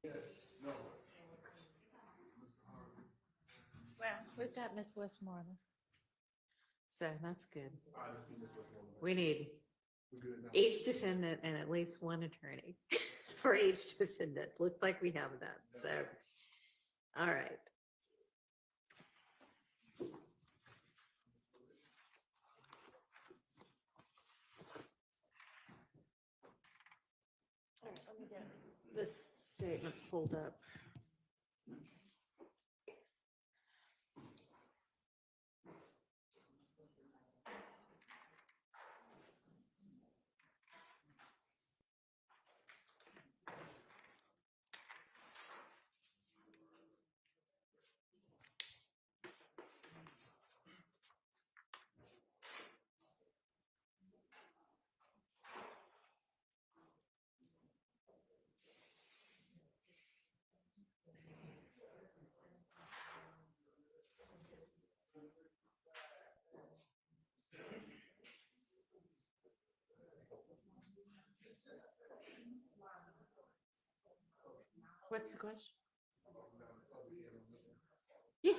Well, we've got Miss Westmoreland. So that's good. We need each defendant and at least one attorney for each defendant. Looks like we have that. So, all right. All right, let me get this statement pulled up. What's the question? Yeah.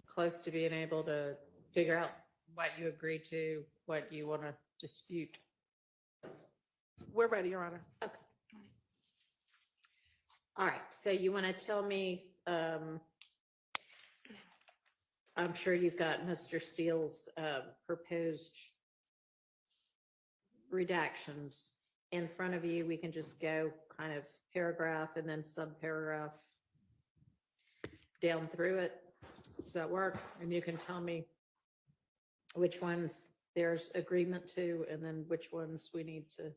Close to being able to figure out what you agree to, what you want to dispute. We're ready, Your Honor. Okay. All right, so you want to tell me, I'm sure you've got Mr. Steele's proposed redactions in front of you. We can just go kind of paragraph and then subparagraph down through it. Does that work? And you can tell me which ones there's agreement to and then which ones we need to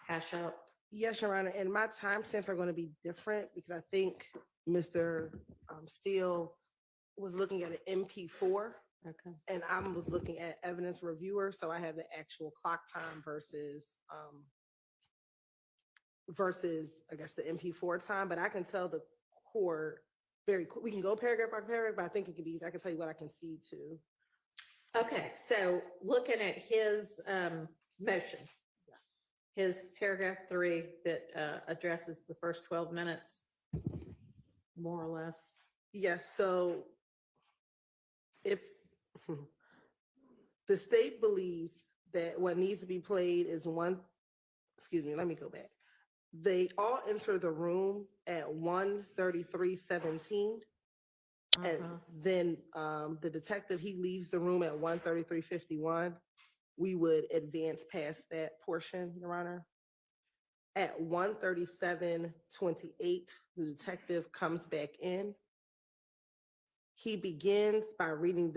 hash out. Yes, Your Honor, and my timestamps are going to be different because I think Mr. Steele was looking at an MP4 Okay. and I was looking at evidence reviewer, so I have the actual clock time versus I guess the MP4 time, but I can tell the court we can go paragraph by paragraph, but I think it could be, I can tell you what I can see too. Okay, so looking at his motion, Yes. his paragraph 3 that addresses the first 12 minutes, more or less. Yes, so if the state believes that what needs to be played is let me go back. They all enter the room at 1:33:17. And then the detective, he leaves the room at 1:33:51. We would advance past that portion, Your Honor. At 1:37:28, the detective comes back in. He begins by reading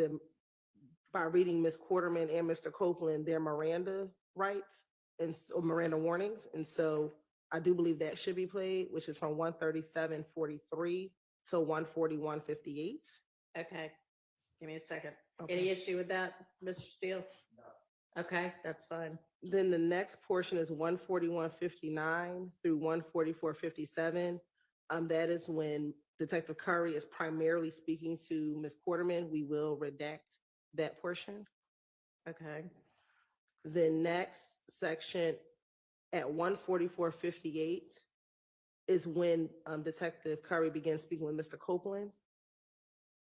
Ms. Quarterman and Mr. Copeland their Miranda rights and Miranda warnings. And so I do believe that should be played, which is from 1:37:43 to 1:41:58. Okay, give me a second. Okay. Any issue with that, Mr. Steele? No. Okay, that's fine. Then the next portion is 1:41:59 through 1:44:57. That is when Detective Curry is primarily speaking to Ms. Quarterman. We will redact that portion. Okay. The next section at 1:44:58 is when Detective Curry begins speaking with Mr. Copeland.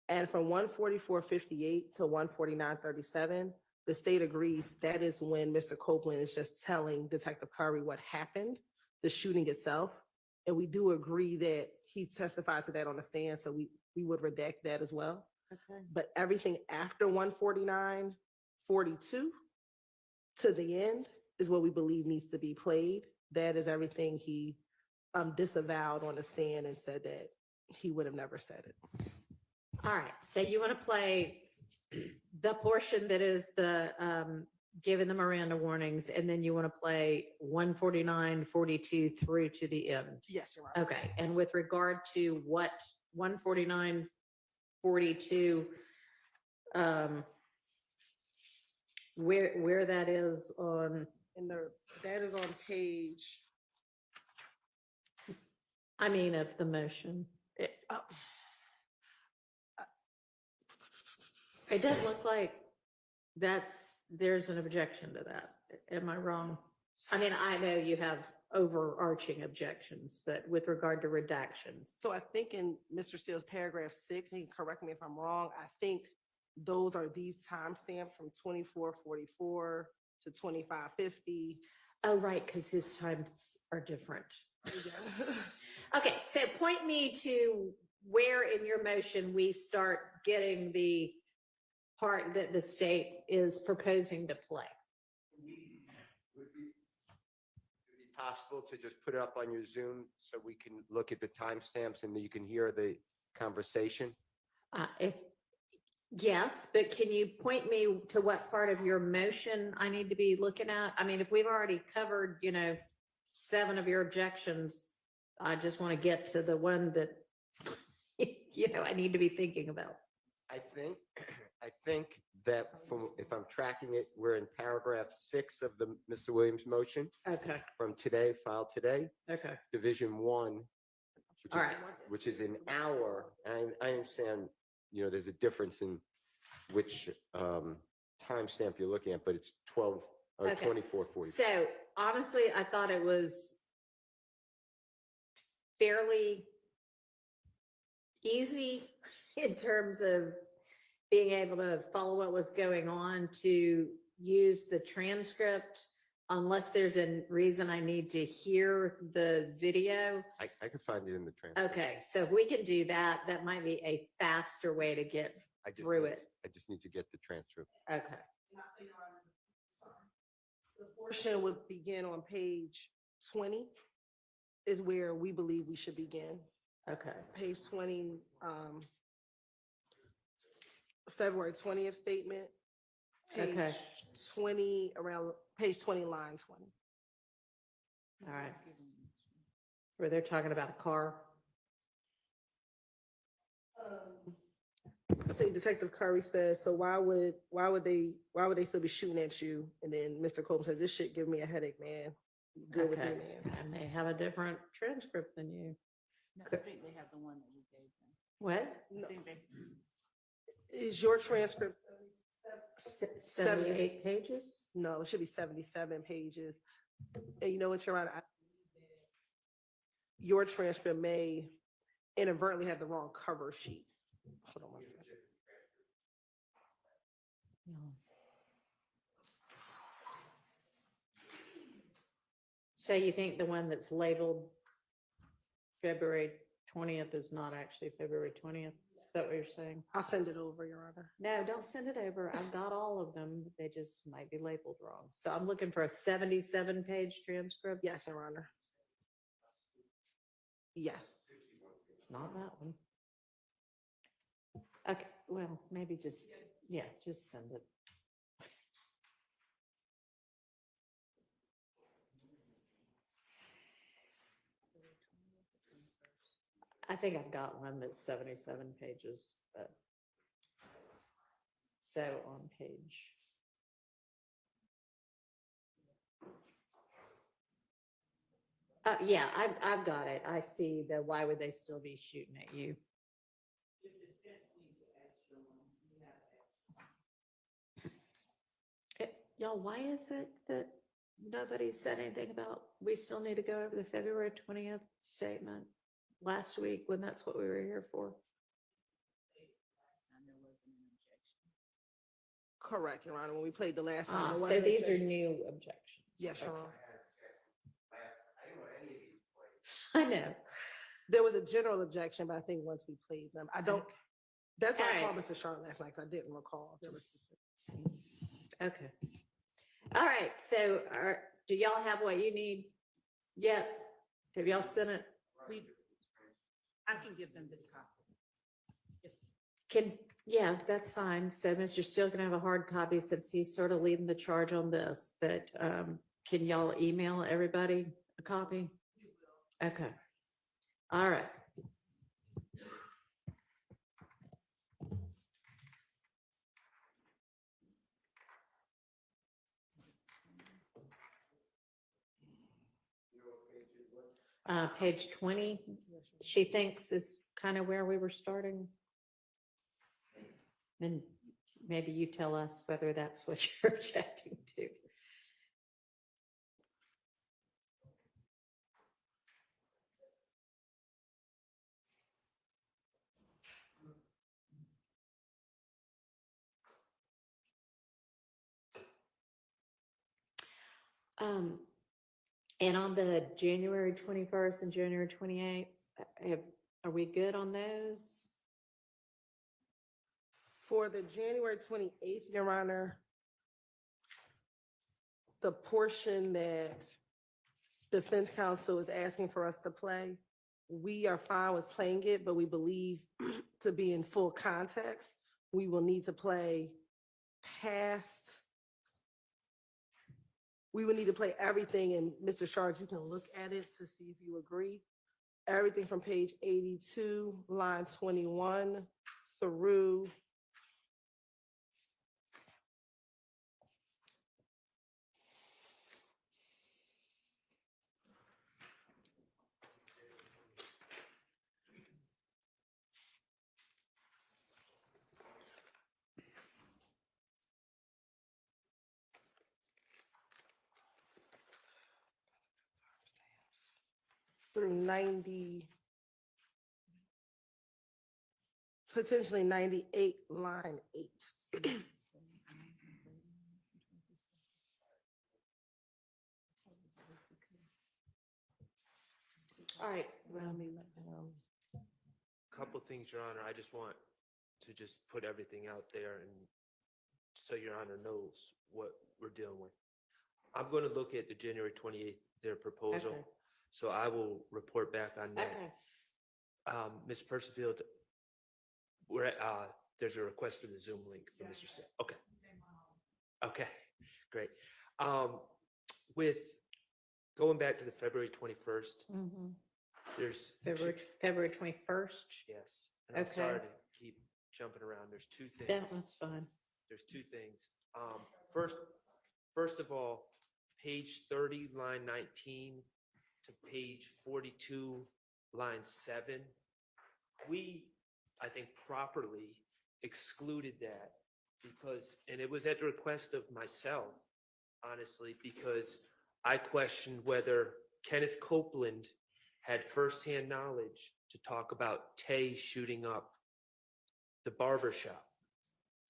And from 1:44:58 to 1:49:37, the state agrees, that is when Mr. Copeland is just telling Detective Curry what happened, the shooting itself. And we do agree that he testified to that on the stand, so we would redact that as well. Okay. But everything after 149:42 to the end is what we believe needs to be played. That is everything he disavowed on the stand and said that he would have never said it. All right, so you want to play the portion that is the giving the Miranda warnings, and then you want to play 149:42 through to the end. Yes, Your Honor. Okay, and with regard to what 149:42, where that is on, And that is on page. I mean, of the motion. It doesn't look like there's an objection to that. Am I wrong? I mean, I know you have overarching objections, but with regard to redactions. So I think in Mr. Steele's paragraph 6, and he can correct me if I'm wrong, I think those are these timestamps from 24:44 to 25:50. Oh, right, because his times are different. Okay, so point me to where in your motion we start getting the part that the state is proposing to play. Would it be possible to just put it up on your Zoom so we can look at the timestamps and you can hear the conversation? Yes, but can you point me to what part of your motion I need to be looking at? I mean, if we've already covered, 7 of your objections, I just want to get to the one that, I need to be thinking about. I think that if I'm tracking it, we're in paragraph 6 of the Mr. Williams motion Okay, from today, filed today, okay. Division 1, All right. which is an hour. And I understand, there's a difference in which timestamp you're looking at, but it's 12 or Okay. 24:40. So honestly, I thought it was fairly easy in terms of being able to follow what was going on, to use the transcript unless there's a reason I need to hear the video. I could find it in the transcript. Okay, so if we can do that, that might be a faster way to get through it. I just need to get the transcript. Okay. The portion would begin on page 20 is where we believe we should begin. Okay. Page 20, February 20th statement. Page Okay. 20, around page 20, line 20. All right. Where they're talking about a car. I think Detective Curry says, so why would they still be shooting at you? And then Mr. Copeland says, this shit give me a headache, man. You good with me, Okay. man. And they have a different transcript than you. No, I think they have the one that we gave them. What? I think they, Is your transcript 78 pages? No, it should be 77 pages. And you know what, Your Honor? Your transcript may inadvertently have the wrong cover sheet. Hold on one second. No. So you think the one that's labeled February 20th is not actually February 20th? Is that what you're saying? I'll send it over, Your Honor. No, don't send it over. I've got all of them. They just might be labeled wrong. So I'm looking for a 77-page transcript. Yes, Your Honor. Yes. It's not that one. Okay, well, maybe just send it. I think I've got one that's 77 pages, but so on page. Yeah, I've got it. I see the, why would they still be shooting at you? Y'all, why is it that nobody said anything about, we still need to go over the February 20th statement last week when that's what we were here for? last time there wasn't an objection. Correct, Your Honor. When we played the last time. Ah, there so wasn't these are objection. new objections. Yes, Your Okay. Honor. I didn't want any of these played. I know. There was a general objection, but I think once we played them, I don't, that's why I All called right. Mr. Sharp last night, because I didn't recall. There was Okay. All right, so do y'all have what you need yet? Have y'all sent it? I can give them this copy. Yeah, that's fine. So Mr. Steele can have a hard copy since he's sort of leading the charge on this, but can y'all email everybody a copy? Okay. All right. Page 20, she thinks is kind of where we were starting. And maybe you tell us whether that's what you're objecting to. And on the January 21st and January 28th, are we good on those? For the January 28th, Your Honor, the portion that defense counsel is asking for us to play, we are fine with playing it, but we believe to be in full context, we will need to play past. We would need to play everything, and Mr. Sharp, you can look at it to see if you agree. Everything from page 82, line 21 through through 90, potentially 98, line 8. All right. Couple things, Your Honor. I just want to just put everything out there and so Your Honor knows what we're dealing with. I'm going to look at the January 28th, their proposal. Okay. So I will report back on that. Okay. Ms. Percifield, we're at, there's a request for the Zoom link for Mr. Steele. Okay. Okay, great. With going back to the February 21st, Mhm. there's February 21st. yes. And I'm Okay. sorry to keep jumping around. There's two things. That one's fine. There's two things. First of all, page 30, line 19 to page 42, line 7, we, I think, properly excluded that because, and it was at the request of myself, honestly, because I questioned whether Kenneth Copeland had firsthand knowledge to talk about Tay shooting up the barbershop.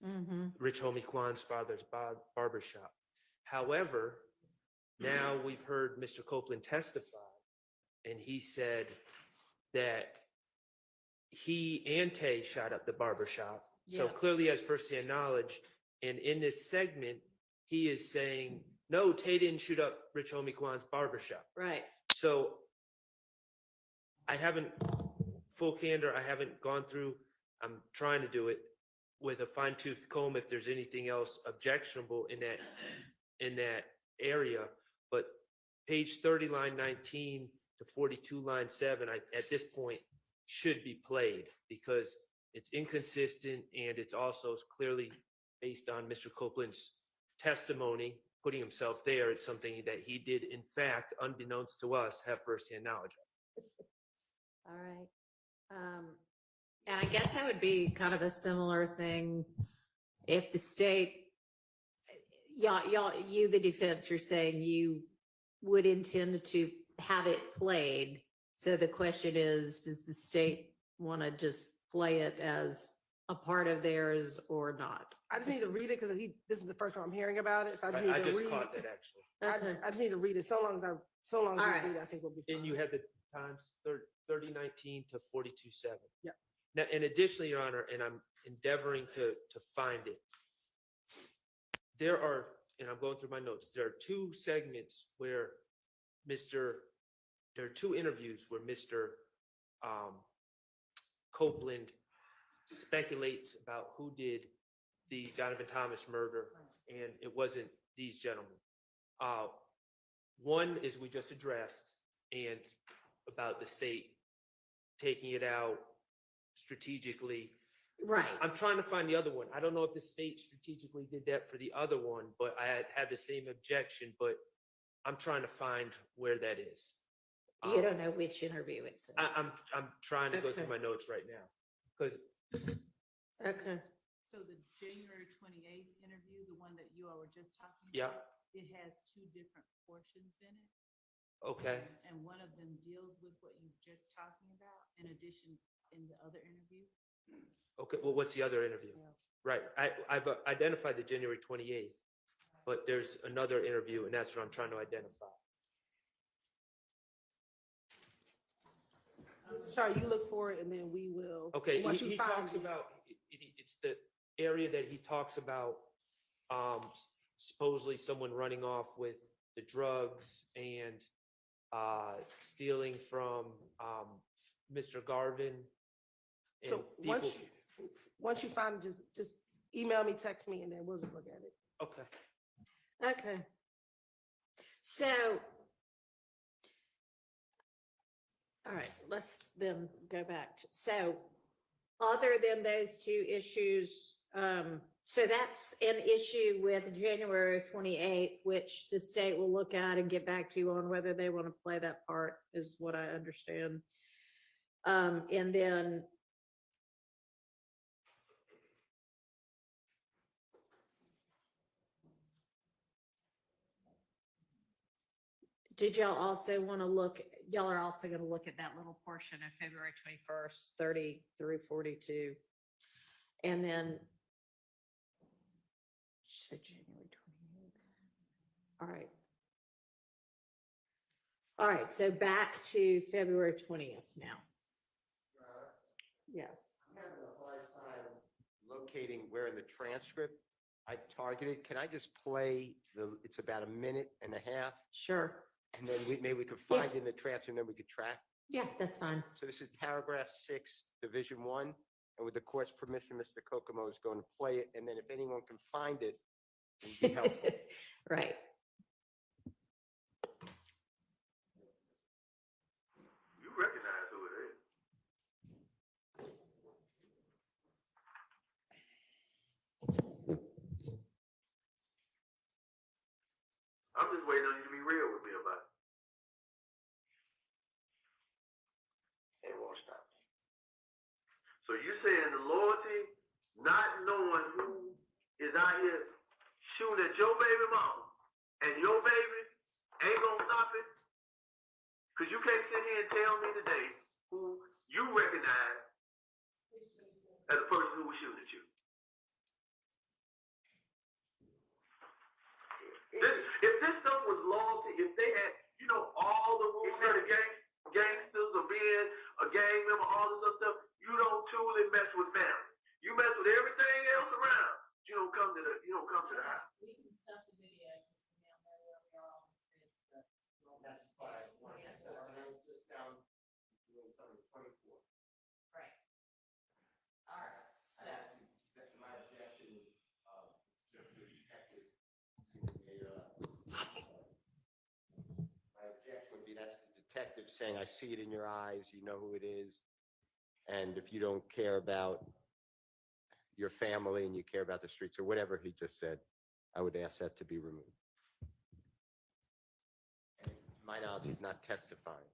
Mm-hmm. Rich Homie Kwan's father's barbershop. However, now we've heard Mr. Copeland testify, and he said that he and Tay shot up the barbershop. So Yeah. clearly he has firsthand knowledge. And in this segment, he is saying, no, Tay didn't shoot up Rich Homie Kwan's barbershop. Right. So I haven't, full candor, I haven't gone through, I'm trying to do it with a fine tooth comb if there's anything else objectionable in that area. But page 30, line 19 to 42, line 7, at this point should be played because it's inconsistent and it's also clearly based on Mr. Copeland's testimony, putting himself there. It's something that he did, in fact, unbeknownst to us, have firsthand knowledge of. All right. And I guess that would be kind of a similar thing if the state, you, the defense, are saying you would intend to have it played. So the question is, does the state want to just play it as a part of theirs or not. I just need to read it because this is the first time I'm hearing about it, so I just I need to just read. caught that actually. Okay. I just need to read it. So long as you All right. read it, I think we'll be fine. And you have the times 3019 to 42:7. Yeah. Now, and additionally, Your Honor, and I'm endeavoring to find it. There are, and I'm going through my notes, there are two segments where there are two interviews where Mr. Copeland speculates about who did the Donovan Thomas murder, and it wasn't these gentlemen. One is we just addressed, and about the state taking it out strategically. Right. I'm trying to find the other one. I don't know if the state strategically did that for the other one, but I had the same objection, but I'm trying to find where that is. You don't know which interview it's in. I'm trying to go Okay. through my notes right now, because Okay. So the January 28th interview, the one that you all were just talking Yeah. about, it has two different portions in it. okay, And one of them deals with what you're just talking about, in addition, in the other interview. okay. Well, what's the other interview? Right. I've identified the January 28th, but there's another interview, and that's what I'm trying to identify. Sorry, you look for it and then we will. Okay, once he you find talks it. about, it's the area that he talks about, supposedly someone running off with the drugs and stealing from Mr. Garvin. And So once you find it, just email me, text me, and then we'll just look at it. Okay. Okay. So, all right, let's then go back. So, other than those two issues, so that's an issue with January 28th, which the state will look at and get back to you on whether they want to play that part, is what I understand. And then did y'all also want to y'all are also going to look at that little portion of February 21st, 30 through 42. And then, so January 28th. All right. All right, so back to February 20th now. Yes. I'm having a hard time locating where in the transcript I've targeted. Can I just play it's about a minute and a half, Sure. and then maybe we could find in the transcript, and then we could track. Yeah, that's fine. So this is paragraph 6, division 1, and with the court's permission, Mr. Kokomo is going to play it, and then if anyone can find it, it would be helpful. Right. You recognize who it is. I'm just waiting on you to be real with me about it. It won't stop. So you saying the loyalty, not knowing who is out here shooting at your baby mama and your baby ain't gonna stop it? Because you can't sit here and tell me today who you recognize as the person who was shooting at you. If this stuff was loyalty, if they had, all the rules of the gangsters or being a gang member, all this other stuff, you don't truly mess with family. You mess with everything else around. You don't come to the house. We can stop the video. Now know where we are. That's fine. Just down 24. Right. All right. So, My objection is just the detective. My objection would be that's the detective saying, I see it in your eyes, you know who it is. And if you don't care about your family and you care about the streets or whatever he just said, I would ask that to be removed. And to my knowledge, he's not testifying.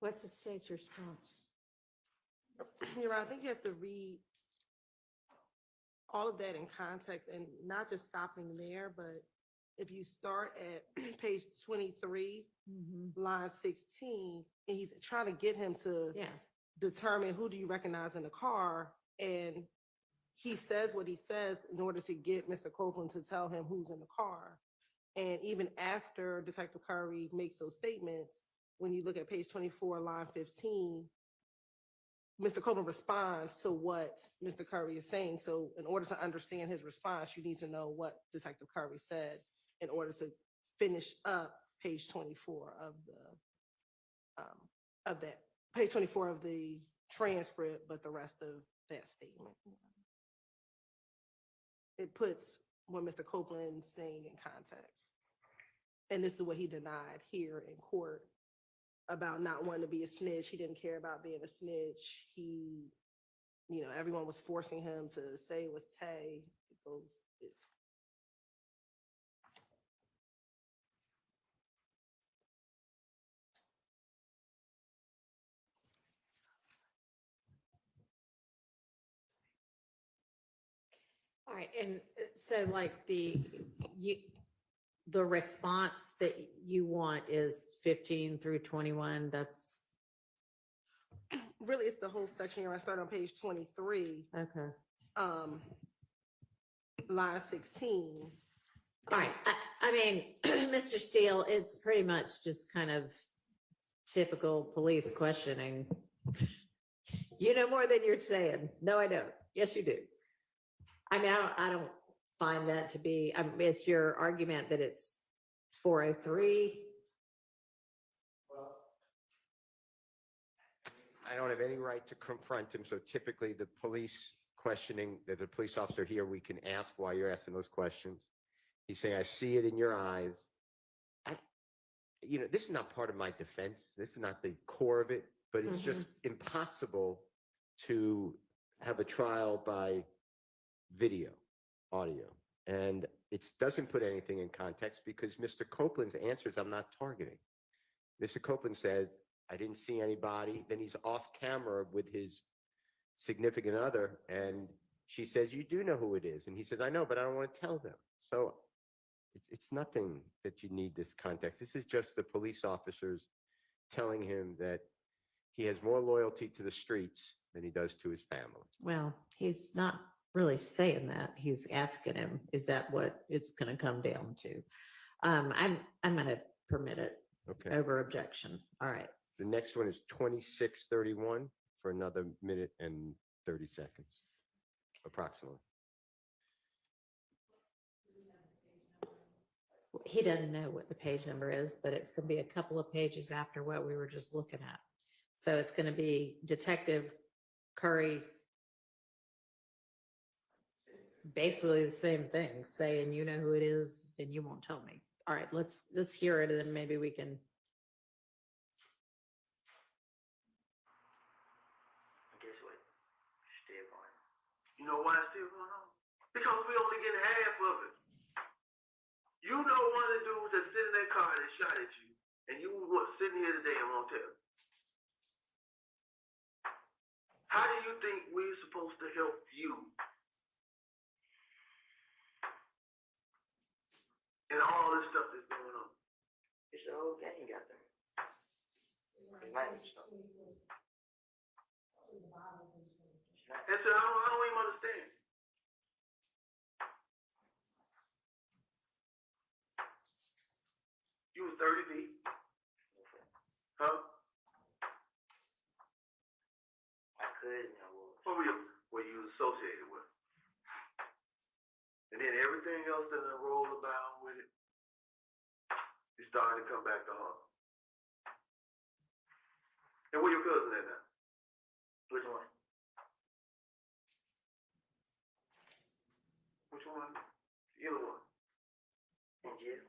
What's the state's response? You're right, I think you have to read all of that in context and not just stopping there, but if you start at page 23, line 16, and he's trying to get him to Yeah, determine who do you recognize in the car, and he says what he says in order to get Mr. Copeland to tell him who's in the car. And even after Detective Curry makes those statements, when you look at page 24, line 15, Mr. Copeland responds to what Mr. Curry is saying. So in order to understand his response, you need to know what Detective Curry said in order to finish up page 24 of that, page 24 of the transcript, but the rest of that statement. It puts what Mr. Copeland's saying in context. And this is what he denied here in court about not wanting to be a snitch. He didn't care about being a snitch. He, everyone was forcing him to say it was Tay. It goes, it's. all right, and so like the response that you want is 15 through 21, that's, Really, it's the whole section here. I start on page 23, okay. line 16. All right, I mean, Mr. Steele, it's pretty much just kind of typical police questioning. You know more than you're saying. No, I don't. Yes, you do. I mean, I don't find that to be, it's your argument that it's 403. I don't have any right to confront him, so typically the police questioning, that the police officer here, we can ask why you're asking those questions. He's saying, I see it in your eyes. This is not part of my defense. This is not the core of it, but it's just impossible to have a trial by video, audio. And it doesn't put anything in context because Mr. Copeland's answers, I'm not targeting. Mr. Copeland says, I didn't see anybody. Then he's off camera with his significant other. And she says, you do know who it is. And he says, I know, but I don't want to tell them. So it's nothing that you need this context. This is just the police officers telling him that he has more loyalty to the streets than he does to his family. Well, he's not really saying that. He's asking him, is that what it's going to come down to? I'm going to permit it Okay. over objection. All right. The next one is 2631 for another minute and 30 seconds, approximately. He doesn't know what the page number is, but it's going to be a couple of pages after what we were just looking at. So it's going to be Detective Curry, basically the same thing, saying, you know who it is and you won't tell me. All right, let's hear it and then maybe we can. Guess what? Still going. You know why it's still going on? Because we only getting half of it. You know one of the dudes that sit in that car that shot at you, and you were sitting here today and won't tell. How do you think we're supposed to help you? And all this stuff that's going on. It's the whole gang got there. And so I don't even understand. You was 30 feet. Huh? My cousin, I was. What you was associated with. And then everything else that rolled about with it, it's starting to come back to haunt. And where your cousin at now? Which one? Which one? Either one. In jail.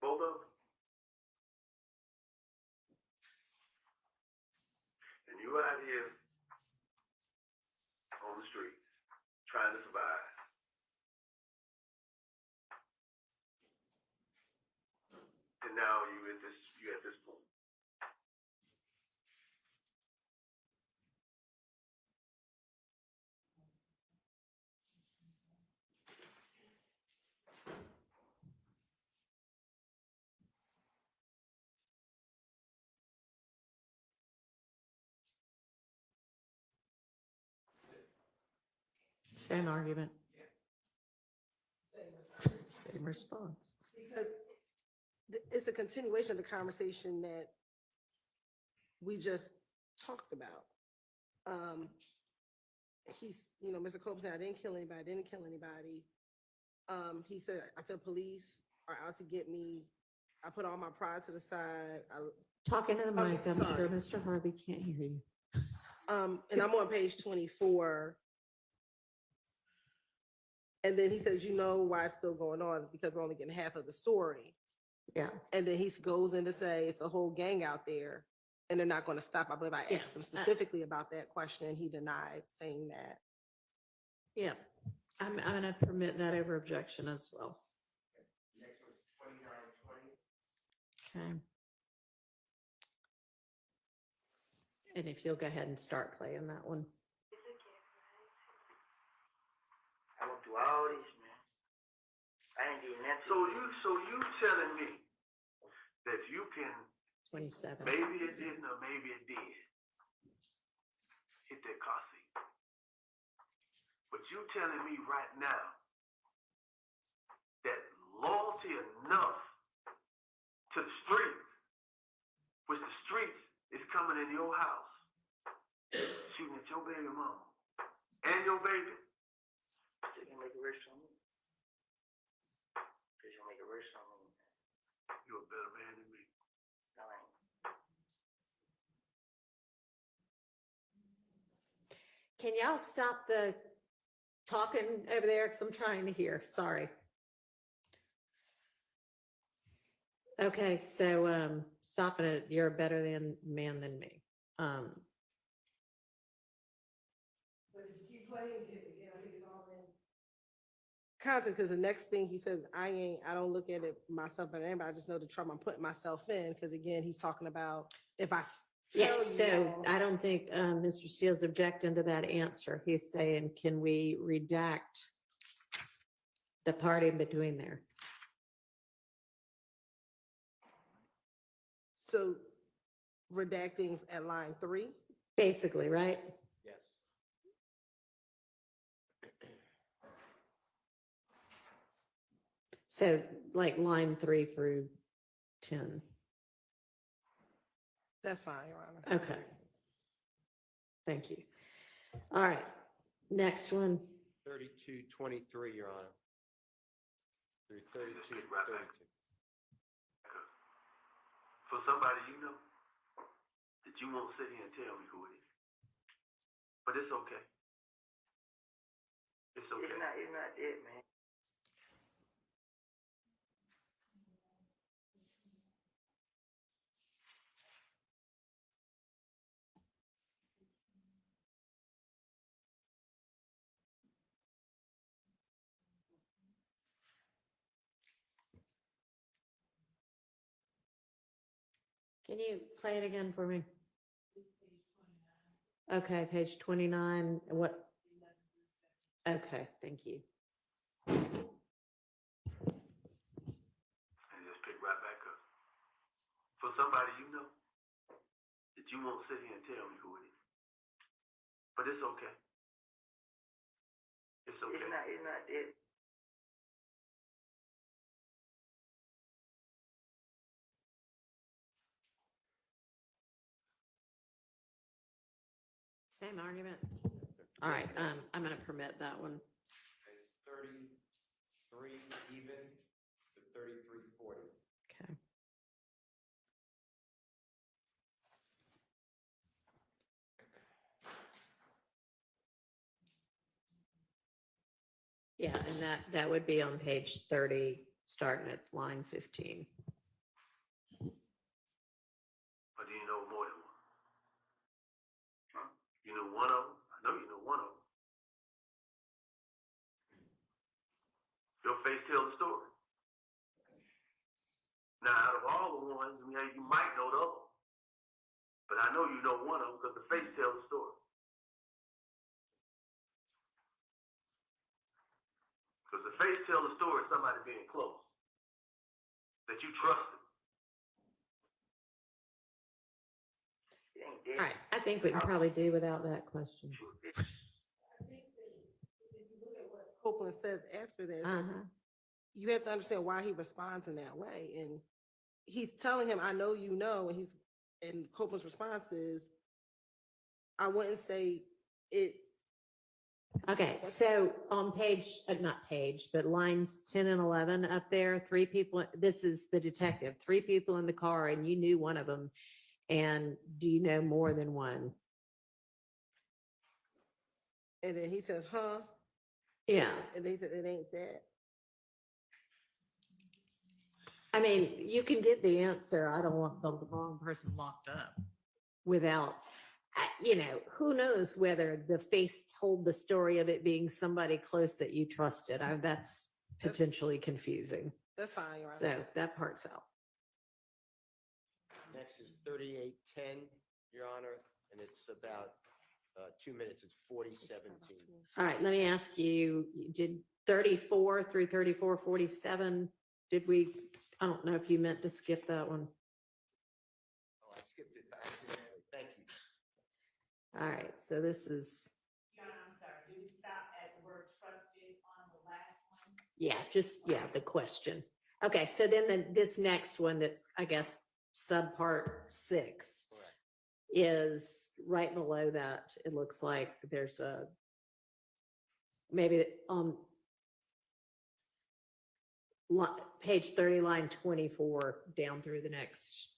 Both of them. And you out here on the street trying to survive. And now you at this point. Same argument. Same response. Because it's a continuation of the conversation that we just talked about. He's, Mr. Cope said, I didn't kill anybody. He said, I feel police are out to get me. I put all my pride to the side. Talking to the I'm mic, I'm sorry. sure Mr. Harvey can't hear you. And I'm on page 24. And then he says, you know why it's still going on? Because we're only getting half of the story. Yeah, And then he goes in to say it's a whole gang out there and they're not going to stop. I believe I Yeah. asked him specifically about that question and he denied saying that. yeah. I'm gonna permit that over objection as well. Next one's 2920. Okay. And if you'll go ahead and start playing that one. I went through all this, man. I ain't doing nothing. So you telling me that you can, 27. maybe it didn't or maybe it did, hit that car seat. But you telling me right now that loyalty enough to the streets, which the streets is coming in your house, shooting at your baby mama and your baby. Still gonna make it worse on me. Still gonna make it worse on me. You're a better man than me. No, I ain't. Can y'all stop the talking over there? Because I'm trying to hear. Sorry. Okay, so stopping it. You're a better man than me. But if you keep playing it again, I think it's all in context, because the next thing he says, I don't look at it myself, but anybody, I just know the trouble I'm putting myself in, because again, he's talking about if I Yeah, tell you so all- I don't think Mr. Steele's objecting to that answer. He's saying, can we redact the part in between there? So redacting at line 3. Basically, right? Yes. So like line 3 through 10. That's fine, Your Honor. Okay. Thank you. All right, next one. 3223, Your Honor. Through 3232. For somebody you know that you won't sit here and tell me who it is. But it's okay. It's okay. It's not that, man. Can you play it again for me? Okay, page 29. What? Okay, thank you. And just pick right back up. For somebody you know that you won't sit here and tell me who it is. But it's okay. It's okay. It's not that. Same argument. All right, I'm gonna permit that one. It's 33 even to 3340. Okay. Yeah, and that would be on page 30, starting at line 15. Or do you know more than one? Huh? You know one of them? I know you know one of them. Your face tells the story. Now, out of all the ones, I mean, you might know the other one. But I know you know one of them because the face tells the story. Because the face tells the story of somebody being close. That you trusted. It ain't All that. right, I think we can probably do without that question. I think that if you look Copeland says after that, says, you have to understand why he responds in that way. And he's telling him, I know you know, and Copeland's response is, I wouldn't say it. Okay, so on page, not page, but lines 10 and 11 up there, 3 people, this is the detective, 3 people in the car and you knew one of them. And do you know more than one? And then he says, huh? Yeah. And they said, it ain't that. I mean, you can get the answer. I don't want the wrong person locked up without, you know, who knows whether the face told the story of it being somebody close that you trusted. That's potentially confusing. That's fine, Your Honor. So that part's out. Next is 3810, Your Honor, and it's about 2 minutes. It's 4017. All right, let me ask you, did 34 through 34:47, did we, I don't know if you meant to skip that one. Oh, I skipped it. Accidentally. Thank you. All right, so this is, Your Honor, I'm sorry, did we stop at the word trusted on the last one? yeah, the question. Okay, so then this next one that's, I guess, subpart 6 Correct. is right below that. It looks like there's maybe on page 30, line 24, down through the next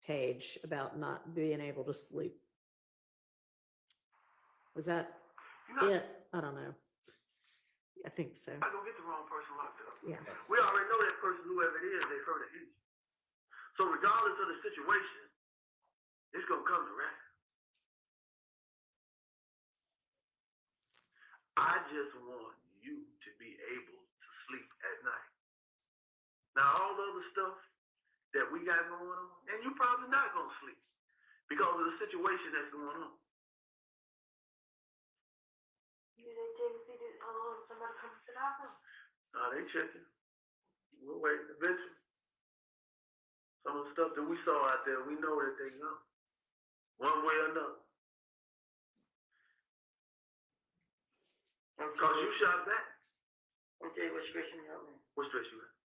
page about not being able to sleep. Was that it? I don't know. I think so. I gonna get the wrong person locked up. Yeah. We already know that person, whoever it is, they heard of you. So regardless of the situation, it's gonna come to rest. I just want you to be able to sleep at night. Now all the other stuff that we got going on, and you probably not gonna sleep because of the situation that's going on. You didn't take me to somebody come to the house. They checking. We're waiting eventually. Some of the stuff that we saw out there, we know that they know. One way or another. Because you shot back. Okay, what's stressing me out, man? What stress you at?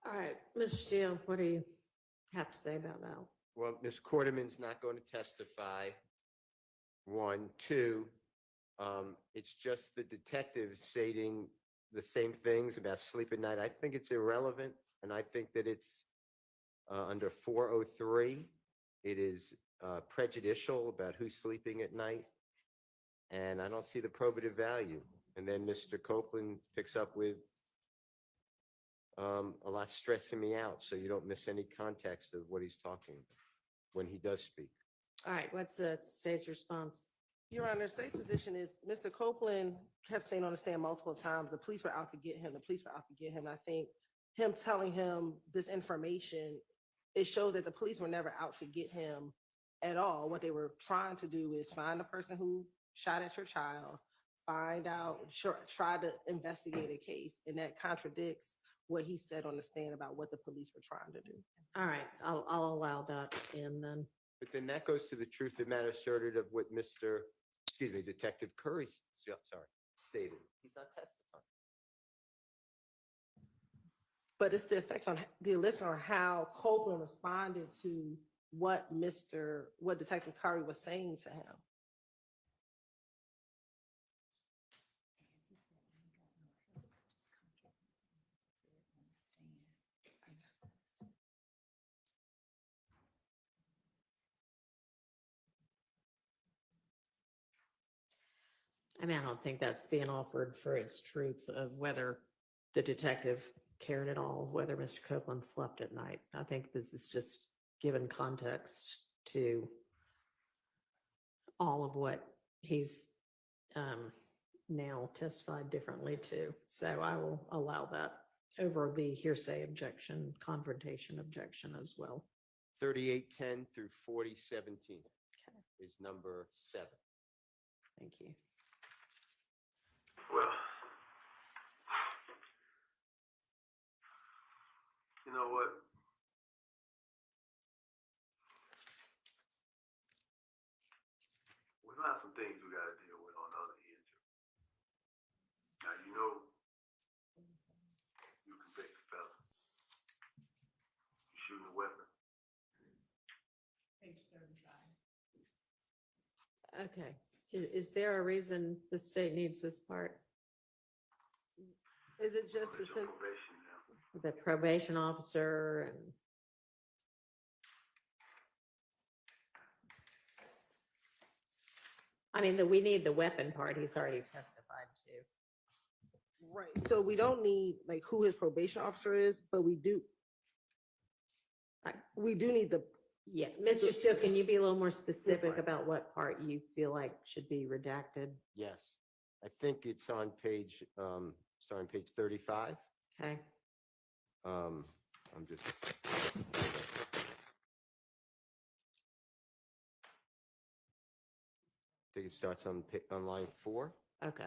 All right, Mr. Steele, what do you have to say about that? Well, Ms. Quarterman's not going to testify. 1, 2, it's just the detective stating the same things about sleep at night. I think it's irrelevant, and I think that it's under 403. It is prejudicial about who's sleeping at night, and I don't see the probative value. And then Mr. Copeland picks up with a lot stressing me out, so you don't miss any context of what he's talking about when he does speak. All right, what's the state's response? Your Honor, state's position is Mr. Copeland kept staying on the stand multiple times. The police were out to get him. The police were out to get him. And I think him telling him this information, it shows that the police were never out to get him at all. What they were trying to do is find the person who shot at your child, find out, try to investigate a case. And that contradicts what he said on the stand about what the police were trying to do. All right, I'll allow that in then. But then that goes to the truth of the matter asserted of what Detective Curry, stated. He's not testifying. But it's the effect on the listener, how Copeland responded to what Detective Curry was saying to him. I mean, I don't think that's being offered for its truth of whether the detective cared at all, whether Mr. Copeland slept at night. I think this is just given context to all of what he's now testified differently to. So I will allow that over the hearsay objection, confrontation objection as well. 3810 through 4017 is number 7. Thank you. Well, you know what? We might have some things we gotta deal with on the other end too. Now, you know, you convict the fella. You shooting a weapon. Page 35. Okay, is there a reason the state needs this part? Is it just the, Put your probation now. The probation officer and. I mean, we need the weapon part, he's already testified to. right, so we don't need like who his probation officer is, but we do. Right. We do need the, Yeah, Mr. Steele, can you be a little more specific about what part you feel like should be redacted? Yes, I think it's on page, starting page 35. Okay, I'm just. I think it starts on line 4. okay,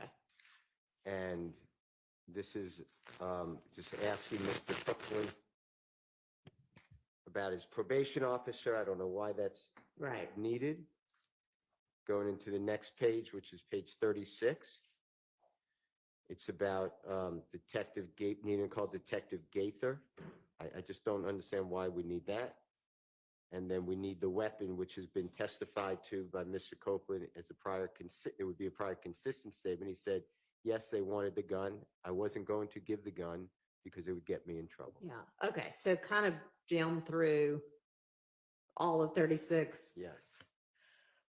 And this is just asking Mr. Copeland about his probation officer. I don't know why that's right, needed. Going into the next page, which is page 36. It's about Detective needing to call Detective Gaither. I just don't understand why we need that. And then we need the weapon, which has been testified to by Mr. Copeland as a prior, it would be a prior consistent statement. He said, yes, they wanted the gun. I wasn't going to give the gun because it would get me in trouble. yeah, okay, so kind of jam through all of 36. Yes.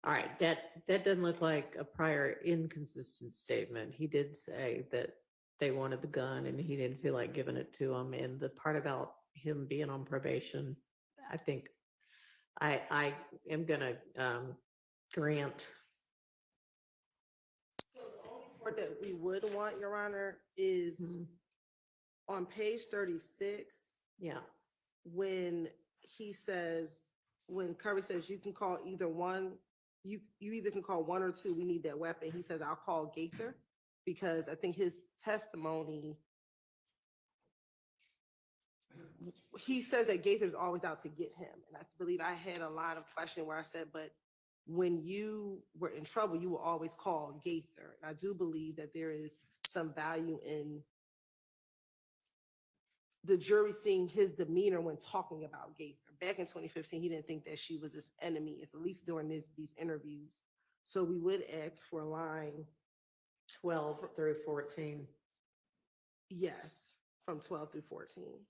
All right, that doesn't look like a prior inconsistent statement. He did say that they wanted the gun and he didn't feel like giving it to him. And the part about him being on probation, I think I am gonna grant. part that we would want, Your Honor, is Mhm. on page 36, Yeah, when he says, when Curry says you can call either one, you either can call one or two, we need that weapon. He says, I'll call Gaither, because I think his testimony, he says that Gaither's always out to get him. And I believe I had a line of questioning where I said, but when you were in trouble, you will always call Gaither. And I do believe that there is some value in the jury seeing his demeanor when talking about Gaither. Back in 2015, he didn't think that she was his enemy, at least during these interviews. So we would ask for a line, 12 through 14. yes, from 12 through 14.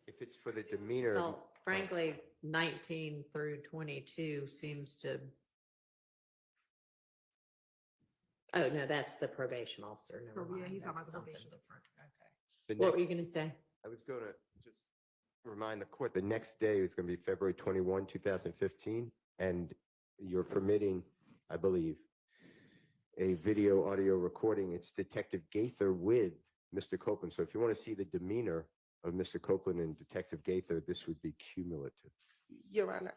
If it's for the demeanor. Well, frankly, 19 through 22 seems to. Oh, no, that's the probation officer. Never Oh, yeah, mind. he's talking That's about the something probation. different. Okay. The What were next- you gonna say? I was going to just remind the court, the next day is going to be February 21, 2015, and you're permitting, I believe, a video audio recording. It's Detective Gaither with Mr. Copeland. So if you want to see the demeanor of Mr. Copeland and Detective Gaither, this would be cumulative. Your Honor,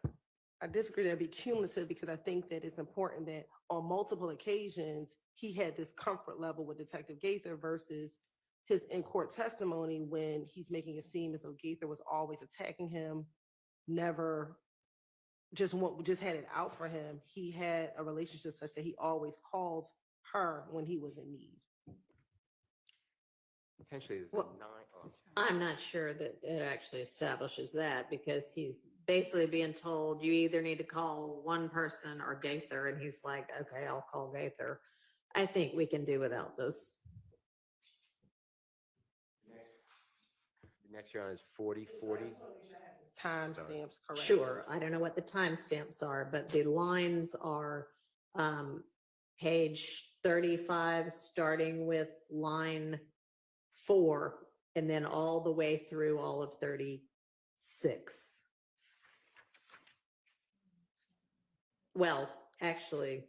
I disagree that it'd be cumulative, because I think that it's important that on multiple occasions, he had this comfort level with Detective Gaither versus his in-court testimony when he's making it seem as though Gaither was always attacking him, never just had it out for him. He had a relationship such that he always calls her when he was in need. Potentially, there's Well, a 9. I'm not sure that it actually establishes that, because he's basically being told you either need to call one person or Gaither, and he's like, okay, I'll call Gaither. I think we can do without this. The next round is 40, 40. Timestamps, correct? Sure, I don't know what the timestamps are, but the lines are page 35, starting with line 4, and then all the way through all of 36. Well, actually,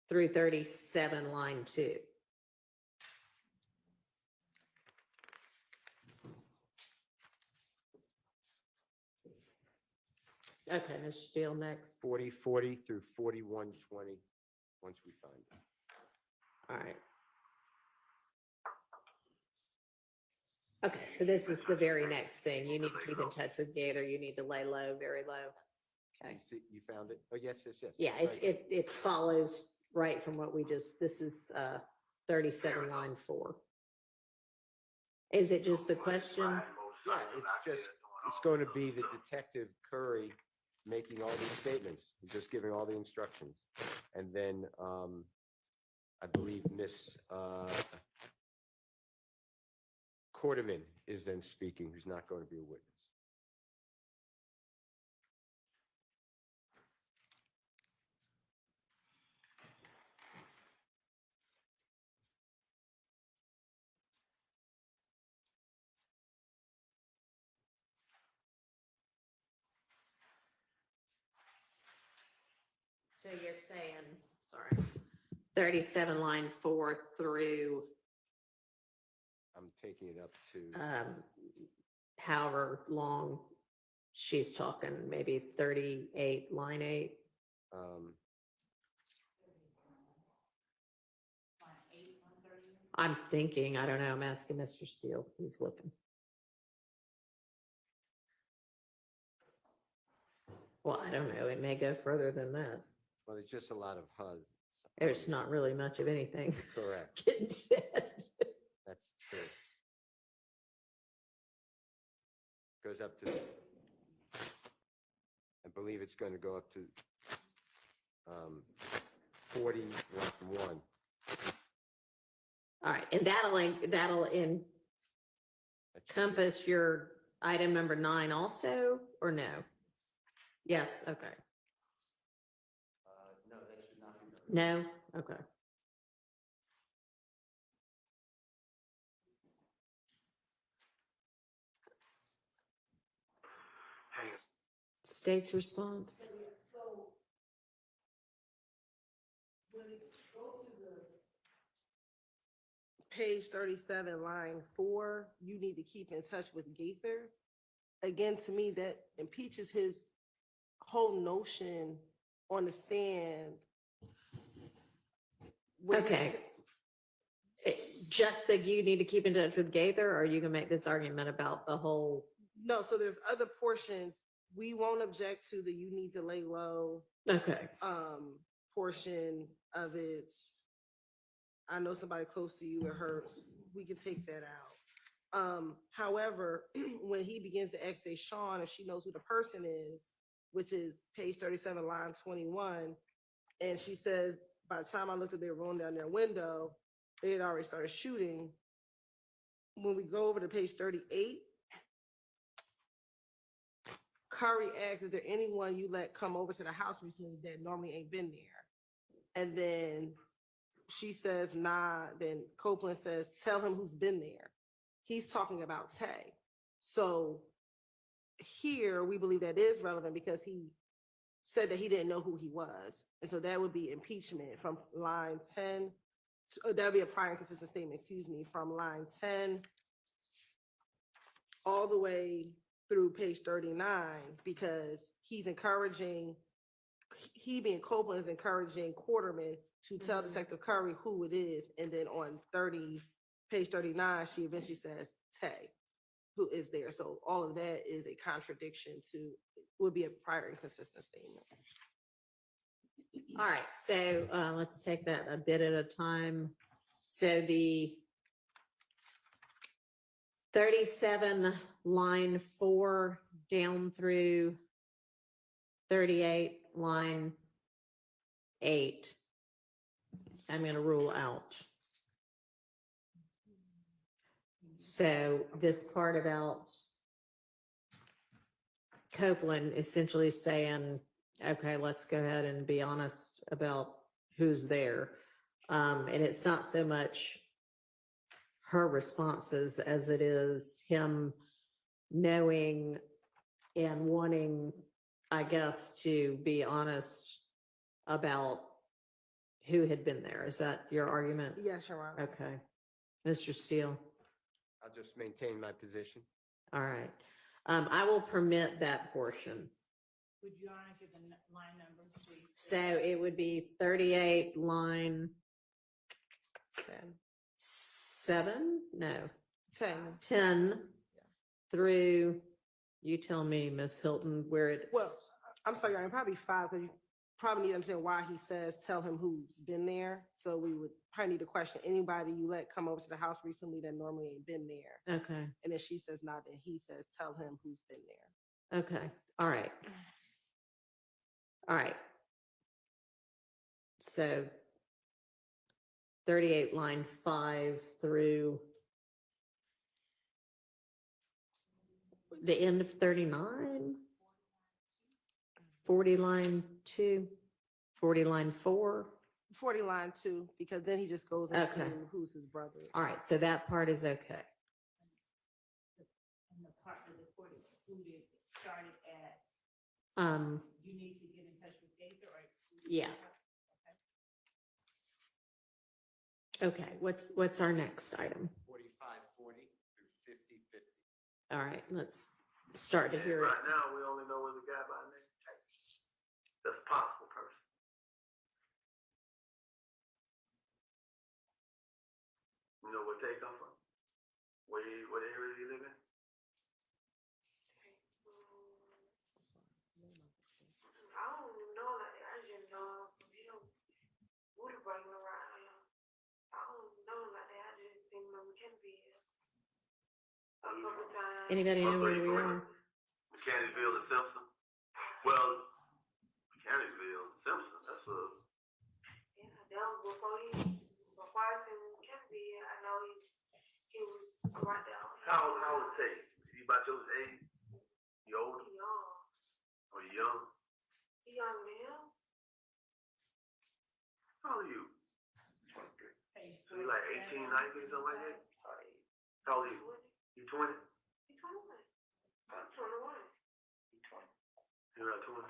through 37, line 2. Okay, Mr. Steele, next. 40, 40 through 41, 20, once we find it. All right. Okay, so this is the very next thing. You need to keep in touch with Gator. You need to lay low, very low. Okay. You see, you found it? Oh, yes, yes, yes. Yeah, Right. it follows right from what we just, this is 37 line 4. Is it just the question? Yeah, it's going to be the Detective Curry making all these statements, just giving all the instructions. And then, I believe Miss Quarterman is then speaking, who's not going to be a witness. So you're saying, sorry, 37 line 4 through I'm taking it up to, however long she's talking, maybe 38 line 8. um, I'm thinking, I don't know, I'm asking Mr. Steele, he's looking. Well, I don't know, it may go further than that. well, there's just a lot of HUDs. There's not really much of anything Correct. getting said. That's true. Goes up to, I believe it's going to go up to 41. All right, and that'll encompass your item number 9 also, or no? Yes, okay. No, that should not be. No? Okay. State's response? When it goes to the page 37, line 4, you need to keep in touch with Gaither. Again, to me, that impeaches his whole notion on the stand. when he Okay. Just that you need to keep in touch with Gaither, or you can make this argument about the whole, No, so there's other portions. We won't object to the you need to lay low okay. portion of it. I know somebody close to you, it hurts. We can take that out. However, when he begins to ask Deshawn if she knows who the person is, which is page 37, line 21, and she says, by the time I looked at their room down their window, they had already started shooting. When we go over to page 38, Curry asks, is there anyone you let come over to the house recently that normally ain't been there? And then she says, nah. Then Copeland says, tell him who's been there. He's talking about Tay. So here we believe that is relevant because he said that he didn't know who he was. And so that would be impeachment from line 10. That would be a prior inconsistent statement, excuse me, from line 10 all the way through page 39, because he's encouraging, he being Copeland is encouraging Quarterman to tell Detective Curry who it is. And then on page 39, she eventually says Tay, who is there. So all of that is a contradiction to, would be a prior inconsistent statement. All right, so let's take that a bit at a time. So the 37 line 4 down through 38 line 8, I'm going to rule out. So this part about Copeland essentially saying, okay, let's go ahead and be honest about who's there. And it's not so much her responses as it is him knowing and wanting, I guess, to be honest about who had been there. Is that your argument? Yes, Your Honor. Okay. Mr. Steele? I'll just maintain my position. All right. I will permit that portion. Would you honor give the line numbers, please? So it would be 38 line 7? No, 10. 10 through, you tell me, Miss Hilton, where it. Well, I'm sorry, Your Honor, probably 5, because you probably need to understand why he says, tell him who's been there. So we would probably need to question anybody you let come over to the house recently that normally ain't been there. Okay, And then she says not, then he says, tell him who's been there. okay, all right. All right. So 38, line 5 through the end of 39, 40, line 2, 40, line 4. 40 line 2, because then he just goes into Okay. who's his brother. All right, so that part is okay. And the part of the court excluded started at, Um, you need to get in touch with Gaither or exclude. Yeah. okay, what's our next item? 4540 through 5050. All right, let's start to And hear it. right now, we only know there's a guy by the name of Tate. That's a possible person. You know where Tate come from? What area he live in? I don't know, like, I just know you know water breaking around here. I don't know like that. I just think McKenzie a couple times. Anybody know where we are? Mechanicsville and Simpson. Well, Mechanicsville, Simpson, that's a, Yeah, that was before I seen McKenzie. I know he was right there. how old is Tate? He about your age? You older? He young. Or you young? He young man. How old are you? Page So you like 18, 19, something like that? How old are you? You 20? He 21. I'm 21. You're at 20.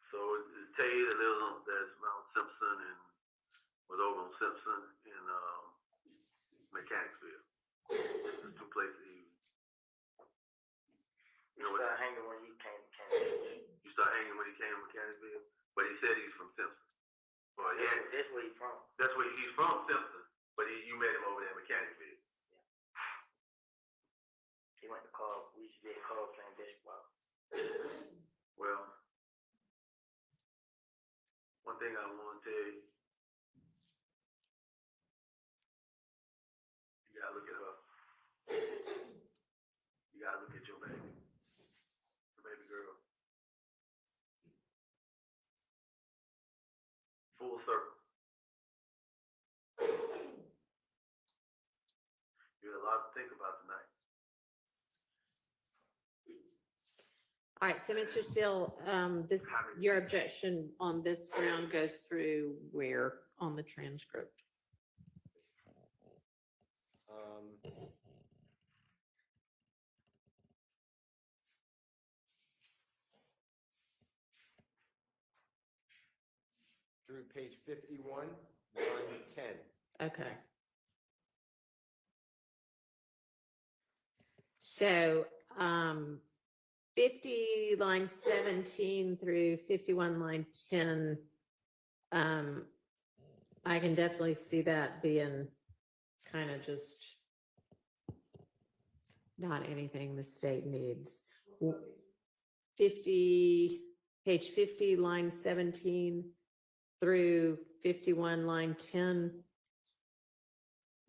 So it's Tate that lives on that's Mount Simpson and was over on Simpson in Mechanicsville. There's 2 places You know what? Hanging when you came. you start hanging when he came to Mechanicsville, but he said he's from Simpson. Well, yeah, That's where you from. that's where he's from, Simpson, but you met him over there in Mechanicsville. He went to club. We used to be at club playing basketball. Well, one thing I want to tell you, you gotta look at her. You gotta look at your baby girl. Full circle. You got a lot to think about tonight. All right, so Mr. Steele, your objection on this ground goes through where on the transcript? Through page 51, line 10. Okay. So, 50, line 17 through 51, line 10, I can definitely see that being kind of just not anything the state needs. 50, page 50, line 17 through 51, line 10.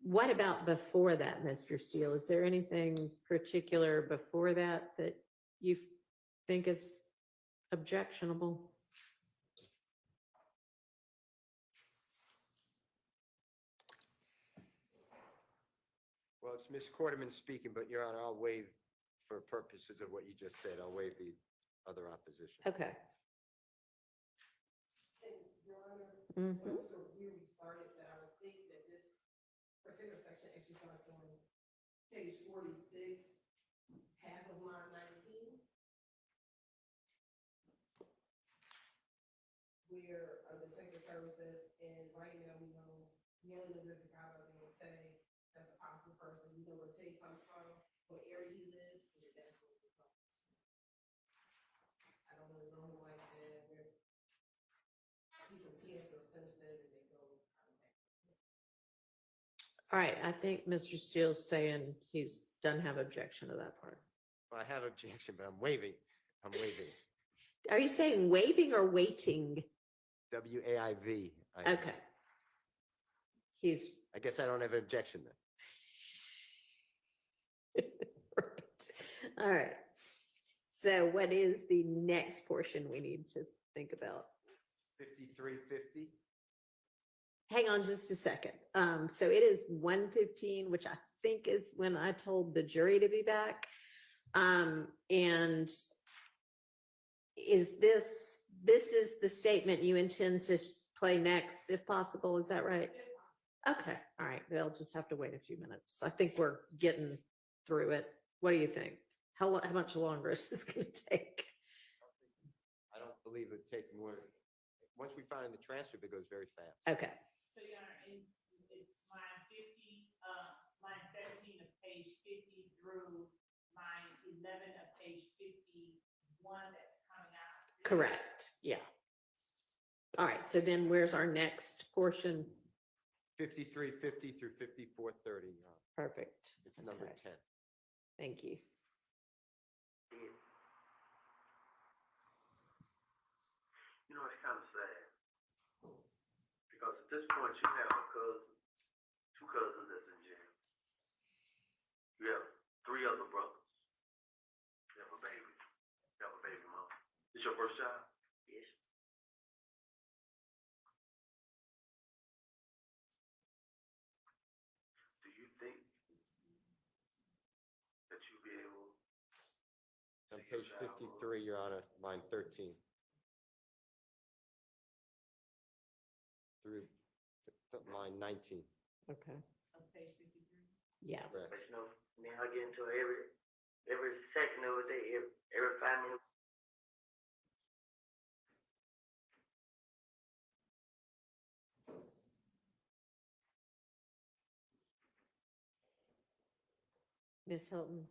What about before that, Mr. Steele? Is there anything particular before that that you think is objectionable? Well, it's Ms. Quarterman speaking, but Your Honor, I'll waive, for purposes of what you just said, I'll waive the other opposition. Okay. Your Honor, Mhm. so where we started, that I would think that this particular section actually starts on page 46, half of line 19, where the secretary says, and right now we only know there's a guy by the name of Tay, that's a possible person. You know where Tay comes from, what area he lives, and that's where he comes. I don't really know him like that. He's from Kansville, Simpson, and they go All right, I think Mr. Steele's saying he's doesn't have objection to that part. Well, I have objection, but I'm waiving. I'm waiving. Are you saying waving or waiting? WAIV. Okay. He's I guess I don't have an objection then. right. All right. So what is the next portion we need to think about? 5350. Hang on just a second. So it is 1:15, which I think is when I told the jury to be back. And is this is the statement you intend to play next, if possible, is that right? Okay, all right, they'll just have to wait a few minutes. I think we're getting through it. What do you think? How much longer is this gonna take? I don't believe it would take more. Once we find the transcript, it goes very fast. Okay, So, Your Honor, it's line 50, line 17 of page 50 through line 11 of page 51 that's coming out. correct, yeah. All right, so then where's our next portion? 5350 through 5430. Perfect. It's number Okay. 10. Thank you. You know, it's kind of sad. Because at this point, you have a cousin, two cousins that's in jail. You have three other brothers. You have a baby. You have a baby mama. This your first child? Yes. Do you think that you'll be able On page 53, Your Honor, line 13. Through line 19. Okay, Of page 53. yeah. Correct. But you know, me and her get into it every second of the day, every 5 minutes. Ms. Hilton,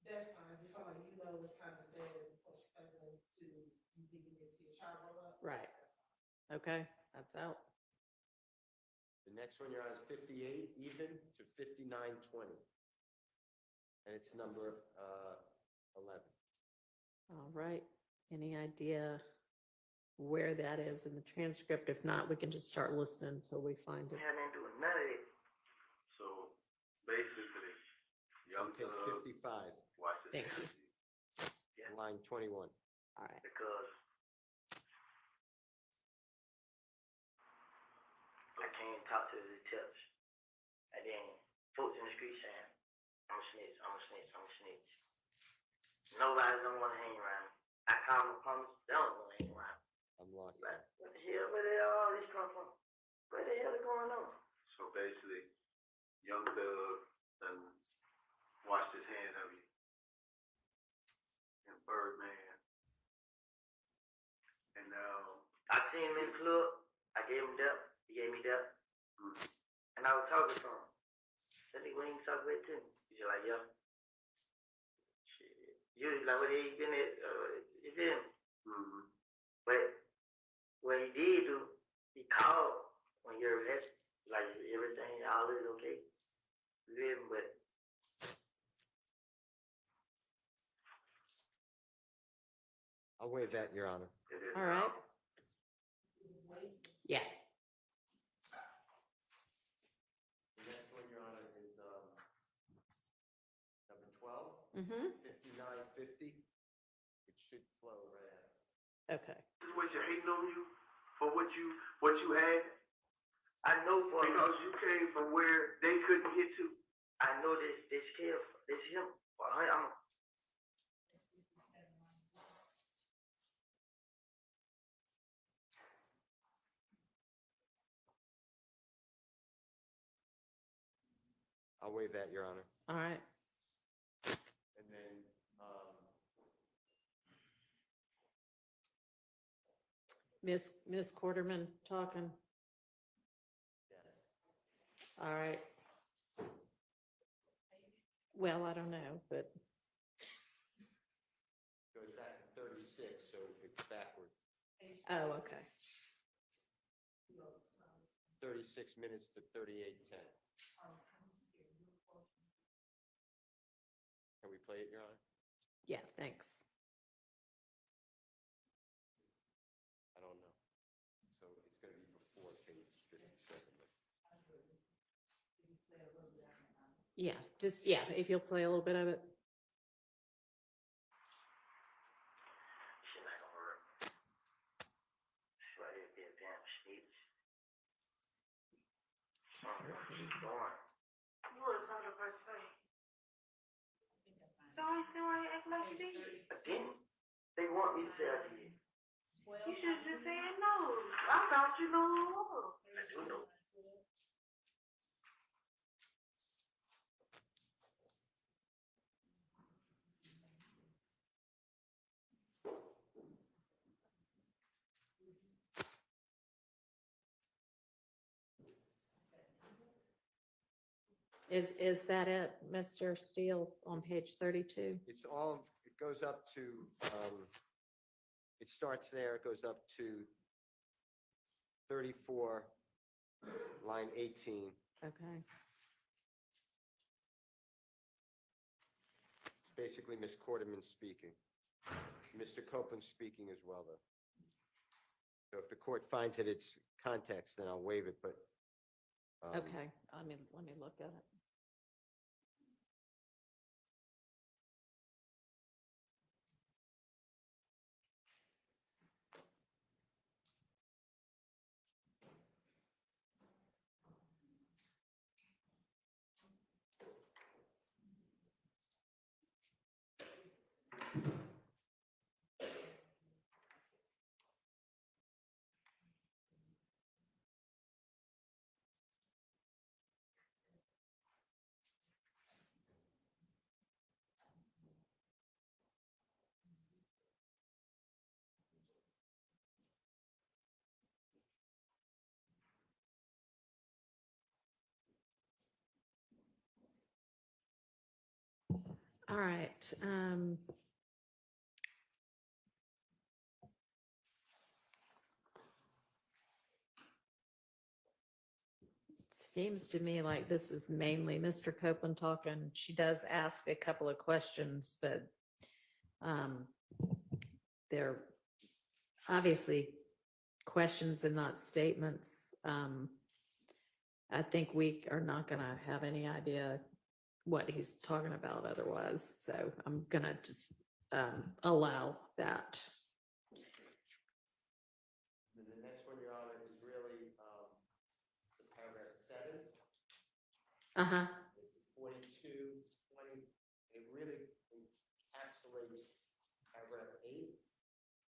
That's fine, just so you know, it's kind of sad, it's supposed to you thinking it's your child grow up. right, okay, that's out. The next one, Your Honor, is 58 even to 5920. And it's number 11. All right, any idea where that is in the transcript? If not, we can just start listening until we find it. I didn't do none of it. So basically, young On page thug, 55, watch this. Thank you. line 21. All right, Because I can't talk to the detectives. And then folks in the street saying, I'm a snitch, I'm a snitch, I'm a snitch. Nobody don't want to hang around me. I call them promise, they don't want to hang around me. I'm lost. Like, what the hell, where the hell all this come from? Where the hell is going on? So basically, young thug and washed his hands of you. And Birdman. And now, I seen him in the club, I gave him that, he gave me that. And I was talking to him. That nigga ain't talk with too. He's like, yeah. Shit. You was like, what he been at? You feel me? But what he did do, he called when you're arrested. Like everything, all is okay. You feel me? But I'll waive that, Your Honor. it is all right. now. Yeah, The next one, Your Honor, is number 12, mm-hmm, 5950. It should flow right out. okay. This is what you're hating on you for what you had I know for because you came from where they couldn't get to. I know this kid, this him. Well, I'm I'll waive that, Your Honor. All right, And then, Miss Quarterman talking. yes. All right. Well, I don't know, but Goes back to 36, so it's backwards. oh, okay. 36 minutes to 38:10. Can we play it, Your Honor? Yeah, thanks. I don't know. So it's gonna be before page 57. Yeah, just, yeah, if you'll play a little bit of it. Shit not gonna work. Shit right here be a damn snitch. Keep going. You would have told the first thing. So I still want to act like you did. I didn't. They want me to say I did. You should have just said no. I thought you knew who it was. I do know. Is that it, Mr. Steele, on page 32? It's all, it goes up to, it starts there, it goes up to 34, line 18. Okay. It's basically Ms. Quarterman speaking. Mr. Copeland speaking as well, though. So if the court finds that it's context, then I'll waive it, but. Okay, let me look at it. All right. Seems to me like this is mainly Mr. Copeland talking. She does ask a couple of questions, but they're obviously questions and not statements. I think we are not going to have any idea what he's talking about otherwise. So I'm going to just allow that. And the next one, Your Honor, is really the paragraph 7. Uh-huh. It's 42, 20. It really encapsulates paragraph 8.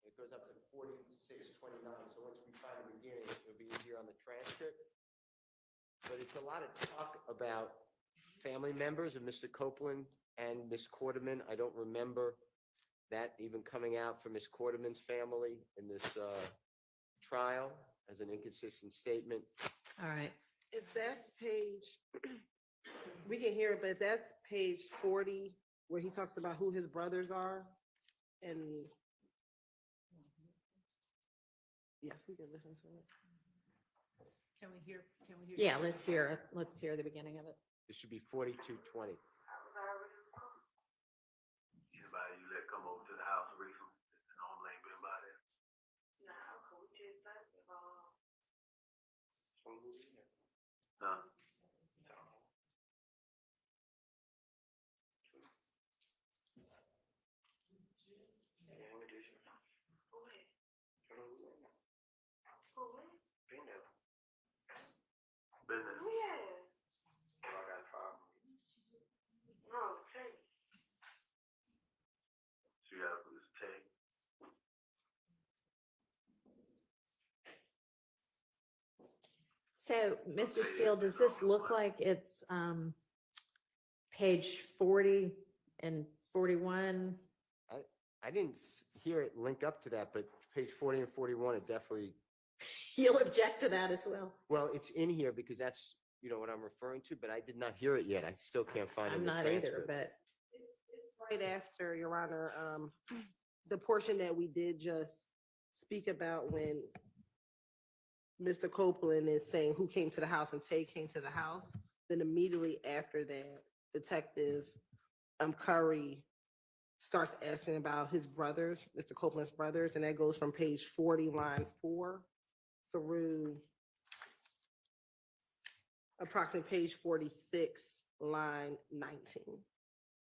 It goes up to 46, 29. So once we find the beginning, it'll be easier on the transcript. But it's a lot of talk about family members of Mr. Copeland and Ms. Quarterman. I don't remember that even coming out for Ms. Quarterman's family in this trial as an inconsistent statement. All right. If that's page, we can hear it, but if that's page 40, where he talks about who his brothers are, and yes, we can listen to it. Can we hear? Yeah, let's hear the beginning of it. It should be 4220. Anybody you let come over to the house recently? Normally ain't been by there. Nah, okay, we just like, Huh? Business. who yes? I got a problem. No, take. So you gotta put this tag. So, Mr. Steele, does this look like it's page 40 and 41? I didn't hear it link up to that, but page 40 and 41 are definitely, You'll object to that as well. well, it's in here because that's, you know, what I'm referring to, but I did not hear it yet. I still can't find it in I'm the not either, transcript. but It's right after, Your Honor, the portion that we did just speak about when Mr. Copeland is saying who came to the house and Tay came to the house. Then immediately after that, Detective Curry starts asking about his brothers, Mr. Copeland's brothers, and that goes from page 40, line 4 through approximately page 46, line 19.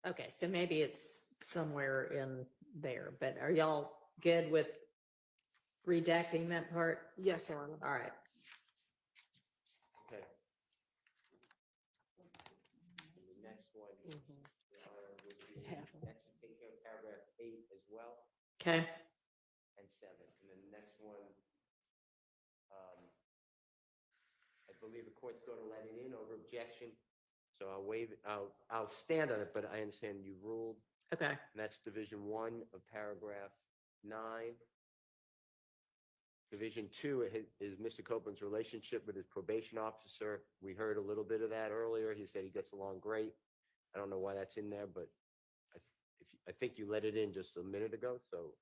Okay, so maybe it's somewhere in there, but are y'all good with redacting that part? Yes, Your Honor. All right. Okay. And the next one, Mhm. Your Honor, would be, Half of it. that should take care of paragraph 8 as well, Okay. and 7. And then the next one, I believe the court's going to let it in over objection. So I'll waive it, I'll stand on it, but I understand you ruled. Okay. And that's Division 1 of paragraph 9. Division 2 is Mr. Copeland's relationship with his probation officer. We heard a little bit of that earlier. He said he gets along great. I don't know why that's in there, but I think you let it in just a minute ago, so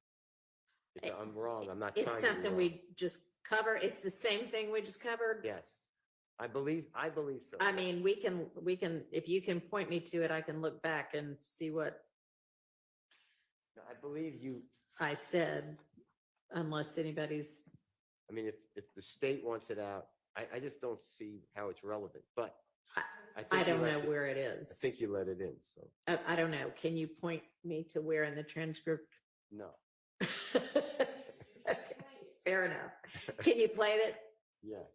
if I'm wrong, I'm not trying to It's be something wrong. we just cover. It's the same thing we just covered. Yes, I believe so. I mean, we can, if you can point me to it, I can look back and see what No, I believe you, I said, unless anybody's, I mean, if the state wants it out, I just don't see how it's relevant, but I I think you don't let know it- where it is. I think you let it in, so, I don't know. Can you point me to where in the transcript? no. Okay, fair enough. Can you play it? Yes,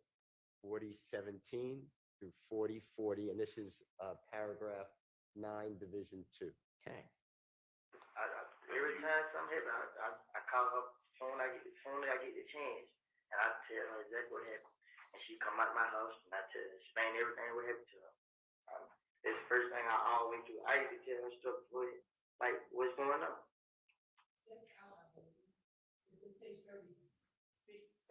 4017 through 4040, and this is paragraph 9, Division 2. Okay. Every time something happens, I call her phone. I get the chance, and I tell her exactly what happened. And she come out my house, and I explain everything what happened to her. It's the first thing I always do. I used to tell her stuff before, like what's going on. It's page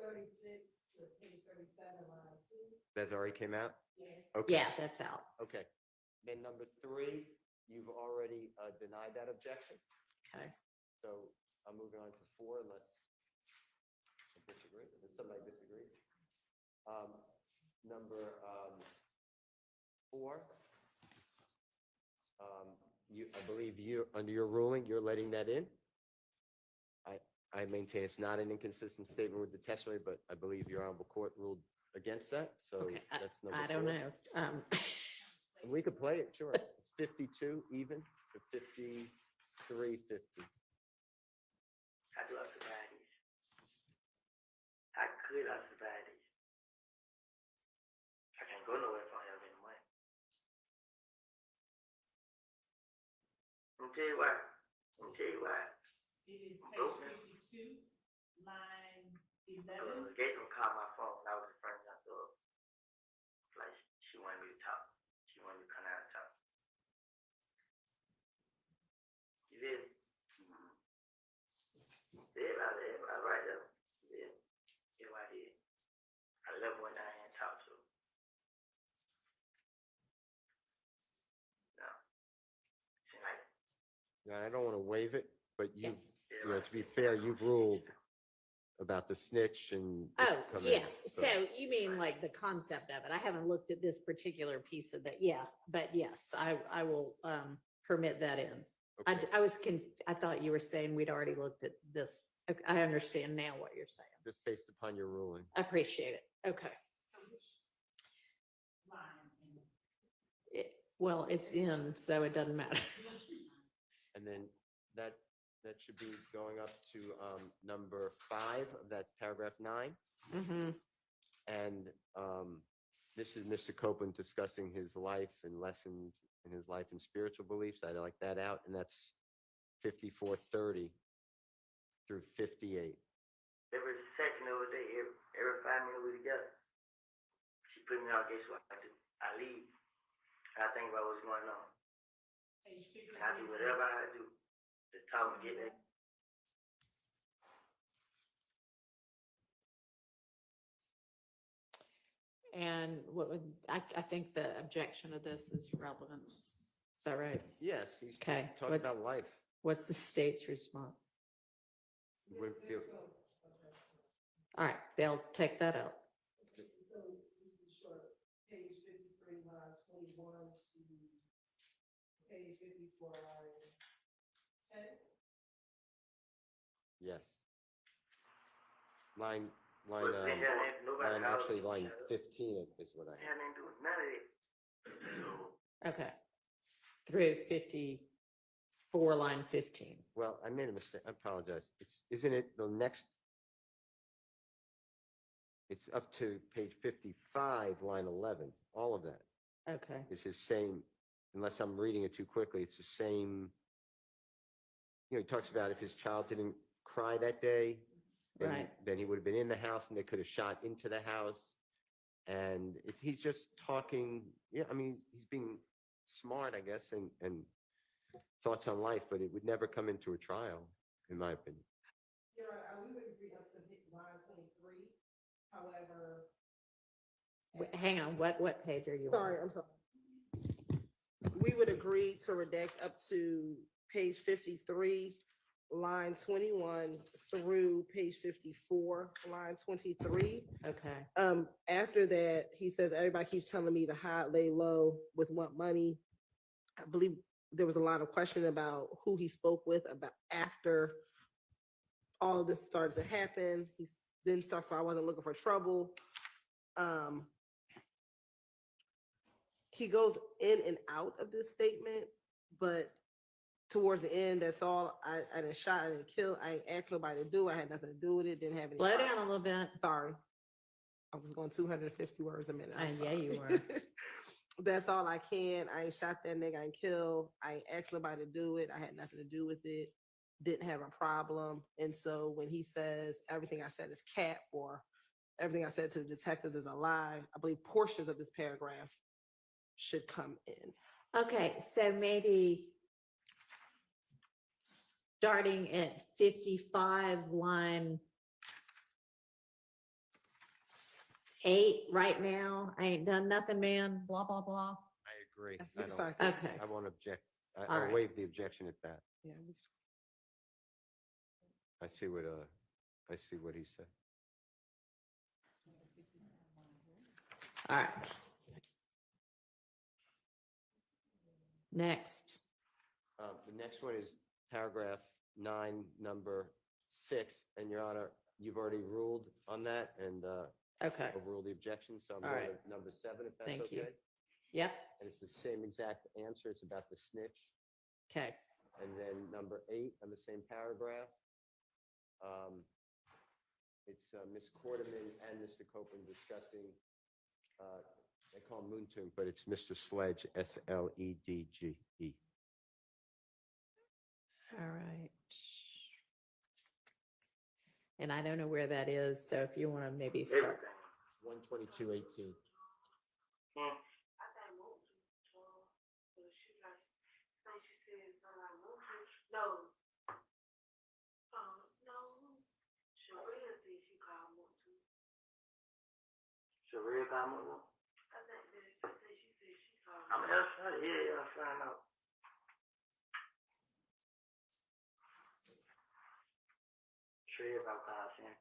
36 to page 37, line 2. That already came out? Yes. Okay. Yeah, that's out. Okay. Then number 3, you've already denied that objection. Okay. So I'm moving on to 4 unless I disagree. Does somebody disagree? Number 4. I believe you, under your ruling, you're letting that in. I maintain it's not an inconsistent statement with the testimony, but I believe your honorable court ruled against that. So Okay. that's number 4. I don't know. And we could play it, sure. It's 52 even to 5350. How do I survive this? How could I survive this? I can't go nowhere if I don't have any money. Let me tell you why. It is Broke page down. 52, line 11. The gate don't call my phone when I was in front of the door. Like she wanted me to talk. She wanted me to come out and talk. You did? Everybody right there. Yeah. Yeah, I did. I left one down here and talked to her. No. She like, Now, I don't want to waive it, but Yeah. to be fair, you've ruled about the snitch and. it Oh, coming yeah. in, So you mean like the concept of it? I haven't looked at this particular piece of that. Yeah, but yes, I will permit that in. Okay. I thought you were saying we'd already looked at this. Okay, I understand now what you're saying. Just based upon your ruling. I appreciate it. Okay. Line. Well, it's in, so it doesn't matter. And then that should be going up to number 5 of that paragraph 9. Mm-hmm. And this is Mr. Copeland discussing his life and lessons in his life and spiritual beliefs. I like that out. And that's 5430 through 58. every second of the day, every 5 minutes we together. She put me out, guess what I do? I leave. And I think about what's going on. Page 53. And I do whatever I do to talk and get that. And what would, I think the objection to this is relevance. Is that right? Yes, he's Okay, talking what's- about life. What's the state's response? Wouldn't feel- All right, they'll take that out. So, just to be sure, page 53, line 29 Yes. Line, But it had ain't nobody line, house. actually, line 15 is what I It have. had nothing to do with none of it. Okay. Through 54, line 15. Well, I made a mistake. I apologize. Isn't it the next? It's up to page 55, line 11. All of that Okay. is his same, unless I'm reading it too quickly, it's the same. You know, he talks about if his child didn't cry that day, Right. then he would have been in the house and they could have shot into the house. And he's just talking, yeah, I mean, he's being smart, I guess, and thoughts on life, but it would never come into a trial, in my opinion. You're right, we would agree up to line 23, however. Hang on, what page are you on? Sorry, I'm sorry. We would agree to redact up to page 53, line 21 through page 54, line 23. Okay. After that, he says, everybody keeps telling me to hide, lay low with what money. I believe there was a lot of question about who he spoke with about after all of this started to happen. He then starts, I wasn't looking for trouble. He goes in and out of this statement, but towards the end, that's all. I didn't shot, I didn't kill, I ain't asked nobody to do. I had nothing to do with it. Didn't have any. Slow problem. down a little bit. Sorry, I was going 250 words a minute. I'm Yeah, you sorry. were. That's all I can. I ain't shot that nigga. I ain't kill. I ain't asked nobody to do it. I had nothing to do with it. Didn't have a problem. And so when he says everything I said is cap or everything I said to the detectives is a lie, I believe portions of this paragraph should come in. Okay, so maybe starting at 55, line 8 right now. I ain't done nothing, man. Blah, blah, blah. I agree. You I can don't, start there. Okay. I won't object. All I'll right. waive the objection at that. Yeah, I see what he said. All right. Next. The next one is paragraph 9, number 6, and Your Honor, you've already ruled on that and Okay. overruled the objection, so I'm All going right. to number 7, if that's Thank okay. you. Yep. And it's the same exact answer. It's about the snitch. Okay. And then number 8 on the same paragraph. It's Ms. Quarterman and Mr. Copeland discussing, they call him Moontung, but it's Mr. Sledge, SLEDGE. All right. And I don't know where that is, so if you want to maybe start. Everything. 122.18. Hmm. I think moved to, but she like, think she said something like moved to, no. No, Sharia said she called moved to. Sharia got more. I think she said she called. I'm gonna yeah, I'll find out. Sharia about Cashapp.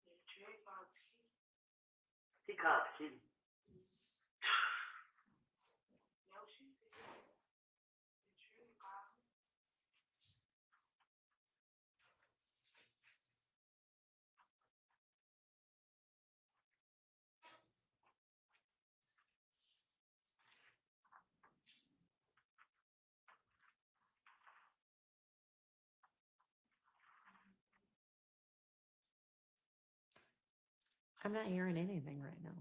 Yeah, Trey called Key. He called the key. No, she said. Trey called me. I'm not hearing anything right now.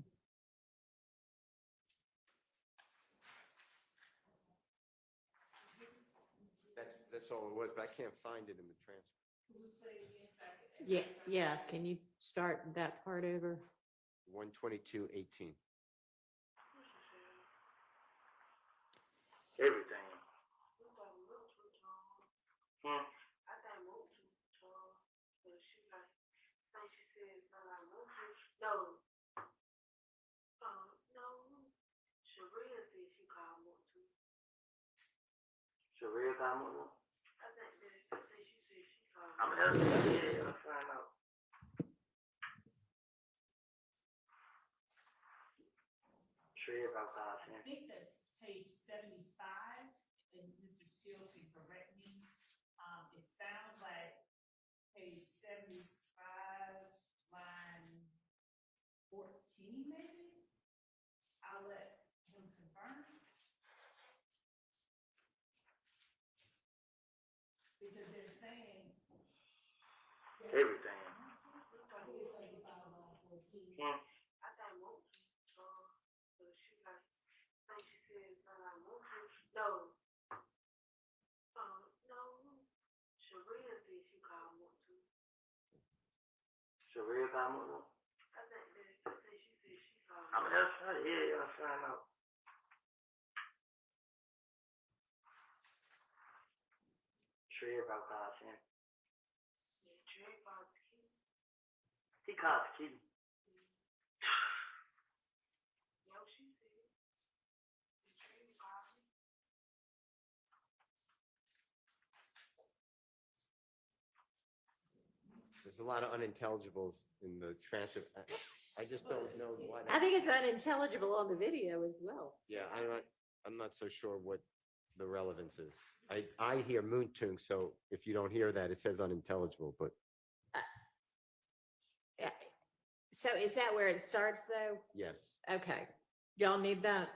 That's all it was, but I can't find it in the transcript. Yeah. Can you start that part over? 122.18. Everything. We thought moved to, Hmm. I think moved to, but she like, think she said something like moved to, no. No, Sharia said she called moved to. Sharia got more. I think she said she called. I'm gonna yeah, I'll find out. Sharia about I Cashapp. think that's page 75, and Mr. Jill can correct me. It sounds like page 75, line 14, maybe? I'll let him confirm. Because they're saying. Everything. Hmm. I thought most, so she like, I think she said, no, no, Sharia said she called more too. Sharia got more. I think she said she called. I mean, that's right. Yeah, y'all find out. Sharia about calls him. Yeah, Trey called the key. He calls the key. No, she said. Trey called me. There's a lot of unintelligibles in the transcript. I just don't know why. I think it's unintelligible on the video as well. Yeah, I'm not so sure what the relevance is. I hear Moontung, so if you don't hear that, it says unintelligible, but Yeah. So is that where it starts though? yes. Okay. Y'all need that?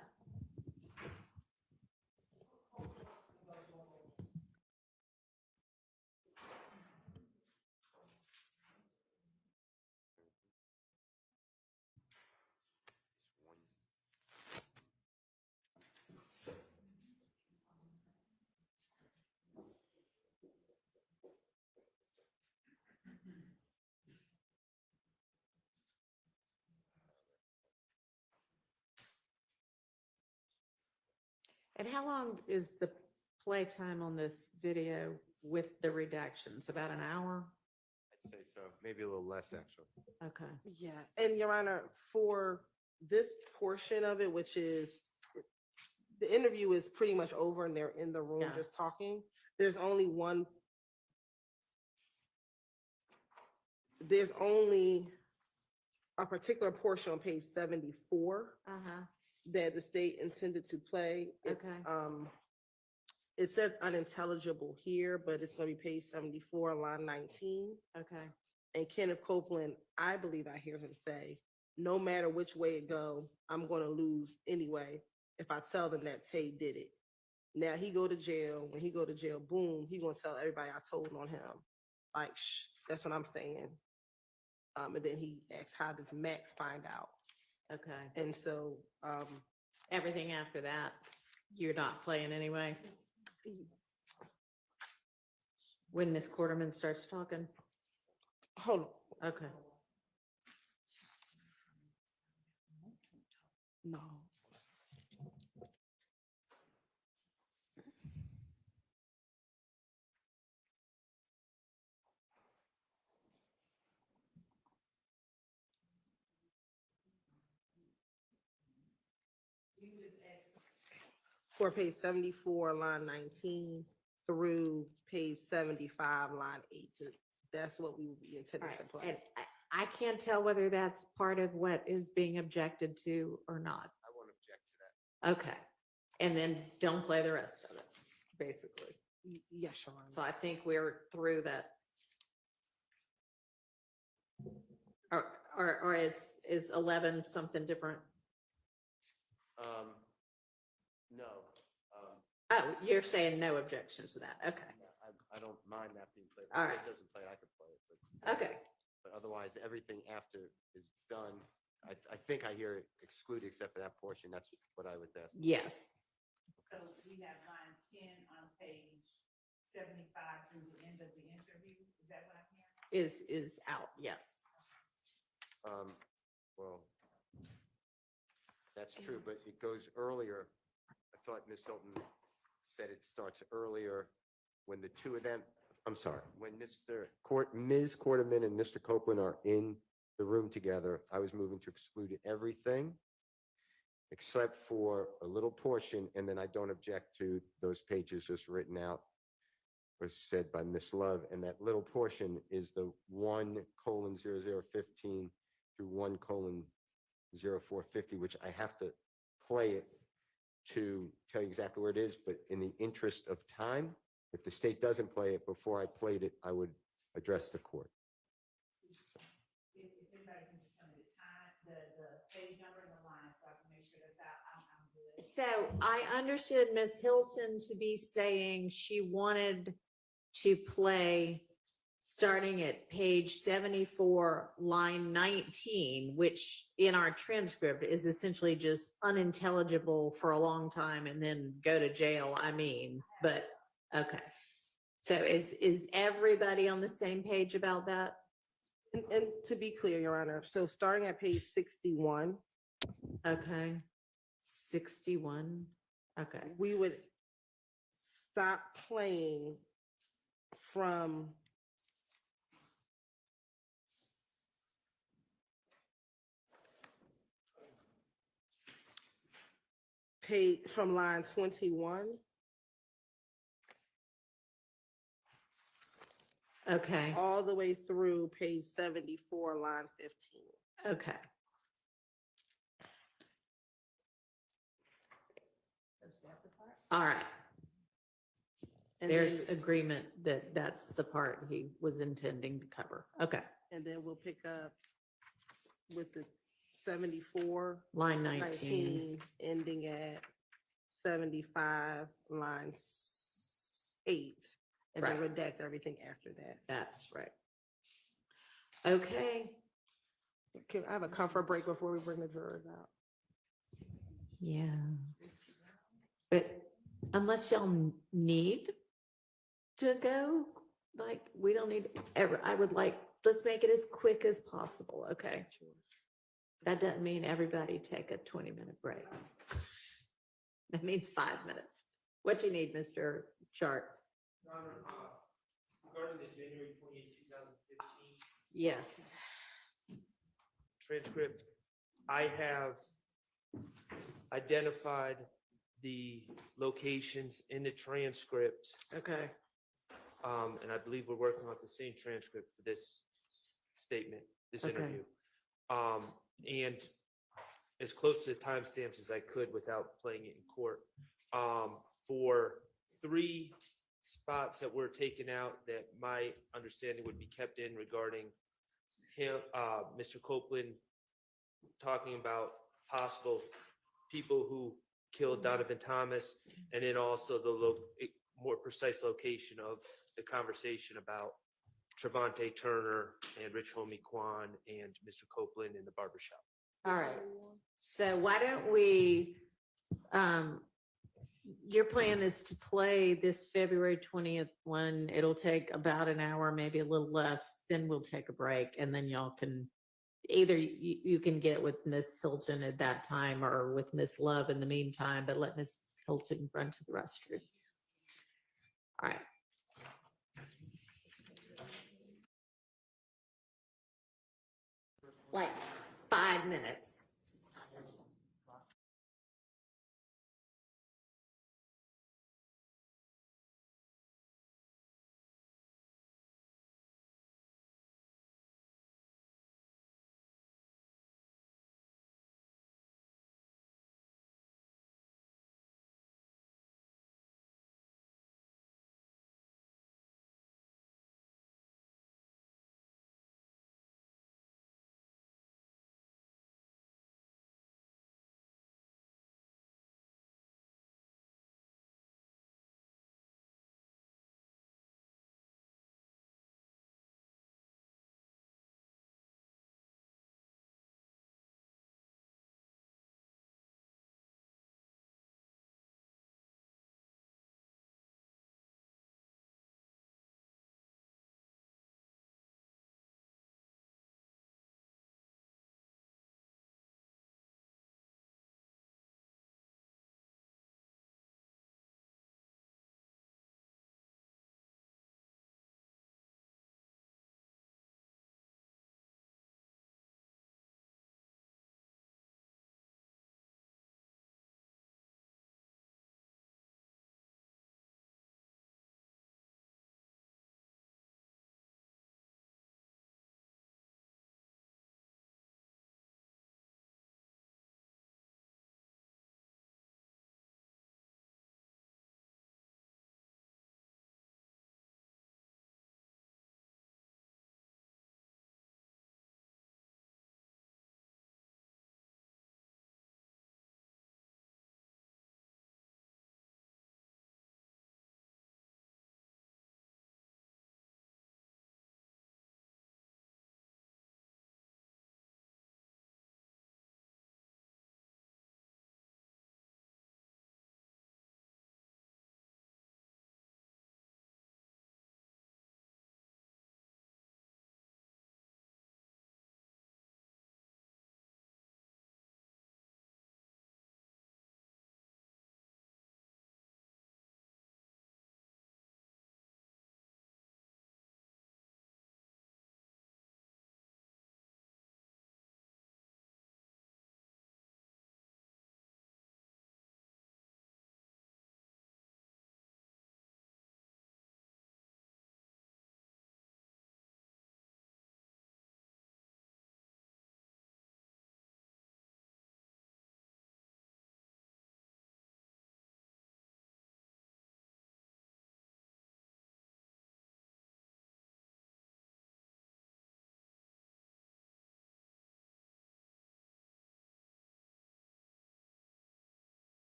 And how long is the play time on this video with the redactions? About an hour? I'd say so. Maybe a little less, actually. Okay. Yeah, and Your Honor, for this portion of it, which is, the interview is pretty much over and they're in the room Yeah. just talking. There's only a particular portion on page 74 Uh-huh. that the state intended to play. Okay. It says unintelligible here, but it's gonna be page 74, line 19. Okay. And Kenneth Copeland, I believe I hear him say, no matter which way it go, I'm gonna lose anyway if I tell them that Tay did it. Now he go to jail. When he go to jail, boom, he gonna tell everybody I told on him. Like, shh, that's what I'm saying. And then he asks, how does Max find out? Okay. And so, Everything after that, you're not playing anyway? When Miss Quarterman starts talking? hold on, Okay. no. For page 74, line 19 through page 75, line 8. That's what we would be All intending right. to play. And I can't tell whether that's part of what is being objected to or not. I won't object to that. Okay. And then don't play the rest of it, basically. Yes, Your Honor. So I think we're through that. Or is 11 something different? No. Oh, you're saying no objections to that. Okay. I don't mind that being played. All If right. it doesn't play, I could play it. But, Okay. But otherwise, everything after is done. I think I hear it excluded except for that portion. That's what I was asking. Yes. So we have line 10 on page 75 through the end of the interview. Is that what I'm hearing? Is out. Yes. Well, that's true, but it goes earlier. I thought Ms. Hilton said it starts earlier when the two of them, I'm sorry, when Ms. Quarterman and Mr. Copeland are in the room together, I was moving to exclude everything except for a little portion, and then I don't object to those pages just written out, was said by Ms. Love, and that little portion is the 1:0015 through 1:0450, which I have to play it to tell you exactly where it is, but in the interest of time, if the state doesn't play it before I played it, I would address the court. If anybody can just tell me the time, the page number and the line, so I can make sure that's out, I'm good. So I understood Ms. Hilton to be saying she wanted to play starting at page 74, line 19, which in our transcript is essentially just unintelligible for a long time and then go to jail. I mean, but okay. So is everybody on the same page about that? And to be clear, Your Honor, so starting at page 61, Okay. 61. Okay. we would stop playing from from line 21 Okay. all the way through page 74, line 15. Okay. All right. And There's then, agreement that that's the part he was intending to cover. Okay. and then we'll pick up with the 74, Line 19. 19, ending at 75, line 8, and then Right. redact everything after that. That's right. Okay. Can I have a comfort break before we bring the jurors out? Yeah. But unless y'all need to go, like, we don't need, I would like, let's make it as quick as possible, okay? That doesn't mean everybody take a 20-minute break. That means 5 minutes. What you need, Mr. Chart? Your Honor, regarding the January 28, 2015 Yes. transcript, I have identified the locations in the transcript, Okay. and I believe we're working on the same transcript for this statement, this Okay. interview. And as close to the timestamps as I could without playing it in court. For 3 spots that were taken out that my understanding would be kept in regarding him, Mr. Copeland talking about possible people who killed Donovan Thomas, and then also the more precise location of the conversation about Trevante Turner and Rich Homie Kwan and Mr. Copeland in the barbershop. All right. So why don't we, your plan is to play this February 20th one. It'll take about an hour, maybe a little less. Then we'll take a break and then y'all can, either you can get with Miss Hilton at that time or with Miss Love in the meantime, but let Miss Hilton run to the restroom. All right. Like 5 minutes.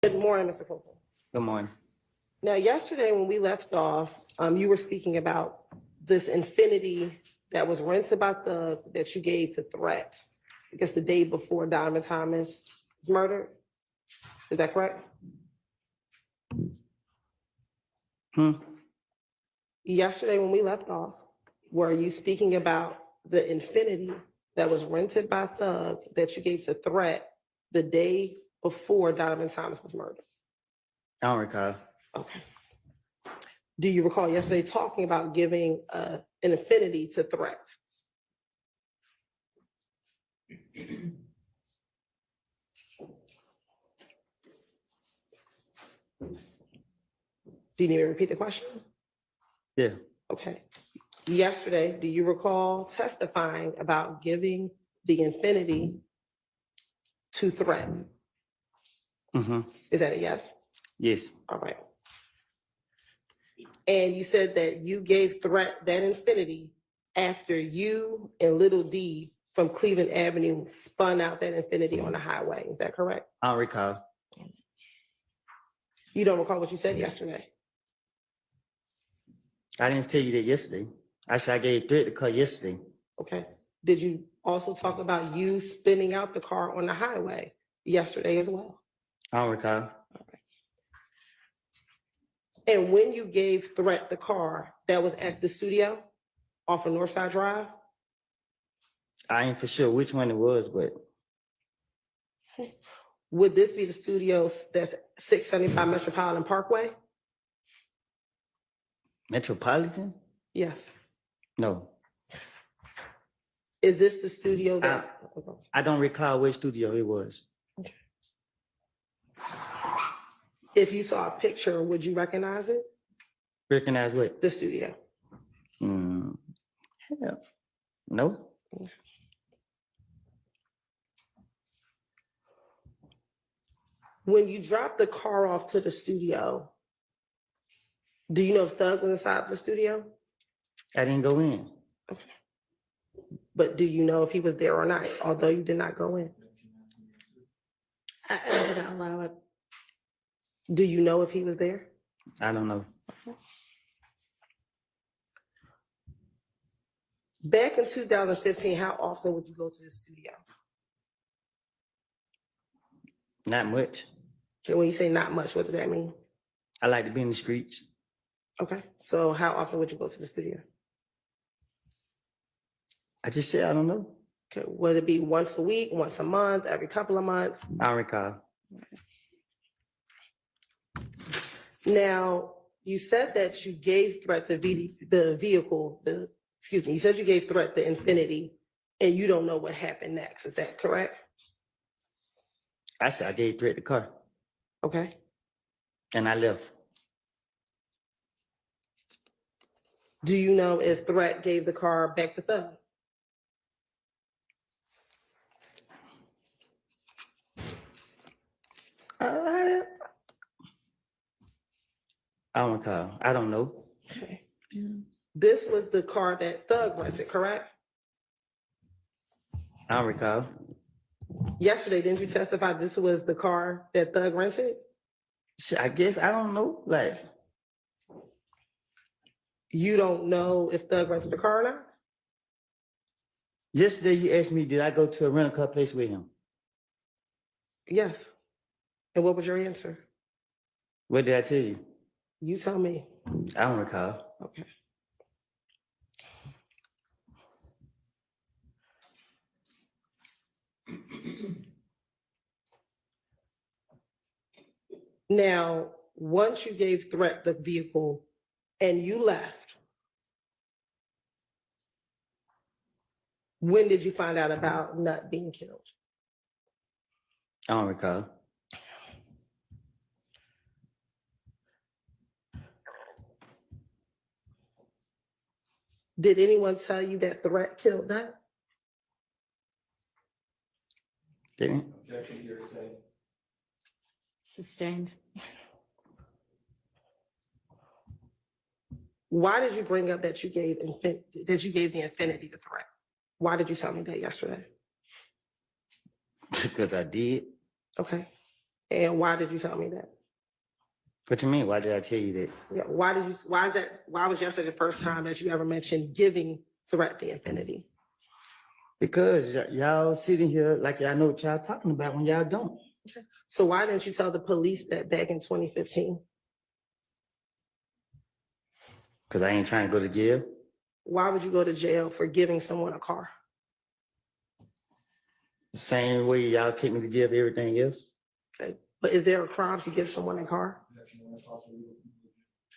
Good morning, Mr. Copeland. Good morning. Now, yesterday when we left off, you were speaking about this infinity that was rented by that you gave to Threat, I guess the day before Donovan Thomas was murdered. Is that correct? Yesterday when we left off, were you speaking about the infinity that was rented by Thug that you gave to Threat the day before Donovan Thomas was murdered? I don't recall. Okay. Do you recall yesterday talking about giving an infinity to Threat? Do you need me to repeat the question? Yeah. Okay. Yesterday, do you recall testifying about giving the infinity to Threat? Mm-hmm. Is that a yes? Yes. All right. And you said that you gave Threat that infinity after you and Little D from Cleveland Avenue spun out that infinity on the highway. Is that correct? I don't recall. You don't recall what you said yesterday? I didn't tell you that yesterday. Actually, I gave Threat the car yesterday. Okay. Did you also talk about you spinning out the car on the highway yesterday as well? I don't recall. And when you gave Threat the car that was at the studio off of Northside Drive? I ain't for sure which one it was, but Would this be the studio that's 675 Metropolitan Parkway? Metropolitan? Yes. No. Is this the studio that? I don't recall which studio it was. If you saw a picture, would you recognize it? Recognize what? The studio. Hell, no. When you dropped the car off to the studio, do you know if Thug was inside the studio? I didn't go in. But do you know if he was there or not, although you did not go in? I did not allow it. Do you know if he was there? I don't know. Back in 2015, how often would you go to the studio? Not much. Okay, when you say not much, what does that mean? I like to be in the streets. Okay, so how often would you go to the studio? I just said I don't know. Okay, would it be once a week, once a month, every couple of months? I don't recall. Now, you said that you gave Threat the vehicle, you said you gave Threat the Infinity, and you don't know what happened next. Is that correct? I said I gave Threat the car Okay. and I left. Do you know if Threat gave the car back to Thug? I don't recall. I don't know. Okay. This was the car that Thug rented, correct? I don't recall. Yesterday, didn't you testify this was the car that Thug rented? Shit, I guess I don't know. Like, You don't know if Thug rented the car or not? yesterday you asked me, did I go to a rental car place with him? Yes. And what was your answer? What did I tell you? You tell me. I don't recall. Okay. Now, once you gave Threat the vehicle and you left, when did you find out about Nut being killed? I don't recall. Did anyone tell you that Threat killed Nut? Didn't Sustained. Why did you bring up that you gave the Infinity to Threat? Why did you tell me that yesterday? because I did. Okay. And why did you tell me that? What you mean? Why did I tell you that? Yeah, why was yesterday the first time that you ever mentioned giving Threat the infinity? Because y'all sitting here like y'all know what y'all talking about when y'all don't. So why didn't you tell the police that back in 2015? Because I ain't trying to go to jail. Why would you go to jail for giving someone a car? The same way y'all take me to jail for everything else. Okay, but is there a crime to give someone a car?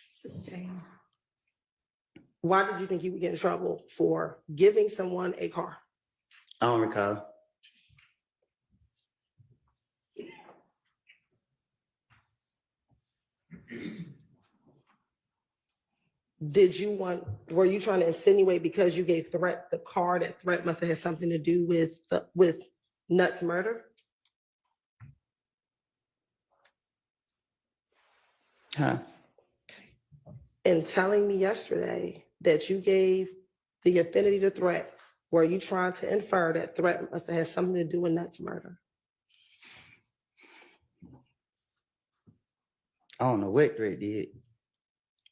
Sustain. Why did you think you would get in trouble for giving someone a car? I don't recall. Were you trying to insinuate because you gave Threat the car that Threat must have had something to do with Nuts' murder? Huh? And telling me yesterday that you gave the affinity to Threat, were you trying to infer that Threat must have had something to do with Nuts' murder? I don't know what Threat did.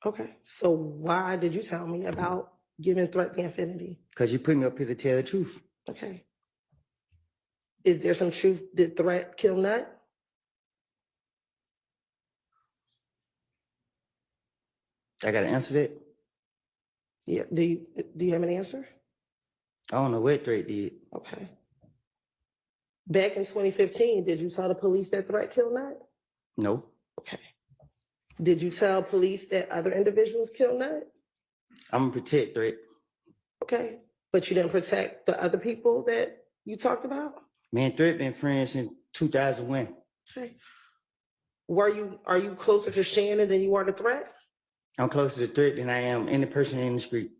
Okay, so why did you tell me about giving Threat the infinity? Because you put me up here to tell the truth. Okay. Is there some truth? Did Threat kill Nut? I gotta answer that. Yeah, do you have an answer? I don't know what Threat did. Okay. Back in 2015, did you tell the police that Threat killed Nut? No. Okay. Did you tell police that other individuals killed Nut? I'm gonna protect Threat. Okay, but you didn't protect the other people that you talked about? Me and Threat been friends since 2001. Okay. Are you closer to Shannon than you are to Threat? I'm closer to Threat than I am any person in the street.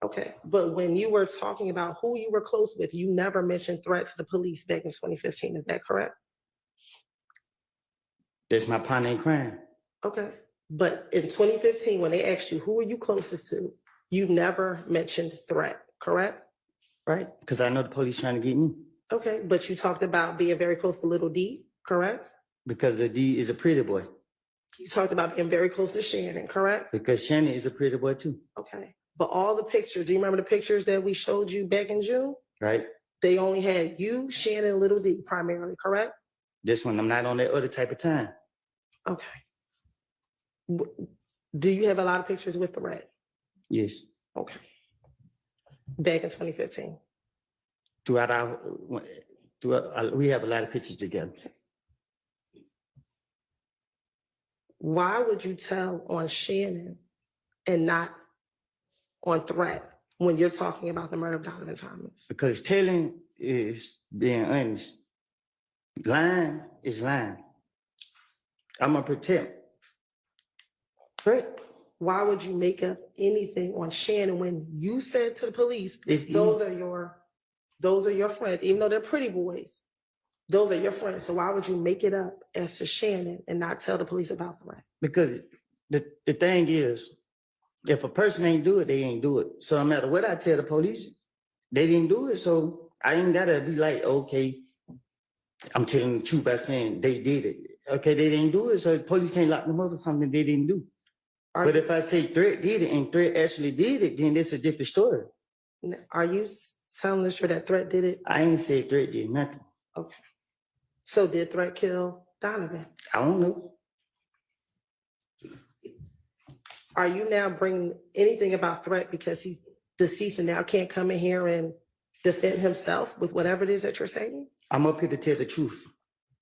Okay, but when you were talking about who you were close with, you never mentioned Threat to the police back in 2015, is that correct? That's my partner in crime. Okay, but in 2015, when they asked you, who are you closest to? You never mentioned Threat, correct? Right? Because I know the police trying to get me. Okay, but you talked about being very close to Little D, correct? Because the D is a pretty boy. You talked about being very close to Shannon, correct? Because Shannon is a pretty boy too. Okay, but all the pictures, do you remember the pictures that we showed you back in June? Right? They only had you, Shannon, and Little D primarily, correct? This one, I'm not on that other type of time. Okay. Do you have a lot of pictures with Threat? Yes. Okay. Back in 2015. We have a lot of pictures together. Why would you tell on Shannon and not on Threat when you're talking about the murder of Donovan Thomas? Because telling is being honest. Lying is lying. I'm gonna protect Threat. Why would you make up anything on Shannon when you said to the police, It's those easy. are your friends, even though they're pretty boys, those are your friends. So why would you make it up as to Shannon and not tell the police about Threat? Because the thing is, if a person ain't do it, they ain't do it. So no matter what I tell the police, they didn't do it. So I ain't gotta be like, okay, I'm telling the truth by saying they did it. Okay, they didn't do it, so the police can't lock them up for something they didn't do. But if I say Threat did it and Threat actually did it, then it's a different story. Are you telling us that Threat did it? I ain't say Threat did nothing. Okay. So did Threat kill Donovan? I don't know. Are you now bringing anything about Threat because he's deceased and now can't come in here and defend himself with whatever it is that you're saying? I'm up here to tell the truth.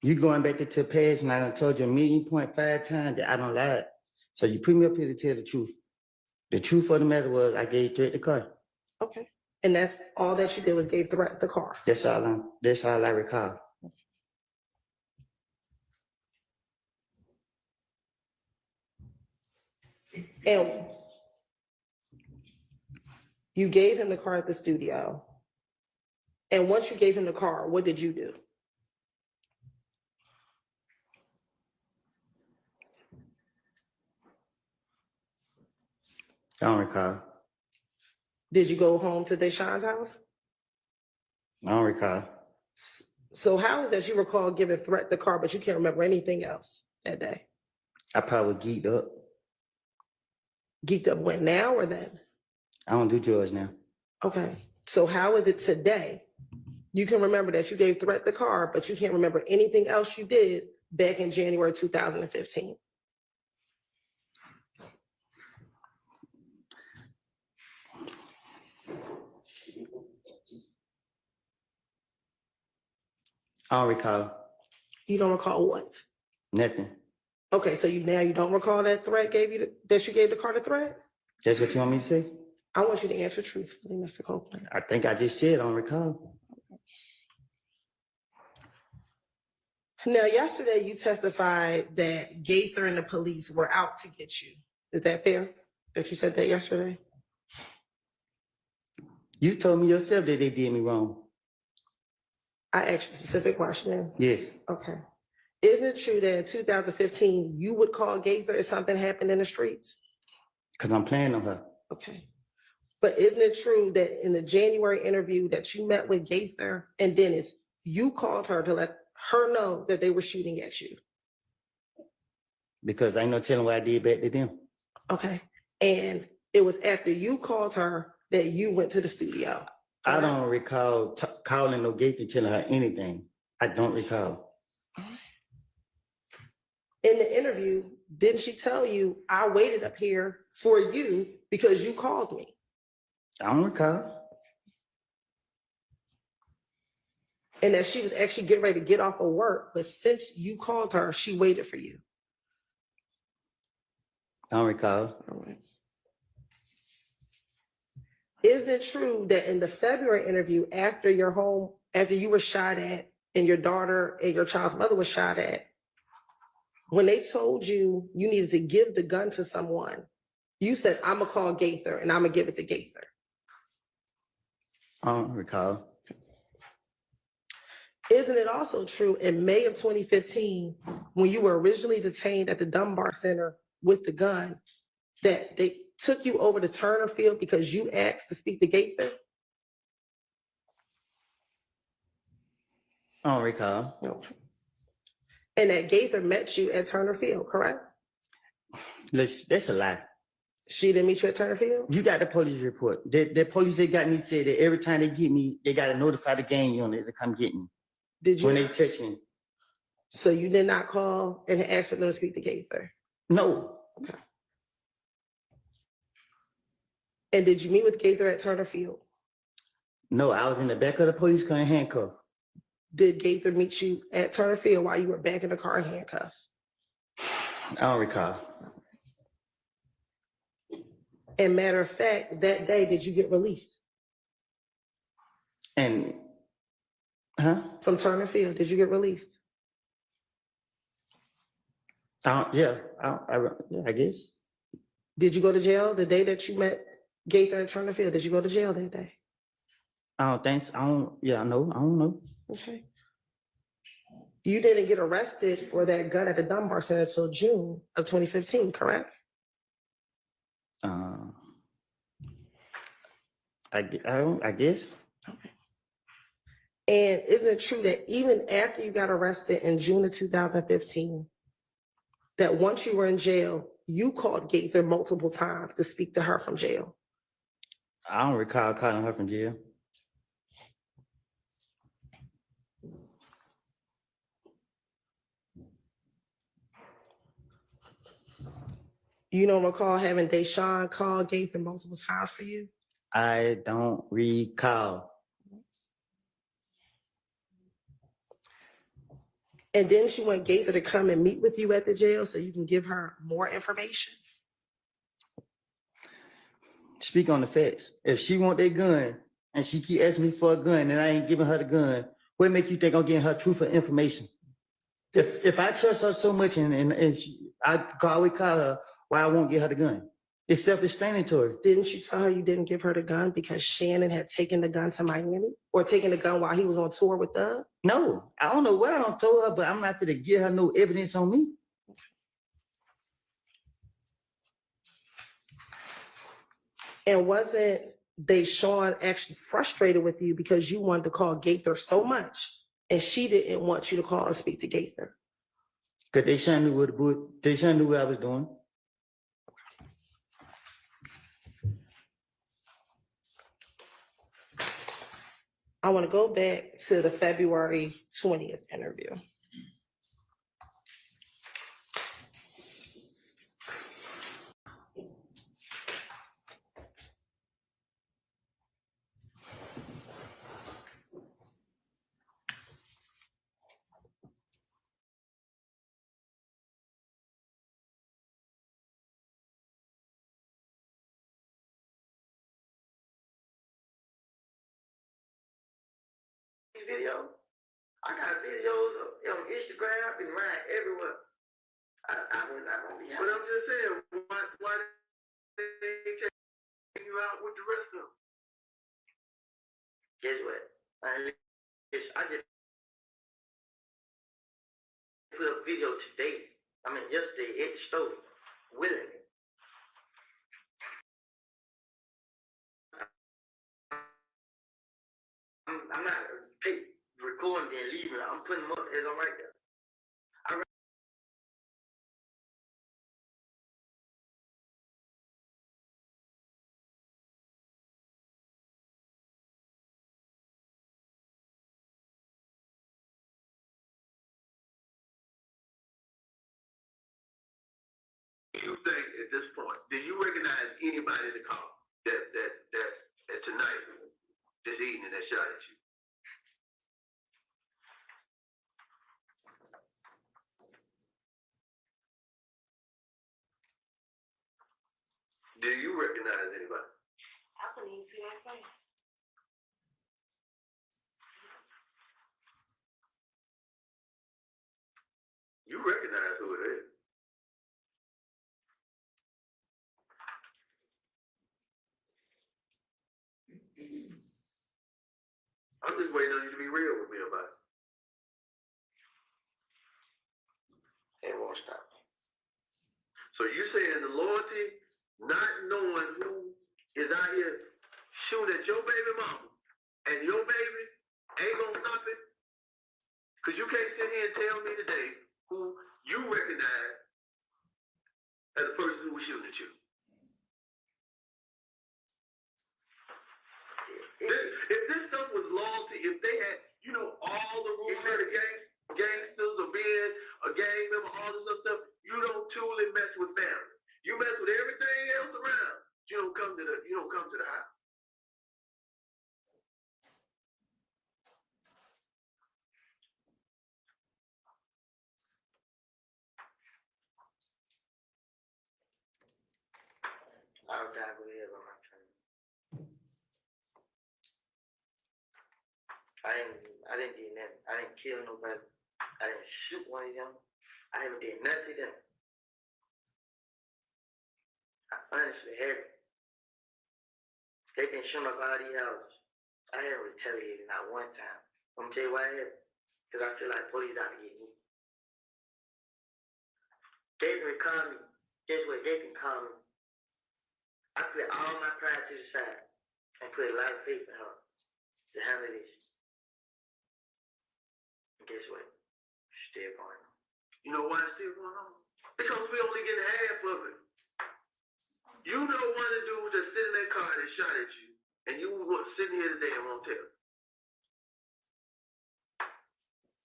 You going back into the past and I done told you 1.5 million times that I don't lie. So you put me up here to tell the truth. The truth of the matter was I gave Threat the car. Okay. And that's all that you did was gave Threat the car. That's all I recall. And you gave him the car at the studio. And once you gave him the car, what did you do? I don't recall. Did you go home to Deshaun's house? I don't recall. So how is that you recall giving Threat the car, but you can't remember anything else that day? I probably geeked up. Geeked up when, now or then? I don't do drugs now. Okay, so how is it today? You can remember that you gave Threat the car, but you can't remember anything else you did back in January 2015. I don't recall You don't recall what? nothing. Okay, so you don't recall that Threat gave you, that you gave the car to Threat? That's what you want me to say? I want you to answer truthfully, Mr. Copeland. I think I just said I don't recall. Now, yesterday you testified that Gaither and the police were out to get you. Is that fair? That you said that yesterday? You told me yourself that they did me wrong. I asked you a specific question. Yes, Okay. Isn't it true that in 2015, you would call Gaither if something happened in the streets? because I'm playing on her. Okay. But isn't it true that in the January interview that you met with Gaither and Dennis, you called her to let her know that they were shooting at you? Because I ain't no telling what I did back to them. Okay. And it was after you called her that you went to the studio. I don't recall calling no gate and telling her anything. I don't recall. In the interview, didn't she tell you, I waited up here for you because you called me? I don't recall. And that she was actually getting ready to get off of work, but since you called her, she waited for you. I don't recall. All right. Isn't it true that in the February interview, after you were shot at and your daughter and your child's mother was shot at, when they told you you needed to give the gun to someone, you said, I'm gonna call Gaither and I'm gonna give it to Gaither. I don't recall. Isn't it also true in May of 2015, when you were originally detained at the Dunbar Center with the gun, that they took you over to Turner Field because you asked to speak to Gaither? I don't recall. No. And that Gaither met you at Turner Field, correct? That's a lie. She didn't meet you at Turner Field? You got the police report. The police that got me said that every time they get me, they got to notify the gang unit to come get me Did you? when they touch me. So you did not call and ask for them to speak to Gaither? No, Okay. And did you meet with Gaither at Turner Field? no, I was in the back of the police car in handcuffs. Did Gaither meet you at Turner Field while you were back in the car in handcuffs? I don't recall. And matter of fact, that day, did you get released And, from Turner Field? Did you get released? yeah, I guess. Did you go to jail the day that you met Gaither at Turner Field? Did you go to jail that day? I don't think so. I don't know. Okay. You didn't get arrested for that gun at the Dunbar Center until June of 2015, correct? I guess. And isn't it true that even after you got arrested in June of 2015, that once you were in jail, you called Gaither multiple times to speak to her from jail? I don't recall calling her from jail. You don't recall having Deshaun call Gaither multiple times for you? I don't recall. And then she want Gaither to come and meet with you at the jail so you can give her more information? Speak on the facts. If she want that gun and she keep asking me for a gun and I ain't giving her the gun, what make you think I'm getting her truthful information? If I trust her so much and I always call her, why I won't get her the gun? It's self-explanatory. Didn't you tell her you didn't give her the gun because Shannon had taken the gun to Miami or taken the gun while he was on tour with Doug? No, I don't know what I don't told her, but I'm not going to give her no evidence on me. And wasn't Deshaun actually frustrated with you because you wanted to call Gaither so much and she didn't want you to call and speak to Gaither. Cause they sure knew they sure knew what I was doing. I want to go back to the February 20th interview. Video. I got videos on Instagram and mine everywhere. I would not be happy. But I'm just saying, why they take you out with the rest of them? Guess what? I just put up video today. I mean, yesterday at the store, willingly. I'm not recording and leaving. I'm putting them up as I'm right there. You think at this point, do you recognize anybody in the car that tonight, this evening, that shot at you? Do you recognize anybody? I couldn't even see that face. You recognize who it is. I'm just waiting on you to be real with me about it. It won't stop. So you saying the loyalty, not knowing who is out here shooting at your baby mama and your baby ain't gonna stop it? Cause you can't sit here and tell me today who you recognize as the person who was shooting at you. If this stuff was loyalty, if they had, all the rules of the gangsters or being a gang member, all this other stuff, you don't truly mess with family. You mess with everything else around. You don't come to the house. I'll die with it on my family. I didn't do nothing. I didn't kill nobody. I didn't shoot one of them. I haven't did nothing to them. I honestly haven't. They've been shooting up all these houses. I haven't retaliated not one time. I'm gonna tell you why I haven't. Because I feel like police out to get me. They can call me. Guess what? They can call me. I put all my pride to the side and put a lot of faith in her to handle this. And guess what? She's still going on. You know why it's still going on? Because we only get half of it. You know one of the dudes that sit in that car that shot at you, and you were sitting here today and won't tell.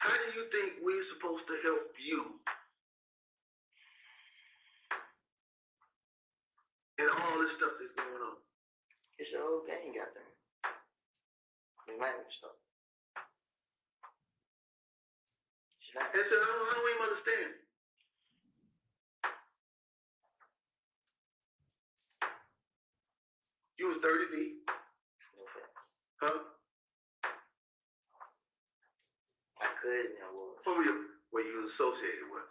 How do you think we're supposed to help you in all this stuff that's going on? It's the whole gang got them. They might have stuff. And so I don't even understand. You was 30 deep. Huh? I could and I was. Who were you associated with?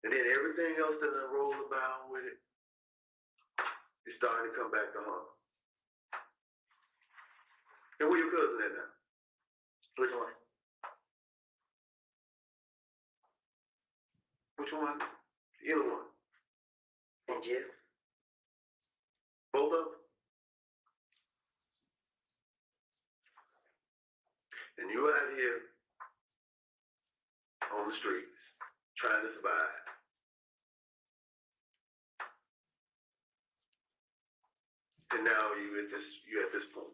And then everything else that rolled about with it, it's starting to come back to harm. And where your cousin at now? Which one? Which one? Either one. In jail. Both of them? and you out here on the streets trying to survive. And now you at this point.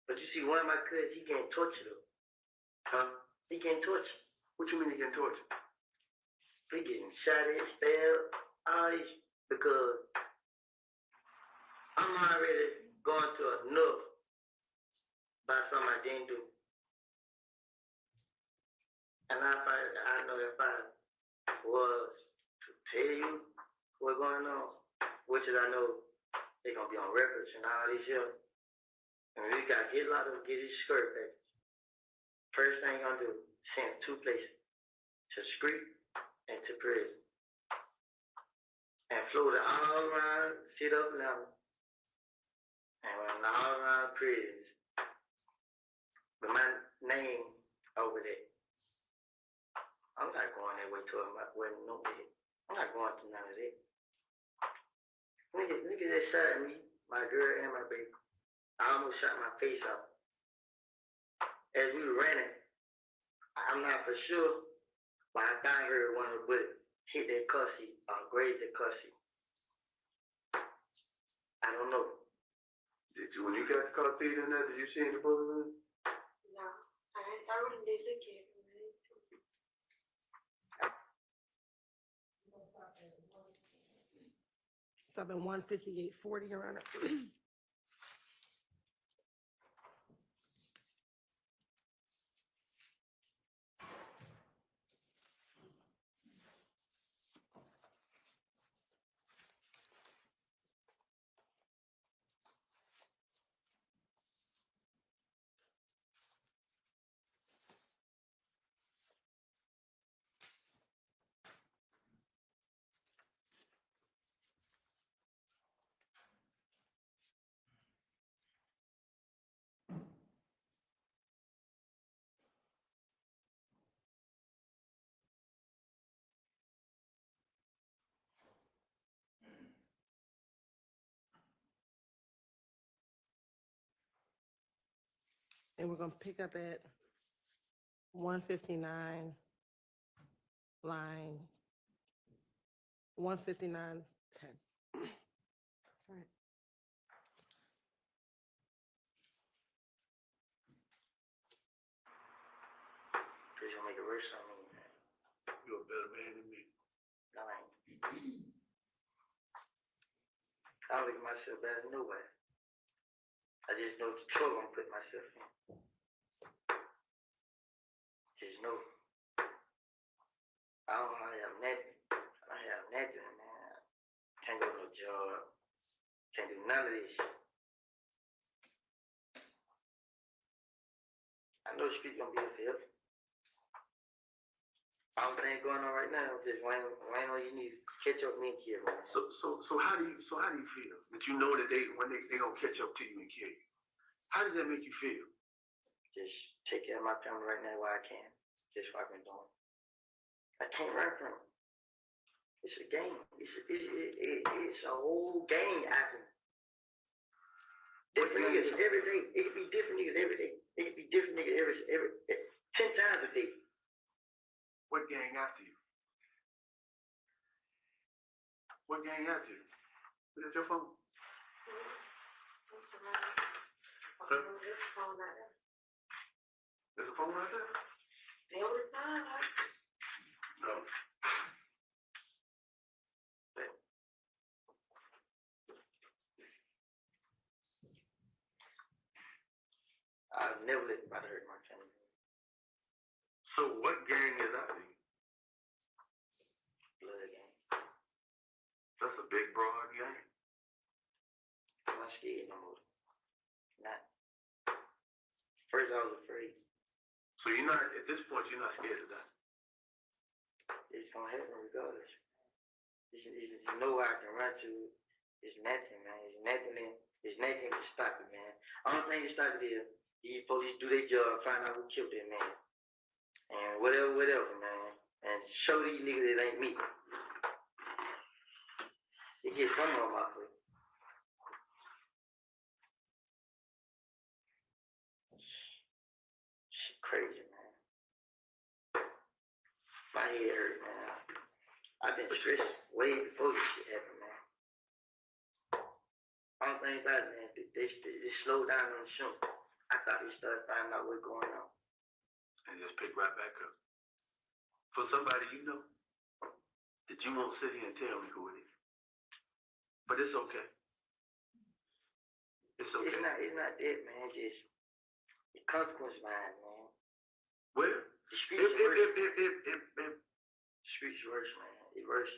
But you see, one of my cousins, he getting tortured though. Huh? He getting tortured. What you mean you getting tortured? He getting shot at, stabbed, all this, because I'm already going to enough by something I didn't do. And I know if I was to tell you what's going on, which is I know they're gonna be on records and all this here. And we got hit a lot of get his skirt back. First thing I'm gonna do, send 2 places. To street and to prison. And floated all around, sit up level. And went all around prisons. With my name over there. I'm not going that way to where no way. I'm not going to none of that. Nigga that shot at me, my girl and my baby. I almost shot my face off. As we were running, I'm not for sure, but I thought I heard one of the bullets hit that car seat or graze that car seat. I don't know. Did you, when you got the car seat in there, did you see any bullets in it? No, I wouldn't be looking at it. Stop at 158.40 around it. And we're gonna pick up at 159, line 159.10. Right. Please don't make it worse on me, man. You're a better man than me. No, I ain't. I don't look at myself better than nobody. I just know the trouble I'm putting myself in. Just know. I don't have nothing. I don't have nothing, man. Can't go to no job. Can't do none of this. I know the street gonna be a field. All the thing going on right now is just waiting on you need to catch up with me and kill me. So how do you feel that you know that when they gonna catch up to you and kill you? How does that make you feel? Just take care of my family right now while I can. Just what I've been doing. I can't run from it. It's a game. It's a whole game acting. Different niggas every day. It could be different niggas every day. It could be different niggas every 10 times a day. What gang after you? What gang after you? Is that your phone? Huh? There's a phone right there? No. I've never let anybody hurt my family. So what gang is after you? Blood game. That's a big broad gang. I'm not scared no more. Not. First I was afraid. So you're not, at this point, you're not scared of that. It's gonna happen regardless. You know where I can run to. It's nothing, man. It's nothing to stop it, man. Only thing to stop it is these police do their job, find out who killed that man. And whatever, man. And show these niggas it ain't me. It gets some of them off of it. crazy, man. My head hurt, man. I've been stressed way before this shit happened, man. Only thing about it, man, they slowed down on the show. I thought they started finding out what's going on. And just pick right back up. For somebody you know, that you won't sit here and tell me who it is. But it's okay. It's okay. It's not that, man. Just the consequence behind it, man. Well, The streets are worse. if The streets worse, man. It's worse.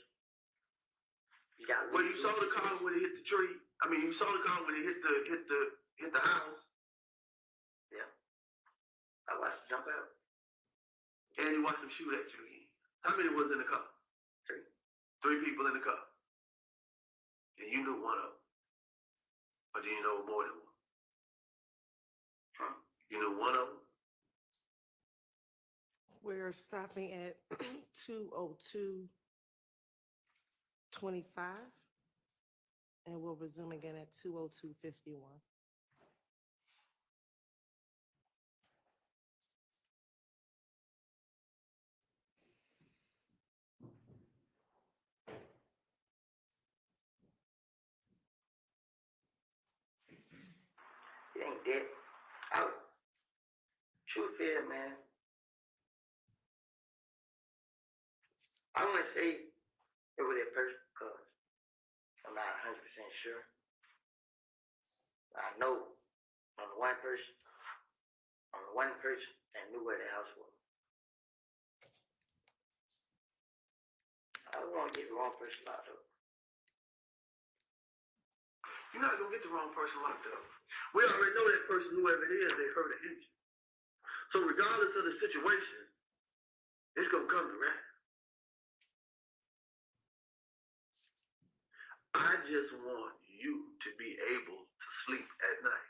You got. well, you saw the car when it hit the tree. I mean, you saw the car when it hit the house. Yeah. I watched it jump out. And you watched them shoot at you again. How many was in the car? 3. 3 people in the car. And you knew one of them. Or do you know more than one? Huh? You knew one of them? We're stopping at 2:02:25, and we'll resume again at 2:02:51. It ain't that. Truth is, man. I want to say it was that person because I'm not 100% sure. I know on the one person that knew where the house was. I don't want to get the wrong person locked up. You're not gonna get the wrong person locked up. We already know that person, whoever it is, they hurt or injured. So regardless of the situation, it's gonna come to rest. I just want you to be able to sleep at night.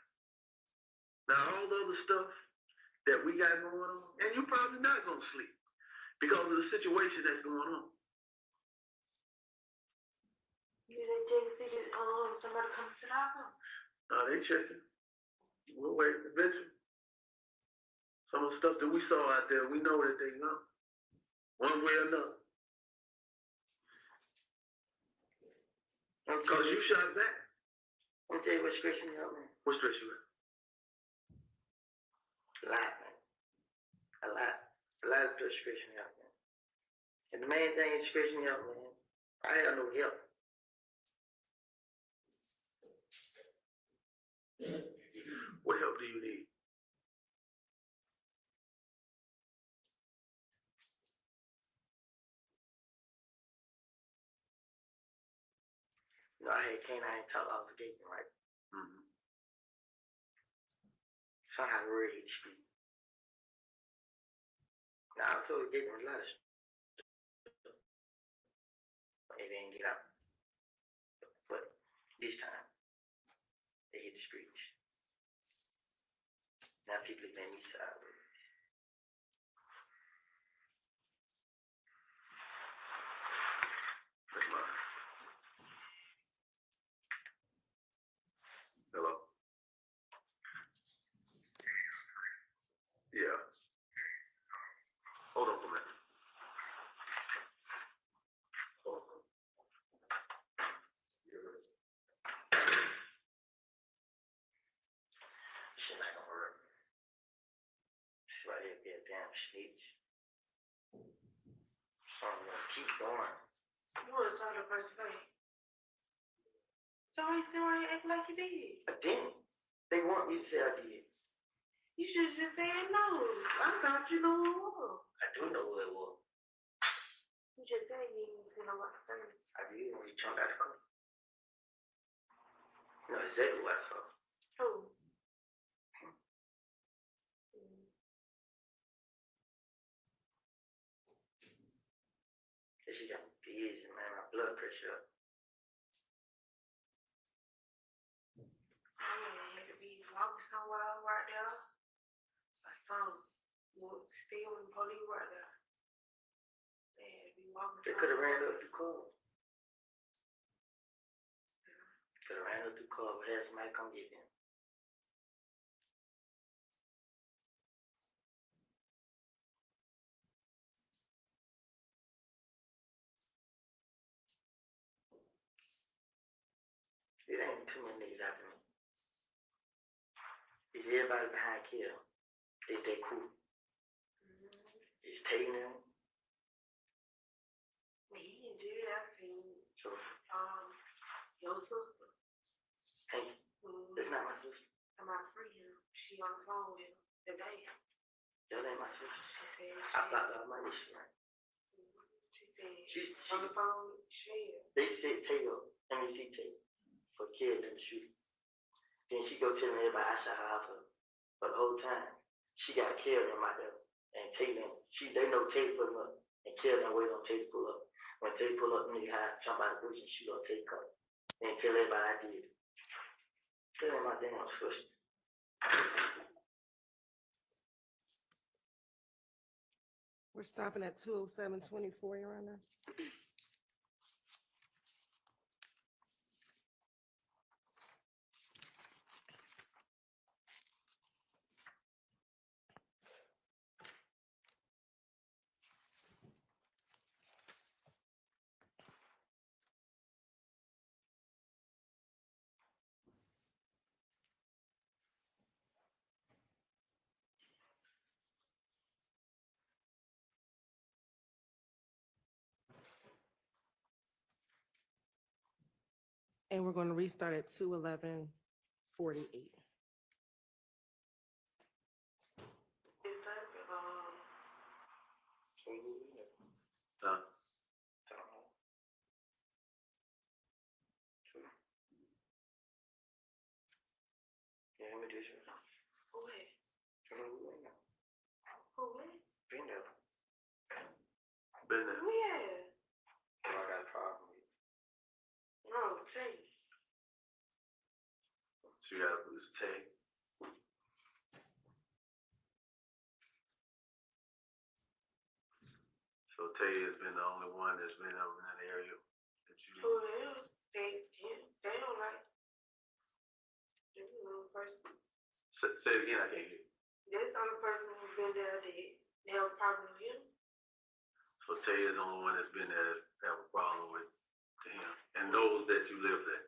Now all the other stuff that we got going on, and you're probably not gonna sleep because of the situation that's going on. You didn't check to see that somebody comes to the house. Now they checking. We'll wait eventually. Some of the stuff that we saw out there, we know that they know. One way or another. Because you shot back. Let me tell you what's stressing me out, man. What stress you at? A lot, man. A lot of stuff stressing me out, man. And the main thing that's stressing me out, man, I have no help. What help do you need? You know, I had canine talk obligation, right? Mm-hmm. Somehow the word hit the street. Now, I told Gaten a lot of stuff. They didn't get out. But this time, they hit the streets. Now people are letting me sideways. That's mine. Hello? Yeah. Hold on for a minute. Hold on. Shit not gonna work. This right here be a damn snitch. So I'm gonna keep going. You would have told the first place. So why you act like you did? But then, they want me to say I did. You should have just said no. I thought you knew who it was. I do know who it was. You just said you didn't know what to say. I did when he jumped out the car. You know exactly what I saw. Who? Cause she got me busy, man. My blood pressure up. I had to be walking somewhere right there. Or something. Stealing police right there. They had to be walking They could have somewhere. ran up through cars. Could have ran up through cars, but had somebody come get them. everybody behind Kill. It's that crew. It's taking them. He did, I seen, So, your sister. hey, that's not my sister. And my friend, she on the phone with him today. That ain't my sister. She said, I thought that was my issue, right? she said, She- on the phone, she They said tail, MEC tail, for Kill and shoot. Then she go telling everybody I shot her out for the whole time. She got Kill him out there and Taylor. They know Taylor put him up and Kill him wait on Taylor pull up. When Taylor pull up, nigga hide, jump out of the bush and shoot on Taylor cup. Then tell everybody I did it. Tell them my damn sister. We're stopping at 207-24, Your Honor. And we're going to restart at 211-48. is that, Yeah, let me do this. who is? Who Who is? been there? Been there. Who is? I got a problem with. No, Tay. So you gotta lose Tay. So Tay has been the only one that's been over in that area that you. Who else? They don't like. This is the only person. Say it again, I can't hear you. That's the only person who's been there that they have a problem with him. So Tay is the only one that's been there that have a problem with him and those that you live there.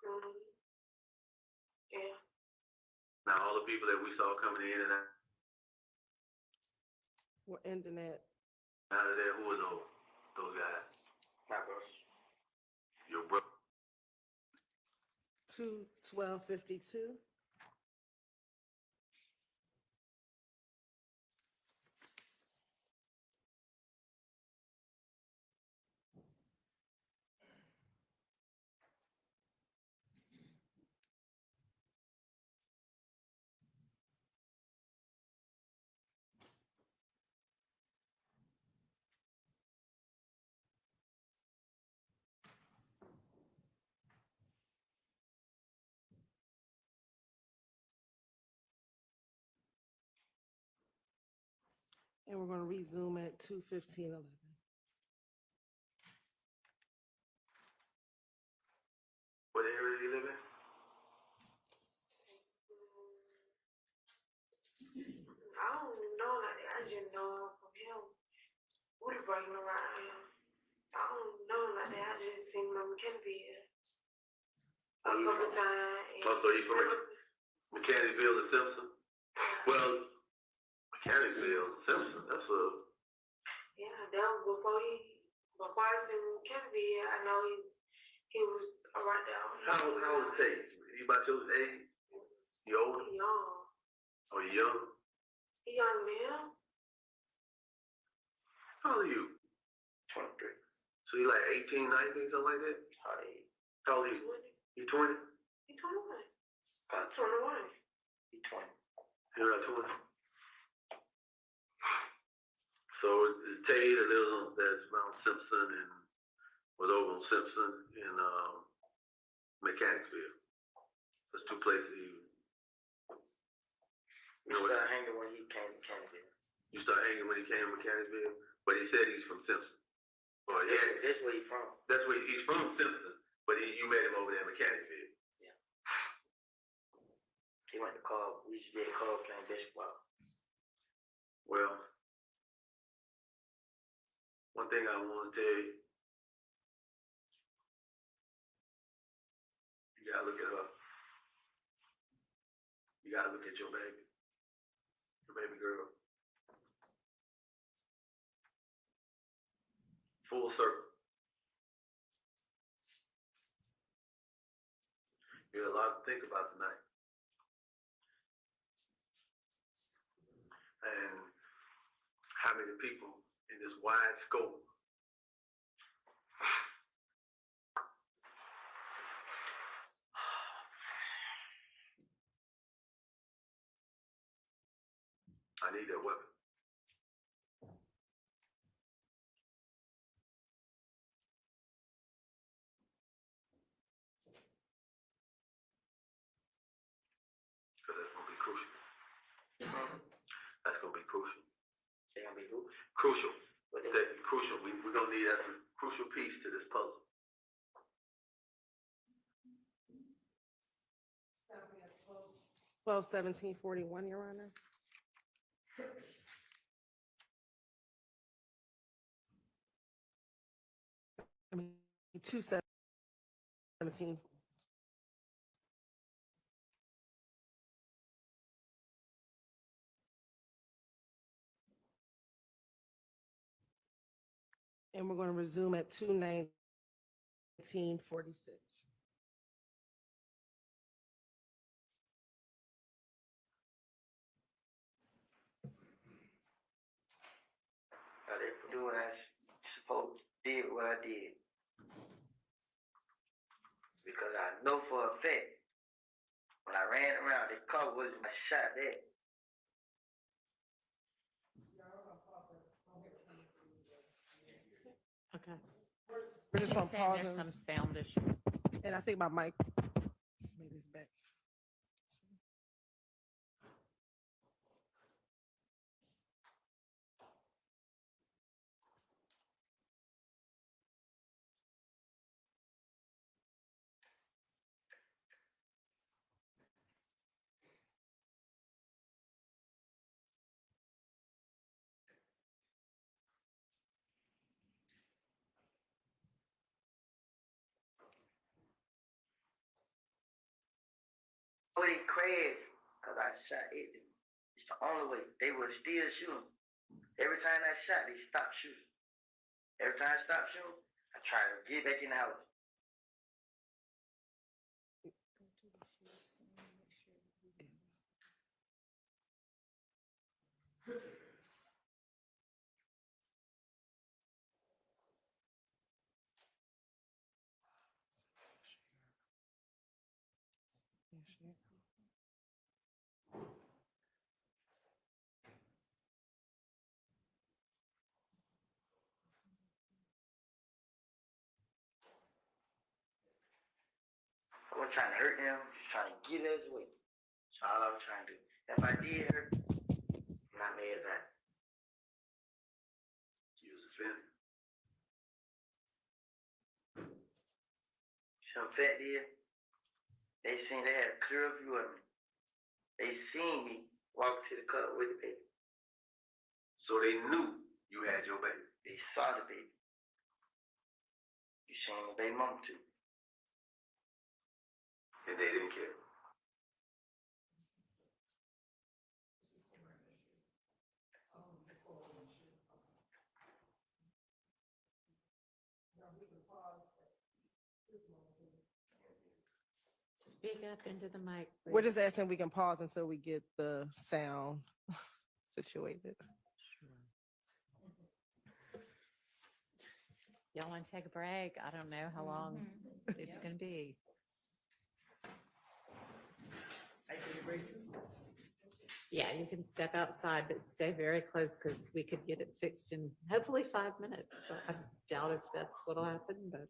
Mm-hmm. Yeah. Now, all the people that we saw coming in and We're ending at out of there, who are those guys? My bros. Your brother. 212-52. And we're going to resume at 2:15:11. What area do you live in? I don't know like that. I just know from him. Woody breaking around him. I don't know like that. I just seen him on Mechanicsville a couple times. Oh, so you from Mechanicsville and Simpson? Well, Mechanicsville, Simpson, that's a. Yeah, that was before I was in Mechanicsville. I know he was right there. How old is Tay? You about your age? You older? He young. Oh, you young? He young than him. How old are you? 23. So you like 18, 19, something like that? How old are you? You 20? He 21. 21. He 20. You're at 20. So it's Tay that lives on, that's around Simpson and was over on Simpson in Mechanicsville. There's two places We started hanging when he came to Canada. you started hanging when he came to Mechanicsville, but he said he's from Simpson. Well, yeah, That's where he from. that's where he's from, Simpson, but you met him over there in Mechanicsville. He went to call. We used to be at the call playing basketball. Well, one thing I want to tell you, you gotta look at her. You gotta look at your baby girl. Full circle. You got a lot to think about tonight. And how many people in this wide scope I need that weapon. Because that's gonna be crucial. That's gonna be crucial. They gonna be who? Crucial. What they- That's crucial. We're gonna need that's a crucial piece to this puzzle. 12/17/41, Your Honor. I mean, 2/17. And we're going to resume at 2/19/46. They do what I supposed did what I did. Because I know for a fact when I ran around, the car wasn't my shot there. Okay. We're just going He's to saying pause there's and, some sound issue. and I think my mic, maybe it's back. Oh, they crashed because I shot it. It's the only way. They were still shooting. Every time I shot, they stopped shooting. Every time I stopped shooting, I tried to get back in the house. I wasn't trying to hurt them, just trying to get us away. That's all I was trying to do. If I did hurt, I'm not mad at that. Use the fence. Some fat did. They seen they had a clear view of me. They seen me walk to the car with the baby. So they knew you had your baby. They saw the baby. You seen the baby mom too. And they didn't care. Speak up into the mic. We're please. just asking if we can pause until we get the sound situated. Y'all want to take a break? I don't know how long it's going to be. I take a break too. Yeah, you can step outside, but stay very close because we could get it fixed in hopefully 5 minutes. So I doubt if that's what'll happen, but.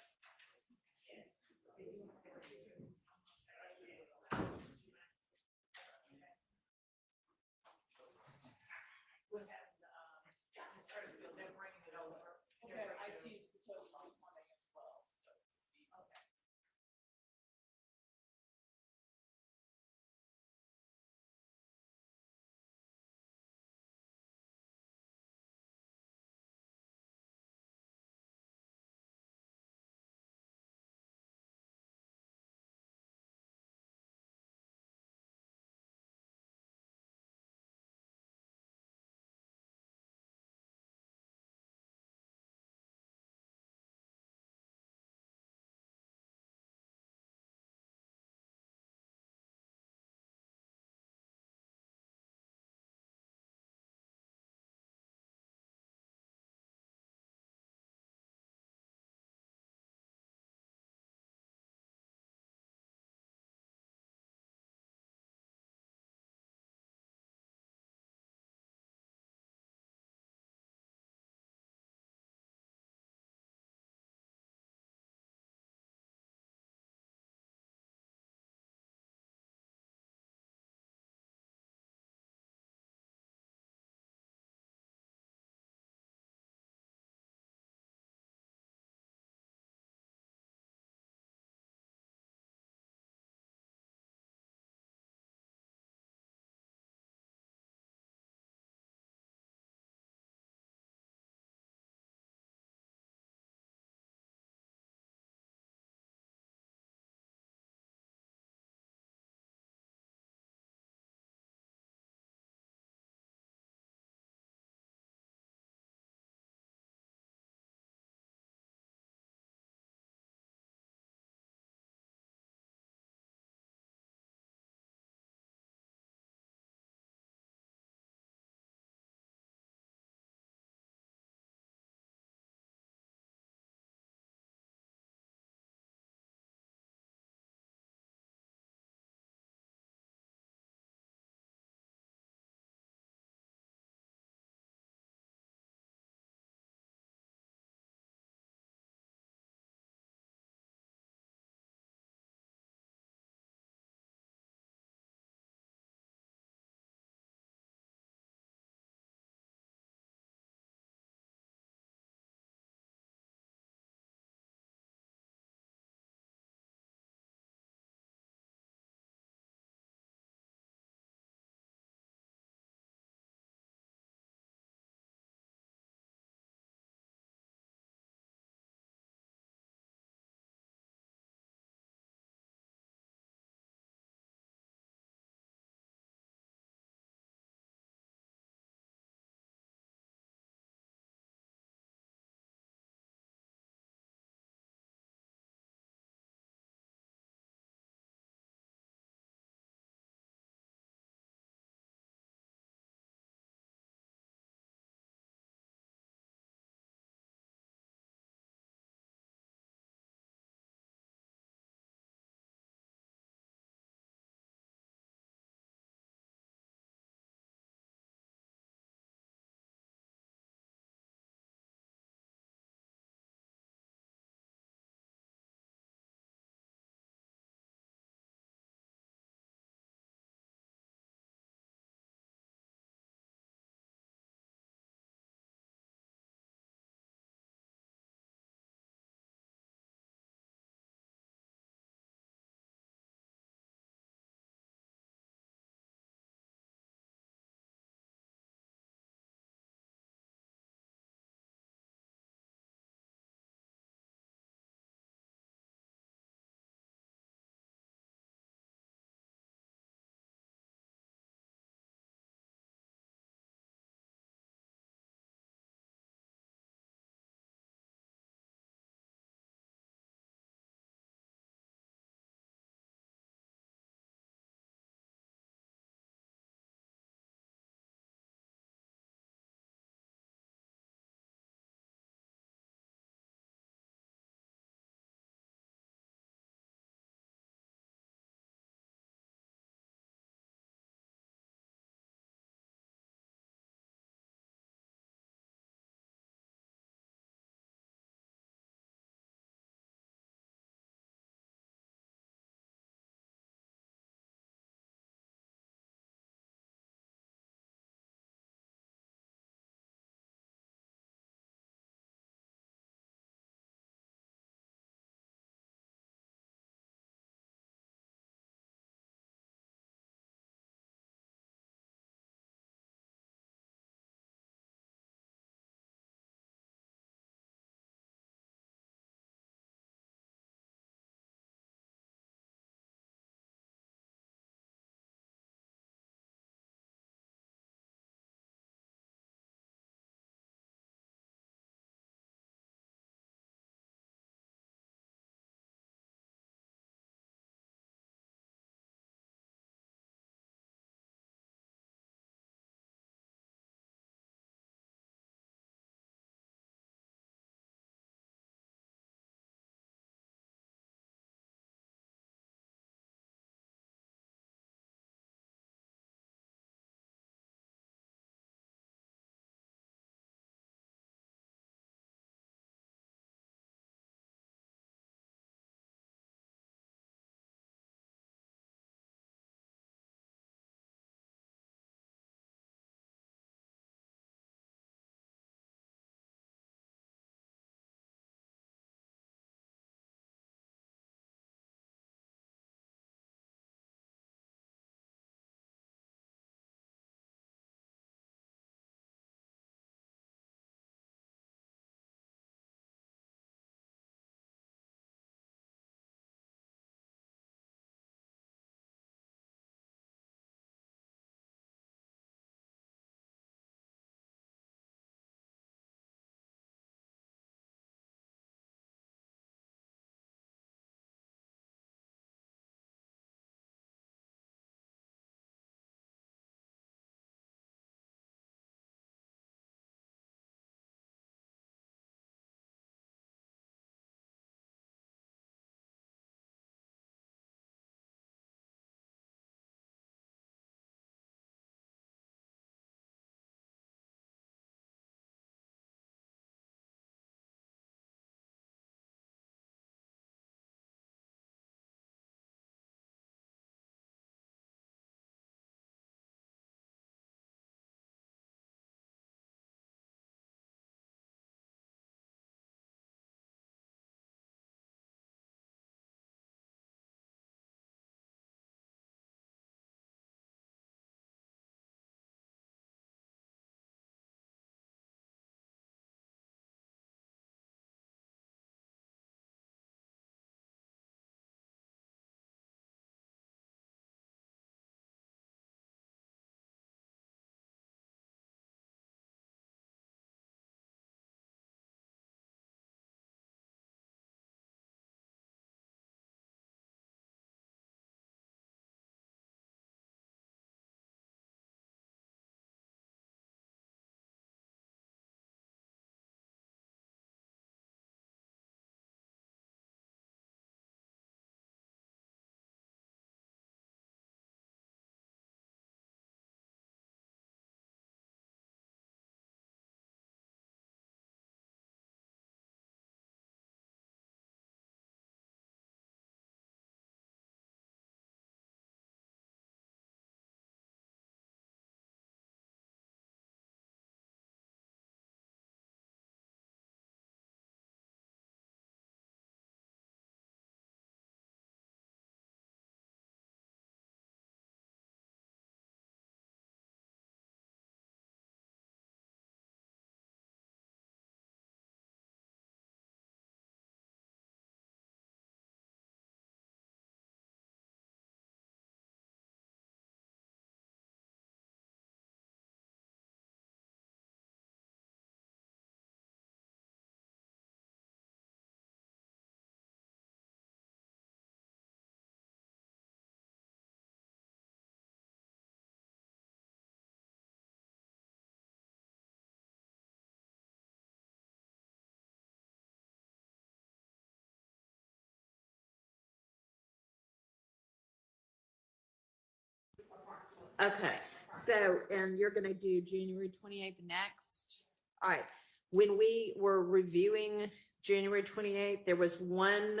Okay, so, and you're gonna do January 28th next? All right, when we were reviewing January 28th, there was one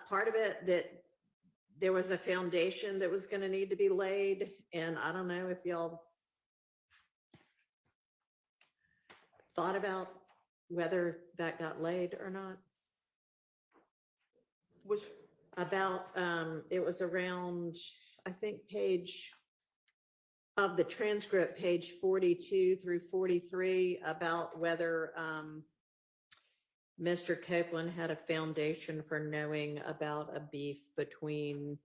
part of it that there was a foundation that was gonna need to be laid, and I don't know if y'all thought about whether that got laid or not. Which, About, it was around, I think, page of the transcript, page 42 through 43, about whether, Mr. Copeland had a foundation for knowing about a beef between,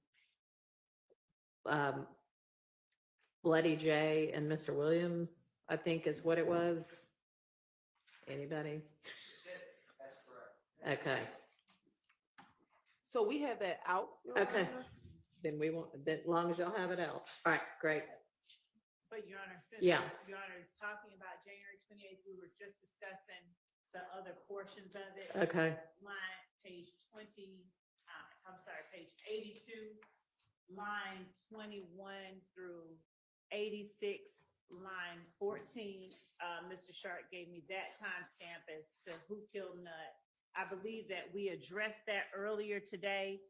Bloody J and Mr. Williams, I think is what it was. Anybody? Okay, so we have that out. Your Okay. Honor? then we won't, as long as y'all have it out. All right, great. But Your Honor, since Yeah. Your Honor is talking about January 28th, we were just discussing the other portions of it. Okay, Line, page 20, page 82, line 21 through 86, line 14. Mr. Sharp gave me that timestamp as to who killed Nut. I believe that we addressed that earlier today,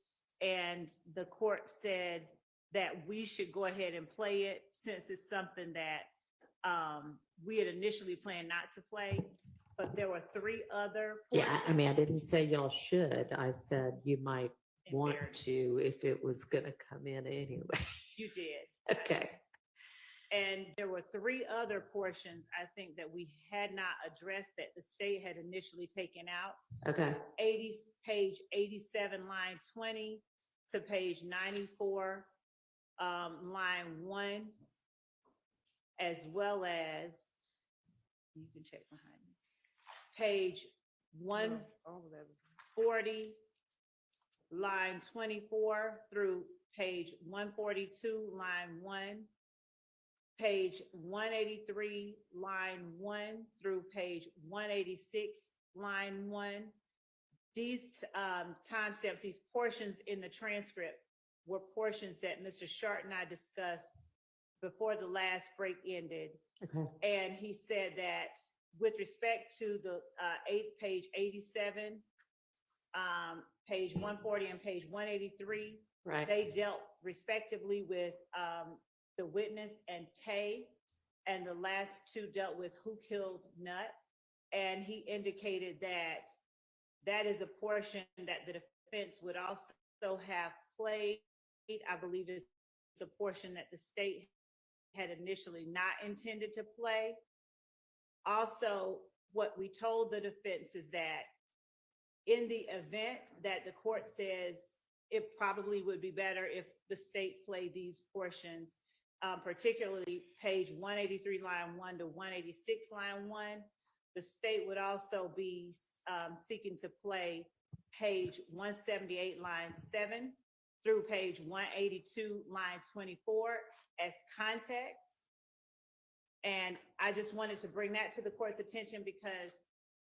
and the court said that we should go ahead and play it since it's something that we had initially planned not to play, but there were 3 other yeah, I portions. mean, I didn't say y'all should. I said you might in want fairness. to if it was gonna come in anyway. You did. Okay, And there were 3 other portions, I think, that we had not addressed that the state had initially taken out. okay, Page 87, line 20 to page 94, line 1, as well as, you can check behind me, page 140, line 24 through page 142, line 1, page 183, line 1 through page 186, line 1. These timestamps, these portions in the transcript were portions that Mr. Sharp and I discussed before the last break ended. okay, And he said that with respect to the page 87, page 140 and page 183, right, they dealt respectively with the witness and Tay, and the last 2 dealt with who killed Nut. And he indicated that that is a portion that the defense would also have played. I believe it's a portion that the state had initially not intended to play. Also, what we told the defense is that in the event that the court says it probably would be better if the state played these portions, particularly page 183, line 1 to 186, line 1, the state would also be seeking to play page 178, line 7 through page 182, line 24 as context. And I just wanted to bring that to the court's attention because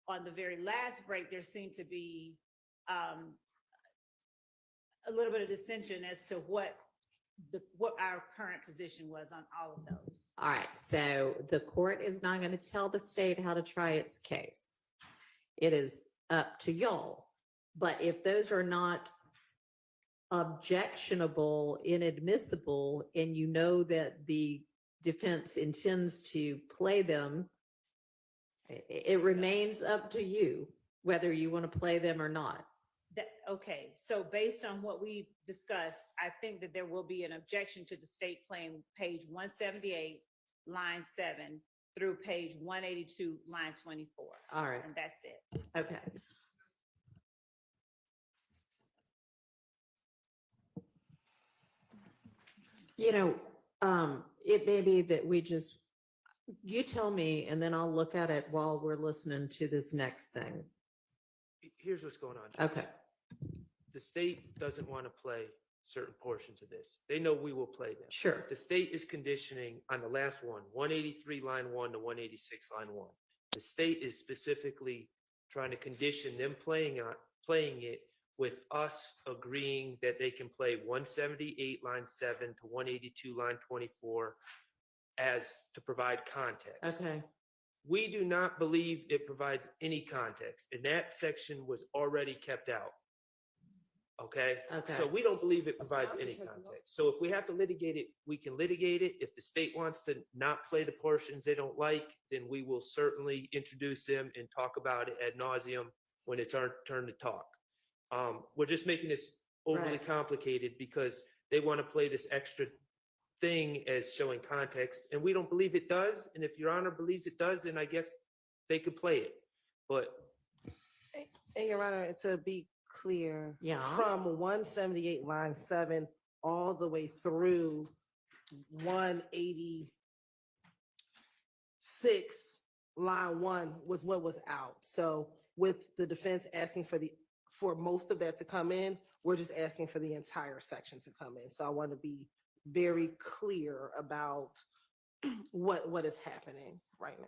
on the very last break, there seemed to be a little bit of dissension as to what our current position was on all of those. all right. So the court is not gonna tell the state how to try its case. It is up to y'all. But if those are not objectionable, inadmissible, and you know that the defense intends to play them, it remains up to you whether you want to play them or not. Okay, so based on what we discussed, I think that there will be an objection to the state playing page 178, line 7 through page 182, line 24. All right, And that's it. okay. You know, it may be that we just, you tell me, and then I'll look at it while we're listening to this next thing. Here's what's going on. Judge. Okay, The state doesn't want to play certain portions of this. They know we will play them. sure. The state is conditioning on the last one, 183 line 1 to 186 line 1. The state is specifically trying to condition them playing it with us agreeing that they can play 178 line 7 to 182 line 24 as to provide context. Okay, We do not believe it provides any context, and that section was already kept out. Okay? Okay. So we don't believe it provides any context. So if we have to litigate it, we can litigate it. If the state wants to not play the portions they don't like, then we will certainly introduce them and talk about it ad nauseum when it's our turn to talk. We're just making this overly Right. complicated because they want to play this extra thing as showing context, and we don't believe it does. And if Your Honor believes it does, then I guess they could play it. But And Your Honor, to be clear, Yeah. from 178 line 7 all the way through 186 line 1 was what was out. So with the defense asking for most of that to come in, we're just asking for the entire section to come in. So I want to be very clear about what is happening right now.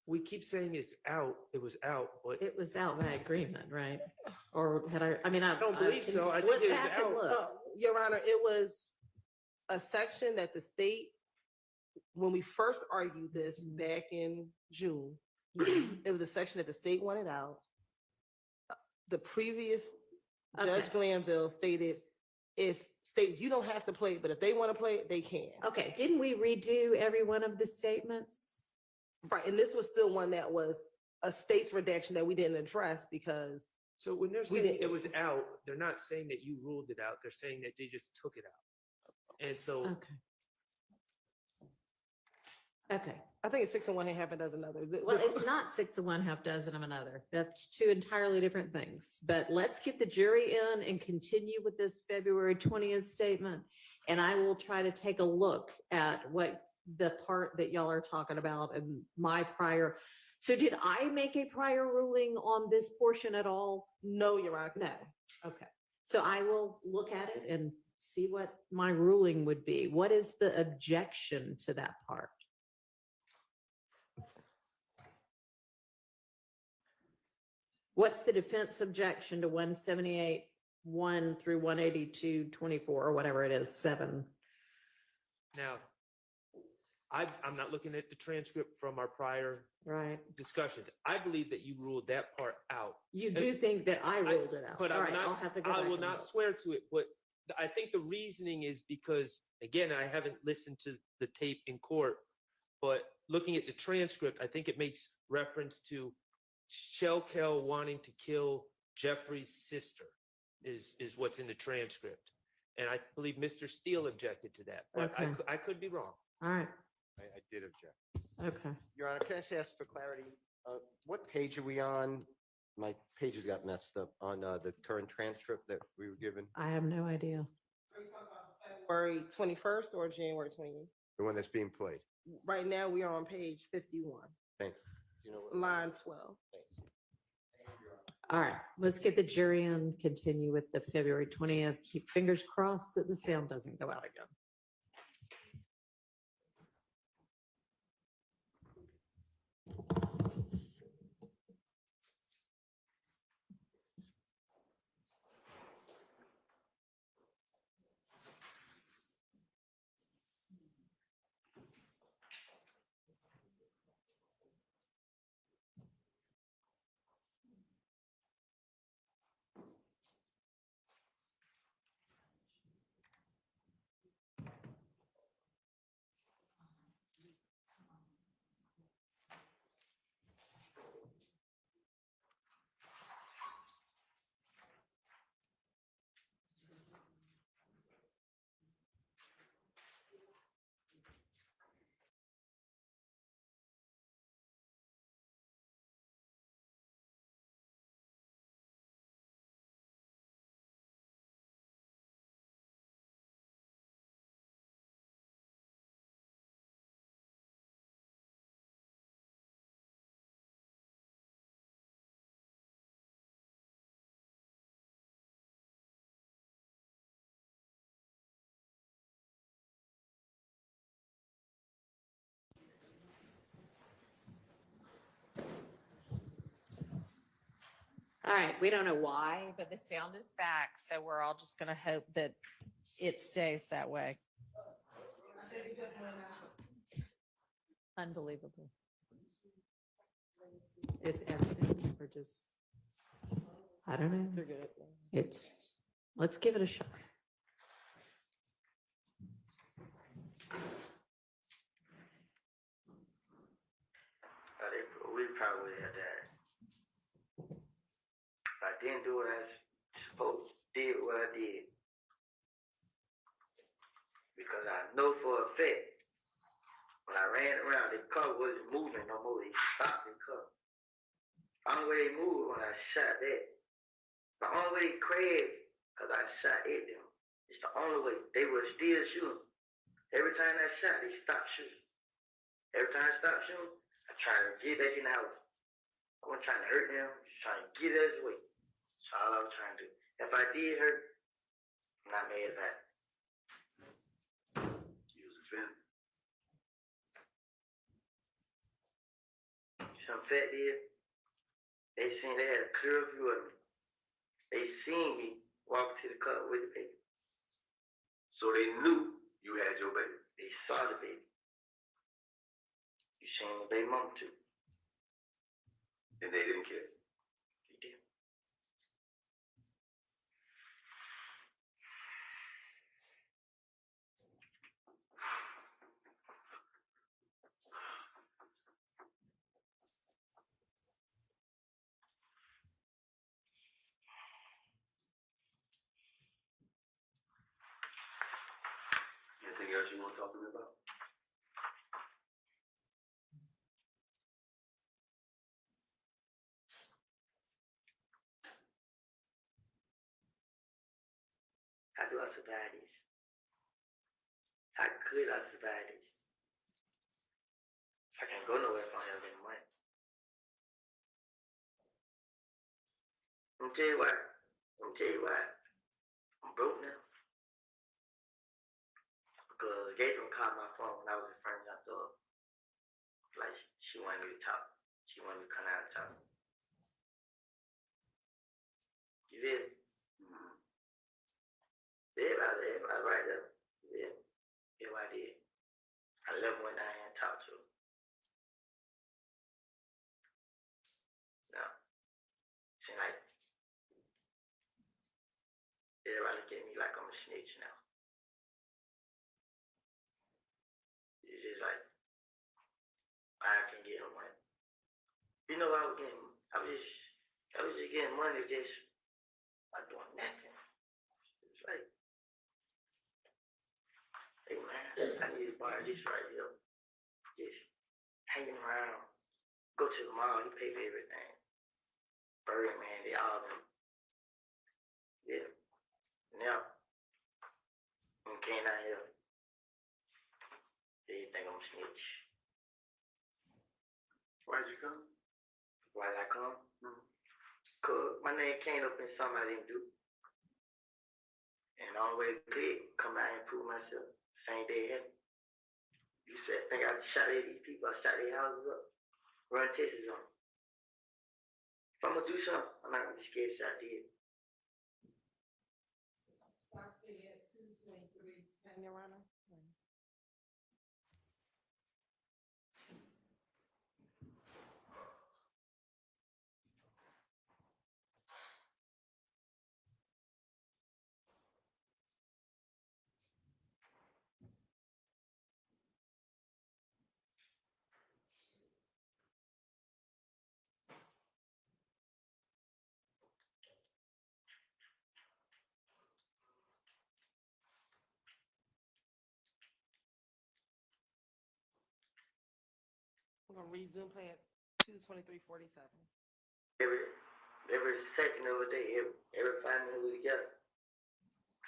we keep saying it's out. It was out, but it was out by agreement, right? Or had I mean, I don't believe can so. I flip think it was back and out. look. No, Your Honor, it was a section that the state, when we first argued this back in June, it was a section that the state wanted out. The previous Judge Okay. Glanville stated, you don't have to play it, but if they want to play it, they can. Okay, didn't we redo every one of the statements? Right, and this was still one that was a state's redaction that we didn't address because, so when they're We saying didn't- it was out, they're not saying that you ruled it out. They're saying that they just took it out. And so Okay. Okay, I think it's 6 and 1 and half a dozen other. well, it's not 6 of one, half dozen of another. That's two entirely different things. But let's get the jury in and continue with this February 20th statement. And I will try to take a look at what the part that y'all are talking about and my prior. So did I make a prior ruling on this portion at all? No, Your Honor. No. Okay. So I will look at it and see what my ruling would be. What is the objection to that part? What's the defense objection to 178, 1 through 182, 24, or whatever it is, 7? now, I'm not looking at the transcript from our prior Right? discussions. I believe that you ruled that part out. You do think that I ruled it out? But All I'm right, I'll have to go I back will and not look. swear to it, but I think the reasoning is because, again, I haven't listened to the tape in court, but looking at the transcript, I think it makes reference to Shell Kell wanting to kill Jeffrey's sister is what's in the transcript. And I believe Mr. Steele objected to that, but Okay. I could be wrong. All right, I did object. okay. Your Honor, can I just ask for clarity? What page are we on? My pages got messed up on the current transcript that we were given, I have no idea. February 21st or January 28th? the one that's being played. Right now, we are on page 51, Thanks. Do you know what? line 12. Thanks. All right, let's get the jury in, continue with the February 20th. Keep fingers crossed that the sound doesn't go out again. All right, we don't know why, but the sound is back, so we're all just gonna hope that it stays that way. Unbelievable. It's evident, we're just, I don't know. You're good. It's, let's give it a shot. We probably had that. If I didn't do what I supposed to did what I did. Because I know for a fact, when I ran around, the car wasn't moving no more. They stopped the car. The only way they moved when I shot that. The only way they crashed, because I shot at them. It's the only way. They were still shooting. Every time I shot, they stopped shooting. Every time I stopped shooting, I tried to get back in the house. I wasn't trying to hurt them, just trying to get us away. That's all I was trying to do. If I did hurt, I'm not mad at that. You was offended. Some fact is, they had a clear view of me. They seen me walk to the car with the baby. So they knew you had your baby. They saw the baby. You seen the baby mama too. And they didn't care. You did. Anything else you want to talk to me about? How do I survive this? How could I survive this? I can't go nowhere if I don't have any money. Let me tell you why. I'm broke now. Because Gabriel called my phone when I was in front of the door. Like, she wanted me to talk. She wanted me to come out and talk. You feel me? Mm-hmm. Everybody right there. Yeah. Everybody did. I left one down here and talked to her. No. Seem like everybody look at me like I'm a snitch now. It's just like, I can get no money. You know, I was just getting money just by doing nothing. It's like, hey man, I need to buy this right here. Just hanging around. Go to the mall, you pay for everything. Burger man, they all them. Yeah. Now, when you came out here, they think I'm a snitch. Why'd you come? Why did I come? Mm-hmm. Cause my name came up in something I didn't do. And the only way to come out and prove myself, same day it happened. You said, think I shot at these people, I shot their houses up, run tests on them. If I'm gonna do something, I'm not gonna be scared to shot dead. Stop there at 223, turn around. We're gonna resume play at 2:23:47. Every second of the day, every 5 minutes we together,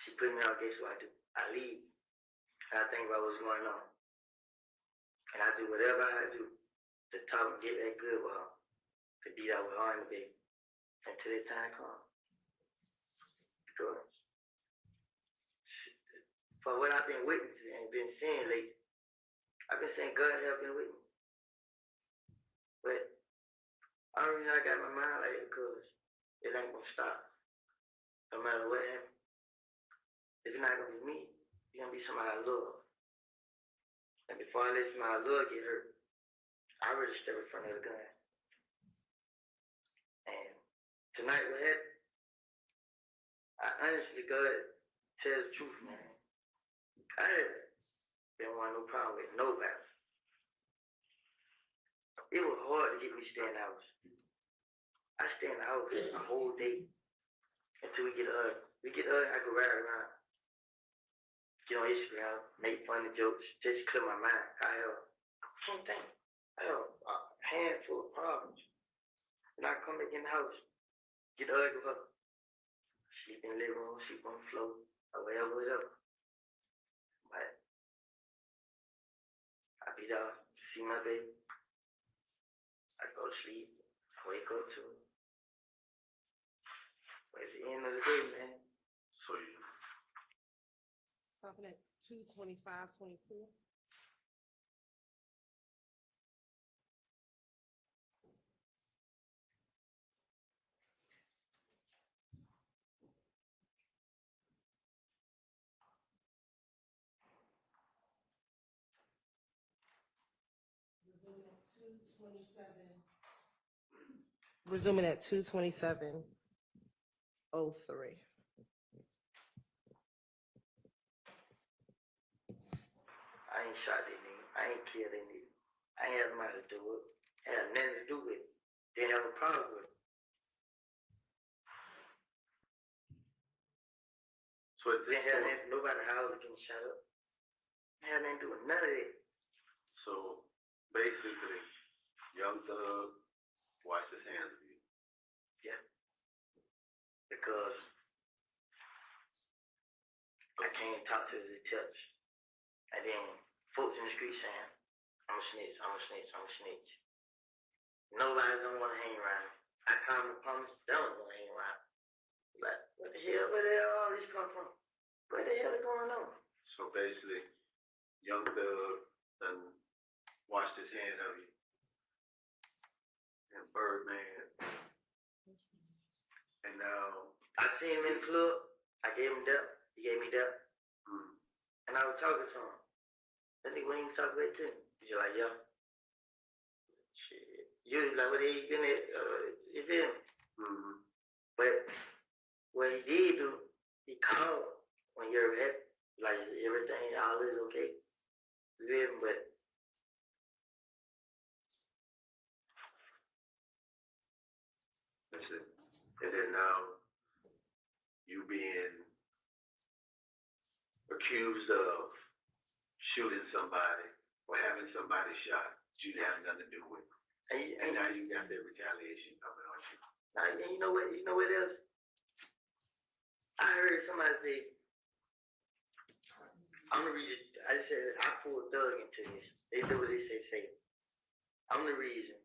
she put me out, guess what I do? I leave. And I think about what's going on. And I do whatever I do to talk and get that good with her. To be out with her and the baby. Until the time comes. Because for what I've been witnessing and been seeing lately, I've been saying God has been with me. But I don't know, I got my mind like it because it ain't gonna stop. No matter what happens. It's not gonna be me. It's gonna be somebody I love. And before I let somebody I love get hurt, I already step in front of the gun. And tonight what happened, I honestly, God, tell the truth, man. I didn't want no problem with nobody. It was hard to get me to stay in the house. I stay in the house a whole day until we get up. We get up, I go ride around, get on Instagram, make funny jokes, just clear my mind. Same thing. I have a handful of problems. And I come back in the house, get ugly with her, sleep in the living room, sleep on the floor, or whatever. But I be there, see my baby. I go to sleep, I wake up too. But at the end of the day, man, So you, Stopping at 2:25:24. Resuming at 2:27:03. I ain't shot that nigga. I ain't killed that nigga. I ain't had nothing to do with it. Had nothing to do with it. Didn't have a problem with it. so at this Didn't have point, nothing, nobody house getting shot up. Didn't have nothing to do with none of that. so basically, Young Thug washed his hands of you. Because I can't talk to the touch. And then folks in the street saying, I'm a snitch, I'm a snitch, I'm a snitch. Nobody don't want to hang around. I promise they don't want to hang around. Like, what the hell, where the hell all this come from? What the hell is going on? So basically, Young Thug done washed his hands of you. And Birdman. And now, I seen him in the club, I gave him that, he gave me that, and I was talking to him. That nigga wouldn't even talk back to me. He's like, yo. Shit. You was like, what the hell you been at? You feel me? But what he did do, he called when you're happy, like everything, all is okay. You feel me? But listen, and then now, you being accused of shooting somebody or having somebody shot, you have nothing to do with. And now you got that retaliation coming on you. now, you know what? You know what else? I heard somebody say, I'm the reason. I said I pulled Thug into this. They do what they say. I'm the reason.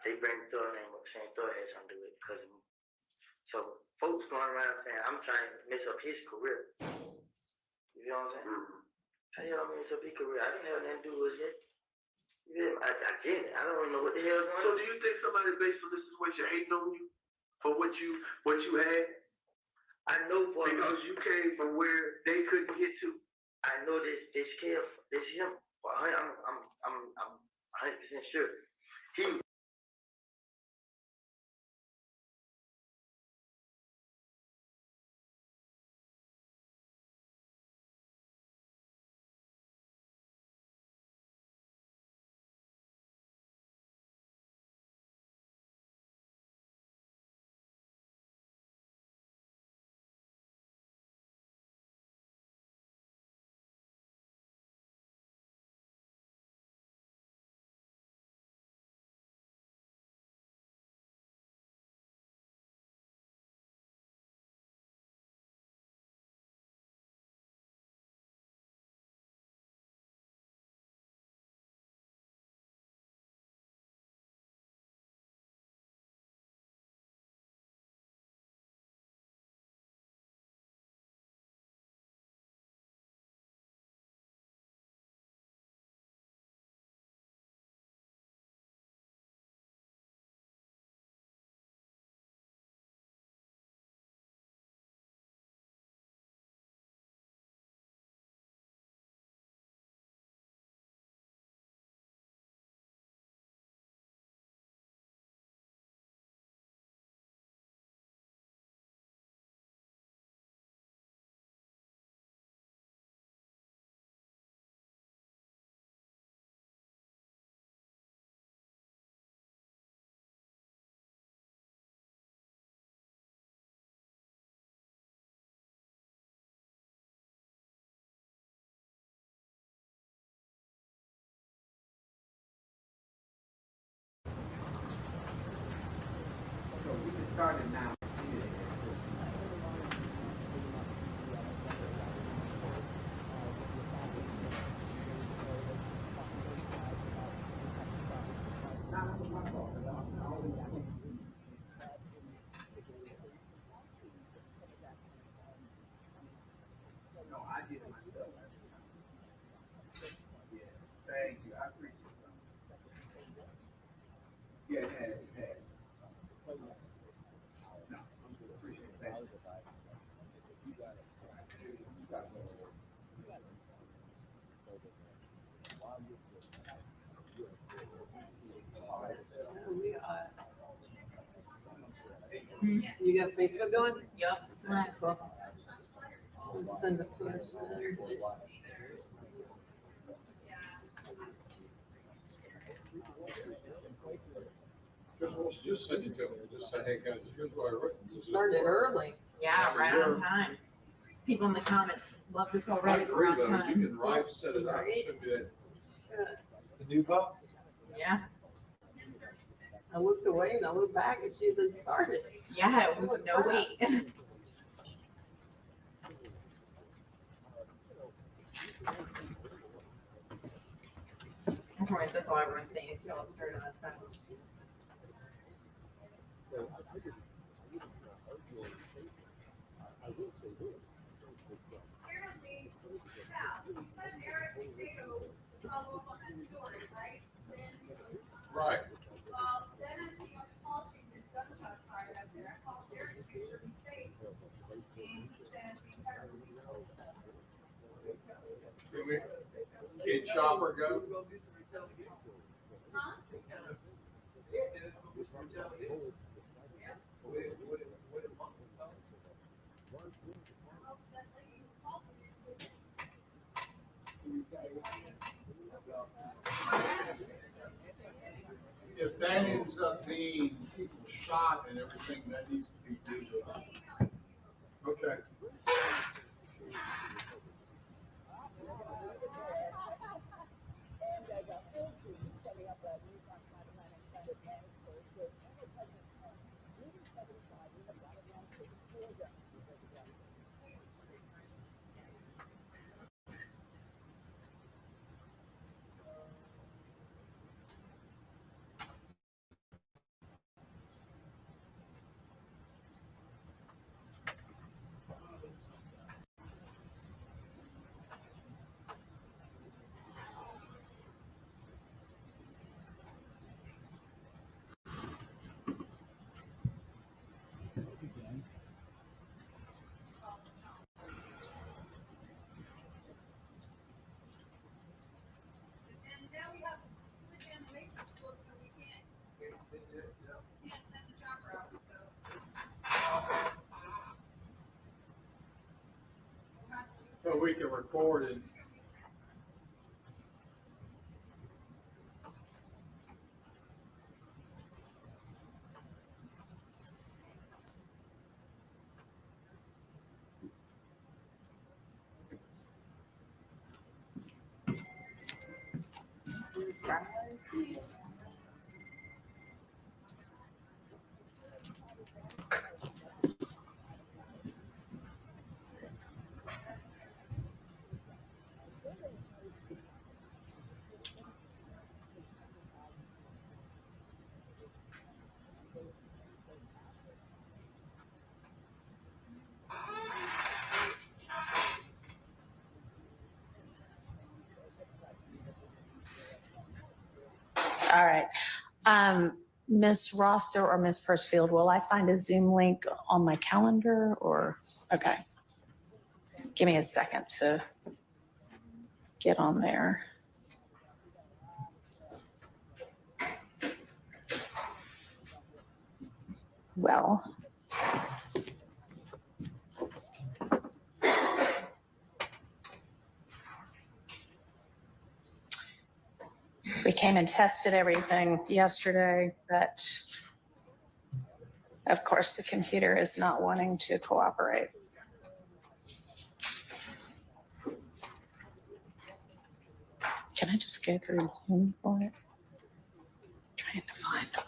They bring Thug name up, saying Thug had something to do with it because of me. So folks going around saying I'm trying to mess up his career. You know what I'm saying? How the hell I mess up his career? I didn't have nothing to do with it. You feel me? I get it. I don't know what the hell going So on. do you think somebody based on this situation hating on you for what you had? I know for Because you came from where they couldn't get to. I know this kid, this him. I'm 100% sure. He started now. No, I did it myself. Yeah, thank you. I appreciate it. Yeah, it has, it has. No, I appreciate it. Thank you. You got it. You got it. You got Facebook going? Yep, it's wonderful. Send the push. Just send it to me, just say, hey guys, here's what I wrote. Started early. Yeah, right on time. People in the comments love this I already. agree We're on though, time. you can right set it up, it should be that. The new box? Yeah, I looked away and I looked back and she had been started. yeah, no wait. That's all everyone's saying is y'all started on time. Right. Can Chopper go? If that ends up being people shot and everything, that needs to be due. Okay. So we can record it. All right. Miss Rosser or Miss Persfield, will I find a Zoom link on my calendar or, okay. Give me a second to get on there. Well. We came and tested everything yesterday, but of course the computer is not wanting to cooperate. Can I just go through Zoom for it? Trying to find my.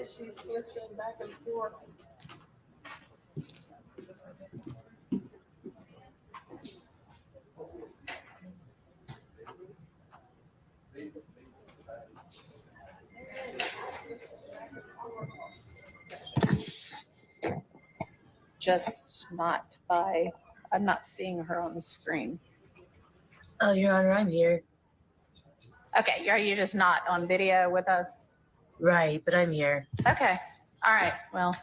said she's switching back and forth. Just not by, I'm not seeing her on the screen. Oh, Your Honor, I'm here. Okay, are you just not on video with us? Right, but I'm here. Okay, all right, well,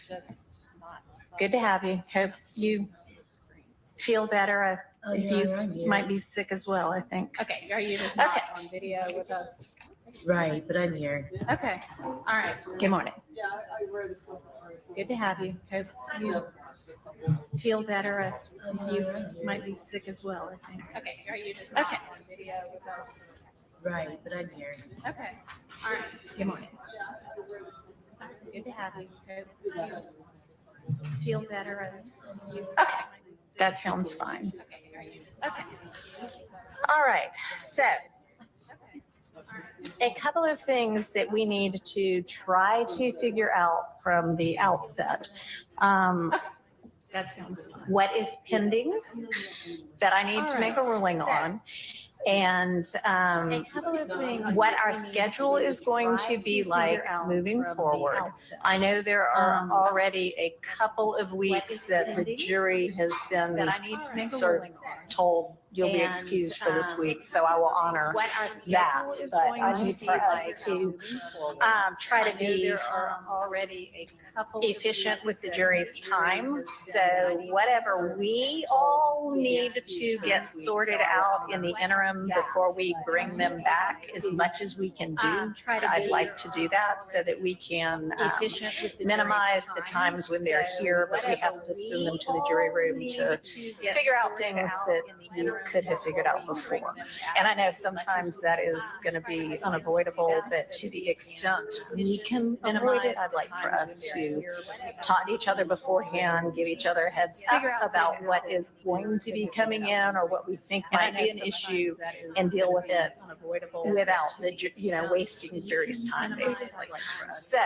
just not. Good to have you. Hope you feel better. Oh, If Your Honor, I'm you here. might be sick as well, I think. Okay, are you just not on video with us? Right, but I'm here. Okay, all right, good morning. Yeah, I read it. Good to have you. Hope you feel better. Oh, If Your Honor, I'm you here. might be sick as well, I think. Okay, are you just not on video with us? Right, but I'm here. Okay, all right, good morning. Good to have you. Hope you feel better. Okay, that sounds fine. Okay. All right, so a couple of things that we need to try to figure out from the outset. That sounds fine. What is pending that I need to make a ruling on? And what our schedule is going to be like moving forward. I know there are already a couple of weeks that the jury has been sort of told you'll be excused for this week, so I will honor that. But I need for us to try to be efficient with the jury's time. So whatever we all need to get sorted out in the interim before we bring them back, as much as we can do, I'd like to do that so that we can minimize the times when they're here, but we have to send them to the jury room to figure out things that we could have figured out before. And I know sometimes that is going to be unavoidable, but to the extent we can avoid it, I'd like for us to talk to each other beforehand, give each other a heads up about what is going to be coming in or what we think might be an issue, and deal with it without wasting the jury's time, basically. So,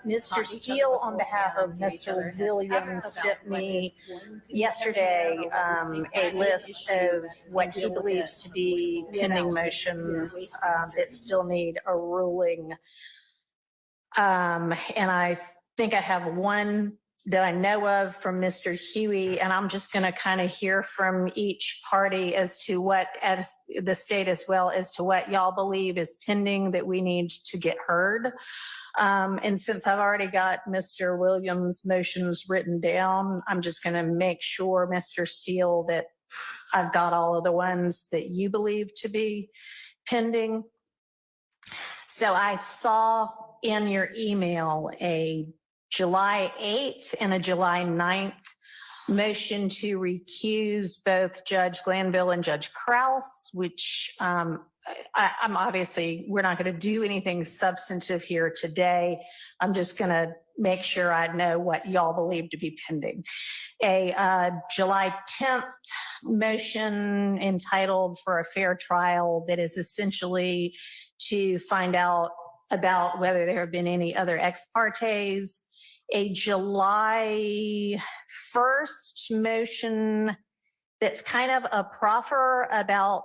Mr. Steele, on behalf of Mr. Williams, sent me yesterday a list of what he believes to be pending motions that still need a ruling. And I think I have one that I know of from Mr. Huey, and I'm just going to kind of hear from each party as to what, as the state as well, as to what y'all believe is pending that we need to get heard. And since I've already got Mr. Williams' motions written down, I'm just going to make sure, Mr. Steele, that I've got all of the ones that you believe to be pending. So I saw in your email a July 8th and a July 9th motion to recuse both Judge Glanville and Judge Krause, which I'm obviously, we're not going to do anything substantive here today. I'm just going to make sure I know what y'all believe to be pending. A July 10th motion entitled for a fair trial that is essentially to find out about whether there have been any other ex partes. A July 1st motion that's kind of a proffer about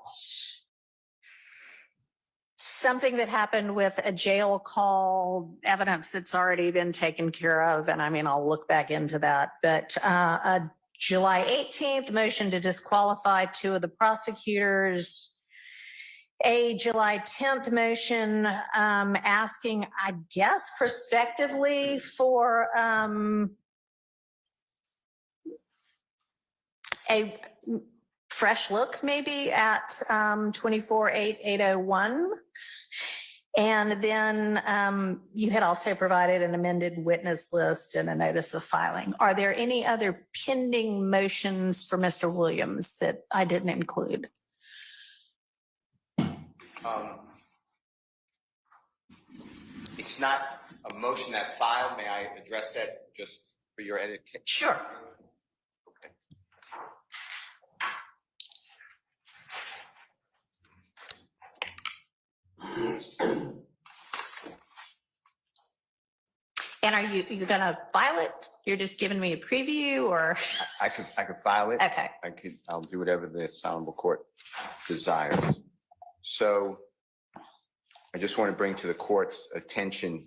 something that happened with a jail call, evidence that's already been taken care of. And I mean, I'll look back into that. But a July 18th motion to disqualify two of the prosecutors. A July 10th motion asking, I guess, prospectively for a fresh look maybe at 24-8-801. And then you had also provided an amended witness list and a notice of filing. Are there any other pending motions for Mr. Williams that I didn't include? It's not a motion that filed. May I address that just for your education? Sure. And are you gonna file it? You're just giving me a preview or? I could file it. Okay, I'll do whatever the Honorable Court desires. So I just want to bring to the court's attention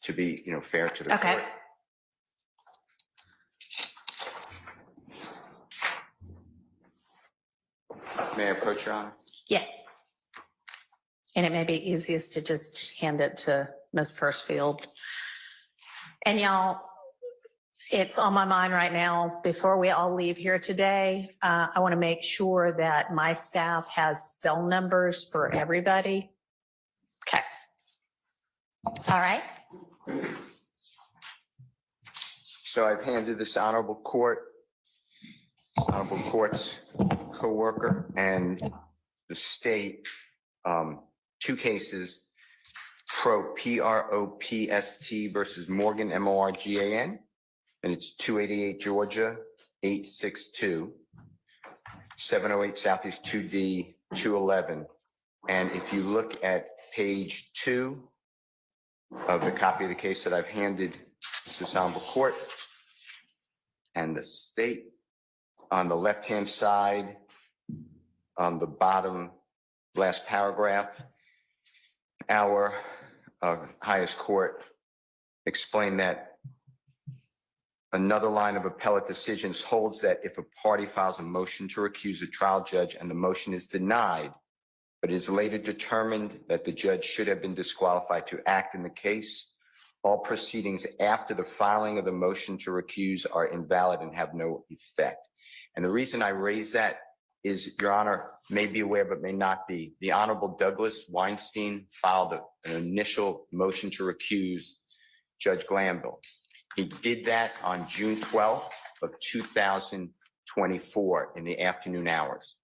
to be, fair to the okay. court. May I approach, Your Honor? Yes. And it may be easiest to just hand it to Ms. Pursfield. And y'all, it's on my mind right now, before we all leave here today, I want to make sure that my staff has cell numbers for everybody. Okay. All right. So I've handed this Honorable Court's co-worker and the state, 2 cases, PROPST versus Morgan, MORGAN, and it's 288 Georgia, 862, 708 Southeast 2D, 211. And if you look at page 2 of the copy of the case that I've handed to this Honorable Court and the state, on the left-hand side, on the bottom last paragraph, our highest court explained that another line of appellate decisions holds that if a party files a motion to recuse a trial judge and the motion is denied, but it is later determined that the judge should have been disqualified to act in the case, all proceedings after the filing of the motion to recuse are invalid and have no effect. And the reason I raise that is, Your Honor may be aware but may not be, the Honorable Douglas Weinstein filed an initial motion to recuse Judge Glanville. He did that on June 12th of 2024 in the afternoon hours.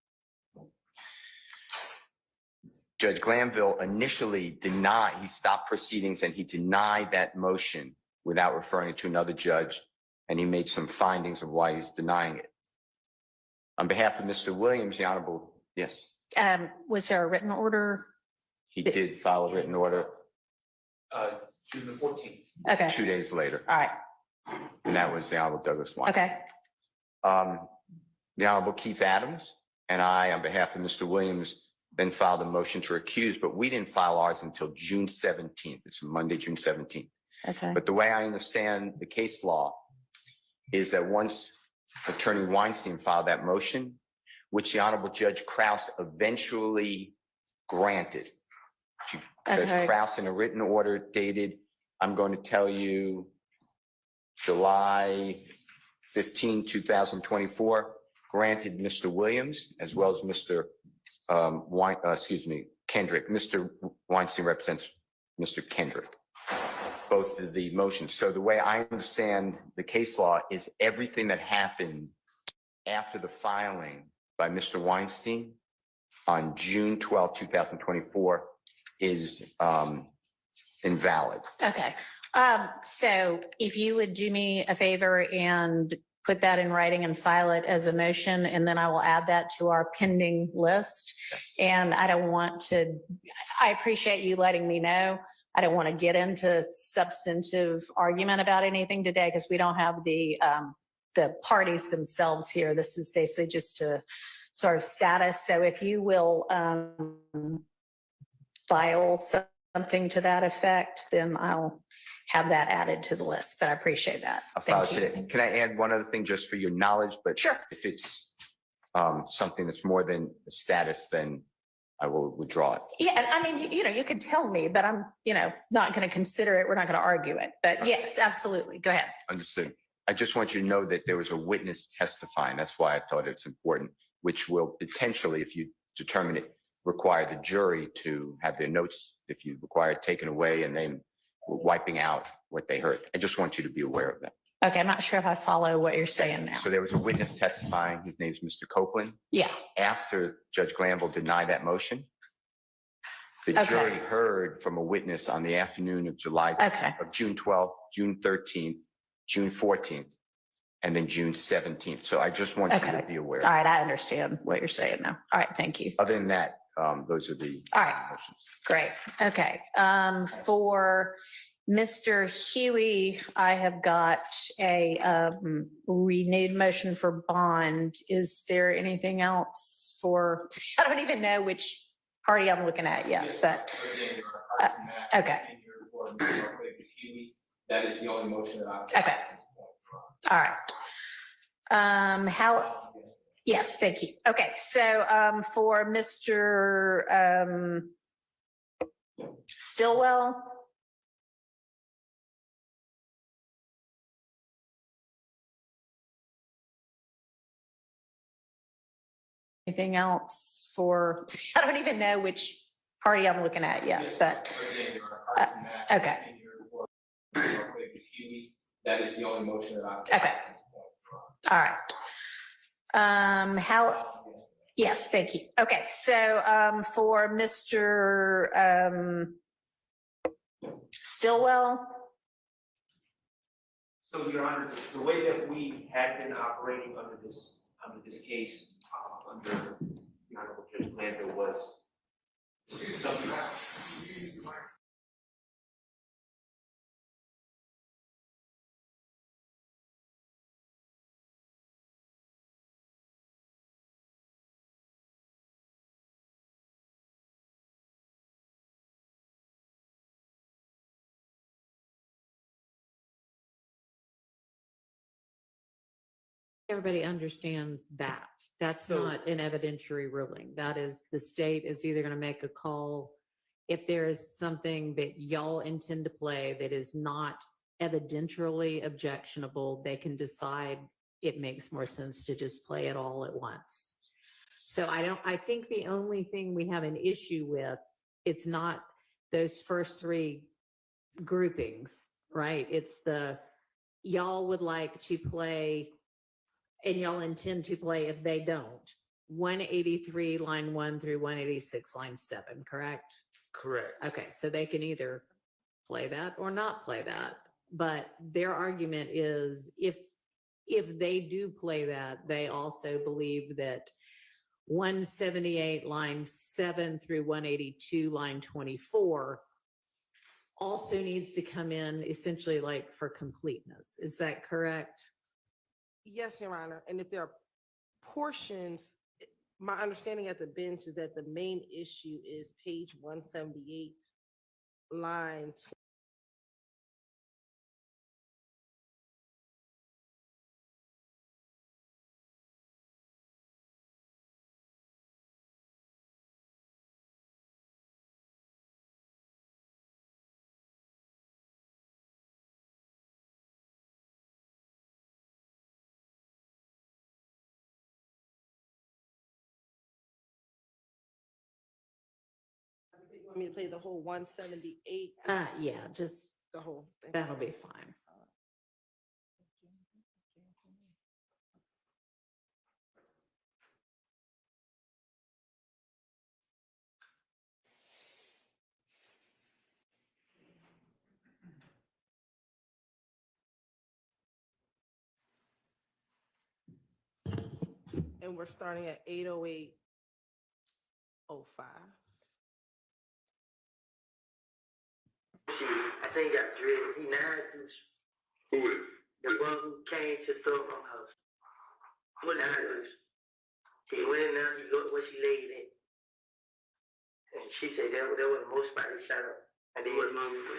Judge Glanville initially he stopped proceedings and he denied that motion without referring it to another judge, and he made some findings of why he's denying it. On behalf of Mr. Williams, the Honorable, yes. Was there a written order? He did file a written order June the 14th. Okay, 2 days later, all right, and that was the Honorable Douglas Weinstein. okay, The Honorable Keith Adams and I, on behalf of Mr. Williams, then filed a motion to recuse, but we didn't file ours until June 17th. It's Monday, June 17th. okay. But the way I understand the case law is that once Attorney Weinstein filed that motion, which the Honorable Judge Krause eventually granted. Okay. Judge Krause, in a written order dated, I'm going to tell you, July 15, 2024, granted Mr. Williams as well as Mr. Kendrick. Mr. Weinstein represents Mr. Kendrick, both of the motions. So the way I understand the case law is everything that happened after the filing by Mr. Weinstein on June 12, 2024 is invalid. Okay, so if you would do me a favor and put that in writing and file it as a motion, and then I will add that to our pending list. Yes. And I appreciate you letting me know. I don't want to get into substantive argument about anything today because we don't have the parties themselves here. This is basically just a sort of status. So if you will file something to that effect, then I'll have that added to the list, but I appreciate that. I'll file Thank you. today. Can I add one other thing just for your knowledge? But Sure. if it's something that's more than a status, then I will withdraw it. Yeah, and I mean, you can tell me, but I'm, not going to consider it. We're not going to argue it. But yes, absolutely. Go ahead. Understood. I just want you to know that there was a witness testifying. That's why I thought it's important, which will potentially, if you determine it, require the jury to have their notes, if you require it taken away and then wiping out what they heard. I just want you to be aware of that. Okay, I'm not sure if I follow what you're saying now. So there was a witness testifying. His name's Mr. Copeland. Yeah, After Judge Glanville denied that motion, the Okay. jury heard from a witness on the afternoon of June 12th, June 13th, June 14th, and then June 17th. So I just want you to Okay. be aware. All right, I understand what you're saying now. All right, thank you. Other than that, those are the All right. motions. Great. Okay. For Mr. Huey, I have got a renewed motion for bond. Is there anything else for, I don't even know which party I'm looking at yet, but, okay. That is the only motion that I've. Okay. All right. Yes, thank you. Okay, so for Mr. Stillwell. Anything else for, I don't even know which party I'm looking at yet, but, okay. That is the only motion that I've. Okay. All right. Yes, thank you. Okay, so for Mr. Stillwell. So, Your Honor, the way that we had been operating under this case, under the Honorable Judge Lando was something else. Everybody understands that. That's So- not an evidentiary ruling. That is, the state is either going to make a call. If there is something that y'all intend to play that is not evidentially objectionable, they can decide it makes more sense to just play it all at once. So I think the only thing we have an issue with, it's not those first three groupings, right? It's y'all would like to play and y'all intend to play if they don't. 183 line 1 through 186 line 7, correct? Correct. Okay, so they can either play that or not play that. But their argument is if they do play that, they also believe that 178 line 7 through 182 line 24 also needs to come in essentially like for completeness. Is that correct? Yes, Your Honor. And if there are portions, my understanding at the bench is that the main issue is page 178, line. You want me to play the whole 178, Yeah, just the whole thing? that'll be fine. And we're starting at 808:05. I think he got dread. He nice. Who is? The one who came to Silver House. What nice? He went in there, he looked where she laid in. And she said that was the most spot he shot up. And then,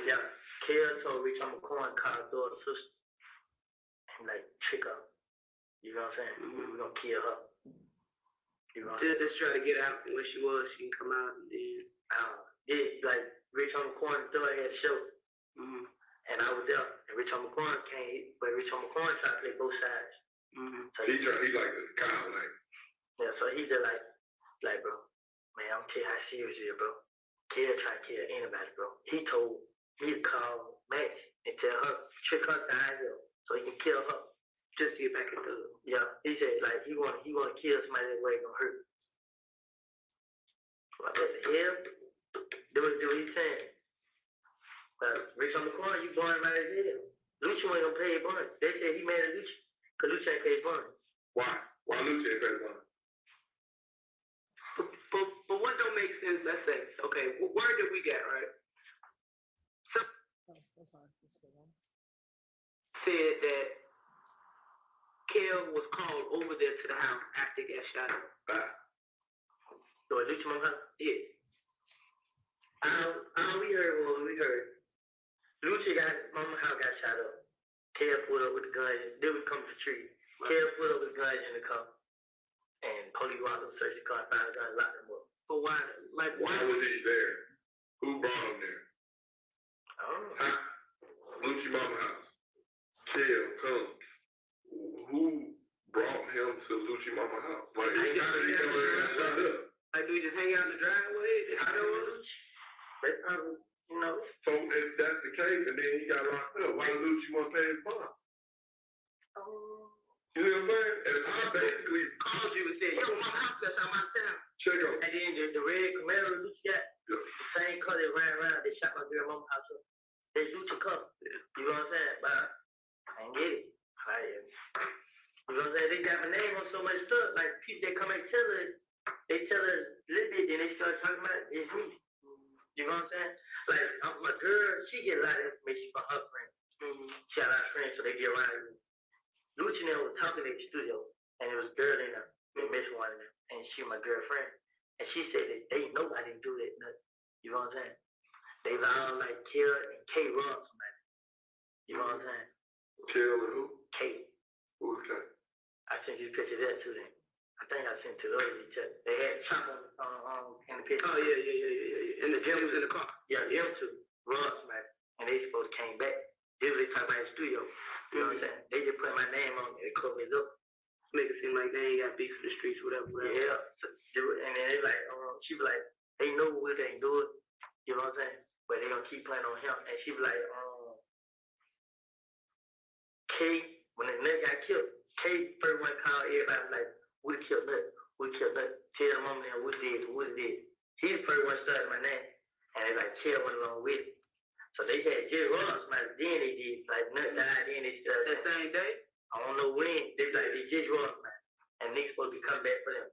yeah, Kara told Rich I'm a corn car daughter sister. And like, trick her. You know what I'm saying? We're gonna kill her. You know what I'm saying? Just try to get out where she was, she can come out and then, like, Rich on the corner door had a show. And I was there, and Rich on the corner came, but Rich on the corner tried to play both sides. So He like this kind of like. yeah, so he just like, bro, man, I'm telling you how serious it is, bro. Kill try to kill anybody, bro. He told me to call Max and tell her, trick her down here so he can kill her. Just to get back into it. Yeah, he said like he want to kill somebody that way gonna hurt. What the hell? Do what he's saying. Rich on the corner, you born right as hell. Lucha ain't gonna pay his bond. They said he mad at Lucha because Lucha ain't pay his bond. Why? Why Lucha ain't pay one? But what don't make sense, let's say, okay, where did we get, right? so sorry. said that Kel was called over there to the house after he got shot up. So at Lucha Mama house? Yeah. We heard. Lucha got, Mama house got shot up. Kel pulled up with the guns. They was coming for tree. Kel pulled up with the guns in the car. And police walked up, searched the car, found the gun, locked them up. But why Why was he there? Who brought him there? I don't know. Huh? Lucci Mama house. Kel, come. Who brought him to Lucci Mama house? Like, he got to come there and shot up. Like, do we just hang out in the driveway? I don't know. They probably, you know. So if that's the case, and then he got locked up, why did Lucci want to pay his bond? You know what I'm saying? And I basically Called you and said, yo, my house, that's out my town. check out. And then the red Camaro Lucha got, the same color that ran around, they shot my girl mama house up. They Lucha color. You know what I'm saying? But I ain't get it. You know what I'm saying? They got my name on so much stuff. Like, people, they come and tell us, they tell us a little bit, then they start talking about it's me. You know what I'm saying? Like, my girl, she get a lot of information from her friends. She got a lot of friends, so they get around me. Lucha and them was talking in the studio, and it was a girl in there, Miss one in there, and she my girlfriend. And she said that they know I didn't do that nothing. You know what I'm saying? They all like Kill and K robbed somebody. You know what I'm saying? Kill and who? K. Who's K? I sent you a picture of that to them. I think I sent to the other each other. They had chop on in the picture. Oh yeah. And the gym was in the car. Yeah, them two robbed somebody, and they supposed to came back. They was talking about the studio. You know what I'm saying? They just put my name on it and cover it up. Make it seem like they ain't got beef in the streets, whatever. Yeah. So, and then they like, she be like, they know what they do it. You know what I'm saying? But they gonna keep playing on him. And she be like, K, when the nigga got killed, K first one called everybody like, we killed Nut. Tell the mom now what it is. He the first one started my name. And they like, Kill went along with it. So they had Jerry Ross, like, then they did, like, Nut died, then they started. That same day? I don't know when. They like, they Jerry Ross, man. And niggas supposed to be coming back for them.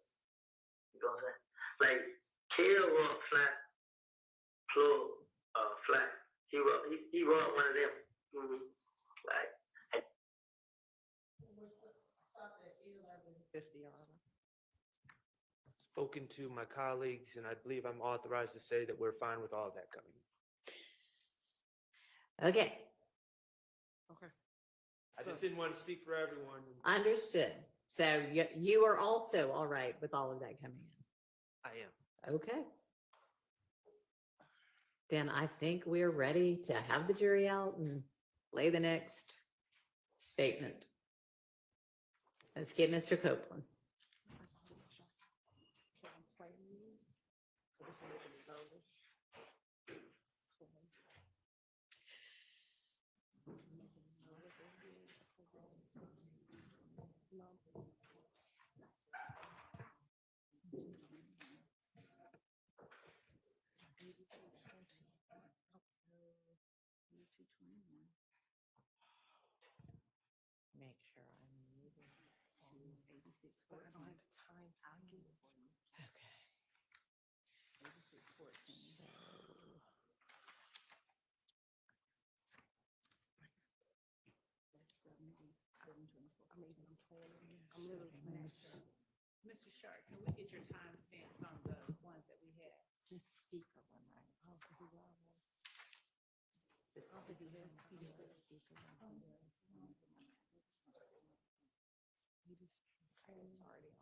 You know what I'm saying? Like, Kill Rock Flat, Plug, Flat. He robbed one of them. Like, Stop at 11:50, Your Honor. Spoken to my colleagues, and I believe I'm authorized to say that we're fine with all of that coming. Okay, Okay. I just didn't want to speak for everyone. understood. So you are also all right with all of that coming I am. in? Okay. Then I think we're ready to have the jury out and lay the next statement. Let's get Mr. Copeland. Make sure I'm muted to 86. I don't have the time. I'll give it for you. Okay. 86:14. I'm literally playing. Mr. Sharp, can we get your time stamps on the ones that we had? The speaker one, right? Oh, he was. The speaker one. It's already on 0.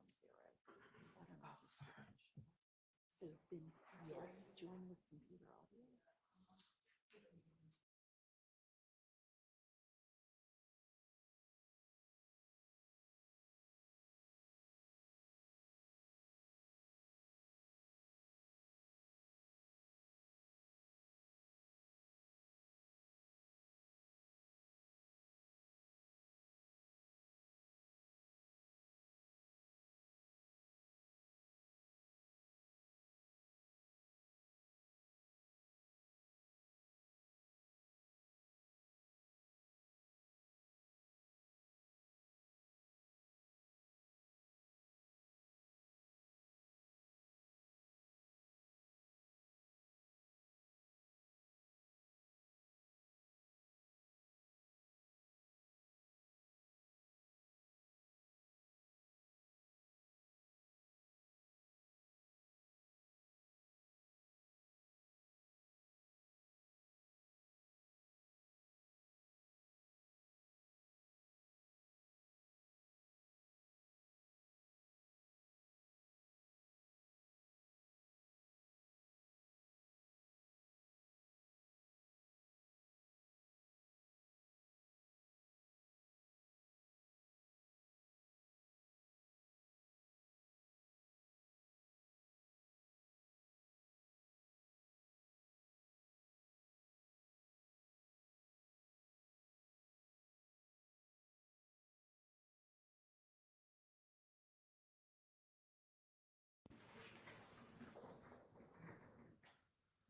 So then, yes, join with computer audio.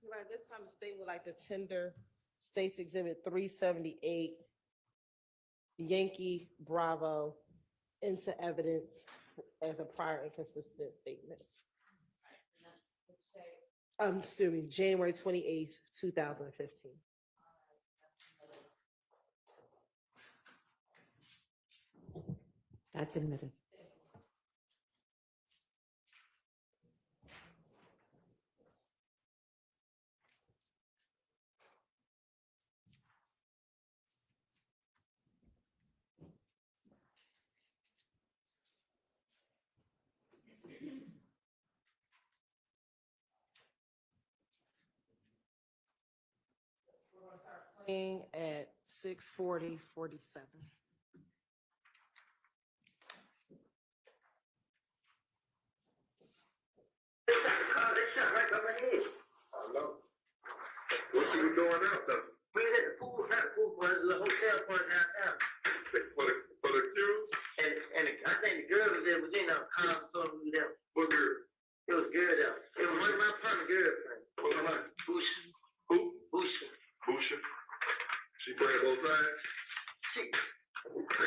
Right, this time the state would like to tender State's Exhibit 378, Yankee Bravo, into evidence as a prior inconsistent statement. Excuse me, January 28th, 2015. That's admitted. Playing at 6:40:47. They shot right by my head. I know. What you doing out though? We was at the pool, not the pool, but the hotel part downtown. For the cruise? And I think the girl was there, was in the car, so we was there. What girl? It was a girl there. It was one of my partner girlfriends. Busha. Who? Busha. Busha? She played both sides? I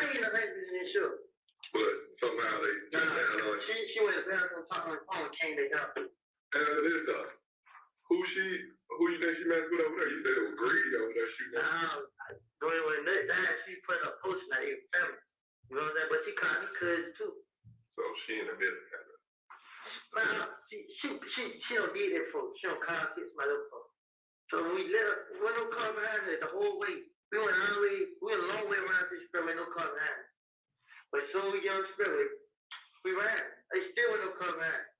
ain't know that sure. But somehow they got down on it. She went to the bathroom talking on the phone and came to help. After this though, who you think she messed with over there? You said it was Greedy over there shooting. When they died, she put a post like it was family. You know what I'm saying? But she called me cousin too. So she in the middle kind of. Nah, she don't need that folks. She don't call kids my little folks. So when we let her, we went no car behind her the whole way. We went all the way, we went a long way around this experiment, no car behind her. But as soon as we get on the experiment, we ran. They still went no car behind.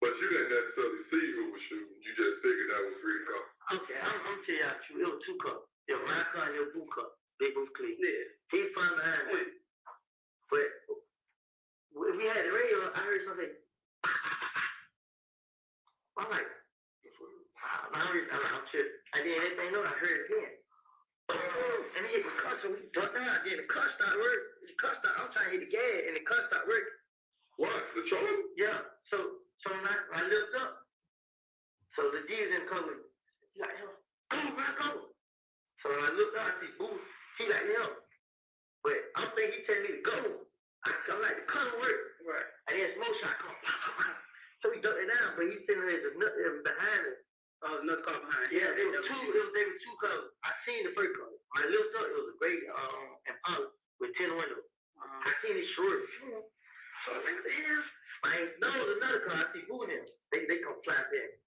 But you didn't necessarily see who was shooting. You just figured that was Greedy car. Okay, I'm tell y'all true. It was two cars. It was my car and your blue car. They both clear. Yeah. He from behind me. But when we had the radio, I heard something. I'm like, I'm tripping. I didn't anything know. I heard it again. And he hit the car, so we ducked down. Then the car started working. The car started. I'm trying to hit the gas, and the car started working. What? The Charlie? Yeah. So I looked up. So the G's in cover. He like, yo, rock over. So I looked up, I see Boo. He like, yo. But I'm thinking he telling me to go. I'm like, the car work. Right. And then smoke shot come. So we ducked it down, but he's sitting there, there's behind us. Another car behind. Yeah, there were two cars. I seen the first car. When I looked up, it was a gray Impala with 10 windows. I seen it short. So I was like, what the hell? No, it was another car. I see Boo in them. They come fly there.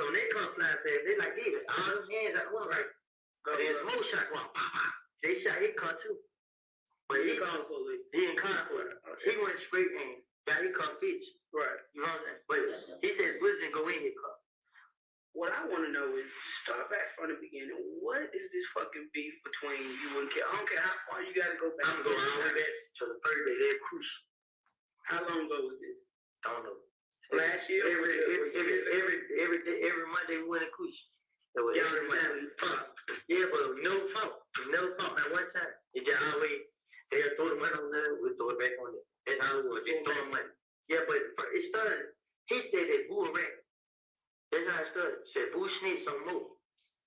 So when they come fly there, they like, hey, all them hands out one right. And then smoke shot going, pop, pop. They shot his car too. But he called police. He didn't call for it. He went straight in. Got his car fixed. Right. You know what I'm saying? But he said bullets didn't go in his car. What I want to know is, start back from the beginning. What is this fucking beef between you and Kel? I don't care how far you got to go back. I'm going all the way back to the first day. They're crucial. How long ago was this? I don't know. Last year? Every Monday we went to crucial. Every Monday. Yeah, but we never fought. Not one time. It just always, they'll throw the money on there, we'll throw it back on there. That's how it was. They throw the money. Yeah, but it started. He said that Boo ran. That's how it started. Said Boo snitched some more.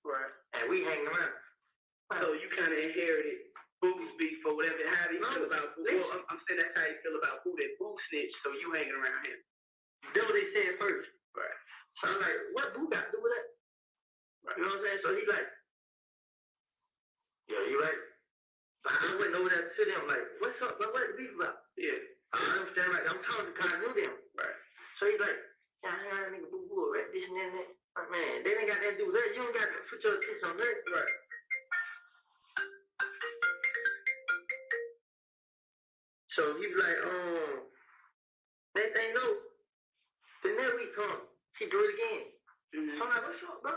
Right. And we hanging around. So you kind of inherited Boo's beef or whatever. How do you feel about Boo? Well, I'm saying that's how you feel about Boo, that Boo snitched, so you hanging around him. That's what they said first. Right. So I'm like, what Boo got to do with that? Right. You know what I'm saying? So he's like, yeah, you right. So I went over there to them like, what's up? What the beef about? Yeah. I understand, like, I'm talking to kind of knew them. Right. So he's like, yeah, nigga, Boo, right? This and that. Like, man, they ain't got nothing to do with that. You don't got to put your attention on that. Right. So he was like, that thing no. The next week come, he do it again. Mm-hmm. So I'm like, what's up, bro?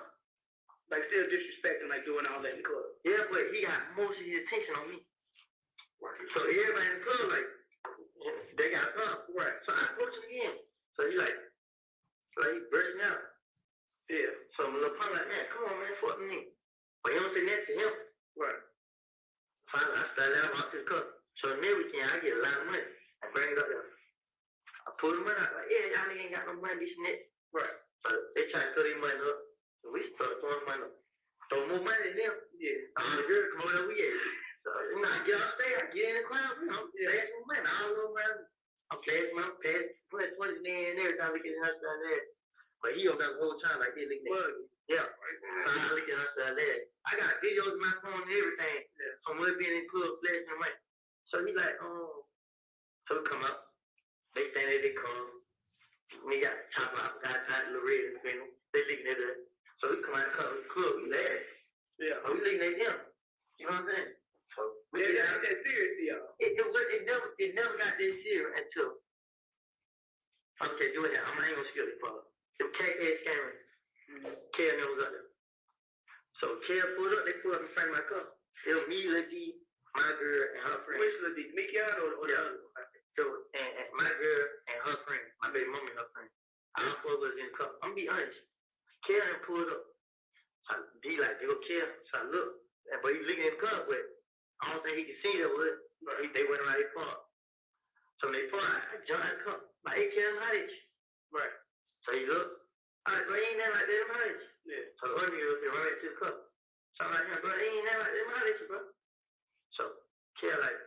Like still disrespecting, like doing all that in the club. Yeah, but he got most of his attention on me. So everybody in the club, like, they got a problem. Right. So I approached him again. So he like he bursting out. Yeah. So my little partner like, man, come on, man, fuck me. But he don't say that to him. Right. Finally, I started out off his cup. So in every weekend, I get a lot of money. I bring it up there. I pull the money out, like, yeah, y'all ain't got no money, this and that. Right. So they try to cut their money up. So So we started throwing money, throw more money than them. Yeah. The girl come over there, we at. So, you know, I get upstairs, I get in the crowd, you know, pass some money. I don't know where I'm put 20 in every time we get in her side there. But he don't got the whole time like this, looking at me. Yeah. So I look at her side there. I got videos of my phone and everything. From us being in the club, flashing money. So he like, so we come up. They think they come. We got top out, got Loretta in the middle. They looking at us. So we come out of the club, we laugh. Yeah. So we looking at them. You know what I'm saying? So we got that serious, y'all. It never got this serious until okay, do it now. I ain't gonna skip the part. The cat-ass cameras. Kel never got them. So Kel pulled up, they pulled up in front of my car. It was me, Lady, my girl, and her friend. Which Lady? Mickey out or the other? So, and my girl and her friend, my baby mama and her friend. All four of us in the car. I'm gonna be honest. Kel pulled up. So I be like, they go Kel. So I look. But he looking in the car, but I don't think he can see that wood. They went around their car. So when they fought, I jumped out of the car. Like, hey, Kel, how did you? Right. So he looked. All right, bro, he ain't never like that, how did you? Yeah. So the other nigga was right to the car. So I'm like, bro, he ain't never like that, how did you, bro? So Kel like,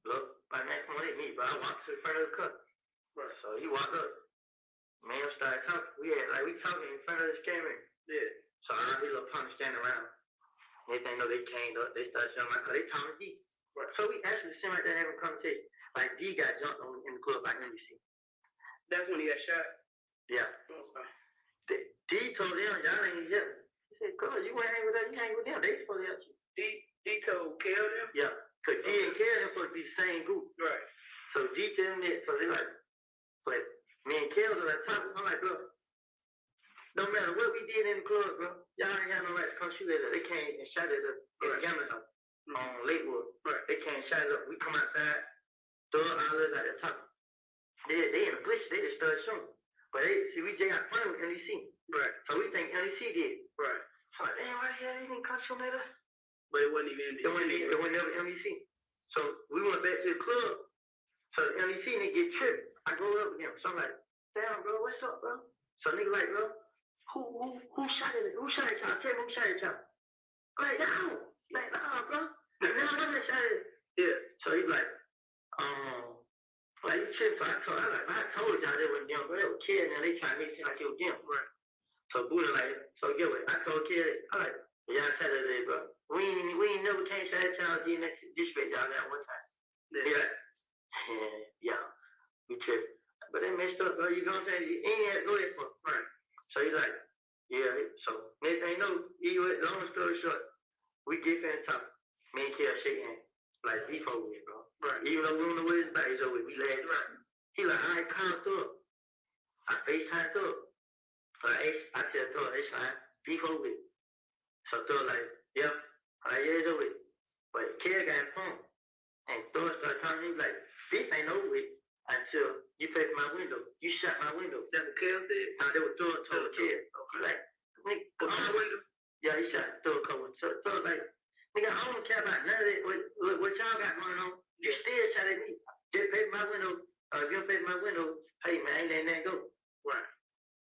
look, my man, come on in me, bro. I walked to the front of the car. Right. So he walked up. Man started talking. We talking in front of this camera. Yeah. So all these little punks standing around. They think, no, they came up. They started showing my car. They talking to D. Right. So we actually sitting right there having a conversation. Like D got jumped on in the club by NBC. That's when he got shot? Yeah. Okay. D told them, y'all ain't here. He said, cuz, you ain't hang with them. You hang with them. They supposed to help you. D told Kel them? Yeah. Because D and Kel are supposed to be the same group. Right. So D tell them that. So they like, but me and Kel are like talking. I'm like, bro, no matter what we did in the club, bro, y'all ain't got no right to come shoot at us. They came and shot at us in the gambling house on Lakewood. Right. They came and shot at us. We come outside, throw all of us out there talking. They in the bush, they just started shooting. But we just got fun with NEC. Right. So we think NEC did. Right. So like, damn, why the hell they didn't come shoot at us? But it wasn't even it wasn't never NEC. So we went back to the club. So the NEC nigga get tripped. I go up with him. So I'm like, damn, bro, what's up, bro? So nigga like, bro, who shot at it? Who shot at y'all? Tell me who shot at y'all. I'm like, no. Like, nah, bro. Like, nah, I'm not shot at it. Yeah. So he's like, like, you tripped. So I told y'all they wasn't them, bro. They were kids, and they trying to make it seem like it was them. Right. So Buddha like, so get what? I told kid, all right, y'all shot at it, bro. We ain't never came shot at y'all DNX district y'all that one time. Yeah. He like, yeah, we tripped. But they messed up, bro. You know what I'm saying? You ain't had to go there for. Right. So he's like, yeah, so next thing you know, long story short, we get in and talk. Me and Kel shake hands. Like, beef over it, bro. Right. Even though we don't know where his back is over it, we laughed. Right. He like, I ain't calm through it. I FaceTime through it. So I tell Thor, it's fine. Beef over it. So Thor like, yep. Yeah, it's over it. But Kel got his phone. And Thor started talking to me like, this ain't over it until you paid my window. You shot my window. That's what Kel said? No, they were Thor told Kel. Okay. Like, nigga, go my window. Yeah, he shot Thor cover. So Thor like, nigga, I don't care about none of that. What y'all got going on? You still shot at me. Just pay my window. If you don't pay my window, hey man, ain't letting that go. Right.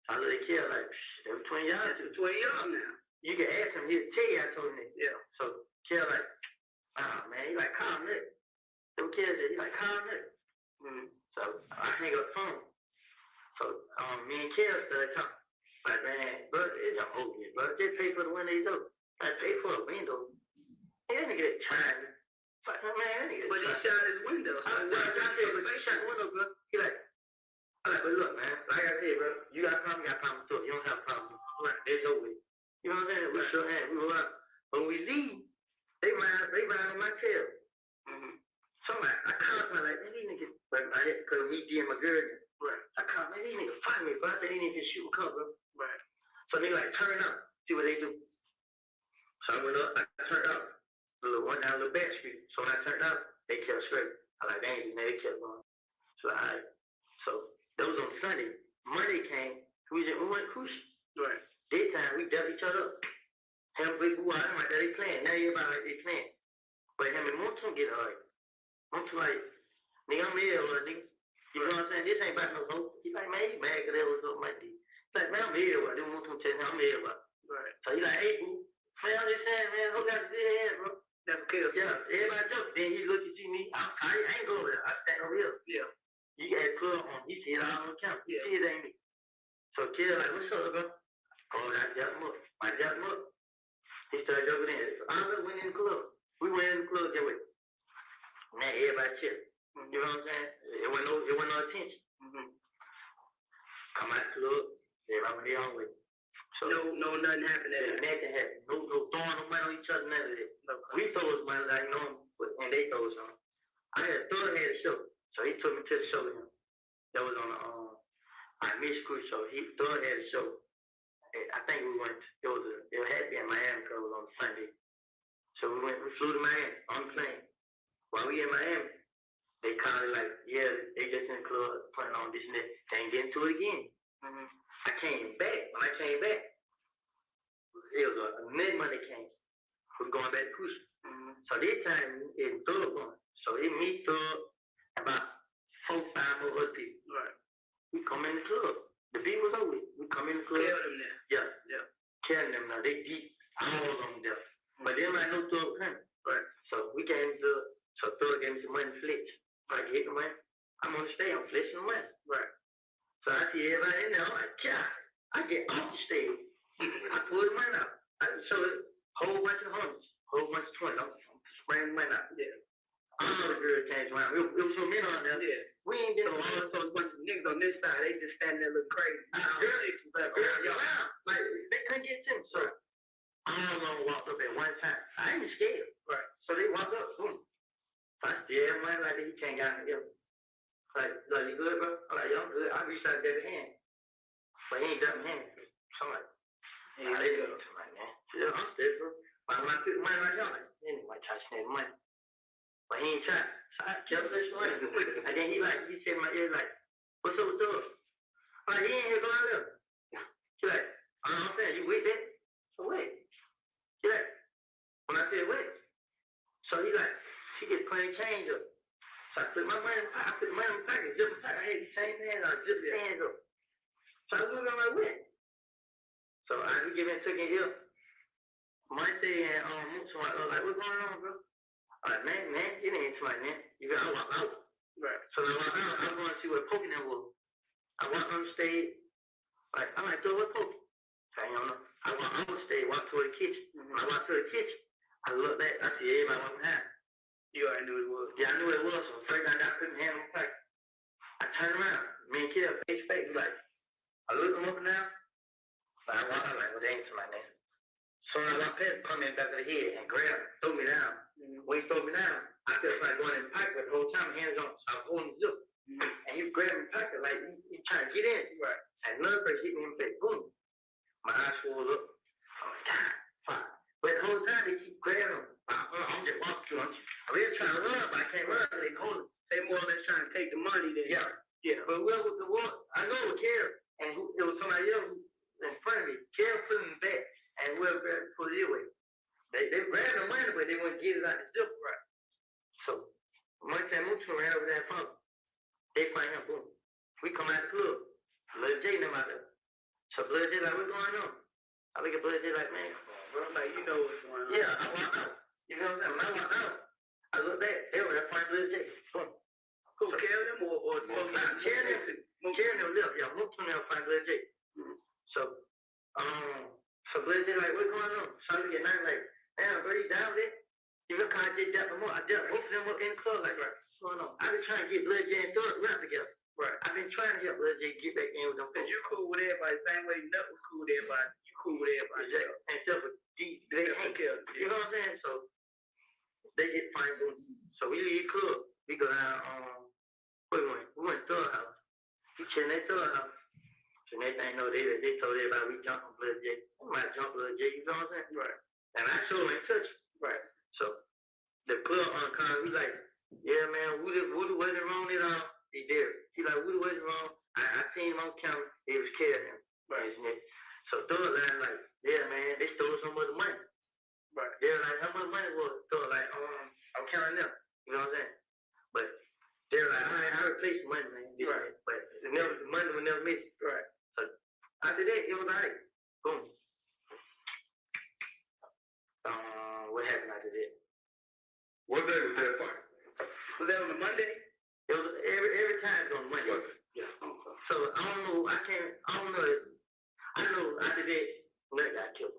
So I let it kill like, they were 20 yards. 20 yards now. You can ask him, he'll tell you I told him that. Yeah. So Kel like, man, he like, calm it. So Kel said, he like, calm it. So I hang up the phone. So me and Kel started talking. Like, man, bro, it's not over yet, bro. Just pay for the window, though. I pay for a window. Hey, that nigga trying. Like, man, that nigga. But he shot his window. He shot the window, bro. He like, I'm like, but look, man, like I said, bro, you got a problem, you got a problem too. You don't have a problem. Right, it's over. You know what I'm saying? We shook hands, we were up. When we leave, they ride on my tail. So I called my like, man, these niggas, because me, D, and my girl, right. I called, man, these niggas fight me, bro. I said, these niggas shoot cover. Right. So they like, turn up, see what they do. So I went up, I turned up. Went down a little back street. So when I turned up, they kept straight. I like, dang, they kept going. So that was on Sunday. Monday came, we went cruising. Right. Daytime, we dealt each other up. Him, big boy, I'm like, they playing. Now everybody like they playing. But him and Montum get hard. Montum like, nigga, I'm here, nigga. You know what I'm saying? This ain't about no hope. He's like, man, you mad because that was on Monday. He's like, man, I'm here, what? Then Montum tell me, I'm here, what? Right. So he like, hey, boo, man, I'm just saying, man, who got the good head, bro? That's okay. Yeah, everybody joke. Then he looked at me, I ain't go over there. I stand over here. Yeah. You got club on. He see it all on camera. Yeah. He see it ain't me. So kid like, what's up, bro? Oh, I jacked him up. I jacked him up. He started joking in. So I went in the club. We went in the club that way. Man, everybody chill. You know what I'm saying? It wasn't no attention. Come out the club. Everybody went their own way. So nothing happened there. Nothing happened. No throwing no money on each other, none of that. No. We throw us money like normal, and they throw us on. I had third had a show, so he took me to the show with him. That was on our music crew show. He third had a show. And I think we went. It had to be in Miami because it was on Sunday. So we flew to Miami on the plane. While we in Miami, they called it like, yeah, they just in the club putting on this and that. Can't get into it again. I came back. When I came back, it was a mid-Monday came. We're going back to Cruise. So this time, it Thug going. So it me, Thug, about 4, 5 more other people. Right. We come in the club. The beat was over. We come in the club. Tell them that. Yeah. Telling them now. They deep. All of them there. But they don't like no Thug coming. Right. So we came to, so Thug gave me some money to flex. If I get the money, I'm gonna stay. I'm flexing the money. Right. So I see everybody in there. I'm like, God, I get off the stage. I pull the money out. I show it, whole bunch of hundreds, whole bunch of 20. I'm spraying the money out. Yeah. All the girls came around. It was some men on there. Yeah. We ain't getting along. So a bunch of niggas on this side, they just standing there looking crazy. Girls around. Like, they couldn't get to me. So all of them walked up at one time. I ain't scared. Right. So they walked up. Boom. I still have money like that. He can't get me. Like, you good, bro? I'm like, yo, I'm good. I reached out to that hand. But he ain't got my hand. So I'm like, yeah, they go to my man. Yeah, I'm still, bro. But when I took the money right now, like, anyway, try to snag the money. But he ain't trying. So I kept this money. And then he said in my ear, like, what's up with Thug? I'm like, he ain't here going there. He's like, I'm saying, you with that? So wait. He's like, when I said wait. So he like, she get plenty change up. So I put my money in the pocket. I put the money in the pocket. Just I had the same hands on, just the hands up. So I looked at my way. So I give it, took it here. Monday and so I was like, what's going on, bro? I'm like, man, it ain't tonight, man. You got, I walk out. Right. So I walk out. I'm going to see what poking that was. I walk on the stage. Like, I'm like, so what poking? So I don't know. I walk on the stage, walk toward the kitchen. When I walk to the kitchen, I look back. I see everybody walking behind. You already knew it was. Yeah, I knew it was. So first I put my hand on my pocket. I turned around. Me and Kid face to face. Like, I look him up and down. But I walk out like, well, they ain't somebody there. So I walked past, come in back of the head and grab him, throw me down. When he threw me down, I felt like going in the pocket, but the whole time, hands on, I was holding the zip. And he grabbed me in the pocket like he trying to get in. Right. And another person hit me in the face. Boom. My eyes swelled up. I'm like, God, fine. But the whole time, they keep grabbing him. I'm just walking through. I'm really trying to run, but I can't run. They hold him. They more or less trying to take the money then. Yeah. But whoever the one, I know it was Carol, and it was somebody else in front of me. Carol put him back, and whoever grabbed it, put it away. They grabbed the money, but they wouldn't get it out the zip. Right. So, one time, Mutu ran over there and found him. They find him, boom. We come out the club. Lil J them out there. So, Lil J like, what's going on? I look at Lil J like, man, come on, bro. Like, you know what's going on. Yeah, I walk out. You know what I'm saying? When I walk out, I look back. They were there find Lil J. Boom. Who, carry them or carry them left. Yeah, Mutu them find Lil J. So Lil J like, what's going on? So I look at night like, damn, bro, you down there? You look how I did that more. I just both of them up in the club like, right, what's going on? I've been trying to get Lil J and Thug rap together. Right. I've been trying to help Lil J get back in with them. Cause you cool with everybody, same way Nut was cool with everybody. You cool with everybody. Exactly. Except for they ain't care. You know what I'm saying? So they get fine boom. So we leave the club. We go down where we went? We went to Thug house. We chilling at Thug house. So next thing you know, they told everybody we jumped on Lil J. We might jump Lil J, you know what I'm saying? Right. And I sure ain't touch it. Right. So the club on car, we like, yeah, man, Woody wasn't wrong at all. He did. He like, Woody wasn't wrong. I seen him on camera. He was carrying him. Right. So Thug like, yeah, man, they stole some of the money. Right. They're like, how much money was it? Thug like, I'm counting them. You know what I'm saying? But they're like, I replaced the money, man. Right. But the money will never miss. Right. So after that, it was like, boom. what happened after that? What day was that fight? Was that on a Monday? It was every time it's on Monday. Yeah. So I don't know. I don't know. I know after that, Nut got killed.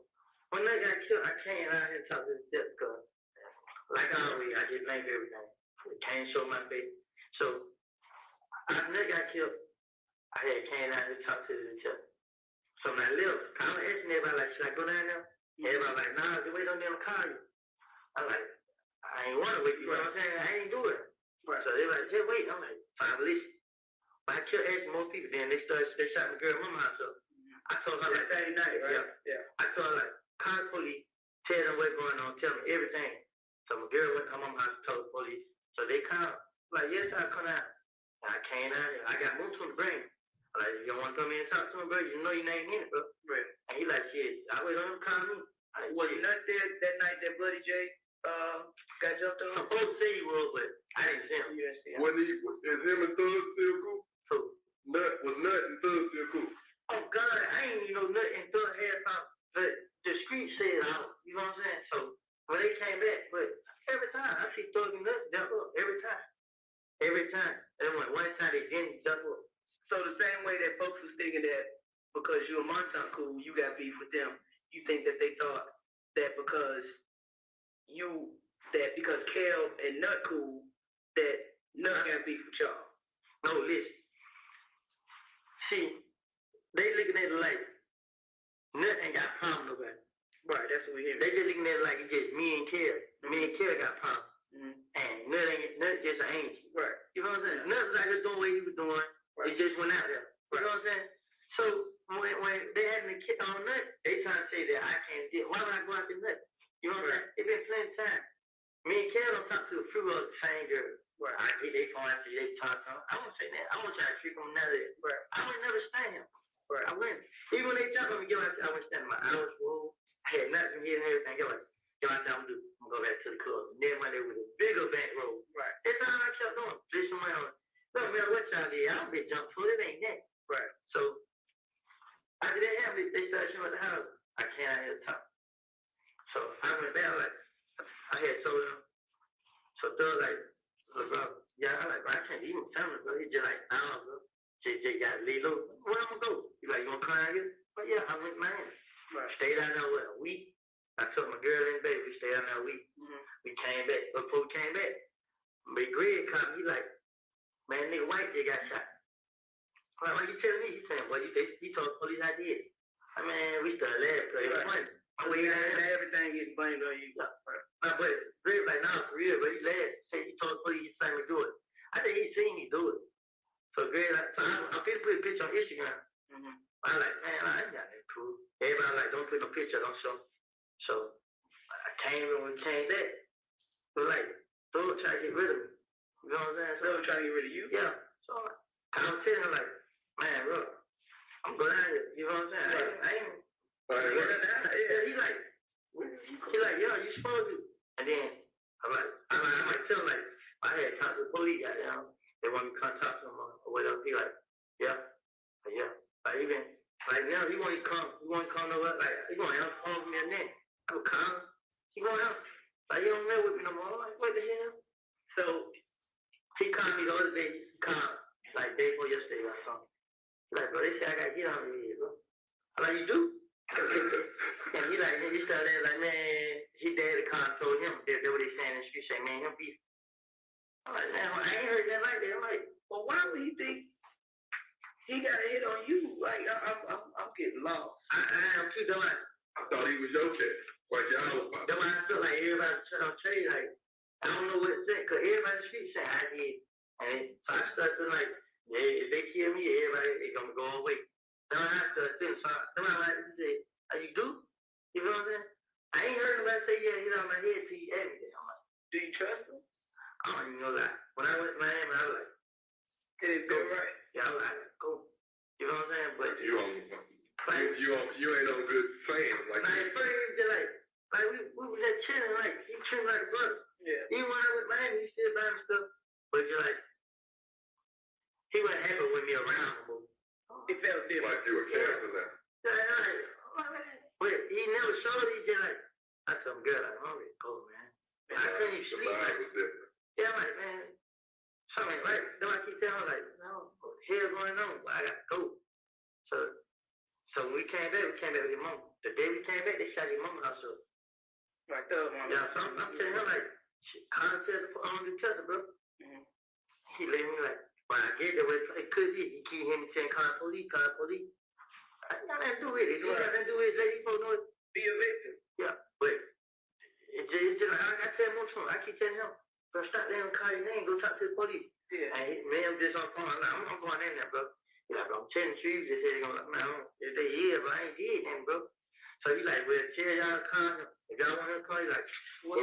When Nut got killed, I came out here and talked to the step because, like always, I just blame everything. I can't show my face. So after Nut got killed, I had came out here and talked to the step. So when I left, I was asking everybody like, should I go down there? Everybody like, nah, just wait on them to call you. I'm like, I ain't want to wait. You know what I'm saying? I ain't do it. Right. So they like, just wait. I'm like, fine, listen. But I kept asking most people. Then they shot my girl mama house up. I told her like Saturday night, right? Yeah. I told her like, call the police, tell them what's going on, tell them everything. So my girl went to her mama house and told the police. So they come. Like, yes, I'll come out. And I came out here. I got moved to the brain. Like, you don't want to come in and talk to me, bro? You know your name in it, bro. Right. And he like, shit, I wait on him to call me. Was you not there that night that Bloody J got jumped on? I'm supposed to say he was, but I didn't see him. You didn't see him. When is him and Thug still cool? Who? Was Nut and Thug still cool? Oh, God, I ain't even know Nut and Thug had something. But the street said out. You know what I'm saying? So when they came back, but every time I see Thug and Nut jump up. Every time. Every time. And one time they didn't jump up. So the same way that folks was thinking that because you and Monson cool, you got beef with them. You think that they thought that because Kel and Nut cool, that Nut got beef with y'all. No, listen. See, they looking at it like Nut ain't got a problem with nobody. Right, that's what we hear. They just looking at it like it's just me and Kel. Me and Kel got problems. Mm-hmm. And Nut just an angel. Right. You know what I'm saying? Nut was like just doing what he was doing. Right. It just went out there. You know what I'm saying? So when they had the kid on Nut, they trying to say that I can't do it. Why would I go out to Nut? You know what I'm saying? It's been plenty of time. Me and Kel don't talk to a few of the same girls. Right. I get they phone after they talk to them. I won't say that. I won't try to trick them none of that. Right. I would never stand him. Right. I wouldn't. Even when they jump on me, I wouldn't stand my hours roll. I had nothing here and everything. Get what I'm gonna do? I'm gonna go back to the club. And then one day with a bigger back roll. Right. That's all I kept doing. Just around. Don't matter what y'all did. I don't get jumped for it. Ain't that. Right. So after that happened, they started showing at the house. I can't out here to talk. So I went back like I had told them. So Thug like, look, bro, yeah, I like, bro, I can't even tell him, bro. He just like, nah, bro. JJ got to leave low. Where I'm gonna go? He like, you wanna come out here? But yeah, I went Miami. Right. Stayed out there what, a week. I took my girl in bed. We stayed out there a week. Mm-hmm. We came back. Before we came back, Big Greg come. He like, man, nigga White just got shot. I'm like, what you telling me? He saying, well, he told the police I did. I mean, we started laughing because it was funny. Everything gets blamed on you. But Greg like, nah, for real, but he laughed. He told the police he said me do it. I think he seen me do it. So Greg like, so I'm finna put a picture on Instagram. Mm-hmm. I like, man, I ain't got that cool. Everybody like, don't put no picture, don't show. So I came in when we came back. So like, Thug trying to get rid of me. You know what I'm saying? So Thug trying to get rid of you? Yeah. So I was telling him like, man, bro, I'm going out here. You know what I'm saying? Right. I ain't. Yeah, he like, yo, you supposed to. And then I might tell him like, I had talked to the police, they want me to come talk to him or whatever. He like, yeah. Like even like now he want to come over, like he want to call me and then I'm calm. He going out. Like he don't know with me no more. Like, what the hell? So he called me the other day, he called like day before yesterday or something. Like, bro, they say I gotta get out of here, bro. I'm like, you do? And he started like, man, his daddy called and told him that what they saying in the street, say, man, him beef. I'm like, man, I ain't heard that like that. I'm like, well, why would he think he got a hit on you? Like, I'm getting lost. I am too, though. I thought he was your cat. Like y'all was about. That's why I feel like everybody trying to tell you, like, I don't know what to say, because everybody in the street say I did. And so I started feeling like, yeah, if they kill me, everybody, they gonna go away. Then I started feeling, so I like to say, oh, you do? You know what I'm saying? I ain't heard nobody say, yeah, you know, my head till you every day. I'm like, do you trust him? I don't even know that. When I went to Miami, I was like, did it go right? Yeah, I was like, go. You know what I'm saying? But you ain't on good fame. Like at first, he was just like we was just chilling, like, he treated like a brother. Yeah. Even when I went to Miami, he still buying me stuff. But just like, he wasn't happy with me around him. It felt different. Like you were careful now. Yeah, but he never showed it. He just like, I told him, girl, I'm hungry. Go. when you sleep, like, yeah, I'm like, man, something right. Then I keep telling her, like, no, what the hell going on? Well, I got to go. So when we came back with your mom. The day we came back, they shot your mama house up. Right there, man. Yeah, so I'm telling her, like, how to tell the cousin, bro. Mhm. He let me, like, when I get there, it could be, he keep hearing me saying, call the police. I ain't got nothing to do with it. He got nothing to do with it. Let these folks know it. Be a victim. Yeah, but it's just like, I tell him, I keep telling him, bro, stop letting him call your name, go talk to the police. Yeah. And I'm just on the phone. I'm going in there, bro. He's like, bro, I'm telling you, you just said they're gonna, man, if they here, but I ain't did nothing, bro. So he like, well, tell y'all to call him. If y'all want him to call, he like, what?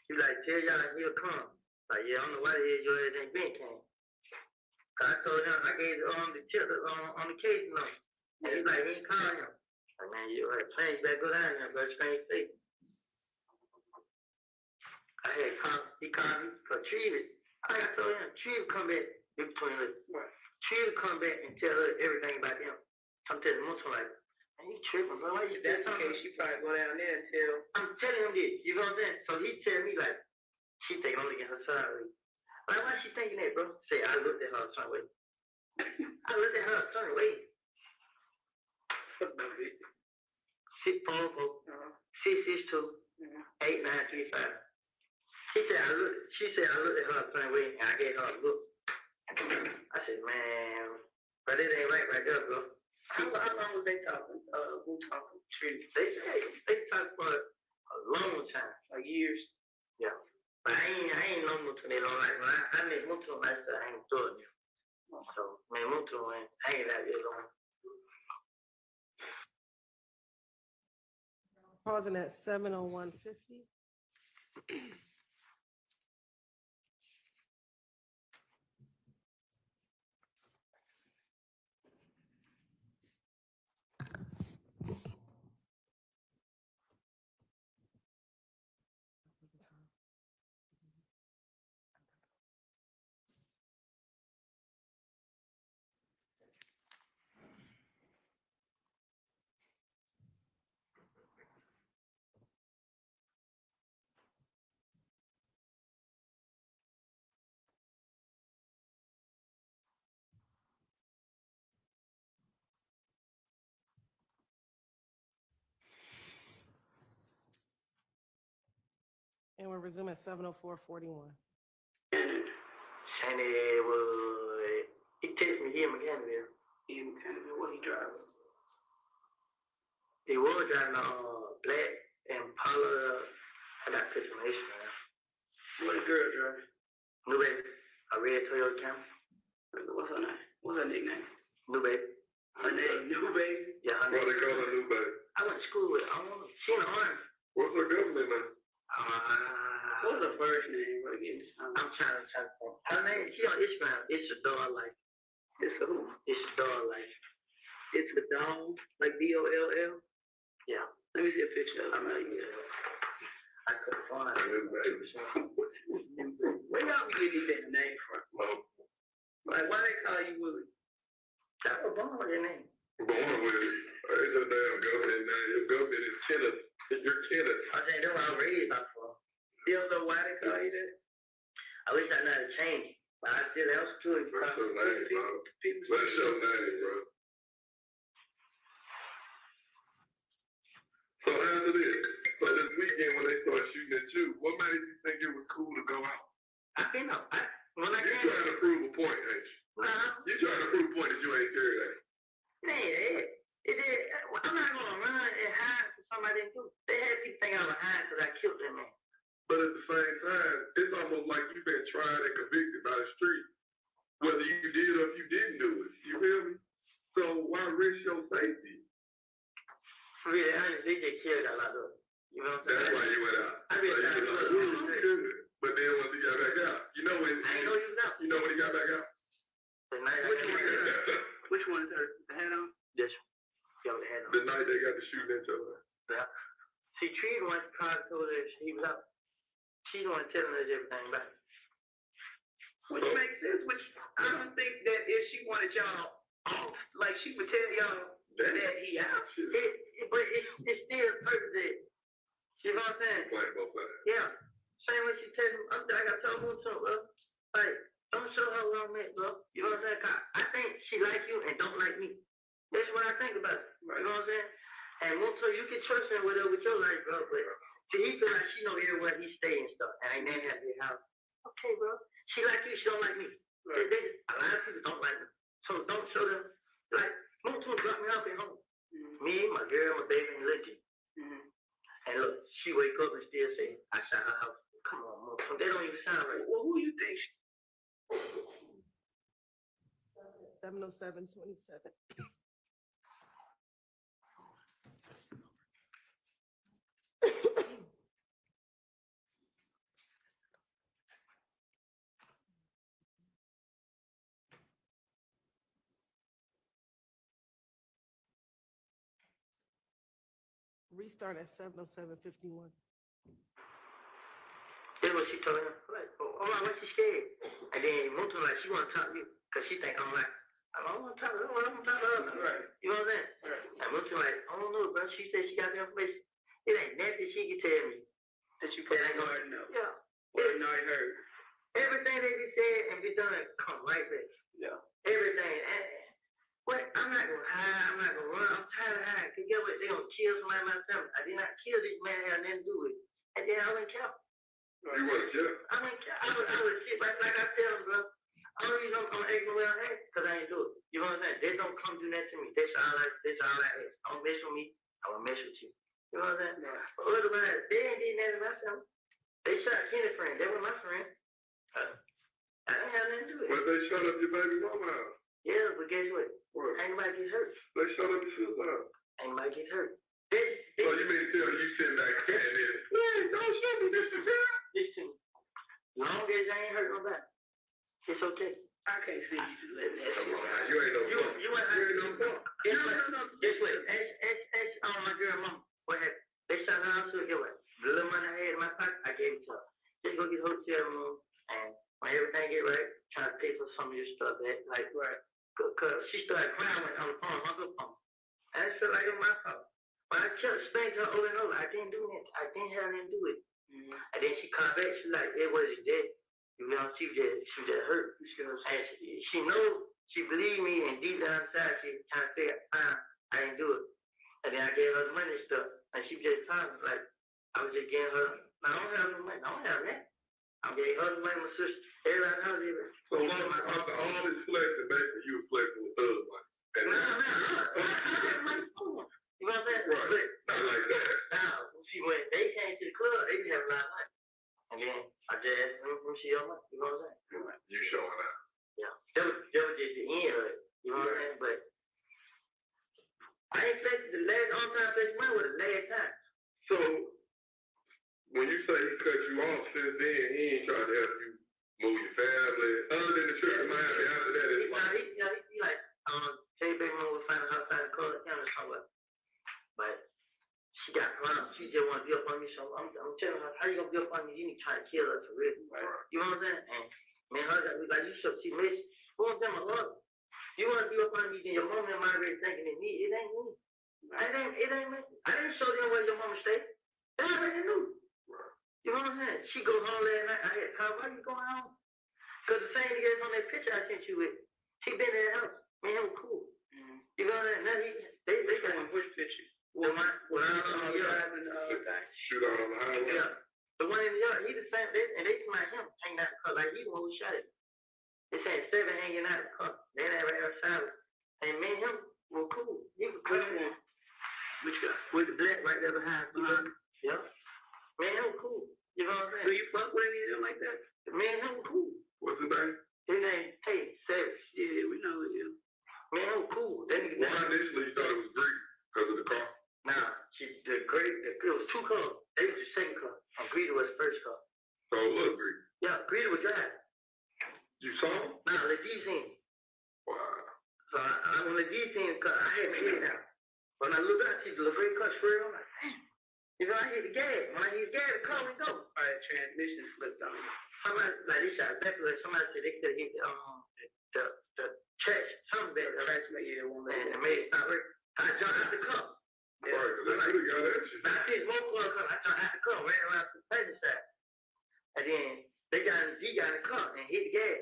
He like, tell y'all he'll come. Like, yeah, I don't know why the hell your ass ain't been came. Cause I told him, I gave the tip on the case number. And he's like, he ain't calling him. Like, man, you right, plan, you better go down there, bro, strange state. He called me for Tree. I told him, Tree will come back in between us. Tree will come back and tell her everything about them. I'm telling Muslim, like, man, you tripping, bro. Why you That's okay. She probably go down there and tell. I'm telling him this, you know what I'm saying? So he tell me, like, she thinking I'm looking at her side. Like, why she thinking that, bro? Say, I looked at her a certain way. I looked at her a certain way. 644 662 8935. She said I looked at her a certain way and I gave her a look. I said, man, but it ain't right there, bro. How long was they talking? Who talking? Tree. They talked for a long time. Like years. Yeah. But I ain't known Mutu they don't like. I met Mutu myself, I ain't doing it. So, man, Mutu ain't hanging out there long. Pausing at 7:01:50. And we'll resume at 7:04:41. Sandy he texted me here in Mechanicsville. What he driving? He was driving black Impala. I got put some history on. What the girl driving? New Baby. A red Toyota Camry. What's her name? What's her nickname? New Baby. Her name, New Baby? Yeah, her Why name. they call her New Baby? I went to school with her. I don't know. She in the Army. What's her government name? What's her first name? I'm trying to think. Her name, she on Instagram. It's a dog like. It's a who? It's a dog like. It's a dog, like DOLL? Yeah. Let me see a picture of her. I couldn't find it. New Baby. Where y'all be getting that name from? Like, why they call you Willie? I was born with that name. Born with it. It's a damn government name. Your government is tennis. Your tennis. I think that's what I was raised off for. You don't know why they call you that? I wish I knew how to change it, but I still else to it. What's your name, bro? What's your name, bro? So after this, so this weekend when they start shooting at you, what made you think it was cool to go out? I think when I You came, trying to prove a point, ain't you? nah, You trying to prove a point that you ain't carried out. it did. I'm not gonna run and hide for somebody to do. They had people think I was hiding because I killed that man. But at the same time, it's almost like you've been tried and convicted by the street, whether you did or if you didn't do it. You feel me? So why risk your safety? Really, honestly, they killed a lot of us. You know what I'm saying? That's why you went out. I So really you thought was like, it was ooh, good. But then once he got back out, you know when I ain't know he was out. you know when he got back out? The night I Which came one? out. Which one is her? The hat on? Yes. Yeah, the head on. The night they got to shooting each other. Yeah. See, Tree the one told her he was out. She the one telling us everything about it. Which makes sense, which I don't think that if she wanted y'all off, like she would tell y'all that he out. But it's still perfect that You know what I'm saying? Playing both sides. Yeah. Same way she tell me, I got told her to, bro. Like, don't show her where I'm at, bro. You know what I'm saying? 'Cause I think she like you and don't like me. That's what I think about it. You know what I'm saying? And Moto, you can trust her with your life, bro. But see, he feel like she know everywhere he stay and stuff. And ain't never had his house. Okay, bro. She like you, she don't like me. A lot of people don't like me. So don't show them. Like, Moto dropped me off at home. Me, my girl, my baby, and Legend. And look, she wake up and still say, I shot her house. Come on, Moto. They don't even sound right. Well, who you think? 707-27. Restart at 707-51. That's what she told him. Like, oh, why she scared? And then Moto like, she want to talk to you because she think I'm like, I don't want to talk to her. I don't want to talk to her. Right. You know what I'm saying? Right. And Moto like, I don't know, bro. She said she got the information. It ain't nothing she can tell me. That you probably already know. Yeah. Or already heard. Everything they be said and be done come right back. Yeah. Everything. And, what? I'm not going to hide. I'm not going to run. I'm tired of hiding. Because guess what? They going to kill somebody myself. I did not kill this man. I had nothing to do with it. And then I wouldn't care. You want to kill? I would sit like I tell them, bro. Only reason I'm acting well at because I ain't do it. You know what I'm saying? They don't come do that to me. That's all I ask. Don't mess with me. I will mess with you. You know what I'm saying? Yeah. But otherwise, they ain't did nothing to myself. They shot Kenny's friend. They were my friend. I didn't have nothing to do with it. But they shot up your baby mama house. Yeah, but guess what? What? Ain't nobody get hurt. They shot up your sister's house. Ain't nobody get hurt. So you mean to tell me you sitting back saying this? Yeah, don't shoot me. This is it. Listen, long as I ain't hurt nobody, it's okay. I can't see you letting that Come shit on, out. man. You ain't no punk. You ain't no punk. Guess what? Ask my girl mama what happened. They shot her out to get what? The little money I had in my pocket, I gave it to her. Just go get a hotel room, and when everything get right, try to pay for some of your stuff back. Like, right. Cause she started crying when on the phone, my good phone. And I felt like it was my fault. But I kept saying to her over and over, I didn't do that. I didn't have nothing to do with it. And then she come back, she like, it wasn't dead. You know, she just hurt. And she knows, she believed me, and deep down inside, she trying to figure out, I didn't do it. And then I gave her the money and stuff, and she just told me, like, I was just giving her, I don't have no money, I don't have that. I gave her the money, my sister, everybody else, everybody. So after all this flexing, basically you were flexing with other money. No. I had money for her. You know what I'm saying? Right. Not like that. Now, see, when they came to the club, they didn't have a lot of money. And then I just asked them from see your money. You know what I'm saying? You showing out. Yeah. That was just the end of it. You know what I'm saying? But I ain't flexed the last on time flexed money was the last time. So when you say he cut you off since then, he ain't tried to help you move your family. Other than the trip to Miami, after that, it's like. He like, say baby mama was finding outside the car, camera somewhere. But she got problems. She just want to be up on me. So I'm telling her, how you gonna be up on me? You need to try to kill her for real. Right. You know what I'm saying? And man, her got me like, you should see me. Who I'm telling my love? You want to be up on me, then your mom and my already thinking it me. It ain't me. It ain't me. I didn't show them where your mama stayed. They already knew. Right. You know what I'm saying? She goes home last night. I had to call, why you going home? Because the same nigga on that picture I sent you with, he been in the house. Man, he was cool. You know what I'm saying? Now they got him which picture? Well, I don't know. Shoot out on the highway. Yeah. The one in the yard, he the same, and they smell him hanging out the car like he the one who shot it. They saying 7 hanging out the car. They never had silence. And me and him were cool. He was cool. Which guy? With the black right there behind. Yeah. Me and him were cool. You know what I'm saying? Do you fuck with any of them like that? Me and him were cool. What's his name? His name, hey, Savage. Yeah, we know it. Me and him were cool. That nigga. Well, initially you thought it was Greek because of the car. Nah, it was 2 cars. They was the second car. And Greedy was the first car. So it was Greek. Yeah, Greedy was driving. You saw him? Nah, Legit seen him. Wow. So when Legit seen him, I had my head down. When I looked out, see the little gray car straight, I'm like, damn. You know, I hit the gas. When I hit the gas, the car would go. All right, transmission flipped on you. Somebody, like, they shot exactly like somebody said they could have hit the trash, something bad. Trash made it one and made it stop working. I jumped out the car. Right, 'cause they really got that shit. Now I see smoke car come. I tried to come, ran around to the passenger side. And then he got in the car and hit the gas.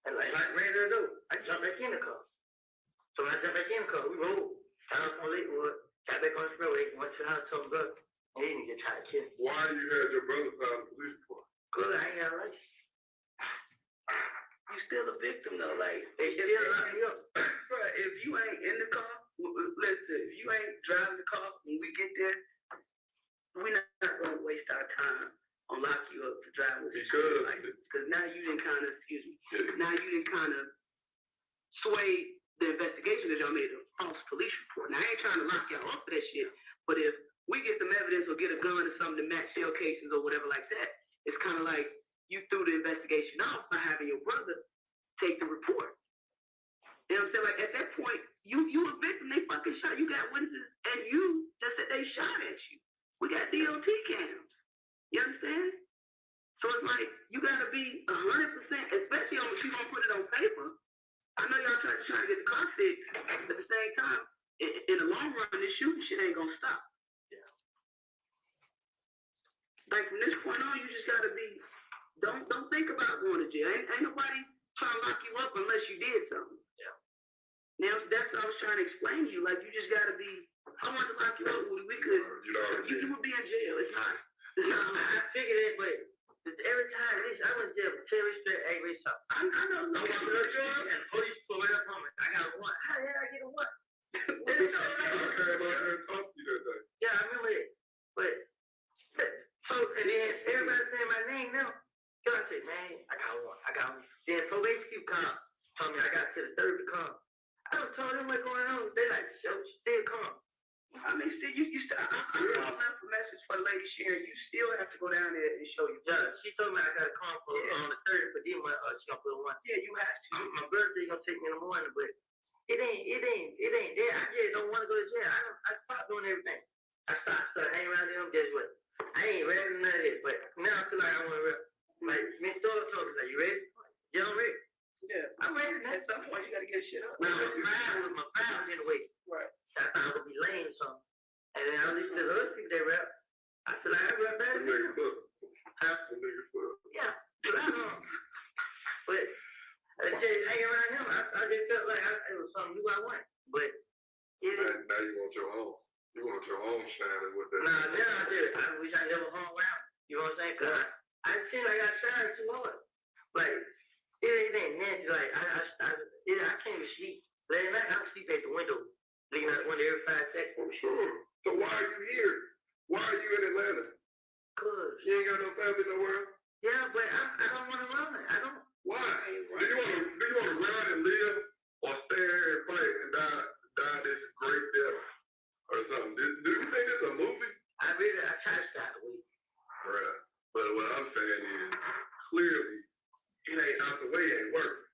And like ran to the door. I jumped back in the car. So when I jumped back in the car, we rolled. Down from Lakewood, got back on the freeway, went to the house, told my brother. And he didn't get tried to kill me. Why you had your brother file the police report? Cause I ain't got a license. You still a victim though, like, They still locked me up. bro, if you ain't in the car, listen, if you ain't driving the car when we get there, we're not gonna waste our time on lock you up to drive with Because- like, cause now you didn't kind of, now you didn't kind of sway the investigation that y'all made a false police report. Now I ain't trying to lock y'all up for that shit, but if we get some evidence or get a gun or something to match shell cases or whatever like that, it's kind of like you threw the investigation off by having your brother take the report. You know what I'm saying? Like at that point, you a victim. They fucking shot. You got witnesses, and you just said they shot at you. We got DOT cams. You understand? So it's like you gotta be 100%, especially if you gonna put it on paper. I know y'all trying to get the car fixed, but at the same time, in the long run, this shooting shit ain't gonna stop. Like from this point on, you just gotta be. Don't think about going to jail. Ain't nobody trying to lock you up unless you did something. Yeah. Now that's what I was trying to explain to you. Like you just gotta be. I want to lock you up. We could. You would be in jail. It's not. I figured it, but every time I went to jail for terrorist threat, aggravated assault. I know. I walked to the door and the police pulled right up on me. I got a warrant. How the hell I get a warrant? I came out here and talked to you that day. Yeah, I remember it. But so and then everybody saying my name now. So I said, man, I got one. Then probation keep calm. Told me I got to the third to come. I done told them what's going on. They like, still come. I mean, still, you still. I left a message for Lady Sharon. You still have to go down there and show your Yeah, she told me I got to come for on the third, but then she gonna put one. Yeah, you have to. My birthday gonna take me in the morning, but it ain't there. I just don't want to go to jail. I stopped doing everything. I started hanging around them. Guess what? I ain't ready for none of this, but now I feel like I want to rap. Like Miss Stoller told me, like, you ready? Yeah, I'm ready. Yeah, I'm ready. at some point you gotta get shit up. Now my file in the way. Right. I thought I would be lame or something. And then I listened to the other people they rap. I said, I rap better. Them niggas look. Huh? Them niggas look. Yeah, but I know. But I just hang around him. I just felt like it was something new I want. But it is. Now you want your own. You want your own shining with that. Nah, now I do. I wish I never hung around. You know what I'm saying? Cause I feel like I shined too hard. Like it ain't nasty. Like I can't even sleep. Last night I was sleeping at the window, looking out the window every 5 seconds. Oh, sure. So why are you here? Why are you in Atlanta? Cause You ain't got no family nowhere? yeah, but I don't want to run. I don't. Why? Do you want to run and live or stay here and fight and die this great death or something? Do you think it's a movie? I try to stop the week. Right. But what I'm saying is clearly it ain't out the way, it ain't working.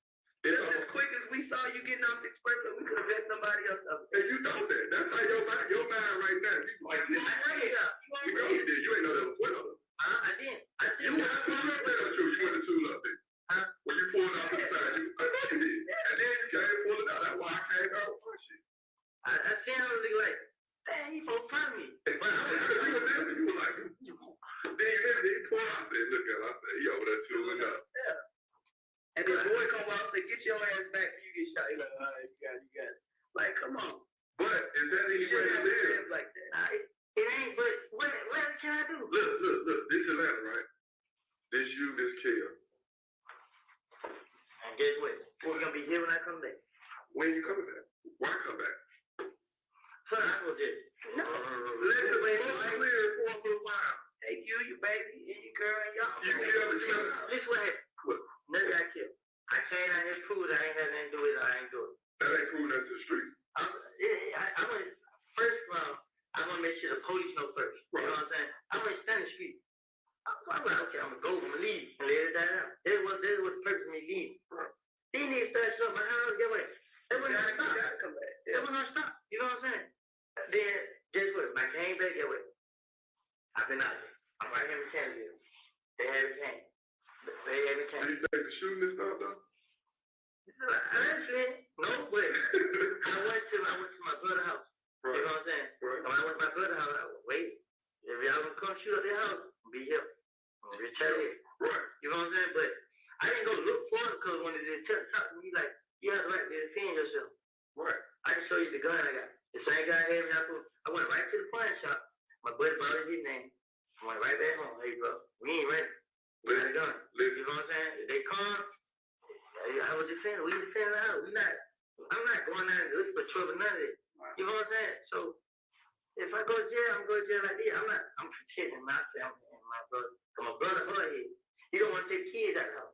Just as quick as we saw you getting off the expressway, we could have been somebody else up. And you know that. That's how your mind right now. You like this. You know you did. You ain't know that was what of them. I didn't. I You didn't. went to tool up there. Huh? When you pulled off the side, I know you did. And then you came pulling out. That's why I came out with my shit. I seen him look like, damn, he supposed to find me. But you were like, then you pulled out there. Look at him. I said, he over there tooling up. And then boy come out and say, get your ass back, you get shot. You're like, all right, you got it. Like, come on. But is that any way You to shouldn't have to live? live like that. It ain't, but what can I do? Look. This is Atlanta, right? This you, this kill. And guess what? We're gonna be here when I come back. When you coming back? Why come back? So I will just No. Listen, we won't live for a little while. Take you, your baby, and your girl, and y'all. You never. this what happened. Never got killed. I came out here proved I ain't had nothing to do with it. I ain't do it. That ain't cool. That's the street. I went first round. I want to make sure the police know first. You know what I'm saying? I went stand the street. I'm like, okay, I'm gonna go. I'm gonna leave and let it die out. This was the purpose of me leaving. These niggas started showing my house. Get away. They wouldn't stop. Come back. They wouldn't stop. You know what I'm saying? Then guess what? When I came back, get away. I've been out here. I'm right here in Canada. They had me came. They had me Do came. you think the shooting and stuff though? Honestly, no, but I went to my brother's house. You know what I'm saying? Right. When I brother's house. I was wait. If y'all gonna come shoot up their house, be here. I'm gonna retaliate. Right. You know what I'm saying? But I didn't go look for it because when they talk to me, like, you have the right to defend yourself. Right. I can show you the gun I got. The same guy had me out there. I went right to the pawn shop. My buddy bought his name. I went right back home. Hey, bro, we ain't ready. We got a gun. You know what I'm saying? If they come, I was defending. We defending the house. I'm not going out and looking for trouble, none of this. You know what I'm saying? So if I go to jail, I'm going to jail like this. I'm protecting my family and my brother. Cause my brother hard here. He don't want to take kids out of the house.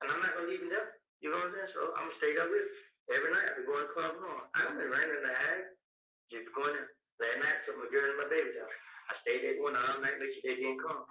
And I'm not gonna leave him there. You know what I'm saying? So I'm gonna stay there with him. Every night I be going to club on. I've been running in the house, just going in. Last night took my girl and my baby's house. I stayed there one all night, make sure they didn't come.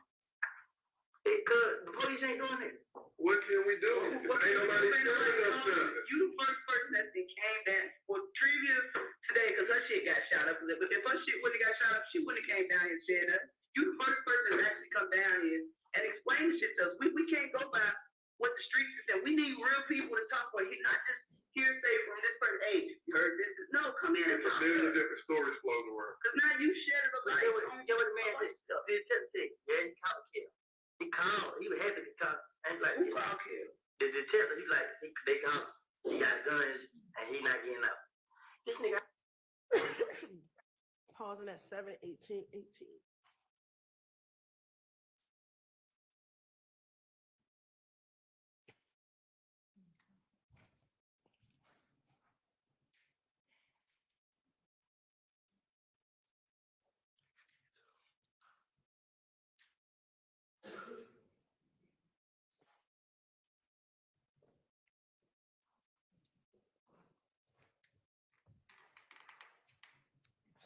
Because the police ain't doing it. What can we do? Ain't nobody telling us that. You the first person that came down, well, previous today, because her shit got shot up. But if her shit wouldn't have got shot up, she wouldn't have came down here and said that. You the first person that actually come down here and explain the shit to us. We can't go by what the streets is saying. We need real people to talk for. He not just hearsay from this person. Hey, you heard this? No, come in and talk. There's different stories floating around. Because now you shed it a light. Get what the man said. Yeah, he called kill. He called. He was happy to talk. And like, Who called kill? The detective, he's like, they called. He got guns and he not getting up. This nigga. Pausing at 7:18:18.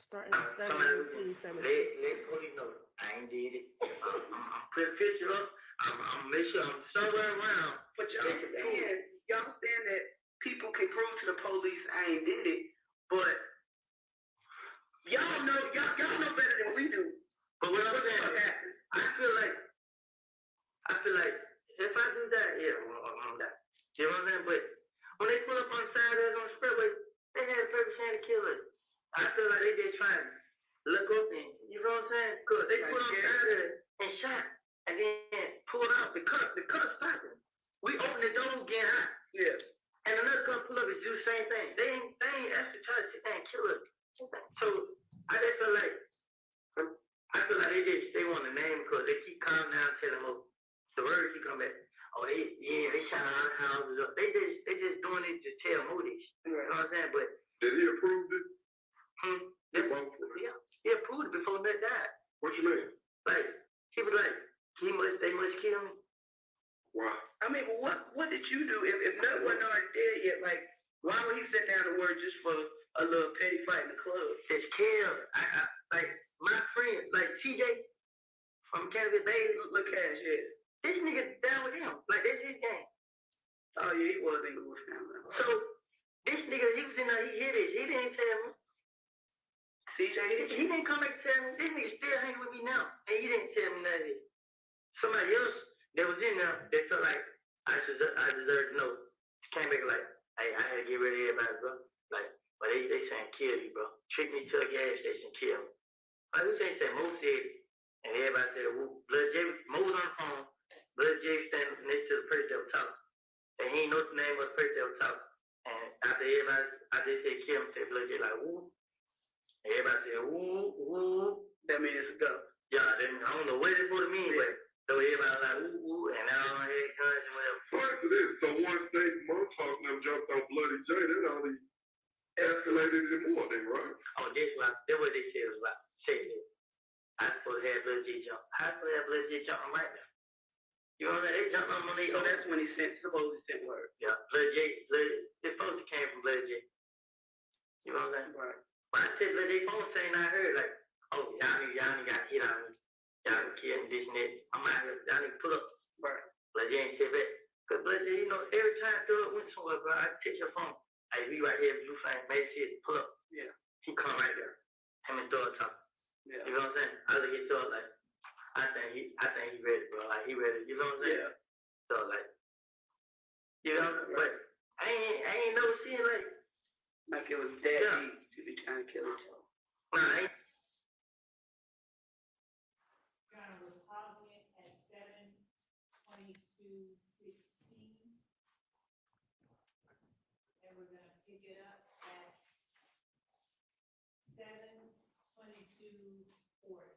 Starting at 7:18:17. Let police know I ain't did it. I'm put a picture up. I'm make sure I'm somewhere around. But y'all understand that people can prove to the police I ain't did it, but y'all know better than we do. But what I'm saying, I feel like if I do that, yeah, I'm gonna die. You know what I'm saying? But when they pull up on the side of the expressway, they had a purpose to kill us. I feel like they just trying to look up and, you know what I'm saying? Cause they pulled on the side of it and shot, and then pulled out the cops stopped them. We opened the door, getting hot. Yeah. And another cop pull up and do the same thing. They ain't actually trying to sit there and kill us. So I just feel like they want to name because they keep calling down, telling them, the word keep coming back. Oh, they shot our houses up. They just doing it to tell Moody's. You know what I'm saying? But Did he approve it? Yeah, he approved it before they died. What you mean? Like, he was like, they must kill me. Why? I mean, but what did you do if none wasn't already dead yet? Like, why would he sit down to work just for a little petty fight in the club? Just kill. I like my friend, like TJ from Kansas Bay, look Cash, yeah. This nigga down with him. Like, that's his game. Oh yeah, he was in the Wolf family. So this nigga, he was in there, he hit it. He didn't tell me. CJ, he didn't come back and tell me. This nigga still hanging with me now, and he didn't tell me none of this. Somebody else that was in there, they felt like I deserved to know. Came back like, hey, I had to get rid of everybody, bro. Like, but they saying kill you, bro. Trick me to a gas station, kill me. Like, who say Mo said it? And everybody said, woo. Blood J, Mo was on the phone. Blood J standing next to the person that was talking. And he didn't know the name of the person that was talking. And after everybody, I just said kill him, said Blood J like, woo. And everybody said, woo, woo. That means it's a go. Yeah, then I don't know what it's supposed to mean, but so everybody was like, woo, woo, and now I had guns and whatever. Right to this. So once they Mo talking them jumped on Bloody J, that only escalated it more then, right? Oh, that's what they said was about. Shake it. I supposed to have Blood J jump. I supposed to have Blood J jump right now. You know what I mean? They jumped on money. So that's when he supposedly sent word. Yeah, Blood J, the phone came from Blood J. You know what I'm saying? Right. When I said Blood J phone saying, I heard like, oh, y'all got hit on me. Y'all killed me, this and that. I'm out here, y'all need to pull up. Right. Blood J ain't said that. Cause Blood J, you know, every time Thug went somewhere, bro, I take your phone. Hey, we right here, blue flame, make shit, pull up. Yeah. He come right there. Him and Thug talk. Yeah. You know what I'm saying? I look at Thug like, I think he ready, bro. Like he ready. You know what I'm saying? Yeah. So like, you know, but I ain't never seen like it was that deep to be trying to kill each other. Nah, I ain't we're gonna pick it up at 7:22:40.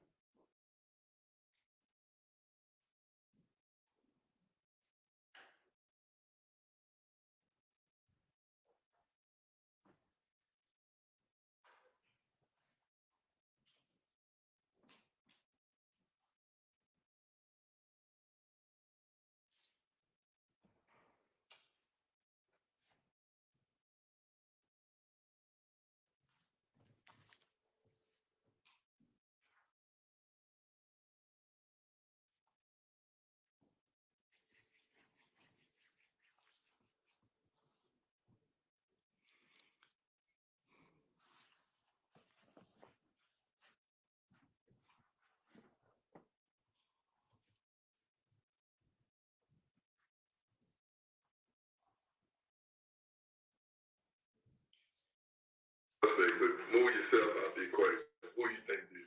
But move yourself out the equation. Who you think did it?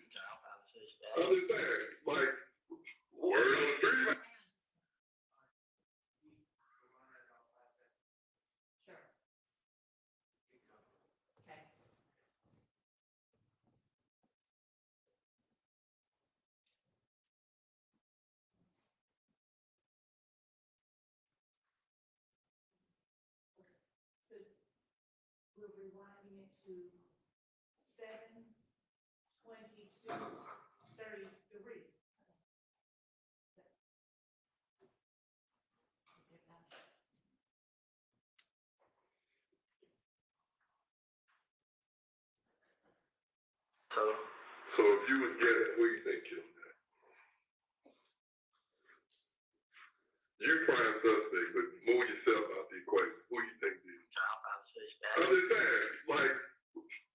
I'm just saying, like, word on the street. Sure. Okay. So we're rewinding it to 7:22:33. So if you was getting, who you think killed that? You're prime suspect, but move yourself out the equation. Who you think did it? I'm just saying, like,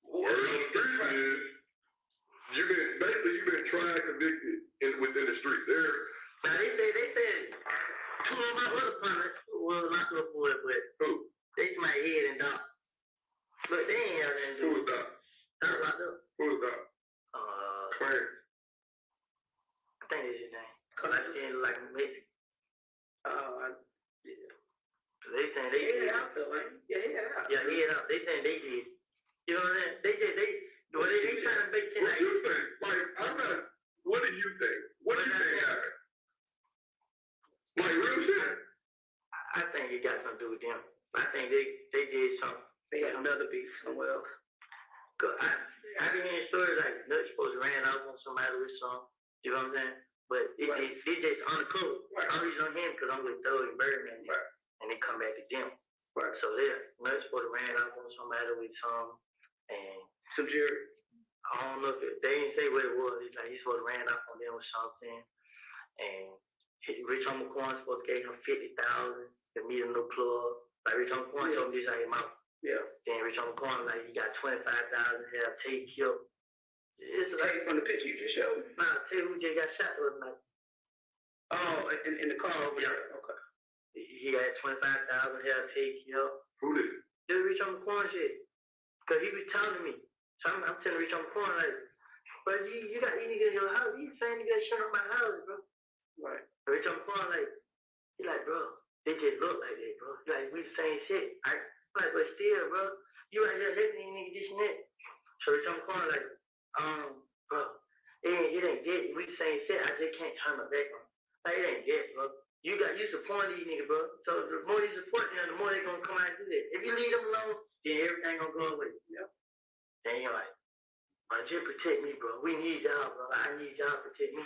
word on the street is, you've been tried, convicted within the street. Now they said two of my other partners were locked up for it, but Who? they my head and down. But they ain't have anything to Who do was that? Not locked up. Who was that? Clarence. I think it's his name. Cause I didn't like him. Yeah. They saying they did. Yeah, head out. They saying they did. You know what I'm saying? They trying to make it What like. you think? Like, I'm not, what do you think? What do you think happened? Like, real shit? I think it got something to do with them. I think they did something. They had another beef somewhere else. Cause I been hearing stories like Nut's supposed to ran out on somebody with some. You know what I'm saying? But it just undercover. I'm just on him because I'm with Thug and Birdman. And they come back to them. So Nut's supposed to ran out on somebody with some. And some jury. I don't know if they didn't say what it was. It's like he's supposed to ran out on them or something. And Rich Homie Corn supposed to give him $50,000 to meet a new club. Like Rich Homie Corn told me just like him out. Yeah. Then Rich Homie Corn like he got $25,000 to have Tate killed. It's like from the picture you just showed. Nah, Tate who just got shot last night. Oh, in the car over there. Okay. He had $25,000 to have Tate killed. Who did it? This Rich Homie Corn shit. Cause he was telling me. So I'm telling Rich Homie Corn like, but you got these niggas in your house. You saying you got shut up my house, bro. Right. Rich Homie Corn like, he like, bro, they just look like that, bro. Like we the same shit. Right? Like, but still, bro, you out here hitting these niggas this and that. So Rich Homie Corn like, bro, it ain't that. We the same shit. I just can't turn my back on. Like it ain't that, bro. You support these niggas, bro. So the more you support them, the more they gonna come out and do that. If you leave them alone, then everything gonna go away. Yep. Then you're like, but just protect me, bro. We need y'all, bro. I need y'all to protect me.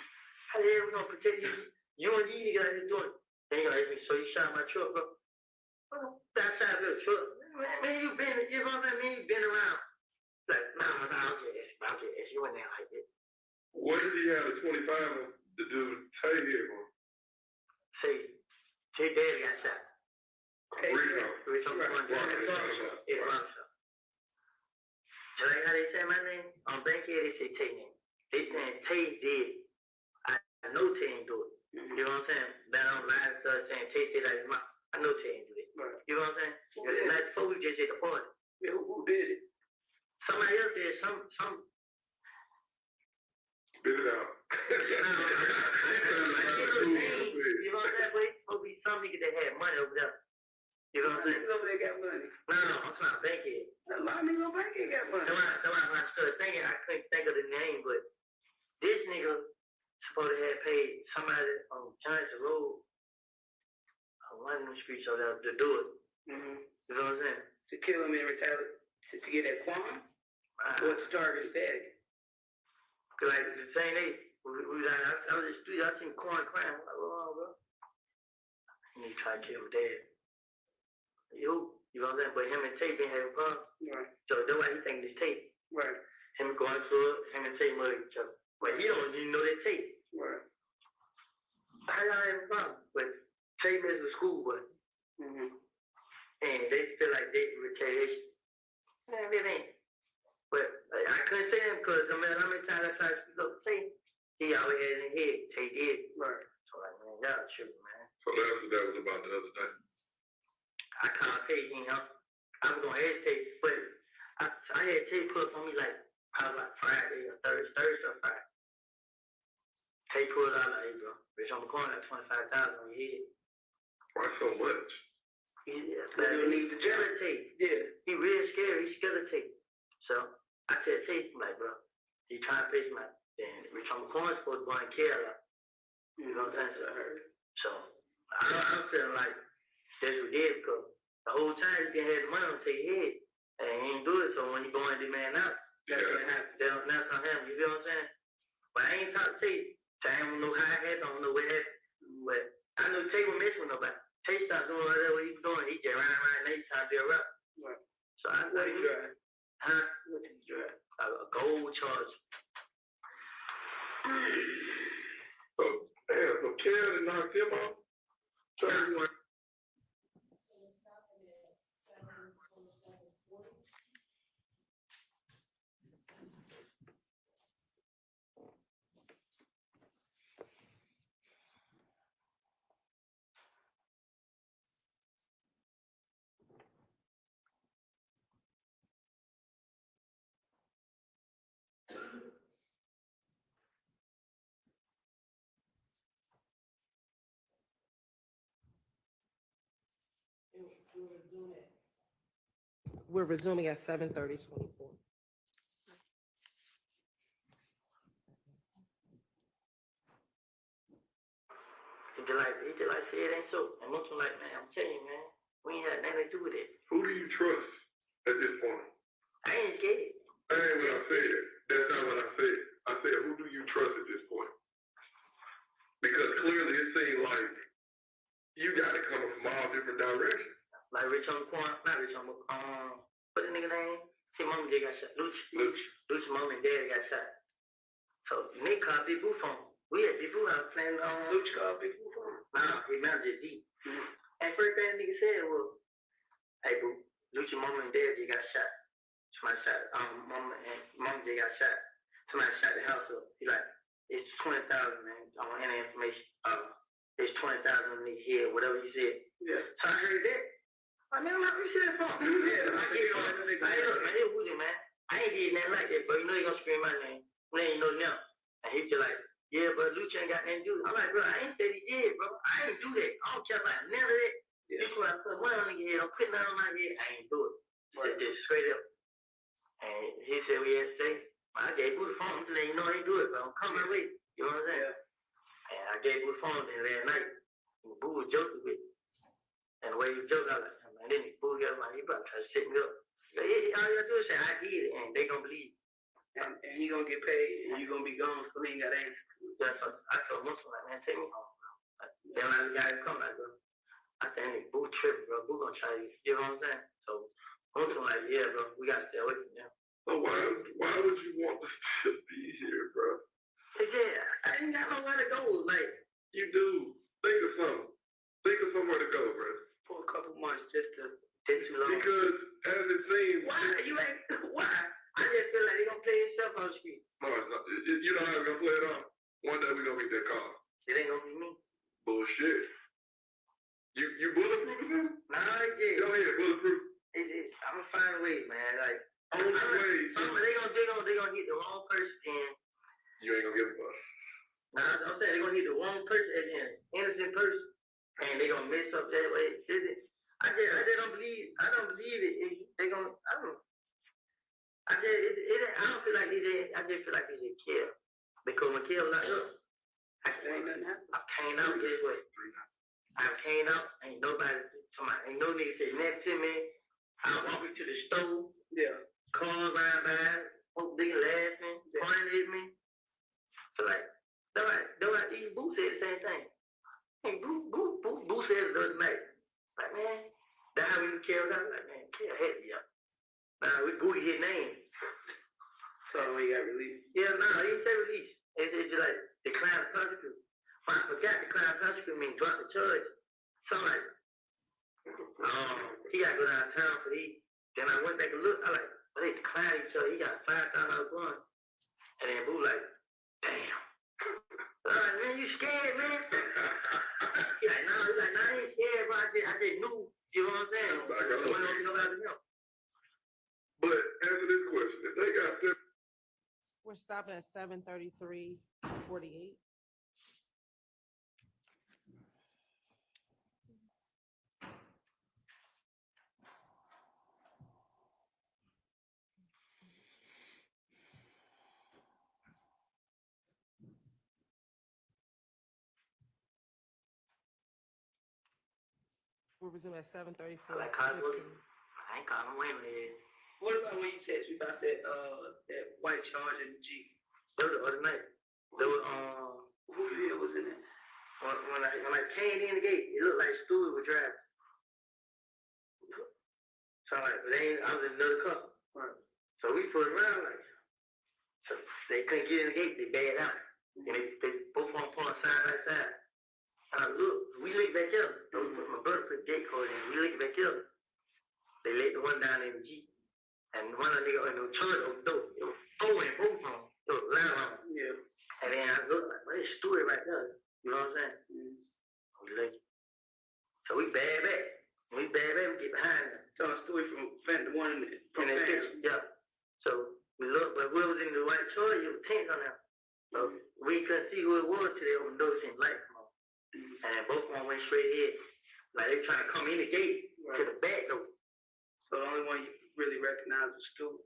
How the hell we gonna protect you? You and these niggas out here doing it. Then you're like, so you shot my truck, bro. That side of your truck. Man, you been, you know what I mean? You been around. Like, nah, I'm just, you in there like that. What did he have the 25 to do? Tay here, bro. Say, Tay Daddy got shot. Rich Homie Corn. So like how they say my name? On Bankhead, they say Tay name. They saying Tay did. I know Tay ain't do it. You know what I'm saying? But on live stuff saying Tay did like his mom. I know Tay ain't do it. Right. You know what I'm saying? Because the night before we just hit the party. Yeah, who did it? Somebody else did. Some. Spit it out. You know what I'm saying? But it's supposed to be some nigga that had money over there. You know what I'm saying? Niggas over there got money. No, I'm talking about bankhead. A lot of niggas over there got money. That's why when I started thinking, I couldn't think of the name, but this nigga supposed to have paid somebody on Johnson Road on one of them streets over there to do it. Mm-hmm. You know what I'm saying? To kill him and retaliate, to get that Quan, or to target his daddy. Cause like the same day, we was out, I was in the street, I seen Quan crying. I'm like, oh, bro. And he tried to kill his dad. You know what I'm saying? But him and Tate been having fun. Right. So that's why he think it's Tate. Right. Him going through it, him and Tate mug each other. But he don't even know that Tate. Right. How y'all having fun? But Tate is a schoolboy. Mm-hmm. And they feel like they retaliation. Man, it ain't. But I couldn't say him because no matter how many times I tried to speak up to Tate, he always had in his head, Tate did. Right. So like, man, y'all tripping, man. So that's what that was about the other day. I can't Tate, you know. I was gonna hesitate, but I had Tate put up on me like probably like Friday or Thursday or Friday. Tate pulled out like, hey, bro, bitch, I'm going like 25,000 on your head. Why so much? He needs to scared of Tate. Yeah, he real scared. He's scared of Tate. So I said, Tate, like, bro, he trying to face my. Then Rich on McCoy's supposed to go and kill her. You know what I'm saying? So I'm feeling like that's what he did because the whole time he been had the money on Tate's head and he ain't do it. So when he go and demand out, that's what happened. That's on him. You feel what I'm saying? But I ain't talking to Tate. So I don't know how it happened. I don't know what happened. But I know Tate was messing with nobody. Tate started doing whatever he was doing. He just ran around and they trying to be a rep. Right. So I What did you drive? Huh? What did you drive? A gold charge. So, damn, so Karen knocked him off? Charlie went. We're resuming at 7:30:24. He just like say it ain't so. And most of them like, man, I'm telling you, man, we ain't had nothing to do with it. Who do you trust at this point? I ain't scared. That ain't what I said. That's not what I said. I said, who do you trust at this point? Because clearly it seems like you got it coming from all different directions. Like Rich on the corner, not Rich on the what the nigga name? See, mom and dad got shot. Luch, mom and dad got shot. So Nick called Big Boo phone. We had Big Boo out playing Luch called Big Boo phone? Nah, he managed D. And first thing the nigga said was, hey Boo, Luch, mom and dad just got shot. Somebody shot, mom and dad got shot. Somebody shot the house up. He like, it's 20,000, man. I want any information. It's 20,000 in his head, whatever he said. Yeah. So I heard that. I mean, I'm like, what you said for? Yeah, I hear Woody, man. I ain't did nothing like that, but you know they gonna scream my name. They ain't know now. And he just like, yeah, but Lucha ain't got nothing to do. I'm like, bro, I ain't said he did, bro. I ain't do that. I don't care about none of that. Yeah. This when I put money on the head, I'm putting that on my head. I ain't do it. Right. Just straight up. And he said we had to say, I gave Boo the phone to let you know I ain't do it, bro. I'm coming with. You know what I'm saying? Yeah. And I gave Boo the phone then last night. And Boo was joking with me. And the way he joked, I was like, man, then he Boo got my, he about to try to set me up. But yeah, all you gotta do is say, I did it, and they gonna believe. And he gonna get paid, and you gonna be gone, so he ain't got answer. That's what I told Muslim, like, man, take me home, bro. Like, then I got to come back, bro. I said, hey, Boo tripping, bro. Boo gonna try to, you know what I'm saying? So Muslim, like, yeah, bro, we gotta stay away from them. So why would you want to still be here, bro? Yeah, I ain't got nowhere to go. Like, you do. Think of something. Think of somewhere to go, bro. For a couple months, just to take too long. Because as it seems, why you ain't? Why? I just feel like they gonna play himself on the street. No, it's not. You know how they're gonna play it off. One day we gonna get that call. It ain't gonna be me. Bullshit. You bulletproof again? Nah, yeah. Go ahead, bulletproof. I'm gonna find a way, man. Like, they gonna hit the wrong person and you ain't gonna give a fuck. Nah, I'm saying they're gonna hit the wrong person and then innocent person, and they gonna mess up that way. I just just feel like he just killed. Because when Kill locked up, I came out this way. I came out, ain't nobody, ain't no nigga say nothing to me. I walk into the store, cars ride by, folks nigga laughing, pointing at me. So like, even Boo said the same thing. Hey, Boo said it the other night. Like, man, that's how we Kill out. Like, man, Kill had me up. Nah, we Booty his name. So he got released? Yeah, nah, he didn't say released. It's just like, decline prosecute. But I forgot decline prosecute means drop the charge. So like, he got to go downtown for these. Then I went back and looked. I like, well, they declined each other. He got $5,000 going. And then Boo like, damn. I'm like, man, you scared, man? He like, no, I ain't scared, bro. I just knew, you know what I'm saying? I don't know about him. But answer this question, if they got We're stopping at 7:33:48. We'll resume at 7:34:15. I ain't calling him Wayne, man. What about when you text me about that white charge in the Jeep? That was the other night. There was, Who the hell was in it? when I came in the gate, it looked like Stewie was driving. So like, I was in another car. Right. So we put around like, so they couldn't get in the gate, they bailed out. And they both on point side by side. And I look, we linked back up. So we put my brother put the gate code in, we linked back up. They let the one down in the Jeep. And one of the niggas on the charge over the door. It was four in both of them. It was loud on them. Yeah. And then I looked like, well, it's Stewie right there. You know what I'm saying? Mm-hmm. We linked. So we bad back. We get behind them. Tell a story from the one in the picture, yeah. So we looked, but we was in the white Charger, it was tents on them. So we couldn't see who it was till they opened the door, seemed light come on. And both of them went straight ahead. Like they trying to come in the gate to the back door. So the only one you really recognize was Stu.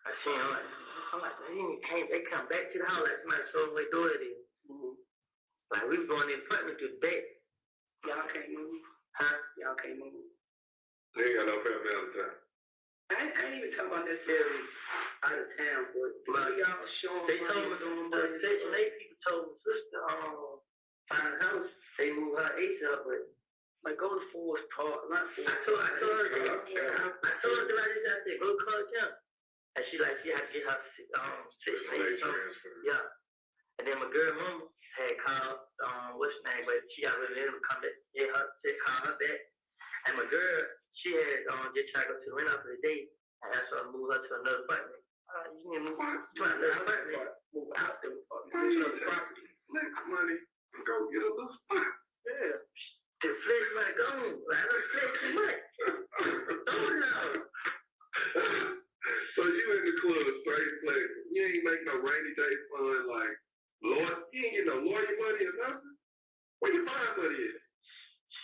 I seen him like, they come back to the house like somebody showed them where door it is. Like we was going in the apartment to the back. Y'all can't move. Huh? Y'all can't move. They ain't got no family out of town. I ain't even talking about necessarily out of town, but y'all showing they told me the Section 8 people told my sister, find a house, they moved her H up, but like go to Forest Park, not Forest. I told her that I said, go to College Town. And she like, she had to get her Section 8 something. Yeah. And then my girl mama had called, what's her name, but she got rid of them to come back, call her back. And my girl, she had just tried to go to the rent out for the day, and asked her to move her to another apartment. You need to move to another apartment. Move out there. Another property. Make money and go get a little spot. Yeah. The flesh might go. I don't flesh too much. So you in the club straight play. You ain't make no rainy day fun like Lord. You ain't get no lawyer money or nothing. Where you find money at?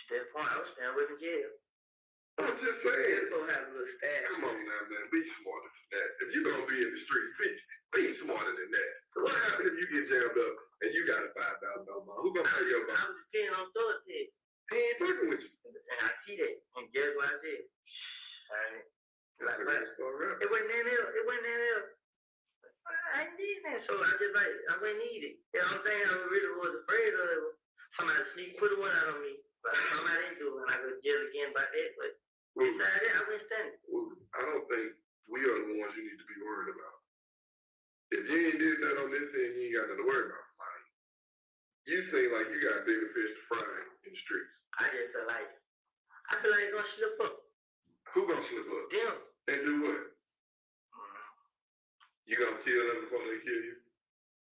That point, I was staying with the jail. I'm just saying. It's gonna have a little stash. Come on now, man. Be smarter than that. If you're gonna be in the street, be smarter than that. What happens if you get jammed up and you got a $5,000 bond? Who gonna pay your bond? I was just paying on Thug Tag. He ain't fucking with you. And I see that. And guess what I did? It wasn't in there. I ain't need that. So I just like, I wouldn't need it. You know what I'm saying? I really was afraid of it. Somebody sneak put a one out on me. But somebody didn't do it. And I go to jail again by that. But besides that, I wouldn't stand it. Well, I don't think we are the ones you need to be worried about. If you ain't did that on this end, you ain't got nothing to worry about. Like, you seem like you got bigger fish to fry in the streets. I just feel like they're gonna slip up. Who gonna slip up? Them. And do what? You gonna kill them before they kill you?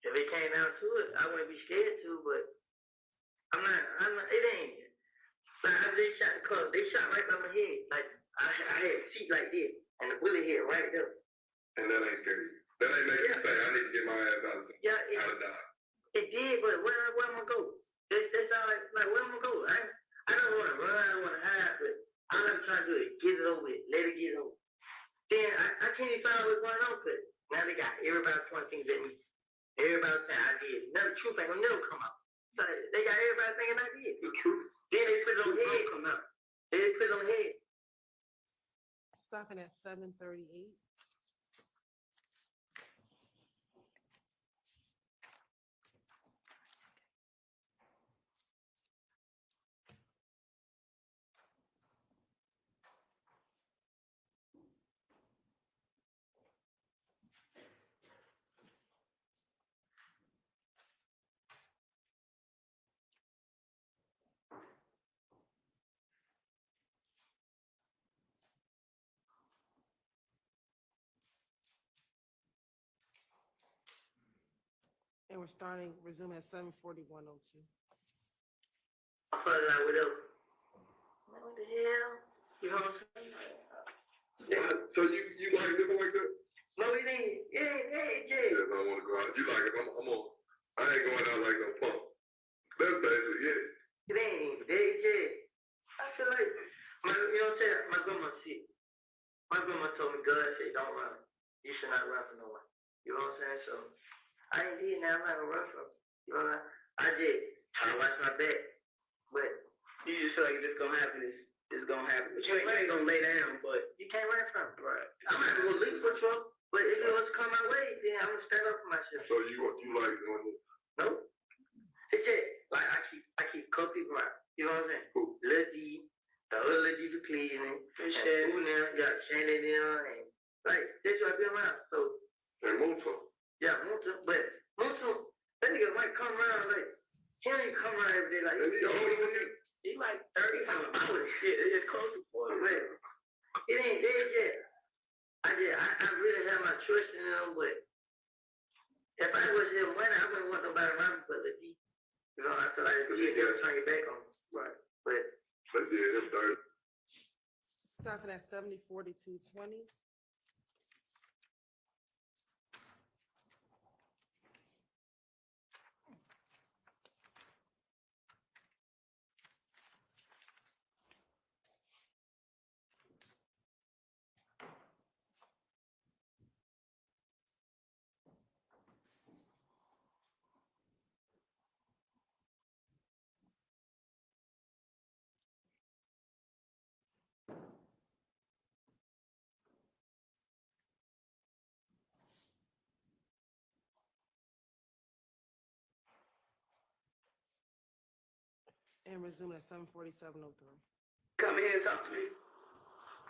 If it came down to it, I wouldn't be scared to, but I'm not, it ain't. Like, they shot the car, they shot right by my head. Like, I had feet like this, and the bullet hit right there. And that ain't scary. That ain't make you say, I need to get my ass out of Dodge. It did, but where am I gonna go? That's all, like, where am I gonna go? I don't want to run, I don't want to hide, but all I'm trying to do is get it over with, let it get over. Then I can't even find out what's going on, because they got everybody pointing fingers at me. Everybody saying I did. Now the truth ain't gonna never come out. So they got everybody thinking I did. The truth. Then they put it on head. Come out. Then they put it on head. Stopping at 7:38. And we're resume at 7:41:02. I felt like whatever. What the hell? You know what I'm saying? Yeah, so you like living like that? No, it ain't. Yeah. Yes, I want to go out. You like it? I'm on. I ain't going out like no punk. That's basically it. It ain't even yeah. I feel like, you know what I'm saying? My grandma said, my grandma told me, God said, don't run. You should not run for no one. You know what I'm saying? So, I ain't did now. I'm not gonna run from. You know what I did. Try to watch my back. But You just feel like it's gonna happen. It's gonna happen. But you ain't gonna lay down. But you can't run from it. right. I'm not gonna leave for Trump. But if it was to come my way, then I'm gonna stand up for myself. So you like doing this? No? It's just, like, I keep couple people out. You know what I'm saying? Who? Lil D, the other Lil D for Cleveland, and Shannon now, got Shannon there, and, like, that's what I be around. So, And Muto. yeah, Muto, but Muto, that nigga might come around, like, he don't even come around every day, like, And he older than you? he like 30 something. I would shit, it's just close to 40, but it ain't dead yet. I really have my trust in him, but if I was him winning, I wouldn't want nobody around me but Lil D. You know, I feel like you never turn your back on him. Right. But But yeah, them 30. Stopping at 70:42:20. And resume at 7:47:03. Come here and talk to me.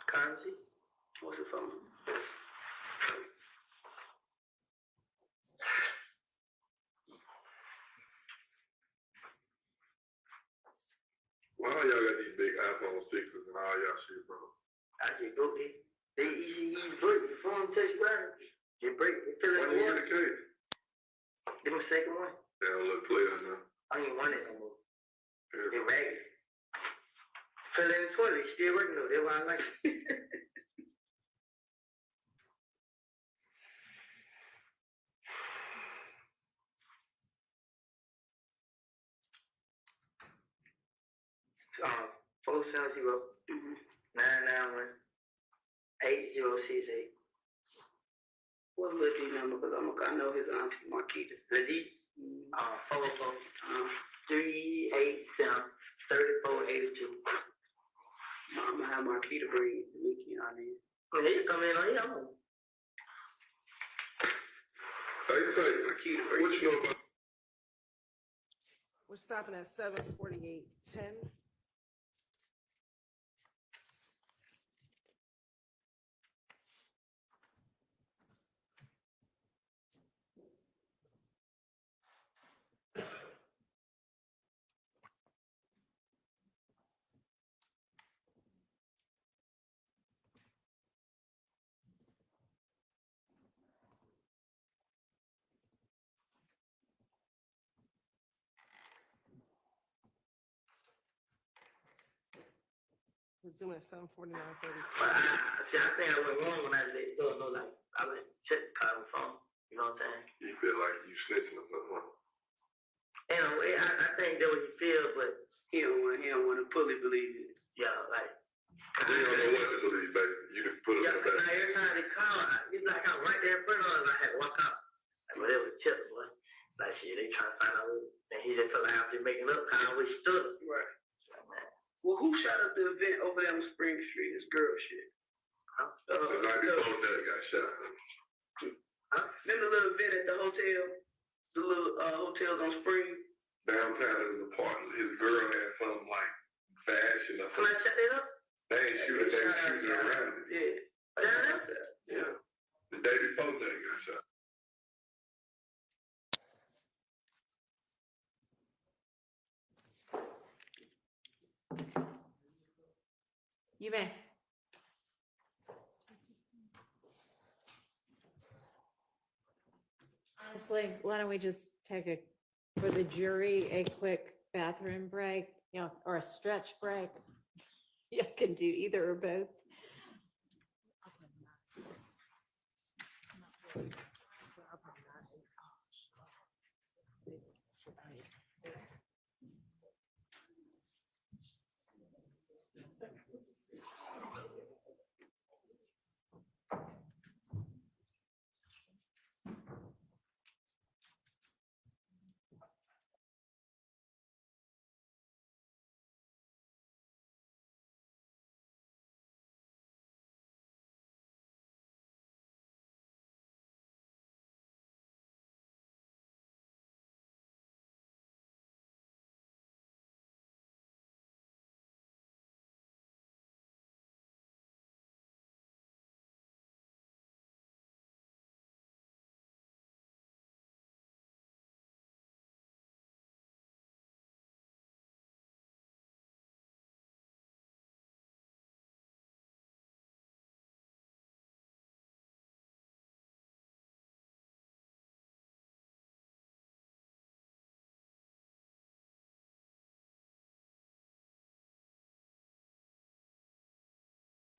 currency. What's the phone? Why y'all got these big iPhone 6s and all y'all shit, bro? I just broke it. They easy break. The phone touch button. They break. They fill Why in the you in water. the case? Give me a second one. They don't look clear enough. I don't even want it no more. Yeah. They ragged. Fill in the toilet. It's still working though. That's why I like it. um, 470 991 8068. What's Lil D number? Because I know his auntie Marquita. Lil D, 44387 3482. I'm gonna have Marquita bring Mickey on in. Well, he come in on your own. Hey, say, what you know about? We're stopping at 7:48:10. Resume at 7:49:30. But I think I went wrong when I said, no, like, I would check the car on the phone. You know what I'm saying? You feel like you snitching or something? In a way, I think that what you feel, but He don't want to fully believe it. yeah, like. You don't know what to believe, baby. You just put it Yeah, in the because back. every time they call, it's like I'm right there in front of her, like, I had to walk out. Like, but it was chill, boy. Like, shit, they trying to find out. And he just told me after making up, kind of wish stuck. Right. So, man, Well, who shot up the event over there on Spring Street? This girl shit. huh? The night before that got shot. Remember the little event at the hotel? The little hotels on Spring? Downtown in the apartment, his girl had something like fashion or Somebody something. shut that up? They ain't shooting, they ain't shooting around it. Yeah. Down there? Yeah. The day before that got shot. You may. Honestly, why don't we just take for the jury, a quick bathroom break, or a stretch break? You can do either or both.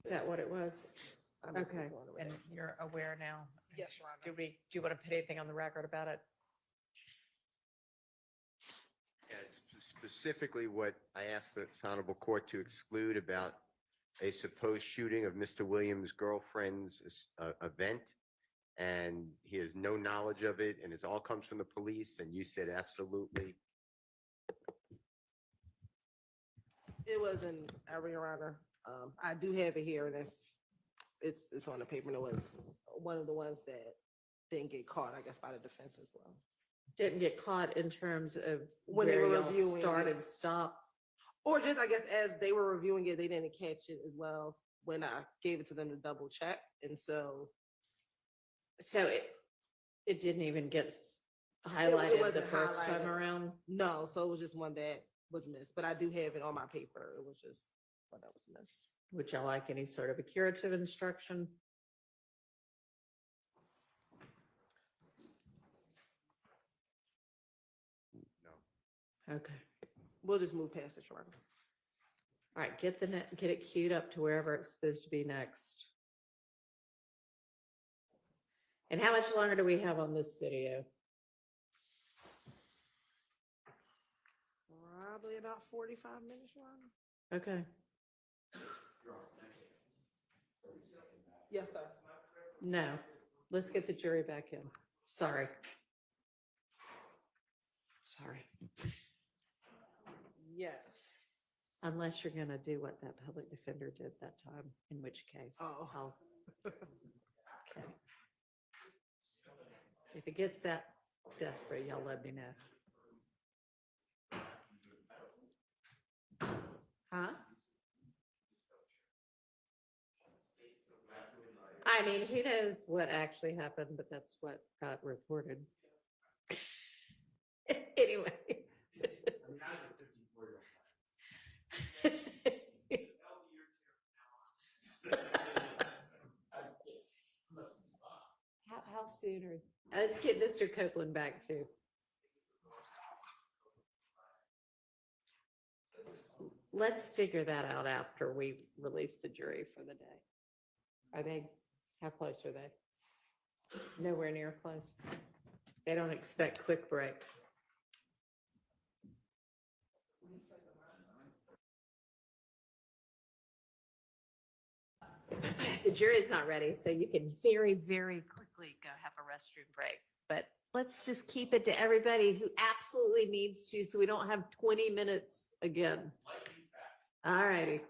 Is that what it was? I missed this Okay, one already. and you're aware now? Yes, Your Honor. Do you want to put anything on the record about it? Yeah, it's specifically what I asked the honorable court to exclude about a supposed shooting of Mr. Williams' girlfriend's event. And he has no knowledge of it, and it all comes from the police, and you said absolutely. It wasn't ever, Your Honor. I do have it here, and it's on the paper, and it was one of the ones that didn't get caught, I guess, by the defense as well. Didn't get caught in terms of When they where were y'all reviewing start it. and stop? Or just, I guess, as they were reviewing it, they didn't catch it as well when I gave it to them to double check, and so. So it didn't even get highlighted the wasn't first time highlighted. around? No, so it was just one that was missed, but I do have it on my paper. It was just one that was missed. Would y'all like any sort of a curative instruction? No. Okay. We'll just move past it, Your Honor. All right, get it queued up to wherever it's supposed to be next. And how much longer do we have on this video? Probably about 45 minutes, Your Honor. Okay. Yes, sir. No, let's get the jury back in. Sorry. Yes. Unless you're gonna do what that public defender did that time, in which case. Oh. Okay. If it gets that desperate, y'all let me know. Huh? I mean, who knows what actually happened, but that's what got reported. Anyway. How soon are, let's get Mr. Copeland back too. Let's figure that out after we release the jury for the day. How close are they? Nowhere near close. They don't expect quick breaks. The jury's not ready, so you can very, very quickly go have a restroom break. But let's just keep it to everybody who absolutely needs to, so we don't have 20 minutes again. All righty.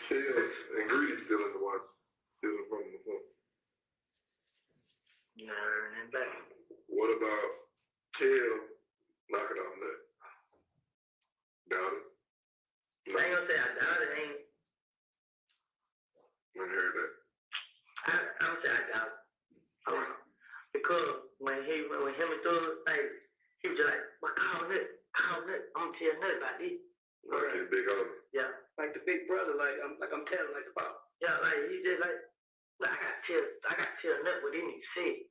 Shells and Greedy still in the watch, still in front of the phone. You know, and back. What about Kel knocking off Nut? Doubt it. I ain't gonna say I doubt it. I heard that. I don't say I doubt it. I don't know. Because when him and Thug, like, he was just like, well, call Nut. I'm gonna tell Nut about this. You know what I'm saying? Big homie. Yeah. Like the big brother, like I'm telling like the pop. Yeah, like he just like I gotta tell Nut what they need to say.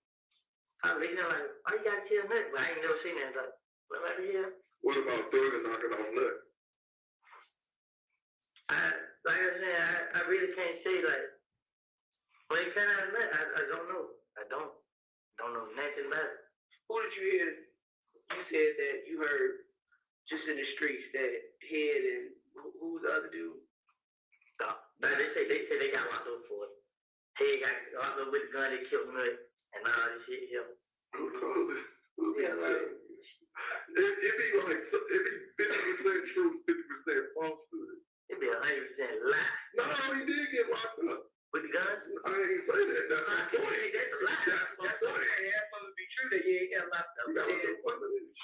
I was looking at like, why you gotta tell Nut? But I ain't never seen that. Like, what about here? What about Thug and knocking off Nut? Like I said, I really can't say like when it came out of Nut, I don't know. I don't know nothing about it. Who did you hear? You said that you heard just in the streets that Head and who was the other dude? But they say they got locked up for it. Head got locked up with the gun, they killed Nut and all this shit here. Yeah, like If he 50% true, 50% falsehood. It'd be 100% lie. No, he did get locked up. With the gun? I ain't say that. That's my point. That's a lie. That's my point. that's supposed to be true that you ain't got locked up. That was a fucking itch.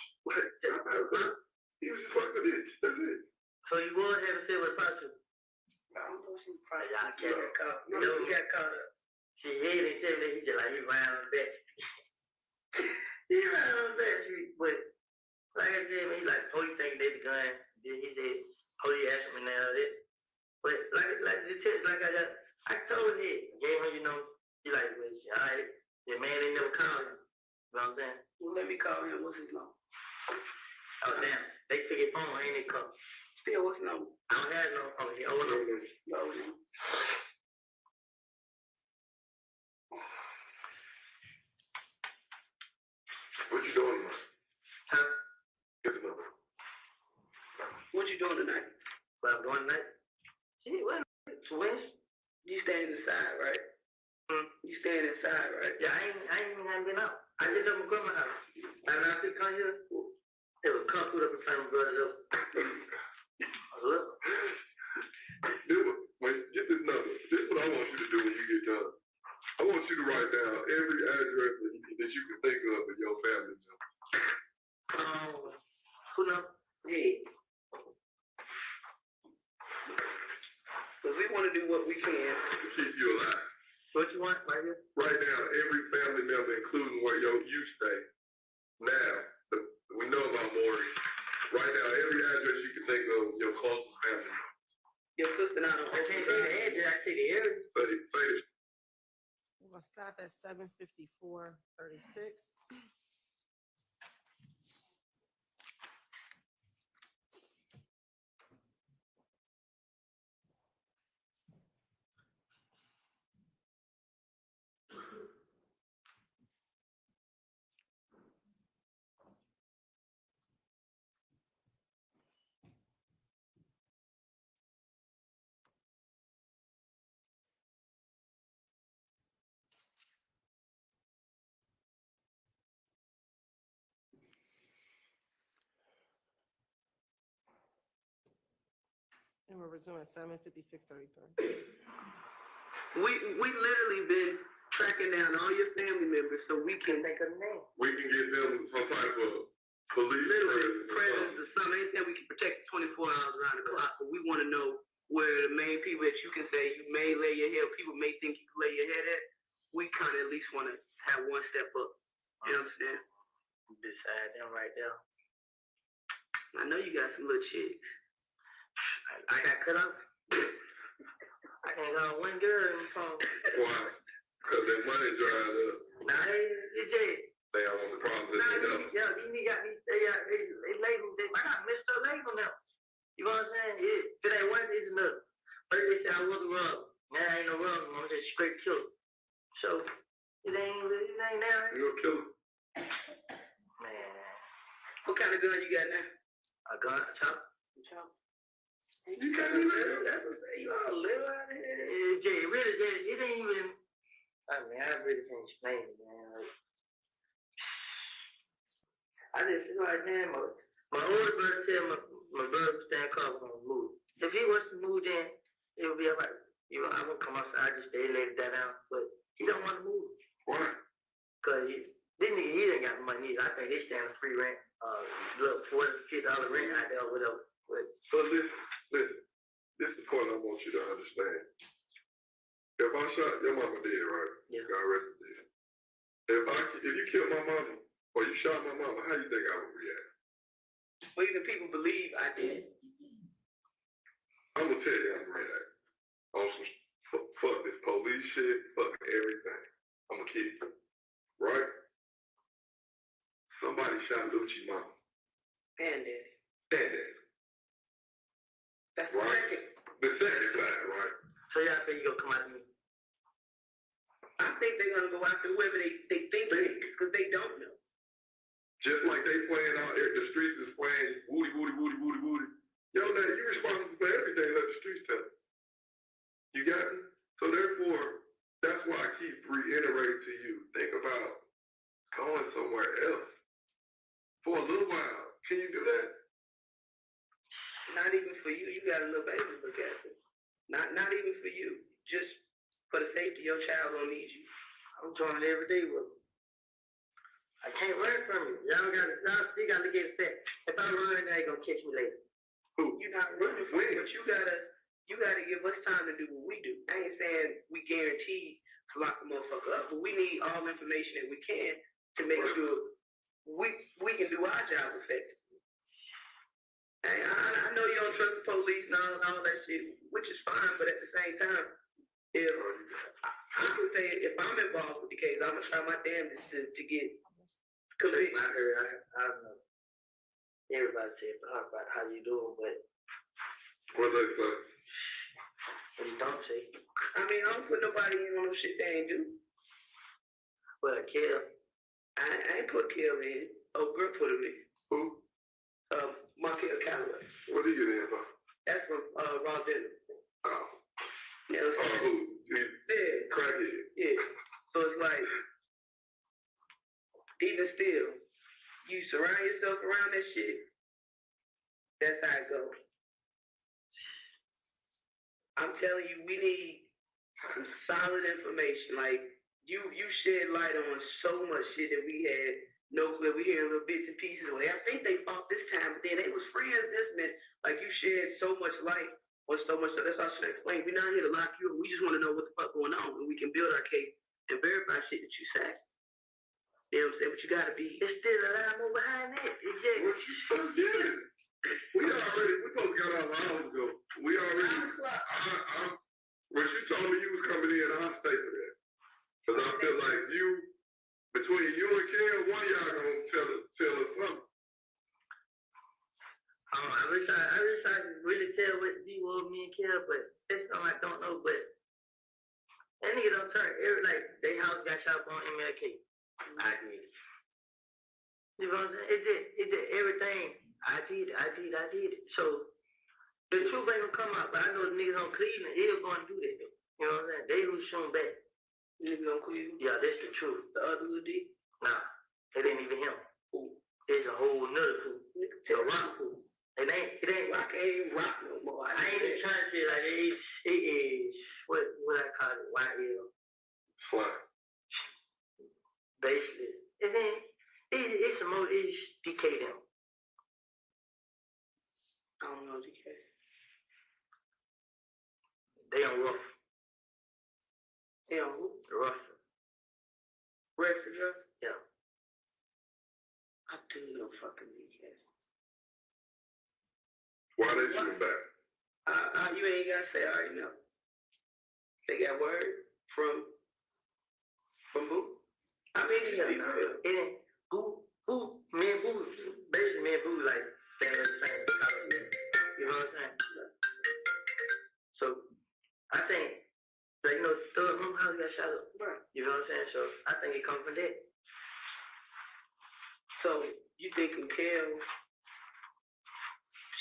He was just fucking itch. That's it. So you would have said what possible? I don't know if she probably Y'all can't caught. No, You got caught up. She hit and said that he just like he ran on the back street. He ran on the back street, but like I said, man, he like police think they the gun. Then he said, police asked me now this. But I told him, gave him, you know, he like, well, all right, the man ain't never called him. You know what I'm saying? Well, let me call him. What's his number? Oh damn, they took his phone, ain't they call? Still, what's his number? I don't have no phone here. Oh no. No. What you doing, man? Huh? Get the number. What you doing tonight? Well, I'm going tonight. Shit, what? Twins? You staying inside, right? You staying inside, right? Yeah, I ain't even been out. I just up my grandma's house. And I think come here, it was come through up in front of my brother's up. Look. Get this number. This is what I want you to do when you get done. I want you to write down every address that you can think of in your family. Who knows? Hey. Because we want to do what we can To keep you alive. What you want right here? Write down every family member, including where you stay. Now, we know about Maury. Write down every address you can think of your closest family member. Your sister not on. I can't say the address, I say the area. Say it. We're gonna stop at 7:54:36. And we're resuming at 7:56:33. We literally been tracking down all your family members so we can Make a name. We can get them some type of police literally presence. presence or something. Anything we can protect 24 hours around the clock. But we want to know where the main people that you can say you may lay your head, people may think you can lay your head at. We kind of at least want to have one step up. You know what I'm saying? Beside them right there. I know you got some little chicks. I got cut off. I can't go one girl in the phone. Why? Because their money dried up. Nah, it's just. They all want the process. Nah, yeah, these niggas got these, they label, I got messed up label now. You know what I'm saying? If it ain't one, it's another. First they say I wasn't wrong. Now I ain't no wrong, I'm just straight killer. So, it ain't now. You're a killer. Man. What kind of gun you got now? A gun, a chop. You can't even live. That's what you all live out here. It really, it ain't even, I mean, I really can't explain it, man. Like, I just feel like, man, my older brother said my brother was staying calm on the move. If he was to move in, it'll be all right. You know, I won't come outside, just stay laid that down, but he don't want to move. Why? Cause this nigga, he ain't got the money either. I think they stand a free rent, look, $40, $50 rent out there, whatever. But So listen, this is the point I want you to understand. If I shot your mama dead, right? Yeah. God rest her dead. If you killed my mama or you shot my mama, how you think I would react? Well, even people believe I did. I'm gonna tell you I'm gonna react. On some fuck this police shit, fuck everything. I'm gonna kill you. Right? Somebody shot Lucci mama. And daddy. Daddy. That's the Right. second. The second time, right? so y'all think you gonna come out of me? I think they're gonna go after whoever they think it is, because they don't know. Just like they playing out the streets is playing woody, woody, woody, woody, woody. Yo, now you responsible for everything, let the streets tell you. You got me? So therefore, that's why I keep reiterating to you, think about going somewhere else. For a little while. Can you do that? Not even for you. You got a little baby to look after. Not even for you. Just for the safety of your child gonna need you. I'm doing it every day with him. I can't run from you. Y'all still gotta look at the fact. If I run, they ain't gonna catch me later. Who? You're not running from it, but you gotta give us time to do what we do. I ain't saying we guaranteed to lock the motherfucker up, but we need all information that we can to make sure we can do our job effectively. And I know you don't trust the police and all that shit, which is fine, but at the same time, if I would say if I'm involved with the case, I'm gonna try my damnedest to get convicted. I don't know. Everybody says about how you doing, but What they say? what you don't say. I mean, I don't put nobody in on no shit they ain't do. Well, kill. I ain't put Kill in. Oh, girl put him in. Who? Markel Calloway. What did you get in for? That's from Ron Dennis. Oh. Yeah, Who? yeah. Crackhead. Yeah. So it's like, even still, you surround yourself around that shit. That's how it goes. I'm telling you, we need some solid information. Like, you shed light on so much shit that we had no clue. We hear little bits and pieces. Well, I think they fought this time, but then they was friends this minute. Like, you shed so much light on so much stuff. That's all I should explain. We're not here to lock you up. We just want to know what the fuck going on, and we can build our case and verify shit that you say. You know what I'm saying? But you gotta be. There's still a lot more behind that. We supposed to get off hours ago. We already. When you told me you was coming in, I'll stay for that. Because I feel like between you and Ken, one of y'all gonna tell us something. I wish I could really tell what the deal was me and Kel, but that's something I don't know. But that nigga don't turn they house got shot up on MLK. I did it. You know what I'm saying? It did everything. I did it. So the truth ain't gonna come out, but I know the niggas on Cleveland is gonna do that though. You know what I'm saying? They who's shooting back. Niggas on Cleveland? Yeah, that's the truth. The other who did? Nah, it ain't even him. It's a whole nother fool. It's a rock fool. It ain't rock. It ain't rock no more. I ain't even trying to say like it is what I call it, YL. Fly. Basically, and then it's some more. It's DK them. I don't know DK. They on rough. They on who? Rough. Rest. Yeah. I do know fucking DK. Why they shooting back? You ain't gotta say I already know. They got word from who? I mean, it be real. And then me and Boo, basically me and Boo like saying the same thing. You know what I'm saying? So I think Thug house got shot up. Right. You know what I'm saying? So I think it comes from that. So you thinking Kel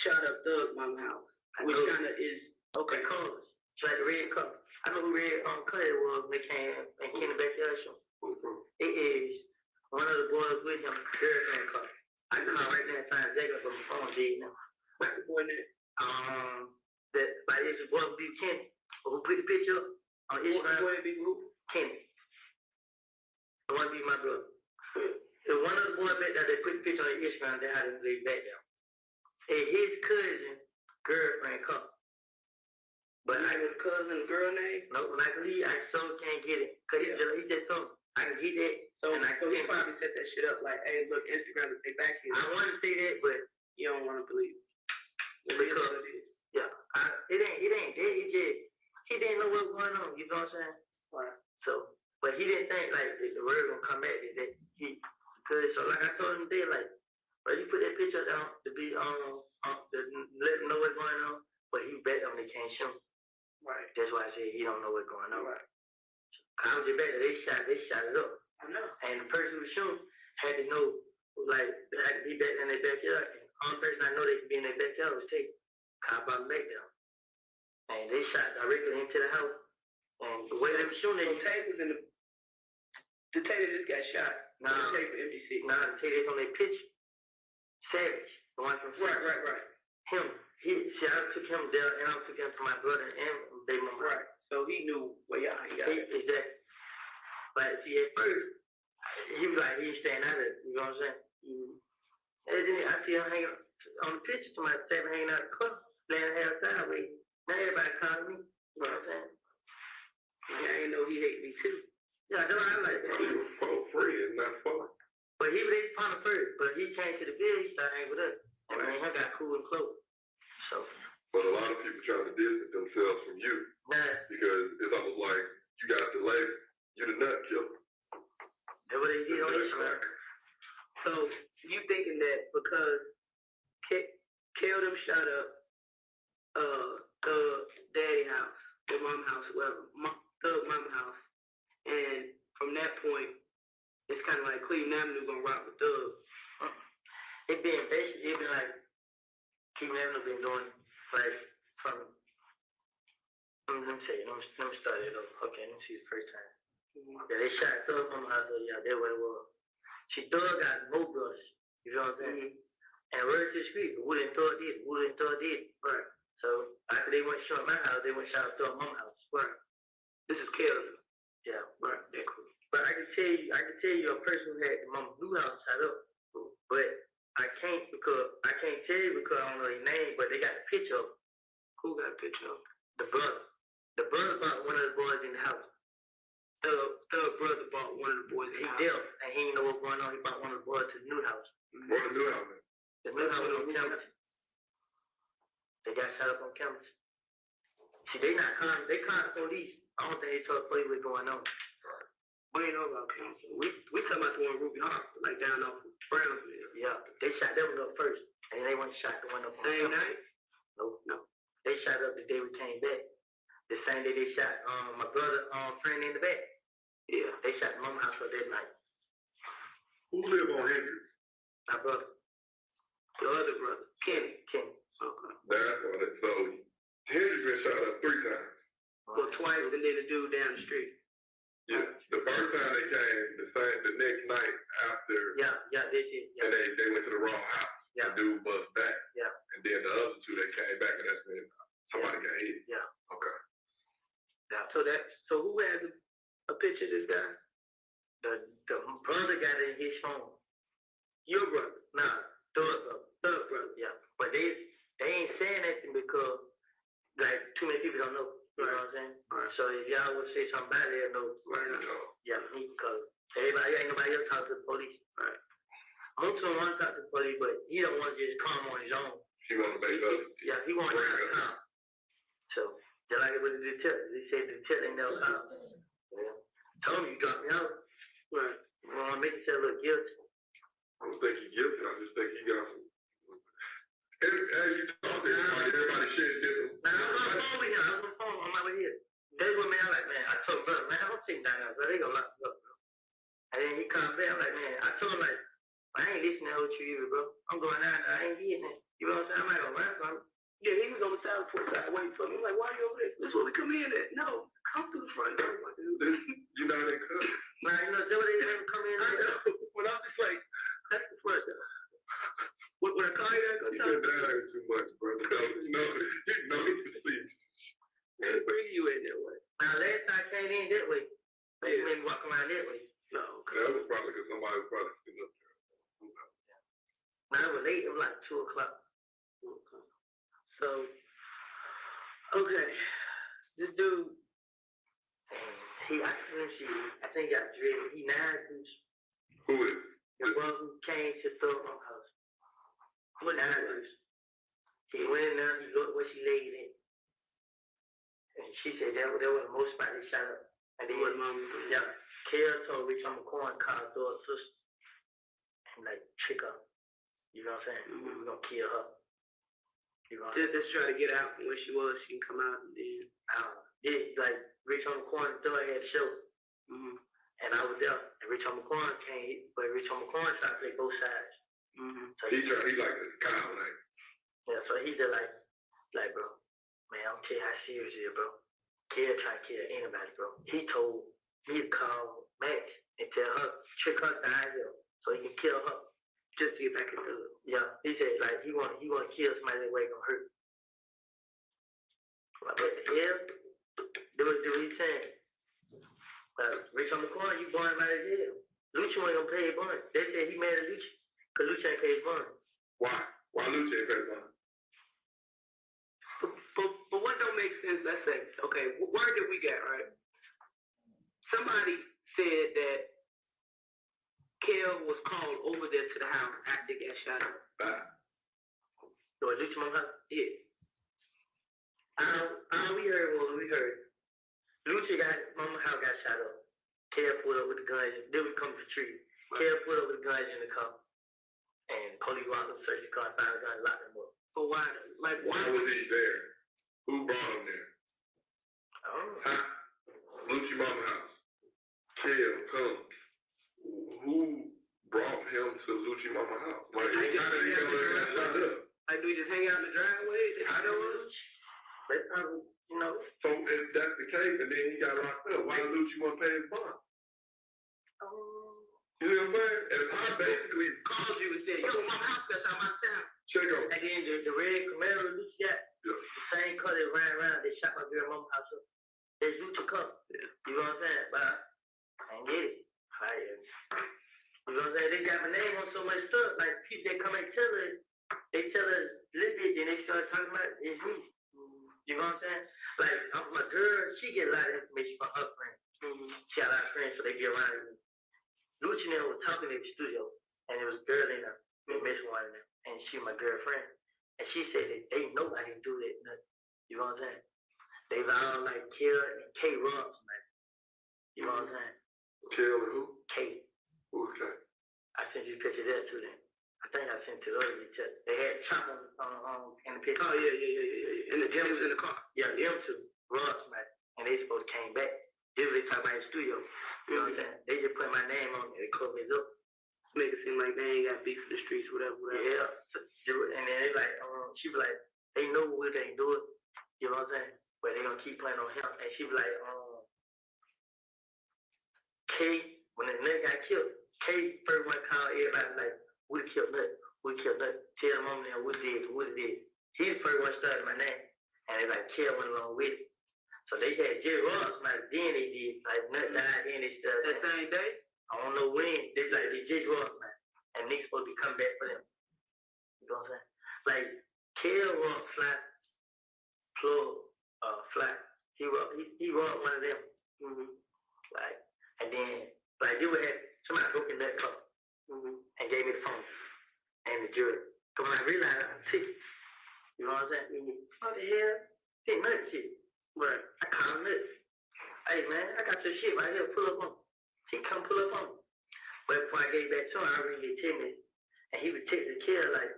shot up Thug Mama house, which kind of is okay. Colors, it's like the red color. I know who red color it was when they came and Kenny back there. It is one of the boys with him, girlfriend color. I can call right now and find Jacob from the phone, dude. Now. What's the boy name? that like it's one be Kenny, who put the picture up on Instagram. Boy, big who? Kenny. The one be my brother. The one of the boys back there, they put the picture on Instagram, they had him lay back down. And his cousin, girlfriend come. But I got a cousin, girl name? No, when I can leave, I so can't get it. Cause he just told me, I can get that. So, and I so he can't. probably set that shit up like, hey, look, Instagram is they back here. I want to say that, but You don't want to believe it. because, yeah, it ain't that. He didn't know what was going on. You know what I'm saying? Right. So, but he didn't think like the word gonna come at it. That cause so like I told him today, like, bro, you put that picture down to be to let him know what's going on, but he bet on they can't shoot. Right. That's why I said he don't know what's going on. Right. I was just betting they shot it up. I know. And the person who was shooting had to know, like, they had to be back in their backyard. And the only person I know they could be in their backyard was Tate. I brought him back down. And they shot directly into the house. And the way they were shooting, So Tate was in the Tate that just got shot. Nah. The Tate for MDC. the Tate that's on their pitch, Savage, the one from Right. him. I took him there, and I took him to my brother and they mama. Right. So he knew where y'all got it. Exactly. But see, at first, he was like, he was staying out of it. You know what I'm saying? And then I see him hanging on the picture to my seven hanging out the car, laying half sideways. Now everybody calling me. You know what I'm saying? Yeah, I didn't know he hated me too. Yeah, that's why I like that. He was friends, not fun. But he was upon the first, but he came to the bill, he started hanging with us. And man, he got cool and close. So, But a lot of people trying to distance themselves from you nah, because it's almost like you got the leg, you the nut killer. that's what they did on Instagram. So you thinking that because Kel them shot up daddy house, their mom house, whatever, thug mama house, and from that point, it's kind of like Cleveland Avenue gonna rock with Thug. It been like, King Avenue been doing, like, from, let me start it over. Okay, let me see the first time. Yeah, they shot Thug on my house, yeah, that's what it was. See, Thug got more brothers, you know what I'm saying? And word to the street, Wood and Thug did it. Right. So, after they went shot my house, they went shot Thug mama house. Right. This is Kel. Yeah, right, that cool. But I can tell you a person who had the mama's new house shot up. But I can't tell you because I don't know his name, but they got the picture of him. Who got a picture of? The brother. The brother bought one of the boys in the house. Thug brother bought one of the boys. He deaf and he didn't know what's going on. He bought one of the boys to the new house. What the new house? The new house was on campus. They got shot up on campus. See, they called the police. I don't think they told the police what's going on. We ain't know about council. We talking about the one in Ruby Hospital, like down off of Brownsville. Yeah, they shot that one up first, and then they went and shot the one up on Same campus. night? No. They shot up the day we came back. The same day they shot my brother friend in the back. Yeah, they shot the mama house up that night. Who live on Hendricks? My brother. The other brother, Kenny. Okay. That's what it. So Hendricks been shot up 3 times. Well, twice, and then the dude down the street. Yeah. The first time they came, the next night after. Yeah, they did. Yeah. And they went to the wrong house. Yeah. The dude bust back. Yeah. And then the other 2 they came back and that's when somebody got hit. Yeah. Okay. Yeah. So who has a picture of this guy? The brother got it in his phone. Your brother? Nah, third brother. Yeah. But they ain't saying anything because like too many people don't know. You know what I'm saying? Right. So if y'all would say something bad, they'll know. Right. Yeah, because ain't nobody else talk to the police. Right. Moulton wants to talk to the police, but he don't want to just come on his own. He want to make up. Yeah, he want to come. So just like it with the detective, they said the detective ain't never come. Yeah. Told me you dropped me out. Right. You want to make yourself look guilty. I don't think he's guilty. I just think he got some. As you talk to everybody shares different. Now, I'm on the phone with him. I'm on the phone. I'm over here. They were me. I'm like, man, I told brother, man, I don't think down there, bro. They gonna lock me up, bro. And then he comes back. I'm like, man, I told him, like, I ain't listening to what you either, bro. I'm going down there. I ain't getting it. You know what I'm saying? I'm not gonna run from him. Yeah, he was on the side side waiting for me. I'm like, why are you over there? This is where we come in at. No, come through the front door. You know they could. Man, you know, that's what they never come in. I know. When I'm just like, that's the front door. When I call you, You been down there too much, brother. You know he can see Like, you made me walk around that way. No, that was probably because somebody was probably sitting up there. Now, it was late, it was like 2 o'clock. So, okay, this dude, I think he got dreaded. He 9 dudes. Who is? The one who came to throw my house. What 9 dudes? He went in there, he looked where she laid in. And she said that was the most spot they shot up. And then, yeah, Kale told Rich on the corner, called her sister. And like, trick her. You know what I'm saying? We're gonna kill her. You know what I'm saying? Just try to get out from where she was. She can come out and then. Yeah, like Rich on the corner, throw had a show. And I was there. And Rich on the corner came, but Rich on the corner tried to play both sides. So He like this guy, like. yeah, so he just like, bro, man, I'm tell you how serious it is, bro. Kale trying to kill anybody, bro. He told me to call Max and tell her, trick her down here so he can kill her. Just to get back into it. Yeah, he said, like, he want to kill somebody that way gonna hurt. Like, what the hell? Do what he's saying. Rich on the corner, you bond him out of jail. Lucci ain't gonna pay his bond. They said he mad at Lucci because Lucci ain't pay his bond. Why? Why Luce ain't paid money? But what don't make sense, let's say, okay, word that we got, right? Somebody said that Kel was called over there to the house after he got shot up. So Lucci mama house? Yeah. We heard. Lucci mama house got shot up. Kel pulled up with the guns. They was coming to the tree. Kel pulled up with the guns in the car. And police walked up, searched the car, found the gun, locked them up. But why? Like, Why was he there? Who brought him there? I don't know. Huh? Lucci Mama house. Kale, come. Who brought him to Lucci Mama house? Like, how did he know he got shot up? Like, do we just hang out in the driveway? I don't know. They probably, you know. So if that's the case, and then he got locked up, why did Lucci want to pay his bond? You know what I'm saying? And I basically Called you and said, yo, my house got shot my town. check out. And then the red Camaro Lucci got, the same car they ran around, they shot my girl mama house up. They Lucci car. You know what I'm saying? But I ain't get it. You know what I'm saying? They got my name on so much stuff. Like, people that come and tell us, they tell us little bit, then they start talking about it's me. You know what I'm saying? Like, my girl, she get a lot of information from her friends. She got a lot of friends, so they get around with me. Lucci and them was talking in the studio, and there was a girl in there, Miss one of them, and she my girlfriend. And she said that they know I didn't do that, nothing. You know what I'm saying? They've all like Kill and K Rubs, man. You know what I'm saying? Kill and who? K. Who's K? I sent you a picture of that to them. I think I sent it to the other picture. They had Chop on in the picture. Oh, yeah. And the gym was in the car. Yeah, them two, Rubs, man. And they supposed to came back. This was they talking about in the studio. You know what I'm saying? They just put my name on it. They covered it up. Make it seem like they ain't got beef in the streets, whatever. Yeah. And then they like, she be like, they know what they do it. You know what I'm saying? But they gonna keep playing on him. And she be like, K, when the nut got killed, K first one called everybody like, we killed Nut. We killed Nut. Tell the mom now what it is. He the first one started my name. And they like, K went along with it. So they had Jerry Ross, like, then they did, like, Nut died, then they started. That same day? I don't know when. They like, they Jerry Ross, man. And niggas supposed to be coming back for them. You know what I'm saying? Like, Kale Rock flat, plug, flat. He rocked one of them. Like, and then, like, they would have, somebody broke in that car. And gave me the phone. And the jury. Because when I realized I'm sick, you know what I'm saying? What the hell? Hey, Nut shit. Right. I called Nut. Hey, man, I got your shit right here. Pull up on me. He come pull up on me. But before I gave back to him, I already get timid. And he would text the kid like,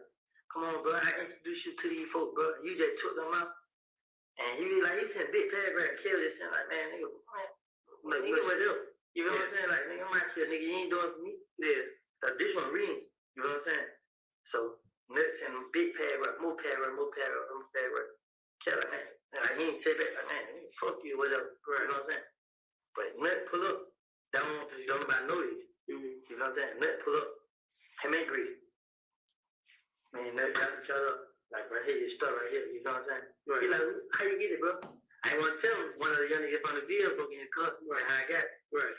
come on, bro, I introduced you to these folks, bro. You just took them out. And he was like, he sent big paragraph, kill this and like, man, nigga, nigga, what up? You know what I'm saying? Like, nigga, I'm out here, nigga, you ain't doing it for me. Yeah. So this one reading, you know what I'm saying? So Nut sent him big paragraph, more paragraph. Tell like, man, like, he ain't say back, like, man, fuck you, whatever. You know what I'm saying? But Nut pull up. Don't nobody know this. You know what I'm saying? Nut pull up. Him and Grease. Man, Nut got each other. Like, right here, your stuff right here. You know what I'm saying? Right. He like, how you get it, bro? I ain't want to tell him one of the young niggas on the vehicle in his car. Right. How I got it. Right.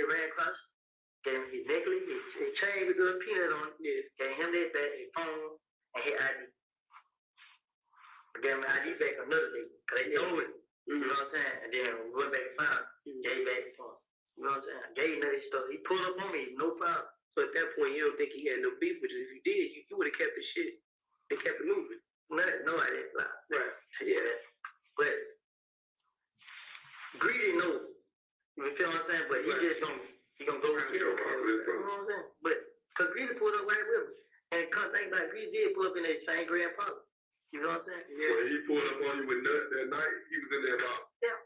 ran across, gave him his necklace, his chain with the peanut on it, gave him that back, his phone, and his ID. I gave him the ID back another day, cause they stole it. You know what I'm saying? And then we went back and found it, gave back the phone. You know what I'm saying? I gave him that stuff. He pulled up on me, no problem. So at that point, you don't think he had no beef with you? If you did, you would have kept the shit and kept it moving. No, I didn't lie. Right. Yeah. But Greedy knows. You feel what I'm saying? But he just gonna go and kill him. You know what I'm saying? But cause Greedy pulled up right with him. And come think about it, Greedy did pull up in that same Grand Park. You know what I'm saying? Yeah. When he pulled up on you with Nut that night, he was in there about. Yeah.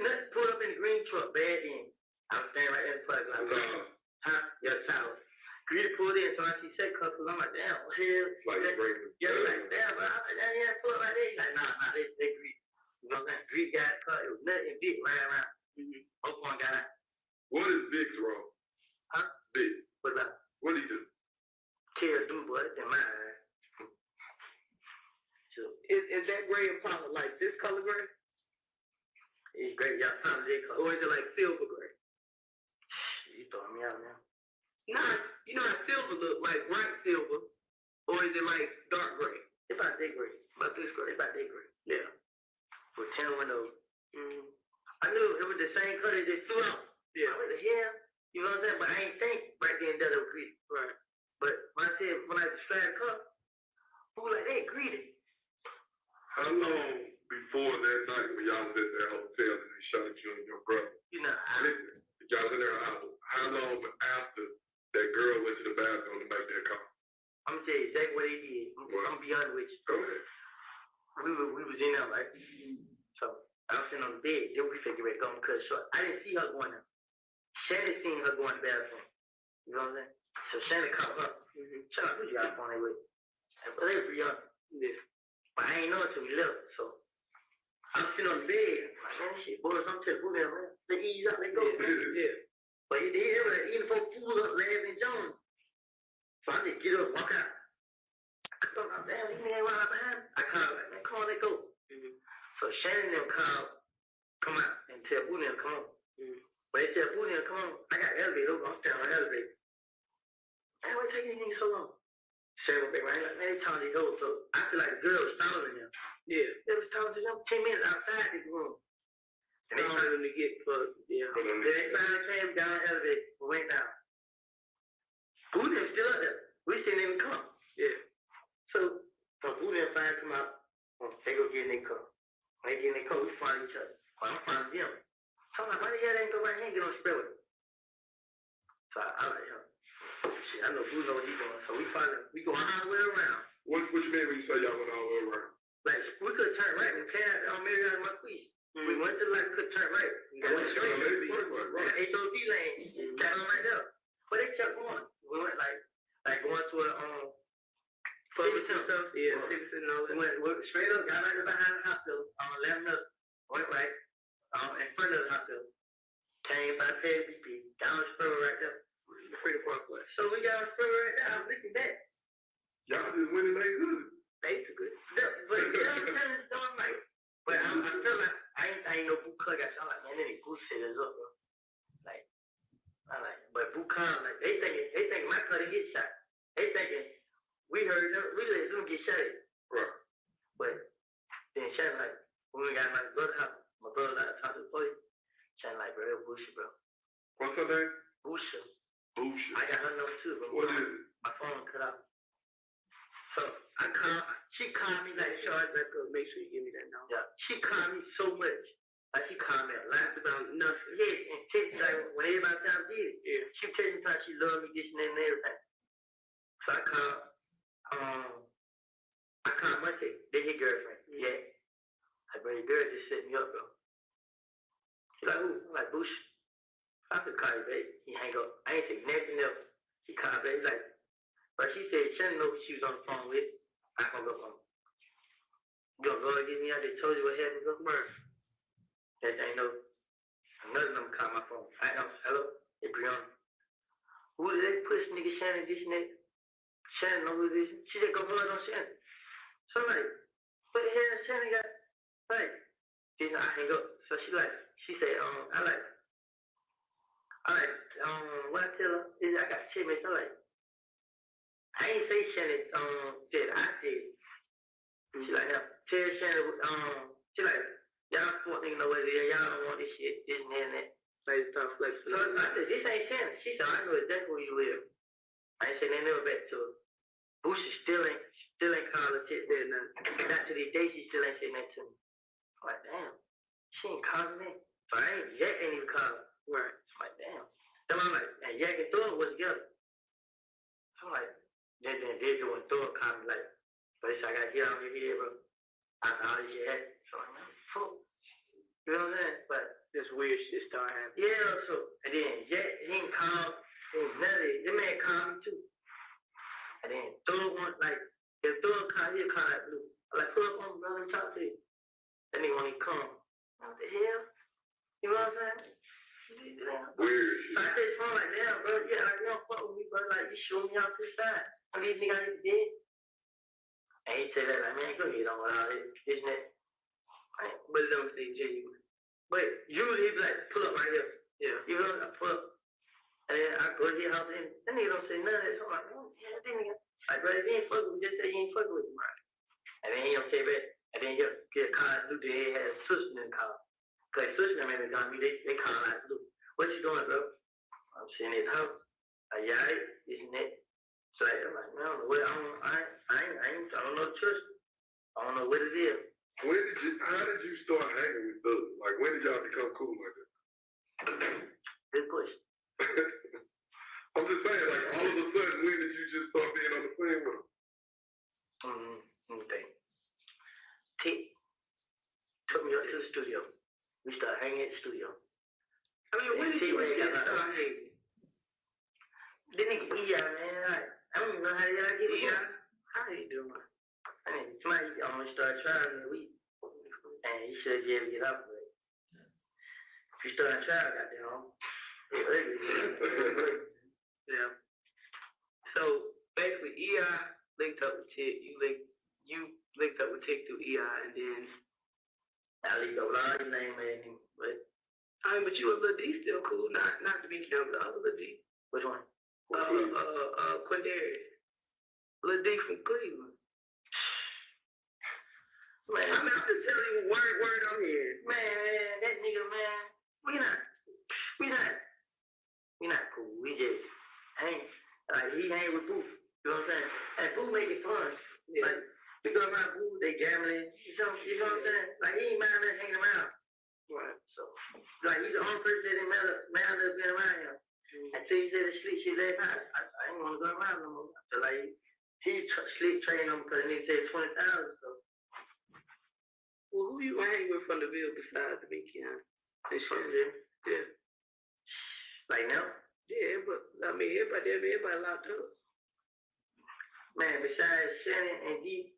Nut pulled up in the green truck, bad in. I was standing right there in front of like, huh? Yeah, tower. Greedy pulled in, so I see set couple. I'm like, damn, what the hell? Like breaking. Yeah, like, damn, but I was like, yeah, pull up like that. He's like, nah, they Greedy. You know what I'm saying? Greedy got cut. It was nothing big lying around. Both one got out. What is Vic's role? Huh? Vic. What's that? What do you do? Kill them boys in my eyes. So, Is that gray Impala like this color gray? it's great. Y'all found it. Or is it like silver gray? You throwing me out now. Nah, you know how silver look, like bright silver. Or is it like dark gray? It's about that great. About this great. It's about that great. Yeah. With 10 windows. I knew it was the same color that threw out. Yeah. What the hell? You know what I'm saying? But I ain't think right then that it was greedy. Right. But when I described the car, who was like, hey, greedy. How long before that night when y'all was at that hotel and they shot you and your brother? You know, Listen, y'all was in there an hour. How long after that girl went to the bathroom to make that call? I'm gonna tell you exactly what they did. I'm gonna be honest with you. Go ahead. We was in there, right? So I was sitting on the bed. Then we figured we'd go and cut it short. I didn't see her going there. Shannon seen her going to the bathroom. You know what I'm saying? So Shannon called her. Shut up, who you got on there with? But they were young. But I ain't know until we left. So I'm sitting on the bed. Like, man, shit, boys, I'm telling you, man. They ease up, they go. Yeah. But he did everything. Even folks fool up, laughing Jones. So I just get up, walk out. I thought, oh, damn, these men right behind me. I called, like, man, come on, let's go. So Shannon them called, come out and tell Booty them, come on. When they tell Booty them, come on, I got elevator, I'm standing on the elevator. Man, why taking these niggas so long? Shannon back right, like, man, they talking to these hoes. So I feel like the girl was stalling them. Yeah. They was talking to them 10 minutes outside this room. And they Telling them to get plugged. Yeah. They finally came down the elevator, we went down. Booty them still up there. We seen them come. Yeah. So Booty them finally come out, they go get in their car. When they get in their car, we find each other. Well, I'm finding them. So I'm like, why the hell they ain't go right here and get on the spread with them? So I like, shit, I know Boo know what he's doing. So we going all the way around. What you mean when you say y'all went all the way around? Like, we could turn right. We came out on Mary out of my queen. We went to the light, we could turn right. We went straight. Right. HOD lane. That one right there. But they kept going. We went like going to a, Ferguson stuff. Yeah, Ferguson and all that. Went straight up, got right behind the hospital, left up, went right, in front of the hospital. Came by PSBP, down the spur right there. Freedom Parkway. So we got on the spur right there, I was looking back. Y'all just went and made good. Basically. But you know what I'm saying? So I'm like, but I feel like, I ain't no Boo Cut got shot. I'm like, man, they Boo shit is up, bro. Like, I'm like, but Boo Con, like, they thinking my cut get shot. They thinking, we heard them, we let them get shot. Right. But then Shannon like, when we got my brother out, my brother out to talk to the police, Shannon like, bro, it was bullshit, bro. What's her name? Bullshit. Bullshit. I got her number too, bro. What is it? My phone cut out. So she called me like, Make sure you give me that number. yeah, she called me so much. Like she called me a lot about nothing. Yeah, and text me like when everybody time did. Yeah. She text me how she loved me, this and that and everything. So I called Monday. They his girlfriend. Yeah. Like, bro, your girl just set me up, bro. She like, who? I'm like, Bush. I could call you, babe. He hang up. I ain't say nothing else. He called, babe. Like, but she said she didn't know who she was on the phone with. I hung up on her. You gonna go and get me out? They told you what happened, go murder. That ain't no. Another number called my phone. I know. Hello? It's Brianna. Who did they push nigga Shannon this and that? Shannon know who it is. She said go blood on Shannon. So I'm like, what the hell Shannon got? Like, then I hang up. So she said, I like, All right, what I tell her is I got shit, man. So like, I ain't say Shannon, said I said. She like, yeah, tell Shannon, she like, y'all fuck nigga know what it is. Y'all don't want this shit, this and that and that. Like, stuff like. So I said, this ain't Shannon. She said, I know exactly where you live. I ain't saying they never back to her. Boosie still ain't called her shit there nothing. Not to this day, she still ain't saying that to me. I'm like, damn, she ain't calling me. So Jack ain't even called her. Right. I'm like, damn. Then I'm like, and Jack and Thor was together. So I'm like, then when Thor called me, like, but I gotta get out of here, bro. After all this shit happened. So I'm like, fuck. You know what I'm saying? But this weird shit started happening. Yeah, so, and then Jack, he ain't called, none of it. The man called me too. And then Thor want, like, if Thor called, he'll call that blue. I'm like, pull up on me, brother, and talk to you. Then he when he come, what the hell? You know what I'm saying? Weird. So I said, phone like, damn, bro, yeah, like, you don't fuck with me, bro. Like, you show me out to the side. What do you think I need to do? And he said that, like, man, go get on with all this, and that. But it don't say genuine. But usually he'd be like, pull up right here. Yeah. You know, I pull up. And then I go to his house, and that nigga don't say none of that. So I'm like, oh, yeah, that nigga. Like, bro, if you ain't fucking with me, just say you ain't fucking with me, right? And then he don't say that. And then he'll get a car and Luke, he had his sister in the car. Cause his sister and me got me, they call out Luke. What you doing, bro? I'm sitting in his house. Like, yeah, isn't it? So I'm like, man, I don't know what, I don't know the truth. I don't know what it is. How did you start hanging with Doug? Like, when did y'all become cool like that? Good question. I'm just saying, like, all of a sudden, when did you just start being on the plane with him? Let me think. T took me up to the studio. We started hanging at the studio. I mean, when did you get started hanging? The nigga man, I don't even know how y'all get it. How you doing? I mean, somebody only started trying in a week. And he should be able to get up with it. If you start a trial, goddamn, it's ugly. Yeah. So basically, EI linked up with Tick. You linked up with Tick through EI, and then I leave up all his name and him, but I mean, but you and Lil D still cool, not to be counted the other Lil D. which one? Quindarius. Lil D from Cleveland. Man, I mean, I'm just telling you word on here. Man, that nigga, man, we not cool. We just hang, like, he hang with Boo. You know what I'm saying? And Boo make it fun. Yeah. Like, we go around Boo, they gambling. You know what I'm saying? Like, he ain't mind us hanging around. Right. So, like, he's the only person that didn't mind us being around him. Until he said the sleep shit last night, I ain't want to go around no more. So, like, he sleep trained him because he said 20,000, so. Well, who you hang with from the Ville besides me, Keon? Yeah. Like now? Yeah, but I mean, everybody locked up. Man, besides Shannon and D,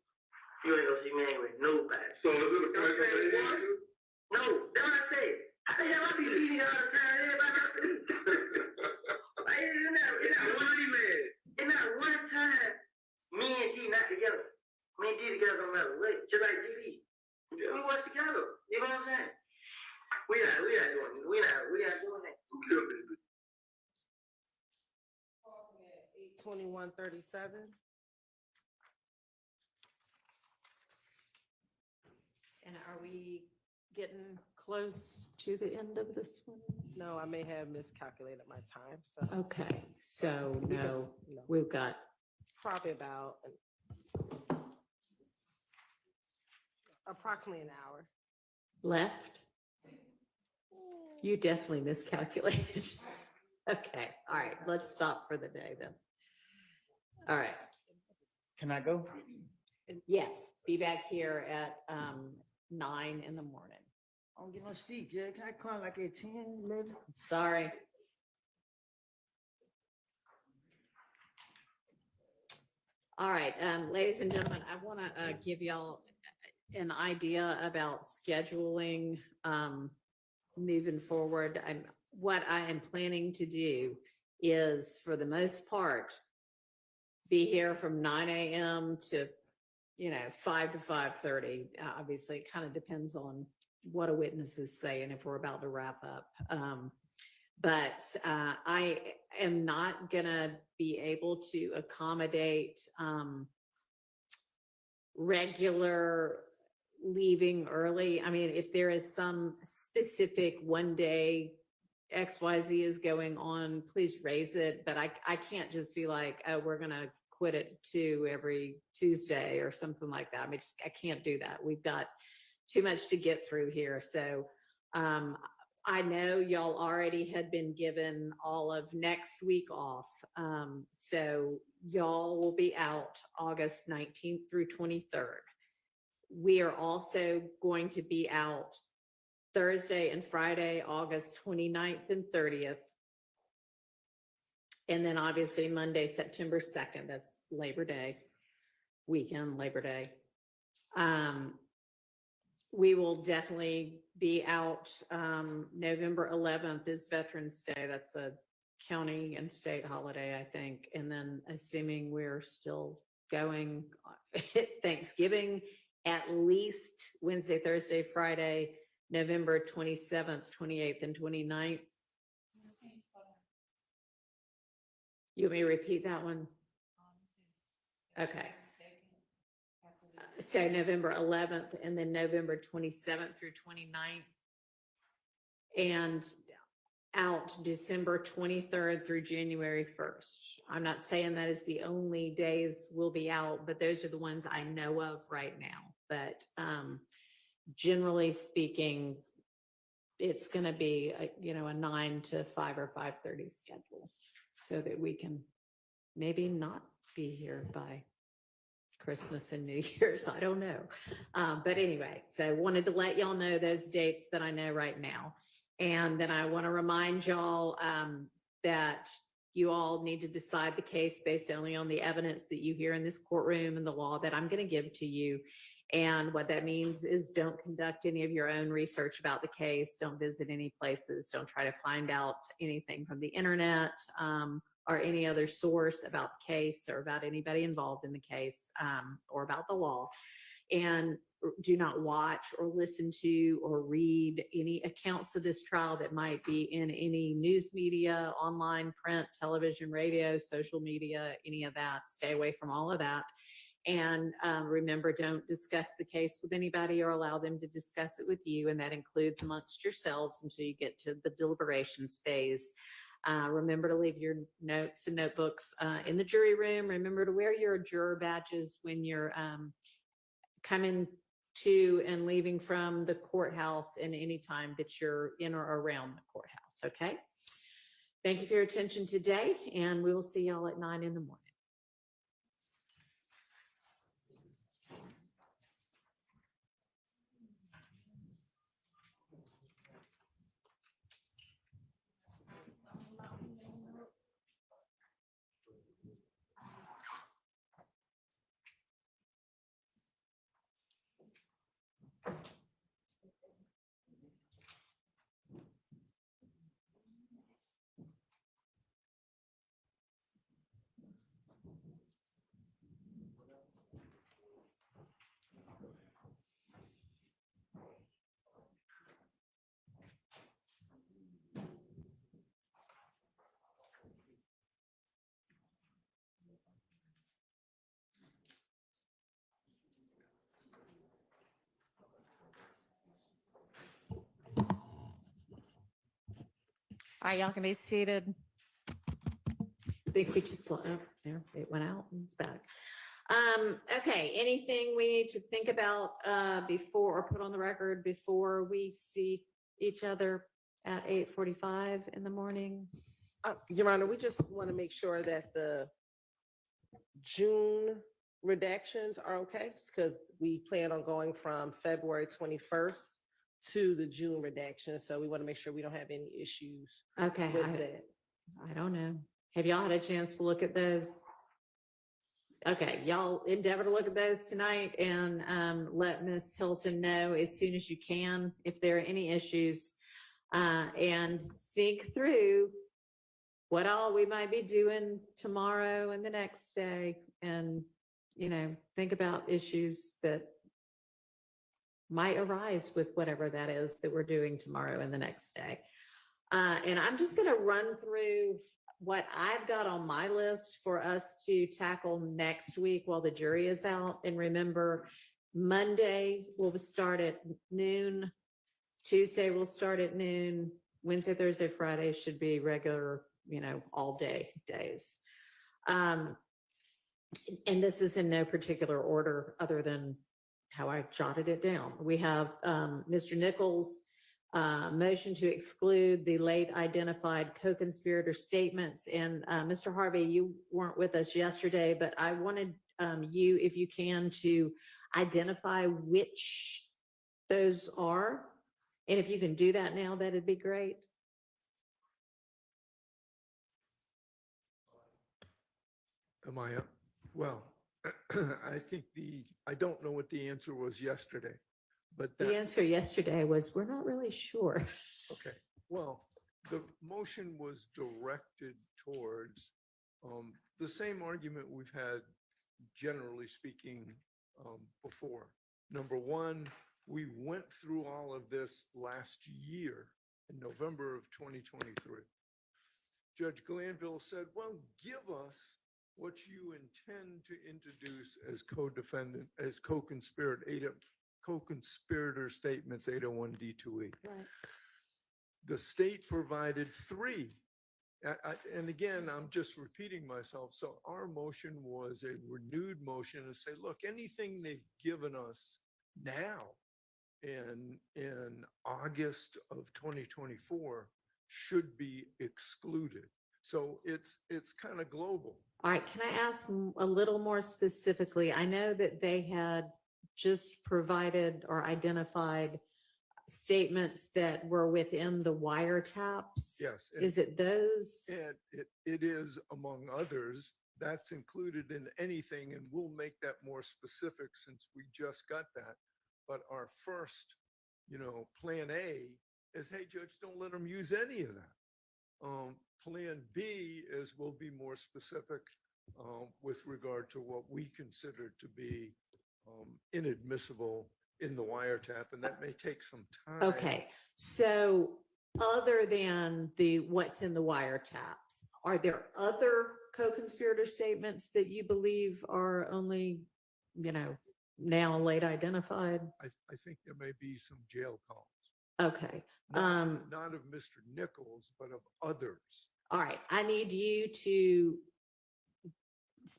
you ain't gonna see me hang with nobody. So is it a place that they hang with you? No, that's what I said. How the hell I be leaving all the time? Everybody else do. Like, it's not one time me and D not together. Me and D together no matter what. Just like DD. We was together. You know what I'm saying? We not doing that. Who killed this? 2137. And are we getting close to the end of this one? No, I may have miscalculated my time, so. Okay, so no, No, we've got, probably about approximately an hour. left? You definitely miscalculated. Okay, all right, let's stop for the day then. All right, Can I go? yes, be back here at 9 in the morning. I don't get no sleep, Jay. Can I come like at 10, 11? Sorry. All right, ladies and gentlemen, I want to give y'all an idea about scheduling moving forward. What I am planning to do is, for the most part, be here from 9 a.m. to 5 to 5:30. Obviously, it kind of depends on what a witness is saying if we're about to wrap up. But I am not gonna be able to accommodate regular leaving early. I mean, if there is some specific one day XYZ is going on, please raise it. But I can't just be like, oh, we're gonna quit at 2 every Tuesday or something like that. I mean, I can't do that. We've got too much to get through here. So I know y'all already had been given all of next week off. So y'all will be out August 19th through 23rd. We are also going to be out Thursday and Friday, August 29th and 30th. And then obviously Monday, September 2nd, that's Labor Day weekend, Labor Day. We will definitely be out. November 11th is Veterans Day. That's a county and state holiday, I think. And then assuming we're still going Thanksgiving, at least Wednesday, Thursday, Friday, November 27th, 28th, and 29th. You want me to repeat that one? Okay. So November 11th and then November 27th through 29th. And out December 23rd through January 1st. I'm not saying that is the only days we'll be out, but those are the ones I know of right now. But generally speaking, it's going to be a 9 to 5 or 5:30 schedule so that we can maybe not be here by Christmas and New Year's. I don't know. But anyway, so wanted to let y'all know those dates that I know right now. And then I want to remind y'all that you all need to decide the case based only on the evidence that you hear in this courtroom and the law that I'm going to give to you. And what that means is don't conduct any of your own research about the case. Don't visit any places. Don't try to find out anything from the internet or any other source about the case or about anybody involved in the case or about the law. And do not watch or listen to or read any accounts of this trial that might be in any news media, online, print, television, radio, social media, any of that. Stay away from all of that. And remember, don't discuss the case with anybody or allow them to discuss it with you. And that includes amongst yourselves until you get to the deliberations phase. Remember to leave your notes and notebooks in the jury room. Remember to wear your juror badges when you're coming to and leaving from the courthouse and any time that you're in or around the courthouse. Okay. Thank you for your attention today, and we will see y'all at 9 in the morning. All right, y'all can be seated. I think we just went up there. It went out and it's back. Okay, anything we need to think about before or put on the record before we see each other at 8:45 in the morning? Your Honor, we just want to make sure that the June redactions are okay, because we plan on going from February 21st to the June redaction. So we want to make sure we don't have any issues Okay, with that. I don't know. Have y'all had a chance to look at those? Okay, y'all endeavor to look at those tonight and let Ms. Hilton know as soon as you can if there are any issues and think through what all we might be doing tomorrow and the next day, and think about issues that might arise with whatever that is that we're doing tomorrow and the next day. And I'm just gonna run through what I've got on my list for us to tackle next week while the jury is out. And remember, Monday will start at noon. Tuesday will start at noon. Wednesday, Thursday, Friday should be regular, all day days. And this is in no particular order other than how I jotted it down. We have Mr. Nichols' motion to exclude the late identified co-conspirator statements. And Mr. Harvey, you weren't with us yesterday, but I wanted you, if you can, to identify which those are. And if you can do that now, that'd be great. Am I up? Well, I think I don't know what the answer was yesterday, but The that, answer yesterday was, we're not really sure. okay. Well, the motion was directed towards the same argument we've had, generally speaking, before. Number one, we went through all of this last year in November of 2023. Judge Glanville said, well, give us what you intend to introduce as co-defendant, as co-conspirator statements 801D2E. Right. The state provided 3. And again, I'm just repeating myself. So our motion was a renewed motion to say, look, anything they've given us now in August of 2024 should be excluded. So it's kind of global. All right, can I ask a little more specifically? I know that they had just provided or identified statements that were within the wiretaps. Yes. Is it those? And it is, among others, that's included in anything, and we'll make that more specific since we just got that. But our first, plan A is, hey, Judge, don't let them use any of that. Plan B is we'll be more specific with regard to what we consider to be inadmissible in the wiretap, and that may take some time. Okay, so other than what's in the wiretaps, are there other co-conspirator statements that you believe are only, now late identified? I think there may be some jail calls. Okay. Not of Mr. Nichols, but of others. All right, I need you to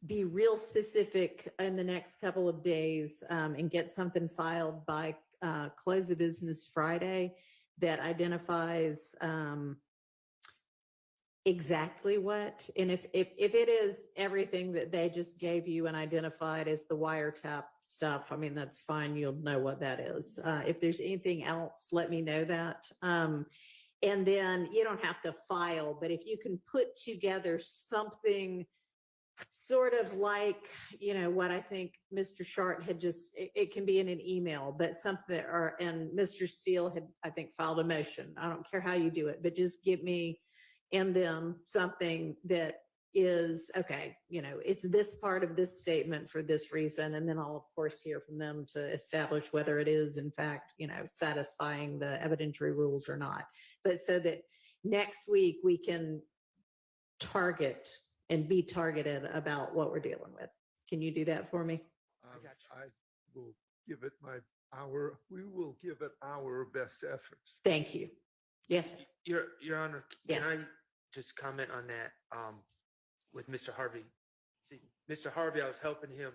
be real specific in the next couple of days and get something filed by close of business Friday that identifies exactly what. And if it is everything that they just gave you and identified as the wiretap stuff, I mean, that's fine. You'll know what that is. If there's anything else, let me know that. And then you don't have to file, but if you can put together something sort of like, what I think Mr. Shart had it can be in an email, but something, and Mr. Steele had, I think, filed a motion. I don't care how you do it, but just give me and them something that is, okay, it's this part of this statement for this reason. And then I'll of course hear from them to establish whether it is in fact, satisfying the evidentiary rules or not. But so that next week we can target and be targeted about what we're dealing with. Can you do that for me? I will give it we will give it our best efforts. Thank you. Yes. Your Honor, Yes. can I just comment on that with Mr. Harvey? See, Mr. Harvey, I was helping him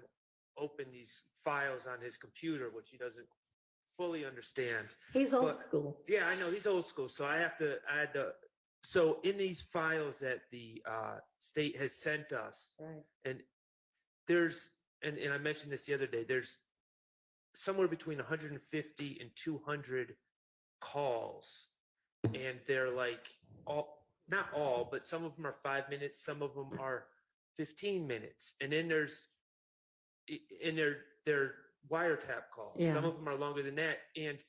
open these files on his computer, which he doesn't fully understand. He's old school. Yeah, I know, he's old school. So I had to, so in these files that the state has sent us, Right. and there's, and I mentioned this the other day, there's somewhere between 150 and 200 calls. And they're like not all, but some of them are 5 minutes, some of them are 15 minutes. And then there's they're wiretap calls. Yeah. Some of them are longer than that. And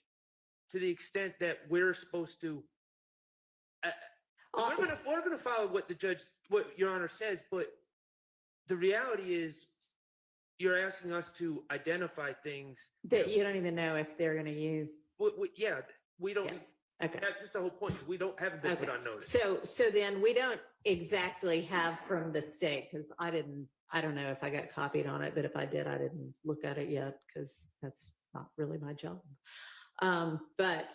to the extent that we're supposed to, we're gonna follow what Your Honor says, but the reality is you're asking us to identify things That you don't even know if they're going to use. yeah, we don't. Yeah. Okay. That's just the whole point, is we haven't been put Okay. on notice. So then we don't exactly have from the state, because I don't know if I got copied on it, but if I did, I didn't look at it yet, because that's not really my job. But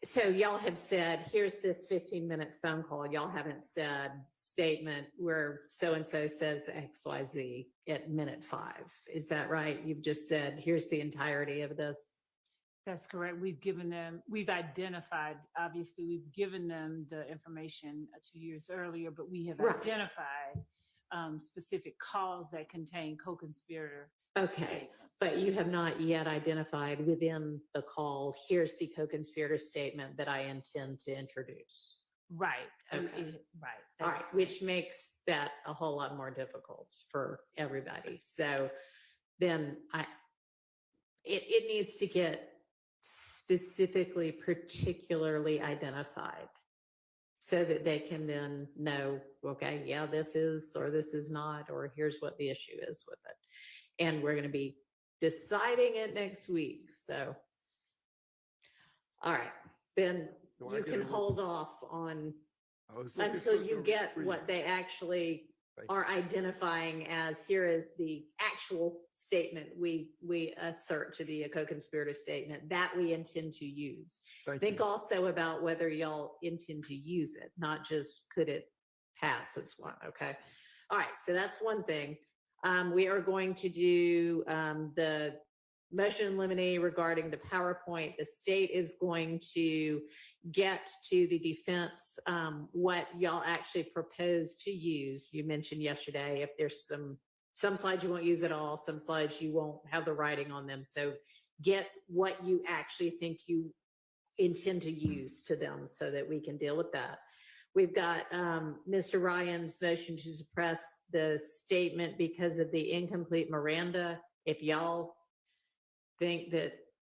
so y'all have said, here's this 15-minute phone call. Y'all haven't said statement where so-and-so says XYZ at minute 5. Is that right? You've just said, here's the entirety of this. That's correct. We've identified, obviously, we've given them the information 2 years earlier, but we have Right. identified specific calls that contain co-conspirator. Okay, statements. but you have not yet identified within the call, here's the co-conspirator statement that I intend to introduce. Right. Okay. Right. All That's right, which makes that a whole lot more difficult for everybody. So then it needs to get specifically, particularly identified so that they can then know, okay, yeah, this is, or this is not, or here's what the issue is with it. And we're going to be deciding it next week. So, all right, then Do I you get can a look? hold off on I was looking until for you the get brief. what they actually Thank are identifying as, here is the actual statement we assert to be a co-conspirator statement that we intend to use. Thank Think you. also about whether y'all intend to use it, not just could it pass as one, okay? All right, so that's one thing. We are going to do the motion in limine regarding the PowerPoint. The state is going to get to the defense what y'all actually propose to use. You mentioned yesterday if there's some slides you won't use at all, some slides you won't have the writing on them. So get what you actually think you intend to use to them so that we can deal with that. We've got Mr. Ryan's motion to suppress the statement because of the incomplete Miranda. If y'all think that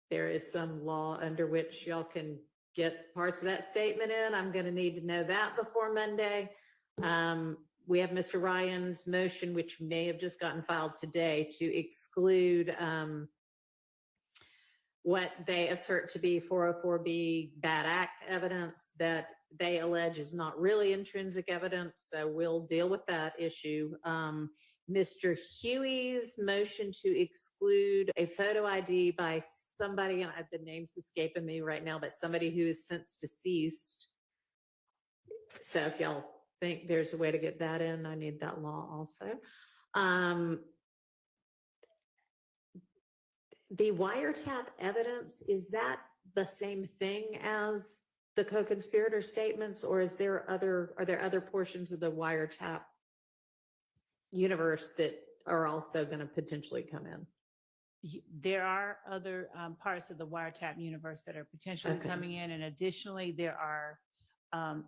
there is some law under which y'all can get parts of that statement in, I'm going to need to know that before Monday. We have Mr. Ryan's motion, which may have just gotten filed today, to exclude what they assert to be 404B bad act evidence that they allege is not really intrinsic evidence. So we'll deal with that issue. Mr. Huey's motion to exclude a photo ID by somebody, and the name's escaping me right now, but somebody who is since deceased. So if y'all think there's a way to get that in, I need that law also. The wiretap evidence, is that the same thing as the co-conspirator statements, or are there other portions of the wiretap universe that are also going to potentially come in? There are other parts of the wiretap universe that are potentially Okay. coming in. And additionally, there are,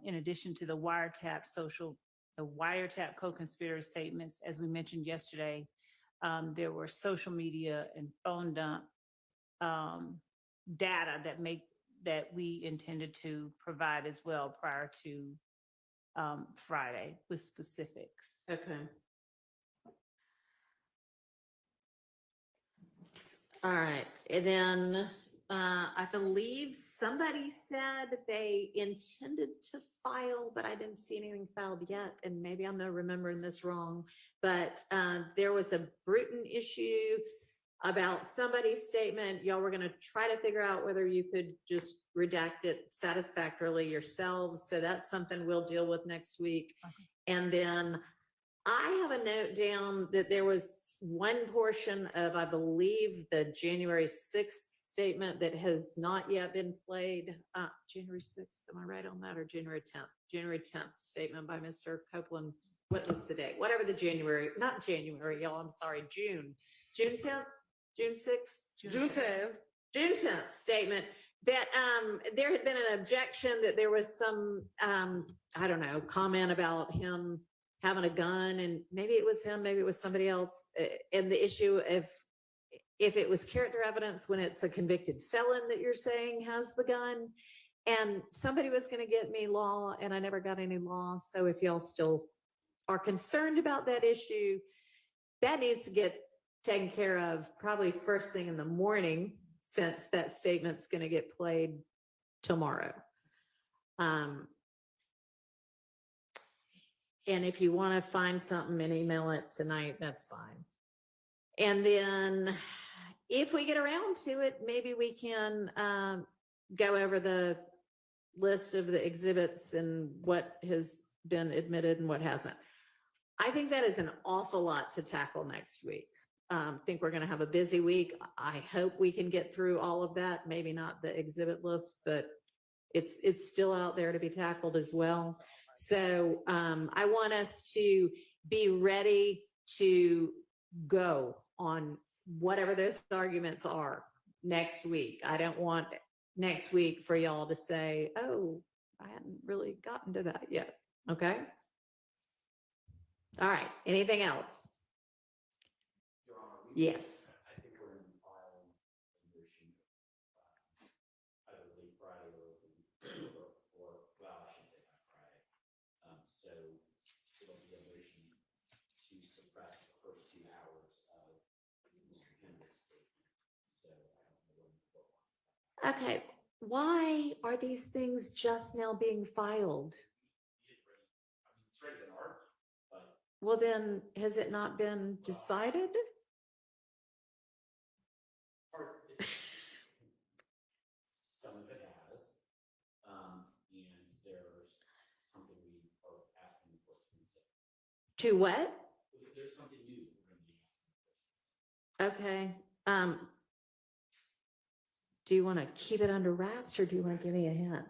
in addition to the wiretap co-conspirator statements, as we mentioned yesterday, there were social media and phone dump data that we intended to provide as well prior to Friday with specifics. Okay. All right, and then I believe somebody said they intended to file, but I didn't see anything filed yet, and maybe I'm not remembering this wrong, but there was a Bruton issue about somebody's statement. Y'all were gonna try to figure out whether you could just redact it satisfactorily yourselves, so that's something we'll deal with next week. Okay. And then I have a note down that there was one portion of, I believe, the January 6th statement that has not yet been played. January 6th, am I right on that, or January 10th? January 10th statement by Mr. Copeland. What was the date? Whatever the January, not January, y'all, I'm sorry, June 10th, June 6th? June 10th. June 10th statement that there had been an objection that there was some, I don't know, comment about him having a gun, and maybe it was him, maybe it was somebody else. And the issue of if it was character evidence when it's a convicted felon that you're saying has the gun, and somebody was going to get me law and I never got any law. So if y'all still are concerned about that issue, that needs to get taken care of probably first thing in the morning, since that statement's going to get played tomorrow. And if you want to find something and email it tonight, that's fine. And then if we get around to it, maybe we can go over the list of the exhibits and what has been admitted and what hasn't. I think that is an awful lot to tackle next week. Think we're going to have a busy week. I hope we can get through all of that. Maybe not the exhibit list, but it's still out there to be tackled as well. So I want us to be ready to go on whatever those arguments are next week. I don't want next week for y'all to say, oh, I hadn't really gotten to that yet. Okay. All right. Anything else? Your Honor, Yes. I think we're going to be filing a motion either late Friday or well, I should say by Friday. So it'll be a motion to suppress the first 2 hours of Mr. Kendrick's statement. So I don't know when the court wants to. Okay. Why are these things just now being filed? It's ready to argue, but Well, then has it not been decided? some of it has, and there's something we are asking the court to consider. To what? There's something new that we're going to be asking the court to consider. Okay. Do you want to keep it under wraps or do you want to give me a hint?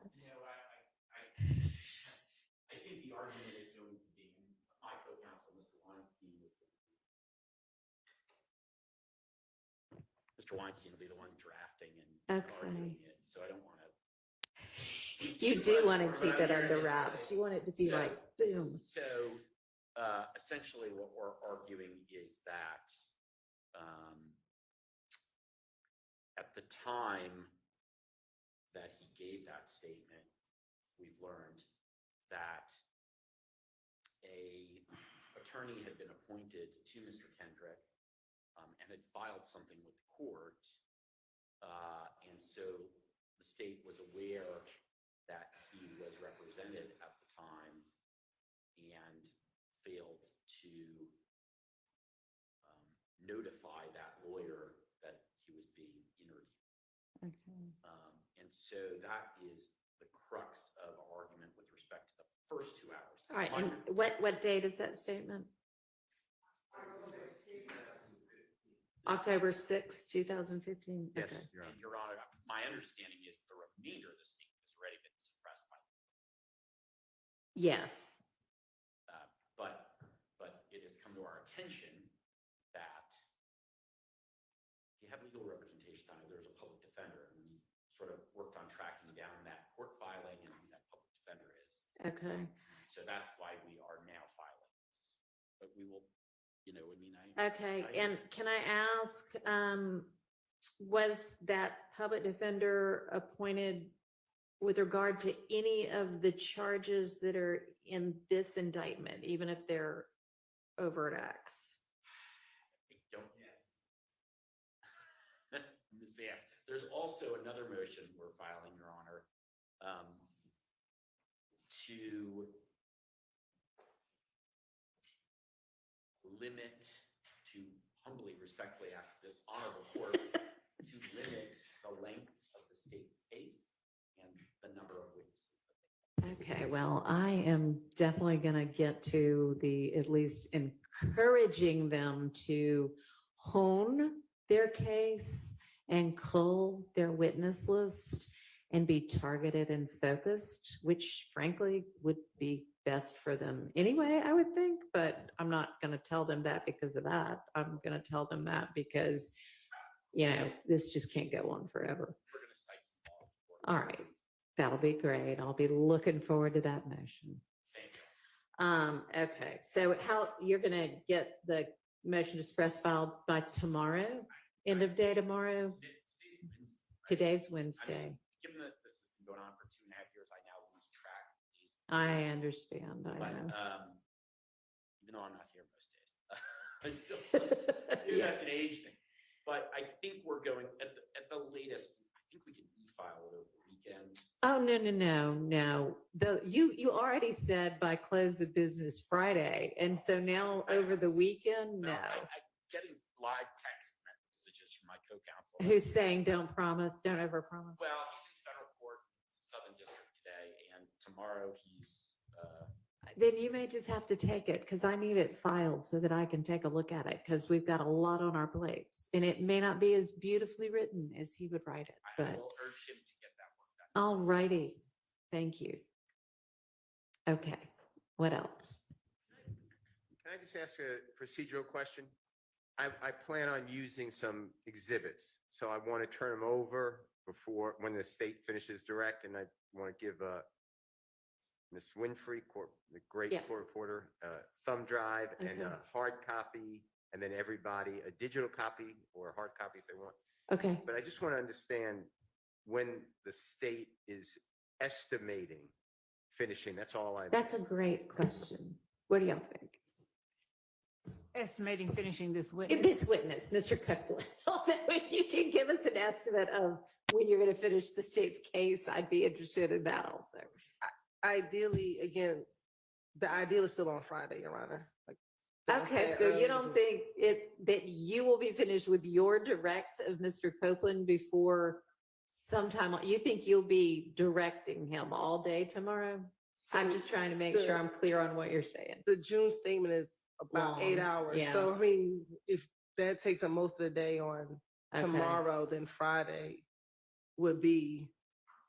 I think the argument is going to be, my co-counsel, Mr. Weinstein, Mr. Weinstein will be the one drafting and arguing it, so I don't want to. You do want to keep it under wraps. You want it to be like, boom. So essentially what we're arguing is that at the time that he gave that statement, we've learned that a attorney had been appointed to Mr. Kendrick and had filed something with the court. And so the state was aware that he was represented at the time and failed to notify that lawyer that he was being interviewed. Okay. And so that is the crux of our argument with respect to the first 2 hours. All right. And what date is that statement? October 6th, 2015. Yes, Okay. Your Honor, my understanding is the remainder of the statement has already been suppressed by. Yes. But it has come to our attention that you have legal representation. I know there's a public defender, and we sort of worked on tracking down that court filing and who that public defender is. Okay. So that's why we are now filing this. But we will, Okay. And can I ask, was that public defender appointed with regard to any of the charges that are in this indictment, even if they're overt acts? I don't. Yes. There's also another motion we're filing, Your Honor, to limit, to humbly, respectfully ask this honorable court to limit the length of the state's case and the number of witnesses. Okay, well, I am definitely going to get to at least encouraging them to hone their case and cull their witness list and be targeted and focused, which frankly would be best for them anyway, I would think, but I'm not going to tell them that because of that. I'm going to tell them that because, this just can't go on forever. We're going to cite some law. All right. That'll be great. I'll be looking forward to that motion. Okay, so you're going to get the motion to suppress filed by tomorrow? End of day tomorrow? Today's Wednesday. Given that this has been going on for 2.5 years, I now lose track of days. I understand. I But know. even though I'm not here most days, I still maybe that's an age thing. But I think we're going at the latest. I think we can e-file it over the weekend. Oh, no. You already said by close of business Friday. And so now over the weekend, no. I'm getting live text messages from my co-counsel. Who's saying don't promise, don't overpromise? Well, he's in federal court, Southern District today, and tomorrow he's, Then you may just have to take it because I need it filed so that I can take a look at it because we've got a lot on our plates and it may not be as beautifully written as he would write it, I but will urge him to get that work done. all righty. Thank you. Okay. What else? Can I just ask a procedural question? I plan on using some exhibits, so I want to turn them over before, when the state finishes direct, and I want to give Ms. Winfrey, the great Yeah. court reporter, thumb drive and Okay. a hard copy, and then everybody a digital copy or a hard copy if they want. Okay. But I just want to understand when the state is estimating finishing. That's all I. That's a great question. What do y'all think? Estimating finishing this witness. This witness, Mr. Copeland, if you can give us an estimate of when you're going to finish the state's case, I'd be interested in that also. Ideally, again, the ideal is still on Friday, Your Honor. Like, that's Okay, it, so you early don't as- think that you will be finished with your direct of Mr. Copeland before sometime, you think you'll be directing him all day tomorrow? I'm just trying to make the- sure I'm clear on what you're saying. The June statement is about 8 Long, hours. yeah. So, I mean, if that takes up most of the day on Okay. tomorrow, then Friday would be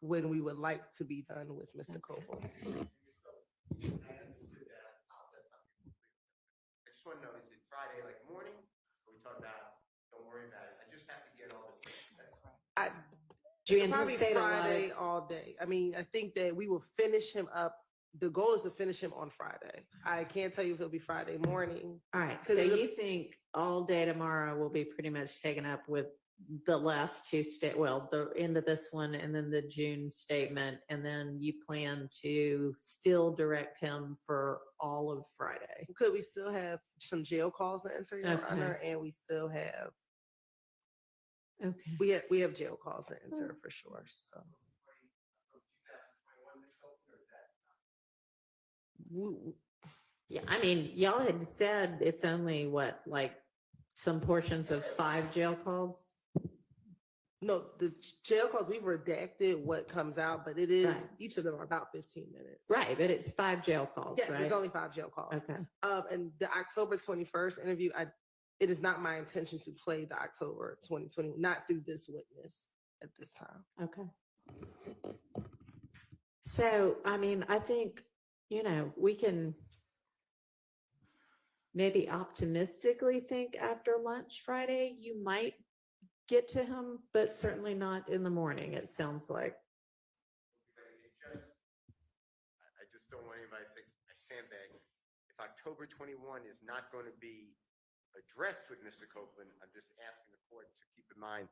when we would like to be done with Mr. Copeland. I just want to know, is it Friday like morning? Or we talk about, don't worry about it. I just have to get all this. Do you Probably anticipate a lot of- Friday all day. I mean, I think that we will finish him up. The goal is to finish him on Friday. I can't tell you if it'll be Friday morning. All right, 'Cause so it'll- you think all day tomorrow will be pretty much taken up with the last two the end of this one and then the June statement, and then you plan to still direct him for all of Friday? Could we still have some jail calls to answer, Your Okay. Honor? And we still have, Okay. we have jail calls to answer for sure, so. Yeah, I mean, y'all had said it's only what, like some portions of 5 jail calls? No, the jail calls, we've redacted what comes out, but it is, Right. each of them are about 15 minutes. Right, but it's 5 jail calls, Yes, right? there's only 5 jail calls. Okay, And the October 21st interview, it is not my intention to play the October 2020, not through this witness at this time. okay. So, I mean, I think, we can maybe optimistically think after lunch Friday, you might get to him, but certainly not in the morning, it sounds like. I just don't want anybody to think I sandbag. If October 21 is not going to be addressed with Mr. Copeland, I'm just asking the court to keep in mind,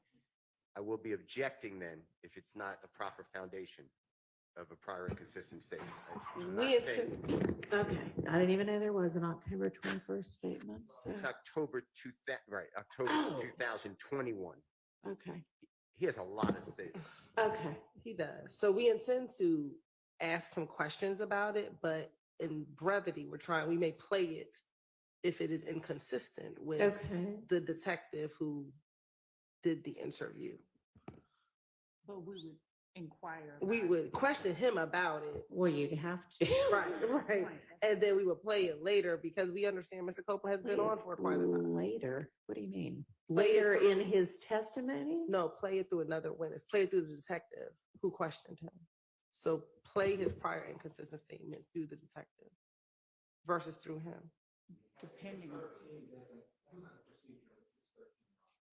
I will be objecting then if it's not the proper foundation of a prior and consistent statement. I'm not We saying- Okay, I didn't even know there was an October 21st statement, so, It's October 2000, right, October Oh. 2021. okay, He has a lot of statements. okay. He does. So we intend to ask him questions about it, but in brevity, we may play it if it is inconsistent with Okay. the detective who did the interview. But we would inquire. We about would question him about it. Well, you'd have to. Right. And then we would play it later because we understand Mr. Copeland has been on for quite a time. Later, what do you mean? Play it Later through- in his testimony? No, play it through another witness. Play it through the detective who questioned him. So play his prior inconsistent statement through the detective versus through him. Depending on.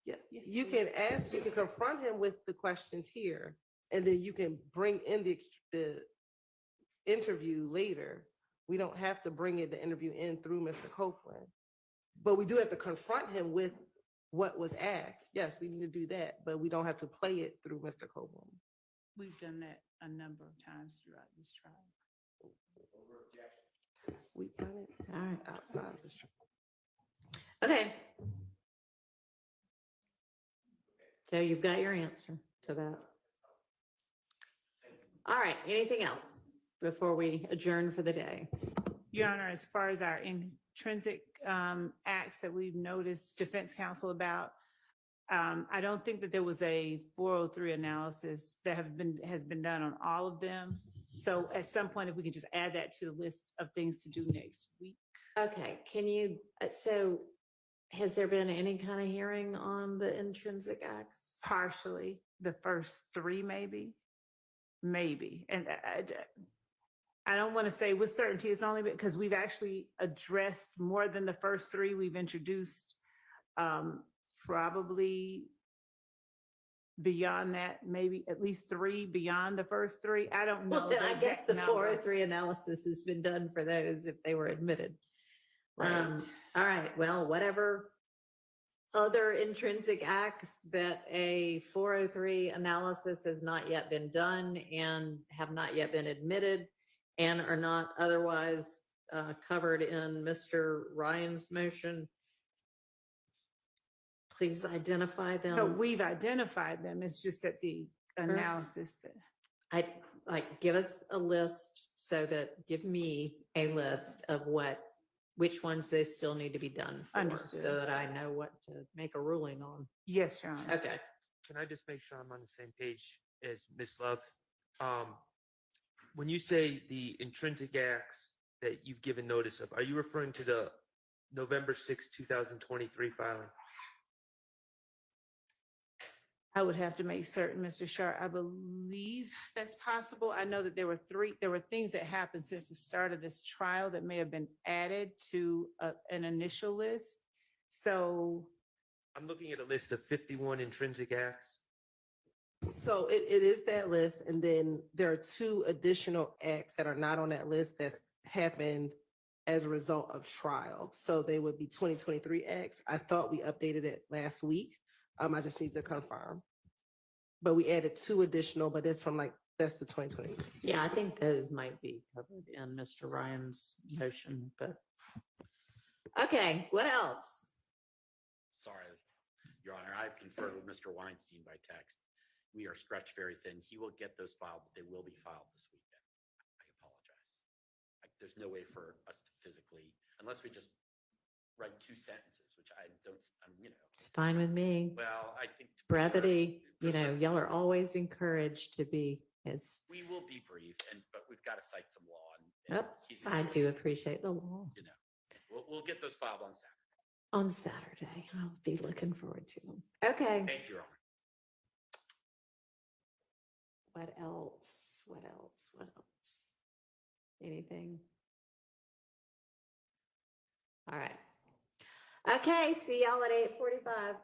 Yeah, Yes, you please. can confront him with the questions here, and then you can bring in the interview later. We don't have to bring the interview in through Mr. Copeland, but we do have to confront him with what was asked. Yes, we need to do that, but we don't have to play it through Mr. Copeland. We've done that a number of times throughout this trial. We've done it All right. outside of this trial. Okay. So you've got your answer to that. All right, anything else before we adjourn for the day? Your Honor, as far as our intrinsic acts that we've noticed defense counsel about, I don't think that there was a 403 analysis that has been done on all of them. So at some point, if we could just add that to the list of things to do next week. Okay, can you, so has there been any kind of hearing on the intrinsic acts? Partially, the first three, maybe. And I don't want to say with certainty, it's only because we've actually addressed more than the first three. We've introduced probably beyond that, maybe at least three beyond the first three. I don't know. Well, then I guess exact the number. 403 analysis has been done for those if they were admitted. Right. All right, well, whatever other intrinsic acts that a 403 analysis has not yet been done and have not yet been admitted and are not otherwise covered in Mr. Ryan's motion, please identify them. No, we've identified them. It's just that the analysis. Give us a list give me a list of which ones they still need to be done for, Understood. so that I know what to make a ruling on. Yes, Your Honor. Okay. Can I just make sure I'm on the same page as Ms. Love? When you say the intrinsic acts that you've given notice of, are you referring to the November 6, 2023 filing? I would have to make certain, Mr. Sharp. I believe that's possible. I know that there were things that happened since the start of this trial that may have been added to an initial list. So I'm looking at a list of 51 intrinsic acts. So it is that list, and then there are 2 additional acts that are not on that list that's happened as a result of trial. So they would be 2023 acts. I thought we updated it last week. I just need to confirm. But we added 2 additional, but that's that's the 2020. Yeah, I think those might be covered in Mr. Ryan's motion, but. Okay, what else? Sorry, Your Honor, I've conferred with Mr. Weinstein by text. We are stretched very thin. He will get those filed, but they will be filed this weekend. I apologize. There's no way for us to physically, unless we just write 2 sentences, which I don't, It's fine with me. Well, I think. Brevity, y'all are always encouraged to be as. We will be brief, but we've got to cite some law. I do appreciate the law. We'll get those filed on Saturday. On Saturday, I'll be looking forward to them. Okay. Thank you, Your Honor. What else? Anything? All right. Okay, see y'all at 8:45.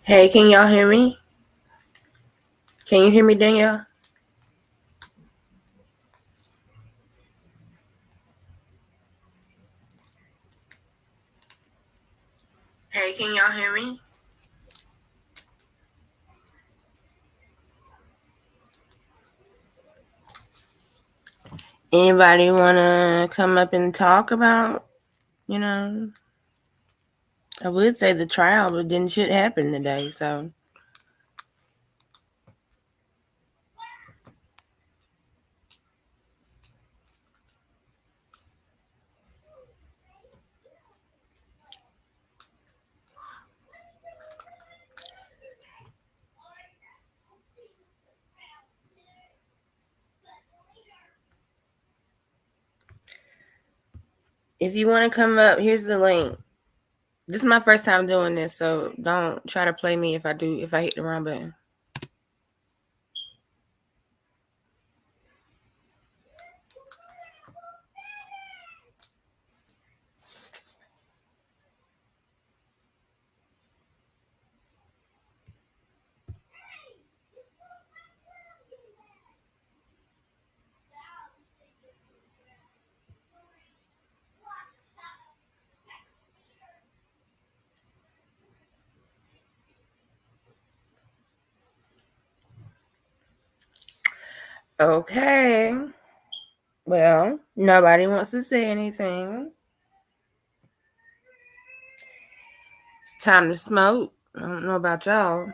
Hey, can y'all hear me? Can you hear me, Danielle? Hey, can y'all hear me? Anybody want to come up and talk about, I would say the trial, but didn't shit happen today, so. If you want to come up, here's the link. This is my first time doing this, so don't try to play me if I hit the wrong button. Okay. Well, nobody wants to say anything. It's time to smoke. I don't know about y'all,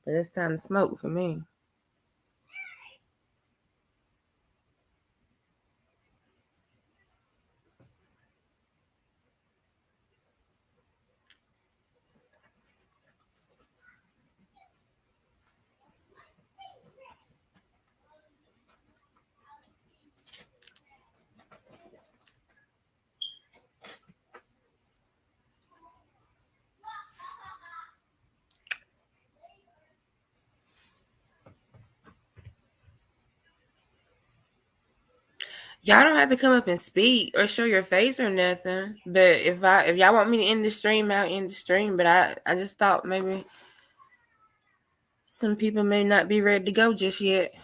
but it's time to smoke for me. Y'all don't have to come up and speak or show your face or nothing. But if y'all want me to end the stream, I'll end the stream. But I just thought maybe some people may not be ready to go just yet.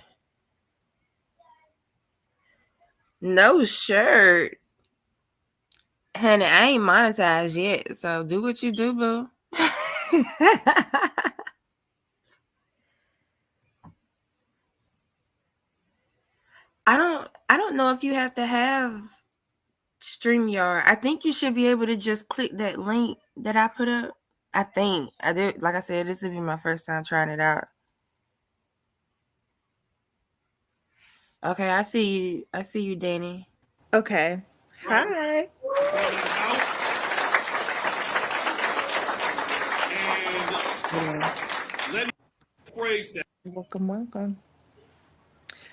No shirt. Honey, I ain't monetized yet, so do what you do, boo. I don't know if you have to have StreamYard. I think you should be able to just click that link that I put up. I think I did. Like I said, this will be my first time trying it out. Okay, I see you. I see you, Danny. Okay. Hi. Let me phrase that. Welcome.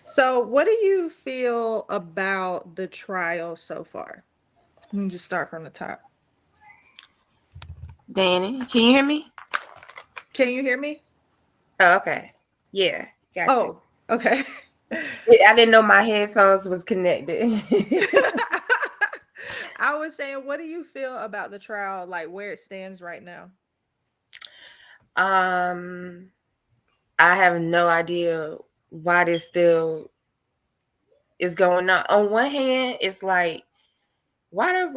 So, what do you feel about the trial so far? Let me just start from the top. Danny, can you hear me? Can you hear me? Oh, okay. Yeah, gotcha. Oh, okay. I didn't know my headphones was connected. I was saying, what do you feel about the trial, like where it stands right now? I have no idea why this still is going on. On one hand, it's like, why the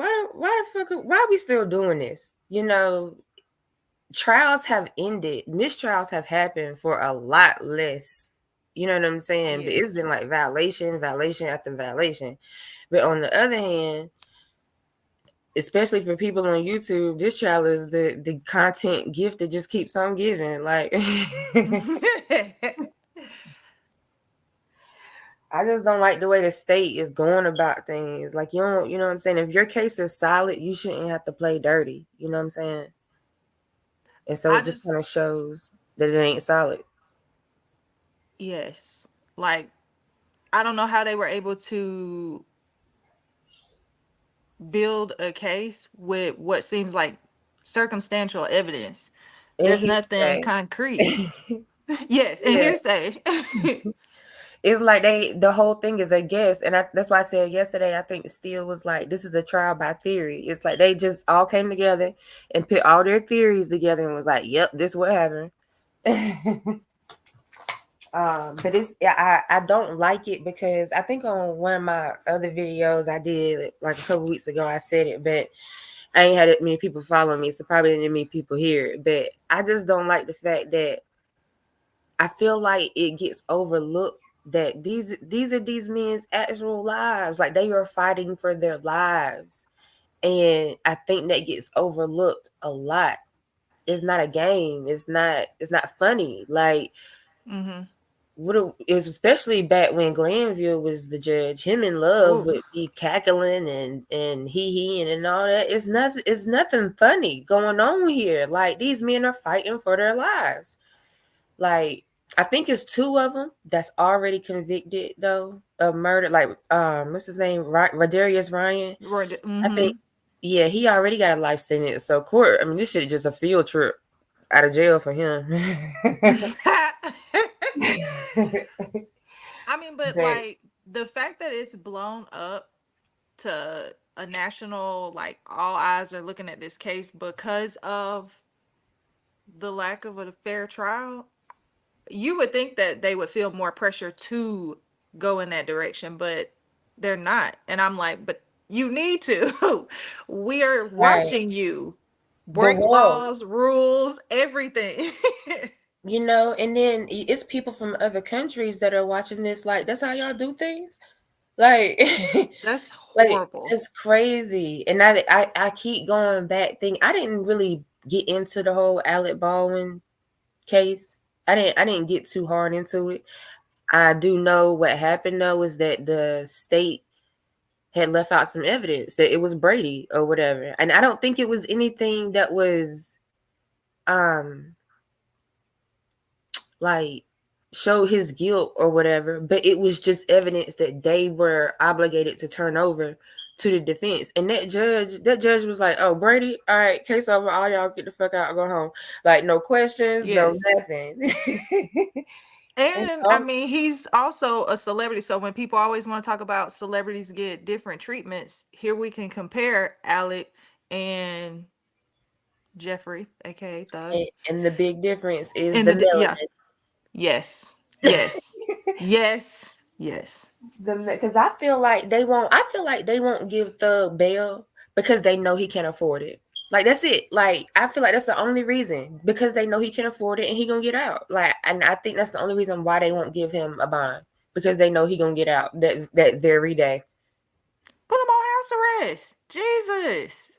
fuck why are we still doing this? You know, trials have ended, mistrials have happened for a lot less. You know what I'm saying? But it's been like violation after violation. But on the other hand, especially for people on YouTube, this trial is the content gift that just keeps on giving. Like I just don't like the way the state is going about things. Like, you know what I'm saying? If your case is solid, you shouldn't have to play dirty. You know what I'm saying? And so it just kind of shows that it ain't solid. Yes. Like, I don't know how they were able to build a case with what seems like circumstantial evidence. There's nothing concrete. Yes, and hearsay. It's like the whole thing is a guess. And that's why I said yesterday, I think Steele was like, this is a trial by theory. It's like they just all came together and put all their theories together and was like, yep, this is what happened. But I don't like it because I think on one of my other videos I did like a couple weeks ago, I said it, but I ain't had that many people follow me, so probably didn't many people hear it. But I just don't like the fact that I feel like it gets overlooked that these are these men's actual lives. Like, they are fighting for their lives. And I think that gets overlooked a lot. It's not a game. It's not funny. Like, it was especially back when Glanville was the judge. Him and Love would be cackling and he and all that. It's nothing funny going on here. Like, these men are fighting for their lives. Like, I think it's 2 of them that's already convicted though of murder. Like, what's his name? Rodarius Ryan. I think, yeah, he already got a life sentence. So court, I mean, this shit is just a field trip out of jail for him. I mean, but like the fact that it's blown up to a national, like all eyes are looking at this case because of the lack of a fair trial, you would think that they would feel more pressure to go in that direction, but they're not. And I'm like, but you need to. We are watching you break laws, rules, everything. you know, and then it's people from other countries that are watching this. Like, that's how y'all do things. Like, That's like horrible. it's crazy. And I keep going back. I didn't really get into the whole Alec Baldwin case. I didn't get too hard into it. I do know what happened though is that the state had left out some evidence that it was Brady or whatever. And I don't think it was anything that was um like show his guilt or whatever, but it was just evidence that they were obligated to turn over to the defense. And that judge was like, "Oh, Brady, all right, case over, all y'all get the fuck out, go home." Like, no questions, no Yes. nothing. And, And I mean, he's also a celebrity. So when people always want to talk about celebrities get different treatments, here we can compare Alec and Jeffrey, aka Thug. and the big difference is And the yeah, melanin. yes, yes, yes, yes. Because I feel like they won't. I feel like they won't give Thug bail because they know he can't afford it. Like, that's it. Like, I feel like that's the only reason, because they know he can afford it and he gonna get out. Like, and I think that's the only reason why they won't give him a bond, because they know he gonna get out that very day. Put him on house arrest. Jesus.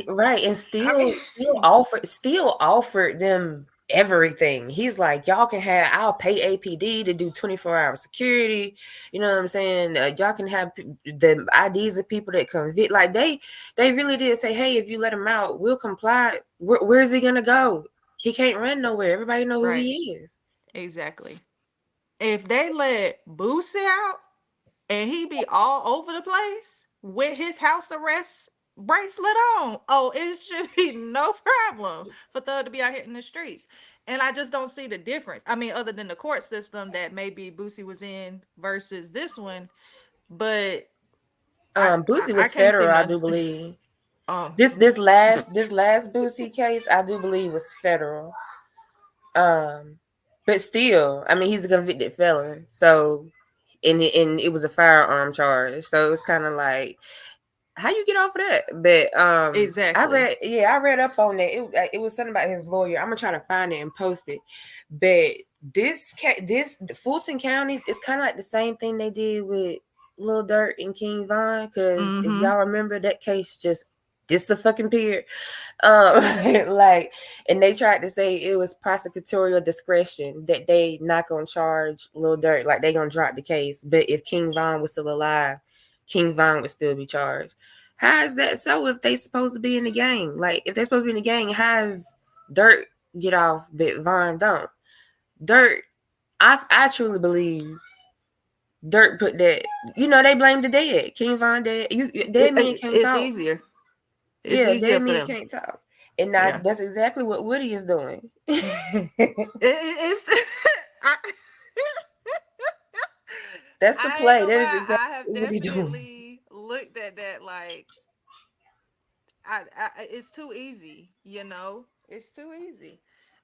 Right, and still offered them everything. He's like, y'all can have, I'll pay APD to do 24-hour security. You know what I'm saying? Y'all can have the IDs of people that convict. Like, they really did say, hey, if you let him out, we'll comply. Where is he gonna go? He can't run nowhere. Everybody know who Right. he is. Exactly. If they let Boosie out and he be all over the place with his house arrest bracelet on, oh, it should be no problem for Thug to be out here in the streets. And I just don't see the difference. I mean, other than the court system that maybe Boosie was in versus this one, but Boosie I was can't seem federal, to I do understand. believe. Oh, This last Boosie case, I do believe was federal. But still, I mean, he's a convicted felon. So, and it was a firearm charge. So it's kind of like, how you get off of that? But exactly. I read up on that. It was something about his lawyer. I'm gonna try to find it and post it. But this Fulton County is kind of like the same thing they did with Lil Durk and King Von. Because if Mm-hmm. y'all remember, that case just disappeared. Like, and they tried to say it was prosecutorial discretion that they not gonna charge Lil Durk, like they gonna drop the case. But if King Von was still alive, King Von would still be charged. How is that so if they supposed to be in the gang? Like, if they're supposed to be in the gang, how is Durk get off but Von don't? Durk, I truly believe Durk put that, they blame the dead. King Von dead. Dead men can't It's talk. easier. It's Yeah, easier dead for men them. can't talk. And now Yeah. that's exactly what Woody is doing. It's I, That's the I ain't play. gonna That is lie. exactly I have what Woody doing. definitely looked at that like it's too easy, you know? It's too easy.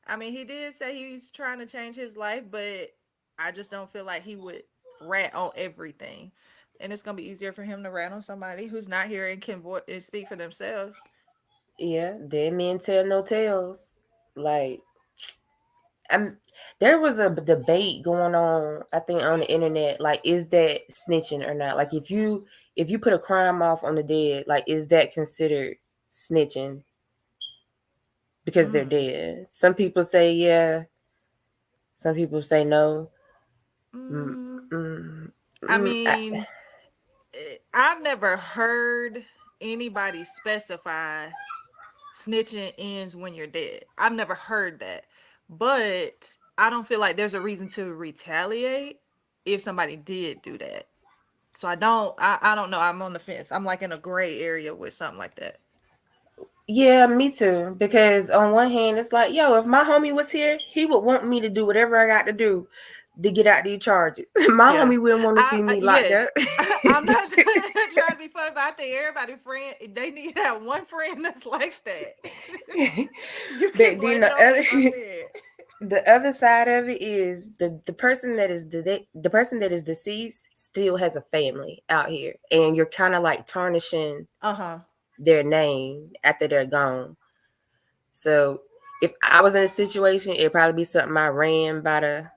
I mean, he did say he's trying to change his life, but I just don't feel like he would rat on everything. And it's gonna be easier for him to rat on somebody who's not here and can and speak for themselves. Yeah, dead men tell no tales. Like, there was a debate going on, I think, on the internet. Like, is that snitching or not? Like, if you put a crime off on the dead, like, is that considered snitching because they're dead? Some people say yeah. Some people say no. Mm, mm, I mean, I've never heard anybody specify snitching ends when you're dead. I've never heard that. But I don't feel like there's a reason to retaliate if somebody did do that. So I don't know. I'm on the fence. I'm like in a gray area with something like that. Yeah, me too. Because on one hand, it's like, yo, if my homie was here, he would want me to do whatever I got to do to get out these charges. My Yeah. homie wouldn't want to see me locked up. Yes. I'm not trying to be funny, but I think everybody friend they need to have one friend that's like that. You can But blame then it on me if I'm dead. the other side of it is the person that is the person that is deceased still has a family out here, and you're kind of like tarnishing their name after they're gone. So if I was in a situation, it'd probably be something I ran by the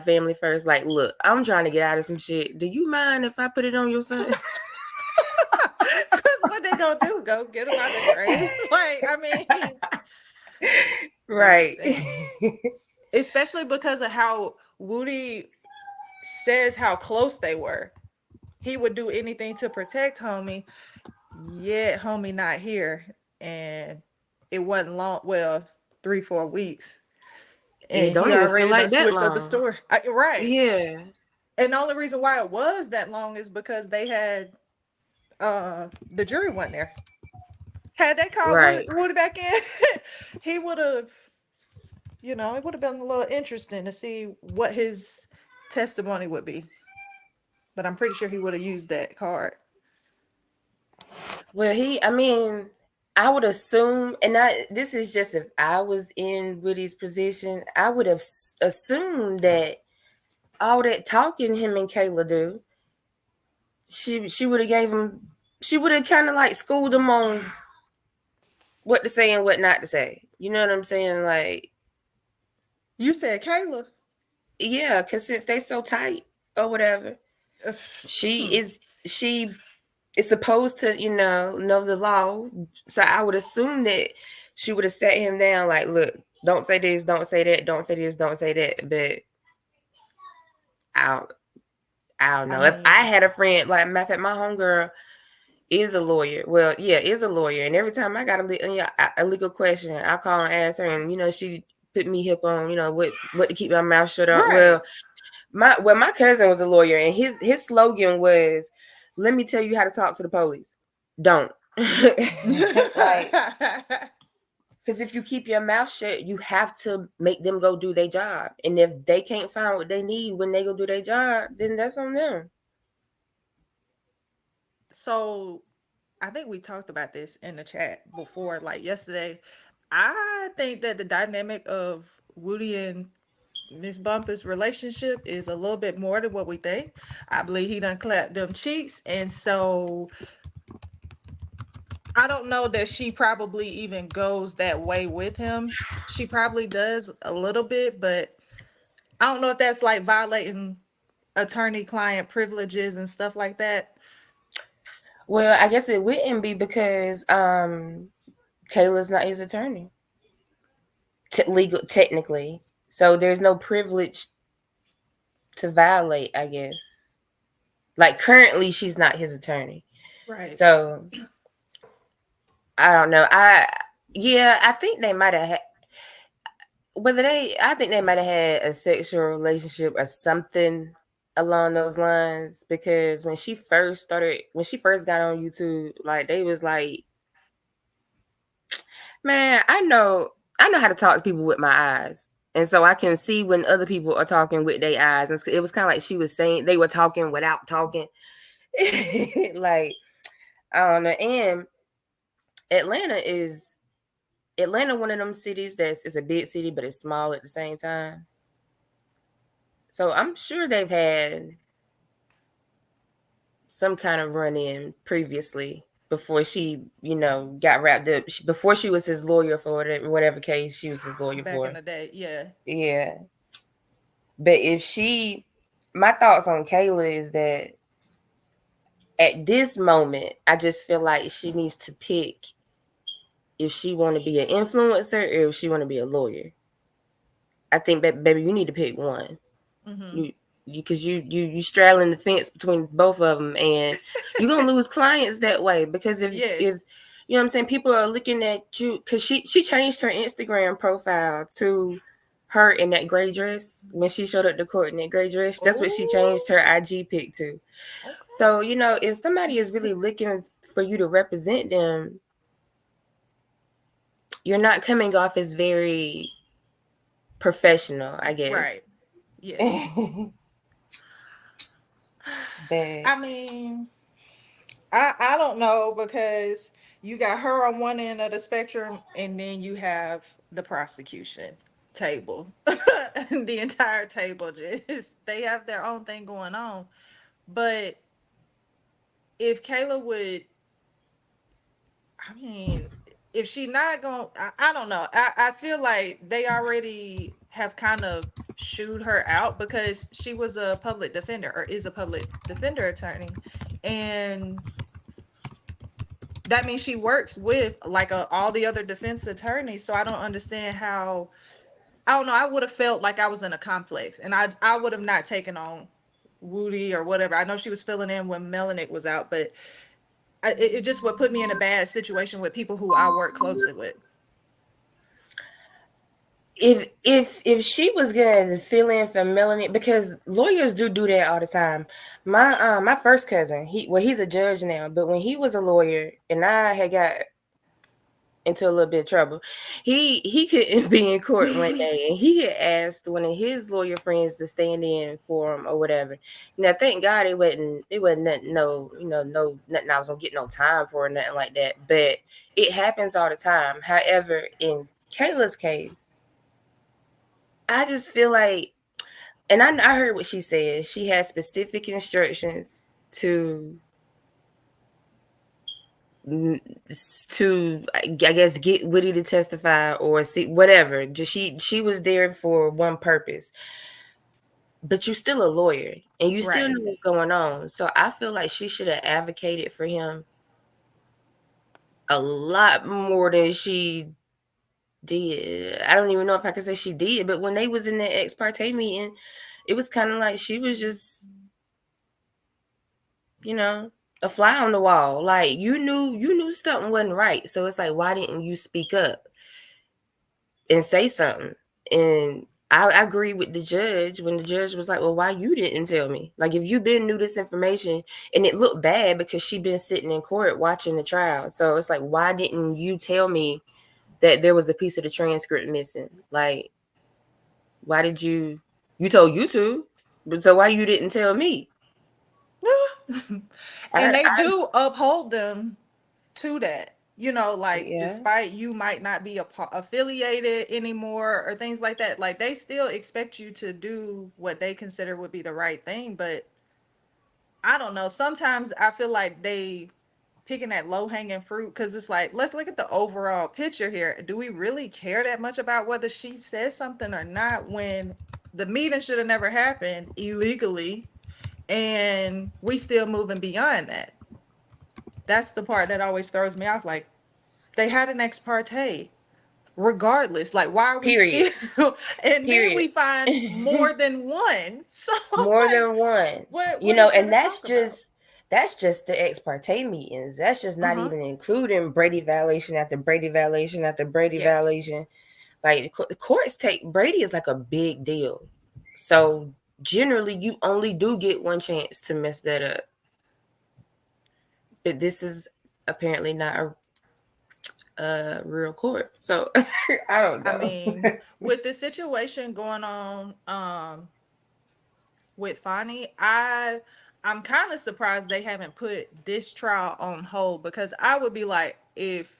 family first. Like, look, I'm trying to get out of some shit. Do you mind if I put it on your son? Because what they gonna do? Go get him out the grave? Like, I mean, Right. especially because of how Woody says how close they were. He would do anything to protect homie, yet homie not here. And it wasn't long, well, 3-4 weeks. It And don't he even feel already done like that switched up the long. story. Right. Yeah. And the only reason why it was that long is because they had the jury wasn't there. Had they called Right. Woody back in, he would have, it would have been a little interesting to see what his testimony would be. But I'm pretty sure he would have used that card. Well, I would assume, and this is just if I was in Woody's position, I would have assumed that all that talking him and Kayla do, she would have gave him, she would have kind of like schooled him on what to say and what not to say. You know what I'm saying? Like, you said Kayla. Yeah, because since they so tight or whatever, she is supposed to, know the law. So I would assume that she would have sat him down like, look, don't say this, don't say that, don't say this, don't say that. But I don't know. If I had a friend, like matter of fact, my homegirl is a lawyer. Well, yeah, is a lawyer. And every time I got a legal question, I call and ask her, and she put me hip on, what to keep my mouth shut on. Right. Well, my cousin was a lawyer, and his slogan was, "Let me tell you how to talk to the police. Don't." Like, because if you keep your mouth shut, you have to make them go do their job, and if they can't find what they need when they go do their job, then that's on them. So I think we talked about this in the chat before, like yesterday. I think that the dynamic of Woody and Miss Bumpus' relationship is a little bit more than what we think. I believe he done clapped them cheeks. And so I don't know that she probably even goes that way with him. She probably does a little bit, but I don't know if that's like violating attorney-client privileges and stuff like that. Well, I guess it wouldn't be because Kayla's not his attorney. Legal, technically. So there's no privilege to violate, I guess. Like currently she's not his attorney. Right. So I don't know. I think they might have had I think they might have had a sexual relationship or something along those lines, because when she first got on YouTube, like they was like, man, I know how to talk to people with my eyes. And so I can see when other people are talking with their eyes. And it was kind of like she was saying they were talking without talking. Like, I don't know. And Atlanta one of them cities it's a big city, but it's small at the same time. So I'm sure they've had some kind of run-in previously before she, got wrapped up. Before she was his lawyer for whatever case she was his lawyer Back for. in the day, yeah. Yeah. But my thoughts on Kayla is that at this moment, I just feel like she needs to pick if she want to be an influencer or if she want to be a lawyer. I think, baby, you need to pick one. Mm-hmm. Because you straddling the fence between both of them, and you're gonna lose clients that way. Because if you know what I'm saying, people are looking at you, because she changed her Instagram profile to her in that gray dress when she showed up to court in that gray dress. That's what she changed her IG pic to. Okay. So if somebody is really looking for you to represent them, you're not coming off as very professional, I guess. Right. Yeah. I mean, I don't know, because you got her on one end of the spectrum, and then you have the prosecution table. The entire table, just they have their own thing going on. But if Kayla would, I mean, if she not going, I don't know. I feel like they already have kind of shooed her out because she was a public defender or is a public defender attorney, and that means she works with like all the other defense attorneys. So I don't understand how. I don't know. I would have felt like I was in a complex, and I would have not taken on Woody or whatever. I know she was filling in when Melanick was out, but it just would put me in a bad situation with people who I work closely with. If she was gonna fill in for Melanie, because lawyers do that all the time. My first cousin, he's a judge now, but when he was a lawyer and I had got into a little bit of trouble, he couldn't be in court one day, and he had asked one of his lawyer friends to stand in for him or whatever. Now, thank God it wasn't nothing, nothing I was gonna get no time for or nothing like that. But it happens all the time. However, in Kayla's case, I just feel like, and I heard what she said. She has specific instructions to I guess get Woody to testify or see whatever. Just she was there for one purpose. But you're still a lawyer and you still know what's going on. So I feel like she should have advocated for him a lot more than she did. I don't even know if I can say she did, but when they was in that ex parte meeting, it was kind of like she was just, a fly on the wall. Like you knew something wasn't right. So it's like, why didn't you speak up and say something? And I agree with the judge when the judge was like, well, why you didn't tell me? Like if you been knew this information, and it looked bad because she been sitting in court watching the trial. So it's like, why didn't you tell me that there was a piece of the transcript missing? Like, why did you told YouTube, but so why you didn't tell me? And they do uphold them to that. Like despite you might not be affiliated anymore or things like that, like they still expect you to do what they consider would be the right thing. But I don't know. Sometimes I feel like they picking that low hanging fruit because it's like, let's look at the overall picture here. Do we really care that much about whether she says something or not when the meeting should have never happened illegally and we still moving beyond that? That's the part that always throws me off. Like they had an ex parte regardless. Like why are we still and then we find more than one. So more than one. What And that's just the ex parte meetings. That's just not even including Brady violation after Brady violation after Brady violation. Like the courts take Brady is like a big deal. So generally you only do get one chance to mess that up. But this is apparently not a real court. So I don't know. I mean, with the situation going on with Fonnie, I'm kind of surprised they haven't put this trial on hold, because I would be like, if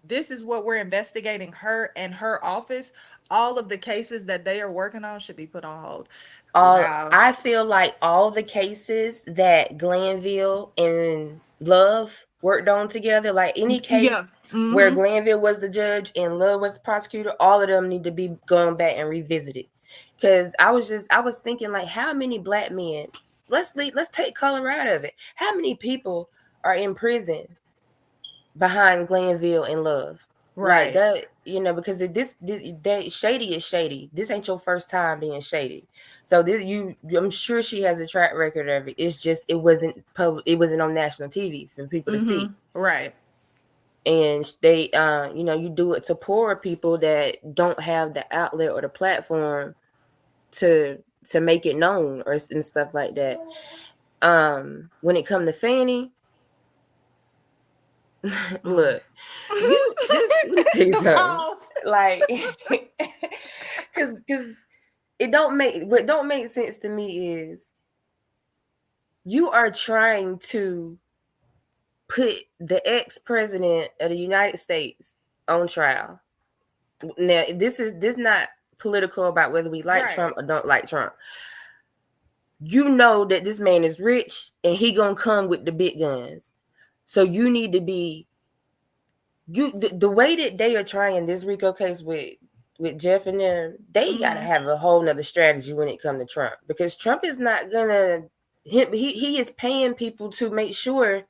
this is what we're investigating her and her office, all of the cases that they are working on should be put on hold. I feel like all the cases that Glanville and Love worked on together, like any case where Glanville was the judge and Love was the prosecutor, all of them need to be going back and revisited. Because I was thinking, like, how many black men, let's take color out of it. How many people are in prison behind Glanville and Love? Like that, because that shady is shady. This ain't your first time being shady. So I'm sure she has a track record of it. It's just it wasn't public. It wasn't on national TV for people to see. Right. And they, you do it to poor people that don't have the outlet or the platform to make it known and stuff like that. When it comes to Fannie, look, let me tell you something. Like, because what don't make sense to me is you are trying to put the ex-president of the United States on trial. Now, this not political about whether we like Trump or don't like Trump. You know that this man is rich and he gonna come with the big guns. So you need to be the way that they are trying this RICO case with Jeff and them, they gotta have a whole nother strategy when it comes to Trump, because Trump is not gonna he is paying people to make sure.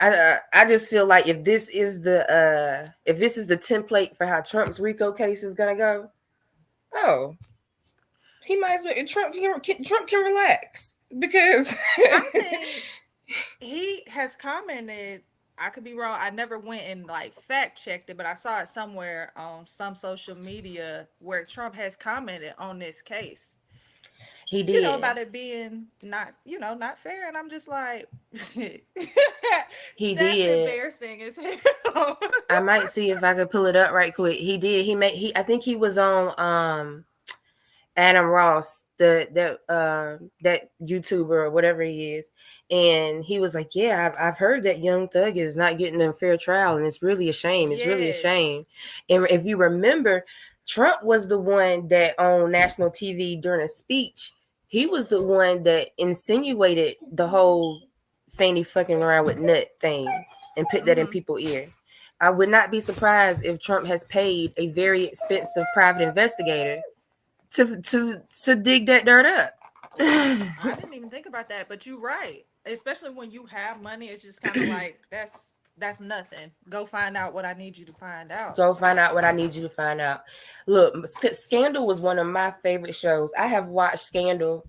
I just feel like if this is the template for how Trump's RICO case is gonna go, oh, he might as well Trump can relax, because I think he has commented. I could be wrong. I never went and like fact checked it, but I saw it somewhere on some social media where Trump has commented on this case. he You know, did. about it being not, not fair. And I'm just like, He that's did. embarrassing as hell. I might see if I could pull it up right quick. He did. I think he was on Adam Ross, that YouTuber or whatever he is, and he was like, "Yeah, I've heard that Young Thug is not getting a fair trial, and it's really a shame. It's really a Yes. shame." And if you remember, Trump was the one that on national TV during a speech, he was the one that insinuated the whole Fanny fucking around with nut thing and put that in people's ear. I would not be surprised if Trump has paid a very expensive private investigator to dig that dirt up. I didn't even think about that, but you're right. Especially when you have money, it's just kind of like that's nothing. Go find out what I need you to find out. Go find out what I need you to find out. Look, Scandal was one of my favorite shows. I have watched Scandal.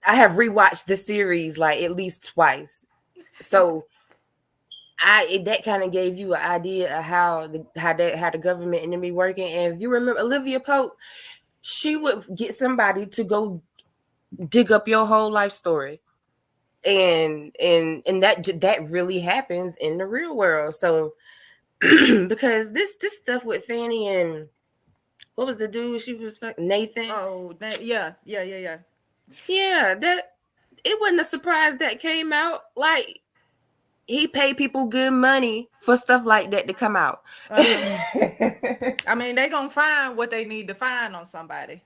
I have rewatched the series like at least twice. So that kind of gave you an idea of how the government and them be working. And if you remember Olivia Pope, she would get somebody to go dig up your whole life story, and that really happens in the real world. So because this stuff with Fanny and what was the dude she was Nathan? Oh, yeah. Yeah, that it wasn't a surprise that came out. Like, he paid people good money for stuff like that to come out. I mean, they gonna find what they need to find on somebody.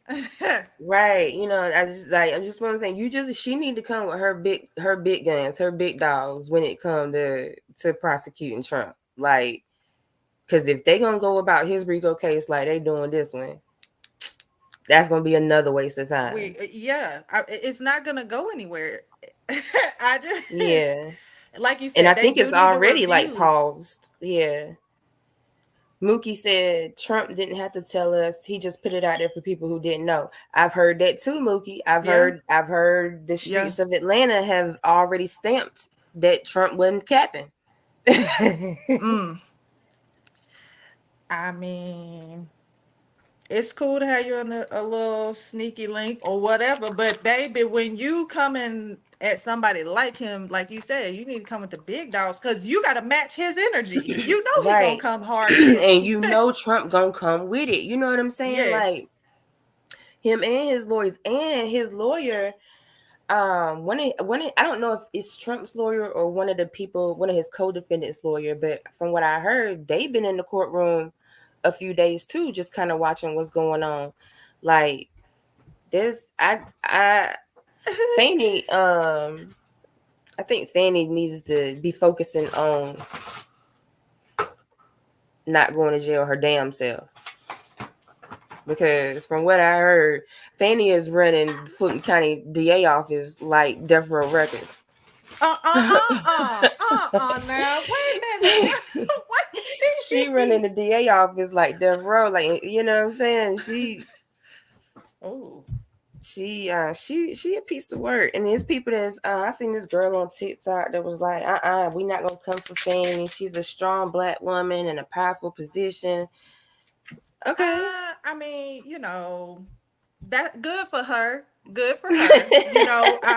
Right. I just want to say, she need to come with her big guns, her big dogs when it comes to prosecuting Trump. Like, because if they gonna go about his RICO case like they doing this one, that's gonna be another waste of time. It's not gonna go anywhere. I just Yeah. Like you said, and I think it's already like review. paused. Yeah. Mookie said Trump didn't have to tell us. He just put it out there for people who didn't know. I've heard that too, Mookie. I've heard the streets of Atlanta have already stamped that Trump wasn't capping. I mean, it's cool to have you on a little sneaky link or whatever, but baby, when you coming at somebody like him, like you said, you need to come with the big dogs because you got to match his energy. You know he gonna come hard, and Trump gonna come with it. You know what I'm saying? Yes. Like, him and his lawyers and his lawyer. I don't know if it's Trump's lawyer or one of his co-defendants' lawyer, but from what I heard, they've been in the courtroom a few days too, just kind of watching what's going on. Like this, Fanny, I think Fanny needs to be focusing on not going to jail her damn self. Because from what I heard, Fanny is running Fulton County DA office like Death Row Records. Now, wait a minute. She running the DA office like Death Row, like, you know what I'm saying? She a piece of work. And there's people that's I seen this girl on TikTok that was like, we not gonna come for Fanny. She's a strong Black woman in a powerful position. Okay. I mean, that good for her. Good for her.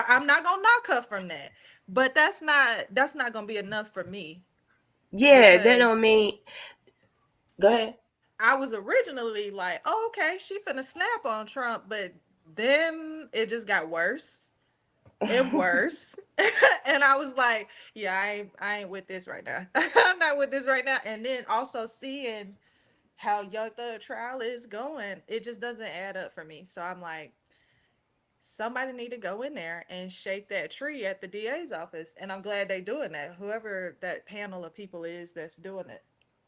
I'm not gonna knock her from that. But that's not gonna be enough for me. Yeah, that don't mean. Go ahead. I was originally like, oh, okay, she finna snap on Trump, but then it just got worse and worse. And I was like, yeah, I ain't with this right now. I'm not with this right now. And then also seeing how Ysl Trial is going, it just doesn't add up for me. So I'm like, somebody need to go in there and shake that tree at the DA's office. And I'm glad they doing that. Whoever that panel of people is that's doing it.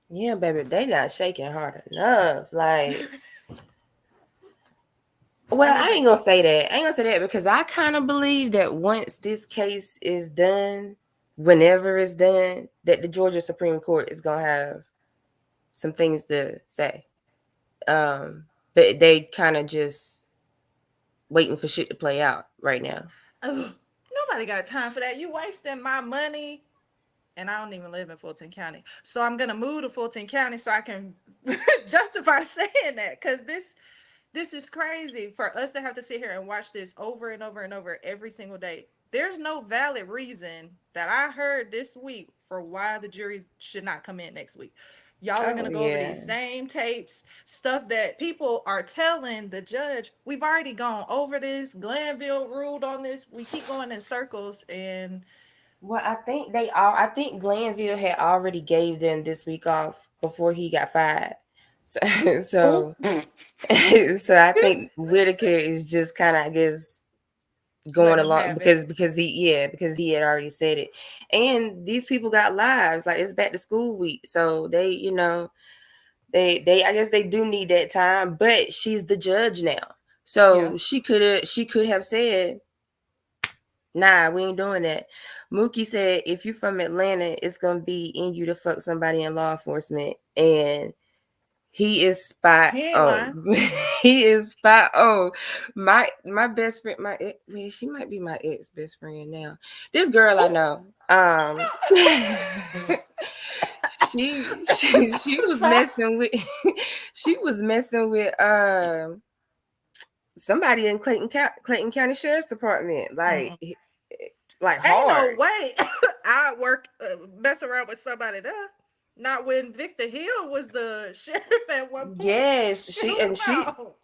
Yeah, baby, they not shaking hard enough. Like, well, I ain't gonna say that. I ain't gonna say that because I kind of believe that once this case is done, whenever it's done, that the Georgia Supreme Court is gonna have some things to say. But they kind of just waiting for shit to play out right now. Ugh, nobody got time for that. You wasting my money. And I don't even live in Fulton County. So I'm gonna move to Fulton County so I can justify saying that. Cause this is crazy for us to have to sit here and watch this over and over and over every single day. There's no valid reason that I heard this week for why the jury should not come in next week. Y'all are Oh, gonna go over yeah. these same tapes, stuff that people are telling the judge. We've already gone over this. Glanville ruled on this. We keep going in circles, and Well, I think I think Glanville had already gave them this week off before he got fired. So, so, so I think Whitaker is just kind of, I guess, going let him along have because it. because he had already said it. And these people got lives. Like, it's back to school week, so they, they I guess they do need that time. But she's the judge now, so Yeah. she could have said, nah, we ain't doing that. Mookie said, if you're from Atlanta, it's gonna be in you to fuck somebody in law enforcement. And he is spot He ain't on. lying. He is spot on. My best friend, well, she might be my ex best friend now. This girl I know. She was messing with she was messing with somebody in Clayton County Sheriff's Department. Like, like Ain't no hard. way I work mess around with somebody there. Not when Victor Hill was the sheriff at one point. Yes, No.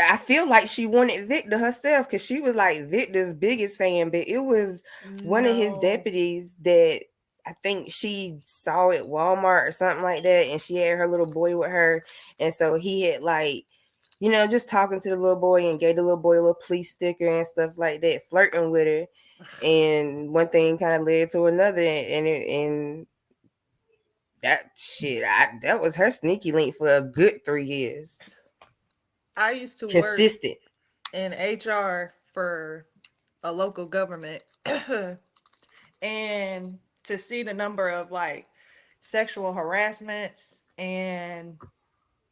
I feel like she wanted Victor herself because she was like Victor's biggest fan, but it was one of his No. deputies that I think she saw at Walmart or something like that, and she had her little boy with her, and so he had like, just talking to the little boy and gave the little boy a little police sticker and stuff like that, flirting with her, and one thing kind of led to another, and that shit, that was her sneaky link for a good 3 years. I used to work Consistent. in HR for a local government and to see the number of like sexual harassments and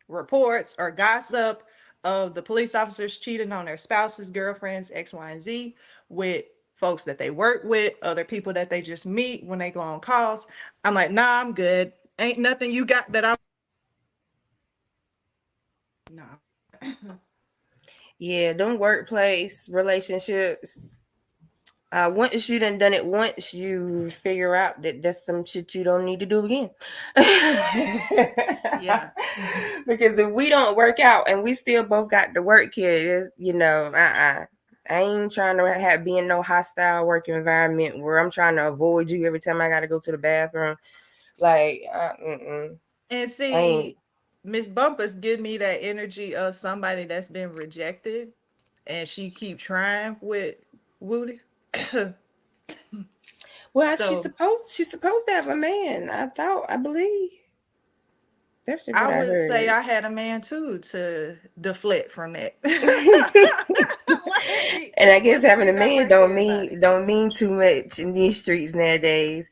reports or gossip of the police officers cheating on their spouses, girlfriends, X, Y, and Z with folks that they work with, other people that they just meet when they go on calls. I'm like, nah, I'm good. Ain't nothing you got that I'm. Nah. Yeah, them workplace relationships. Once you done it once, you figure out that that's some shit you don't need to do again. Yeah. Because if we don't work out and we still both got to work here, I ain't trying to be in no hostile work environment where I'm trying to avoid you every time I got to go to the bathroom. Like, And see, Miss Bumpers give me that energy of somebody that's been rejected, and she keep trying with Woody. Well, So she's supposed to have a man. I believe. That's what I I would say heard. I had a man too to deflect from that. And I guess Which having a we not man like everybody. don't mean too much in these streets nowadays.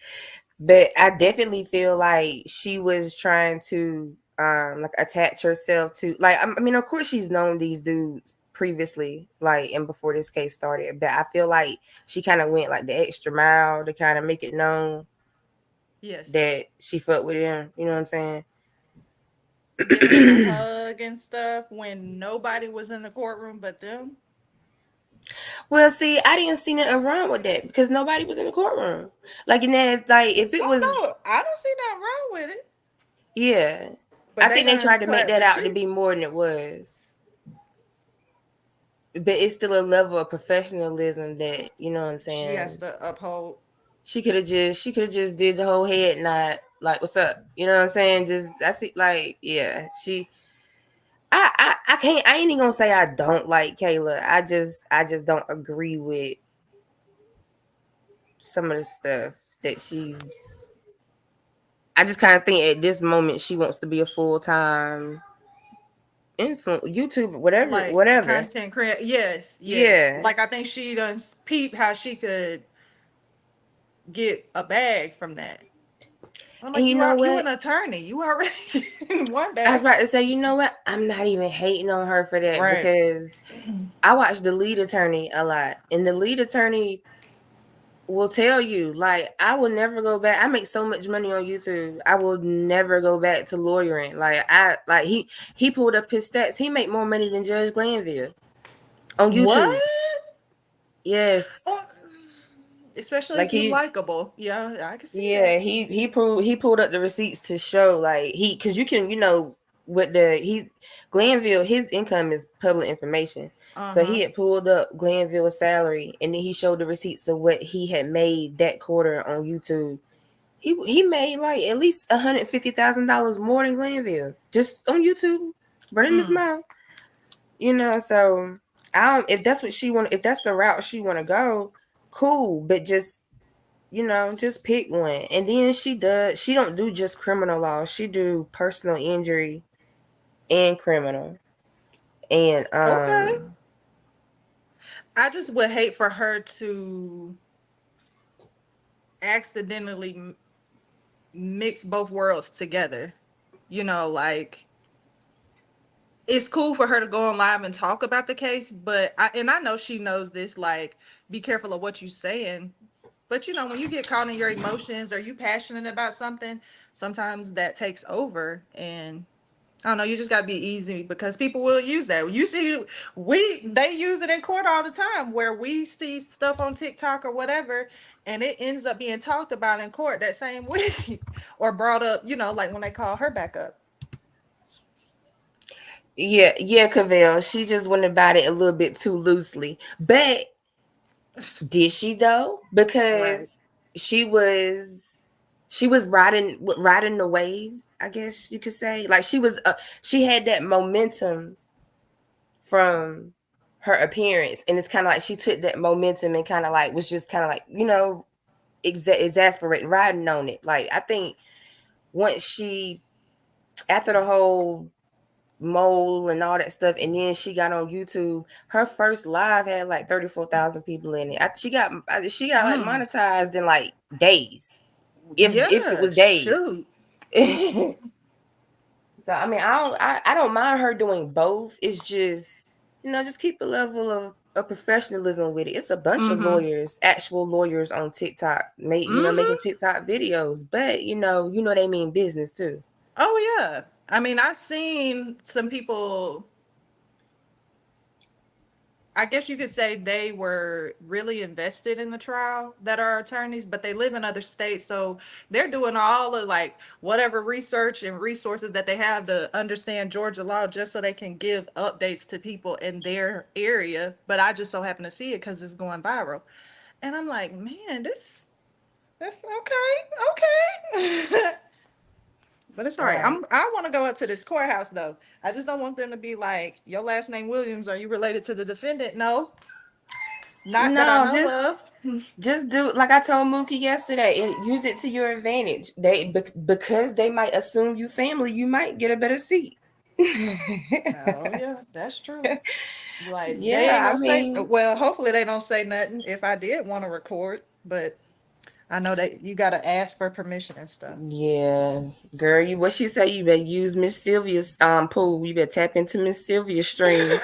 But I definitely feel like she was trying to like attach herself to, like, I mean, of course she's known these dudes previously, like, and before this case started, but I feel like she kind of went like the extra mile to kind of make it known Yes. that she fucked with him. You know what I'm saying? Giving him a hug and stuff when nobody was in the courtroom but them. Well, see, I didn't see nothing wrong with that because nobody was in the courtroom. Like, and then if it was, No, I don't see nothing wrong with it. yeah, But I they think they done tried to make clapped that the out to be cheeks. more than it was. But it's still a level of professionalism that, you know what I'm She has saying? to uphold. She could have just did the whole head nod, like, what's up? You know what I'm saying? Just that's it. Like, yeah, I can't. I ain't even gonna say I don't like Kayla. I just don't agree with some of the stuff that she's. I just kind of think at this moment she wants to be a full-time influence, YouTube, whatever, Like whatever. content creator. Yes, yes. Yeah. Like I think she done peep how she could get a bag from that. I'm like, And you know you what? an attorney. You already one I was bag. about to say, you know what? I'm not even hating on her for that Right. because I watch The Lead Attorney a lot, and The Lead Attorney will tell you, like, I will never go back. I make so much money on YouTube. I will never go back to lawyering. He pulled up his stats. He make more money than Judge Glanville on What? YouTube. Yes. Especially Like if you he likable. Yeah, I can see Yeah, that. he pulled up the receipts to show like because you can with Glanville, his income is public information. So Uh-huh. he had pulled up Glanville's salary and then he showed the receipts of what he had made that quarter on YouTube. He made like at least $150,000 more than Glanville just on YouTube, running his mouth. So I don't if that's what she want if that's the route she want to go, cool. But just pick one. And then she don't do just criminal law. She do personal injury and criminal. And Okay. I just would hate for her to accidentally mix both worlds together. Like it's cool for her to go on live and talk about the case, but I know she knows this, like, be careful of what you're saying. But when you get caught in your emotions or you passionate about something, sometimes that takes over. And I don't know, you just gotta be easy because people will use that. You see, they use it in court all the time where we see stuff on TikTok or whatever, and it ends up being talked about in court that same week or brought up, like when they call her back up. yeah, Cavell. She just went about it a little bit too loosely. But did she though? Because she was riding the wave, I guess you could say. Like she had that momentum from her appearance, and it's kind of like she took that momentum and kind of like was just kind of like exasperating, riding on it. Like I think once after the whole mole and all that stuff, and then she got on YouTube, her first live had like 34,000 people in it. She got like monetized in like days, if it was days. Shoot. So I mean, I don't mind her doing both. It's just just keep a level of professionalism with it. It's a bunch of actual lawyers on TikTok, making TikTok videos, but they mean business too. Oh yeah. I mean, I've seen some people, I guess you could say they were really invested in the trial that are attorneys, but they live in other states. So they're doing all of like whatever research and resources that they have to understand Georgia law just so they can give updates to people in their area. But I just so happen to see it because it's going viral. And I'm like, man, that's okay. But it's all right. Right. I want to go up to this courthouse though. I just don't want them to be like, your last name Williams. Are you related to the defendant? No, not that I know of. Just do like I told Mookie yesterday, and use it to your advantage. Because they might assume you family, you might get a better seat. Oh yeah, that's true. Like they ain't Yeah, I gonna say. mean, Well, hopefully they don't say nothing if I did want to record, but I know that you got to ask for permission and stuff. yeah, girl, what she say? You better use Miss Sylvia's pool. You better tap into Miss Sylvia's stream.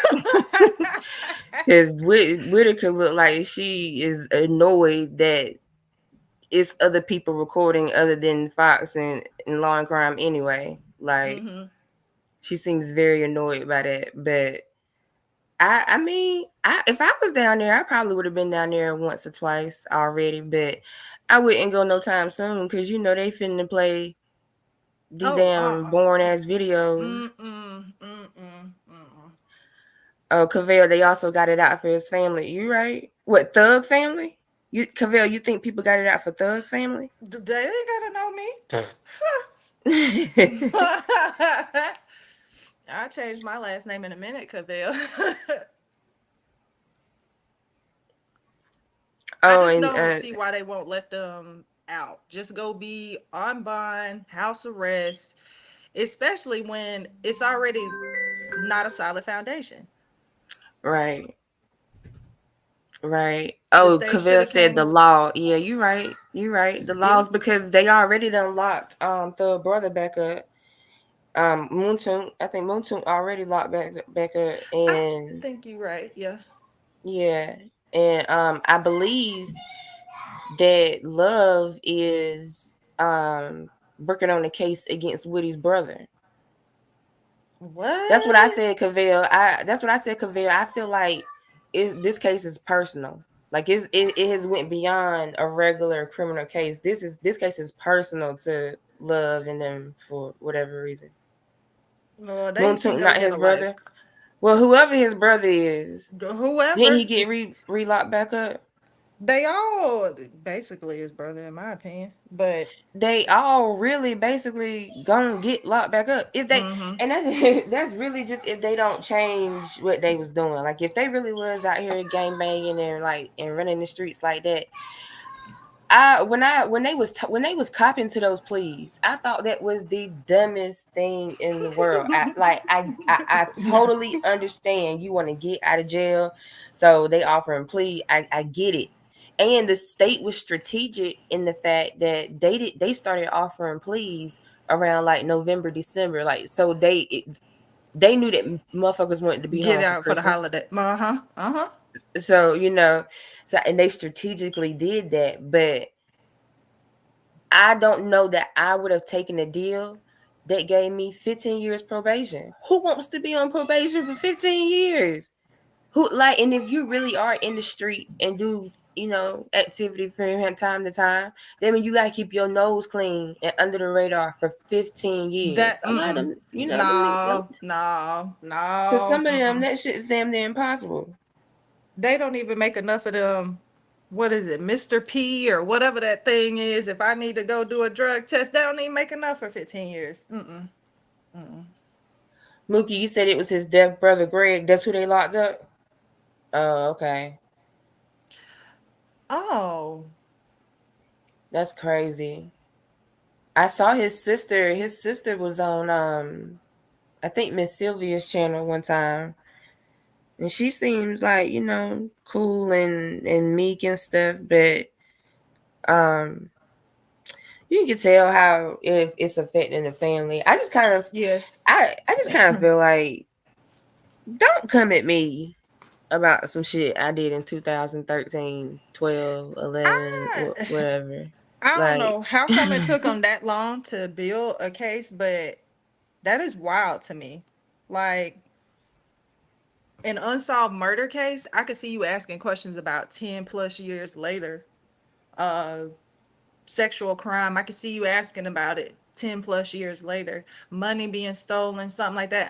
Because Whitaker look like she is annoyed that it's other people recording other than Fox and Law and Crime anyway. Like she seems very annoyed by that. But I mean, if I was down there, I probably would have been down there once or twice already. But I wouldn't go no time soon because they finna play the damn boring ass videos. Oh, Cavell, they also got it out for his family. You right? What, Thug family? Cavell, you think people got it out for Thug's family? They ain't gotta know me. I changed my last name in a minute, Cavell. I Oh, just and don't see why they won't let them out. Just go be on bond, house arrest, especially when it's already not a solid foundation. right, right. The Oh, state should Cavell have said came the with, law. Yeah, you're right. You're right. The yeah. laws because they already done locked the brother back up. Moontoon, I think Moontoon already locked back up, I and think you're right. Yeah. yeah, and I believe that Love is working on a case against Woody's brother. What? That's what I said, Cavell. That's what I said, Cavell. I feel like this case is personal. Like it has went beyond a regular criminal case. This case is personal to Love and them for whatever reason. Well, they can Moontoon, go not get his a life. brother. Well, whoever his brother is, didn't Whoever. he get re-locked back up? They all basically his brother, in my opinion. But They all really basically gonna get locked back up if they, mm-hmm. and that's that's really just if they don't change what they was doing. Like if they really was out here gang banging and like and running the streets like that. When they was copping to those pleas, I thought that was the dumbest thing in the world. I totally understand you want to get out of jail, so they offer him plea. I get it, and the state was strategic in the fact that they started offering pleas around like November, December, like so they knew that motherfuckers wanted to be Get home for out for the Christmas, holiday. Uh-huh. Uh-huh. so so and they strategically did that, but I don't know that I would have taken a deal that gave me 15 years probation. Who wants to be on probation for 15 years? Who like, and if you really are in the street and do, activity from time to time, then you got to keep your nose clean and under the radar for 15 years. That A lot of mm-mm. them, No, no, to no. some of them, Mm-mm. that shit is damn near impossible. They don't even make enough of them. What is it, Mr. P or whatever that thing is? If I need to go do a drug test, they don't even make enough for 15 years. Mm-mm. Mm-mm. Mookie, you said it was his deaf brother Greg. That's who they locked up? Oh, okay. Oh. That's crazy. I saw his sister. His sister was on I think Miss Sylvia's channel one time. And she seems like, cool and meek and stuff, but um you can tell how if it's affecting the family. Yes. I just kind of feel like don't come at me about some shit I did in 2013, 12, 11, I whatever. I don't Like know how come it took them that long to build a case, but that is wild to me. Like an unsolved murder case, I could see you asking questions about 10 plus years later. Uh Sexual crime, I could see you asking about it 10 plus years later. Money being stolen, something like that.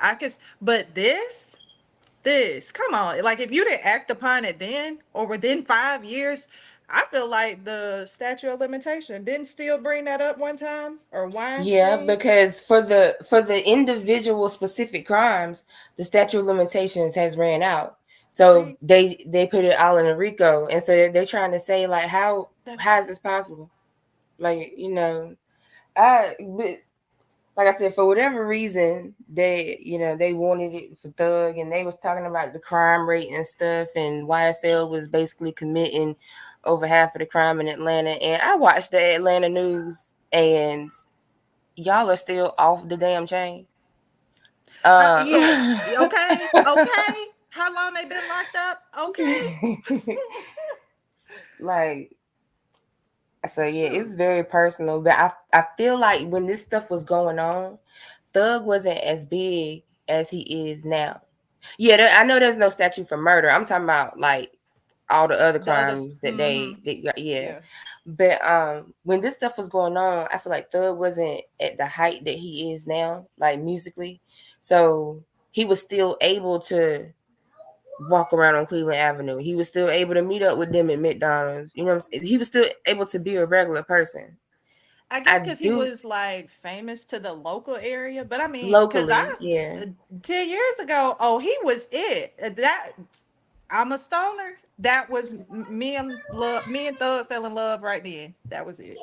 But this, come on. Like if you didn't act upon it then or within 5 years, I feel like the statute of limitation didn't still bring that up one time or yeah, Weinstein. because for the individual specific crimes, the statute of limitations has ran out. So See, they put it all in a RICO, and so they're trying to say like how is this possible? Like but like I said, for whatever reason, they wanted it for Thug, and they was talking about the crime rate and stuff, and YSL was basically committing over half of the crime in Atlanta. And I watched the Atlanta news, and y'all are still off the damn chain. yes. Okay. Okay. How long they been locked up? Okay. Like, so yeah, it's very personal. But I feel like when this stuff was going on, Thug wasn't as big as he is now. Yeah, I know there's no statute for murder. I'm talking about like all the other The others. crimes that they got. Yeah, Yeah. but when this stuff was going on, I feel like Thug wasn't at the height that he is now, like musically. So he was still able to walk around on Cleveland Avenue. He was still able to meet up with them at McDonald's. You know what I'm saying? He was still able to be a regular person. I guess I because he do was like famous to the local area, but I mean, because locally, yeah. 10 years ago, oh, he was it. That I'm a stoner. That was me and love. Me and Thug fell in love right then. That was it.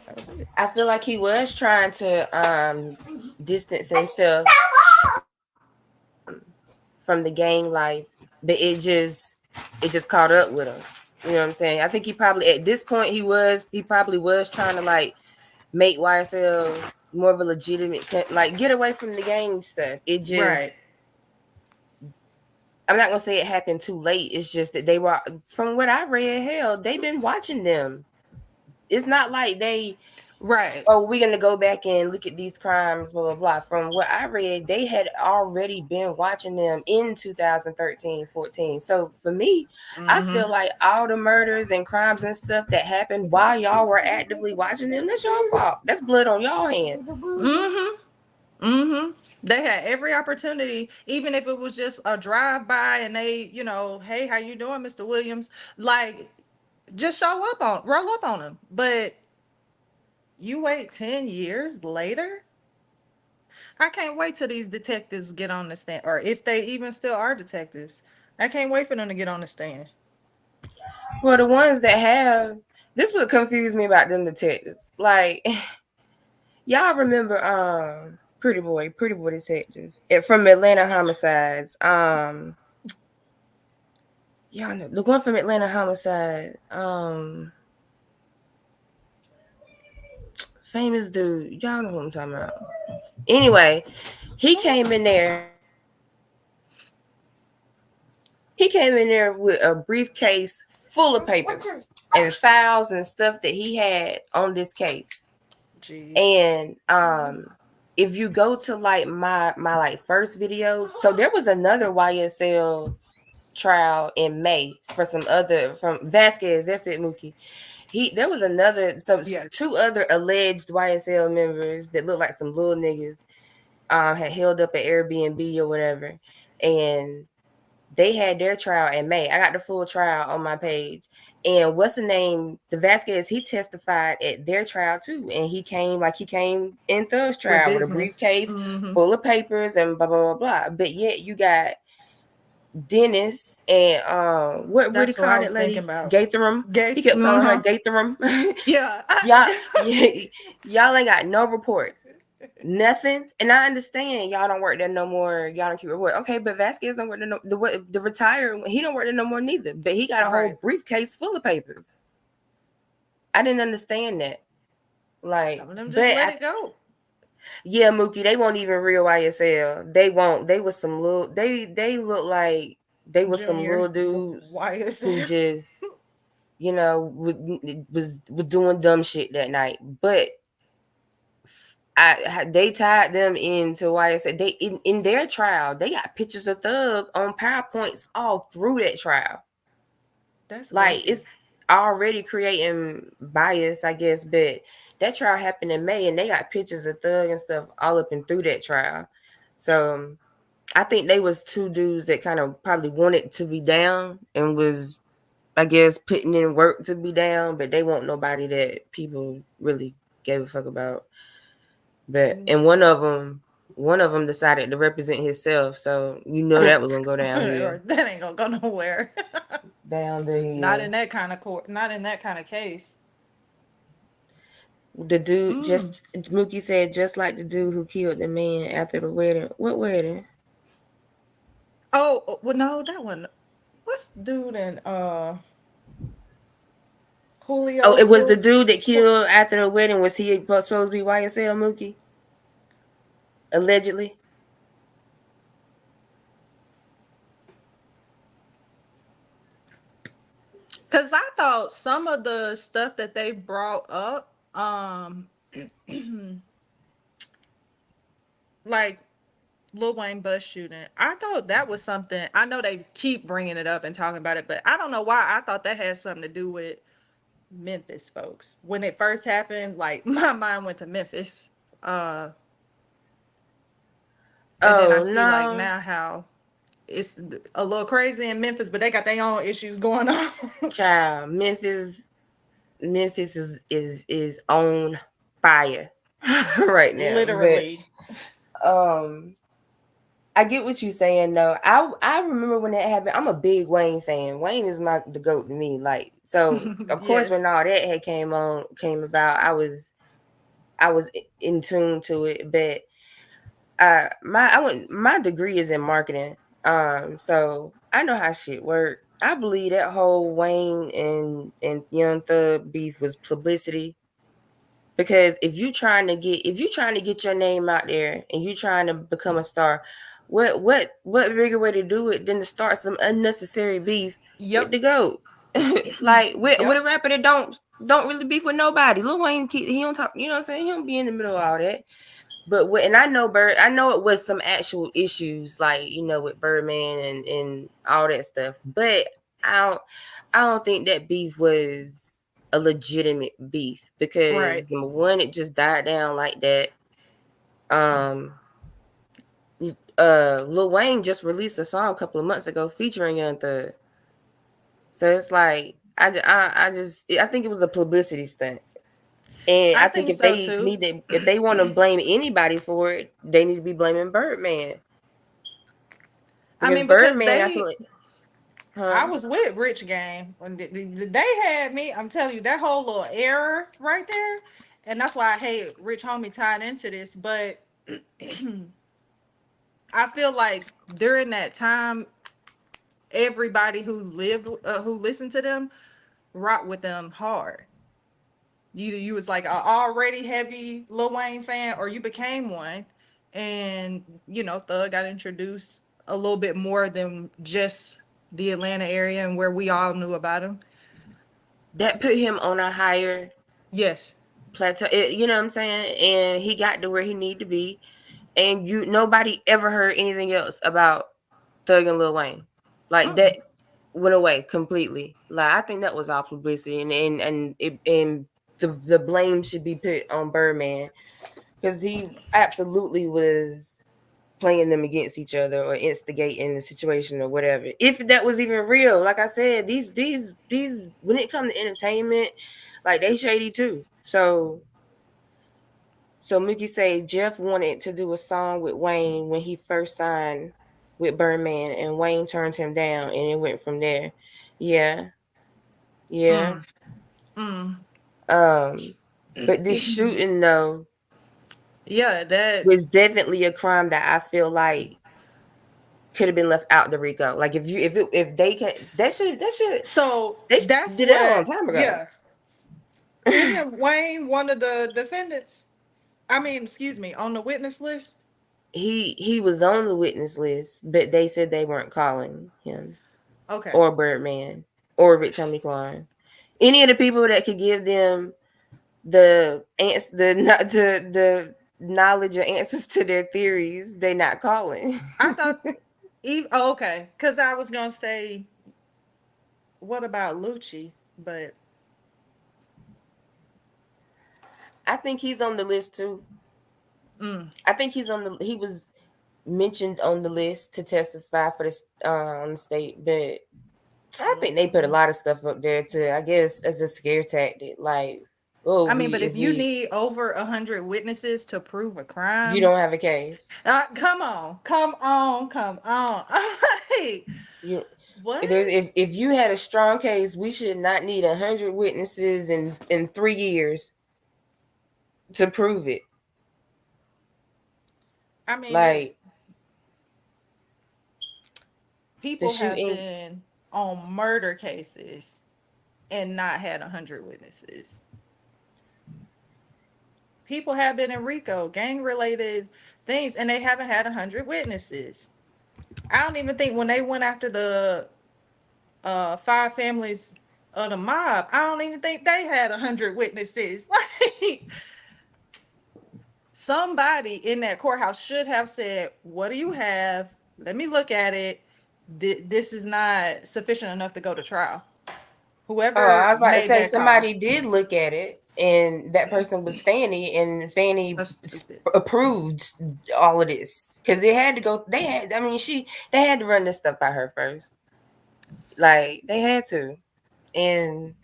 That was it. I feel like he was trying to distance himself from the gang life, but it just caught up with him. You know what I'm saying? I think he probably at this point he probably was trying to like make YSL more of a legitimate like get away from the gang stuff. It just Right. I'm not gonna say it happened too late. It's just that they were, from what I read, hell, they've been watching them. It's not like they, Right. oh, we're gonna go back and look at these crimes, blah blah blah. From what I read, they had already been watching them in 2013, 14. So for me, I Mm-hmm. feel like all the murders and crimes and stuff that happened while y'all were actively watching them, that's your fault. That's blood on y'all hands. Mm-hmm. Mm-hmm. They had every opportunity, even if it was just a drive-by and they, hey, how you doing, Mr. Williams? Like, just roll up on them. But you wait 10 years later? I can't wait till these detectives get on the stand, or if they even still are detectives. I can't wait for them to get on the stand. Well, the ones that have, this would confuse me about them detectives. Like, y'all remember Pretty Boy Detective from Atlanta Homicides. Y'all know the one from Atlanta Homicide. Famous dude. Y'all know who I'm talking about. Anyway, he came in there. He came in there with a briefcase full of papers and files and stuff that he had on this case. Jeez. And if you go to like my like first videos, so there was another YSL trial in May for from Vasquez. That's it, Mookie. There was Yes. two other alleged YSL members that looked like some little niggas had held up at Airbnb or whatever, and they had their trial in May. I got the full trial on my page. And what's the name? The Vasquez, he testified at their trial too. And he came in Thug's trial with a briefcase full of papers and blah, blah, blah, blah. But yet you got Dennis and what That's he who I called was it, lady? thinking about. Gatherum. He kept calling her Gatherum. Yeah. y'all, y'all ain't got no reports. Nothing. And I understand y'all don't work there no more. Y'all don't keep report. Okay, but Vasquez don't work there the retired, he don't work there no more neither. But he got a whole briefcase full of papers. I didn't understand that. Like, Some of them just let it go. Yeah, Mookie, they won't even real YSL. They won't. They was some little. They look like they was some little dudes YSL. who just, was doing dumb shit that night. But they tied them into YSL. They in their trial, they got pictures of Thug on PowerPoints all through that trial. That's like goofy. It's already creating bias, I guess. But that trial happened in May, and they got pictures of Thug and stuff all up and through that trial. So I think they was two dudes that kind of probably wanted to be down and was, I guess, putting in work to be down, but they weren't nobody that people really gave a fuck about. But and one of them decided to represent himself, so that was gonna go downhill. That ain't gonna go nowhere. Down the hill. Not in that kind of court. Not in that kind of case. The dude Mookie said, just like the dude who killed the man after the wedding. What wedding? Oh well, no, that one. What's dude in Julio? Oh, it was the dude that killed after the wedding. Was he supposed to be YSL, Mookie? Allegedly. Because I thought some of the stuff that they brought up, like Lil Wayne bus shooting, I thought that was something. I know they keep bringing it up and talking about it, but I don't know why I thought that had something to do with Memphis folks. When it first happened, like my mind went to Memphis. And then I see like now how it's a little crazy in Memphis, but they got their own issues going on. Child, Memphis Memphis is on fire right now. Literally. But I get what you're saying though. I remember when that happened. I'm a big Wayne fan. Wayne is the GOAT to me. Like, so of course when Yes. all that had came about, I was in tune to it. But my degree is in marketing. So I know how shit work. I believe that whole Wayne and Young Thug beef was publicity. Because if you trying to get your name out there and you trying to become a star, what bigger way to do it than to start some unnecessary beef with Yep. the GOAT? Like with Yep. a rapper that don't really beef with nobody. Lil Wayne, he don't talk, you know what I'm saying? He don't be in the middle of all that. But and I know it was some actual issues, like, you know, with Birdman and all that stuff. But I don't think that beef was a legitimate beef Right. because number one, it just died down like that. Lil Wayne just released a song a couple of months ago featuring Young Thug. So it's like I think it was a publicity stunt. And I I think think so too. if they want to blame anybody for it, they need to be blaming Birdman. I Because mean, because Birdman, I feel like, I huh? was with Rich Gang when they had me. I'm telling you, that whole little error right there, and that's why I hate Rich Homie tied into this. But I feel like during that time, everybody who listened to them, rocked with them hard. You was like a already heavy Lil Wayne fan, or you became one, and Thug got introduced a little bit more than just the Atlanta area and where we all knew about him. That put him on a higher Yes. plateau. You know what I'm saying? And he got to where he needed to be. And nobody ever heard anything else about Thug and Lil Wayne. Like that went away completely. Like I think that was all publicity, and the blame should be put on Birdman because he absolutely was playing them against each other or instigating the situation or whatever. If that was even real, like I said, these when it comes to entertainment, like they shady too. So Mickey say Jeff wanted to do a song with Wayne when he first signed with Birdman, and Wayne turned him down, and it went from there. Yeah, yeah. Mm. Mm. But this shooting though Yeah, that. was definitely a crime that I feel like could have been left out the RICO. Like if they can that should So they that's did that a long what. time ago. Yeah. Isn't Wayne one of the defendants? I mean, excuse me, on the witness list. He was on the witness list, but they said they weren't calling him Okay. or Birdman or Rich Homie Quan. Any of the people that could give them the the knowledge or answers to their theories, they not calling. I thought. Okay, because I was gonna say, what about Lucci? But I think he's on the list too. I think he was mentioned on the list to testify for this on the state, but I think they put a lot of stuff up there to, I guess, as a scare tactic. Like, oh, I mean, but if you we need over 100 witnesses to prove a you crime, don't have a case. come on, come on, come on. I'm like, You what? if you had a strong case, we should not need 100 witnesses in 3 years to prove it. I mean, Like the people have shooting. been on murder cases and not had 100 witnesses. People have been in RICO, gang related things, and they haven't had 100 witnesses. I don't even think when they went after the 5 families of the mob, I don't even think they had 100 witnesses. Like, somebody in that courthouse should have said, "What do you have? Let me look at it. This is not sufficient enough to go to trial." I Whoever was about to made say that call. somebody did look at it, and that person was Fannie, and Fannie That's stupid. approved all of this because it had to go. They had to run this stuff by her first. Like they had to, and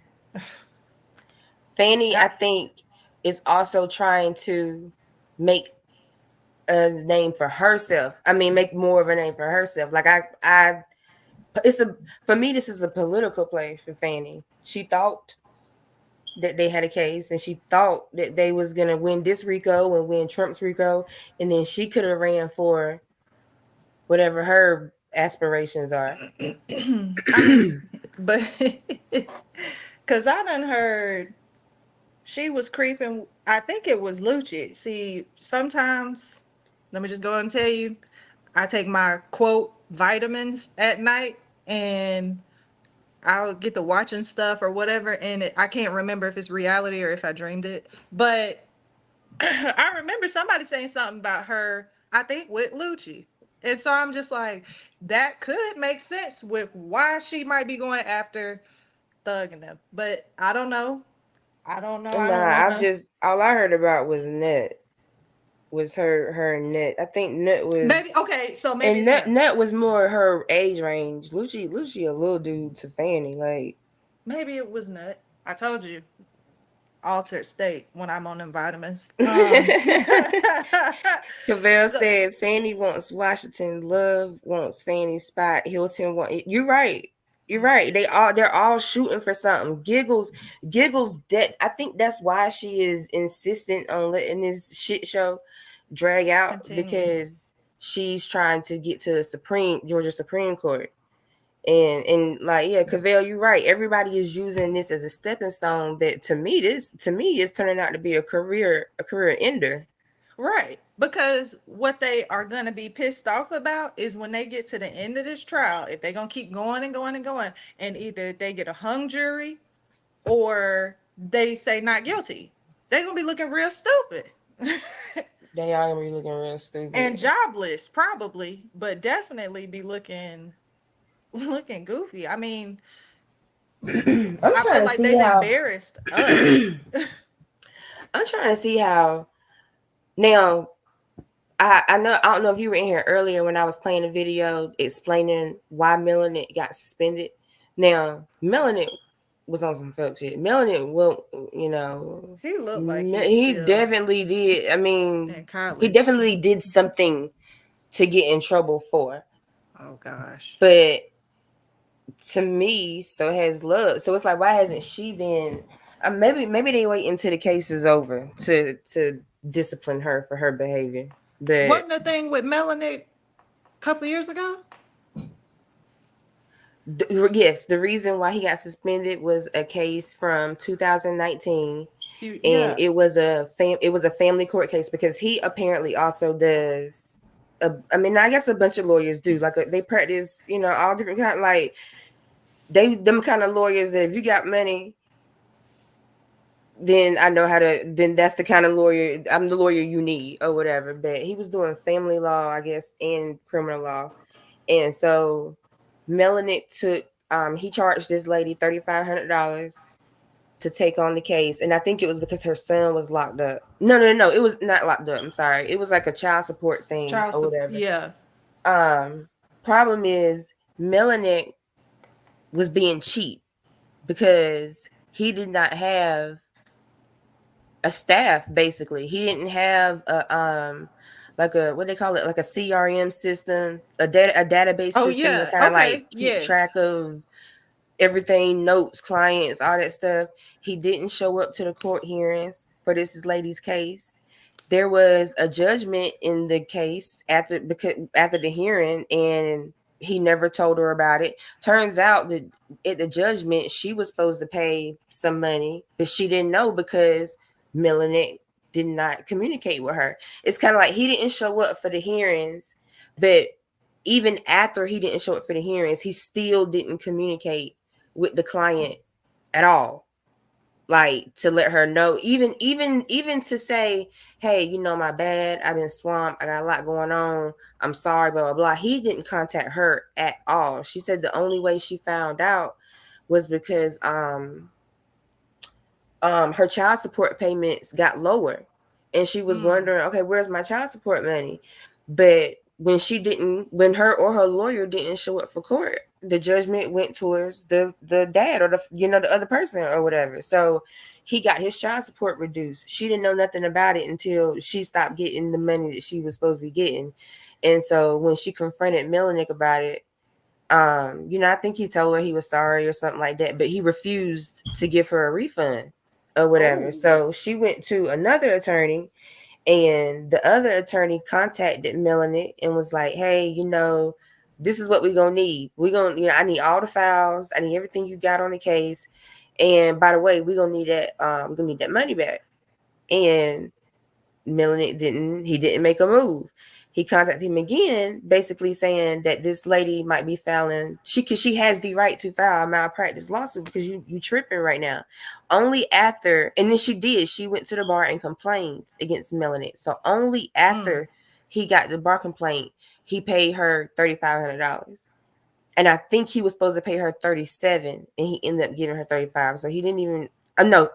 Fanny, I think, is also trying to make a name for herself. I mean, make more of a name for herself. Like for me, this is a political play for Fanny. She thought that they had a case, and she thought that they was gonna win this RICO and win Trump's RICO, and then she could have ran for whatever her aspirations are. I mean, but because I done heard she was creeping. I think it was Lucci. See, sometimes, let me just go and tell you, I take my quote vitamins at night, and I'll get to watching stuff or whatever, and I can't remember if it's reality or if I dreamed it. But I remember somebody saying something about her, I think with Lucci. And so I'm just like, that could make sense with why she might be going after Thug and them. But I don't know. I don't know. I don't Nah, want to. all I heard about was Nut. Was her and Nut. I think Nut was Maybe, okay, so maybe and it's Nut was more her age range. Lucci a little dude to Fanny. Like maybe it was Nut. I told you. Altered state when I'm on them vitamins. Cavell said Fanny wants Washington, Love wants Fanny, Spot, Hilton want. You're right. You're right. They're all shooting for something. Giggles that I think that's why she is insistent on letting this shit show drag out Continue. because she's trying to get to the Georgia Supreme Court. And like, yeah, Cavell, you're right. Everybody is using this as a stepping stone, but to me is turning out to be a career ender. Right. Because what they are going to be pissed off about is when they get to the end of this trial, if they're going to keep going and going and going, and either they get a hung jury or they say not guilty, they're going to be looking real stupid. They are going to be looking real stupid. And jobless, probably, but definitely be looking goofy. I mean, I feel like they've embarrassed us. I'm trying to see how now. I don't know if you were in here earlier when I was playing a video explaining why Melanin got suspended. Now Melanin was on some fuck shit. Melanin will, he looked like he definitely did. I mean, he definitely did something to get in trouble for. Oh gosh. But to me, so has Love. So it's like, why hasn't she been? Maybe they wait until the case is over to discipline her for her behavior. But wasn't the thing with Melanie a couple of years ago? Yes, the reason why he got suspended was a case from 2019, Yeah. and it was a family court case because he apparently also does. I mean, I guess a bunch of lawyers do they practice, all different kind like them kind of lawyers that if you got money, then I know how to. Then that's the kind of lawyer. I'm the lawyer you need or whatever. But he was doing family law, I guess, and criminal law, and so Melanie took. He charged this lady $3,500 to take on the case, and I think it was because her son was locked up. No, it was not locked up. I'm sorry, it was like a child support thing or whatever. Yeah. Problem is Melanie was being cheap because he did not have a staff. Basically, he didn't have a like a what they call it, like a CRM system, a database system to kind of like keep track of everything, notes, clients, all that stuff. He didn't show up to the court hearings for this lady's case. There was a judgment in the case after the hearing, and he never told her about it. Turns out that at the judgment, she was supposed to pay some money, but she didn't know because Melanie did not communicate with her. It's kind of like he didn't show up for the hearings, but even after he didn't show up for the hearings, he still didn't communicate with the client at all. Like to let her know, even to say, hey, my bad, I've been swamped, I got a lot going on, I'm sorry, blah, blah, blah. He didn't contact her at all. She said the only way she found out was because her child support payments got lower, and she was wondering, okay, where's my child support money? But when her or her lawyer didn't show up for court, the judgment went towards the dad or the other person or whatever. So he got his child support reduced. She didn't know nothing about it until she stopped getting the money that she was supposed to be getting. And so when she confronted Melanick about it, I think he told her he was sorry or something like that, but he refused to give her a refund or whatever. Oh. So she went to another attorney, and the other attorney contacted Melanie and was like, hey, this is what we're gonna need. I need all the files, I need everything you got on the case. And by the way, we're gonna need that money back. And Melanie didn't make a move. He contacted him again, basically saying that this lady might be filing, she has the right to file a malpractice lawsuit because you tripping right now. Only after, and then she went to the bar and complained against Melanie. So only after he got the bar complaint, he paid her $3,500. And I think he was supposed to pay her 37, and he ended up giving her 35. So he didn't even, no,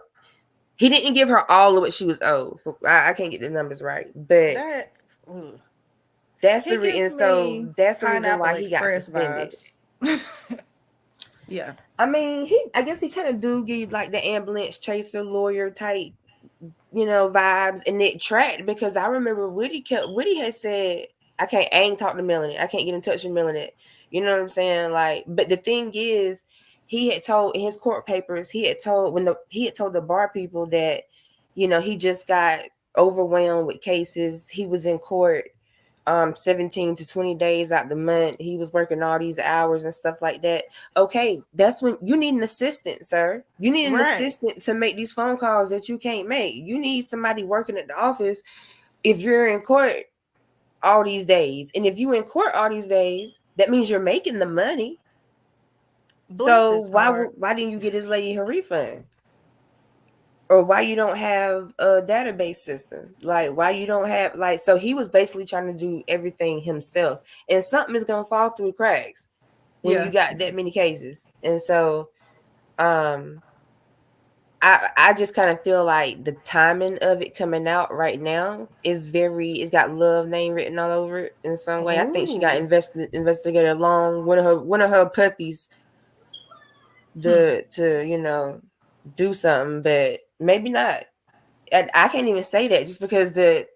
he didn't give her all of what she was owed. I can't get the numbers right, but that's the reason. So that's the reason why he got suspended. Yeah. I mean, I guess he kind of do give like the ambulance chaser lawyer type, vibes, and it tracked because I remember Woody had said, I ain't talk to Melanie. I can't get in touch with Melanie. You know what I'm saying? Like, but the thing is, he had told in his court papers, he had told the bar people that, he just got overwhelmed with cases. He was in court 17 to 20 days out the month. He was working all these hours and stuff like that. Okay, that's when you need an assistant, sir. You need an assistant to make these phone calls that you can't make. You need somebody working at the office if you're in court all these days. And if you in court all these days, that means you're making the money. So why didn't you get this lady her refund? Or why you don't have a database system? Like, why you don't have, like, so he was basically trying to do everything himself, and something is gonna fall through the cracks when you got that many cases. And so I just kind of feel like the timing of it coming out right now is it's got love name written all over it in some way. I think she got investigated along one of her puppies to do something, but maybe not. I can't even say that just because the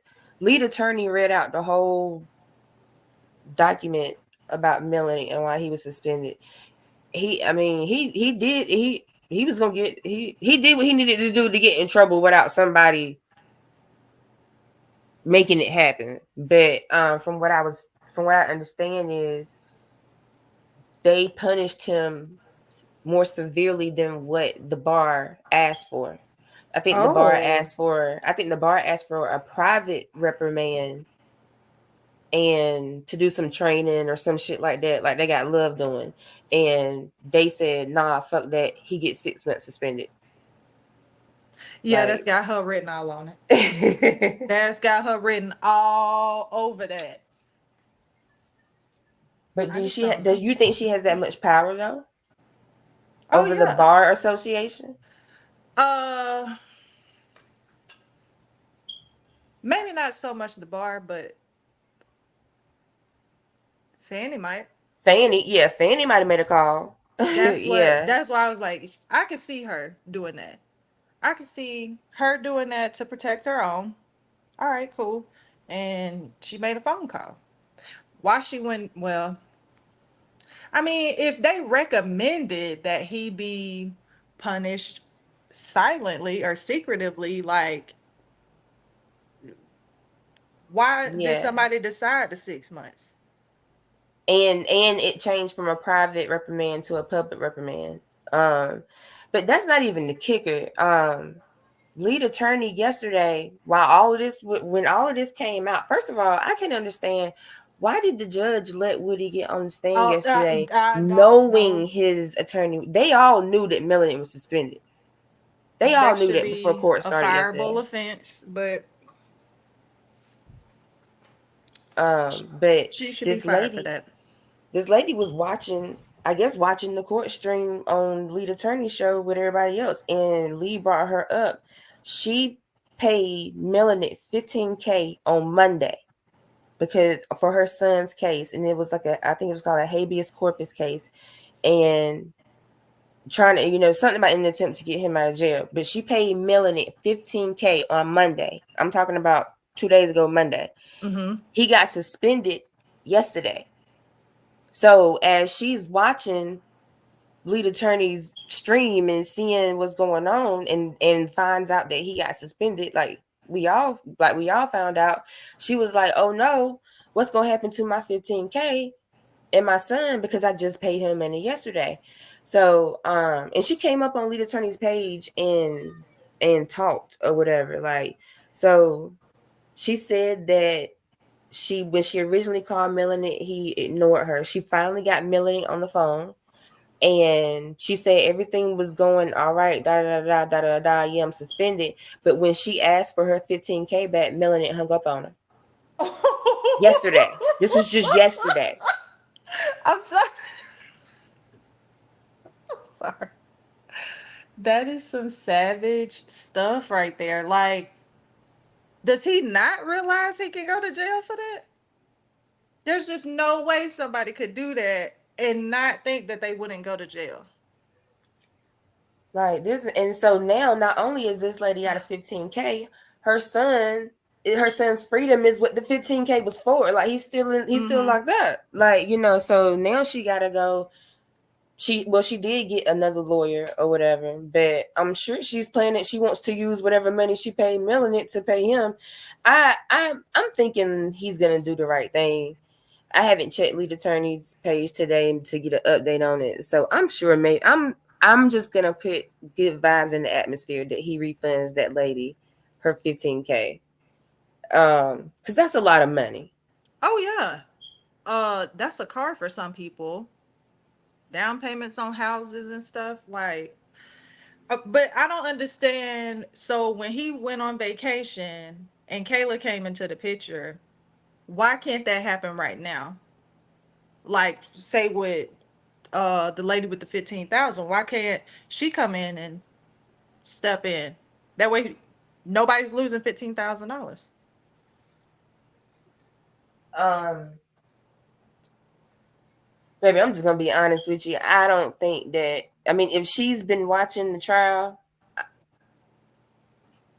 lead attorney read out the whole document about Melanie and why he was suspended. He was gonna get he did what he needed to do to get in trouble without somebody making it happen. But from what I understand is they punished him more severely than what the bar asked for. I think the bar asked for a private reprimand and to do some training or some shit like that, like they got love doing. And they said, nah, fuck that. He gets 6 months suspended. Yeah, that's got her written all on it. That's got her written all over that. But does you think she has that much power though? Over the bar association? Maybe not so much the bar, but Fanny might. Fanny might have made a call. That's why I was like, I could see her doing that. I could see her doing that to protect her own. All right, cool. And she made a phone call. Why she went, well, I mean, if they recommended that he be punished silently or secretively, like, why did somebody decide the 6 months? And it changed from a private reprimand to a public reprimand. But that's not even the kicker. Lead attorney yesterday, when all of this came out, first of all, I can understand why did the judge let Woody get on the stand yesterday, knowing his attorney. They all knew that Melanie was suspended. They all knew that before court started yesterday. A fireable offense, but but she should be fired for that. This lady was watching the court stream on lead attorney show with everybody else, and Lee brought her up. She paid Melanie $15,000 on Monday because for her son's case, and it was like I think it was called a habeas corpus case, and trying to, something about an attempt to get him out of jail. But she paid Melanie $15K on Monday. I'm talking about 2 days ago, Monday. Mm-hmm. He got suspended yesterday. So as she's watching lead attorney's stream and seeing what's going on and finds out that he got suspended, like we all found out, she was like, oh no, what's gonna happen to my 15K and my son, because I just paid him money yesterday. So and she came up on lead attorney's page and talked or whatever. Like, so she said that when she originally called Melanie, he ignored her. She finally got Melanie on the phone, and she said everything was going all right. Da da da da da da. Yeah, I'm suspended. But when she asked for her 15K back, Melanie hung up on her. Yesterday. This was just yesterday. I'm sorry. I'm sorry. That is some savage stuff right there. Like, does he not realize he can go to jail for that? There's just no way somebody could do that and not think that they wouldn't go to jail. Like this, and so now not only is this lady out of 15K, her son's freedom is what the 15K was for. Like he's still locked up. Like, so now she gotta go. She did get another lawyer or whatever, but I'm sure she's planning. She wants to use whatever money she paid Melanie to pay him. I'm thinking he's gonna do the right thing. I haven't checked lead attorney's page today to get an update on it, so I'm sure I'm just gonna put good vibes in the atmosphere that he refunds that lady her 15K, because that's a lot of money. Oh yeah, that's a car for some people. Down payments on houses and stuff, like. But I don't understand. So when he went on vacation and Kayla came into the picture, why can't that happen right now? Like, say with the lady with the 15,000, why can't she come in and step in? That way nobody's losing $15,000. Baby, I'm just gonna be honest with you. I don't think that. I mean, if she's been watching the trial,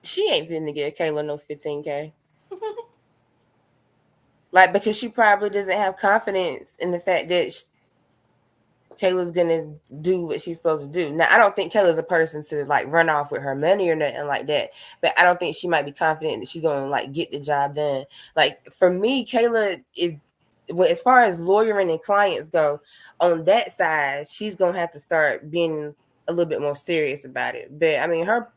she ain't finna get Kayla no 15K. Like, because she probably doesn't have confidence in the fact that Kayla's gonna do what she's supposed to do. Now, I don't think Kayla's a person to like run off with her money or nothing like that. But I don't think she might be confident that she's gonna like get the job done. Like for me, Kayla, as far as lawyering and clients go, on that side, she's gonna have to start being a little bit more serious about it. But I mean, her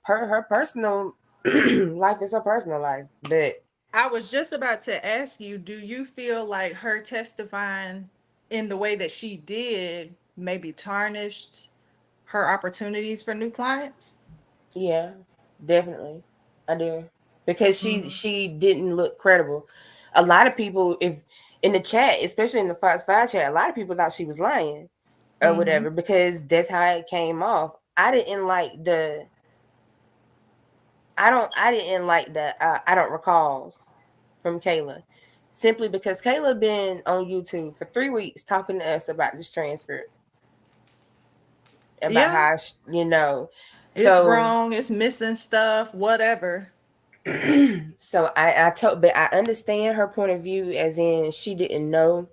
personal life is her personal life. But I was just about to ask you, do you feel like her testifying in the way that she did maybe tarnished her opportunities for new clients? yeah, definitely, I do, because she didn't look credible. A lot of people, if in the chat, especially in the Fox 5 chat, a lot of people thought she was lying or whatever, because that's how it came off. I didn't like the I don't recalls from Kayla, simply because Kayla been on YouTube for 3 weeks talking to us about this transcript, about Yeah, how it's wrong, it's missing stuff, whatever. So but I understand her point of view, as in she didn't know.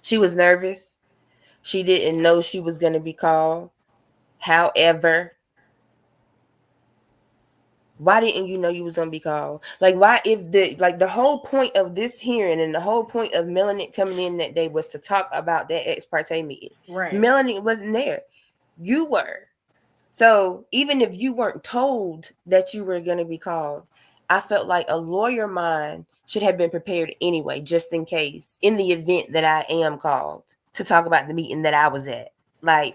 She was nervous. She didn't know she was going to be called. However, why didn't you know you was going to be called? Like, why, if the whole point of this hearing and the whole point of Melanie coming in that day was to talk about that ex parte meeting. Right. Melanie wasn't there. You were. So even if you weren't told that you were going to be called, I felt like a lawyer mind should have been prepared anyway, just in case, in the event that I am called to talk about the meeting that I was at. Like,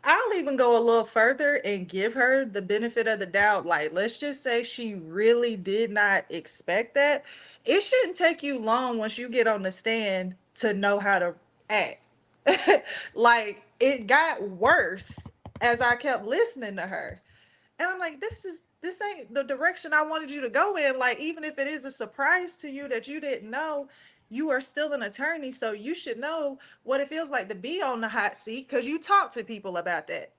I'll even go a little further and give her the benefit of the doubt. Like, let's just say she really did not expect that. It shouldn't take you long once you get on the stand to know how to act. Like, it got worse as I kept listening to her. And I'm like, this ain't the direction I wanted you to go in. Like, even if it is a surprise to you that you didn't know, you are still an attorney, so you should know what it feels like to be on the hot seat because you talk to people about that.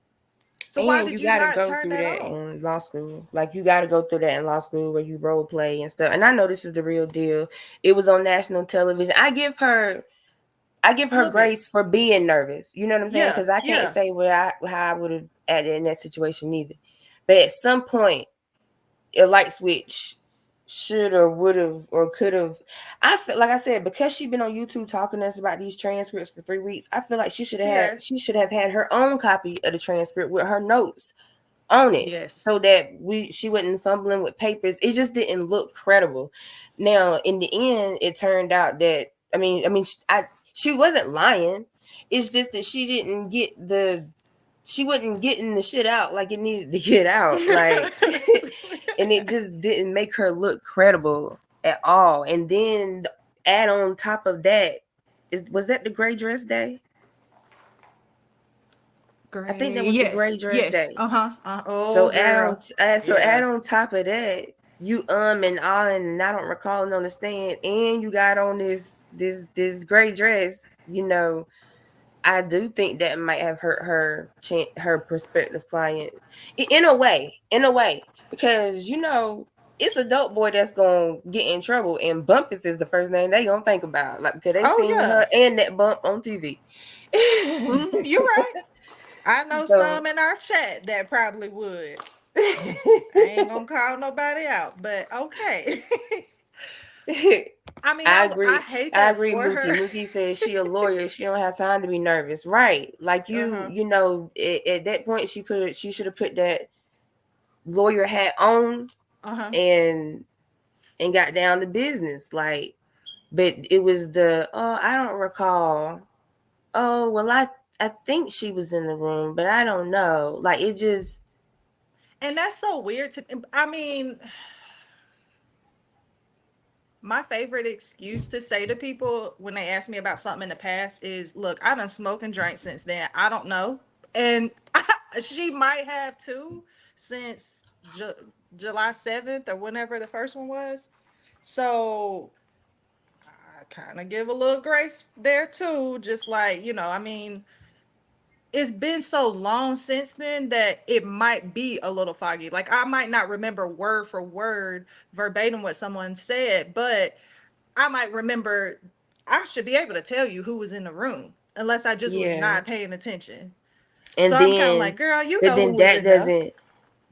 So why And you did you got to not go turn through that that on? in law school. Like you got to go through that in law school where you role play and stuff. And I know this is the real deal. It was on national television. I give her A little bit. grace for being nervous. You know what I'm saying? Yeah, Because I can't yeah. say how I would have acted in that situation either. But at some point, a light switch should or would have or could have. I feel like I said, because she's been on YouTube talking to us about these transcripts for 3 weeks. I feel like she should Yes. have had her own copy of the transcript with her notes on it, Yes. so that she wasn't fumbling with papers. It just didn't look credible. Now, in the end, it turned out that she wasn't lying. It's just that she wasn't getting the shit out like it needed to get out. Like, and it just didn't make her look credible at all. And then add on top of that, was that the gray dress day? I think that was the gray Yes, dress yes. day. Uh-huh. So Oh, girl. add Yeah. on top of that, you and I don't recall and understand, and you got on this gray dress. I do think that might have hurt her prospective client in a way, because it's a dope boy that's gonna get in trouble, and Bumpus is the first name they gonna think about, like, because they Oh, seen yeah. her and that bump on TV. You're right. I know So some in our chat that probably would. I ain't gonna call nobody out, but okay. I mean, I I agree. hate I that agree, for Mookie. her. Mookie says she a lawyer. She don't have time to be nervous. Right. Like Uh-huh. at that point she should have put that lawyer hat on Uh-huh. and got down to business. Like, but it was I don't recall. Oh, well, I think she was in the room, but I don't know. Like, it just And that's so weird I mean, my favorite excuse to say to people when they ask me about something in the past is, look, I done smoked and drank since then. I don't know. And she might have too, since July 7th or whenever the first one was. So I kind of give a little grace there too. Just like, I mean, it's been so long since then that it might be a little foggy. Like I might not remember word for word verbatim what someone said, but I might remember. I should be able to tell you who was in the room unless I just was yeah. not paying attention. So And I'm kind of then like, girl, you but know who then was that in there. doesn't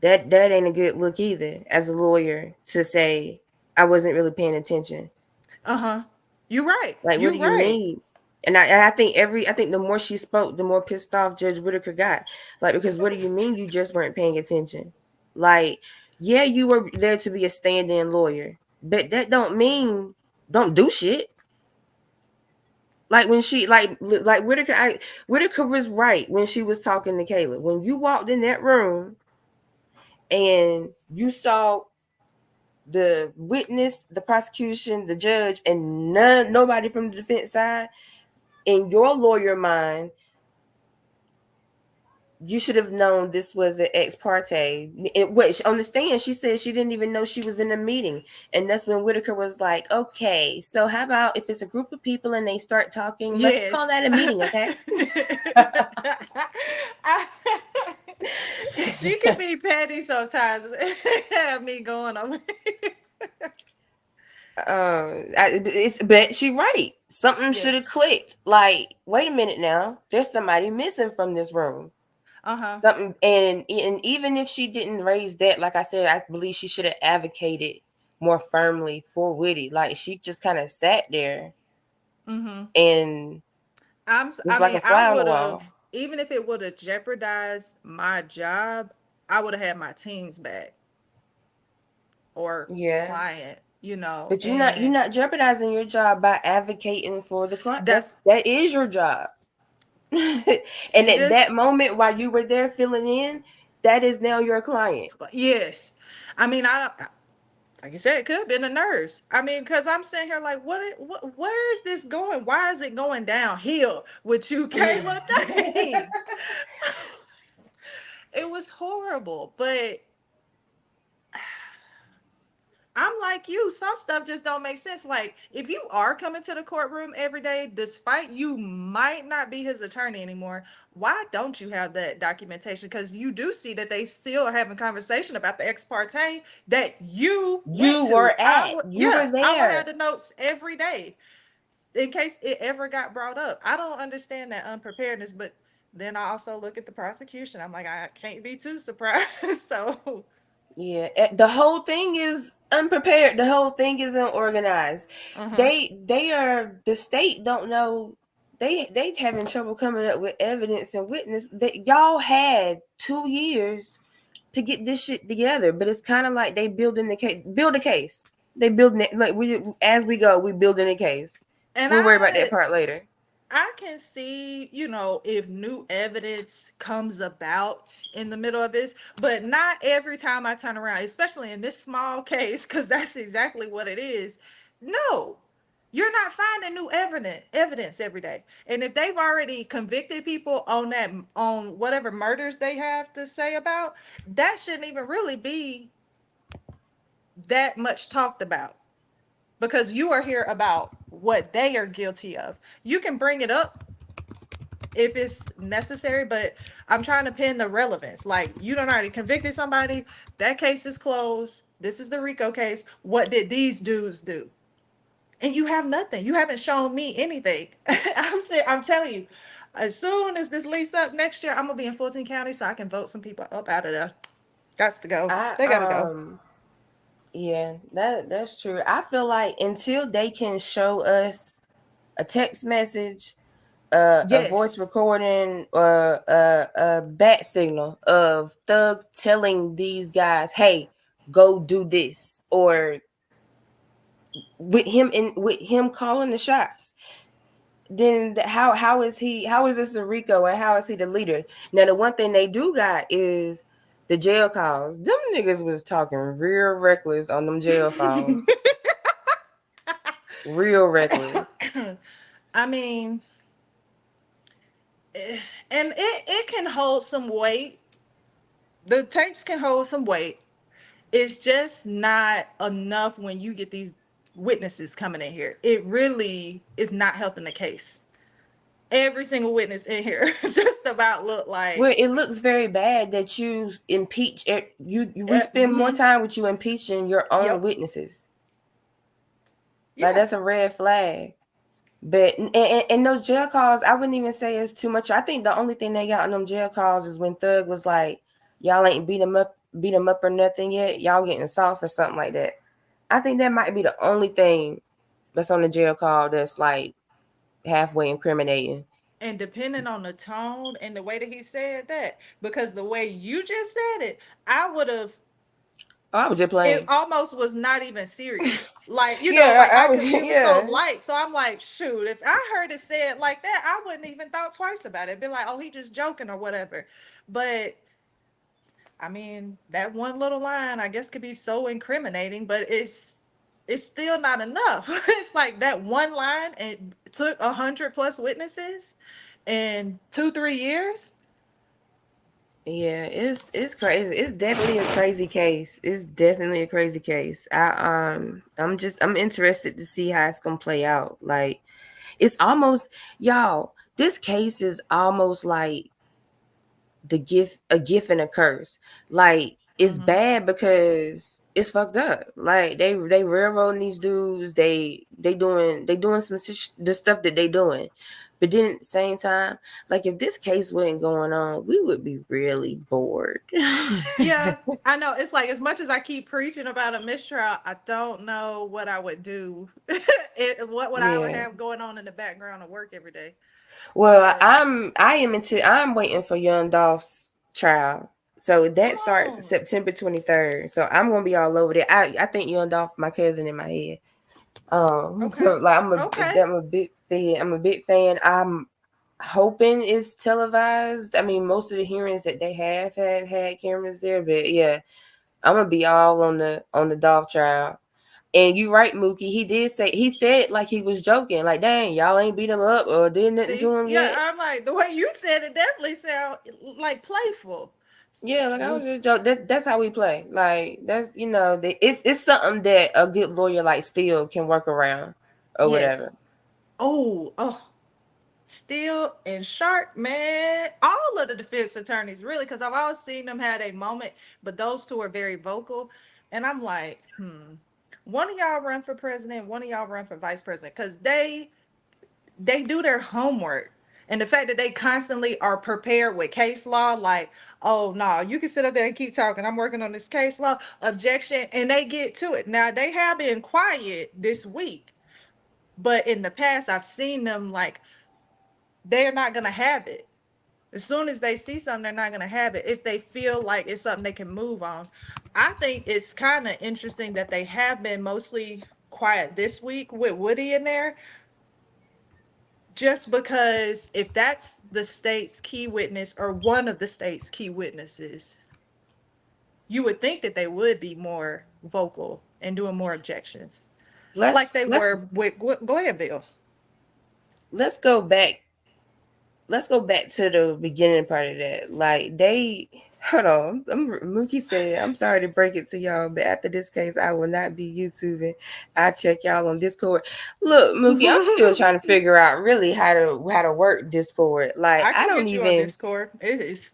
that ain't a good look either as a lawyer to say I wasn't really paying attention. Uh-huh. You right. Like, what You do you right. mean? And I think the more she spoke, the more pissed off Judge Whitaker got. Like, because what do you mean you just weren't paying attention? Like, yeah, you were there to be a stand-in lawyer, but that don't mean don't do shit. Like when she like Whitaker was right when she was talking to Kayla. When you walked in that room and you saw the witness, the prosecution, the judge, and nobody from the defense side, in your lawyer mind, you should have known this was an ex parte. On the stand, she said she didn't even know she was in a meeting. And that's when Whitaker was like, okay, so how about if it's a group of people and they start talking, let's call Yes. that a meeting, okay? She can be petty sometimes. Have me going over. But she right. Something should Yes. have clicked. Like, wait a minute now. There's somebody missing from this room. Uh-huh. Something, and even if she didn't raise that, like I said, I believe she should have advocated more firmly for Whitty. Like, she just kind of sat there Mm-hmm. and I was like mean, a I fly on the would have, wall. even if it would have jeopardized my job, I would have had my teams back or Yeah. client, But you're and not jeopardizing your job by advocating for the client. that's That is your job. And she at that just moment while you were there filling in, that is now your client. yes. I mean, like you said, it could have been the nerves. I mean, because I'm sitting here like, where is this going? Why is it going downhill with you, Kayla? Dang. It was horrible, but I'm like you, some stuff just don't make sense. Like, if you are coming to the courtroom every day, despite you might not be his attorney anymore, why don't you have that documentation? Because you do see that they still are having conversation about the ex parte that you went You to. were at, you were I would have there. the notes every day in case it ever got brought up. I don't understand that unpreparedness, but then I also look at the prosecution. I'm like, I can't be too surprised. So Yeah, the whole thing is unprepared. The whole thing is unorganized. uh-huh. They are, the state don't know. They having trouble coming up with evidence and witness. That y'all had 2 years to get this shit together, but it's kind of like they building the case. Build a case. They building it like we, as we go. We building a case. And We'll worry about that part later. I can see, if new evidence comes about in the middle of this, but not every time I turn around, especially in this small case, because that's exactly what it is. No, you're not finding new evidence every day. And if they've already convicted people on whatever murders they have to say about, that shouldn't even really be that much talked about, because you are here about what they are guilty of. You can bring it up if it's necessary, but I'm trying to pin the relevance. Like, you don't already convicted somebody, that case is closed. This is the RICO case. What did these dudes do? And you have nothing. You haven't shown me anything. I'm telling you, as soon as this lease up next year, I'm gonna be in Fulton County so I can vote some people up out of there. Got to go. They gotta go. Yeah, that's true. I feel like until they can show us a text message, a voice recording, or a bat signal of Thug telling these guys, "Hey, go do this," or with him calling the shots, then how is this a Rico and how is he the leader? Now, the one thing they do got is the jail calls. Them niggas was talking real reckless on them jail phones. Real reckless. I mean, and it can hold some weight. The tapes can hold some weight. It's just not enough when you get these witnesses coming in here. It really is not helping the case. Every single witness in here just about look like. Well, it looks very bad that you impeach we spend more time with you impeaching your own witnesses. Like, that's a red flag. But and those jail calls, I wouldn't even say it's too much. I think the only thing they got on them jail calls is when Thug was like, "Y'all ain't beat him up or nothing yet. Y'all getting soft," or something like that. I think that might be the only thing that's on the jail call that's like halfway incriminating. And depending on the tone and the way that he said that, because the way you just said it, I would have. Oh, I was just playing. It almost was not even serious. Like, it was so light. So I'm like, shoot, if I heard it said like that, I wouldn't even thought twice about it. Be like, oh, he just joking or whatever. But I mean, that one little line, I guess, could be so incriminating, but it's still not enough. It's like that one line, and it took 100+ witnesses in 2-3 years. Yeah, it's crazy. It's definitely a crazy case. It's definitely a crazy case. I'm interested to see how it's gonna play out. Like, it's almost, y'all, this case is almost like a gift and a curse. Like, it's bad because it's fucked up. Like, they railroading these dudes. They doing some the stuff that they doing. But then at the same time, like, if this case wasn't going on, we would be really bored. Yeah, I know. It's like, as much as I keep preaching about a mistrial, I don't know what I would do. What I would have going on in the background of work every day. Well, I'm waiting for Young Dolph's trial. So that starts September 23rd. So I'm gonna be all over there. I think Young Dolph, my cousin in my head. So like I'm a big fan. I'm a big fan. I'm hoping it's televised. I mean, most of the hearings that they have had cameras there, but yeah, I'm gonna be all on the Dolph trial. And you right, Mookie. He said it like he was joking. Like, dang, y'all ain't beat him up or did nothing to him yet. I'm like, the way you said it definitely sound like playful. Yeah, like I was just joking. That's how we play. Like that's it's something that a good lawyer like Steele can work around or whatever. Yes. Oh, Steele and Sharp, man. All of the defense attorneys, really, because I've always seen them had a moment, but those two are very vocal. And I'm like, one of y'all run for president, one of y'all run for vice president, because they do their homework. And the fact that they constantly are prepared with case law, like, oh no, you can sit up there and keep talking. I'm working on this case law, objection, and they get to it. Now they have been quiet this week, but in the past, I've seen them like they're not gonna have it. As soon as they see something, they're not gonna have it if they feel like it's something they can move on. I think it's kind of interesting that they have been mostly quiet this week with Woody in there, just because if that's the state's key witness or one of the state's key witnesses, you would think that they would be more vocal and doing more objections, like they were with. Go ahead, Bill. Let's go back. Let's go back to the beginning part of that. Like hold on. Mookie said, "I'm sorry to break it to y'all, but after this case, I will not be YouTubing. I check y'all on Discord." Look, Mookie, I'm still trying to figure out really how to work Discord. Like I I can don't get you on even. Discord. It is.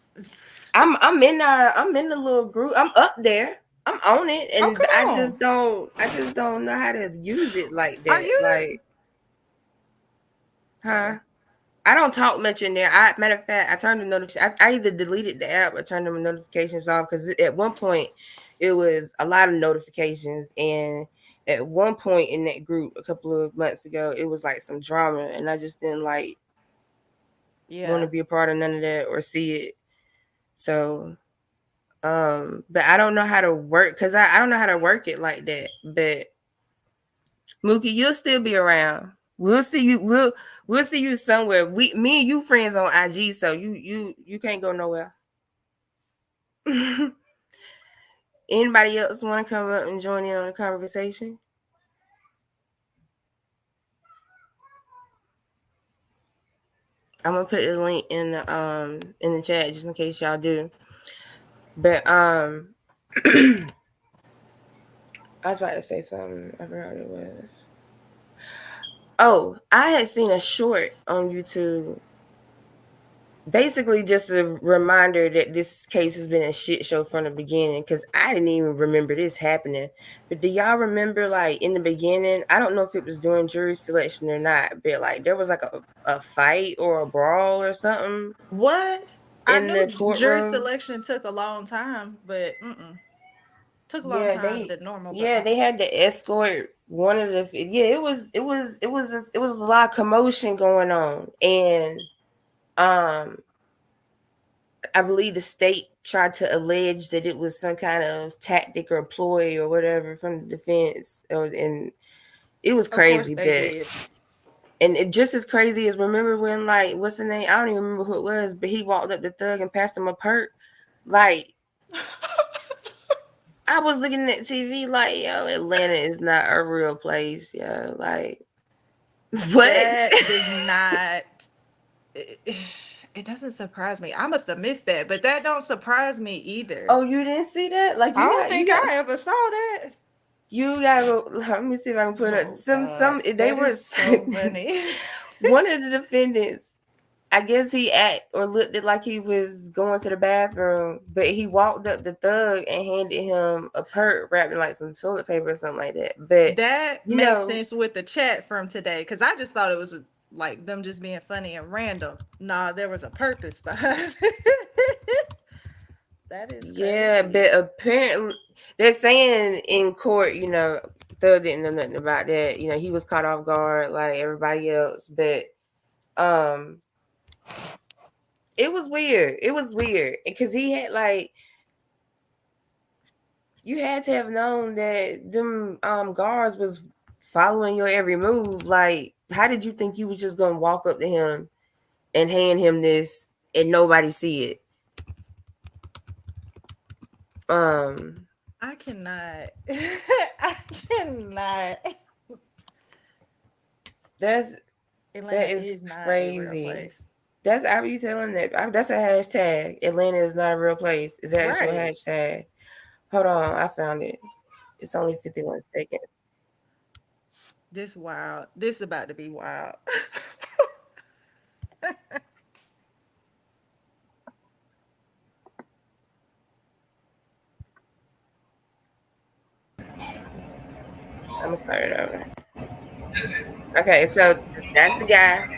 I'm in our. I'm in the little group. I'm up there. I'm on it, Oh, and come I on. just don't. I just don't know how to use it like Are that. you? Like, huh? I don't talk much in there. Matter of fact, I turned the notification. I either deleted the app or turned the notifications off because at one point it was a lot of notifications, and at one point in that group a couple of months ago, it was like some drama, and I just didn't like want to be a part of none of that or see it. So, but I don't know how to work because I don't know how to work it like that. But Mookie, you'll still be around. We'll see you. We'll see you somewhere. Me and you friends on IG, so you can't go nowhere. Anybody else want to come up and join in on the conversation? I'm gonna put the link in the chat just in case y'all do. But I was about to say something. I forgot what it was. Oh, I had seen a short on YouTube. Basically, just a reminder that this case has been a shit show from the beginning because I didn't even remember this happening. But do y'all remember, like, in the beginning? I don't know if it was during jury selection or not, but like there was like a fight or a brawl or something. What? I In knew the jury courtroom. selection took a long time, but took a long Yeah, time than normal. they had to escort one of the. Yeah, it was a lot of commotion going on, and I believe the state tried to allege that it was some kind of tactic or ploy or whatever from the defense, and it was crazy. Of course they did. And it just as crazy as remember when like what's the name? I don't even remember who it was, but he walked up the thug and passed him a perk. Like I was looking at TV like, yo, Atlanta is not a real place, yo. Like what? That does not. It doesn't surprise me. I must have missed that, but that don't surprise me either. Oh, you didn't see that? Like I don't think I ever saw that. You gotta go. Let me see if I can put up some. They were so funny. One of the defendants. I guess he looked at like he was going to the bathroom, but he walked up the thug and handed him a perk wrapped in like some toilet paper or something like that. But that makes sense with the chat from today because I just thought it was like them just being funny and random. Nah, there was a purpose behind it. That is crazy. Yeah, but apparently they're saying in court, Thug didn't know nothing about that. He was caught off guard like everybody else, but it was weird. It was weird because he had like you had to have known that them guards was following your every move. Like, how did you think you was just gonna walk up to him and hand him this and nobody see it? I cannot. I cannot. That Atlanta is not a real crazy. place. That's how you telling that. That's a hashtag. Atlanta is not a real place. Is that actual Right. hashtag? Hold on, I found it. It's only 51 seconds. This wild. This about to be wild. I'm gonna start it over. Okay, so that's the guy.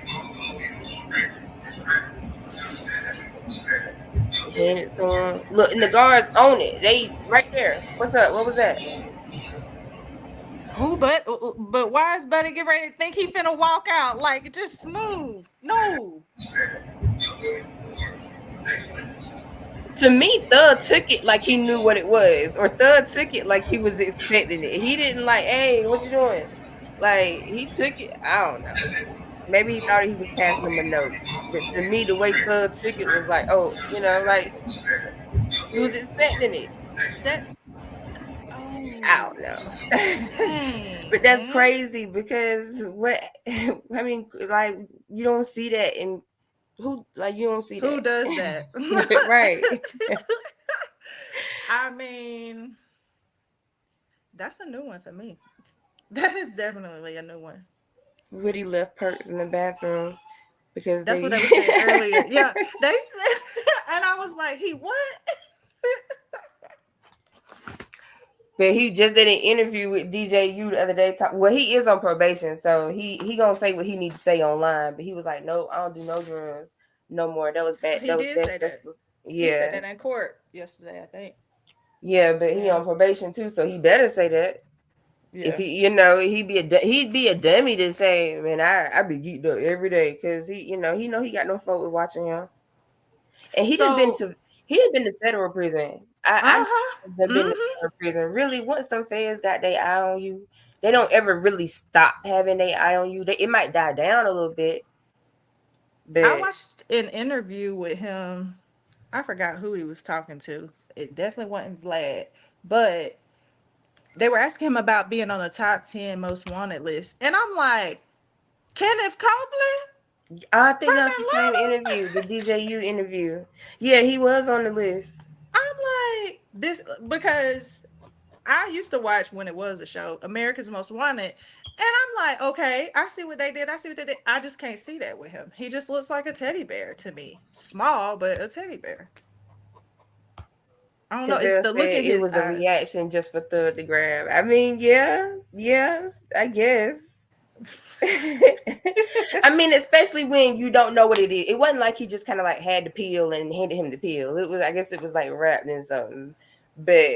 Hand it to him. Look, and the guards own it. They right there. What's up? What was that? Who but why is Buddy get ready to think he finna walk out like just smooth? No. To me, Thug took it like he knew what it was, or Thug took it like he was expecting it. He didn't like, hey, what you doing? Like he took it. I don't know. Maybe he thought he was passing him a note, but to me, the way Thug took it was like, oh, like he was expecting it. That I don't know. dang, But that's man. crazy because what I mean, like you don't see that in you don't see Who that. does that? Right. I mean, that's a new one for me. That is definitely a new one. Woody left Perks in the bathroom because That's they what they were saying earlier. Yeah, they said, and I was like, he what? But he just did an interview with DJU the other day. Well, he is on probation, so he gonna say what he needs to say online. But he was like, "No, I don't do no drugs no more." That was bad. He did say that. He said Yeah, that in court yesterday, I think. yeah. But he Yeah. on probation too, so he better say that. Yeah. If he, he'd be a dummy to say, "Man, I be geeked up every day," because he he got no folk watching him, and he done been So to federal prison. I uh-huh. have been to federal prison. Really, once them feds got their eye on you, they don't ever really stop having their eye on you. It might die down a little bit, I but watched an interview with him. I forgot who he was talking to. It definitely wasn't Vlad, but they were asking him about being on the top 10 most wanted list. And I'm like, Kenneth Copeland? I think From that's the same Atlanta? interview, the DJU interview. Yeah, he was on the list. I'm like, this because I used to watch when it was a show, America's Most Wanted. And I'm like, okay, I see what they did. I see what they did. I just can't see that with him. He just looks like a teddy bear to me. Small, but a teddy bear. I don't know. Because It's they'll the look say in it his was a eyes. reaction just for Thug to grab. I mean, yes, I guess. I mean, especially when you don't know what it is. It wasn't like he just kind of like had the pill and handed him the pill. It was, I guess, it was like wrapped in something. But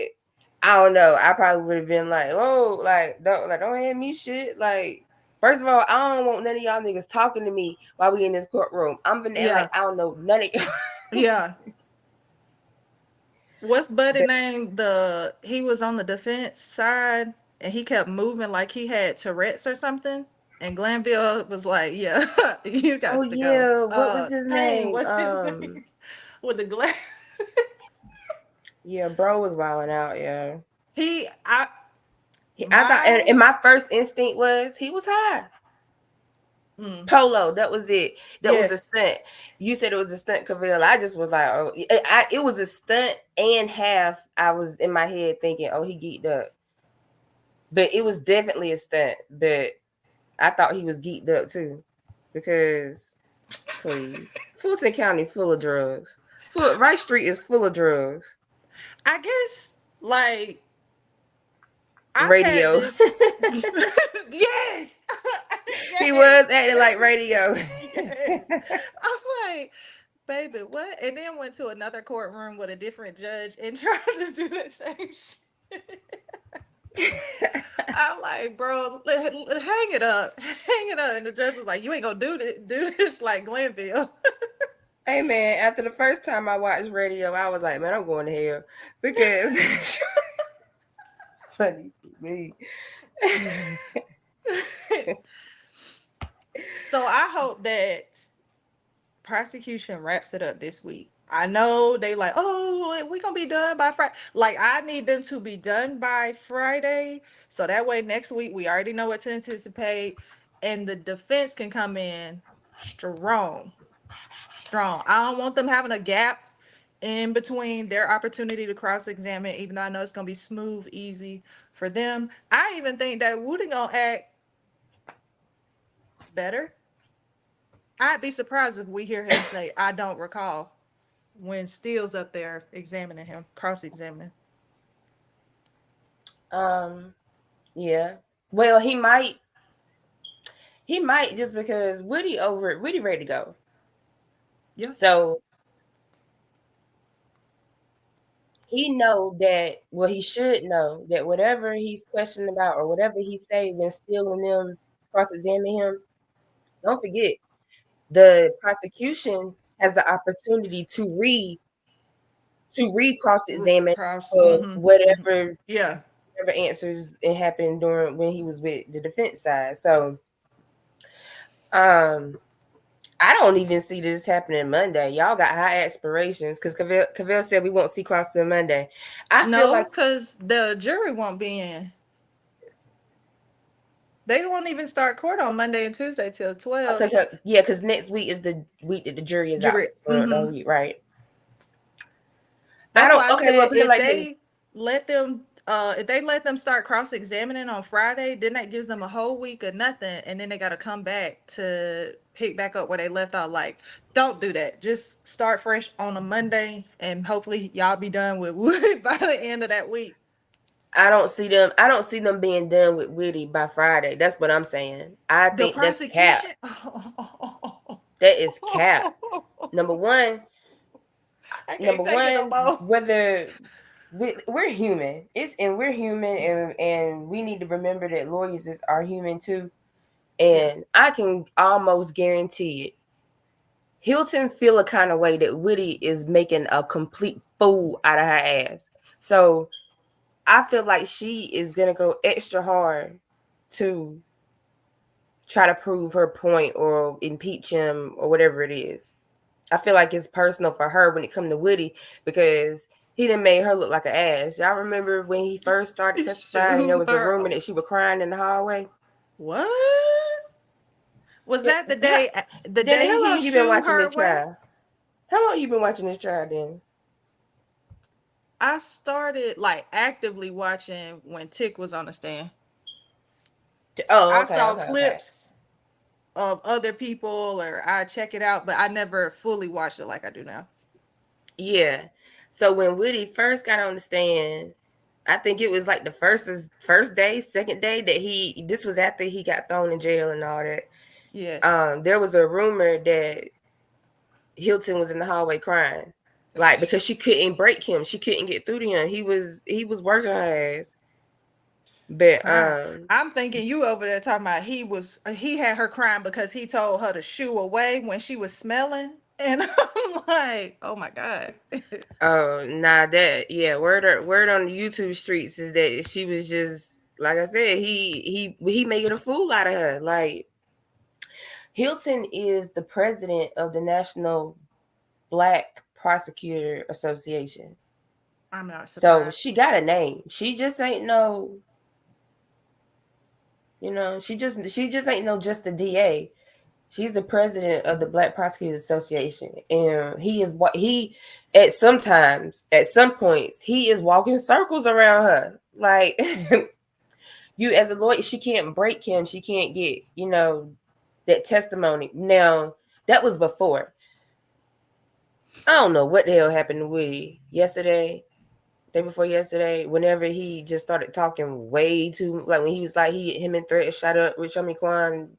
I don't know. I probably would have been like, "Oh, don't hand me shit." Like, first of all, I don't want none of y'all niggas talking to me while we in this courtroom. I'm gonna act like I don't know none of y'all. Yeah. What's Buddy name? He was on the defense side and he kept moving like he had Tourette's or something. And Glanville was like, "Yeah, you got Oh to go." yeah, what was his Dang, name? what's his name? With the glass. Yeah, bro was wilding out. Yeah, I thought, and my first instinct was he was high. Polo, that was it. That was a Yes. stunt. You said it was a stunt, Cavell. I just was like, oh, it was a stunt and half. I was in my head thinking, oh, he geeked up, but it was definitely a stunt. But I thought he was geeked up too, because please, Fulton County full of drugs. Rice Street is full of drugs. I guess like I've had Radio. this. Yes. He was acting like radio. Yes. I'm like, baby, what? And then went to another courtroom with a different judge and tried to do the same shit. I'm like, bro, hang it up. Hang it up. And the judge was like, you ain't gonna do this like Glenville. Hey man, after the first time I watched radio, I was like, man, I'm going to hell because funny to me. So I hope that prosecution wraps it up this week. I know they like, oh, we gonna be done by Friday. Like I need them to be done by Friday, so that way next week we already know what to anticipate, and the defense can come in strong. Strong. I don't want them having a gap in between their opportunity to cross-examine, even though I know it's gonna be smooth, easy for them. I even think that Woody gonna act better. I'd be surprised if we hear him say, "I don't recall," when Steele's up there examining him, cross-examining. Yeah. Well, he might. He might just because Woody over it. Woody ready to go. Yeah. So he know that. Well, he should know that whatever he's questioning about or whatever he say when Steele and them cross-examine him. Don't forget, the prosecution has the opportunity to cross-examine Cross. of whatever Yeah. whatever answers it happened during when he was with the defense side. So I don't even see this happening Monday. Y'all got high aspirations because Cavell said we won't see cross till Monday. I feel No, like because the jury won't be in. They won't even start court on Monday and Tuesday till 12. yeah, because next week is the week that the jury is out Jury. for the week, right? I That's don't. why I Okay, well, said put it like this. if they let them start cross-examining on Friday, then that gives them a whole week of nothing, and then they got to come back to pick back up where they left off. Like, don't do that. Just start fresh on a Monday, and hopefully y'all be done with Wood by the end of that week. I don't see them being done with Witty by Friday. That's what I'm saying. I The think that's cap. prosecution. That is cap. Number one, I can't take it no more. whether we're human. We're human, and we need to remember that lawyers are human too. And I can almost guarantee it. Hilton feel a kind of way that Witty is making a complete fool out of her ass. So I feel like she is gonna go extra hard to try to prove her point or impeach him or whatever it is. I feel like it's personal for her when it comes to Woody because he done made her look like an ass. Y'all remember when he first started testifying, there was a rumor that she was crying in the hallway? What? Was that the day How long he you been shooed watching her this away? trial? How long you been watching this trial, then? I started like actively watching when Tick was on the stand. Oh, I okay, saw okay, okay. clips of other people or I check it out, but I never fully watched it like I do now. Yeah. So when Woody first got on the stand, I think it was like the first day, second day that this was after he got thrown in jail and all that. Yes. There was a rumor that Hilton was in the hallway crying. Like because she couldn't break him. She couldn't get through to him. He was working her ass. But I'm thinking you over there talking about he had her crying because he told her to shoo away when she was smelling. And I'm like, oh my God. oh nah, word on the YouTube streets is that she was just like I said, he making a fool out of her. Like Hilton is the president of the National Black Prosecutor Association. I'm not So surprised. she got a name. She just ain't no, she just ain't no just a DA. She's the president of the Black Prosecutors Association, and he is what he at some points he is walking circles around her. Like you as a lawyer, she can't break him. She can't get that testimony. Now that was before. I don't know what the hell happened to Woody yesterday, day before yesterday. Whenever he just started talking way too, like when he was like him and Thread shot up with Shami Kwan.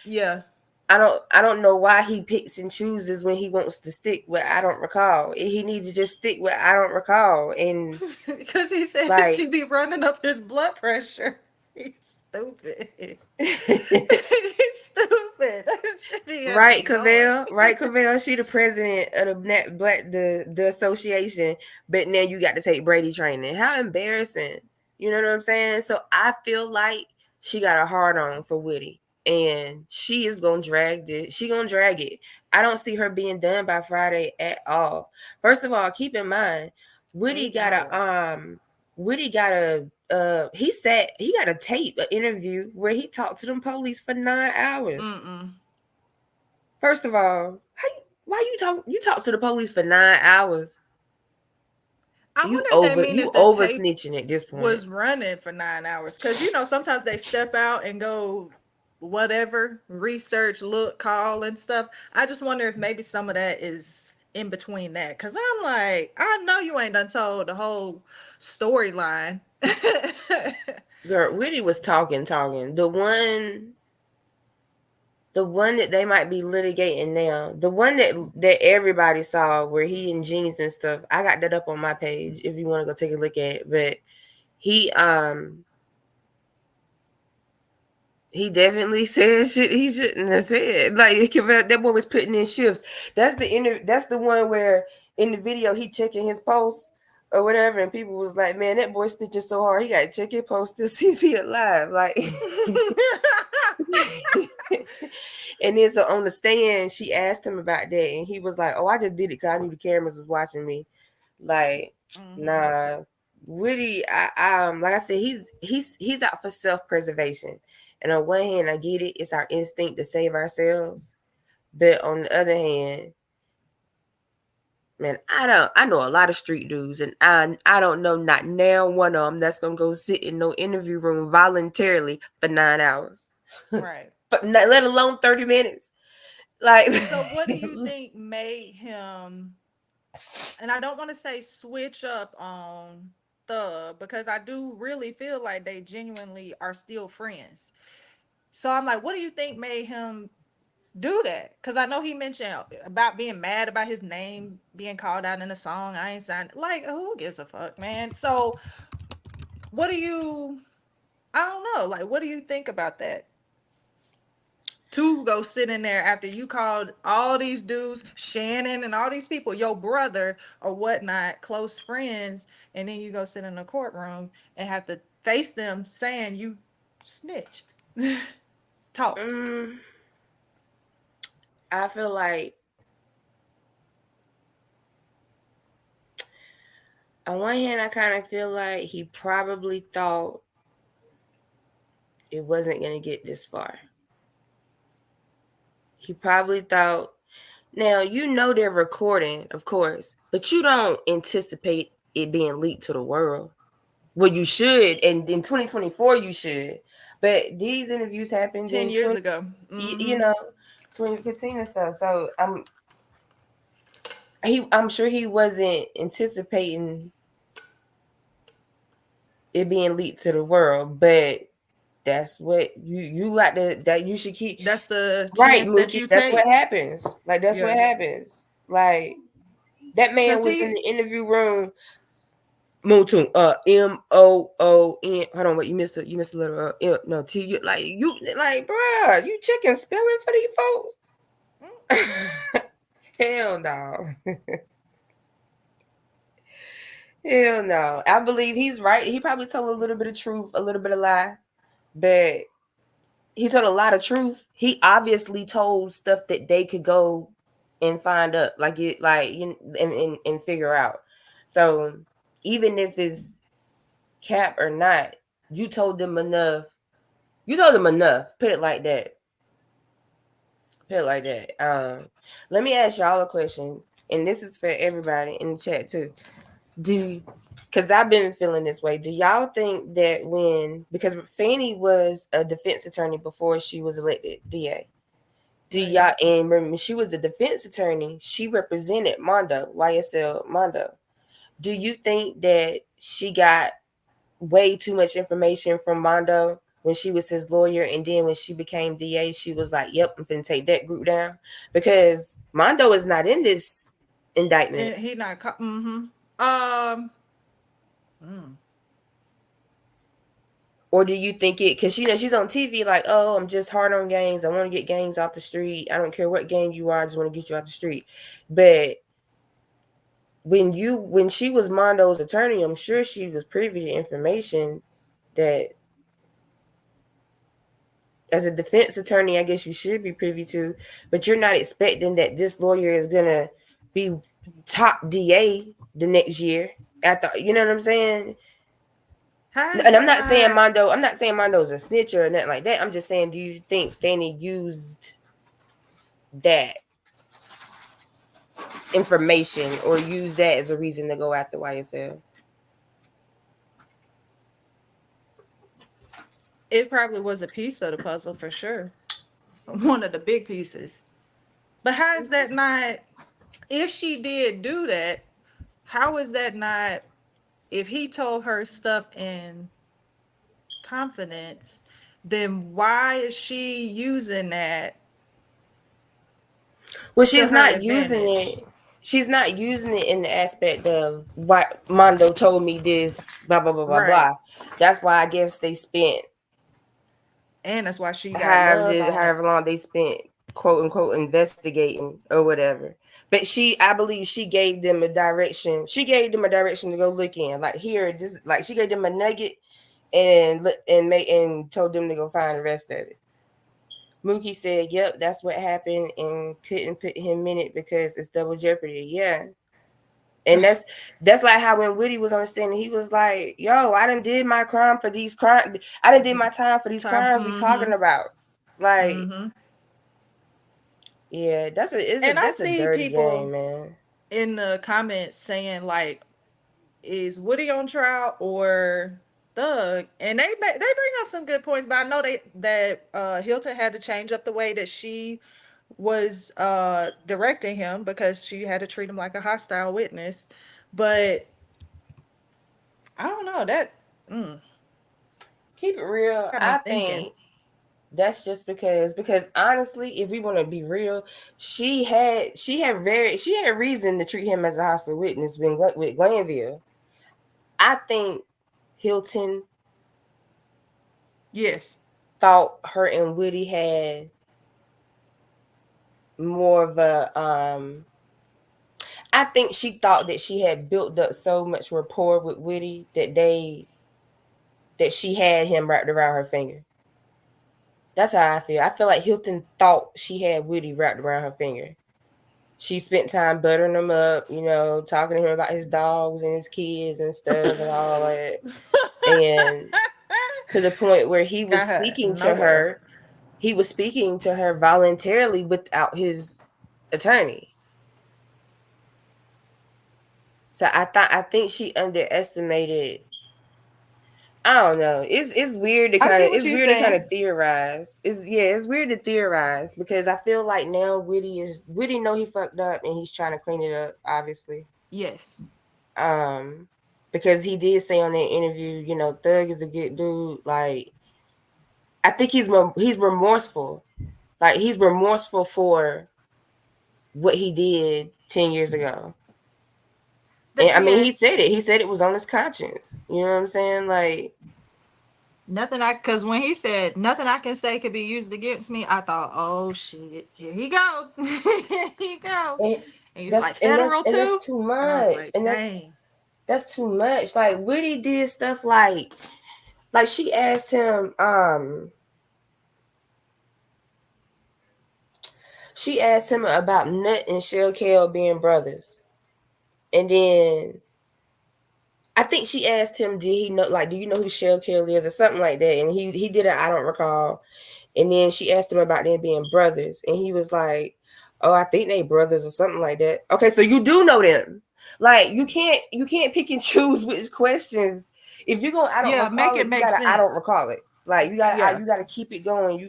Yeah. I don't know why he picks and chooses when he wants to stick with I don't recall. He needs to just stick with I don't recall. And because he said she be running up his blood pressure. He's stupid. He's stupid. Right, Cavell. She the president of the association, but now you got to take Brady training. How embarrassing. You know what I'm saying? So I feel like she got a hard on for Woody. And she is gonna drag it. She gonna drag it. I don't see her being done by Friday at all. First of all, keep in mind, Woody got he got a tape, an interview where he talked to them police for 9 hours. First of all, why you talk to the police for 9 hours? I wonder if they mean You if the over tape snitching at this point. was running for 9 hours. Cause sometimes they step out and go whatever, research, look, call and stuff. I just wonder if maybe some of that is in between that. Cause I'm like, I know you ain't done told the whole storyline. Girl, Whitney was talking. The one that they might be litigating now, the one that everybody saw where he in jeans and stuff. I got that up on my page if you want to go take a look at it. But he definitely said shit he shouldn't have said. Like that boy was putting in shifts. That's the one where in the video he checking his posts or whatever, and people was like, "Man, that boy stitching so hard, he got to check his post to see if he alive." Like, and then so on the stand, she asked him about that, and he was like, "Oh, I just did it because I knew the cameras was watching me." Like, nah, Woody, like I said, he's out for self-preservation. And on one hand, I get it; it's our instinct to save ourselves. But on the other hand, man, I know a lot of street dudes, and I don't know not now one of them that's gonna go sit in no interview room voluntarily for 9 hours, Right. but not, let alone 30 minutes. Like, so what do you think made him, and I don't want to say switch up on Thug, because I do really feel like they genuinely are still friends. So I'm like, what do you think made him do that? Because I know he mentioned about being mad about his name being called out in a song. I ain't signed. Like, who gives a fuck, man? So what do you, I don't know. Like, what do you think about that? To go sit in there after you called all these dudes, Shannon and all these people, your brother or whatnot, close friends, and then you go sit in a courtroom and have to face them saying you snitched, talked. I feel like on one hand, I kind of feel like he probably thought it wasn't gonna get this far. He probably thought, now they're recording, of course, but you don't anticipate it being leaked to the world. Well, you should, and in 2024 you should. But these interviews happened 10 in years ago. You know, 2015 or so. So I'm sure he wasn't anticipating it being leaked to the world, but that's what you got to, that you should keep. That's the Right, chance that Mookie. you That's take. what happens. Like, that's what happens. Like, that man 'Cause was in he- the interview room. Moon, MOON. Hold on, wait, you missed a little no T. You like, bruh, you chicken spilling for these folks? Hell no. Hell no. I believe he's right. He probably told a little bit of truth, a little bit of lie, but he told a lot of truth. He obviously told stuff that they could go and find up, and figure out. So even if it's cap or not, you told them enough. You told them enough. Put it like that. Let me ask y'all a question, and this is for everybody in the chat too. Because I've been feeling this way. Do y'all think that because Fannie was a defense attorney before she was elected DA? And when she was a defense attorney, she represented Mondo, YSL Mondo. Do you think that she got way too much information from Mondo when she was his lawyer, and then when she became DA, she was like, "Yep, I'm finna take that group down," because Mondo is not in this indictment. He not. Or do you think it, because she's on TV like, "Oh, I'm just hard on gangs. I want to get gangs off the street. I don't care what gang you are. I just want to get you off the street." But when she was Mondo's attorney, I'm sure she was privy to information that, as a defense attorney, I guess you should be privy to, but you're not expecting that this lawyer is gonna be top DA the next year after, you know what I'm saying? And I'm not saying Mondo's a snitch or nothing like that. I'm just saying, do you think Fannie used that information or use that as a reason to go after YSL? It probably was a piece of the puzzle for sure. One of the big pieces. But how is that not, if she did do that, how is that not, if he told her stuff in confidence, then why is she using that Well, to she's her not using advantage? it. She's not using it in the aspect of what Mondo told me this, blah blah blah blah Right. blah. That's why I guess they spent And that's why she got love on it. however long they spent quote unquote investigating or whatever. But I believe she gave them a direction. She gave them a direction to go look in. Like here, this like she gave them a nugget and told them to go find the rest of it. Mookie said, "Yep, that's what happened," and couldn't put him in it because it's double jeopardy. Yeah, and that's like how when Woody was on the stand, he was like, "Yo, I done did my crime for these crimes. I done did my time for these crimes we talking about." Like, yeah, And I that's a see dirty people game, man. in the comments saying like, is Woody on trial or Thug? And they bring up some good points, but I know that Hilton had to change up the way that she was directing him because she had to treat him like a hostile witness. But I don't know that. Keep it real. Got I me thinking. think that's just because honestly, if we want to be real, she had reason to treat him as a hostile witness with Glanville. I think Hilton thought her and Woody had more of a I think she thought that she had built up so much rapport with Woody that she had him wrapped around her finger. That's how I feel. I feel like Hilton thought she had Woody wrapped around her finger. She spent time buttering him up, talking to him about his dogs and his kids and stuff and all that. And to the point where he was speaking to her, voluntarily without his attorney. So I think she underestimated. I don't know. It's weird to kind of theorize. It's weird to theorize because I feel like now Woody know he fucked up and he's trying to clean it up, obviously. Yes. Because he did say on that interview, Thug is a good dude. Like, I think he's remorseful. Like, he's remorseful for what he did 10 years ago. And I mean, he said it. He said it was on his conscience. You know what I'm saying? Like, because when he said nothing I can say could be used against me, I thought, oh shit, here he go. Here he go. And he's like, federal too? That's too much. And I was like, dang. That's too much. Like, Woody did stuff like she asked him, about Nut and Shell Kale being brothers. And then I think she asked him, did he know, like, do you know who Shell Kale is or something like that? And he did it, I don't recall. And then she asked him about them being brothers. And he was like, oh, I think they brothers or something like that. Okay, so you do know them. Like, you can't pick and choose which questions. If you're going, I don't recall it, you gotta, I don't recall it. Like, you gotta keep it going. You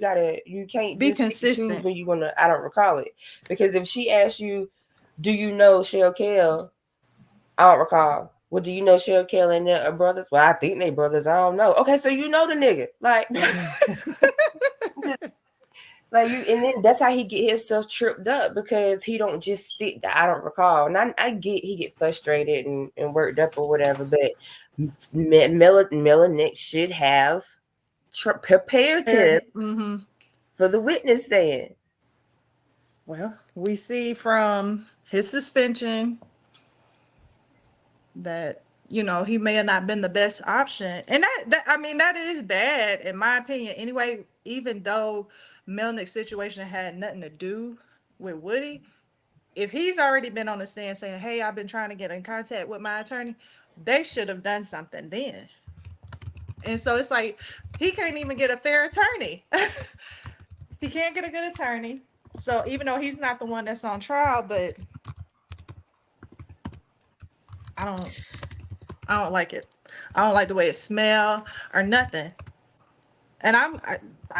can't be just consistent. pick and choose when you're gonna, I don't recall it. Because if she asks you, do you know Shell Kale? I don't recall. Well, do you know Shell Kale and their brothers? Well, I think they brothers. I don't know. Okay, so you know the nigga. Like, like you, and then that's how he get himself tripped up because he don't just stick to I don't recall. And I get he get frustrated and worked up or whatever, but Melanick should have prepared him for the witness stand. Well, we see from his suspension that he may have not been the best option, and that I mean that is bad in my opinion. Anyway, even though Melnick's situation had nothing to do with Woody, if he's already been on the stand saying, "Hey, I've been trying to get in contact with my attorney," they should have done something then. And so it's like he can't even get a fair attorney. He can't get a good attorney. So even though he's not the one that's on trial, but I don't like it. I don't like the way it smell or nothing. And I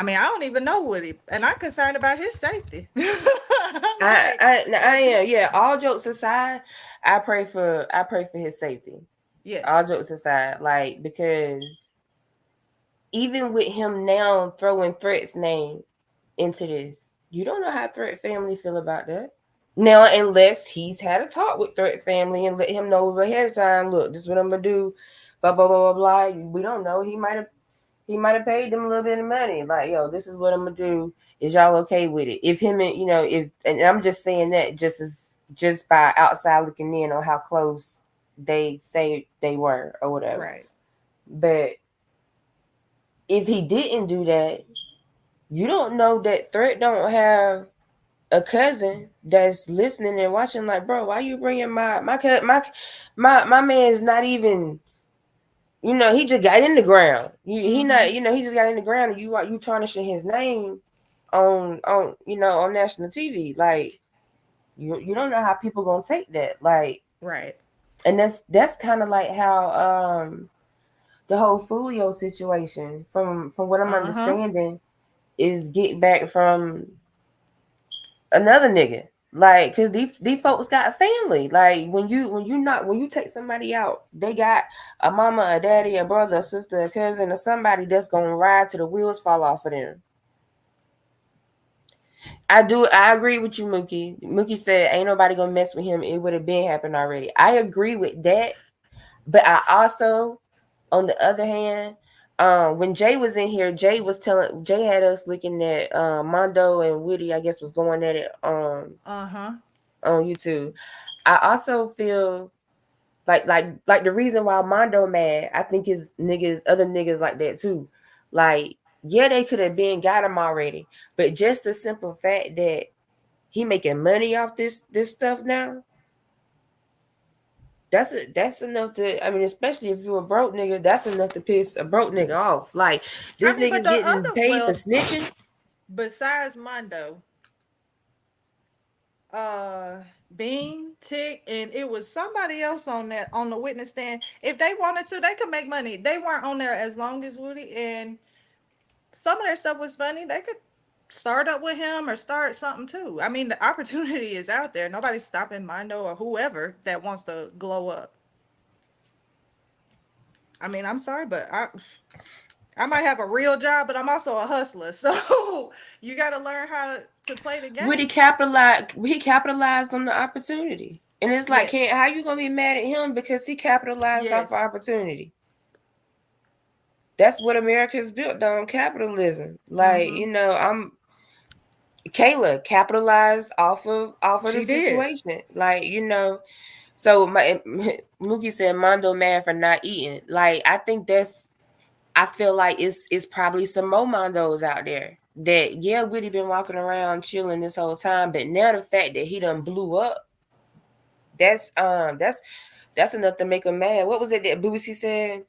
mean, I don't even know Woody, and I'm concerned about his safety. Like, I am. Yeah. All jokes aside, I pray for his safety. All yes. jokes aside, like, because even with him now throwing Threat's name into this, you don't know how Threat family feel about that. Now, unless he's had a talk with Threat family and let him know ahead of time, look, this is what I'm gonna do, blah blah blah blah blah. We don't know. He might have paid them a little bit of money. Like, yo, this is what I'm gonna do. Is y'all okay with it? If him and if and I'm just saying that just by outside looking in on how close they say they were or whatever. Right. But if he didn't do that, you don't know that Threat don't have a cousin that's listening and watching. Like, bro, why you bringing my man's not even. He just got in the ground. He not. He just got in the ground, and you tarnishing his name on on national TV. Like, you don't know how people gonna take that. Like, Right. and that's kind of like how the whole Fulio situation, from what I'm understanding, is get back from another nigga. Like, cause these folks got a family. Like, when you take somebody out, they got a mama, a daddy, a brother, a sister, a cousin, or somebody that's gonna ride till the wheels fall off of them. I agree with you, Mookie. Mookie said ain't nobody gonna mess with him. It would have been happened already. I agree with that, but I also, on the other hand, when Jay was in here, Jay had us looking at Mondo and Woody, I guess, was going at it on YouTube. I also feel like the reason why Mondo mad, I think, is other niggas like that too. Like, yeah, they could have been got him already, but just the simple fact that he making money off this stuff now, that's enough to, I mean, especially if you're a broke nigga, that's enough to piss a broke nigga off. Like, this I mean, but nigga's the getting other, paid for snitching. besides Mondo, Bean, Tick, and it was somebody else on the witness stand. If they wanted to, they could make money. They weren't on there as long as Woody, and some of their stuff was funny. They could start up with him or start something too. I mean, the opportunity is out there. Nobody's stopping Mondo or whoever that wants to glow up. I mean, I'm sorry, but I might have a real job, but I'm also a hustler. So you got to learn how to play the game. Woody capitalized on the opportunity. And it's like, Yes. how you gonna be mad at him because he capitalized off Yes. of opportunity? That's what America is built on, capitalism. Like, Kayla capitalized off of She the did. situation. Like, so Mookie said Mondo mad for not eating. Like, I feel like it's probably some more Mondos out there that, yeah, Woody been walking around chilling this whole time, but now the fact that he done blew up, that's enough to make him mad. What was it that Boosie said?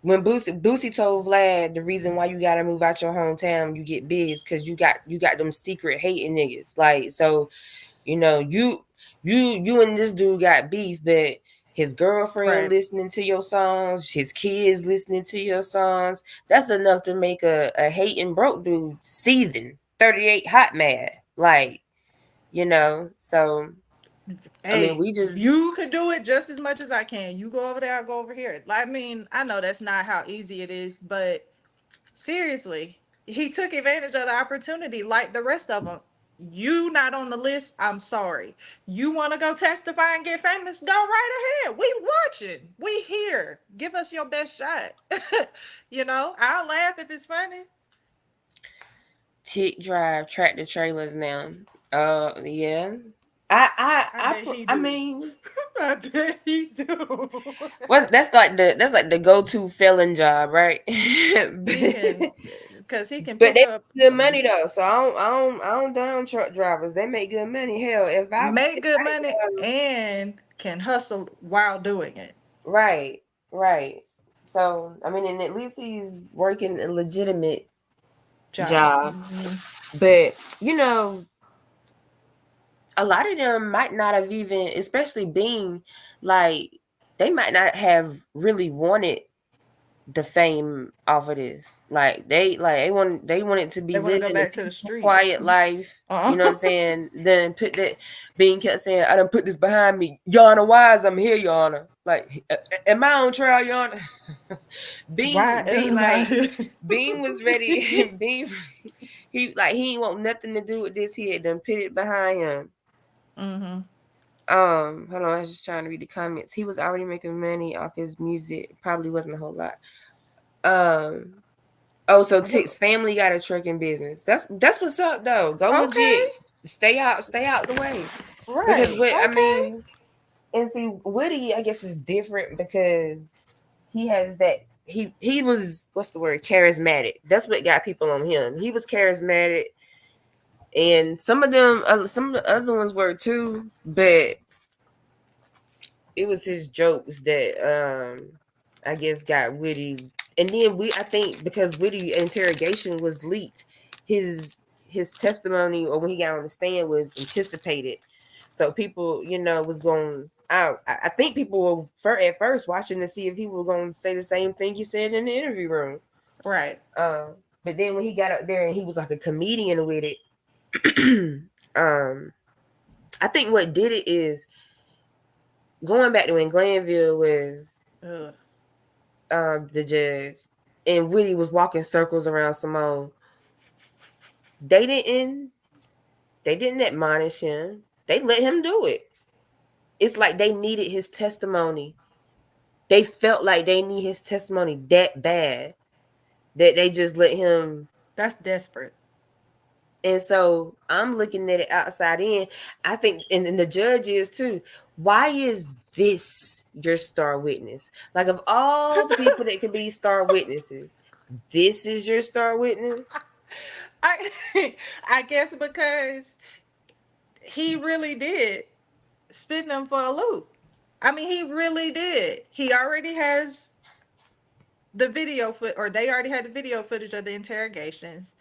When Boosie told Vlad the reason why you gotta move out your hometown, you get big, is because you got them secret hating niggas. Like, so, you and this dude got beef, but his girlfriend listening to your songs, his kids listening to your songs, that's enough to make a hating broke dude seething 38 hot mad. Like, so Hey, I mean, we just, you could do it just as much as I can. You go over there, I go over here. I mean, I know that's not how easy it is, but seriously, he took advantage of the opportunity like the rest of them. You not on the list, I'm sorry. You want to go testify and get famous? Go right ahead. We watching. We here. Give us your best shot. I'll laugh if it's funny. Tick drive tractor trailers now. Yeah. I bet he do. I mean, I bet he do. that's like the go-to felon job, right? Because he can But pick they up make good money though, so I don't down truck drivers. They make good money. Hell, make good money and can hustle while doing it. right. So I mean, and at least he's working a legitimate job. But a lot of them might not have even, especially being like, they might not have really wanted the fame off of this. They want it to be They want to go living a back to the peaceful, streets. quiet life. You know what I'm Uh-huh. saying? Then put that Bean kept saying, I done put this behind me. Your Honor, why is I'm here, Your Honor? Like, am I on trial, Your Honor? Why Bean isn't like I? Bean was ready. Bean he ain't want nothing to do with this. He had done put it behind him. Mm-hmm. Hold on, I was just trying to read the comments. He was already making money off his music. Probably wasn't a whole lot. Oh, so Tick's family got a trucking business. That's what's up though. Go Okay. legit. Stay out the way. Because Right. what I Okay. mean, and see, Woody, I guess is different because he has that he was, what's the word, charismatic. That's what got people on him. He was charismatic, and some of the other ones were too, but it was his jokes that I guess got Woody. And then I think because Woody interrogation was leaked, his testimony, or when he got on the stand, was anticipated. So people, was going out. I think people were at first watching to see if he was going to say the same thing he said in the interview room. Right. But then when he got up there and he was like a comedian with it, I think what did it is going back to when Glanville was the judge and Woody was walking circles around Simone. They didn't admonish him. They let him do it. It's like they needed his testimony. They felt like they need his testimony that bad that they just let him. That's desperate. And so I'm looking at it outside in. I think, and the judge is too. Why is this your star witness? Like, of all the people that could be star witnesses, this is your star witness? I I guess because he really did spin them for a loop. I mean, he really did. He already has the video or they already had the video footage of the interrogations.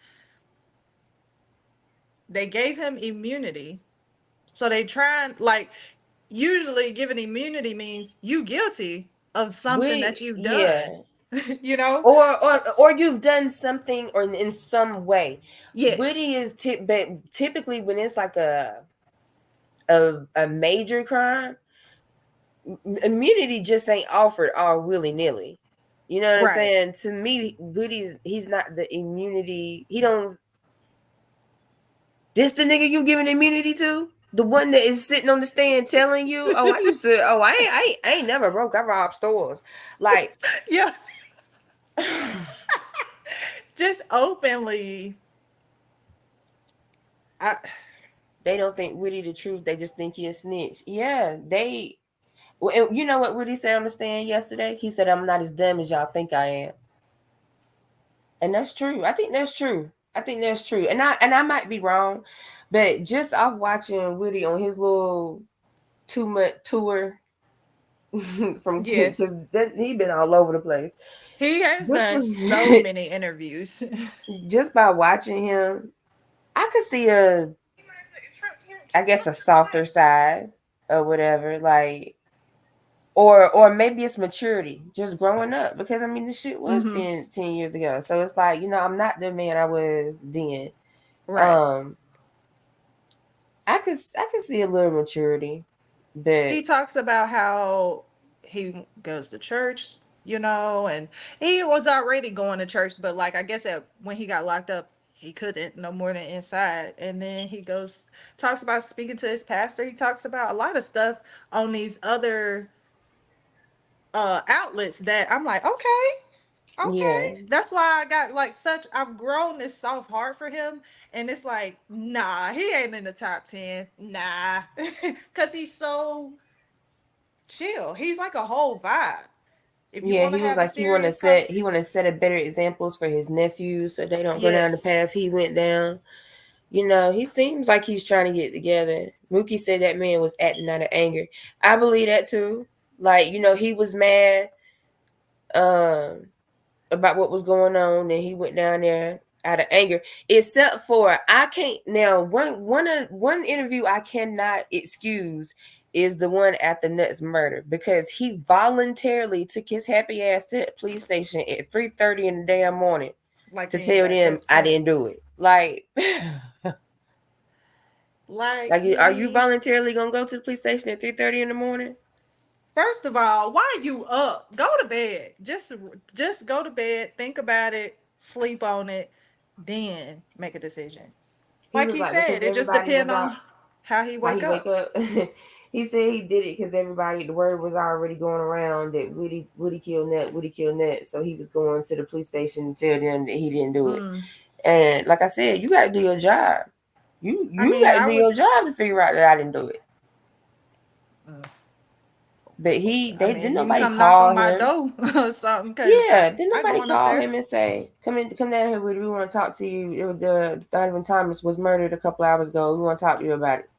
They gave him immunity. So they trying, like, usually giving immunity means you guilty of something that you've Yeah. done. You know? Or you've done something or in some way. Yes. Woody is but typically when it's like a major crime, immunity just ain't offered all willy-nilly. You know what I'm Right. saying? To me, he's not the immunity. He don't. This the nigga you giving immunity to? The one that is sitting on the stand telling you, "Oh, I used to. Oh, I ain't never broke. I robbed stores." Like, Yeah. Just openly. They don't think Woody the truth. They just think he a snitch. Yeah, they. Well, you know what Woody said on the stand yesterday? He said, "I'm not as dumb as y'all think I am," and that's true. I think that's true. And I might be wrong, but just off watching Woody on his little 2-month tour from Yes. because he been all over the place. He has Just done from- so many interviews. just by watching him, I could see I guess a softer side or whatever, like, or maybe it's maturity, just growing up. Because I mean, this shit was 10 years ago, so it's like, I'm not the man I was then. Right. I could see a little maturity, but He talks about how he goes to church, and he was already going to church, but like I guess when he got locked up, he couldn't no more than inside. And then he talks about speaking to his pastor. He talks about a lot of stuff on these other outlets that I'm like, okay. yeah, That's why I got like I've grown this soft heart for him. And it's like, nah, he ain't in the top 10. Nah. Cause he's so chill. He's like a whole vibe. If you yeah, want to he was have a like serious he want to set a better examples for his nephews so they don't go down the yes. path he went down. He seems like he's trying to get together. Mookie said that man was acting out of anger. I believe that too. Like, he was mad about what was going on, and he went down there. out of anger, except for I can't now one interview I cannot excuse is the one after Nuts murder, because he voluntarily took his happy ass to the police station at 3:30 in the damn morning Like to he ain't tell got them good I didn't sense. do it. Like, Like like are you he, voluntarily gonna go to the police station at 3:30 in the morning? first of all, why are you up? Go to bed. Just go to bed, think about it, sleep on it, then make a decision. He Like was he like, because said, it just everybody was depends out. on how he How wake he wake up. up? He said he did it because everybody, the word was already going around that Woody killed Nut, Woody killed Nut. So he was going to the police station to tell them that he didn't do it. Mm. And like I said, you got to do your job. I You mean, got to I do would. your job to figure out that I didn't do it. Mm. But I they didn't mean, you can nobody come knock on call my him. door or something, cause Yeah, didn't I nobody going up call there. him and say, come down here, Woody. We want to talk to you. It was Donovan Thomas was murdered a couple hours ago. We want to talk to you about it.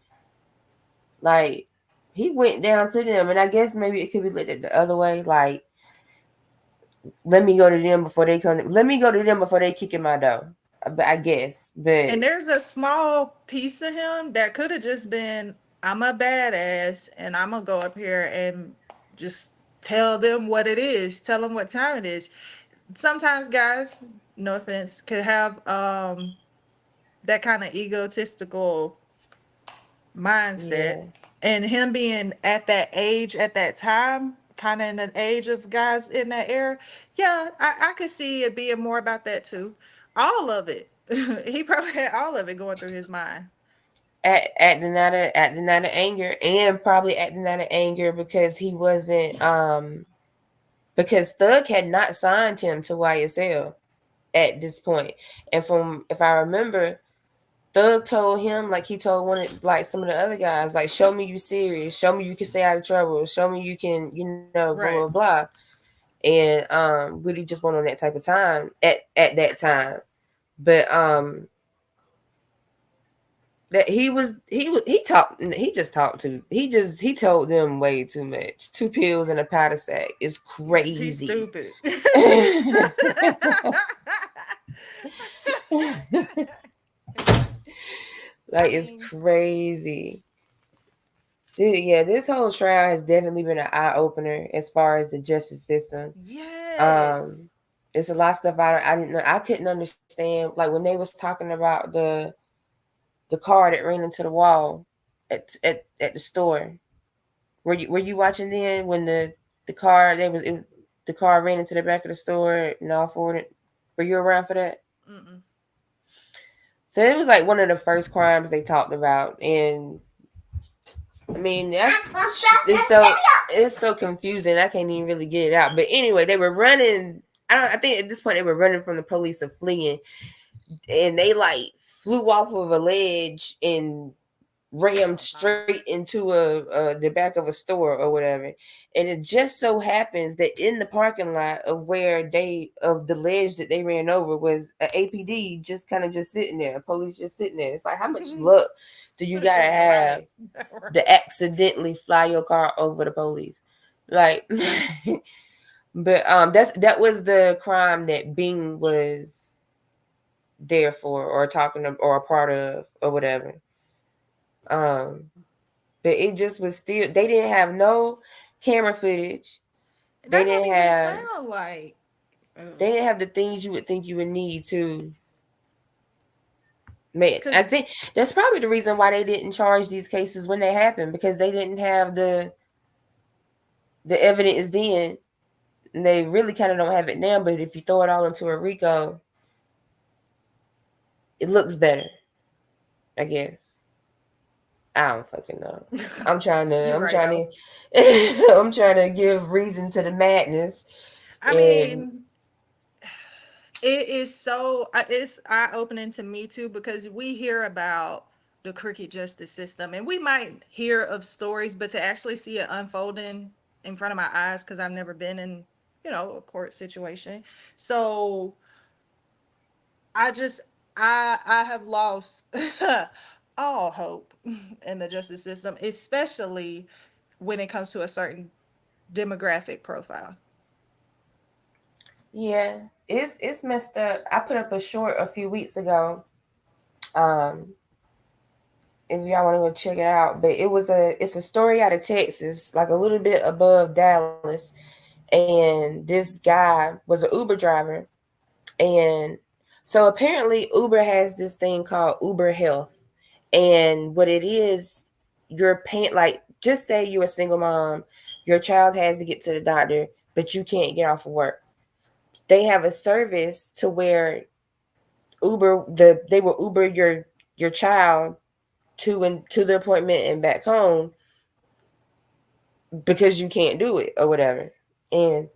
Like, he went down to them, and I guess maybe it could be looked at the other way. Like, let me go to them before they come. Let me go to them before they kick in my door. I guess, but And there's a small piece of him that could have just been, I'm a badass and I'm gonna go up here and just tell them what it is, tell them what time it is. Sometimes guys, no offense, could have that kind of egotistical mindset. yeah. And him being at that age, at that time, kind of in the age of guys in that era, yeah, I could see it being more about that too. All of it. He probably had all of it going through his mind. Acting out of anger, and probably acting out of anger because he wasn't because Thug had not signed him to YSL at this point. And from, if I remember, Thug told him, like he told one of, like some of the other guys, like, show me you serious, show me you can stay out of trouble, show me you can, blah blah Right. blah. And Woody just went on that type of time at that time. But that he just talked to, he told them way too much. 2 pills and a powder sack is He's crazy. stupid. Like, I it's mean, crazy. Yeah, this whole trial has definitely been an eye opener as far as the justice system. yes. Um, it's a lot of stuff I didn't know. I couldn't understand, like when they was talking about the car that ran into the wall at the store. Were you watching then when the car the car ran into the back of the store and all forward? Were you around for that? Mm-mm. So it was like one of the first crimes they talked about, and I mean it's so confusing. I can't even really get it out. But anyway, they were running. I think at this point they were running from the police or fleeing, and they like flew off of a ledge and rammed straight into the back of a store or whatever. And it just so happens that in the parking lot of where of the ledge that they ran over was an APD just kind of just sitting there, police just sitting there. It's like, how much luck do you gotta have Right. to accidentally fly your car over the police? Like, but that was the crime that Bing was there for, or talking to, or a part of, or whatever. Um, but it just was still, they didn't have no camera footage. They That don't didn't even have sound like. they didn't have the things you would think you would need to. Man, I Cause think that's probably the reason why they didn't charge these cases when they happened, because they didn't have the evidence then. And they really kind of don't have it now, but if you throw it all into a RICO, it looks better, I guess. I don't fucking know. I'm trying to you're I'm right trying though. to I'm trying to give reason to the madness. I And mean, it is so it's eye opening to me too, because we hear about the crooked justice system and we might hear of stories, but to actually see it unfolding in front of my eyes, because I've never been in, a court situation. So I just I have lost all hope in the justice system, especially when it comes to a certain demographic profile. Yeah, it's messed up. I put up a short a few weeks ago. If y'all want to go check it out, but it's a story out of Texas, like a little bit above Dallas, and this guy was an Uber driver, and so apparently Uber has this thing called Uber Health, and what it is, you're paying, like, just say you're a single mom, your child has to get to the doctor, but you can't get off of work. They have a service to where they will Uber your child to the appointment and back home because you can't do it or whatever. And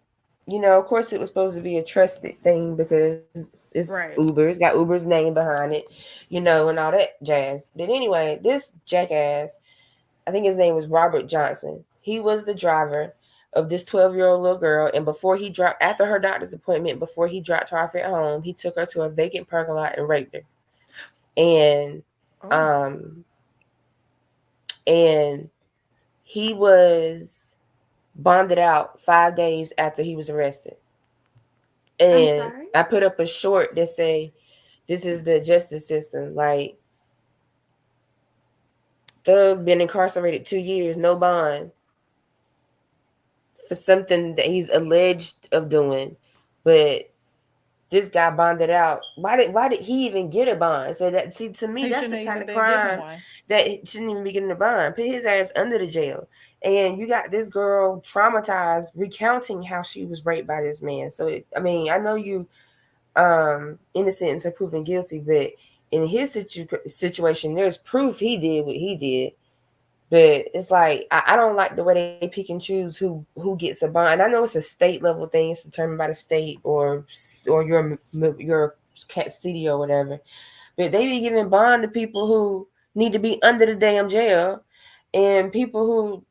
of course it was supposed to be a trusted thing because it's Right. Uber, it's got Uber's name behind it, and all that jazz. But anyway, this jackass, I think his name was Robert Johnson. He was the driver of this 12-year-old little girl, and after her doctor's appointment, before he dropped her off at home, he took her to a vacant parking lot and raped her. And Oh. um and he was bonded out 5 days after he was arrested. I'm And sorry. I put up a short that say, "This is the justice system." Like, Thug been incarcerated 2 years, no bond, for something that he's alleged of doing, but this guy bonded out. Why did he even get a bond? So that, see, to me, He that's the shouldn't kind even of been given crime one. that it shouldn't even be getting a bond. Put his ass under the jail. And you got this girl traumatized, recounting how she was raped by this man. So I know you innocent until proven guilty, but in his situation, there's proof he did what he did. But it's like I don't like the way they pick and choose who gets a bond. I know it's a state level thing; it's determined by the state or your city or whatever. But they be giving bond to people who need to be under the damn jail, and people who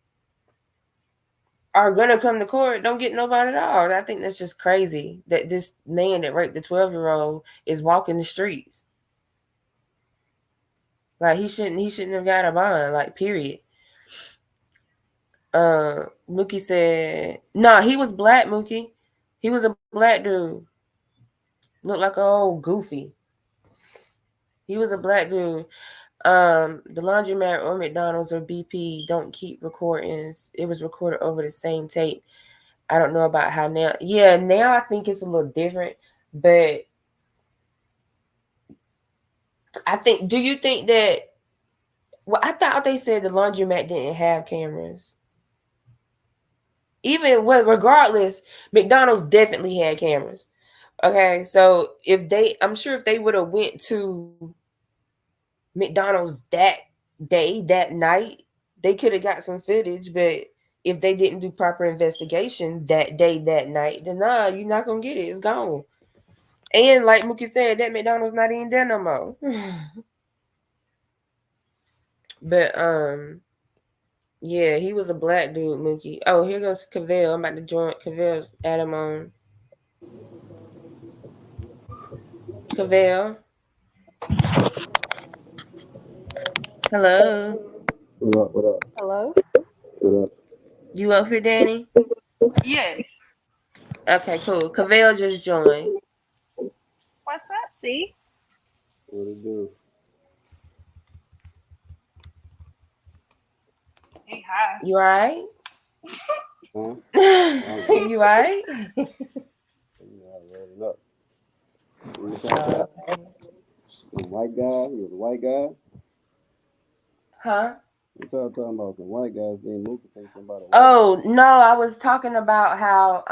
are gonna come to court don't get nobody at all. And I think that's just crazy that this man that raped the 12-year-old is walking the streets. Like, he shouldn't have got a bond. Like, period. Mookie said, "No, he was black, Mookie. He was a black dude. Looked like a old goofy. He was a black dude. The laundromat or McDonald's or BP don't keep recordings. It was recorded over the same tape. I don't know about how now. Yeah, now I think it's a little different. But I think, do you think that? Well, I thought they said the laundromat didn't have cameras. Regardless, McDonald's definitely had cameras. Okay, so I'm sure if they would have went to McDonald's that day, that night, they could have got some footage. But if they didn't do proper investigation that day, that night, then nah, you're not gonna get it. It's gone. And like Mookie said, that McDonald's not even there no more. But yeah, he was a black dude, Mookie. Oh, here goes Cavell. I'm about to join Cavell. Add him on. Cavell. Hello. What up? What up? Hello? What up? You up here, Danny? Yes. Okay, cool. Cavell just joined. What's up, C? What it do? Hey, hi. You alright? Huh? You alright? You know, I read it up. What you talking about? Some white guy? He was a white guy? Huh? You talking about some white guys being moved to say somebody white Oh no, I was talking about how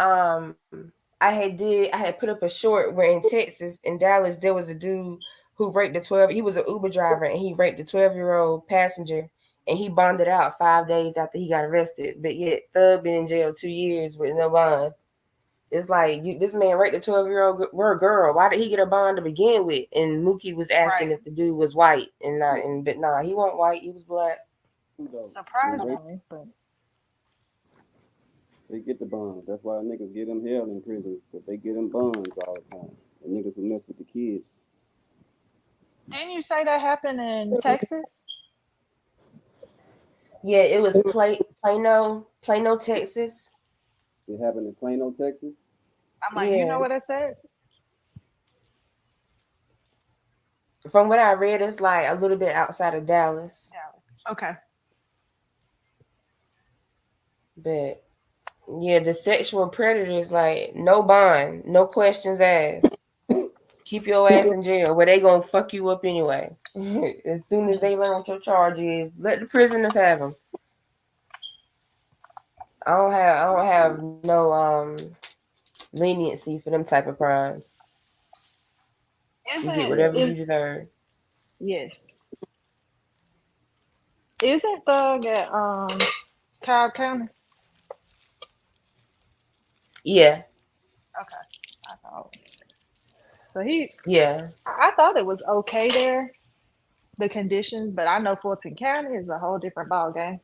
I had put up a short where in Texas, in Dallas, there was a dude who raped he was an Uber driver and he raped a 12-year-old passenger and he bonded out 5 days after he got arrested. But yet Thug been in jail 2 years with no bond. It's like this man raped a 12-year-old girl. Why did he get a bond to begin with? And Mookie was asking if the dude was white but nah, he wasn't white, he was black. Surprisingly, but They get the bonds. That's why niggas get them held in prisons, because they get them bonds all the time. The niggas who mess with the kids. didn't you say that happened in Texas? Yeah, it was Plano, Texas. It happened in Plano, Texas. I'm like, you know Yeah. what it says? From what I read, it's like a little bit outside of Dallas. Dallas. Okay. But yeah, the sexual predators, like, no bond, no questions asked. Keep your ass in jail where they gonna fuck you up anyway. As soon as they learn what your charge is, let the prisoners have them. I don't have no leniency for them type of crimes. You get whatever you deserve. Yes. Isn't Thug at Cobb County? Yeah, Okay. I thought. So he yeah. I thought it was okay there, the conditions, but I know Fulton County is a whole different ball game.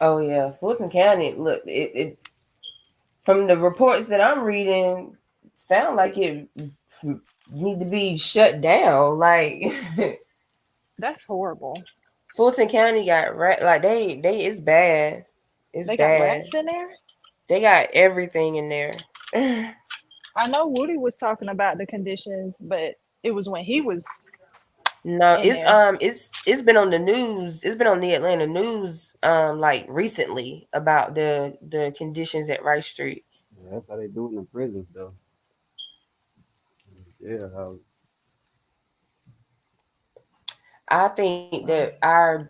Oh yeah, Fulton County. Look, it from the reports that I'm reading, sound like it need to be shut down. Like That's horrible. Fulton County got rat. Like they it's bad. It's They got bad. rats in there. They got everything in there. I know Woody was talking about the conditions, but it was when he was No, in there. it's been on the news. It's been on the Atlanta news like recently about the conditions at Rice Street. Yeah, that's how they do it in the prisons, though. Yeah, how I think that our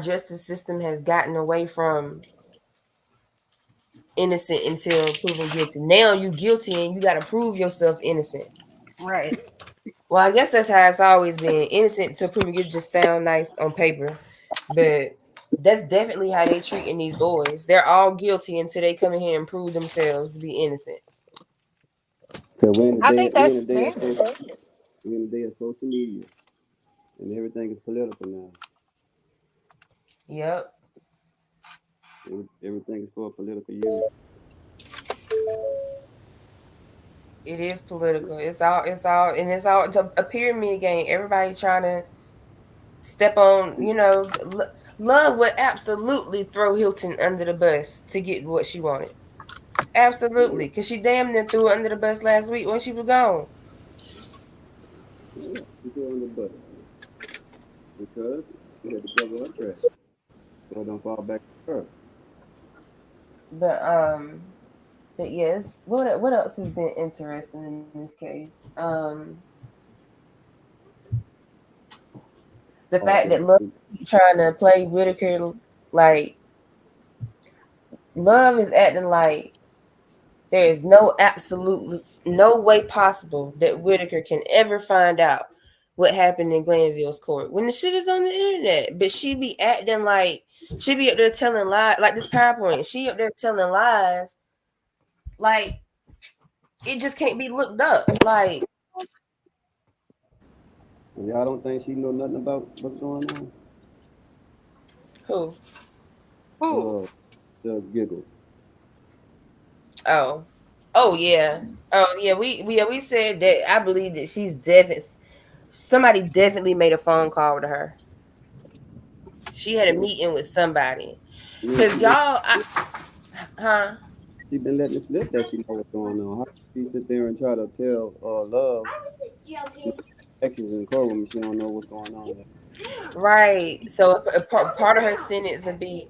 justice system has gotten away from innocent until proven guilty. Now you guilty and you got to prove yourself innocent. Right. Well, I guess that's how it's always been. Innocent until proven guilty just sound nice on paper, but that's definitely how they treating these boys. They're all guilty until they come in here and prove themselves to be innocent. because we're in the I day think we're that's in the day of social, standard. we're in the day of social media, and everything is political now. Yep. Everything is for political use. It is political. It's all a pyramid game. Everybody trying to step on, love would absolutely throw Hilton under the bus to get what she wanted. Absolutely. Because she damn near threw her under the bus last week when she was gone. Yeah, she threw on the bus because she had to cover her tracks, so it don't fall back to her. But yes, what else has been interesting in this case? The Oh, fact that Love trying to play Whitaker, like Love is acting like there is absolutely no way possible that Whitaker can ever find out what happened in Glanville's court when the shit is on the internet. But she be acting like she be up there telling lies, like this PowerPoint. She up there telling lies, like it just can't be looked up. Like, Y'all don't think she know nothing about what's going on? who? The giggles. Oh yeah. We said that. I believe that she's definitely somebody definitely made a phone call with her. She had a meeting with somebody. Cause y'all, She been letting it slip that she know what's going on. How can she sit there and try to tell Love actions in the courtroom if she don't know what's going on there? right. So part of her sentence would be,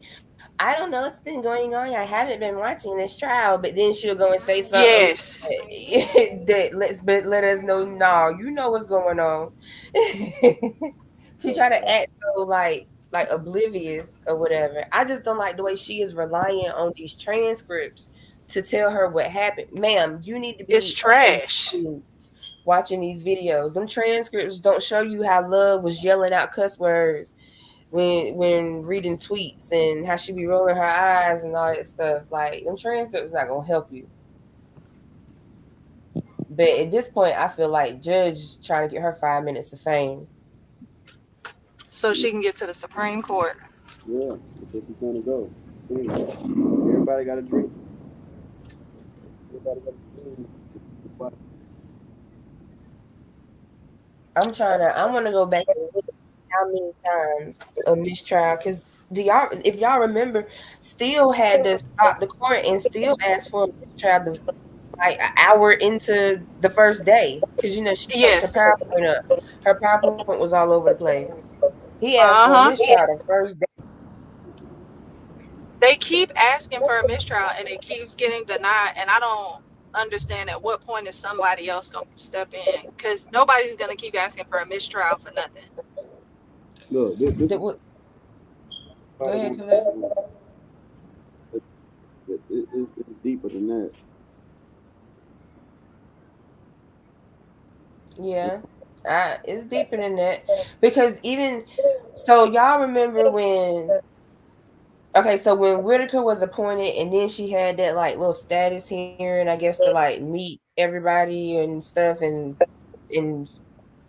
I don't know what's been going on. I haven't been watching this trial, but then she'll go and say something Yes. that let us know. No, you know what's going on. She try to act so like oblivious or whatever. I just don't like the way she is relying on these transcripts to tell her what happened. Ma'am, you need to be It's trash. watching these videos. Them transcripts don't show you how Love was yelling out cuss words when reading tweets and how she be rolling her eyes and all that stuff. Like, them transcripts not gonna help you. But at this point, I feel like Judge trying to get her 5 minutes of fame. So she can get to the Supreme Court. Yeah, that's where she's trying to go. Everybody got a drink. Everybody got a drink. I want to go back and look at how many times a mistrial, because if y'all remember, Steele had to stop the court and still ask for a mistrial like an hour into the first day because she fucked her Yes. PowerPoint up. Her PowerPoint was all over the place. He asked for a Uh-huh. mistrial the first day. They keep asking for a mistrial and it keeps getting denied. And I don't understand at what point is somebody else gonna step in. Because nobody's gonna keep asking for a mistrial for nothing. Look, this Go probably ahead, won't. Khalil. It's deeper than that. Yeah, it's deeper than that because even so, y'all remember when? Okay, so when Whitaker was appointed, and then she had that like little status hearing, I guess to like meet everybody and stuff, and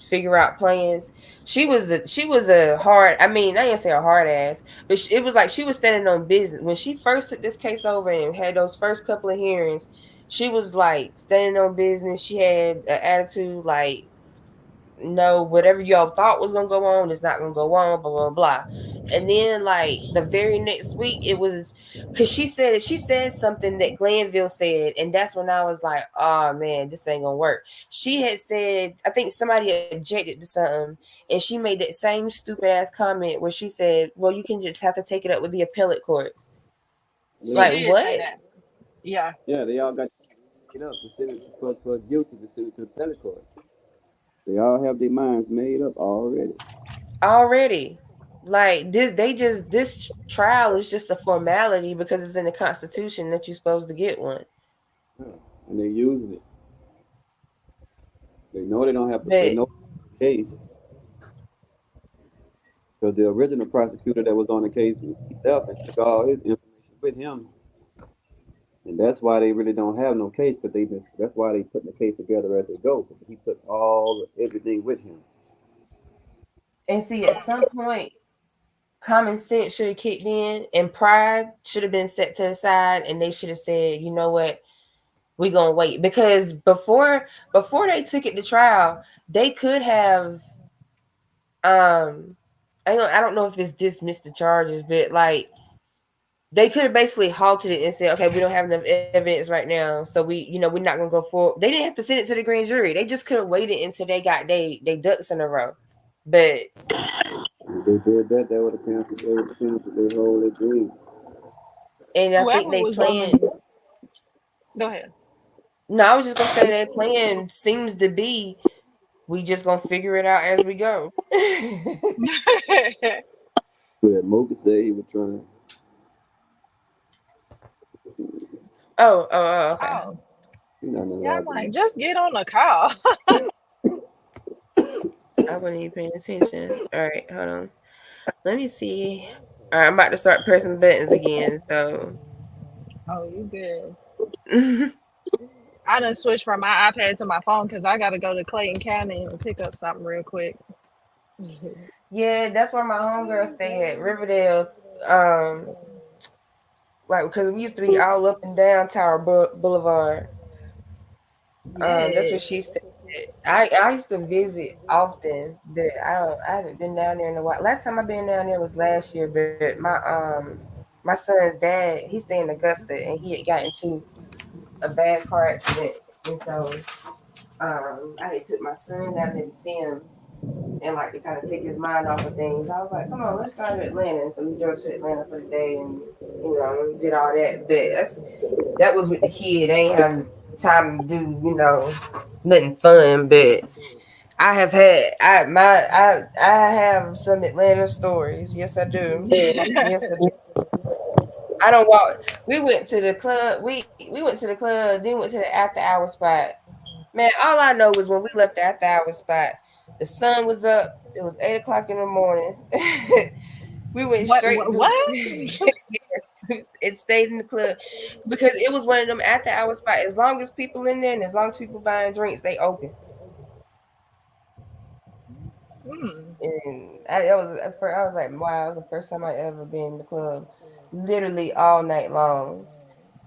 figure out plans. She was a hard. I mean, I didn't say a hard ass, but it was like she was standing on business when she first took this case over and had those first couple of hearings. She was like standing on business. She had an attitude like, no, whatever y'all thought was gonna go on is not gonna go on, blah blah blah. And then like the very next week, it was because she said something that Glanville said, and that's when I was like, oh man, this ain't gonna work. She had said, I think somebody objected to something, and she made that same stupid ass comment where she said, well, you can just have to take it up with the appellate courts. She Like Yeah, did say what? that. Yeah. yeah, they all got it up to send it for guilty to send it to the appellate court. They all have their minds made up already. Already. Like this trial is just a formality because it's in the Constitution that you're supposed to get one. Yeah. And they're using it. They know they don't have to. They But know the case because the original prosecutor that was on the case, he left and took all his information with him, and that's why they really don't have no case. But that's why they putting the case together as they go. Because he took everything with him. and see, at some point, common sense should have kicked in, and pride should have been set to the side, and they should have said, you know what, we're gonna wait because before they took it to trial, they could have I don't know if it's dismissed the charges, but like they could have basically halted it and said, okay, we don't have enough evidence right now, so we're not gonna go forward. They didn't have to send it to the grand jury. They just could have waited until they got they ducks in a row. But If they did that, they would have canceled. They would have canceled their whole dream. and I think Whoever they was on the plan. go ahead. No, I was just gonna say their plan seems to be we just gonna figure it out as we go. But Mocha said he was trying. Okay. Oh, You know, yeah, I'm like, just get on the call. I wasn't even paying attention. All right, hold on. Let me see. All right, I'm about to start pressing buttons again. So, Oh, you good. I done switched from my iPad to my phone because I gotta go to Clayton County and pick up something real quick. yeah, that's where my homegirl stay at Riverdale. Like because we used to be all up and down Tower Boulevard. That's where she Yes. stayed. I used to visit often, but I haven't been down there in a while. Last time I been down there was last year, but my son's dad, he stayed in Augusta and he had got into a bad car accident, and so I had took my son down there to see him and like to kind of take his mind off of things. I was like, come on, let's drive to Atlanta. And so we drove to Atlanta for the day and did all that. But that was with the kid. I ain't have time to do, nothing fun. But I have had I have some Atlanta stories. Yes, I do. Yes, I do. I don't walk. We went to the club. We went to the club. Then went to the after hour spot. Man, all I know was when we left the after hour spot, the sun was up. It was 8 o'clock in the morning. We went What? straight What? to What? yes, it stayed in the club because it was one of them after hour spot. As long as people in there and as long as people buying drinks, they open. And I was like, wow, it was the first time I ever been in the club, literally all night long.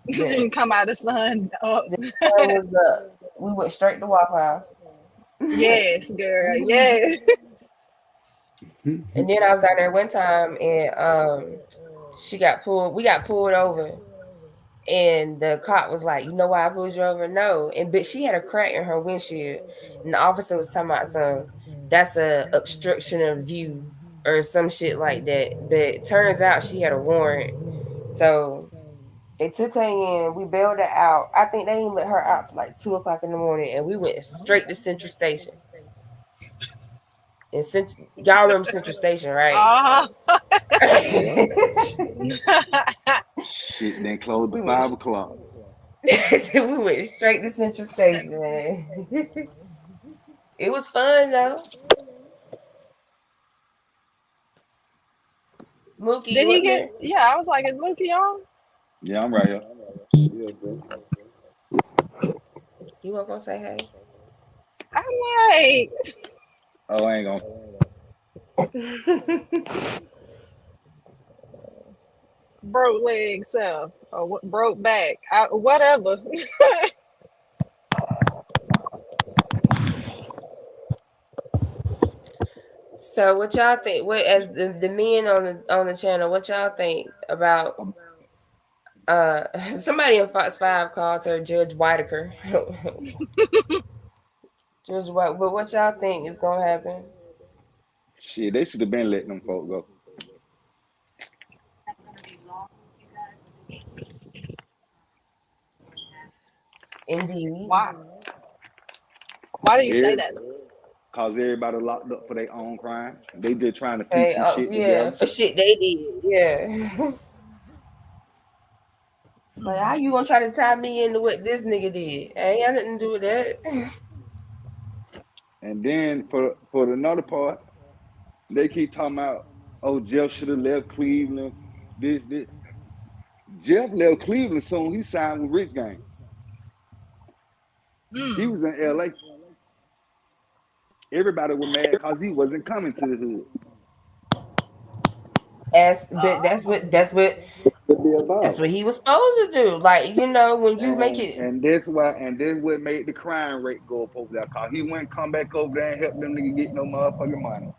But Come out the sun up. the sun was up. We went straight to Waffle House. Yes, girl. Yes. And then I was down there one time and we got pulled over And the cop was like, you know why I pulled you over? No. But she had a crack in her windshield. And the officer was talking about that's a obstruction of view or some shit like that. But it turns out she had a warrant. So they took her in, we bailed her out. I think they didn't let her out till like 2:00 in the morning, and we went straight to Central Station. And y'all remember Central Station, right? Shit, then closed at 5 o'clock. We went straight to Central Station, man. It was fun though. Mookie, Did you he up get? there? Yeah, I was like, is Mookie on? Yeah, I'm right here. You weren't gonna say hey? I'm like, Oh, I ain't gonna. broke leg self or broke back, whatever. So what y'all think? What as the men on the channel? What y'all think about? Somebody in Fox 5 called her Judge Whitaker. Judge White. But what y'all think is gonna happen? Shit, they should have been letting them folk go. Indeed. Why? Why do you say that? Cause everybody locked up for their own crime. They just trying to piece some shit Yeah, together. for shit they did. Yeah. Like, how you gonna try to tie me into what this nigga did? I ain't got nothing to do with that. And then for another part, they keep talking about, oh, Jeff should have left Cleveland. This. Jeff left Cleveland soon. He signed with Rich Gang. He was in LA. Everybody was mad because he wasn't coming to the hood. That's what he was supposed to do. Like, you know, when you make it. And that's what made the crime rate go up over there. Cause he wouldn't come back over there and help them niggas get no motherfucking money.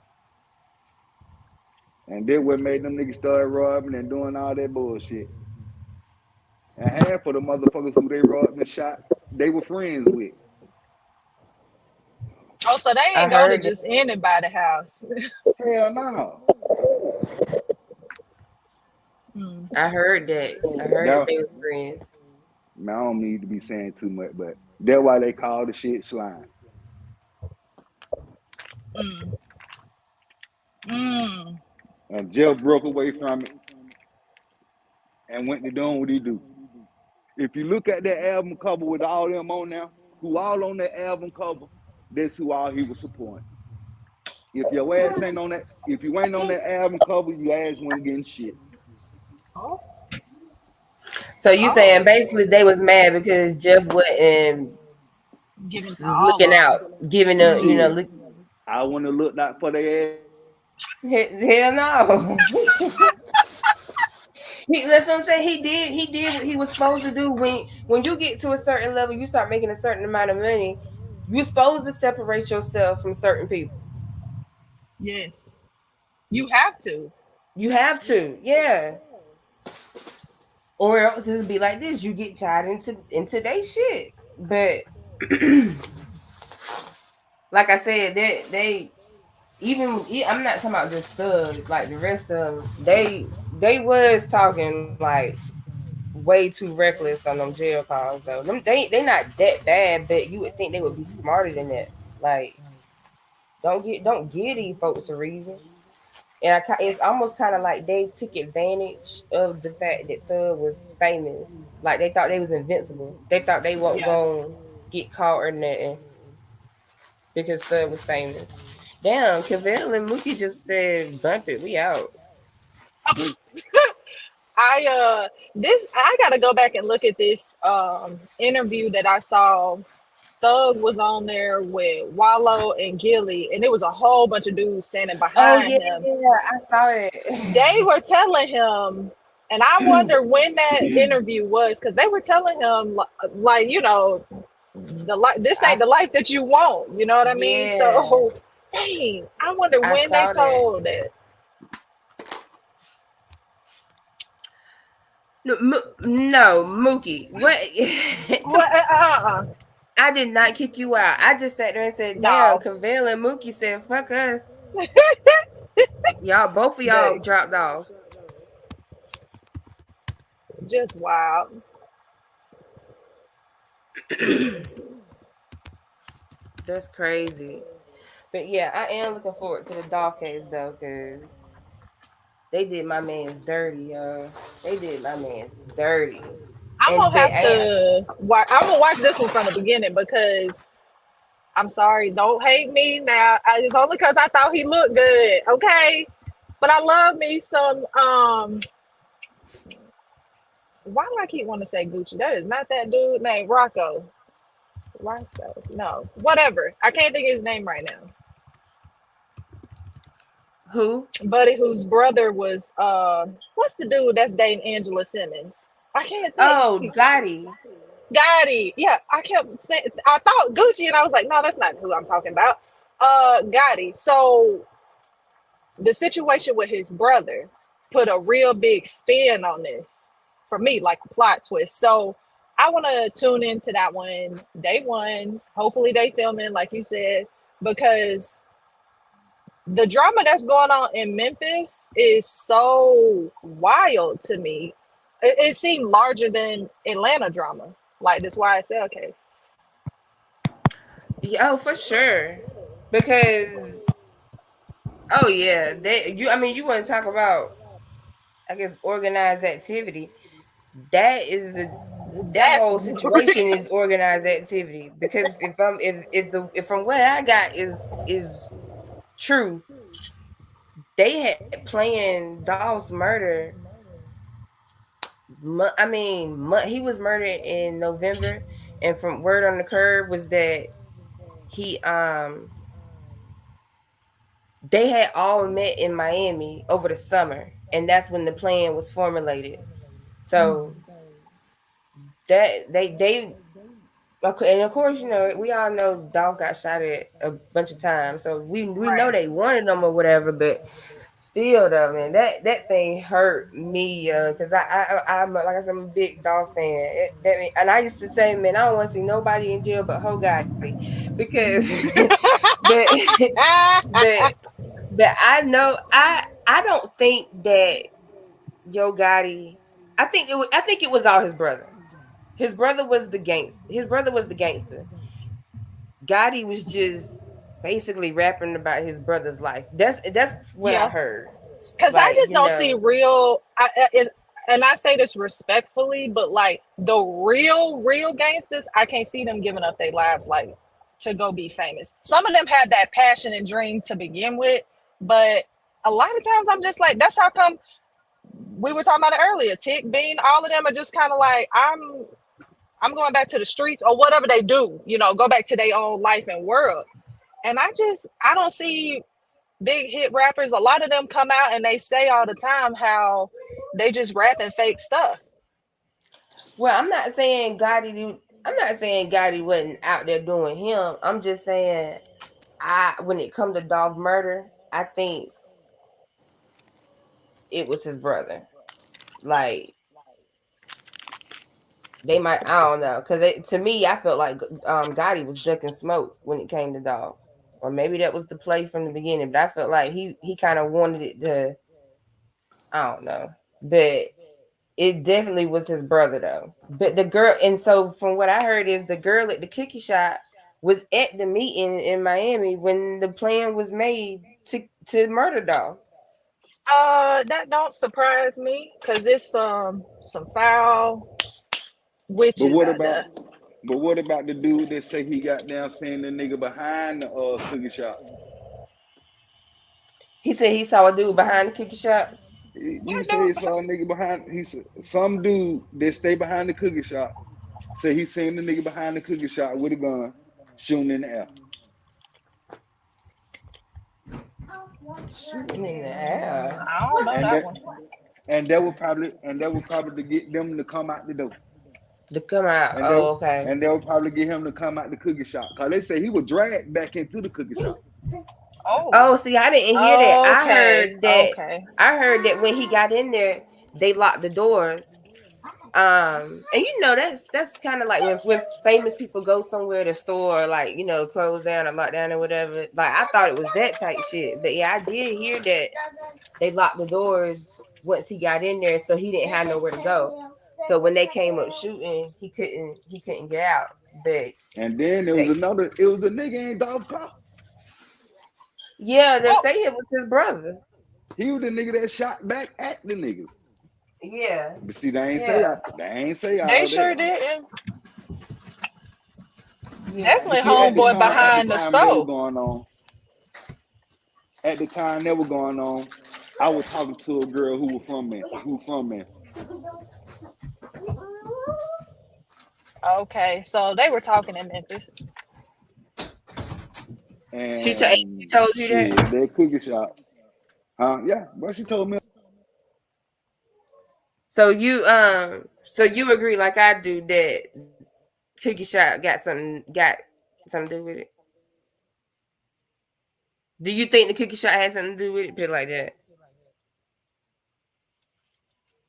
And that's what made them niggas start robbing and doing all that bullshit. And half of the motherfuckers who they robbed and shot, they were friends with. Oh, so they ain't go to just anybody's house. Hell no. I heard that. I heard that they was friends. Man, I don't need to be saying too much, but that's why they call the shit slime. And Jeff broke away from it and went to doing what he do. If you look at that album cover with all them on there, who all on that album cover, that's who all he was supporting. If your ass ain't on that, if you ain't on that album cover, your ass wasn't getting shit. So you saying basically they was mad because Jeff wasn't looking out, giving a, you know, I want to look out for their ass. Hell no. That's what I'm saying. He did what he was supposed to do. When you get to a certain level, you start making a certain amount of money, you're supposed to separate yourself from certain people. Yes. You have to. You have to, yeah. Or else it'll be like this. You get tied into their shit. But like I said, they even I'm not talking about just thugs, like the rest of them, they was talking like way too reckless on them jail calls though. They not that bad, but you would think they would be smarter than that. Like, don't give these folks a reason. And it's almost kind of like they took advantage of the fact that Thug was famous. Like, they thought they was invincible. They thought they wasn't gonna get caught or nothing because Thug was famous. Damn, Cavell and Mookie just said, "Bump it, we out." I gotta go back and look at this interview that I saw. Thug was on there with Wallow and Gilly, and there was a whole bunch of dudes standing behind him. I saw it. They were telling him, and I wonder when that interview was, because they were telling him like, you know, this ain't the life that you want. You know what I mean? So, dang, I wonder when they told that. No, Mookie. What? What? I did not kick you out. I just sat there and said, "Damn." No. Cavell and Mookie said, "Fuck us." Y'all, both of y'all But dropped off. just wild. That's crazy. But yeah, I am looking forward to the Dolph case though, because they did my man's dirty, They did my man's dirty. I'm And gonna but have to watch. I'm gonna watch this one from the beginning because I'm sorry. Don't hate me now. It's only because I thought he looked good. Okay, but I love me some. Why do I keep wanting to say Gucci? That is not that dude named Rocco. Roscoe. No, whatever. I can't think of his name right now. who? Buddy, whose brother was what's the dude that's dating Angela Simmons? I can't Oh, think. Gotti. Gotti. Yeah, I kept saying I thought Gucci, and I was like, no, that's not who I'm talking about. Gotti. So the situation with his brother put a real big spin on this for me, like a plot twist. So I want to tune into that one day one. Hopefully they film it, like you said, because the drama that's going on in Memphis is so wild to me. It seemed larger than Atlanta drama, like this YSL case. Yeah, for sure. Because oh yeah, I mean you want to talk about, I guess, organized activity. That is that That's whole situation is organized activity. Because if from what I got is true, they had planned Dolph's murder. He was murdered in November, and from word on the curb was that he they had all met in Miami over the summer, and that's when the plan was formulated. So that they okay, and of course, you know, we all know Dolph got shot at a bunch of times, so we know they wanted them or whatever, but still though, man, that thing hurt me, because I'm like I said, I'm a big Dolph fan. And I used to say, man, I don't want to see nobody in jail but Ho Gotti, because but but but I know I don't think that Yo Gotti. I think it was all his brother. His brother was the gangster. His brother was the gangster. Gotti was just basically rapping about his brother's life. That's what I Yeah, heard. because I Like, just don't see real. And I say this respectfully, but like the real gangsters, I can't see them giving up their lives like to go be famous. Some of them had that passion and dream to begin with, but a lot of times I'm just like, that's how come we were talking about it earlier. Tick, Bean, all of them are just kind of like, I'm going back to the streets or whatever they do, go back to their own life and world. And I don't see big hit rappers. A lot of them come out and they say all the time how they just rapping fake stuff. well, I'm not saying Gotti wasn't out there doing him. I'm just saying when it comes to Dolph murder, I think it was his brother. Like, they might, I don't know, because to me, I felt like Gotti was ducking smoke when it came to Dolph, or maybe that was the play from the beginning. But I felt like he kind of wanted it to, I don't know, but it definitely was his brother though. But the girl, and so from what I heard is the girl at the cookie shop was at the meeting in Miami when the plan was made to murder Dolph. That don't surprise me because it's some foul But witches what out about there. but what about the dude that say he got down seeing the nigga behind the cookie shop? He said he saw a dude behind the cookie shop. He said he saw a nigga behind. He said some dude that stay behind the cookie shop. Say he seen the nigga behind the cookie shop with a gun, shooting in the air. Shooting in the air. I don't know And that that one. and that would probably to get them to come out the door. To come out. And Oh, okay. they would probably get him to come out the cookie shop. Cause they say he was dragged back into the cookie shop. Oh, see, I didn't hear that. Okay. I heard that when he got in there, they locked the doors And you know, that's kind of like when famous people go somewhere, the store, like, you know, close down or lock down or whatever. Like, I thought it was that type shit. But yeah, I did hear that they locked the doors once he got in there, so he didn't have nowhere to go. So when they came up shooting, he couldn't get out. But And then there was it was a nigga in dog car. yeah, they say it was his brother. He was the nigga that shot back at the niggas. Yeah. But see, they ain't say all They that. sure didn't. See, Definitely at the homeboy time behind the that was stove. going on, at the time that was going on, I was talking to a girl who was from Memphis. Okay, so they were talking in Memphis. And She told you shit, that cookie shop. Yeah, but she told me. So you agree like I do that cookie shop got something to do with it? Do you think the cookie shop has something to do with it? Put it like that.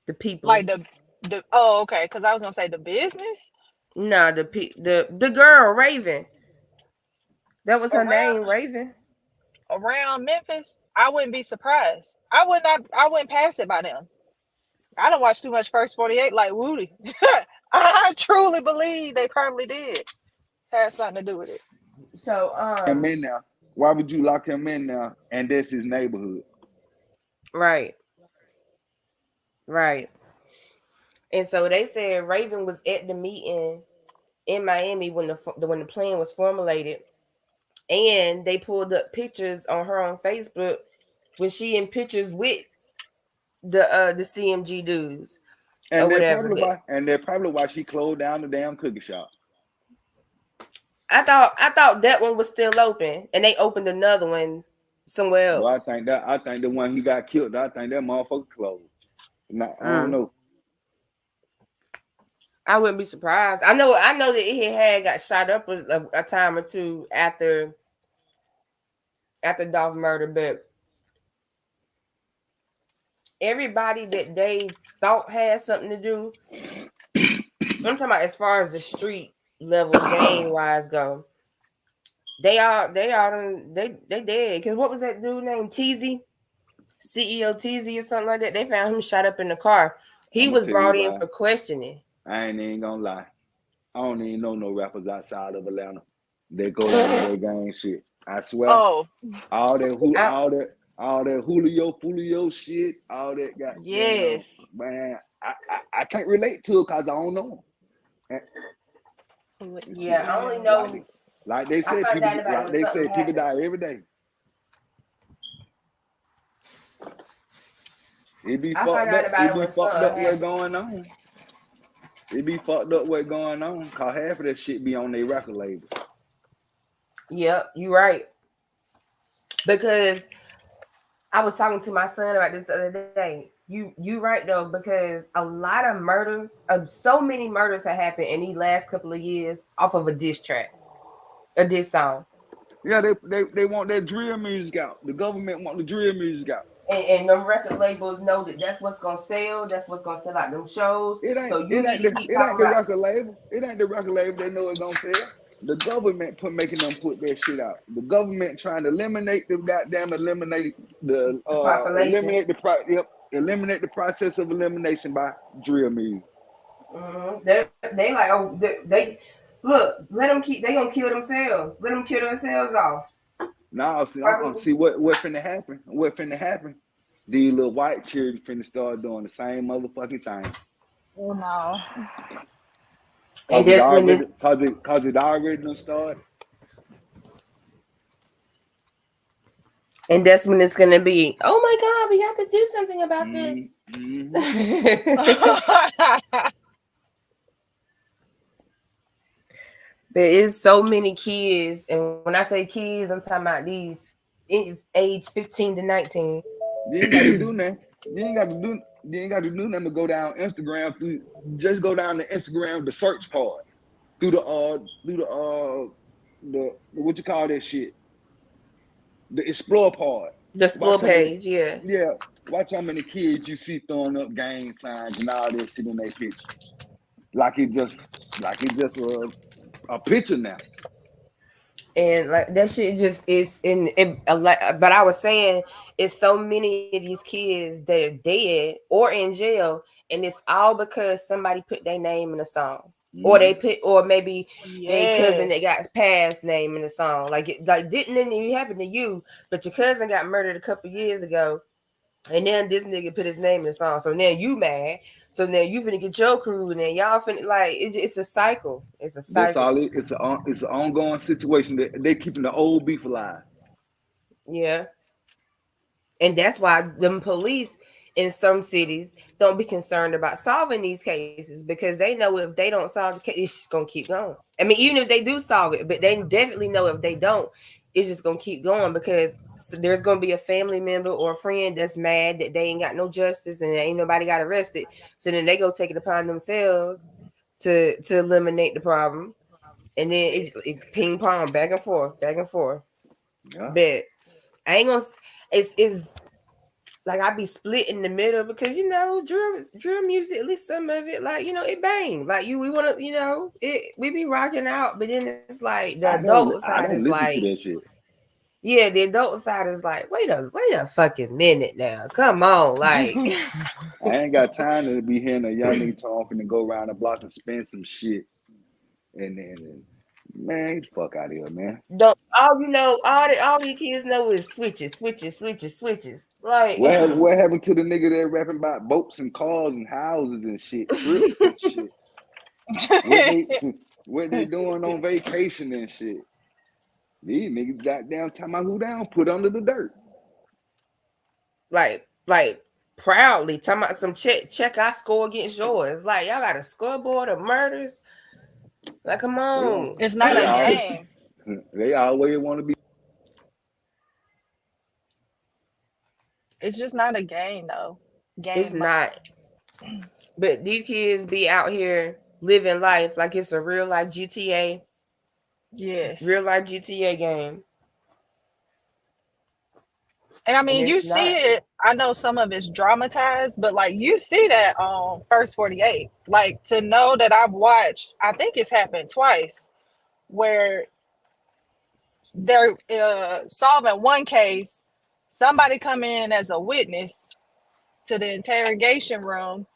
The people. Like the oh, okay, because I was gonna say the business. No, the girl Raven. That was her name, Raven. Around Memphis, I wouldn't be surprised. I wouldn't pass it by them. I don't watch too much First 48 like Woody. I truly believe they probably did have something to do with it. So him in there. Why would you lock him in there? And that's his neighborhood. Right. And so they said Raven was at the meeting in Miami when the plan was formulated, and they pulled up pictures on her on Facebook when she in pictures with the CMG dudes. And or that's whatever. probably why she closed down the damn cookie shop. I thought that one was still open, and they opened another one somewhere else. Well, I think the one he got killed, I think that motherfucker closed. I don't know. I wouldn't be surprised. I know that it had got shot up a time or two after Dolph murder, but everybody that they thought had something to do, I'm talking about as far as the street level gang wise go, they dead. Cause what was that dude named Teasy? CEO Teasy or something like that? They found him shot up in the car. He was brought in for questioning. I ain't even gonna lie. I don't even know no rappers outside of Atlanta. They go down to their gang shit. I swear. Oh. All that Julio shit, all that goddamn. Yes. Man, I can't relate to it because I don't know them. Yeah, I only know. Like they said, people die every day. It be fucked up. It be fucked up what's going on. It be fucked up what's going on. Cause half of that shit be on their record label. Yep, you're right. Because I was talking to my son about this the other day. You right though, because a lot of murders, so many murders have happened in these last couple of years off of a diss track, a diss song. Yeah, they want that drill music out. The government want the drill music out. And them record labels know that that's what's gonna sell. That's what's gonna sell out them shows. It ain't the record label. It ain't the record label that know it's gonna sell. The government making them put that shit out. The government trying to eliminate the population. Eliminate the process of elimination by drill music. They like they look. Let them keep. They gonna kill themselves. Let them kill themselves off. Now see what finna happen. What finna happen? These little white children finna start doing the same motherfucking thing. Oh no. And that's when this cause it already done started. And that's when it's gonna be, oh my God, we have to do something about this. There is so many kids, and when I say kids, I'm talking about these age 15 to 19. You ain't got to do nothing. You ain't got to do nothing but go down Instagram. Just go down to Instagram, the search part, through the what you call that shit? The explore part. The explore page, yeah. Yeah. Watch how many kids you see throwing up gang signs and all this shit in their picture. like it just a picture now. And like that shit just is in it, but I was saying it's so many of these kids that are dead or in jail, and it's all because somebody put their name in a song, or they put, or maybe their cousin that got passed name in the song. Like like didn't even happen to you, but your cousin got murdered a couple years ago, and then this nigga put his name in the song. So now you mad. So now you finna get your crew, and then y'all finna like it's a cycle. It's a cycle. That's all. It's an ongoing situation that they keeping the old beef alive. Yeah. And that's why them police in some cities don't be concerned about solving these cases, because they know if they don't solve the case, it's just gonna keep going. I mean, even if they do solve it, but they definitely know if they don't, it's just gonna keep going, because there's gonna be a family member or a friend that's mad that they ain't got no justice and ain't nobody got arrested. So then they go take it upon themselves to eliminate the problem. And then it's ping pong back and forth, back and forth. Yeah. But I ain't gonna. It's like I be split in the middle, because drill music, at least some of it, like it bang. Like we want to, we be rocking out, but then it's like the adult side is listen like, to that shit. yeah, the adult side is like, wait a fucking minute now, come on, like. I ain't got time to be hearing a young nigga talking and go around the block and spend some shit, and then man, get the fuck out of here, man. Don't all these kids know is switches. Like what happened to the nigga that rapping about boats and cars and houses and shit, trips and shit? What they doing on vacation and shit? These niggas goddamn talking about who down put under the dirt. Like proudly talking about some check our score against yours. Like y'all got a scoreboard of murders. Like come on, it's not a game. They always want to be. It's just not a game though. It's not. But these kids be out here living life like it's a real life GTA. Yes. Real life GTA game. And I mean, And you it's see not. it. I know some of it's dramatized, but like you see that on First 48. Like to know that I've watched, I think it's happened twice, where they're solving one case, somebody come in as a witness to the interrogation room,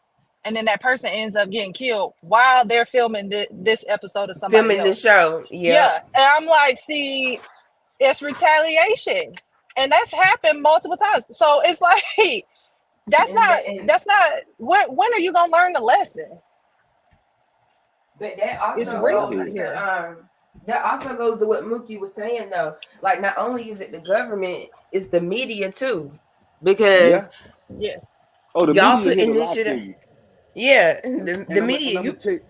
and then that person ends up getting killed while they're filming this episode of somebody Filming else. the show. Yeah. And I'm like, see, it's retaliation. And that's happened multiple times. So it's like, that's not, when are you going to learn the lesson? But that also It's real. That also goes to what Mookie was saying though. Like not only is it the government, it's the media too. Because yes. Oh, the y'all media putting hit a this lot shit to in. you. Yeah, the media.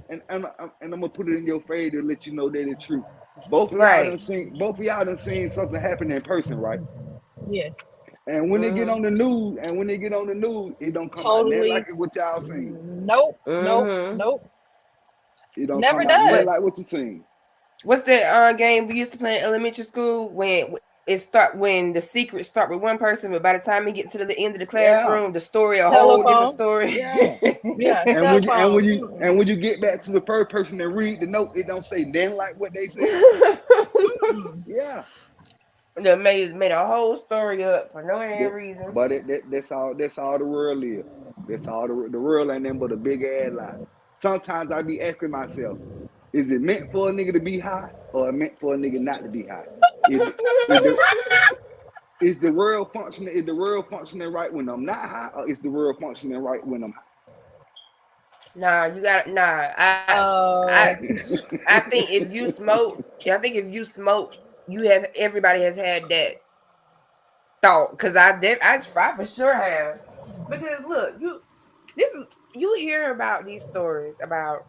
And I'm gonna put it in your face to let you know that it's true. Both of y'all done seen something happen in person, right? Yes. And when they get on the news, it don't come out nothing like what y'all seen. Nope. It don't Never come out nothing does. like what you seen. What's that game we used to play in elementary school when the secrets start with one person, but by the time you get to the end of the classroom, the story a whole different story. Yeah. And when you get back to the first person and read the note, it don't say nothing like what they said. Yeah. They made a whole story up for no reason. But that's all the world is. That's all the world ain't nothing but a big ass lie. Sometimes I be asking myself, is it meant for a nigga to be high or meant for a nigga not to be high? Is the world functioning right when I'm not high, or is the world functioning right when I'm high? I think if you smoke, everybody has had that thought. Cause I for sure have. Because look, you hear about these stories about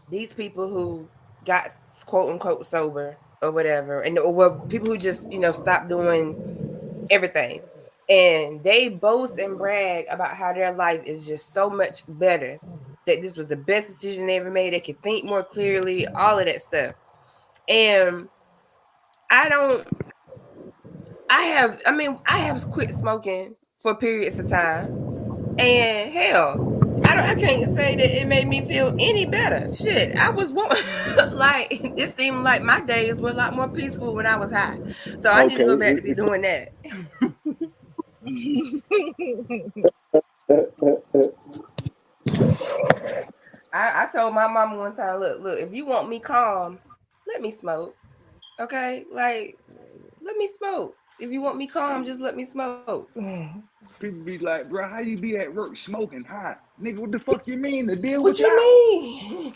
these people who got quote unquote sober or whatever, and or people who just stopped doing everything, and they boast and brag about how their life is just so much better, that this was the best decision they ever made. They could think more clearly, all of that stuff. And I have quit smoking for periods of time, and hell, I can't say that it made me feel any better. Shit, I was like, it seemed like my days were a lot more peaceful when I was high. So I need to go back to be doing that. I told my mama one time, look, if you want me calm, let me smoke. Okay? Like, let me smoke. If you want me calm, just let me smoke. People be like, bro, how you be at work smoking hot? Nigga, what the fuck you mean? To deal What with you y'all? mean?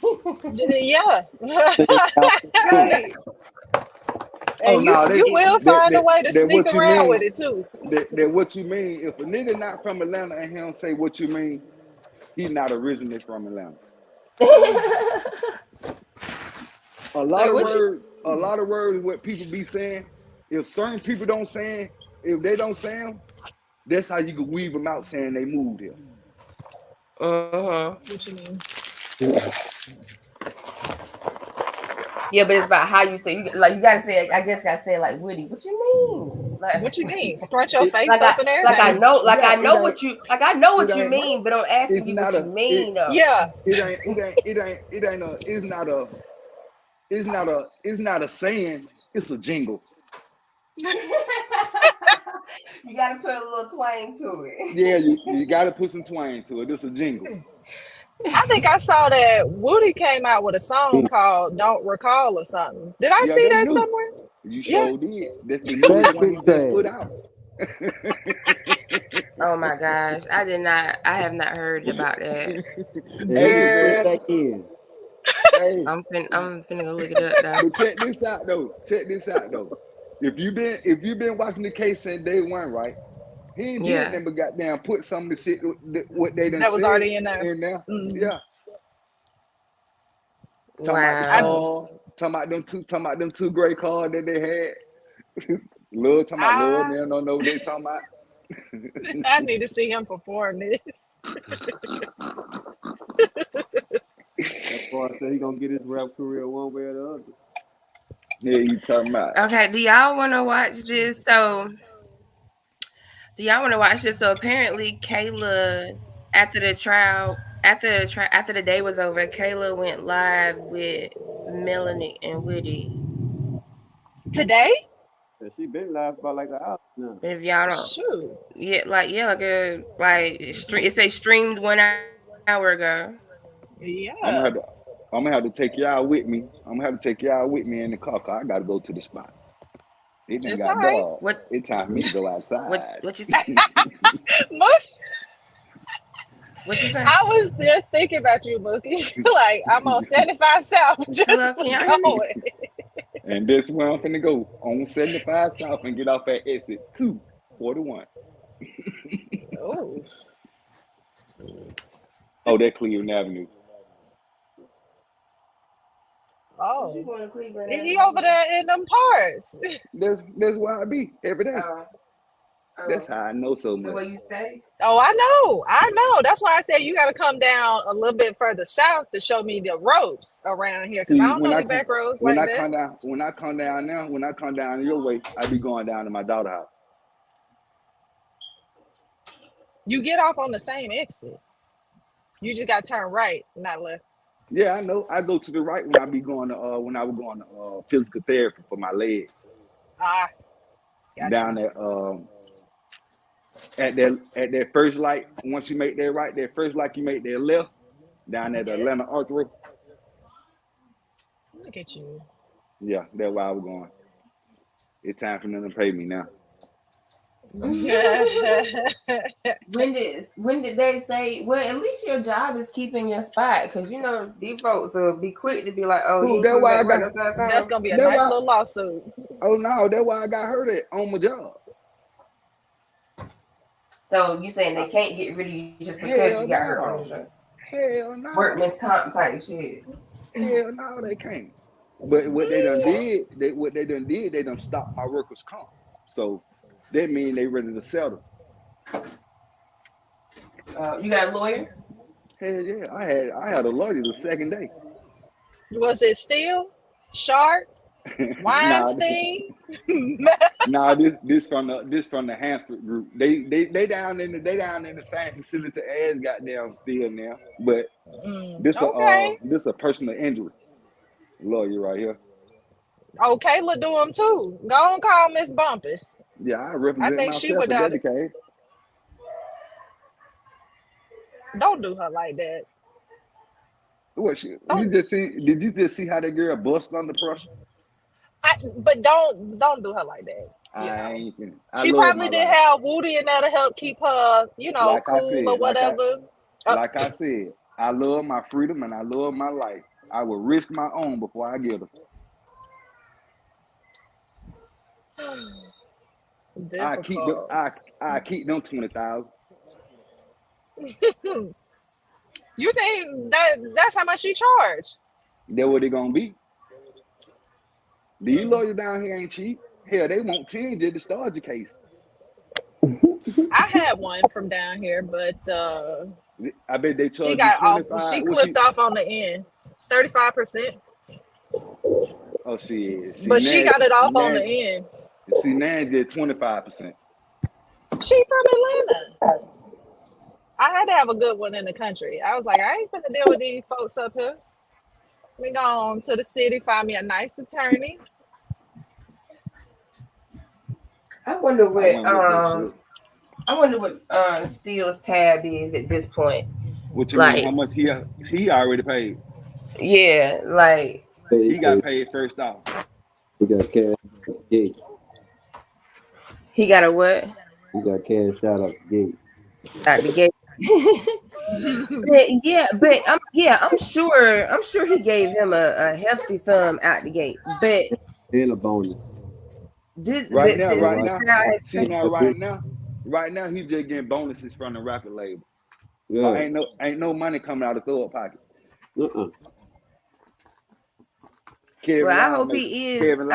Yeah. Right. Oh And no, you will find a way to that sneak what you around with mean. it too. That what you mean. If a nigga not from Atlanta and he don't say what you mean, he not originally from Atlanta. A lot Like of what you words what people be saying. If certain people don't say 'em, if they don't say them, that's how you can weave them out saying they moved here. What you mean? Yeah, but it's about how you say. You gotta say it. I guess gotta say it like Woody. What you mean? Like What you mean? Scrunch your face like up and everything? I know what you like. I know what It you ain't. mean, but I'm asking It's you not what you a. mean. Yeah. It's not a saying. It's a jingle. You gotta put a little twang to it. Yeah, you got to put some twang to it. It's a jingle. I think I saw that Woody came out with a song called "Don't Recall" or something. Did I Yeah, see that's that new. somewhere? You Yeah. sure did. That's the newest one he just put out. Oh my gosh, I have not heard about that. Check back in. Hey, I'm finna go look it up now. but check this out though. If you been watching the case since day one, right? He ain't did Yeah. nothing but goddamn put some of the shit what they done That was said already in there. in there. Mhm. Yeah. Talking about the car, talking about them two gray cars that they had. Talking about love, man, don't know what they talking about. I need to see him perform this. That boy said he gonna get his rap career one way or the other. Yeah, you talking about. Okay, do y'all want to watch this? So apparently Kayla, after the day was over, Kayla went live with Melanie and Woody. Today? Yeah, she been live about like an hour now. If y'all don't, Shoot. it say streamed 1 hour ago. Yeah. I'm gonna have to take y'all with me. I'm gonna have to take y'all with me in the car. 'Cause I gotta go to the spot. It done It's got all right. dark. It's time for me to go outside. What you say? Look, What you say? I was just thinking about you, Mookie. Like, I'm on 75 South just Hello, can y'all hear me? going. And this where I'm finna go on 75 South and get off at exit 241. Oh. Oh, that Cleveland Avenue. Oh. You going to Cleveland? He over there in them parts. That's where I be every day. That's how I know so much. What you say? Oh, I know. That's why I said you got to come down a little bit further south to show me the ropes around here. Because I See, don't know the back roads like that. when I come down your way, I be going down to my daughter's house. You get off on the same exit. You just got to turn right, not left. Yeah, I know. I go to the right when I be going to when I was going to physical therapy for my leg. Gotcha. Down at that first light. Once you make that right, that first light you make that left. Down at the Atlanta Arch Road. Look at you. Yeah, that's where I was going. It's time for them to pay me now. When did they say? Well, at least your job is keeping your spot, because you know these folks will be quick to be like, "Oh, you ain't That's coming why I back got. right now." That's gonna be a nice little lawsuit. Oh no, that's why I got hurt on my job. So you saying they can't get rid of you just because you got hurt on your job? Hell no. Workman's comp type shit. Hell no, they can't. But what they done did, they done stopped my workers' comp. So that means they ready to settle. You got a lawyer? Hell yeah, I had a lawyer the second day. Was it steel? Sharp? Weinstein. Nah, this from the Hanford group. They down in the same facility as goddamn still now, but Okay. this a personal injury lawyer right here. Oh, Kayla do them too. Go on, call Miss Bumpus. Yeah, I I represent think she myself would in have. that case. Don't do her like that. What did you just see how that girl bust under pressure? But don't do her like that. I ain't finna. I She love my probably did life. have Woody in there to help keep her, Like I cool or said, whatever. like I said, I love my freedom and I love my life. I will risk my own before I get her. I keep them. I keep them 20,000. You think that's how much she charged? That's what they gonna be. These lawyers down here ain't cheap. Hell, they want 10 just to start your case. I had one from down here, but I bet they she charge you got off. 25. She clipped off on the end, 35%. Oh, see, But she got it off on the end. See, now just 25%. She from Atlanta. I had to have a good one in the country. I was like, I ain't gonna deal with these folks up here. Let me go on to the city, find me a nice attorney. I wonder what Steele's tab is at this point. What you mean? How much he already paid? Yeah, like he got paid first off. He got cash out the gate. He got a what? He got cash out the gate. Out the gate. I'm sure he gave him a hefty sum out the gate. But And a bonus. Right now, he's just getting bonuses from the record label. Yeah. Ain't no money coming out of third pocket. I hope he is getting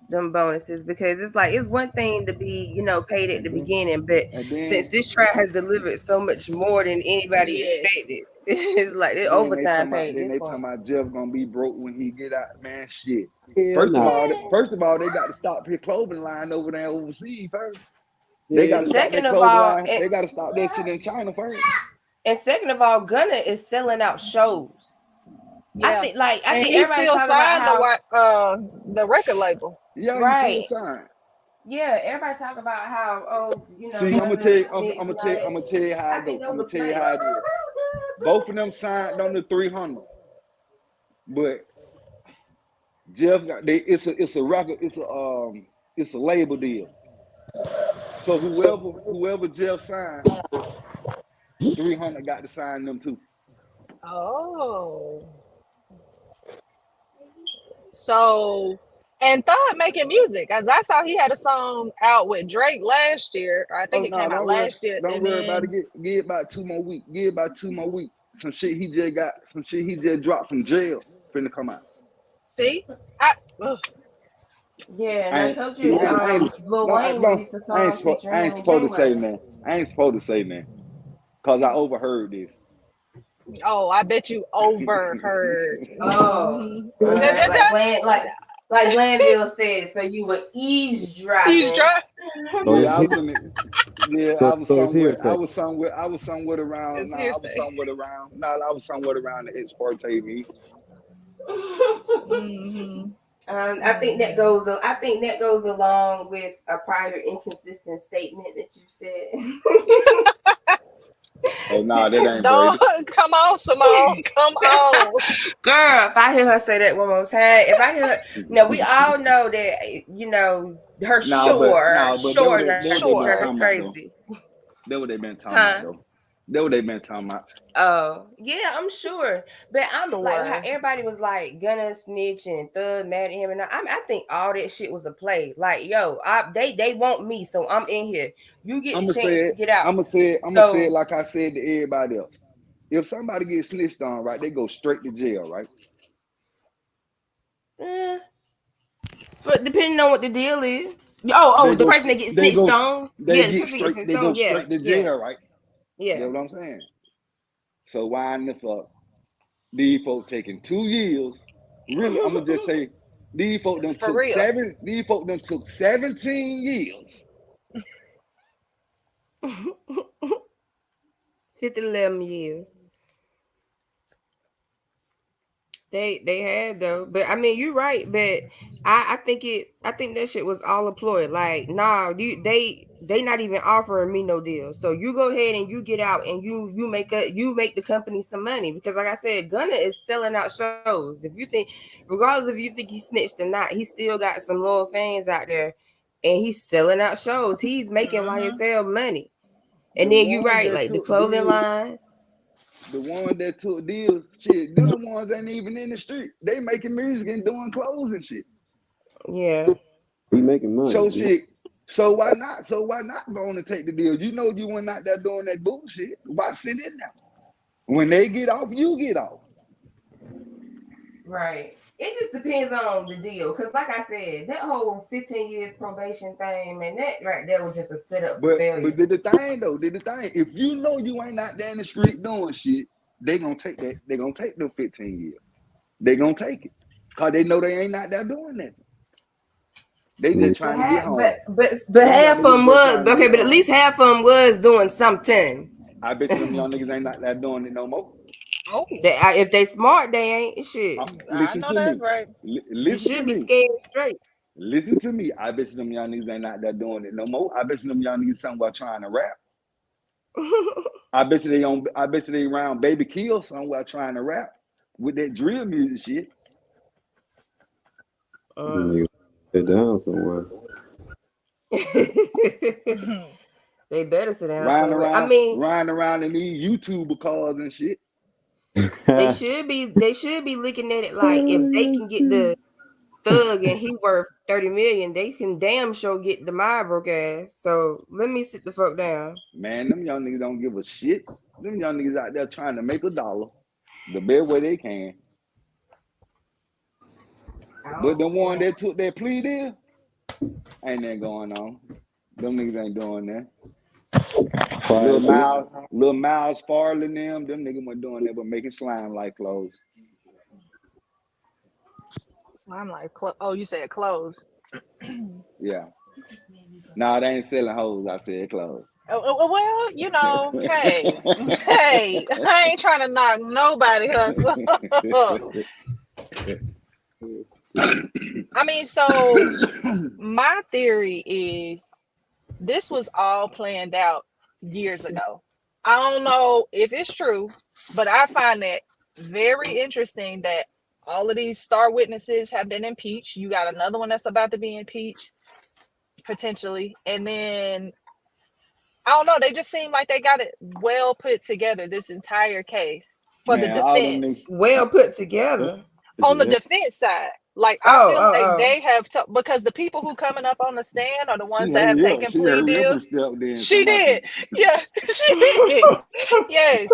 them bonuses, because it's like, it's one thing to be paid at the beginning, but since this trial has delivered so much more than anybody expected, it's like overtime paid. Then they talking about Jeff gonna be broke when he get out. Man, shit. First of all, they got to stop his clothing line over there overseas first. They got to stop their clothing line. They got to stop that shit in China first. And second of all, Gunna is selling out shows. Yeah. I think he still signed the record label. Yeah, right. He still signed. Yeah, everybody talk about how See, I'm gonna tell you how it goes. I'm gonna tell you how it is. Both of them signed on the 300, but Jeff got it's a record. It's a label deal. So whoever Jeff signed, 300 got to sign them too. Oh. So, and Thug making music, as I saw he had a song out with Drake last year. Or I think it came out last year. Don't worry about it. Give about 2 more weeks. Give about 2 more weeks. Some shit he just dropped from jail finna come out. See? Yeah, and I told you, Lil Wayne released a song featuring I ain't supposed to say, man. I ain't supposed to say, man, because I overheard this. Oh, I bet you overheard. Like Glanville said, so you were eavesdropping. Yeah, I was somewhere around. I was somewhere around the exploitation me. I think that goes along with a prior inconsistent statement that you said. Oh no, that ain't Don't come on, Simone. Come on. Girl, if I hear her say that one more time, if I hear her, we all know that, her shores are crazy. That's what they been talking about, though. That's what they been talking about. Oh, yeah, I'm sure. But I'm like, how everybody was like gonna snitch and Thug mad at him, and I think all that shit was a play. Like, yo, they want me, so I'm in here. You get the chance to get out. I'm gonna say it like I said to everybody else. If somebody gets snitched on, right, they go straight to jail, right? But depending on what the deal is. The person that gets snitched on. They go straight to jail, right? Yeah. You know what I'm saying? So why in the fuck these folks taking 2 years Really, I'm gonna just say these folk done For took real. 17 years. 11 years. They had though, but I mean you're right, but I think that shit was all a ploy. Like, nah, they not even offering me no deal. So you go ahead and you get out and you make the company some money, because like I said, Gunna is selling out shows. If you think, regardless if you think he snitched or not, he still got some loyal fans out there, and he's selling out shows. He's making YSL money. And The then you ones right, that like the took clothing deals, line. the ones that took deals, shit, them ones ain't even in the street. They making music and doing clothes and shit. Yeah. He making money. So shit. So why not? So why not go on and take the deal? You know you went out there doing that bullshit. Why sit in there? When they get off, you get off. Right. It just depends on the deal. Because like I said, that whole 15 years probation thing, man, that right there was just a setup for failure. But did the thing, if you know you ain't out there in the street doing shit, they gonna take that. They gonna take them 15 years. They gonna take it. Cause they know they ain't out there doing nothing. They just trying to get home. But half of them was okay, but at least half of them was doing something. I bet you them young niggas ain't out there doing it no more. Oh, if they smart, they ain't shit. Listen to me. Right. You should be scared straight. Listen to me. I bet you them young niggas ain't out there doing it no more. I bet you them young niggas somewhere trying to rap. I bet you they around Baby Kill somewhere trying to rap with that drill music shit. Sit down somewhere. They better sit down Riding somewhere. riding around in these YouTuber cars and shit. They should be looking at it like, if they can get the thug and he worth 30 million, they can damn sure get the my broke ass. So let me sit the fuck down. Man, them young niggas don't give a shit. Them young niggas out there trying to make a dollar the best way they can. But the one that took that plea deal, ain't that going on. Them niggas ain't doing that. Little Miles Farley and them niggas weren't doing that but making slime like clothes. I'm like, oh, you said clothes. Yeah. Nah, they ain't selling hoes. I said clothes. Well, you know, hey, I ain't trying to knock nobody hustle. I mean, so my theory is this was all planned out years ago. I don't know if it's true, but I find that very interesting that all of these star witnesses have been impeached. You got another one that's about to be impeached, potentially. And then, I don't know, they just seem like they got it well put together, this entire case, for the defense. Well put together. On the defense side. Like, I feel like they have, because the people who coming up on the stand are the ones that have taken plea deals. She did. Yeah, she did. Yes.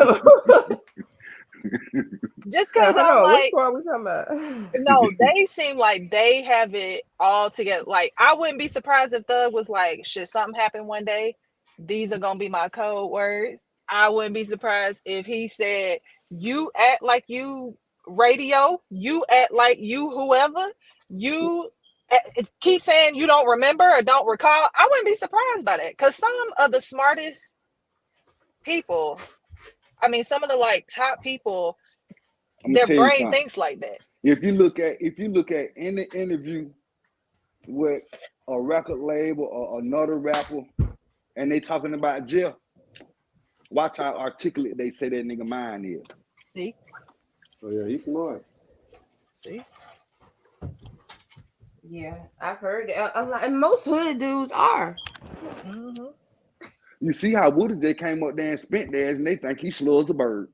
Just because I'm like, which part we talking about? No, they seem like they have it all together. Like, I wouldn't be surprised if Thug was like, should something happen one day, these are gonna be my code words. I wouldn't be surprised if he said, you act like you radio, you act like you whoever, you keep saying you don't remember or don't recall. I wouldn't be surprised by that, because some of the smartest people, I mean, some of the like top people, their brain thinks like that. If you look at any interview with a record label or another rapper and they talking about Jeff, watch how articulate they say that nigga mind is. See? Oh yeah, he's smart. See? Yeah, I've heard it. A lot, and most hood dudes are. Mm-hmm. You see how Woody J came up there and spent theirs and they think he slow as a bird.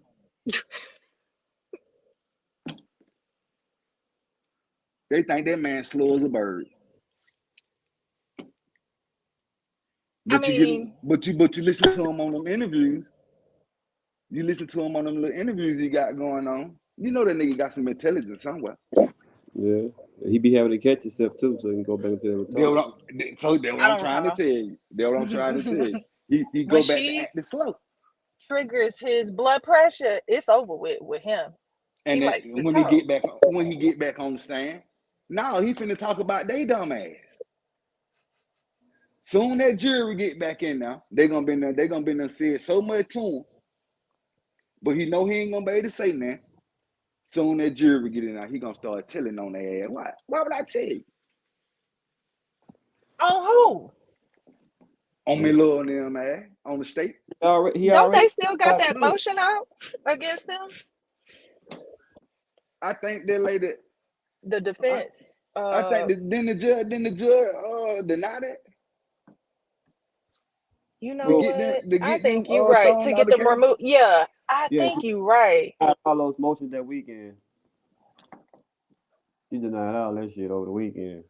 They think that man slow as a bird. But you listen to him on them interviews. You listen to him on them little interviews he got going on. You know that nigga got some intelligence somewhere. Yeah. He be having to catch himself too, so he can go back into the So that's what I'm trying to tell you. That's what I'm trying to tell you. He go back to acting slow. Triggers his blood pressure, it's over with him. And He then likes to when talk. he get back on the stand, now he finna talk about they dumb ass. Soon that jury get back in now, they gonna be there said so much to him, but he know he ain't gonna be able to say nothing. Soon that jury get in now, he gonna start telling on their ass. Why would I tell you? On who? On me little them ass, on the state. Don't they still got that motion out against them? I think that lady. The defense. I think then the judge denied it. You know what? I think you're right. thrown To out get the them case. removed. Yeah, I Yeah, think you're right. all those motions that weekend. She denied all that shit over the weekend.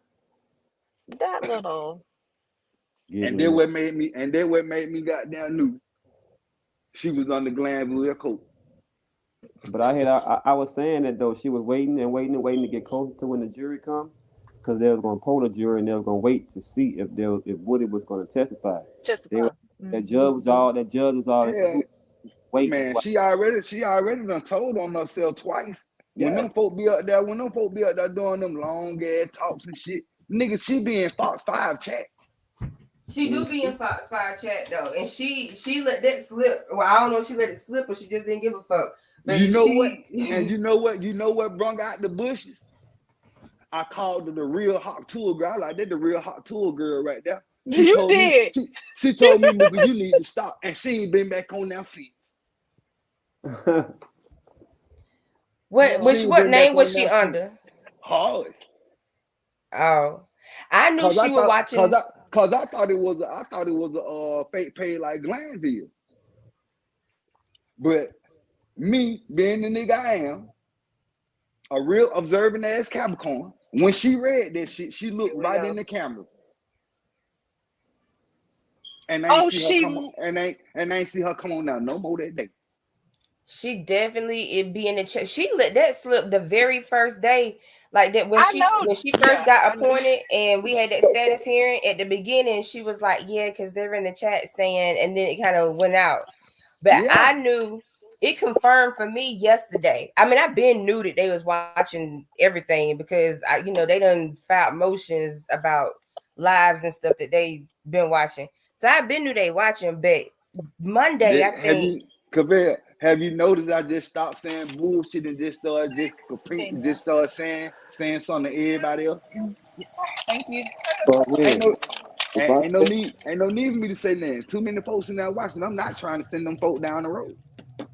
That little. And that what made me goddamn knew she was on the Glanville coat. But I was saying that though she was waiting to get closer to when the jury come, because they was gonna poll the jury and they was gonna wait to see if Woody was gonna testify. That judge was all Yeah, waiting. man, she already done told on herself twice. When them folk be up there doing them long ass talks and shit, nigga, she be in Fox 5 chat. She do be in Fox 5 chat though, and she let that slip. Well, I don't know if she let it slip or she just didn't give a fuck. But You know what? And you know what brung out the bushes? I called her the real hot tour girl. I like that the real hot tour girl right there. She told me, nigga, you need to stop. And she ain't been back on that since. What name was she under? Hard. Oh, I knew she was watching. Cause I thought it was a fake page like Glanville. But me being the nigga I am, a real observing ass Capricorn, when she read that shit, she looked right in the camera. And I ain't see her come on now no more that day. She definitely be in the chat. She let that slip the very first day, like that when she first got appointed, and we had that status hearing at the beginning. She was like, "Yeah, because they're in the chat saying," and then it kind of went out. But I knew it confirmed for me yesterday. I mean, I been knew that they was watching everything because they done filed motions about lives and stuff that they been watching. So I been knew they watching, but Monday I think. Have you noticed I just stopped saying bullshit and just started saying something to everybody else? Thank you. Ain't no need for me to say nothing. Too many folks in there watching. I'm not trying to send them folk down the road.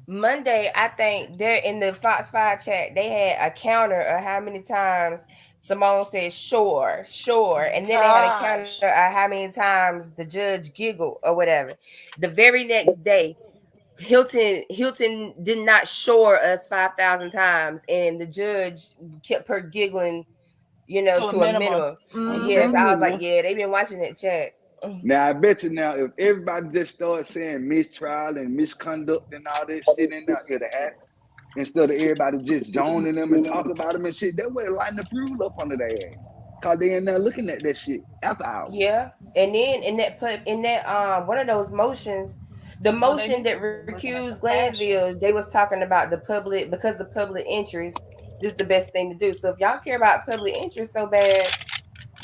Monday, I think they're in the Fox 5 chat. They had a counter of how many times Simone said sure, and then they had a counter of how many times the judge giggled or whatever. The very next day, Hilton did not shore us 5,000 times, and the judge kept her giggling, to a minimum. Mm-hmm. Yes, I was like, yeah, they've been watching that chat. Now I bet you now, if everybody just started saying mistrial and misconduct and all that shit in there, it'll happen. Instead of everybody just joining them and talk about them and shit, that way lighting the fuel up under their ass. Cause they in there looking at that shit after hours. Yeah, and then in that one of those motions, the motion that recused Glanville, they was talking about the public because of public interest. This is the best thing to do. So if y'all care about public interest so bad,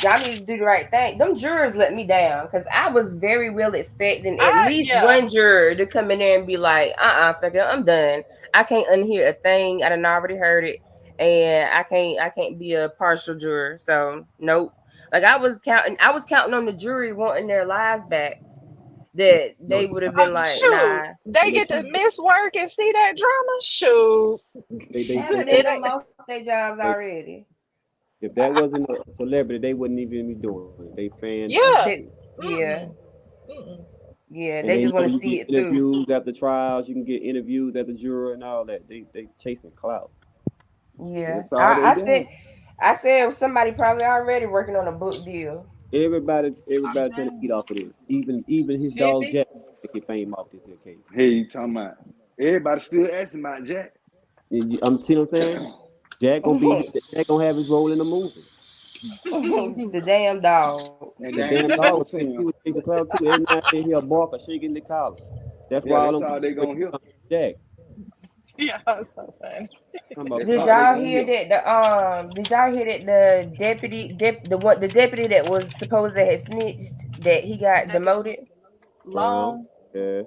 y'all need to do the right thing. Them jurors let me down because I was very well expecting at least one juror to come in there and be like, fuck it, I'm done. I can't unhear a thing. I done already heard it, and I can't be a partial juror. So nope. Like I was counting on the jury wanting their lives back. That they would have been like, nah. They get to miss work and see that drama. Shoot. They done lost their jobs already. If that wasn't a celebrity, they wouldn't even be doing it. They fans. Yeah, they just want to see it through. Interviews after trials, you can get interviews at the juror and all that. They chasing clout. Yeah, I said somebody probably already working on a book deal. Everybody trying to eat off of this. Even his dog Jack get fame off this case. Hey, you talking about? Everybody still asking about Jack. I'm saying. Jack gonna have his role in the movie. The damn dog. The damn dog was chasing clout too. Every night they hear a bark or shaking the collar. That's why that's all they gonna hear. Jack. Yeah, so funny. Did y'all hear that the deputy that was supposed to have snitched that he got demoted? Long. Yeah.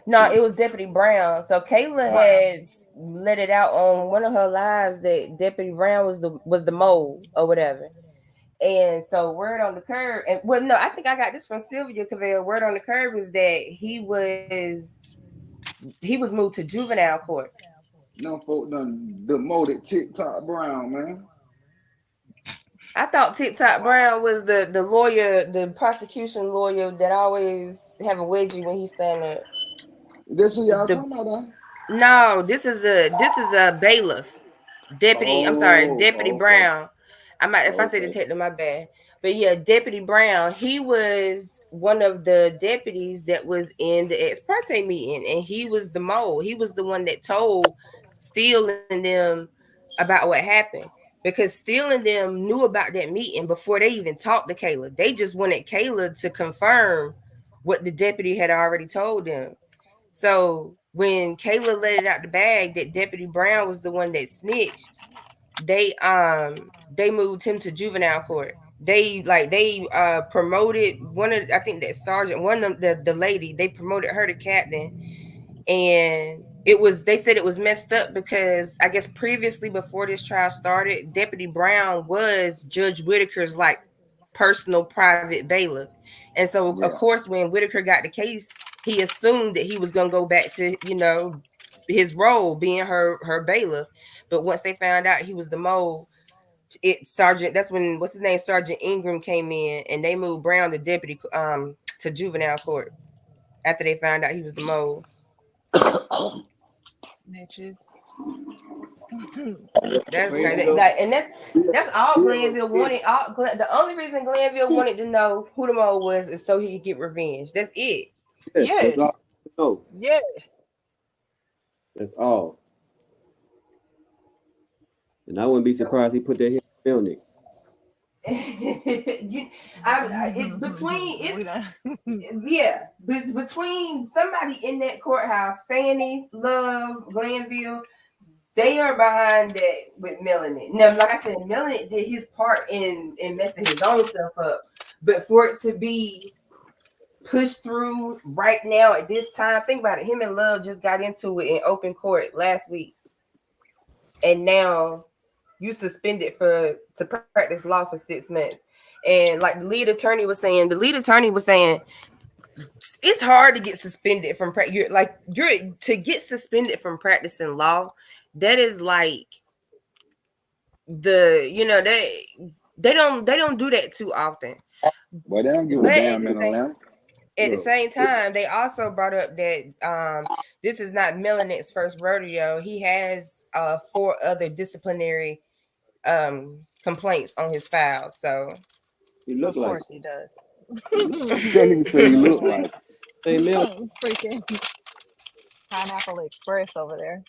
No, it was Deputy Brown. So Kayla had let it out on one of her lives that Deputy Brown was the mole or whatever. And so word on the curb, and well, no, I think I got this from Sylvia Cavell. Word on the curb is that he was moved to juvenile court. No folk done demoted TikTok Brown, man. I thought TikTok Brown was the lawyer, the prosecution lawyer that always have a wedgie when he's standing up. This who y'all talking about, huh? No, this is a bailiff. Deputy Okay. Brown. If I say Okay. detective, my bad. But yeah, Deputy Brown, he was one of the deputies that was in the ex parte meeting, and he was the mole. He was the one that told Steele and them about what happened. Because Steele and them knew about that meeting before they even talked to Kayla. They just wanted Kayla to confirm what the deputy had already told them. So when Kayla let it out the bag that Deputy Brown was the one that snitched, they moved him to juvenile court. They promoted one of, I think that sergeant, one of the lady, they promoted her to captain. And they said it was messed up because I guess previously before this trial started, Deputy Brown was Judge Whitaker's like personal private bailiff. And so of course when Whitaker got the case, he assumed that he was gonna go back to, his role being her bailiff. But once they found out he was the mole, that's when Sergeant Ingram came in, and they moved Brown to deputy to juvenile court after they found out he was the mole. Snitches. That's crazy. And that's all Glanville wanted. The only reason Glanville wanted to know who the mole was is so he could get revenge. That's it. That's all. Yes. No, Yes. that's all. And I wouldn't be surprised he put that here on it. Between somebody in that courthouse, Fannie, Love, Glanville, they are behind that with Melanie. Now, like I said, Melanie did his part in messing his own stuff up, but for it to be pushed through right now at this time, think about it. Him and Love just got into it in open court last week, and now you suspended to practice law for 6 months. And like the lead attorney was saying, it's hard to get suspended from to get suspended from practicing law. That is like they don't do that too often. Well, they don't give a damn in Atlanta. At the same time, they also brought up that this is not Melanie's first rodeo. He has 4 other disciplinary complaints on his file. So Of course he does. Tell me say he look like. Freaking Pineapple Express over there.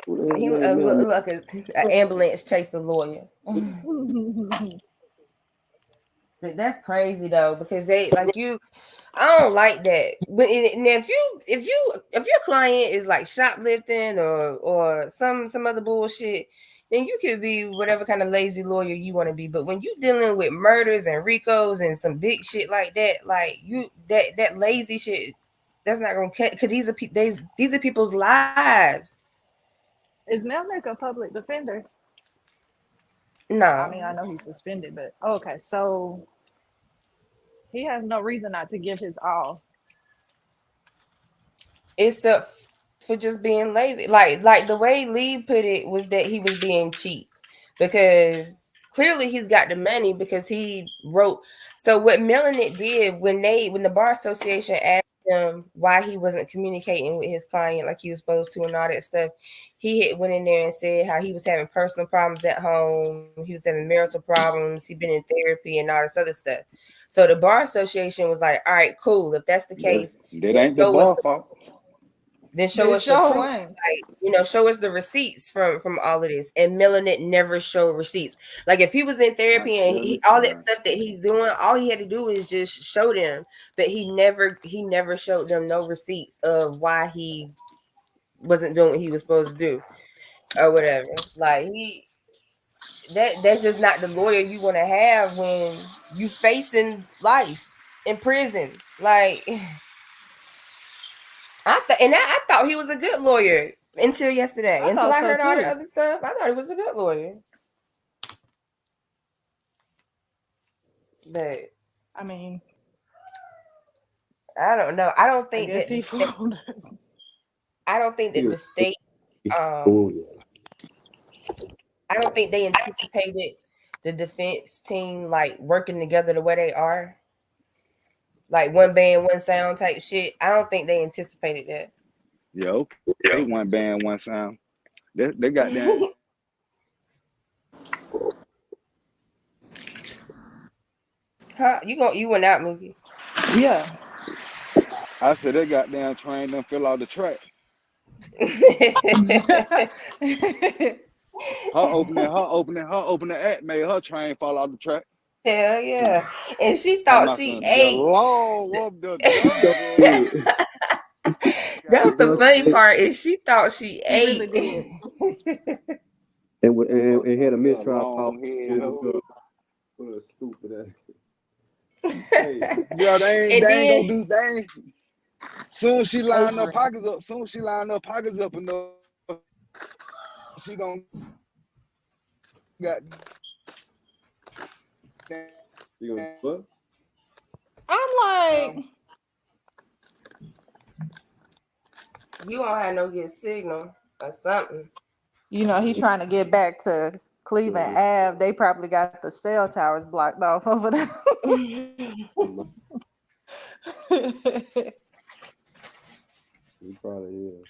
He look like an ambulance chaser lawyer. But that's crazy though, because they like you. I don't like that. But if your client is like shoplifting or some other bullshit, then you could be whatever kind of lazy lawyer you want to be. But when you dealing with murders and RICOs and some big shit like that, like that lazy shit, that's not gonna cut. Because these are people's lives. Is Melnick a public defender? No. I mean, I know he's suspended, but okay, so he has no reason not to give his all. Except for just being lazy. Like the way Lee put it was that he was being cheap, because clearly he's got the money because he wrote. So what Melanie did when the bar association asked him why he wasn't communicating with his client like he was supposed to and all that stuff, he went in there and said how he was having personal problems at home, he was having marital problems, he'd been in therapy and all this other stuff. So the bar association was like, all right, cool, if that's the case, that ain't the bar fault. Then show us the proof, like, show us the receipts from all of this. And Melanie never showed receipts. Like if he was in therapy and all that stuff that he's doing, all he had to do is just show them. But he never showed them no receipts of why he wasn't doing what he was supposed to do or whatever. Like that's just not the lawyer you want to have when you facing life in prison. Like I thought he was a good lawyer until yesterday. I Until thought I so heard all the too. other stuff, I thought he was a good lawyer. But I mean, I don't know. I don't I think guess that he fooled. I don't think that the state Oh, I don't think they anticipated the defense team like working together the way they are. Like one band, one sound type shit. I don't think they anticipated that. Yeah, okay, one band, one sound. They got that. Huh? You went out, Mookie. Yeah. I said they got down trained them fill out the track. Her opening act made her train fall out the track. Hell yeah. And she Talking thought about she some, the ate. law of the devil. That was the funny part is she thought she He ate. really did. and had a mistrial Long call. head, hoe. What a stupid ass. Yeah, they And ain't gonna then do. They ain't. Soon she line her Over. pockets up. Soon she line her pockets up enough. She gonna got. You gonna what? I'm like, you don't have no good signal or something. you know, he trying to get back to Cleveland Ave. They probably got the cell towers blocked off over there. He probably is.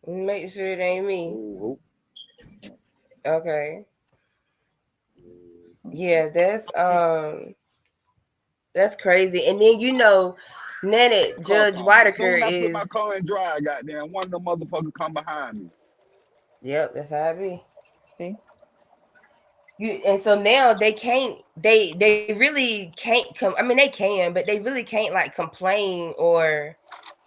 Make sure it ain't me. Oh, Okay. Yeah, that's crazy. And then now that Judge Whitaker Soon I put is. my car in drive, goddamn, one of them motherfuckers come behind me. Yep, that's how it be. See? And so now they really can't come. I mean, they can, but they really can't like complain or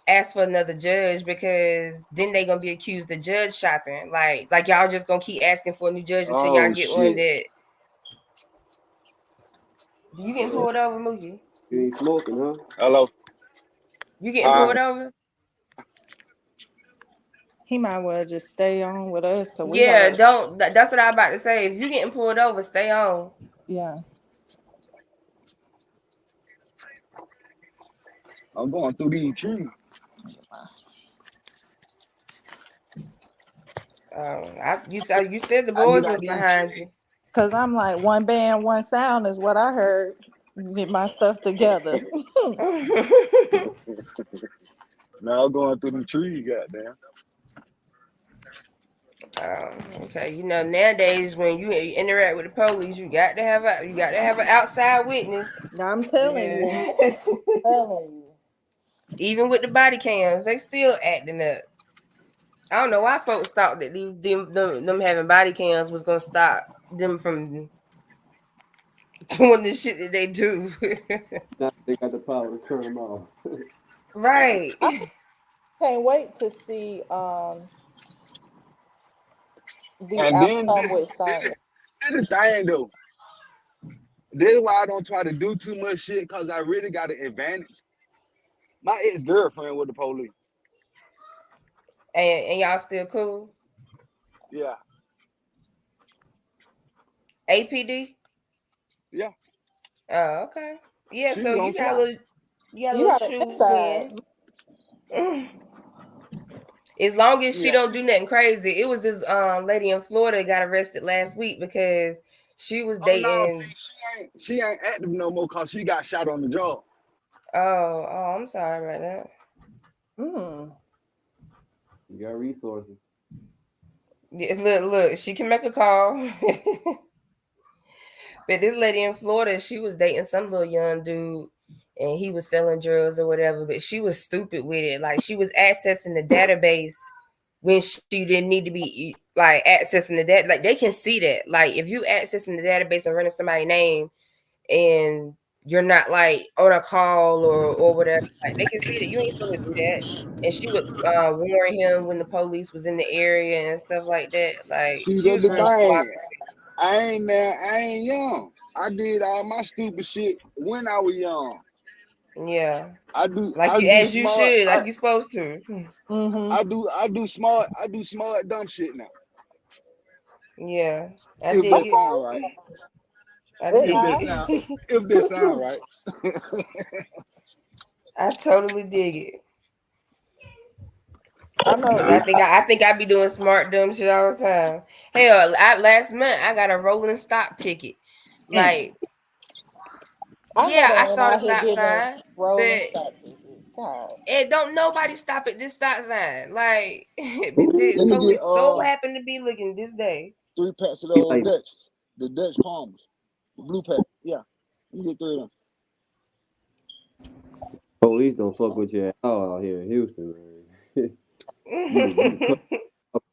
ask for another judge because then they gonna be accused of judge shopping. Like y'all just gonna keep asking for a new judge until y'all Oh get one shit. that you getting pulled over, Mookie. You ain't smoking, huh? Hello. You getting pulled over? He might well just stay on with us because we Yeah, gotta. that's what I'm about to say. If you getting pulled over, stay on. Yeah. I'm going through these trees. You said the I get boys out was these behind trees. you. Cause I'm like, one band, one sound is what I heard. Get my stuff together. Now I'm going through the trees, goddamn. Okay. Nowadays when you interact with the police, you got to have an outside witness. I'm telling you. Telling you. Even with the body cams, they still acting up. I don't know why folks thought that them having body cams was gonna stop them from doing the shit that they do. Now they got the power to turn them off. Right. I can't wait to see the And then outcome with Sonya. the thing though. This is why I don't try to do too much shit because I really got an advantage. My ex-girlfriend with the police. And y'all still cool? Yeah. APD? Yeah. Oh, okay. Yeah, She so was you on got a fly. little You got an shoe inside. in. As long as she Yeah. don't do nothing crazy. It was this lady in Florida got arrested last week because she was Oh no, dating. see, she ain't active no more because she got shot on the job. Oh, I'm sorry about that. You got resources. Yeah, look, she can make a call. But this lady in Florida, she was dating some little young dude and he was selling drugs or whatever, but she was stupid with it. Like she was accessing the database when she didn't need to be like accessing the like they can see that. Like if you accessing the database and running somebody's name and you're not like on a call or whatever. Like they can see that you ain't supposed to do that. And she would warn him when the police was in the area and stuff like that. Like See, she that's was the real smart. thing. I ain't young. I did all my stupid shit when I was young. Yeah. I do As you smart. should, like you supposed to. I do smart dumb shit now. Yeah. I If dig that it. sound right. I If dig that it. sound if that sound right. I totally dig it. I know. I think I be doing smart dumb shit all the time. Hell, last month I got a rolling stop ticket. Like, I know yeah, they I ain't saw the out here stop getting sign, rolling but stop tickets. God. it don't nobody stop at this stop sign. Like, the Let me get police so happen to be looking this day. 3 packs of those Dutch. The Dutch Palmers. The blue pack. Yeah. Let me get 3 of them. Police don't fuck with you at all out here in Houston, man. you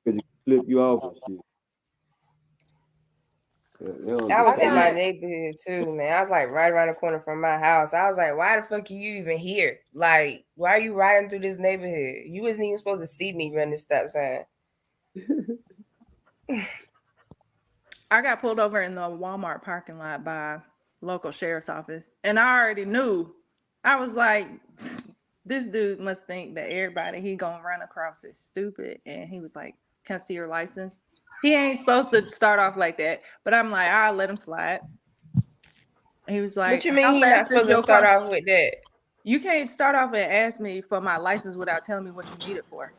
can flip you off and shit. I was in my neighborhood too, man. I was like right around the corner from my house. I was like, why the fuck are you even here? Like, why are you riding through this neighborhood? You wasn't even supposed to see me run this stop sign. I got pulled over in the Walmart parking lot by local sheriff's office, and I already knew. I was like, this dude must think that everybody he gonna run across is stupid. And he was like, can I see your license? He ain't supposed to start off like that, but I'm like, I'll let him slide. He was like, What you mean how he not fast is supposed to your start car? off with that? You can't start off and ask me for my license without telling me what you need it for.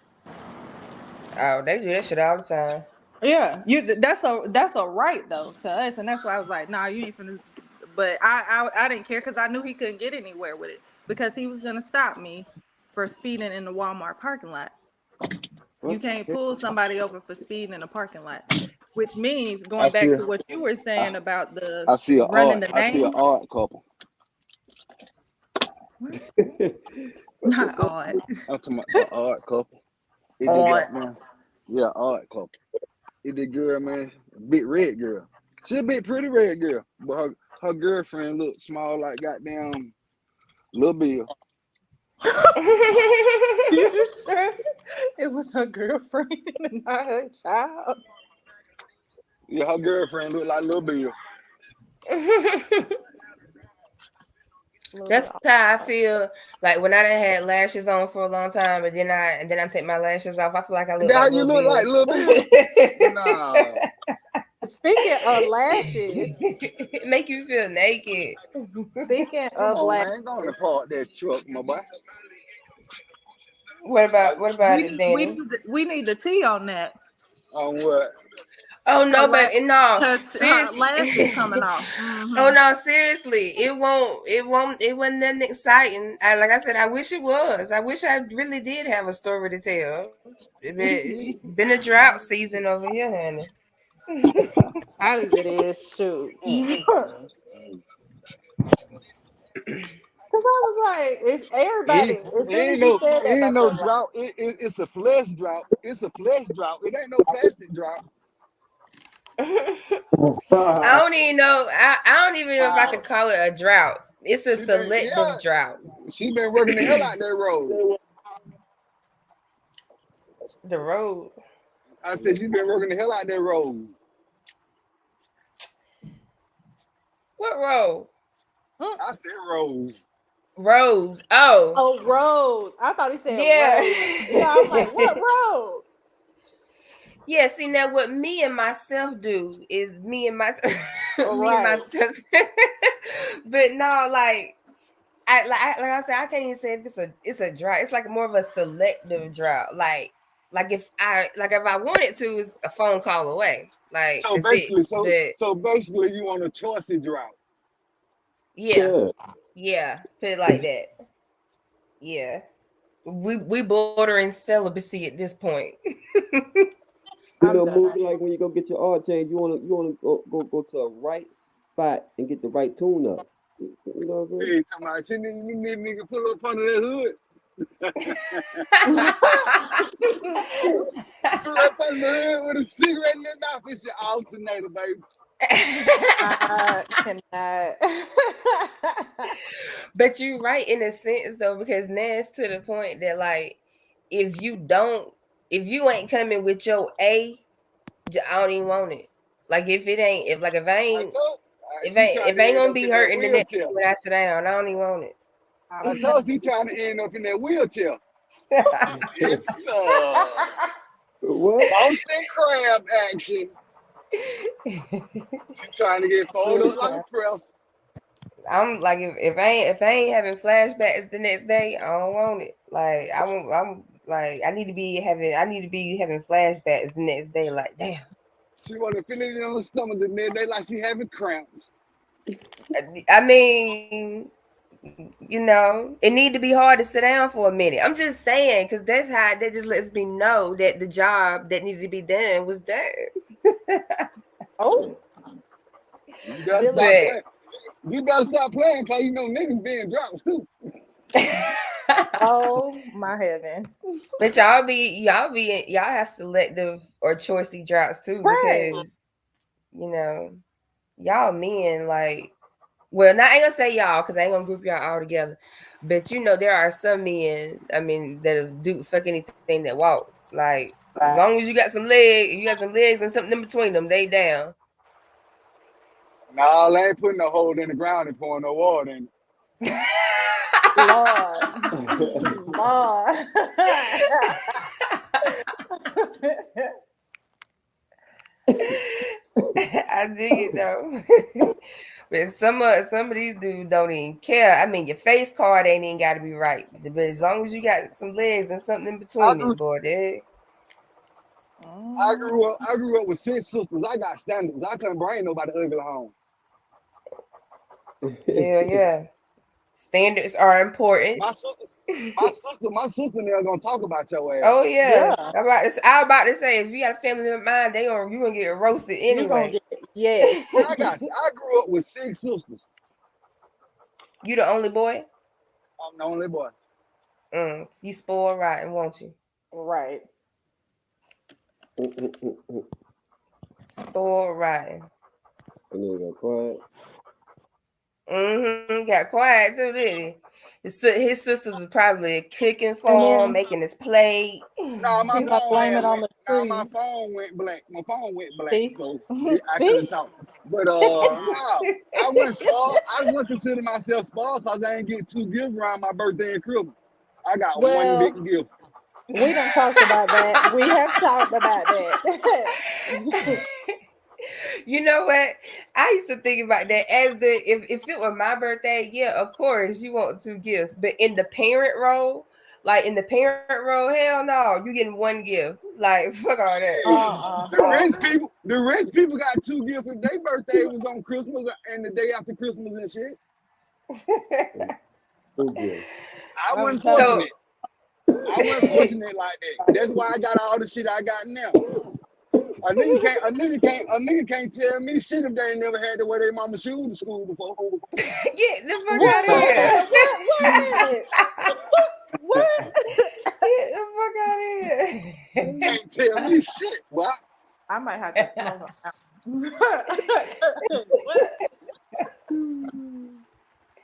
Oh, they do that shit all the time. Yeah, that's a right though to us, and that's why I was like, nah, you ain't finna. But I didn't care because I knew he couldn't get anywhere with it because he was gonna stop me for speeding in the Walmart parking lot. You can't pull somebody over for speeding in a parking lot, which means going back to what you were saying about the running the names. Odd couple. Not odd. I'm talking about an odd couple. It they got now. Yeah, odd couple. It the girl, man, a big red girl. She a big pretty red girl, but her girlfriend look small like goddamn Little Bill. You sure it was her girlfriend and not her child? Yeah, her girlfriend look like Little Bill. That's how I feel like when I done had lashes on for a long time, and then I take my lashes off. I feel like I look like Little Bill. Like Little Bill? Nah. Speaking of lashes, It make you feel naked. Speaking Come of on, lashes, man, go on and park that truck, my boy. What about it, Danny? We need the tea on that. On what? Oh no, baby, no. Her Seriously. lashes coming off. Oh no, seriously. It wasn't nothing exciting. Like I said, I wish it was. I wish I really did have a story to tell. It's been a drought season over here, honey. How is it is? Shoot. Because I was like, it's everybody. As soon as you said that, Ain't that's no what drought. It's a flesh drought. It's a flesh drought. It ain't no plastic drought. I don't even know. I don't even know if I can call it a drought. It's a selective drought. She been working the hell out that road. The road. I said she been working the hell out that road. What road? I said Rose. Rose. Oh. Oh, Rose. I thought he said yeah. Rose. Yeah, I'm like, what road? Yeah, see now what me and myself do is me and myself me and Right. myself. But no, like I said, I can't even say if it's a drought. It's like more of a selective drought. Like if I wanted to, it's a phone call away. Like So basically, basically you want a choicy drought. Yeah, put it like that. Yeah. We bordering celibacy at this point. You know, movie like when you go get your oil change, you wanna go to a right spot and get the right tune up. You know what I'm saying? Hey, talking about she need nigga pull up under that hood. Pull up under the hood with a cigarette in their mouth. It's your alternator, baby. I cannot. But you're right in a sense though, because now it's to the point that like if you ain't coming with your I don't even want it. Like if it ain't if I ain't if I ain't gonna be hurting the next wheelchair. when I sit down, I don't even want it. I told you he trying to end up in that wheelchair. It's What? ghost and crab action. She trying to get folded up like a press. I'm like if I ain't having flashbacks the next day, I don't want it. Like I'm like I need to be having flashbacks the next day. Like damn. She want to finish it on the stomach the next day like she having cramps. I mean, you know, it need to be hard to sit down for a minute. I'm just saying because that's how that just lets me know that the job that needed to be done was done. Oh, You better stop playing. You better stop playing because you know niggas being dropped too. oh my heavens! But y'all have selective or choicey drops too, Right. because you know y'all men like. Well, not I ain't gonna say y'all because I ain't gonna group y'all all together. But you know there are some men. I mean that do fuck anything that walk. Like as long as you got some legs and something in between them, they down. Nah, they ain't putting no hole in the ground and pouring no water in. Lord, Lord. I dig it though. But some of these dudes don't even care. I mean, your face card ain't even got to be right, but as long as you got some legs and something in between it, boy, I grew up with 6 sisters. I got standards. I couldn't bring nobody ugly home. yeah. Standards are important. My sister never gonna talk about your ass. Oh yeah. I was about to say if you got a family of mine, you gonna get roasted anyway. Yes. I grew up with 6 sisters. You the only boy? I'm the only boy. You spoiled rotten, won't you? Right. Spoiled rotten. And then got quiet. Got quiet too, didn't he? His sisters was probably cooking for him, making his plate. No, my phone went black. My phone went black, so I couldn't talk. But no, I wasn't spoiled. I wouldn't consider myself spoiled because I didn't get 2 gifts around my birthday and Christmas. I got one big gift. We done talked about that. We have talked about that. You know what? I used to think about that as if it were my birthday, yeah, of course you want 2 gifts. But in the parent role, hell no, you getting 1 gift. Like fuck all that. The rich people got 2 gifts if their birthday was on Christmas and the day after Christmas and shit. I wasn't fortunate. I wasn't fortunate like that. That's why I got all the shit I got now. A nigga can't tell me shit if they ain't never had to wear their mama's shoes to school before. Get the fuck out of here. What? Get the fuck out of here. Can't tell me shit, boy. I might have to smoke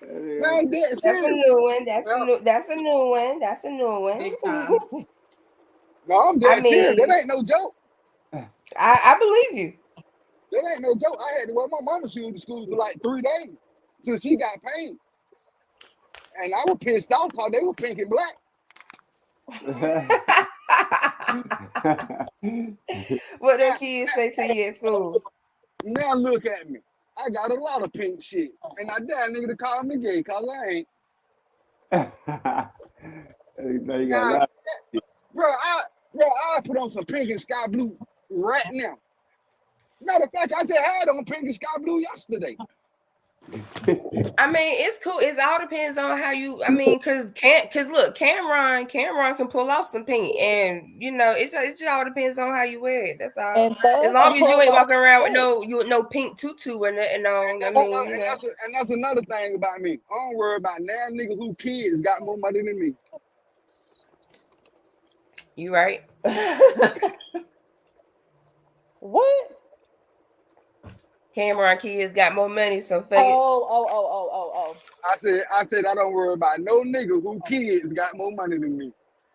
That's a new one. That's a new one. Big time. No, I'm dead serious. That ain't no joke. I believe you. That ain't no joke. I had to wear my mama's shoes to school for like 3 days till she got paid. And I was pissed off because they were pink and black. What the kids say to you at school? Now look at me. I got a lot of pink shit. And I dare nigga to call me gay because I ain't. Now you got a lot. Bro, I put on some pink and sky blue right now. Matter of fact, I just had on pink and sky blue yesterday. I mean, it's cool. It all depends on how you. I mean, cause look, Cameron can pull off some pink, and you know, it just all depends on how you wear it. That's all. As long as you ain't walking around with no pink tutu and nothing on. And that's another thing about me. I don't worry about now niggas who kids got more money than me. You right. What? Cameron kids got more money, so fuck it. Oh. I said I don't worry about no nigga who kids got more money than me.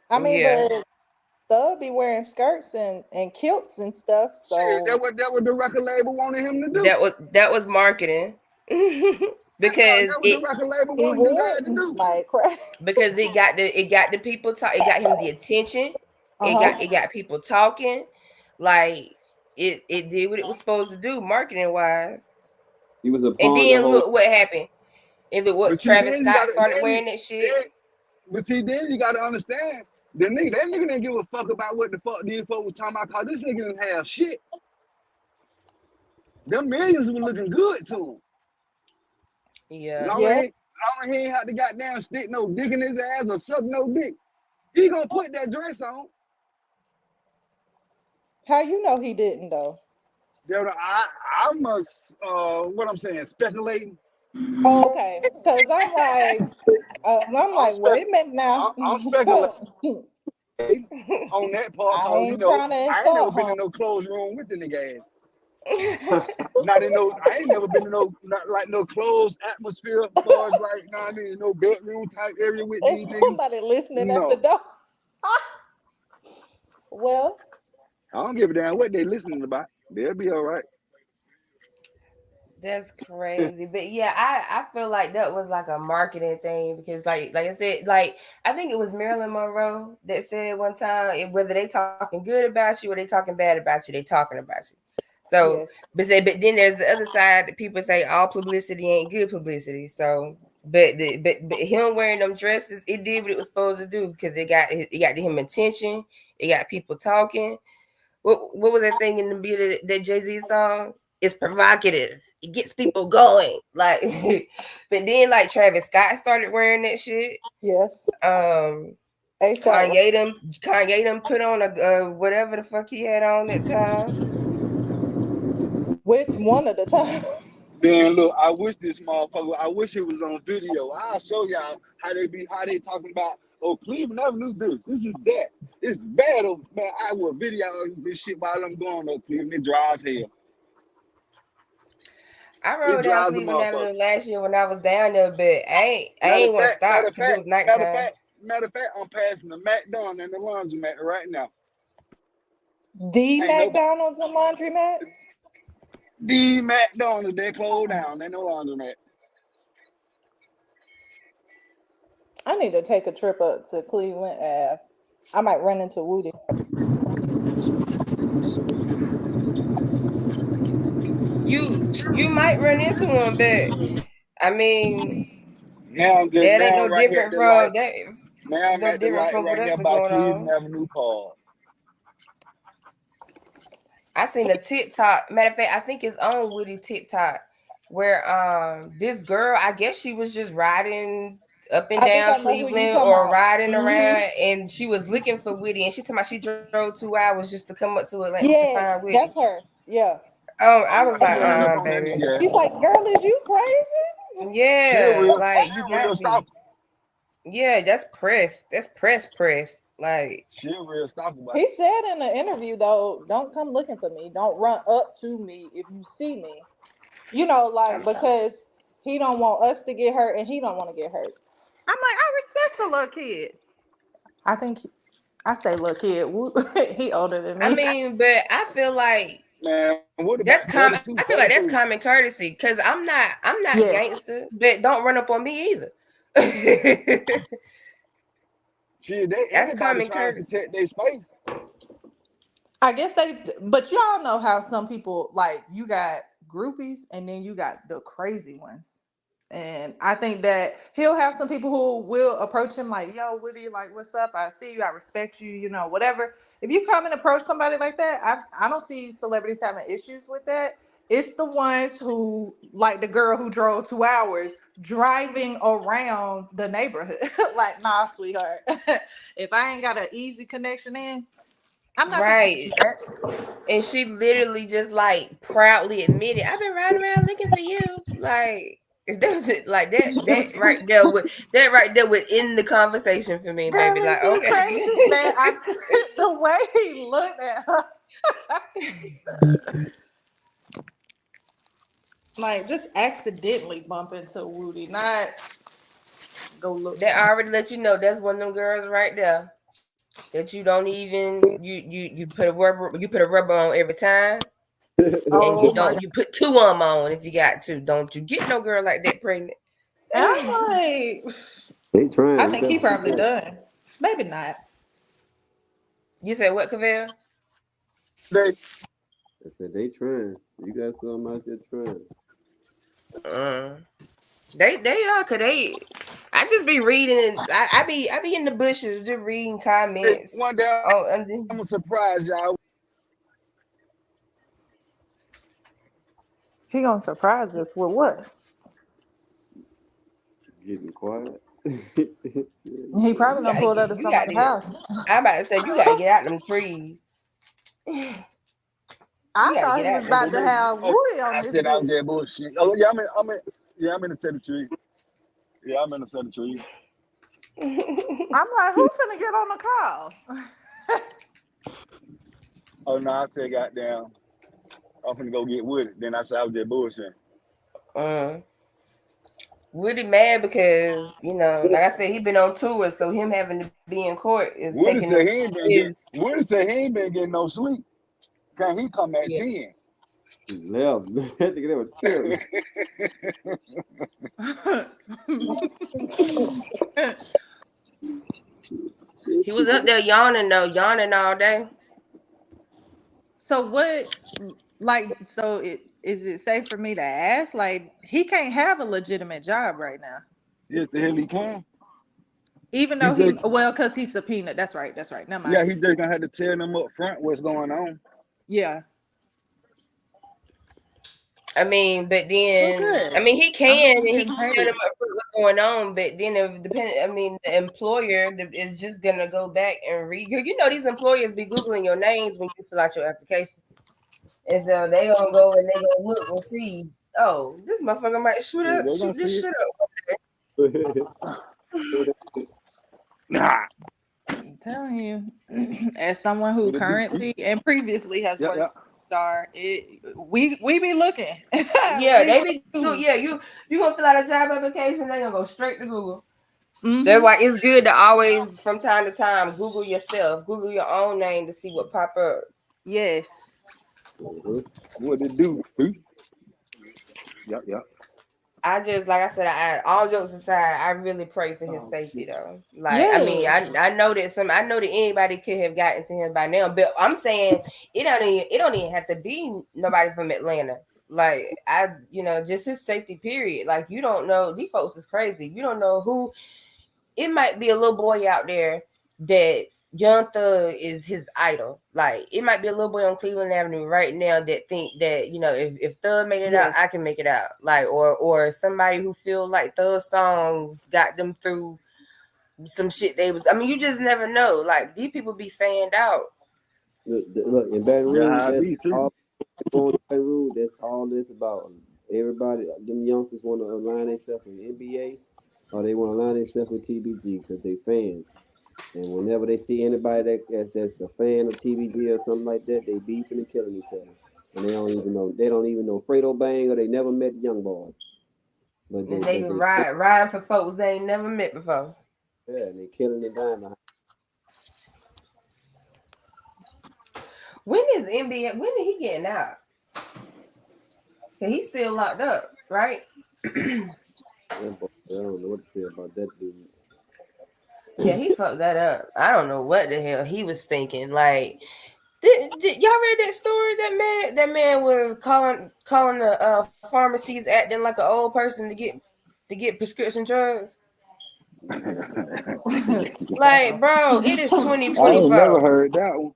I mean, Yeah. but they'll be wearing skirts and kilts and stuff. So Shit, that what the record label wanted him to do. That was marketing. Because that was the record label he wanted his ass to would do. like crap. Because it got the people talk. It got him the attention. It got people talking. Like it did what it was supposed to do, marketing wise. He was a And pawn. then look what happened. And look what But see, Travis then you Scott gotta- started then wearing you- that shit. But see, then you gotta understand that nigga didn't give a fuck about what the fuck these folks were talking about. Cause this nigga didn't have shit. Them millions were looking good to him. Yeah. Long as he ain't had to goddamn stick no dick in his ass or suck no dick, he gonna put that dress on. How you know he didn't though? I must what I'm saying, speculating. Oh, okay, because I'm like, wait a minute now. I'm speculating on that part, I cause ain't trying to I ain't insult never been him. in no closed room with the nigga ass. Not in no, I ain't never been in no closed atmosphere, as far as like, I mean, no bedroom type area with these It's niggas. somebody listening at No. the door. Well, I don't give a damn what they listening about. They'll be all right. That's crazy. But yeah, I feel like that was like a marketing thing because like I said, like I think it was Marilyn Monroe that said one time, whether they talking good about you or they talking bad about you, they talking about you. So but then there's the other side that people say all publicity ain't good publicity. So but him wearing them dresses, it did what it was supposed to do because it got him attention, it got people talking. What was that thing in the beat that Jay-Z song? It's provocative. It gets people going. Like, but then like Travis Scott started wearing that shit. Yes. Kanye done put on a whatever the fuck he had on that time. Which one at a time? Man, look, I wish it was on video. I'll show y'all how they talking about, oh, Cleveland Avenue this is that. It's bad over, man. I will video this shit while I'm going up Cleveland. It drives hell. I rode down Cleveland Avenue last year when I was down there, but I ain't want to stop because it was nighttime. Matter of fact, I'm passing the McDonald's and the laundromat right now. The McDonald's and laundromat? The McDonald's, they closed down. They no laundromat. I need to take a trip up to Cleveland Ave. I might run into Woody. You might run into one, but I mean, now that ain't no right different here, from that. Now I'm no at the different light from what right else here been by going Cleveland on. Avenue Park. I seen a TikTok. Matter of fact, I think it's on Woody TikTok where this girl, I guess she was just riding up and down Cleveland or riding around, and she was looking for Woody, and she told me she drove 2 hours just to come up to Atlanta to find Woody. That's her. Yeah. Oh, I was like, baby. He's like, girl, is you crazy? Yeah, like you got me. Yeah, that's press. That's press. Like she a real stalker. He said in the interview though, don't come looking for me. Don't run up to me if you see me. You know, like because he don't want us to get hurt and he don't want to get hurt. I'm like, I respect the little kid. I think I say little kid. He older than me. I mean, but I feel like man, that's common. I feel like that's common courtesy because I'm not a gangster, but don't run up on me either. That's common courtesy. Protect their space. I guess but y'all know how some people like you got groupies and then you got the crazy ones. And I think that he'll have some people who will approach him like, yo, Woody, like, what's up? I see you, I respect you, you know, whatever. If you come and approach somebody like that, I don't see celebrities having issues with that. It's the ones who, like the girl who drove 2 hours driving around the neighborhood. Like, nah, sweetheart. If I ain't got an easy connection in, I'm not right. And she literally just like proudly admitted, I've been riding around looking for you. Like like that right there would end the conversation for me, girl, baby. Like, okay. Crazy, man. The way he looked at her. Like just accidentally bump into Woody, not go look. They already let you know that's one of them girls right there that you don't even you put a rubber on every time, and Oh my God. you put 2 of them on if you got to. Don't you get no girl like that pregnant. And I'm like, They trying. I You think better he keep probably that. done. Maybe not. You said what, Cavell? They I said they trying. You got something out there trying. They are, cause I just be reading and I be in the bushes just reading comments. one day I'm surprised y'all. He gonna surprise us with what? Getting quiet. He probably gonna pull that to You got somebody's to. house. I'm about to say you gotta get out them trees. You I gotta thought get he was out them about to trees. have Woody on I this said I'm bitch. just bullshit. Oh yeah, I'm in the center tree. Yeah, I'm in the center tree. I'm like, who finna get on the call? Oh no, I said goddamn, I'm finna go get with it. Then I said I was just bullshit. Woody mad because like I said, he been on tour, so him having to be in court is Woody taking said away he ain't been his. getting no sleep. Can he come at Yeah. 10? He left. That nigga, they were tripping. He was up there yawning all day. So what? Like, so is it safe for me to ask? Like, he can't have a legitimate job right now, Yes, the hell he can. even He though just because he's subpoenaed. That's right. That's right. Never mind. he just gonna have to tell them up front what's going on. Yeah. I mean, but then Okay. he I can hope and he's he getting can tell paid. them up front what's going on. But then the employer is just gonna go back and read. These employers be googling your names when you fill out your application, and so they gonna go and they gonna look and see. Oh, this motherfucker might shoot Yeah, they gonna this see shit it. Nah. I'm telling you, as someone who What it do? currently and previously has Yeah, worked yeah. for Star, we be looking. Yeah, We they look be too. yeah. You gonna fill out a job application, they gonna go straight to Google. Mhm. That's why it's good to always, from time to time, Google yourself, Google your own name to see what pop up. Yes. What it do? Yep, yep. I just, like I said, all jokes aside, I really pray for his safety though. Like, I mean, Yes. I know that anybody could have gotten to him by now, but I'm saying it don't even have to be nobody from Atlanta. Like, just his safety period. Like, you don't know, these folks is crazy. You don't know who. It might be a little boy out there that Young Thug is his idol. Like, it might be a little boy on Cleveland Avenue right now that think that, if Thug made it out, I can make it out. Like, or somebody who feel like Thug songs got them through some shit you just never know. Like, these people be fanned out. Look, in Baton Yeah, Rouge, I that's be too. all. Baton Rouge, that's all this about. Everybody, them youngsters want to align themselves with NBA, or they want to align themselves with TBG because they fans. And whenever they see anybody that's a fan of TBG or something like that, they beefing and killing each other. And they don't even know. They don't even know Fredo Bang, or they never met Young Boy. But And they they ride for folks they ain't never met before. yeah, and they killing and dying behind. When is NBA? When is he getting out? Cause he's still locked up, right? That boy, I don't know what to say about that dude. Yeah, he fucked that up. I don't know what the hell he was thinking. Like, did y'all read that story? That man was calling the pharmacies acting like an old person to get prescription drugs. Like, bro, it is I ain't never 2024. heard that one.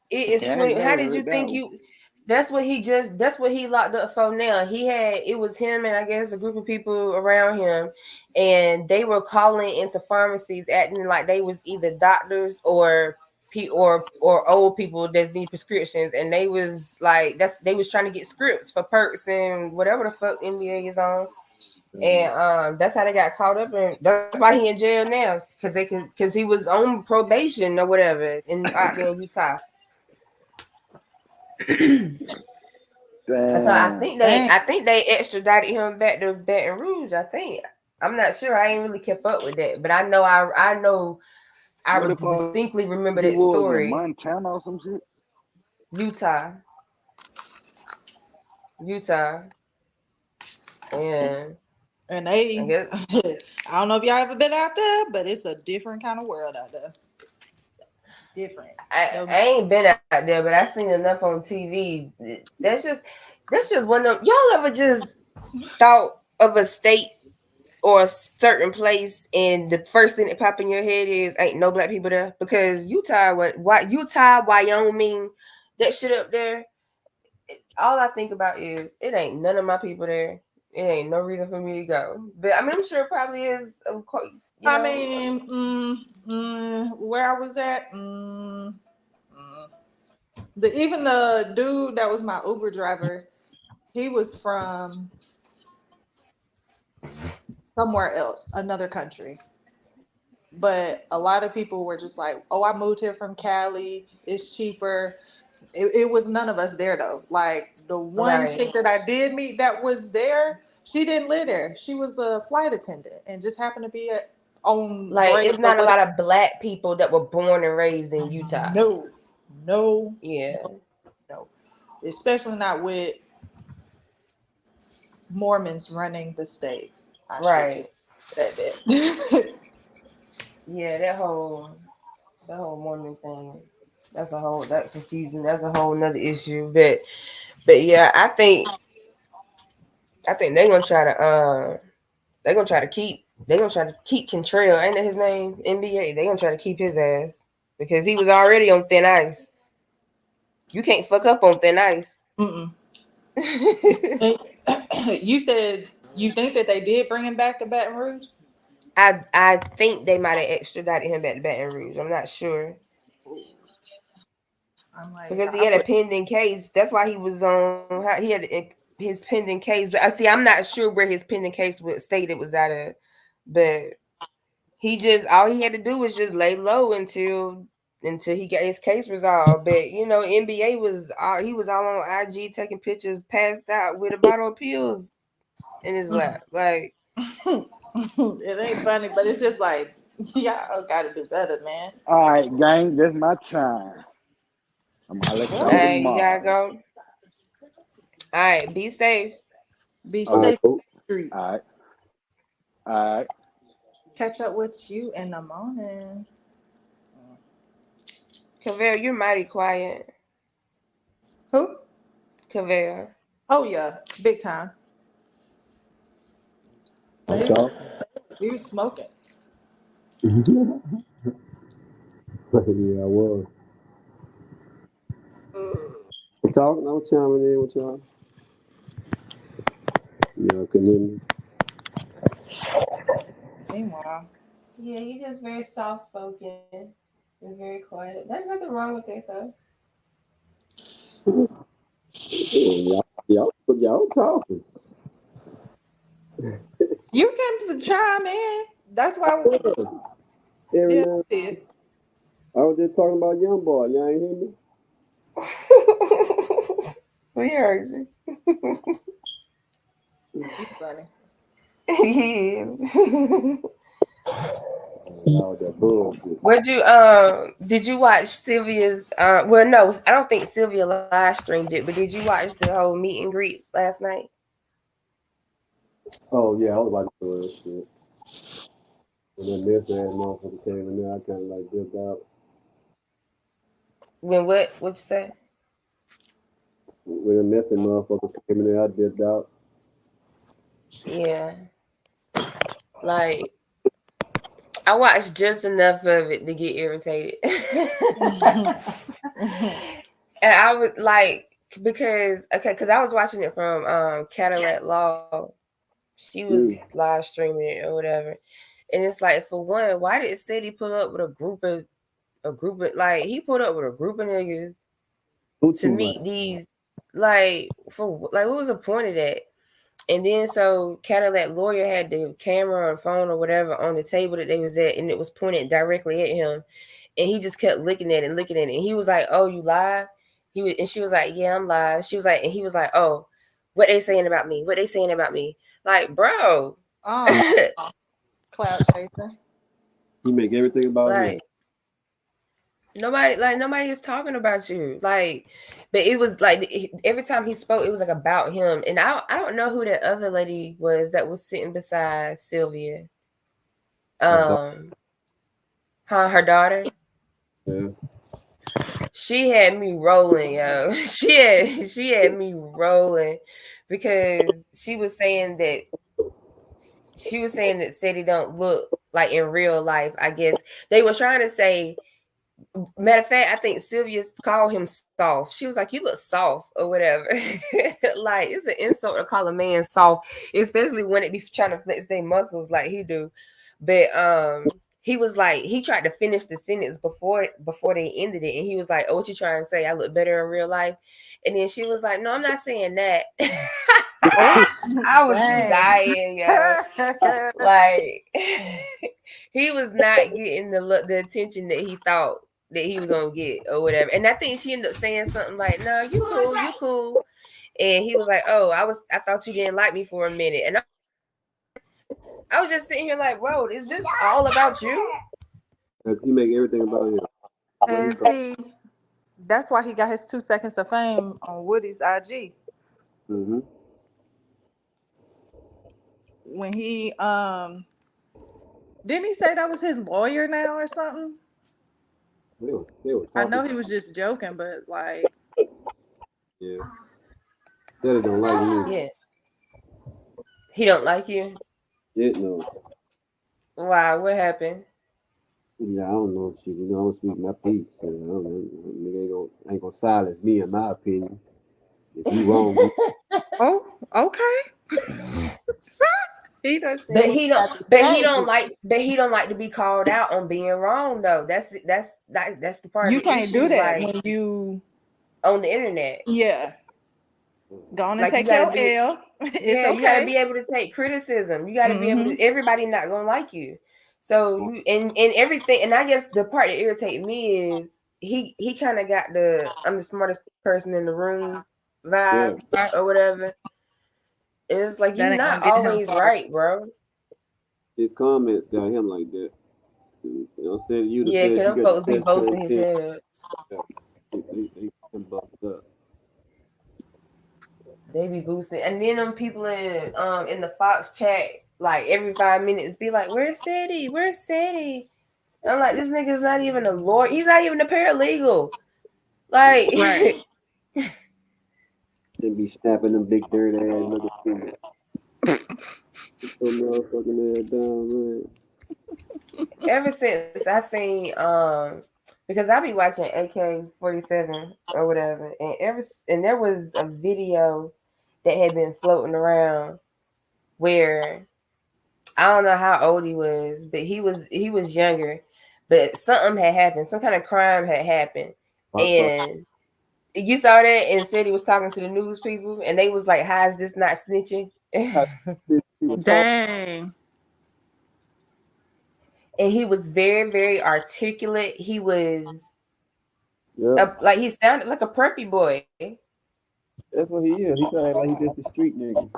It is Yeah, I ain't 20. How never did you heard that think one. that's what he locked up for now. It was him and I guess a group of people around him, and they were calling into pharmacies acting like they was either doctors or old people that need prescriptions, and they was like they was trying to get scripts for perks and whatever the fuck NBA is on. And that's how they got caught up, and that's why he in jail now, because he was on probation or whatever out there in Utah. So I think they Dang. extradited him back to Baton Rouge. I think. I'm not sure. I ain't really kept up with that, but I know I What the fuck distinctly remember he that was in story. Montana or some shit? Utah. And And I they, guess I don't know if y'all ever been out there, but it's a different kind of world out there. Different. I ain't been out there, but I seen enough on TV. That's just one of them. Y'all ever just thought of a state or a certain place, and the first thing that pop in your head is ain't no black people there? Because Utah, Wyoming, that shit up there. All I think about is it ain't none of my people there. It ain't no reason for me to go. But I mean, I'm sure it probably is. Of course, I mean, where I was at, even the dude that was my Uber driver, he was from somewhere else, another country. But a lot of people were just like, "Oh, I moved here from Cali. It's cheaper." It was none of us there though. Like the one chick that I did meet that was there, she didn't live there. She was a flight attendant and just happened to be on like break it's or not a lot whatever. of black people that were born and raised in Utah. No. Yeah. No. Especially not with Mormons running the state. I should Right. just said that. Yeah, that whole Mormon thing. That's confusing. That's a whole nother issue. But yeah, I think they're gonna try to keep Contrail, ain't that his name? NBA. They're gonna try to keep his ass because he was already on thin ice. You can't fuck up on thin ice. You said you think that they did bring him back to Baton Rouge? I think they might have extradited him back to Baton Rouge. I'm not sure. I'm like, Because he had a pending case. That's why he was on. He had his pending case. But I see. I'm not sure where his pending case was state it was out of. But all he had to do was just lay low until he got his case resolved. But NBA was he was all on IG taking pictures, passed out with a bottle of pills in his lap. Like it ain't funny, but it's just like y'all gotta do better, man. All right, gang, that's my time. I'm gonna let y'all hey, you tomorrow. gotta go. All right, be safe. Be All right, safe cool. streets. All right. Catch up with you in the morning. Cavell, you're mighty quiet. Who? Cavell. Oh yeah, big time. I'm talking. We were smoking. Yeah, I was. I'm talking. I was chiming in with y'all. Couldn't hear me. Meanwhile. Yeah, you're just very soft spoken and very quiet. There's nothing wrong with that though. Y'all talking. You can chime in. That's why Every yeah, now I did. I was just talking about young boy. Y'all ain't hear me? We heard you. You funny. Yeah. Would you did you watch Sylvia's well no, I don't think Sylvia live streamed it, but did you watch the whole meet and greet last night? Oh yeah, I was watching the shit. When that mess ass motherfucker came in there, I kinda like dipped out. When what you say? When the messy motherfuckers came in there, I dipped out. Yeah. Like I watched just enough of it to get irritated. And I was like, because I was watching it from Cadillac Law. She was live streaming it or whatever. And it's like, for one, why did City pull up with a group of like he pulled up with a group of niggas to meet these like for like what was the point of that? And then so Cadillac lawyer had the camera or phone or whatever on the table that they was at, and it was pointed directly at him, and he just kept looking at it. And he was like, "Oh, you live?" and she was like, yeah, I'm live. She was like, and he was like, oh, what they saying about me? What they saying about me? Like, bro. Cloud chaser. He make everything about him. Like, nobody is talking about you. Like, but it was like every time he spoke, it was like about him. And I don't know who that other lady was that was sitting beside Sylvia. Her daughter. Yeah. She had me rolling, yo. She had me rolling because she was saying that Sadie don't look like in real life. I guess they were trying to say. Matter of fact, I think Sylvia called him soft. She was like, "You look soft" or whatever. Like, it's an insult to call a man soft, especially when it be trying to flex their muscles like he do. But he was like, he tried to finish the sentence before they ended it, and he was like, "Oh, what you trying to say? I look better in real life?" And then she was like, "No, I'm not saying that." I was dying, yo. Like, he was not getting the attention that he thought that he was gonna get or whatever. And I think she ended up saying something like, "No, you cool." And he was like, "Oh, I thought you didn't like me for a minute." And I was just sitting here like, "Bro, is this all about you?" He make everything about him. And see, that's why he got his 2 seconds of fame on Woody's IG. Mm-hmm. When he didn't he say that was his lawyer now or something? They were I talking. know he was just joking, but like, Yeah. Daddy don't like me. Yeah. He don't like you? Yeah, no. Why? What happened? Yeah, I don't know. Shit, I'm gonna speak my piece. I don't know. Nigga ain't gonna silence me, in my opinion. If you wrong, oh, okay. He done said But what he don't. got to But he say. don't like. But he don't like to be called out on being wrong, though. That's the part You of the can't do issue. that Like, when you on the internet. Yeah. Go on and Like, you take gotta your be. L. It's Yeah, you gotta okay. be able to take criticism. You gotta be able Mm-hmm. to. Everybody not gonna like you. So you and everything. And I guess the part that irritated me is he kind of got the I'm the smartest person in the room vibe or whatever. And it's like, That you ain't not gonna get him always far. right, bro. his comments got him like that. You know, said you the Yeah, best. cause You them got folks the be best boasting his content. head. Yeah. They him busted up. They be boosting, and then them people in the Fox chat, like every 5 minutes, be like, "Where's Sadie? Where's Sadie?" And I'm like, this nigga's not even a lawyer. He's not even a paralegal. Like, Right. And be snapping them big dirt ass niggas. So motherfucking ass down, man. ever since I seen because I be watching AK-47 or whatever, and there was a video that had been floating around where I don't know how old he was, but he was younger, but something had happened, some kind of crime had happened, and you saw that, and said he was talking to the news people, and they was like, "How is this not snitching?" Dang. And he was very, very articulate. He was Yep. he sounded like a preppy boy. That's what he is. He trying like he just a street nigga.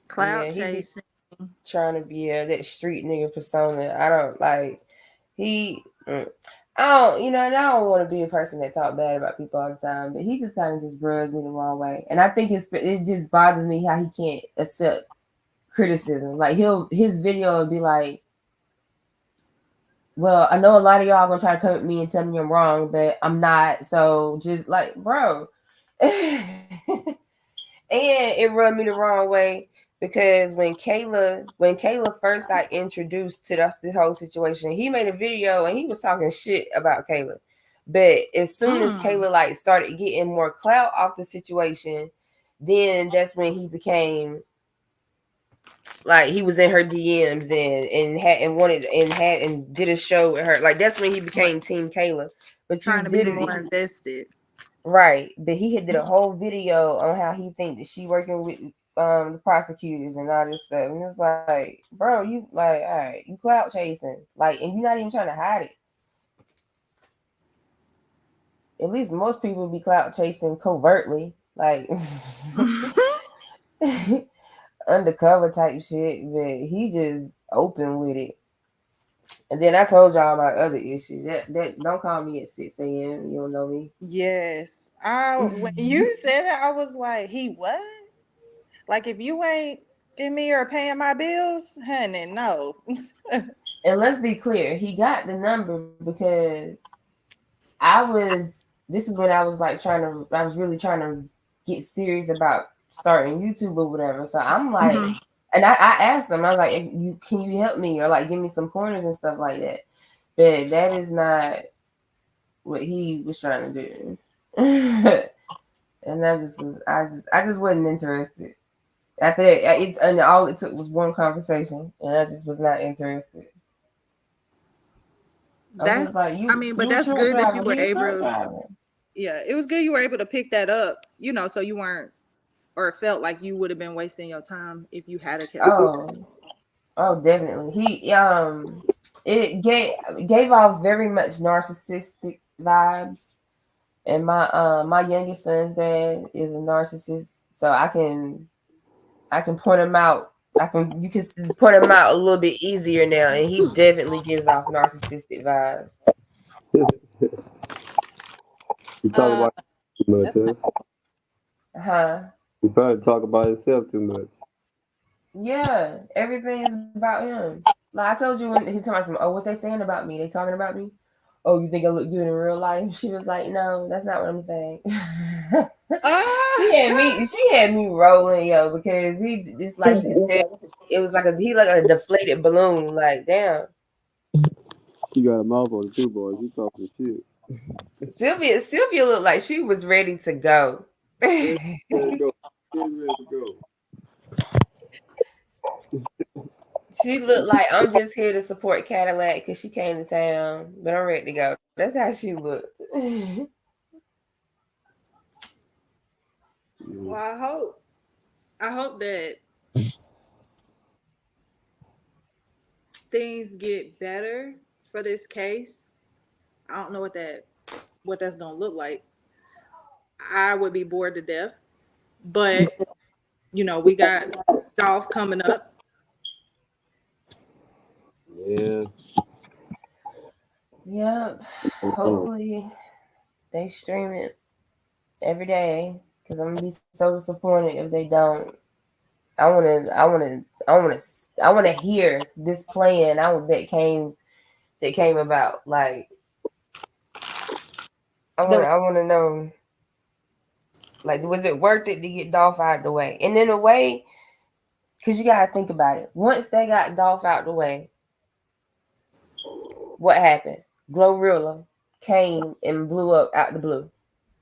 Cloud Yeah, he be chasing. trying to be that street nigga persona. I don't like he. I don't, and I don't want to be a person that talk bad about people all the time, but he just kind of just rubs me the wrong way, and I think it just bothers me how he can't accept criticism. Like his video would be like, "Well, I know a lot of y'all gonna try to come at me and tell me I'm wrong, but I'm not. So just like, bro." And it rubbed me the wrong way because when Kayla first got introduced to this whole situation, he made a video and he was talking shit about Kayla. But as soon as Kayla started getting more clout off the situation, then that's when he became like he was in her DMs and did a show with her. Like, that's when he became Team Kayla. But Trying to be more invested. Right, but he had did a whole video on how he think that she working with the prosecutors and all this stuff, and it's like, bro, you like, all right, you clout chasing, like, and you're not even trying to hide it. At least most people be clout chasing covertly, like undercover type shit, but he just open with it. And then I told y'all my other issue. That don't call me at 6 a.m. You don't know me. Yes. When you said it, I was like, he what? Like, if you ain't giving me or paying my bills, honey, no. And let's be clear, he got the number because this is when I was like I was really trying to get serious about starting YouTube or whatever. So I'm like, and I asked him, I was like, can you help me or like give me some pointers and stuff like that? But that is not what he was trying to do. And I just wasn't interested. After that, and all it took was one conversation, and I just was not interested. I'm just like, but you a that's truck good that you driver. were He a truck able. driver. Yeah, it was good you were able to pick that up, so you weren't or felt like you would have been wasting your time if you had a kept. Oh, definitely. It gave off very much narcissistic vibes, and my youngest son's dad is a narcissist, so I can point him out. You can point him out a little bit easier now, and he definitely gives off narcissistic vibes. You talk about too much, Huh? You probably talk about himself too much. Yeah, everything is about him. Like I told you when he told me, oh, what they saying about me? They talking about me? Oh, you think I look good in real life? She was like, no, that's not what I'm saying. She had me rolling, yo, because it's like you could tell it was like he like a deflated balloon. Like, damn. She got a mouth on the two boys. You talking shit. Sylvia looked like she was ready to go. Ready to go. She looked like I'm just here to support Cadillac because she came to town, but I'm ready to go. That's how she looked. Well, I hope that things get better for this case. I don't know what that's gonna look like. I would be bored to death, but we got Dolph coming up. Yeah. Yep. Hopefully they stream it every day because I'm gonna be so disappointed if they don't. I wanna hear this plan that came about. Like I wanna know. Like, was it worth it to get Dolph out the way? And in a way, because you gotta think about it. Once they got Dolph out the way, what happened? Glorilla came and blew up out the blue.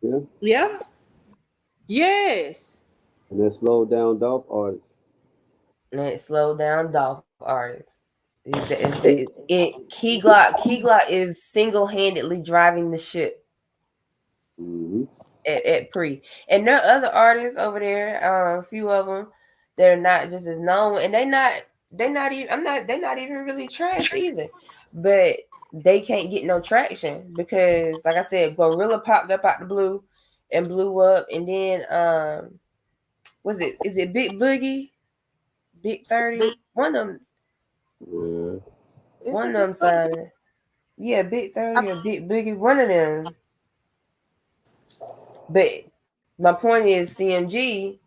Yeah. Yeah. Yes. And that slowed down Dolph artists. And it slowed down Dolph artists. Key Glock is single-handedly driving the ship at Pre. And there are other artists over there, a few of them that are not just as known, and they're not even really trash either. But they can't get no traction because, like I said, Gorilla popped up out the blue and blew up, and then is it Big Boogie, Big 30? One of them. Yeah. One of them signed. Yeah, Big 30 or Big Boogie, one of them. But my point is, CMG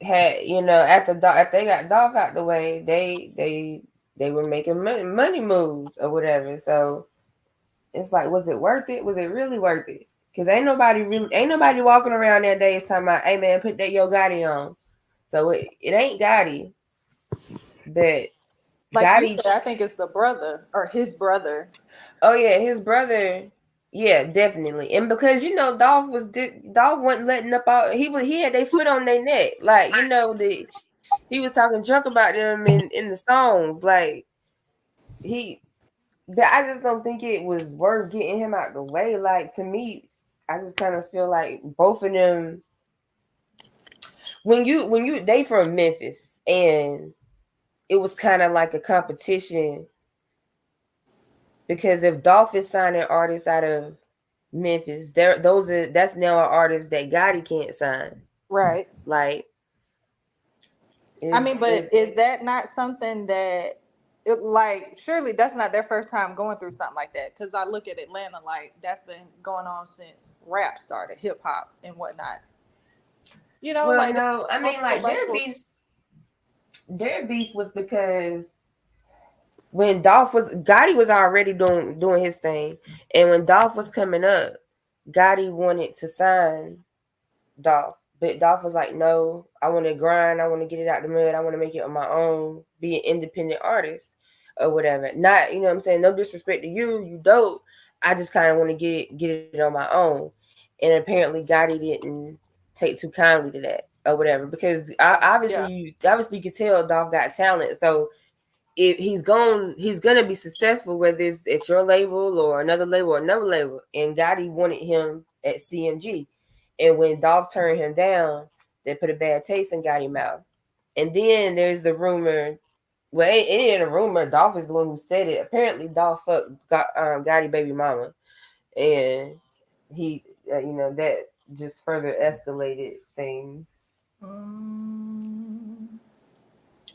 had, after they got Dolph out the way, they were making money moves or whatever. So it's like, was it worth it? Was it really worth it? Because ain't nobody walking around nowadays talking about, hey man, put that Yo Gotti on. So it ain't Gotti, but Like Gotti. you said, I think it's the brother or his brother. Oh yeah, his brother. Yeah, definitely. And because Dolph wasn't letting up all he had their foot on their neck. Like, he was talking junk about them in the songs. Like but I just don't think it was worth getting him out the way. Like, to me, I just kind of feel like both of them when you they from Memphis, and it was kind of like a competition because if Dolph is signing artists out of Memphis. That's now an artist that Gotti can't sign. Right. Like, I mean, but is that not something that, like, surely that's not their first time going through something like that? Because I look at Atlanta, like, that's been going on since rap started, hip hop and whatnot. You know, well, like, no, I mean, multiple like labels. their beef was because when Gotti was already doing his thing, and when Dolph was coming up, Gotti wanted to sign Dolph, but Dolph was like, "No, I want to grind. I want to get it out the mud. I want to make it on my own, be an independent artist, or whatever." Not, you know what I'm saying? No disrespect to you, you dope. I just kind of want to get it on my own. And apparently, Gotti didn't take too kindly to that, or whatever, because obviously you could tell Dolph got talent, so if he's gonna be successful, whether it's at your label or another label or another label. And Gotti wanted him at CMG, and when Dolph turned him down, they put a bad taste in Gotti's mouth. And then there's the rumor. Well, it ain't a rumor. Dolph is the one who said it. Apparently, Dolph fucked Gotti baby mama, and he, that just further escalated things.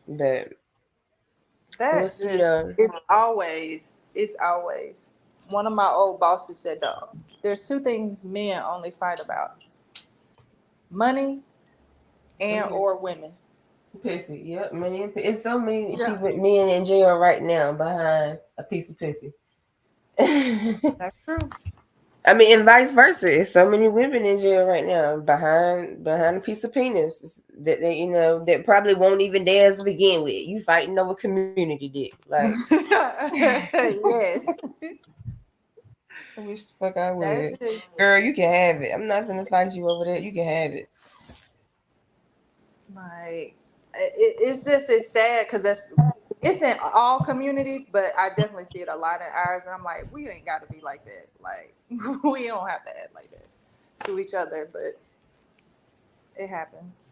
But That we'll just, see. it's always. One of my old bosses said, there's two things men only fight about: money and or women. Pissy, yep, man. It's so many people, men in jail right now behind a piece of pissy. That's true. I mean, and vice versa. It's so many women in jail right now behind a piece of penis that they, that probably won't even dance to begin with. You fighting over community dick, like. Yes. I wish the fuck I would. That's just, Girl, you can have it. I'm not gonna fight you over that. You can have it. like, it's sad because it's in all communities, but I definitely see it a lot in ours, and I'm like, we ain't got to be like that. Like, we don't have to act like that to each other, but it happens.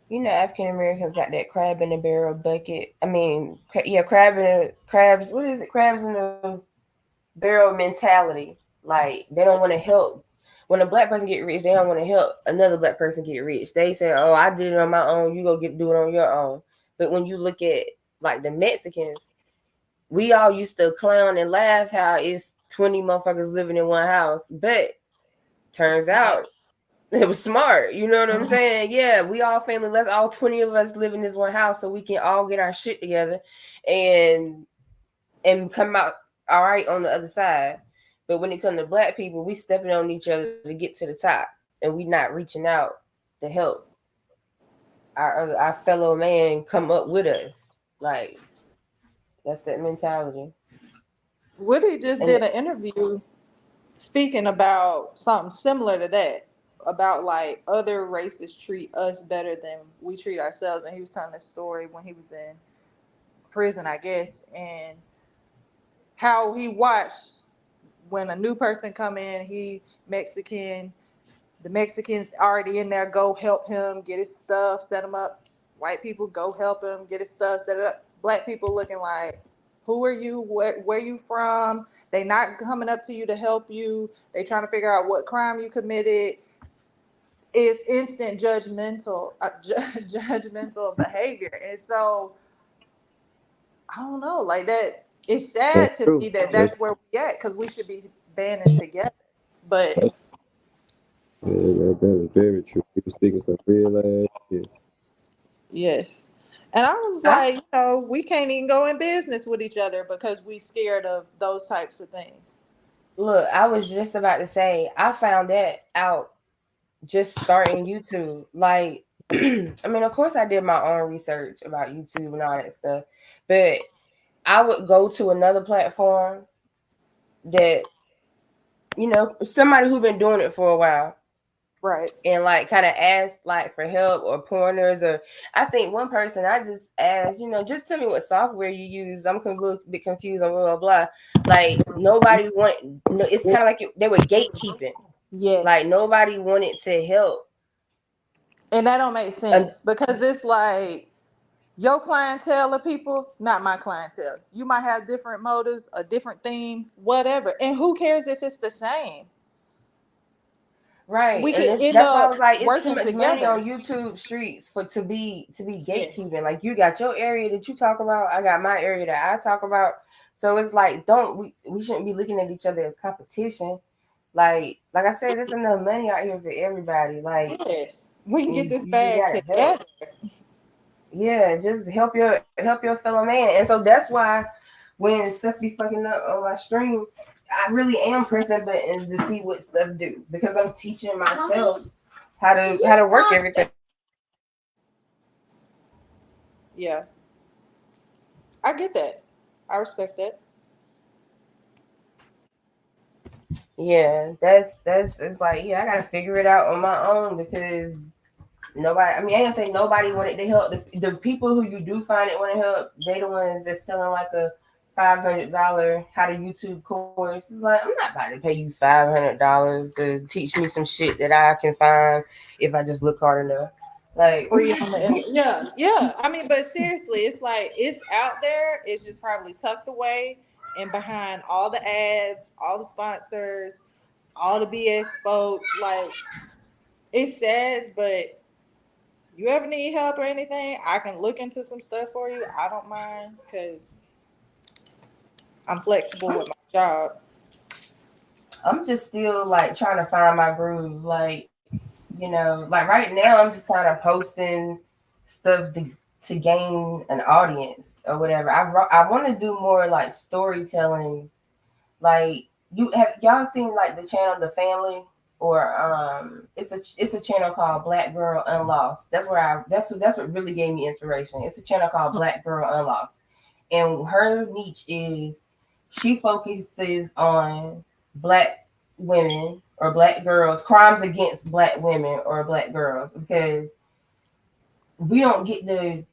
You know, African Americans got that crab in the barrel bucket. I mean, crabs. What is it? Crabs in the barrel mentality. Like, they don't want to help. When a black person get rich, they don't want to help another black person get rich. They say, "Oh, I did it on my own. You go do it on your own." But when you look at like the Mexicans, we all used to clown and laugh how it's 20 motherfuckers living in one house, but turns out it was smart. You know what I'm saying? Yeah, we all family. Let's all 20 of us live in this one house so we can all get our shit together and come out all right on the other side. But when it comes to black people, we stepping on each other to get to the top, and we not reaching out to help our fellow man come up with us. Like, that's that mentality. Woody just did an interview speaking about something similar to that, about like other races treat us better than we treat ourselves, and he was telling a story when he was in prison, I guess, and how he watched when a new person come in, he Mexican, the Mexicans already in there, go help him get his stuff, set him up. White people go help him get his stuff, set it up. Black people looking like, who are you? Where you from? They not coming up to you to help you. They trying to figure out what crime you committed. It's instant judgmental behavior. And so I don't know, like that. It's sad That's to true. me that that's where we at, because we should be banding together. But That is very true. People speaking some real ass shit. yes. And I was like, we can't even go in business with each other because we scared of those types of things. Look, I was just about to say, I found that out just starting YouTube. Like, I mean, of course, I did my own research about YouTube and all that stuff, but I would go to another platform that, somebody who been doing it for a while. Right. And like kind of ask like for help or pointers, or I think one person I just asked, just tell me what software you use. I'm a little bit confused on blah blah blah. Like nobody it's kind of like they were gatekeeping. Yes. Like nobody wanted to help. And that don't make sense because it's like Your clientele of people, not my clientele. You might have different motives, a different theme, whatever. And who cares if it's the same? Right. We And could end that's why I up was like, it's too working much money together. on YouTube streets to be Yes. gatekeeping. Like you got your area that you talk about, I got my area that I talk about. So it's like we shouldn't be looking at each other as competition. Like I said, there's enough money out here for everybody. Like Yes. We can get this you just bag gotta together. help. Yeah, just help your fellow man. And so that's why when stuff be fucking up on my stream, I really am pressing buttons to see what stuff do because I'm teaching myself how to work everything. Yeah. I get that. I respect that. Yeah, that's it's like, yeah, I gotta figure it out on my own because nobody, I mean, I ain't gonna say nobody wanted to help. The people who you do find it want to help, they the ones that's selling like a $500 how to YouTube course. It's like, I'm not about to pay you $500 to teach me some shit that I can find if I just look hard enough. Like, Free on the internet. Yeah. I mean, but seriously, it's like it's out there. It's just probably tucked away and behind all the ads, all the sponsors, all the BS folks. Like, it's sad, but you ever need help or anything, I can look into some stuff for you. I don't mind because I'm flexible with my job. I'm just still like trying to find my groove. Like, like right now I'm just kind of posting stuff to gain an audience or whatever. I want to do more like storytelling. Like, y'all seen like the channel The Family, or it's a channel called Black Girl Unlost. That's what really gave me inspiration. It's a channel called Black Girl Unlost, and her niche is she focuses on black women or black girls, crimes against black women or black girls, because we don't get the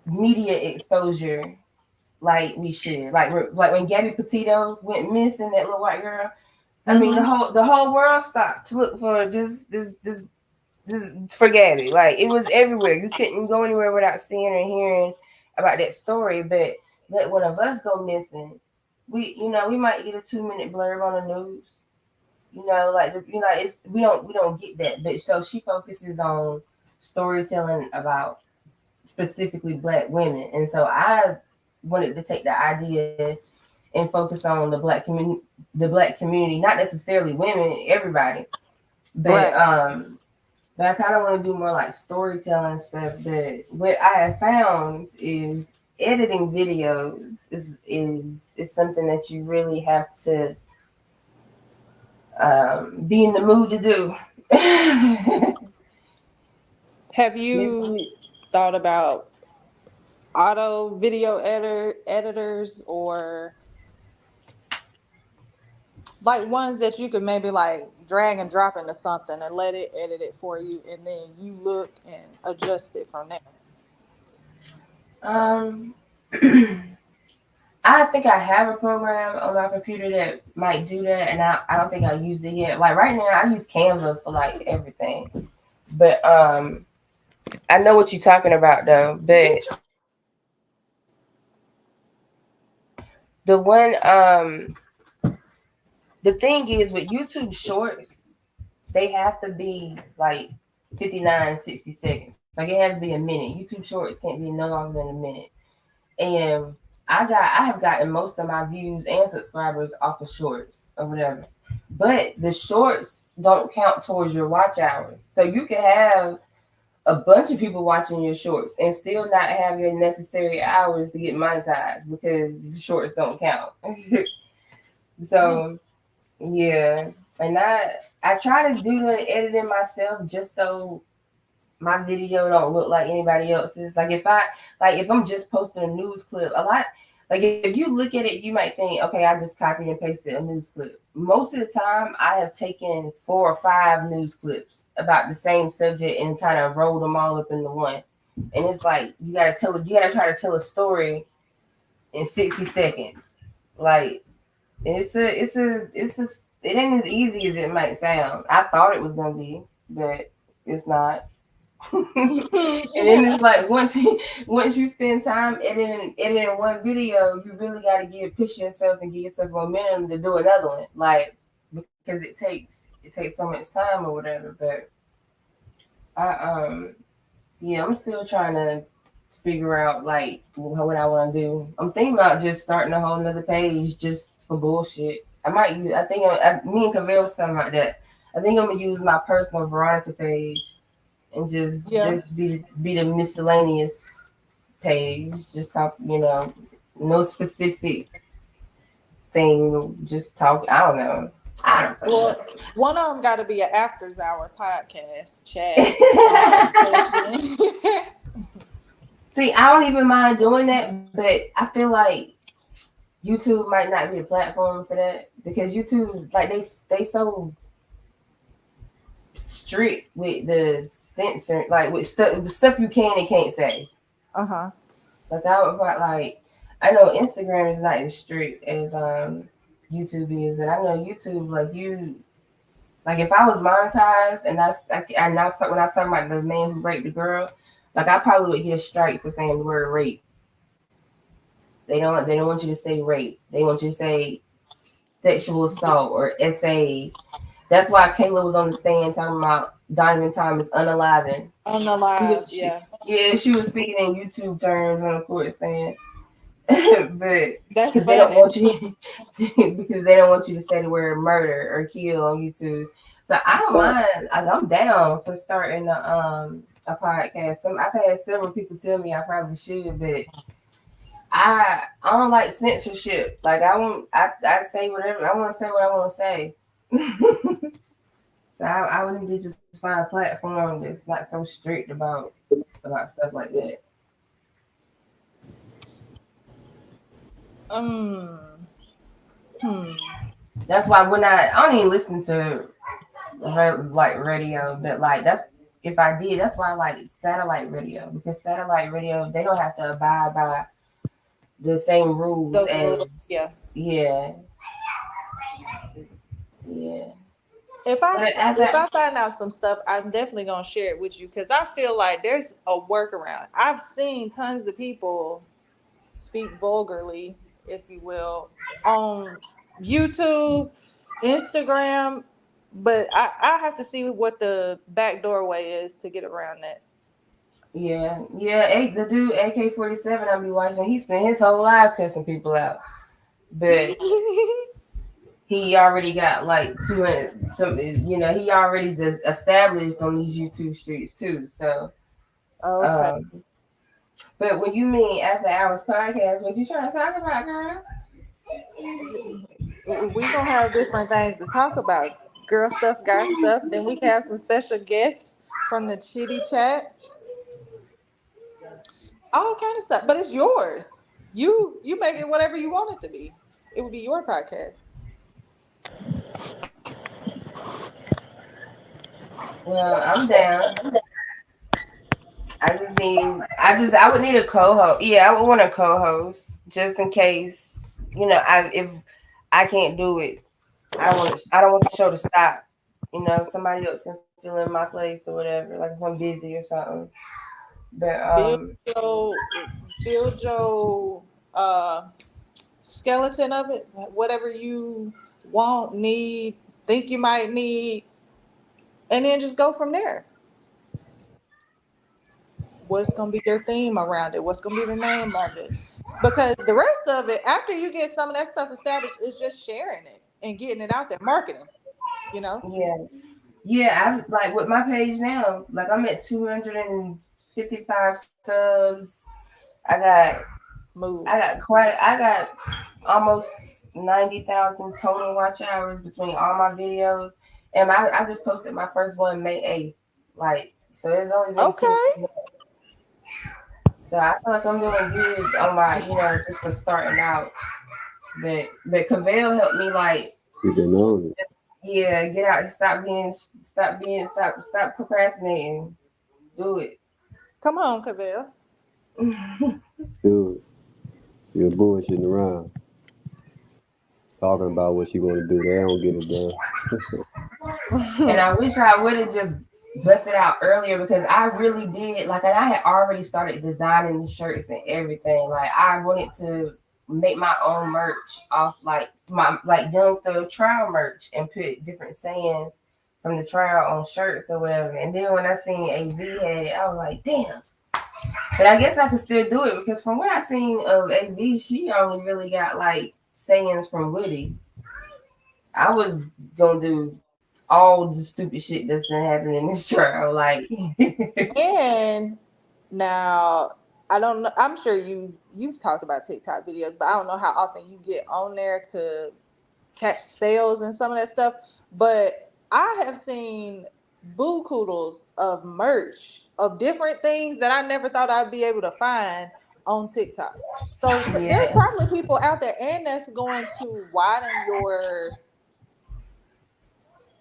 media exposure like we should. Like when Gabby Petito went missing, that little white girl. I mean, the whole world stopped to look for this for Gabby. Like, it was everywhere. You couldn't go anywhere without seeing or hearing about that story. But let one of us go missing, we might get a 2-minute blurb on the news. It's we don't get that. But so she focuses on storytelling about specifically black women, and so I wanted to take the idea and focus on the black community, not necessarily women, everybody, but Right. but I kind of want to do more like storytelling stuff. But what I have found is editing videos is something that you really have to be in the mood to do. Have you thought about auto video editors or like ones that you could maybe like drag and drop into something and let it edit it for you and then you look and adjust it from there? I think I have a program on my computer that might do that, and I don't think I used it yet. Like right now, I use Canva for like everything, but I know what you're talking about though. But the one the thing is with YouTube Shorts, they have to be like 59, 60 seconds. Like it has to be a minute. YouTube Shorts can't be no longer than a minute. And I have gotten most of my views and subscribers off of Shorts or whatever. But the Shorts don't count towards your watch hours. So you can have a bunch of people watching your Shorts and still not have your necessary hours to get monetized because the Shorts don't count. So yeah. And I try to do the editing myself just so my video don't look like anybody else's. Like if I'm just posting a news clip, a lot, like if you look at it, you might think, okay, I just copied and pasted a news clip. Most of the time, I have taken 4 or 5 news clips about the same subject and kind of rolled them all up into one. And it's like you gotta try to tell a story in 60 seconds. Like it ain't as easy as it might sound. I thought it was gonna be, but it's not. And then it's like once you spend time editing one video, you really got to push yourself and give yourself momentum to do another one, like because it takes so much time or whatever. But yeah, I'm still trying to figure out like what I want to do. I'm thinking about just starting a whole nother page just for bullshit. I might use. I think me and Cavell was something like that. I think I'm gonna use my personal Veronica page and just be the miscellaneous page. Just talk, no specific thing. Just talk. I don't know. I don't fucking Well, know. one of them got to be an after hour podcast chat. See, I don't even mind doing that, but I feel like YouTube might not be the platform for that because YouTube is like they so strict with the censor, like with stuff you can and can't say. Like I know Instagram is not as strict as YouTube is, but I know YouTube like if I was monetized and when I was talking about the man who raped the girl, like I probably would get a strike for saying the word rape. They don't want you to say rape. They want you to say sexual assault or SA. That's why Kayla was on the stand talking about Donovan Thomas unaliving. Unalived, She was speaking in YouTube terms on the court stand. But that's because they don't want you because they don't want you to say the word murder or kill on YouTube. So I don't mind. I'm down for starting a podcast. I've had several people tell me I probably should, but I don't like censorship. Like I say whatever I want to say. What I want to say. So I would need to just find a platform that's not so strict about stuff like that. That's why when I don't even listen to like radio, but like if I did, that's why I like satellite radio because satellite radio they don't have to abide by the same rules as yeah. If I find out some stuff, I'm definitely gonna share it with you because I feel like there's a workaround. I've seen tons of people speak vulgarly, if you will, on YouTube, Instagram, but I have to see what the back doorway is to get around that. Yeah. The dude AK-47 I be watching, he spent his whole life cussing people out, but he already got like 200 something. He already is established on these YouTube streets too. So, but when you mean after hours podcast, what you trying to talk about, girl? We gonna have different things to talk about. Girl stuff, guy stuff. Then we can have some special guests from the chitty chat. All kind of stuff. But it's yours. You make it whatever you want it to be. It would be your podcast. Well, I'm down. I would need a co-host. Yeah, I would want a co-host just in case, if I can't do it, I don't want the show to stop. Somebody else can fill in my place or whatever, like if I'm busy or something. But build your skeleton of it, whatever you want, need, think you might need, and then just go from there. What's gonna be your theme around it? What's gonna be the name of it? Because the rest of it, after you get some of that stuff established, is just sharing it and getting it out there, marketing. Yeah, I like with my page now, like I'm at 255 subs. I got almost 90,000 total watch hours between all my videos. And I just posted my first one May 8th. Like, so it's only been 2 weeks. So I feel like I'm doing good on my, just for starting out. But Cavell helped me like get out and stop procrastinating. Do it. Come on, Cavell. Dude, she was bullshitting around. Talking about what she want to do. They don't get it done. And I wish I would have just bust it out earlier because I really did like, and I had already started designing the shirts and everything. Like I wanted to make my own merch off like my like Young Thug Trial merch and put different sayings from the trial on shirts or whatever. And then when I seen AV had it, I was like, damn. But I guess I could still do it because from what I seen of AV, she only really got like sayings from Woody. I was gonna do all the stupid shit that's been happening in this trial. Like, And now I don't know. I'm sure you've talked about TikTok videos, but I don't know how often you get on there to catch sales and some of that stuff. But I have seen boo koodles of merch of different things that I never thought I'd be able to find on TikTok. So there's yeah, probably people out there, and that's going to widen your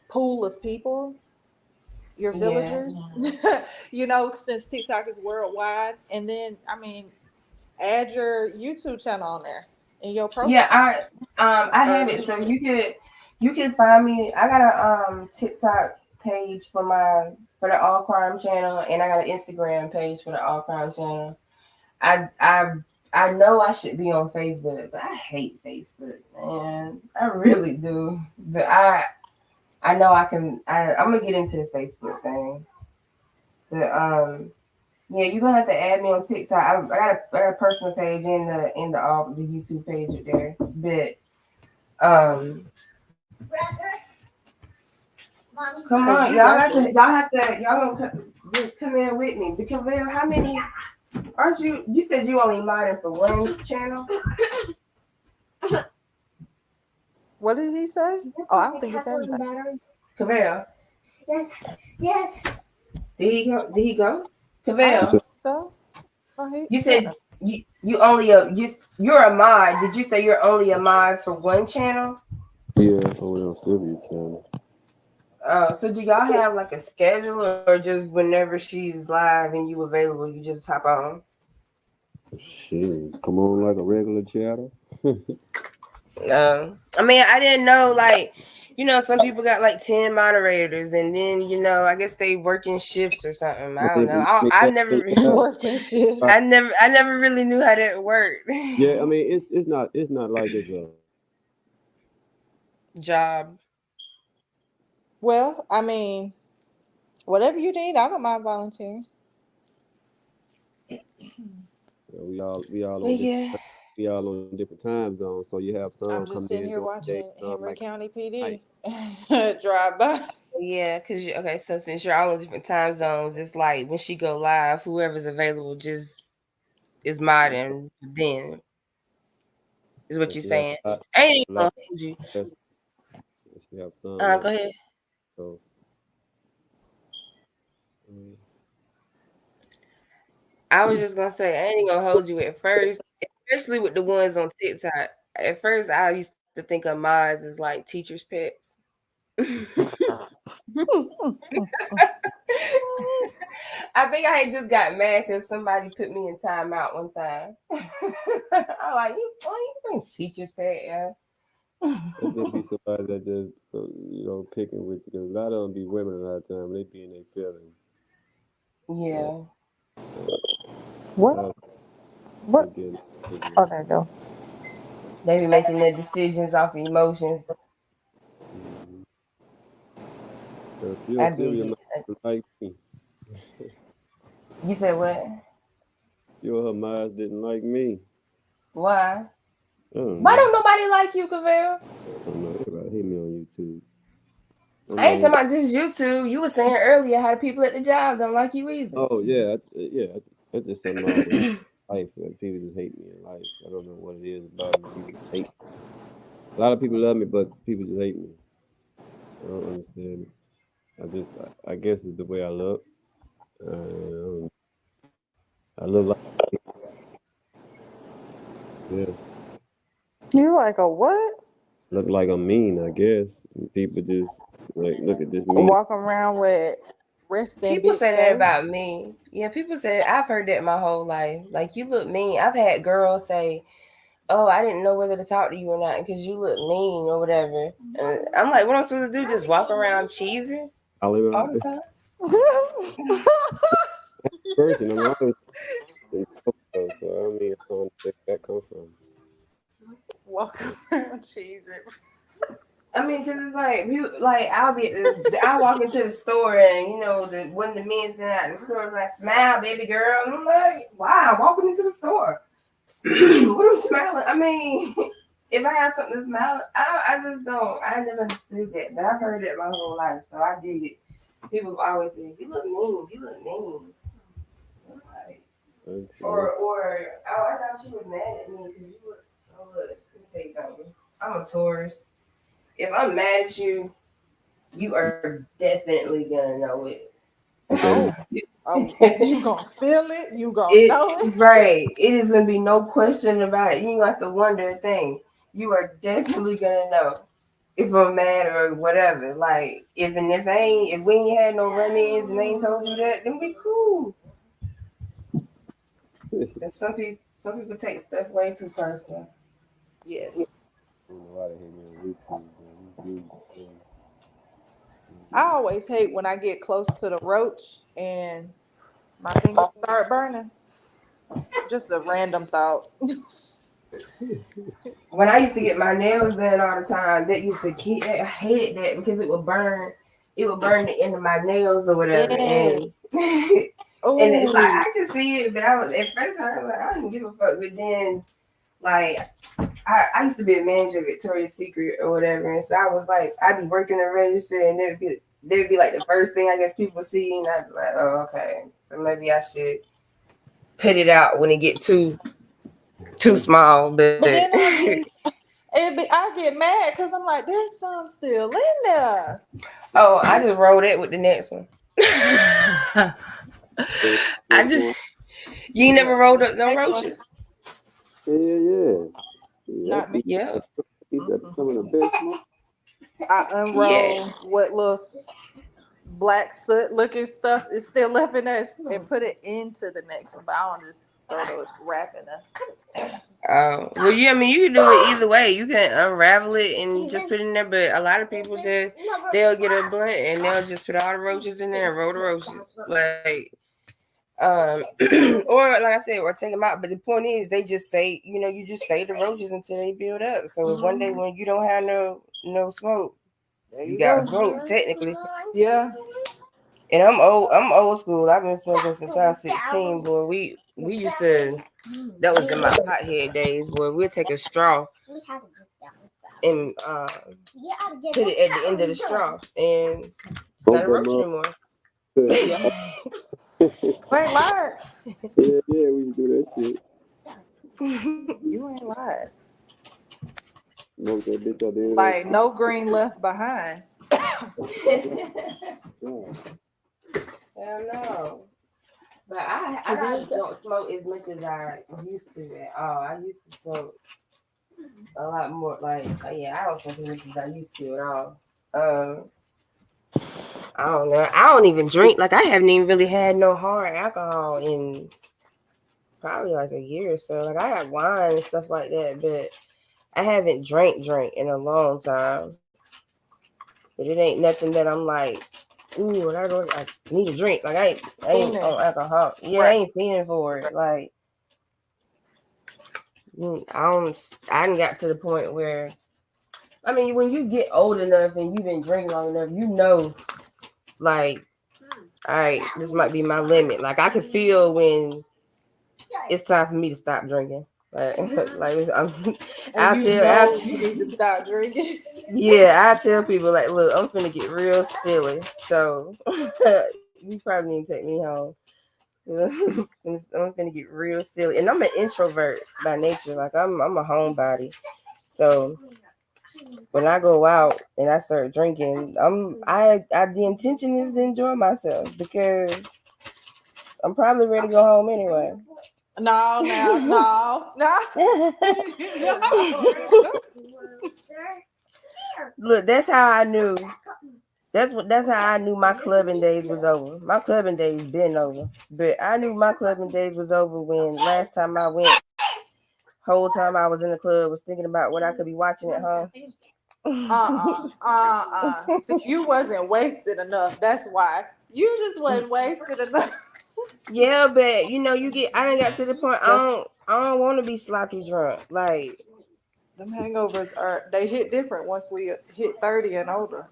pool of people, your yeah, villagers, since TikTok is worldwide. And then, I mean, add your YouTube channel on there in your yeah. profile. I have it, so you can find me. I got a TikTok page for the All Crime channel, and I got an Instagram page for the All Crime channel. I I I know I should be on Facebook, but I hate Facebook, man. I really do. But I know I can. I'm gonna get into the Facebook thing. But yeah, you're gonna have to add me on TikTok. I got a personal page in the YouTube page there. But come on, y'all gonna come in with me. Because how many aren't you? You said you only modding for one channel. What did he say? Oh, I don't think he said anything. Cavell. Yes, yes. Did he go? I don't Cavell. think so. Oh, You said you only you're a mod. Did you say you're only a mod for one channel? Yeah, only on Sylvia's channel. Oh, so do y'all have like a schedule or just whenever she's live and you available, you just hop on? Shit, come on like a regular chatter. I mean, I didn't know like, some people got like 10 moderators and then, I guess they work in shifts or something. I don't know. I never working shift. I never really knew how that worked. Yeah, I mean it's not like it's a job. Well, I mean, whatever you need, I don't mind volunteering. we all on Yeah. we all on different time zones. So you have some I'm come just sitting in here during the day, watching some Henry like County night. PD drive by. Yeah, okay, so since you're all in different time zones, it's like when she go live, whoever's available just is modding then, is what you're She have saying. a lot, I ain't even a gonna lot hold you. yes, she have some Go ahead. so I was just gonna say, I ain't gonna hold you at first, especially with the ones on TikTok. At first, I used to think of mods as like teachers' pets. I think I had just got mad because somebody put me in timeout one time. I'm like, you teacher's pet, yeah. it just be somebody that just picking with you because a lot of them be women a lot of time. They be in their feelings. Yeah. What? What? Again, Oh, there you go. They be making their decisions off of emotions. So you I know, dig Sylvia it. might like me. You said what? Her mods didn't like me. Why? I don't Why know. don't nobody like you, Cavell? I don't know. Everybody hate me on YouTube. I ain't talking about just YouTube. You were saying earlier how the people at the job don't like you either. Oh yeah, that's just something I always life. Like, people just hate me in life. I don't know what it is about me. People just hate. A lot of people love me, but people just hate me. I don't understand it. I guess it's the way I look. I look like yeah. You like a what? Look like I'm mean. I guess people just like look at this mean. Walking around with resting People bitch say that face. about me. Yeah, people say I've heard that my whole life. Like, you look mean. I've had girls say, "Oh, I didn't know whether to talk to you or not because you look mean or whatever." And I'm like, what am I supposed to do? Just walk around cheesing all the time? Person, I'm honest. So I mean, I don't know where that come from. Walk around cheese. I mean, cause it's like I walk into the store and one of the men standing out in the store like, "Smile, baby girl," and I'm like, "Wow, walking into the store, what am I smiling?" I mean, if I have something to smile, I just don't. I never understood that, but I've heard it my whole life, so I get it. People have always say, "You look mean, you look mean," or I thought you was mad at me because you were. Oh, look, let me tell you something. I'm a Taurus. If I'm mad at you, you are definitely gonna know it. You gonna feel it. You gonna know it. Right. It is gonna be no question about it. You ain't have to wonder a thing. You are definitely gonna know if I'm mad or whatever. Like if we ain't had no run-ins and they ain't told you that, then we cool. And some people take stuff way too personal. Yes. Why they hate me on YouTube, man. I always hate when I get close to the roach and my fingers start burning. Just a random thought. When I used to get my nails done all the time, that used to I hated that because it would burn the end of my nails or whatever. And and it's like I could see it, but I was at first I was like, I didn't give a fuck. But then like I used to be a manager at Victoria's Secret or whatever, and so I was like, I'd be working the register and they'd be like the first thing I guess people see, and I'd be like, oh, okay. So maybe I should put it out when it get too small. But then I get mad because I'm like, there's some still in there. Oh, I just rolled it with the next one. You ain't never rolled up no roaches? Yeah. Not me. Yeah. Some of the best smoke. I unroll what little black soot looking stuff is still left in there and put it into the next one. But I don't just throw those wrap in there. Oh, well, yeah, I mean, you can do it either way. You can unravel it and just put it in there, but a lot of people, they'll get a blunt and they'll just put all the roaches in there and roll the roaches. Like, or like I said, or take them out. But the point is, they just say, you just save the roaches until they build up. So one day when you don't have no smoke, you got smoke, technically. Yeah. And I'm old school. I've been smoking since I was 16, boy. We used to, that was in my pothead days, boy. We'd take a straw and put it at the end of the straw, and it's not a roach anymore. ain't lied. Yeah, we can do that shit. You ain't lied. Smoke that bitch out there. Like no green left behind. Hell no. But I don't smoke as much as I used to at all. I used to smoke a lot more. Like, I don't smoke as much as I used to at all. I don't know. I don't even drink. Like, I haven't even really had no hard alcohol in probably like a year or so. Like, I got wine and stuff like that, but I haven't drank in a long time. But it ain't nothing that I'm like, ooh, I need a drink. Like, I ain't on alcohol. Yeah, I ain't feeling for it. Like, I done got to the point where, I mean, when you get old enough and you've been drinking long enough, like, all right, this might be my limit. Like, I can feel when it's time for me to stop drinking. Like I tell you need to stop drinking. Yeah, I tell people like, look, I'm finna get real silly, so you probably need to take me home. I'm finna get real silly, and I'm an introvert by nature. Like I'm a homebody, so when I go out and I start drinking, the intention is to enjoy myself because I'm probably ready to go home anyway. No. Look, that's how I knew. That's how I knew my clubbing days was over. My clubbing days been over, but I knew my clubbing days was over when last time I went. Whole time I was in the club was thinking about what I could be watching at home. See, you wasn't wasted enough. That's why. You just wasn't wasted enough. Yeah, but you know, I done got to the point I don't want to be sloppy drunk. Like Them hangovers they hit different once we hit 30 and older.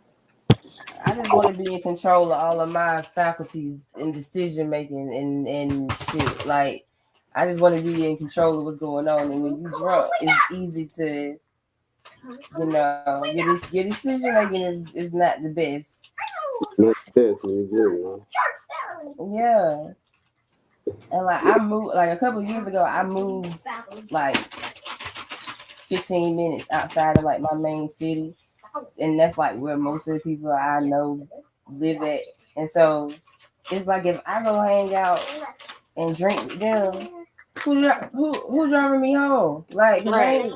I just want to be in control of all of my faculties and decision making and shit. Like I just want to be in control of what's going on. And when you drunk, it's easy to, you know, your decision making is not the best. Not definitely good. Yeah. And like I moved like a couple of years ago, I moved like 15 minutes outside of like my main city. And that's like where most of the people I know live at. And so it's like if I go hang out and drink with them, who driving me home? Like Right.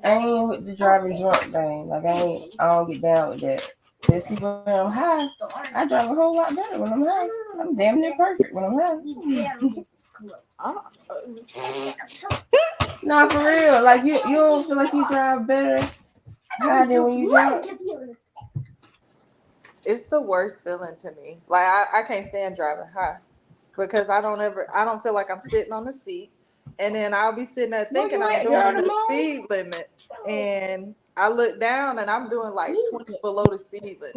I ain't with the driving drunk thing. Like I don't get down with that. Let's see when I'm high. I drive a whole lot better when I'm high. I'm damn near perfect when I'm high. Nah, for real. Like you don't feel like you drive better high than when you drunk. It's the worst feeling to me. Like I can't stand driving high because I don't feel like I'm sitting on the seat, and then I'll be sitting there thinking I'm doing the speed limit, and I look down and I'm doing like 20 below the speed limit.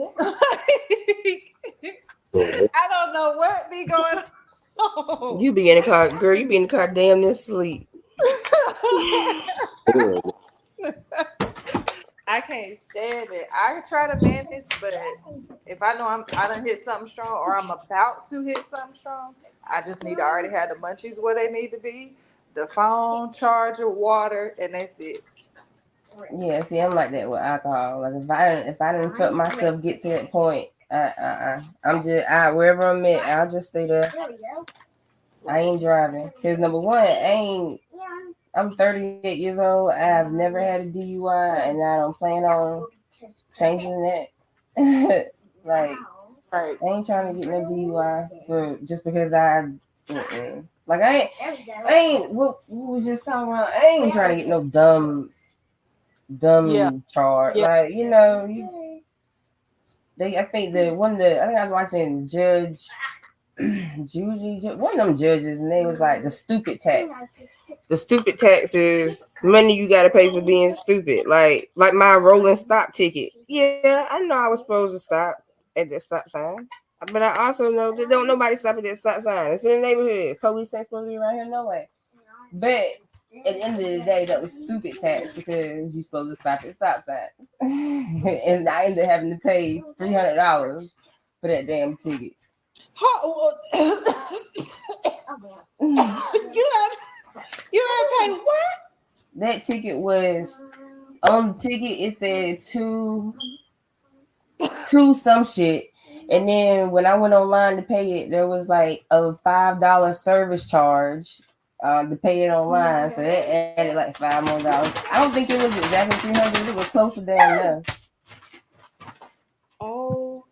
I don't know what be going on. You be in the car, girl. You be in the car damn near sleep. I can't stand it. I try to manage, but if I know I done hit something strong or I'm about to hit something strong, I just need to already have the munchies where they need to be, the phone, charger, water, and that's it. Yeah, see, I'm like that with alcohol. Like if I didn't felt myself get to that point, I'm just wherever I'm at, I'll just stay there. I ain't driving because number one, I'm 38 years old. I've never had a DUI, and I don't plan on changing that. Like, I ain't trying to get no DUI for just because like I ain't what we was just talking about. I ain't trying to get no dumb charge. Yeah. Like you know, I think I was watching Judge Judy, one of them judges, and they was like the stupid tax. The stupid tax is money you got to pay for being stupid. Like my rolling stop ticket. Yeah, I know I was supposed to stop at the stop sign, but I also know that don't nobody stop at that stop sign. It's in the neighborhood. Police ain't supposed to be around here no way. But at the end of the day, that was stupid tax because you're supposed to stop at stop sign, and I ended up having to pay $300 for that damn ticket. You had paid what? That ticket was on the ticket. It said two some shit, and then when I went online to pay it, there was like a $5 service charge to pay it online. So that added like $5 more. I don't think it was exactly 300. It was closer down there. Oh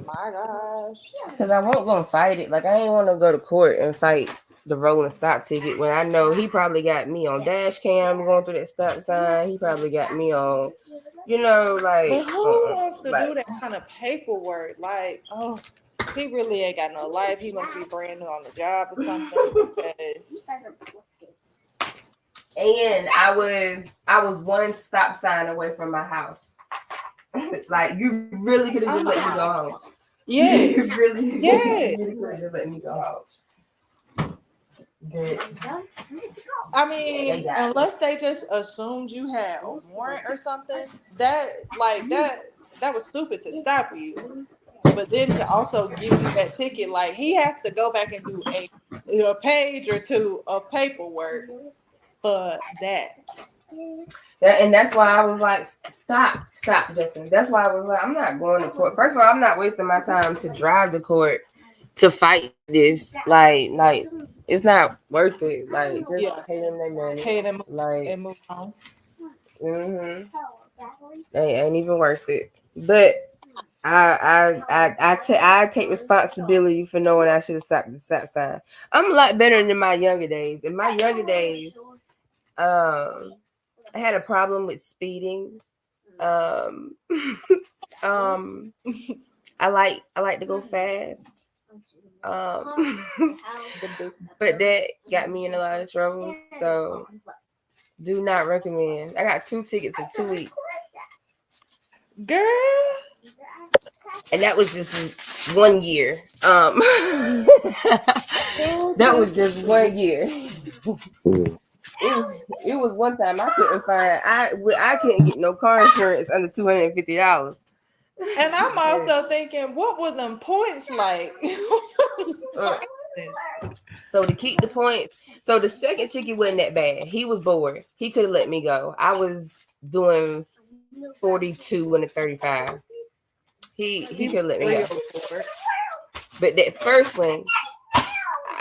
my gosh! Because I won't go fight it. Like I ain't want to go to court and fight the rolling stop ticket when I know he probably got me on dash cam going through that stop sign. He probably got me on, you know, like. But who wants to do that kind of paperwork? Like, oh, he really ain't got no life. He must be brand new on the job or something. Because... And I was one stop sign away from my house. Like you really could have just let me go home. Yes. You really Yes. could have just let me go home. I mean, unless they just assumed you had a warrant or something, that was stupid to stop you. But then to also give you that ticket, like he has to go back and do a page or two of paperwork for that. And that's why I was like, stop, Justin. That's why I was like, I'm not going to court. First of all, I'm not wasting my time to drive to court to fight this. Like it's not worth it. Like just pay them their money. Pay them like and move on. They ain't even worth it. But I take responsibility for knowing I should have stopped the stop sign. I'm a lot better than my younger days. In my younger days, I had a problem with speeding. I like to go fast. But that got me in a lot of trouble. So do not recommend. I got 2 tickets in 2 weeks. Girl. And that was just 1 year. That was just 1 year. It was one time I couldn't find. I couldn't get no car insurance under $250. And I'm also thinking, what were them points like? So to keep the points, so the second ticket wasn't that bad. He was bored. He could have let me go. I was doing 42 and a 35. He could have let me go. But that first one,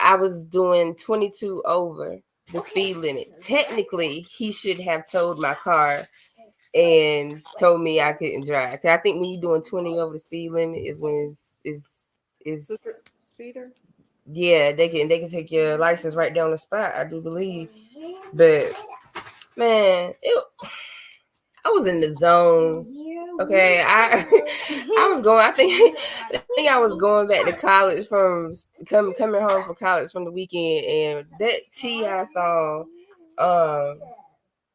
I was doing 22 over the speed limit. Technically, he should have towed my car and told me I couldn't drive. 'Cause I think when you're doing 20 over the speed limit is when it's speeder. Yeah, they can take your license right down the spot, I do believe. But man, I was in the zone. Okay, I was going. I think I was going back to college from coming home from college from the weekend, and that T.I. song,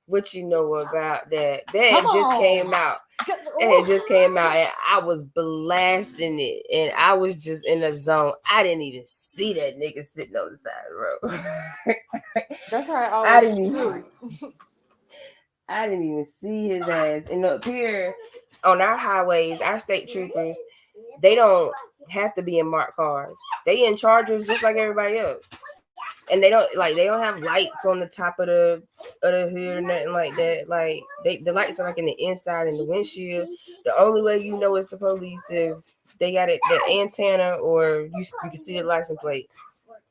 what you know about that? That had just came out. It had just came out, and I was blasting it, and I was just in the zone. I didn't even see that nigga sitting on the side of the road. That's how I always I didn't even see his ass. And up here on our highways, our state troopers, they don't have to be in marked cars. They in Chargers just like everybody else. And they don't have lights on the top of the hood or nothing like that. Like the lights are like in the inside in the windshield. The only way you know it's the police if they got it the antenna or you can see the license plate.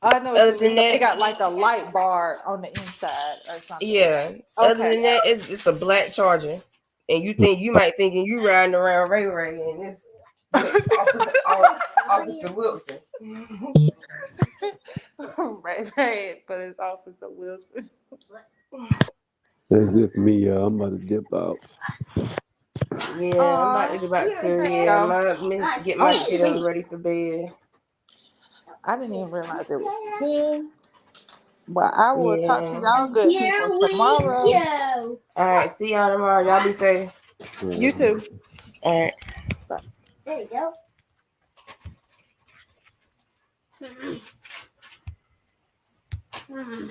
I know. Other than that, they got like a light bar on the inside or something. Yeah. Okay. Other than that, it's a black Charger, and you might thinking you riding around Ray Ray, and it's Officer Wilson. right, but it's Officer Wilson. That's just me, y'all. I'm about to dip out. Yeah, I'm about to get back to get my kiddo ready for bed. I didn't even realize it was 10. But I will talk to y'all good people tomorrow. All right, see y'all tomorrow. Y'all be safe. You too. All right. Bye. There you go. Mm-hmm.